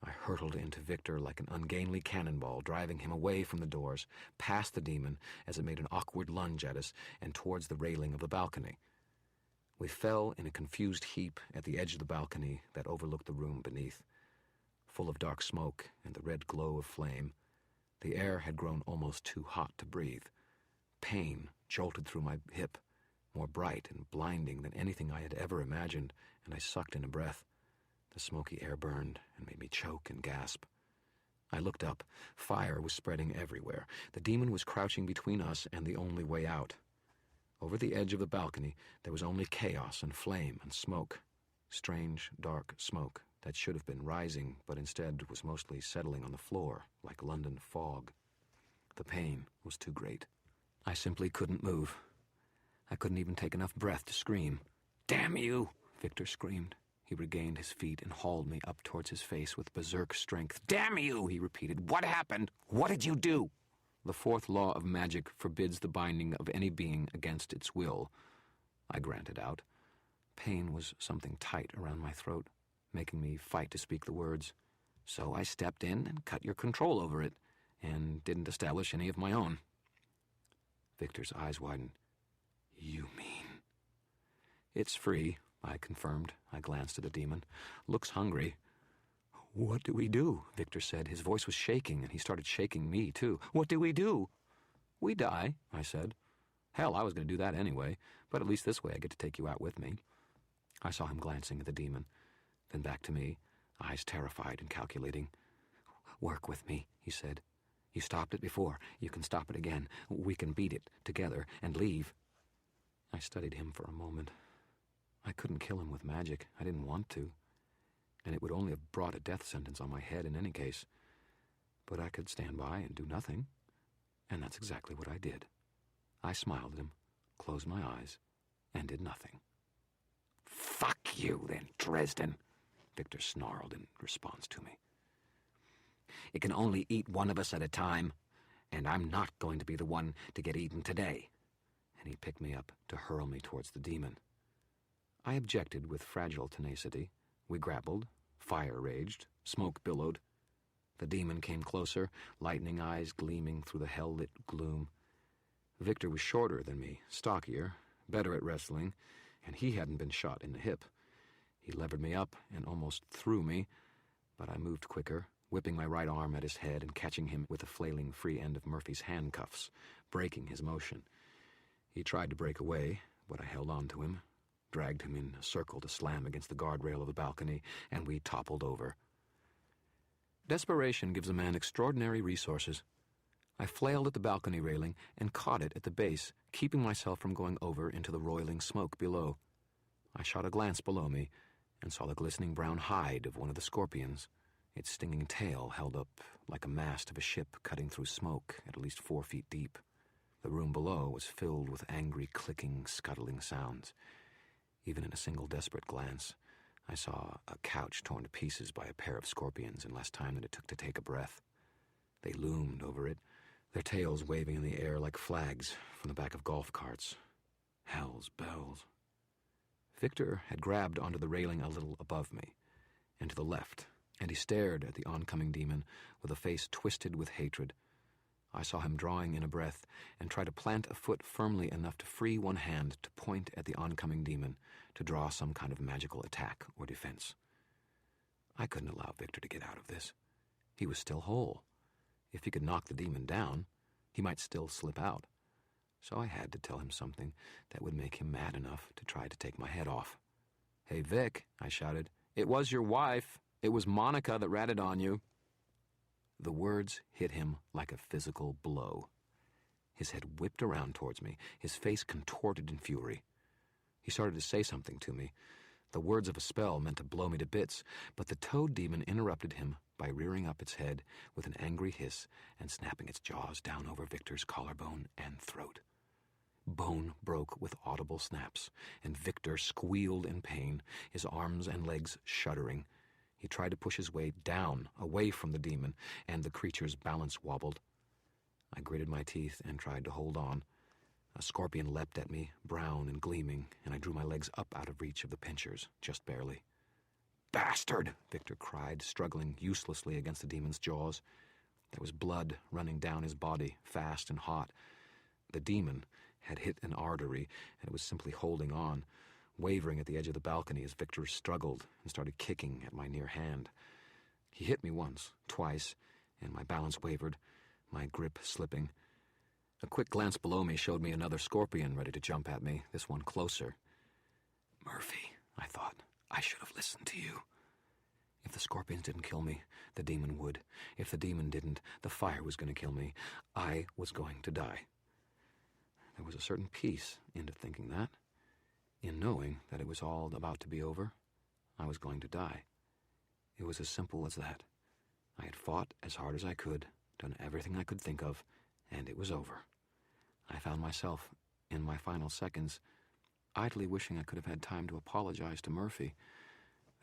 I hurtled into Victor like an ungainly cannonball, driving him away from the doors, past the demon as it made an awkward lunge at us, and towards the railing of the balcony. We fell in a confused heap at the edge of the balcony that overlooked the room beneath. Full of dark smoke and the red glow of flame, the air had grown almost too hot to breathe. Pain jolted through my hip, more bright and blinding than anything I had ever imagined, and I sucked in a breath. The smoky air burned and made me choke and gasp. I looked up. Fire was spreading everywhere. The demon was crouching between us and the only way out. Over the edge of the balcony, there was only chaos and flame and smoke. Strange, dark smoke that should have been rising, but instead was mostly settling on the floor, like London fog. The pain was too great. I simply couldn't move. I couldn't even take enough breath to scream. "Damn you!" Victor screamed. He regained his feet and hauled me up towards his face with berserk strength. "Damn you!" he repeated. "What happened? What did you do?" The fourth law of magic forbids the binding of any being against its will. I granted out. Pain was something tight around my throat, making me fight to speak the words. "So I stepped in and cut your control over it, and didn't establish any of my own." Victor's eyes widened. "You mean?" "It's free," I confirmed. I glanced at the demon. "Looks hungry." "What do we do?" Victor said. His voice was shaking, and he started shaking me, too. "What do we do?" "We die," I said. Hell, I was going to do that anyway, but at least this way I get to take you out with me. I saw him glancing at the demon, then back to me, eyes terrified and calculating. "Work with me," he said. "You stopped it before. You can stop it again. We can beat it together and leave." I studied him for a moment. I couldn't kill him with magic. I didn't want to. And it would only have brought a death sentence on my head in any case. But I could stand by and do nothing. And that's exactly what I did. I smiled at him, closed my eyes, and did nothing. "Fuck you, then, Dresden," Victor snarled in response to me. "It can only eat one of us at a time, and I'm not going to be the one to get eaten today." And he picked me up to hurl me towards the demon. I objected with fragile tenacity. We grappled, fire raged, smoke billowed. The demon came closer, lightning eyes gleaming through the hell-lit gloom. Victor was shorter than me, stockier, better at wrestling, and he hadn't been shot in the hip. He levered me up and almost threw me, but I moved quicker, whipping my right arm at his head and catching him with the flailing free end of Murphy's handcuffs, breaking his motion. He tried to break away, but I held on to him, dragged him in a circle to slam against the guardrail of the balcony, and we toppled over. Desperation gives a man extraordinary resources. I flailed at the balcony railing and caught it at the base, keeping myself from going over into the roiling smoke below. I shot a glance below me and saw the glistening brown hide of one of the scorpions, its stinging tail held up like a mast of a ship cutting through smoke at least 4 feet deep. The room below was filled with angry, clicking, scuttling sounds. Even in a single desperate glance, I saw a couch torn to pieces by a pair of scorpions in less time than it took to take a breath. They loomed over it, their tails waving in the air like flags from the back of golf carts. Hell's bells. Victor had grabbed onto the railing a little above me, and to the left, and he stared at the oncoming demon with a face twisted with hatred. I saw him drawing in a breath and try to plant a foot firmly enough to free one hand to point at the oncoming demon, to draw some kind of magical attack or defense. I couldn't allow Victor to get out of this. He was still whole. If he could knock the demon down, he might still slip out. So I had to tell him something that would make him mad enough to try to take my head off. "Hey, Vic," I shouted, "it was your wife. It was Monica that ratted on you." The words hit him like a physical blow. His head whipped around towards me, his face contorted in fury. He started to say something to me. The words of a spell meant to blow me to bits, but the toad demon interrupted him by rearing up its head with an angry hiss and snapping its jaws down over Victor's collarbone and throat. Bone broke with audible snaps, and Victor squealed in pain, his arms and legs shuddering. He tried to push his way down, away from the demon, and the creature's balance wobbled. I gritted my teeth and tried to hold on. A scorpion leapt at me, brown and gleaming, and I drew my legs up out of reach of the pinchers, just barely. "Bastard!" Victor cried, struggling uselessly against the demon's jaws. There was blood running down his body, fast and hot. The demon had hit an artery, and it was simply holding on, wavering at the edge of the balcony as Victor struggled and started kicking at my near hand. He hit me once, twice, and my balance wavered, my grip slipping. A quick glance below me showed me another scorpion ready to jump at me, this one closer. "Murphy," I thought, "I should have listened to you." If the scorpions didn't kill me, the demon would. If the demon didn't, the fire was going to kill me. I was going to die. There was a certain peace into thinking that, in knowing that it was all about to be over. I was going to die. It was as simple as that. I had fought as hard as I could, done everything I could think of, and it was over. I found myself, in my final seconds, idly wishing I could have had time to apologize to Murphy,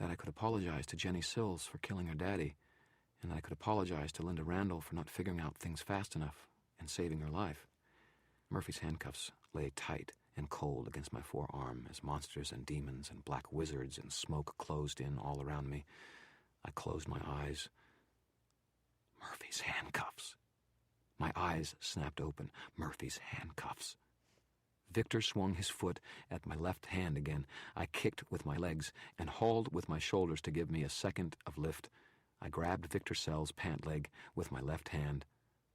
that I could apologize to Jenny Sills for killing her daddy, and that I could apologize to Linda Randall for not figuring out things fast enough and saving her life. Murphy's handcuffs lay tight and cold against my forearm as monsters and demons and black wizards and smoke closed in all around me. I closed my eyes. Murphy's handcuffs. My eyes snapped open. Murphy's handcuffs. Victor swung his foot at my left hand again. I kicked with my legs and hauled with my shoulders to give me a second of lift. I grabbed Victor Sell's pant leg with my left hand.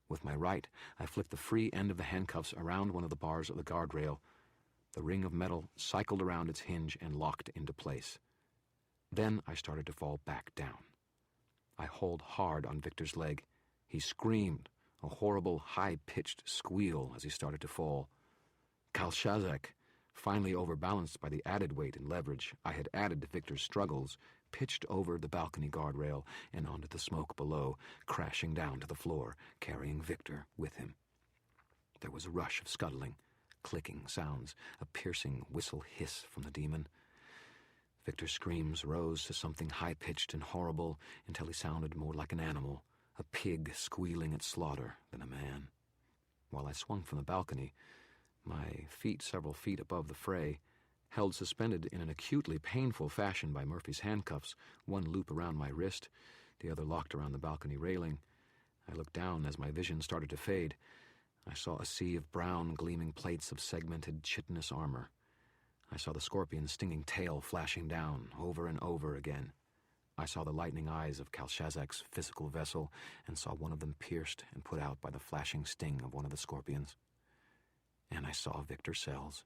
With my right, I flipped the free end of the handcuffs around one of the bars of the guardrail. The ring of metal cycled around its hinge and locked into place. Then I started to fall back down. I hauled hard on Victor's leg. He screamed, a horrible, high-pitched squeal as he started to fall. Kalshazak, finally overbalanced by the added weight and leverage I had added to Victor's struggles, pitched over the balcony guardrail and onto the smoke below, crashing down to the floor, carrying Victor with him. There was a rush of scuttling, clicking sounds, a piercing whistle hiss from the demon. Victor's screams rose to something high-pitched and horrible until he sounded more like an animal, a pig squealing at slaughter than a man. While I swung from the balcony, my feet several feet above the fray, held suspended in an acutely painful fashion by Murphy's handcuffs, one loop around my wrist, the other locked around the balcony railing. I looked down as my vision started to fade. I saw a sea of brown, gleaming plates of segmented chitinous armor. I saw the scorpion's stinging tail flashing down over and over again. I saw the lightning eyes of Kalshazak's physical vessel and saw one of them pierced and put out by the flashing sting of one of the scorpions. And I saw Victor Sells,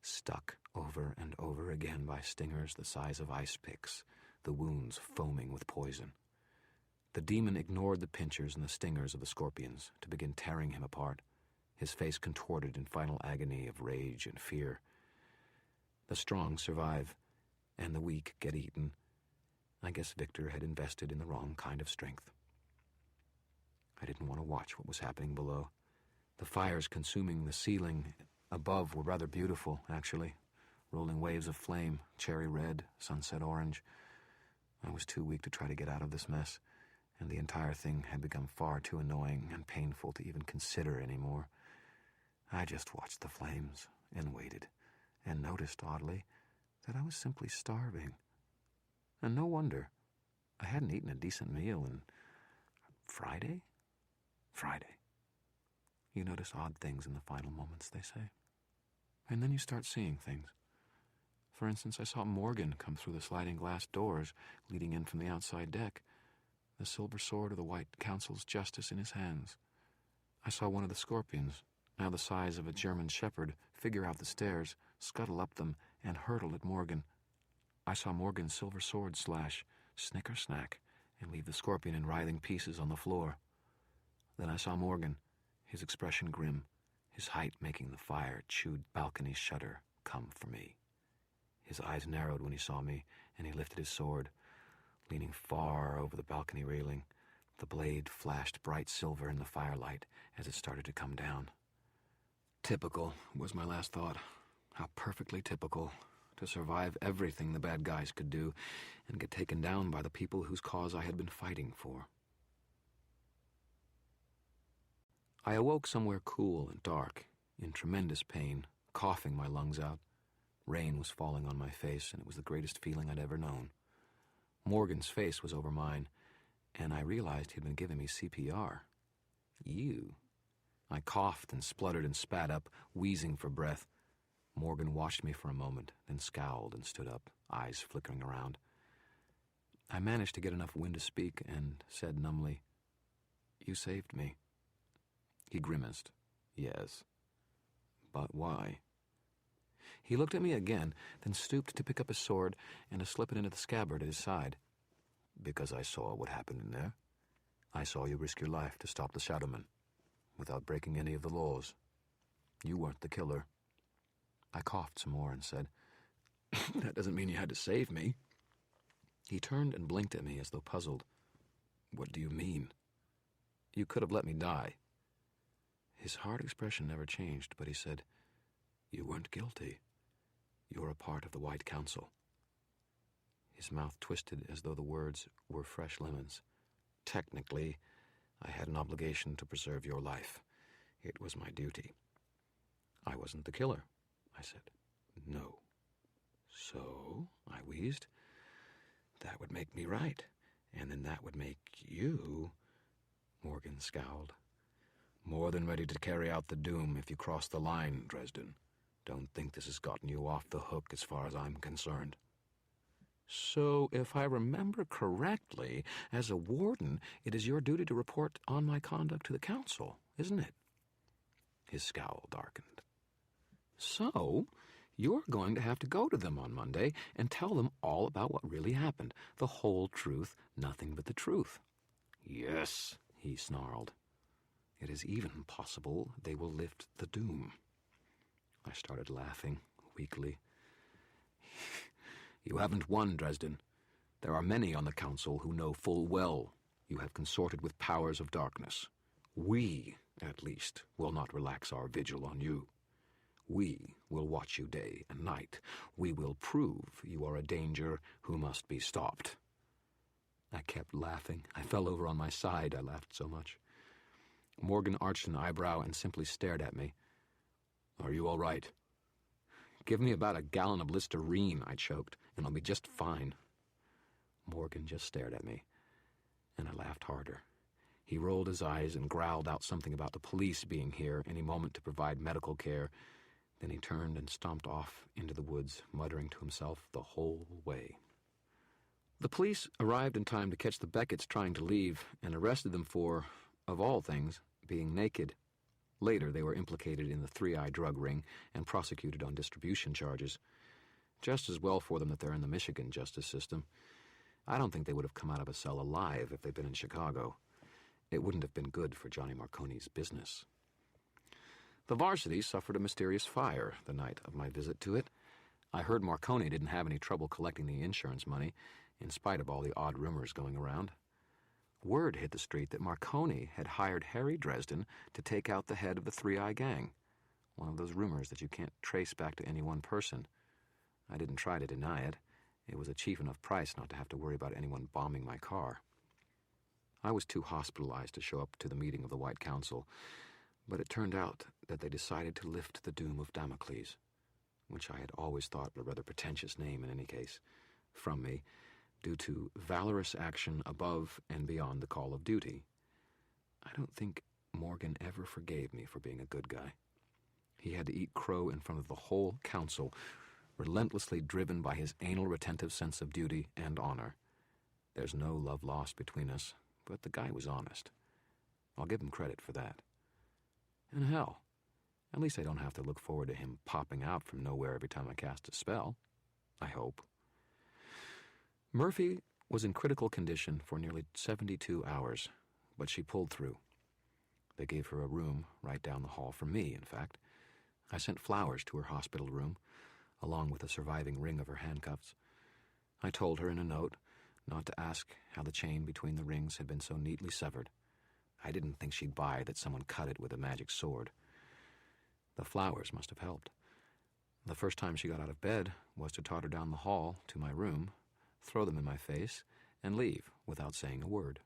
stuck over and over again by stingers the size of ice picks, the wounds foaming with poison. The demon ignored the pinchers and the stingers of the scorpions to begin tearing him apart, his face contorted in final agony of rage and fear. The strong survive, and the weak get eaten. I guess Victor had invested in the wrong kind of strength. I didn't want to watch what was happening below. The fires consuming the ceiling above were rather beautiful, actually. Rolling waves of flame, cherry red, sunset orange. I was too weak to try to get out of this mess, and the entire thing had become far too annoying and painful to even consider anymore. I just watched the flames and waited, and noticed, oddly, that I was simply starving. And no wonder. I hadn't eaten a decent meal in Friday. You notice odd things in the final moments, they say. And then you start seeing things. For instance, I saw Morgan come through the sliding glass doors leading in from the outside deck, the silver sword of the White Council's justice in his hands. I saw one of the scorpions, now the size of a German shepherd, figure out the stairs, scuttle up them, and hurtle at Morgan. I saw Morgan's silver sword slash, snicker snack, and leave the scorpion in writhing pieces on the floor. Then I saw Morgan, his expression grim, his height making the fire-chewed balcony shudder, come for me. His eyes narrowed when he saw me, and he lifted his sword, leaning far over the balcony railing. The blade flashed bright silver in the firelight as it started to come down. Typical was my last thought. How perfectly typical, to survive everything the bad guys could do and get taken down by the people whose cause I had been fighting for. I awoke somewhere cool and dark, in tremendous pain, coughing my lungs out. Rain was falling on my face, and it was the greatest feeling I'd ever known. Morgan's face was over mine, and I realized he'd been giving me CPR. You. I coughed and spluttered and spat up, wheezing for breath. Morgan watched me for a moment, then scowled and stood up, eyes flickering around. I managed to get enough wind to speak and said numbly, "You saved me." He grimaced. "Yes. But why?" He looked at me again, then stooped to pick up his sword and to slip it into the scabbard at his side. because I saw what happened in there. I saw you risk your life to stop the Shadowmen, without breaking any of the laws. You weren't the killer. I coughed some more and said, That doesn't mean you had to save me. He turned and blinked at me as though puzzled. What do you mean? You could have let me die. His hard expression never changed, but he said, You weren't guilty. You're a part of the White Council. His mouth twisted as though the words were fresh lemons. Technically, I had an obligation to preserve your life. It was my duty. I wasn't the killer, I said. No. So, I wheezed, that would make me right, and then that would make you... Morgan scowled. More than ready to carry out the doom if you cross the line, Dresden. Don't think this has gotten you off the hook as far as I'm concerned. So, if I remember correctly, as a warden, it is your duty to report on my conduct to the council, isn't it? His scowl darkened. So, you're going to have to go to them on Monday and tell them all about what really happened. The whole truth, nothing but the truth. Yes, he snarled. It is even possible they will lift the doom. I started laughing, weakly. You haven't won, Dresden. There are many on the council who know full well you have consorted with powers of darkness. We, at least, will not relax our vigil on you. We will watch you day and night. We will prove you are a danger who must be stopped. I kept laughing. I fell over on my side. I laughed so much. Morgan arched an eyebrow and simply stared at me. Are you all right? Give me about a gallon of Listerine, I choked, and I'll be just fine. Morgan just stared at me, and I laughed harder. He rolled his eyes and growled out something about the police being here any moment to provide medical care. Then he turned and stomped off into the woods, muttering to himself the whole way. The police arrived in time to catch the Becketts trying to leave and arrested them for, of all things, being naked. Later, they were implicated in the 3i drug ring and prosecuted on distribution charges. Just as well for them that they're in the Michigan justice system. I don't think they would have come out of a cell alive if they'd been in Chicago. It wouldn't have been good for Johnny Marconi's business. The varsity suffered a mysterious fire the night of my visit to it. I heard Marconi didn't have any trouble collecting the insurance money, in spite of all the odd rumors going around. Word hit the street that Marconi had hired Harry Dresden to take out the head of the 3i gang. One of those rumors that you can't trace back to any one person. I didn't try to deny it. It was a cheap enough price not to have to worry about anyone bombing my car. I was too hospitalized to show up to the meeting of the White Council, but it turned out that they decided to lift the doom of Damocles, which I had always thought a rather pretentious name in any case, from me, due to valorous action above and beyond the call of duty. I don't think Morgan ever forgave me for being a good guy. He had to eat crow in front of the whole council, relentlessly driven by his anal retentive sense of duty and honor. There's no love lost between us, but the guy was honest. I'll give him credit for that. And hell, at least I don't have to look forward to him popping out from nowhere every time I cast a spell. I hope. Murphy was in critical condition for nearly 72 hours, but she pulled through. They gave her a room right down the hall from me, in fact. I sent flowers to her hospital room, along with a surviving ring of her handcuffs. I told her in a note not to ask how the chain between the rings had been so neatly severed. I didn't think she'd buy that someone cut it with a magic sword. The flowers must have helped. The first time she got out of bed was to totter down the hall to my room, throw them in my face, and leave without saying a word.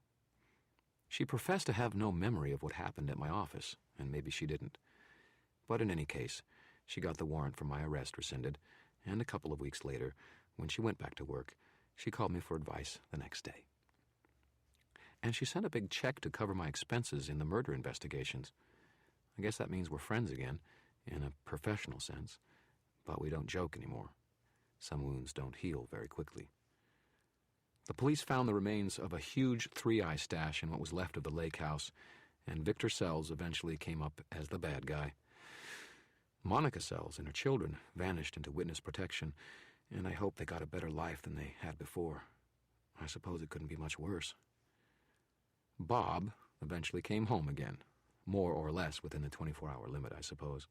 She professed to have no memory of what happened at my office, and maybe she didn't. But in any case, she got the warrant for my arrest rescinded, and a couple of weeks later, when she went back to work, she called me for advice the next day. And she sent a big check to cover my expenses in the murder investigations. I guess that means we're friends again, in a professional sense, but we don't joke anymore. Some wounds don't heal very quickly. The police found the remains of a huge 3i stash in what was left of the lake house, and Victor Sells eventually came up as the bad guy. Monica Sells and her children vanished into witness protection, and I hope they got a better life than they had before. I suppose it couldn't be much worse. Bob eventually came home again, more or less within the 24-hour limit, I suppose.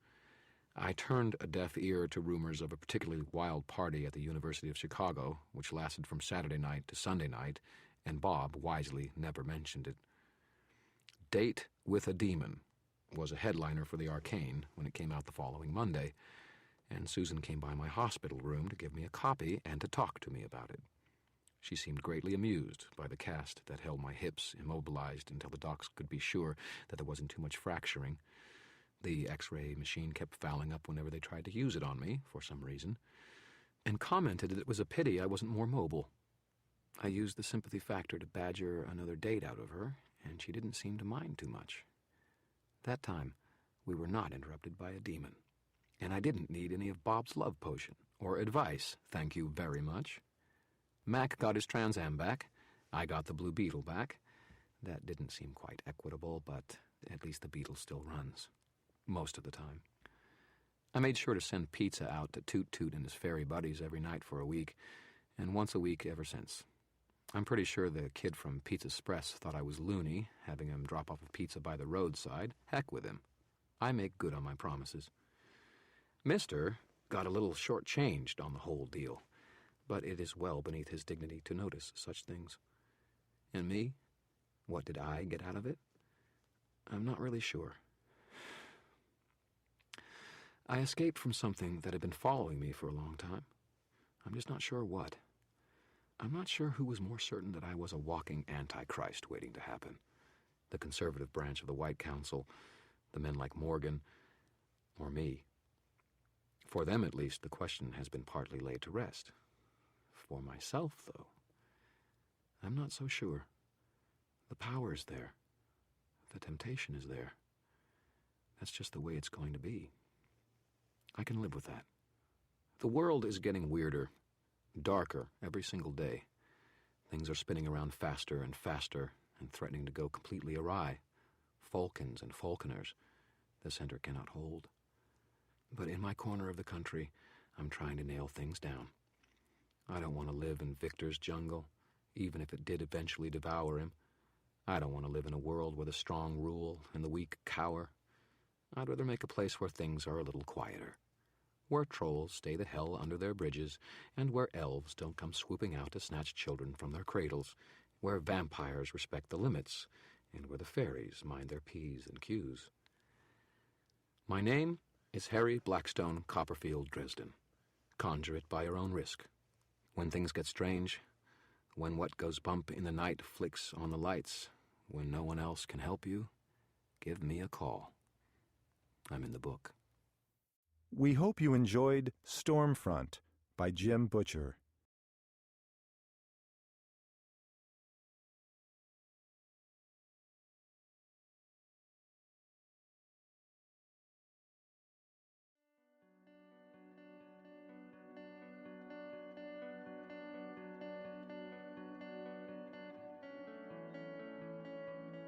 I turned a deaf ear to rumors of a particularly wild party at the University of Chicago, which lasted from Saturday night to Sunday night, and Bob wisely never mentioned it. Date with a Demon was a headliner for the Arcane when it came out the following Monday, and Susan came by my hospital room to give me a copy and to talk to me about it. She seemed greatly amused by the cast that held my hips immobilized until the docs could be sure that there wasn't too much fracturing. The X-ray machine kept fouling up whenever they tried to use it on me, for some reason, and commented that it was a pity I wasn't more mobile. I used the sympathy factor to badger another date out of her, and she didn't seem to mind too much. That time, we were not interrupted by a demon, and I didn't need any of Bob's love potion, or advice, thank you very much. Mac got his Trans Am back. I got the Blue Beetle back. That didn't seem quite equitable, but at least the Beetle still runs. Most of the time. I made sure to send pizza out to Toot Toot and his fairy buddies every night for a week, and once a week ever since. I'm pretty sure the kid from Pizza Express thought I was loony, having him drop off a pizza by the roadside. Heck with him. I make good on my promises. Mister got a little short-changed on the whole deal, but it is well beneath his dignity to notice such things. And me? What did I get out of it? I'm not really sure. I escaped from something that had been following me for a long time. I'm just not sure what. I'm not sure who was more certain that I was a walking Antichrist waiting to happen. The conservative branch of the White Council, the men like Morgan, or me. For them, at least, the question has been partly laid to rest. For myself, though, I'm not so sure. The power is there. The temptation is there. That's just the way it's going to be. I can live with that. The world is getting weirder, darker every single day. Things are spinning around faster and faster and threatening to go completely awry. Falcons and falconers the center cannot hold. But in my corner of the country, I'm trying to nail things down. I don't want to live in Victor's jungle, even if it did eventually devour him. I don't want to live in a world where the strong rule and the weak cower. I'd rather make a place where things are a little quieter, where trolls stay the hell under their bridges, and where elves don't come swooping out to snatch children from their cradles, where vampires respect the limits, and where the fairies mind their P's and Q's. My name is Harry Blackstone Copperfield Dresden. Conjure it by your own risk. When things get strange, when what goes bump in the night flicks on the lights, when no one else can help you, give me a call. I'm in the book. We hope you enjoyed Stormfront by Jim Butcher.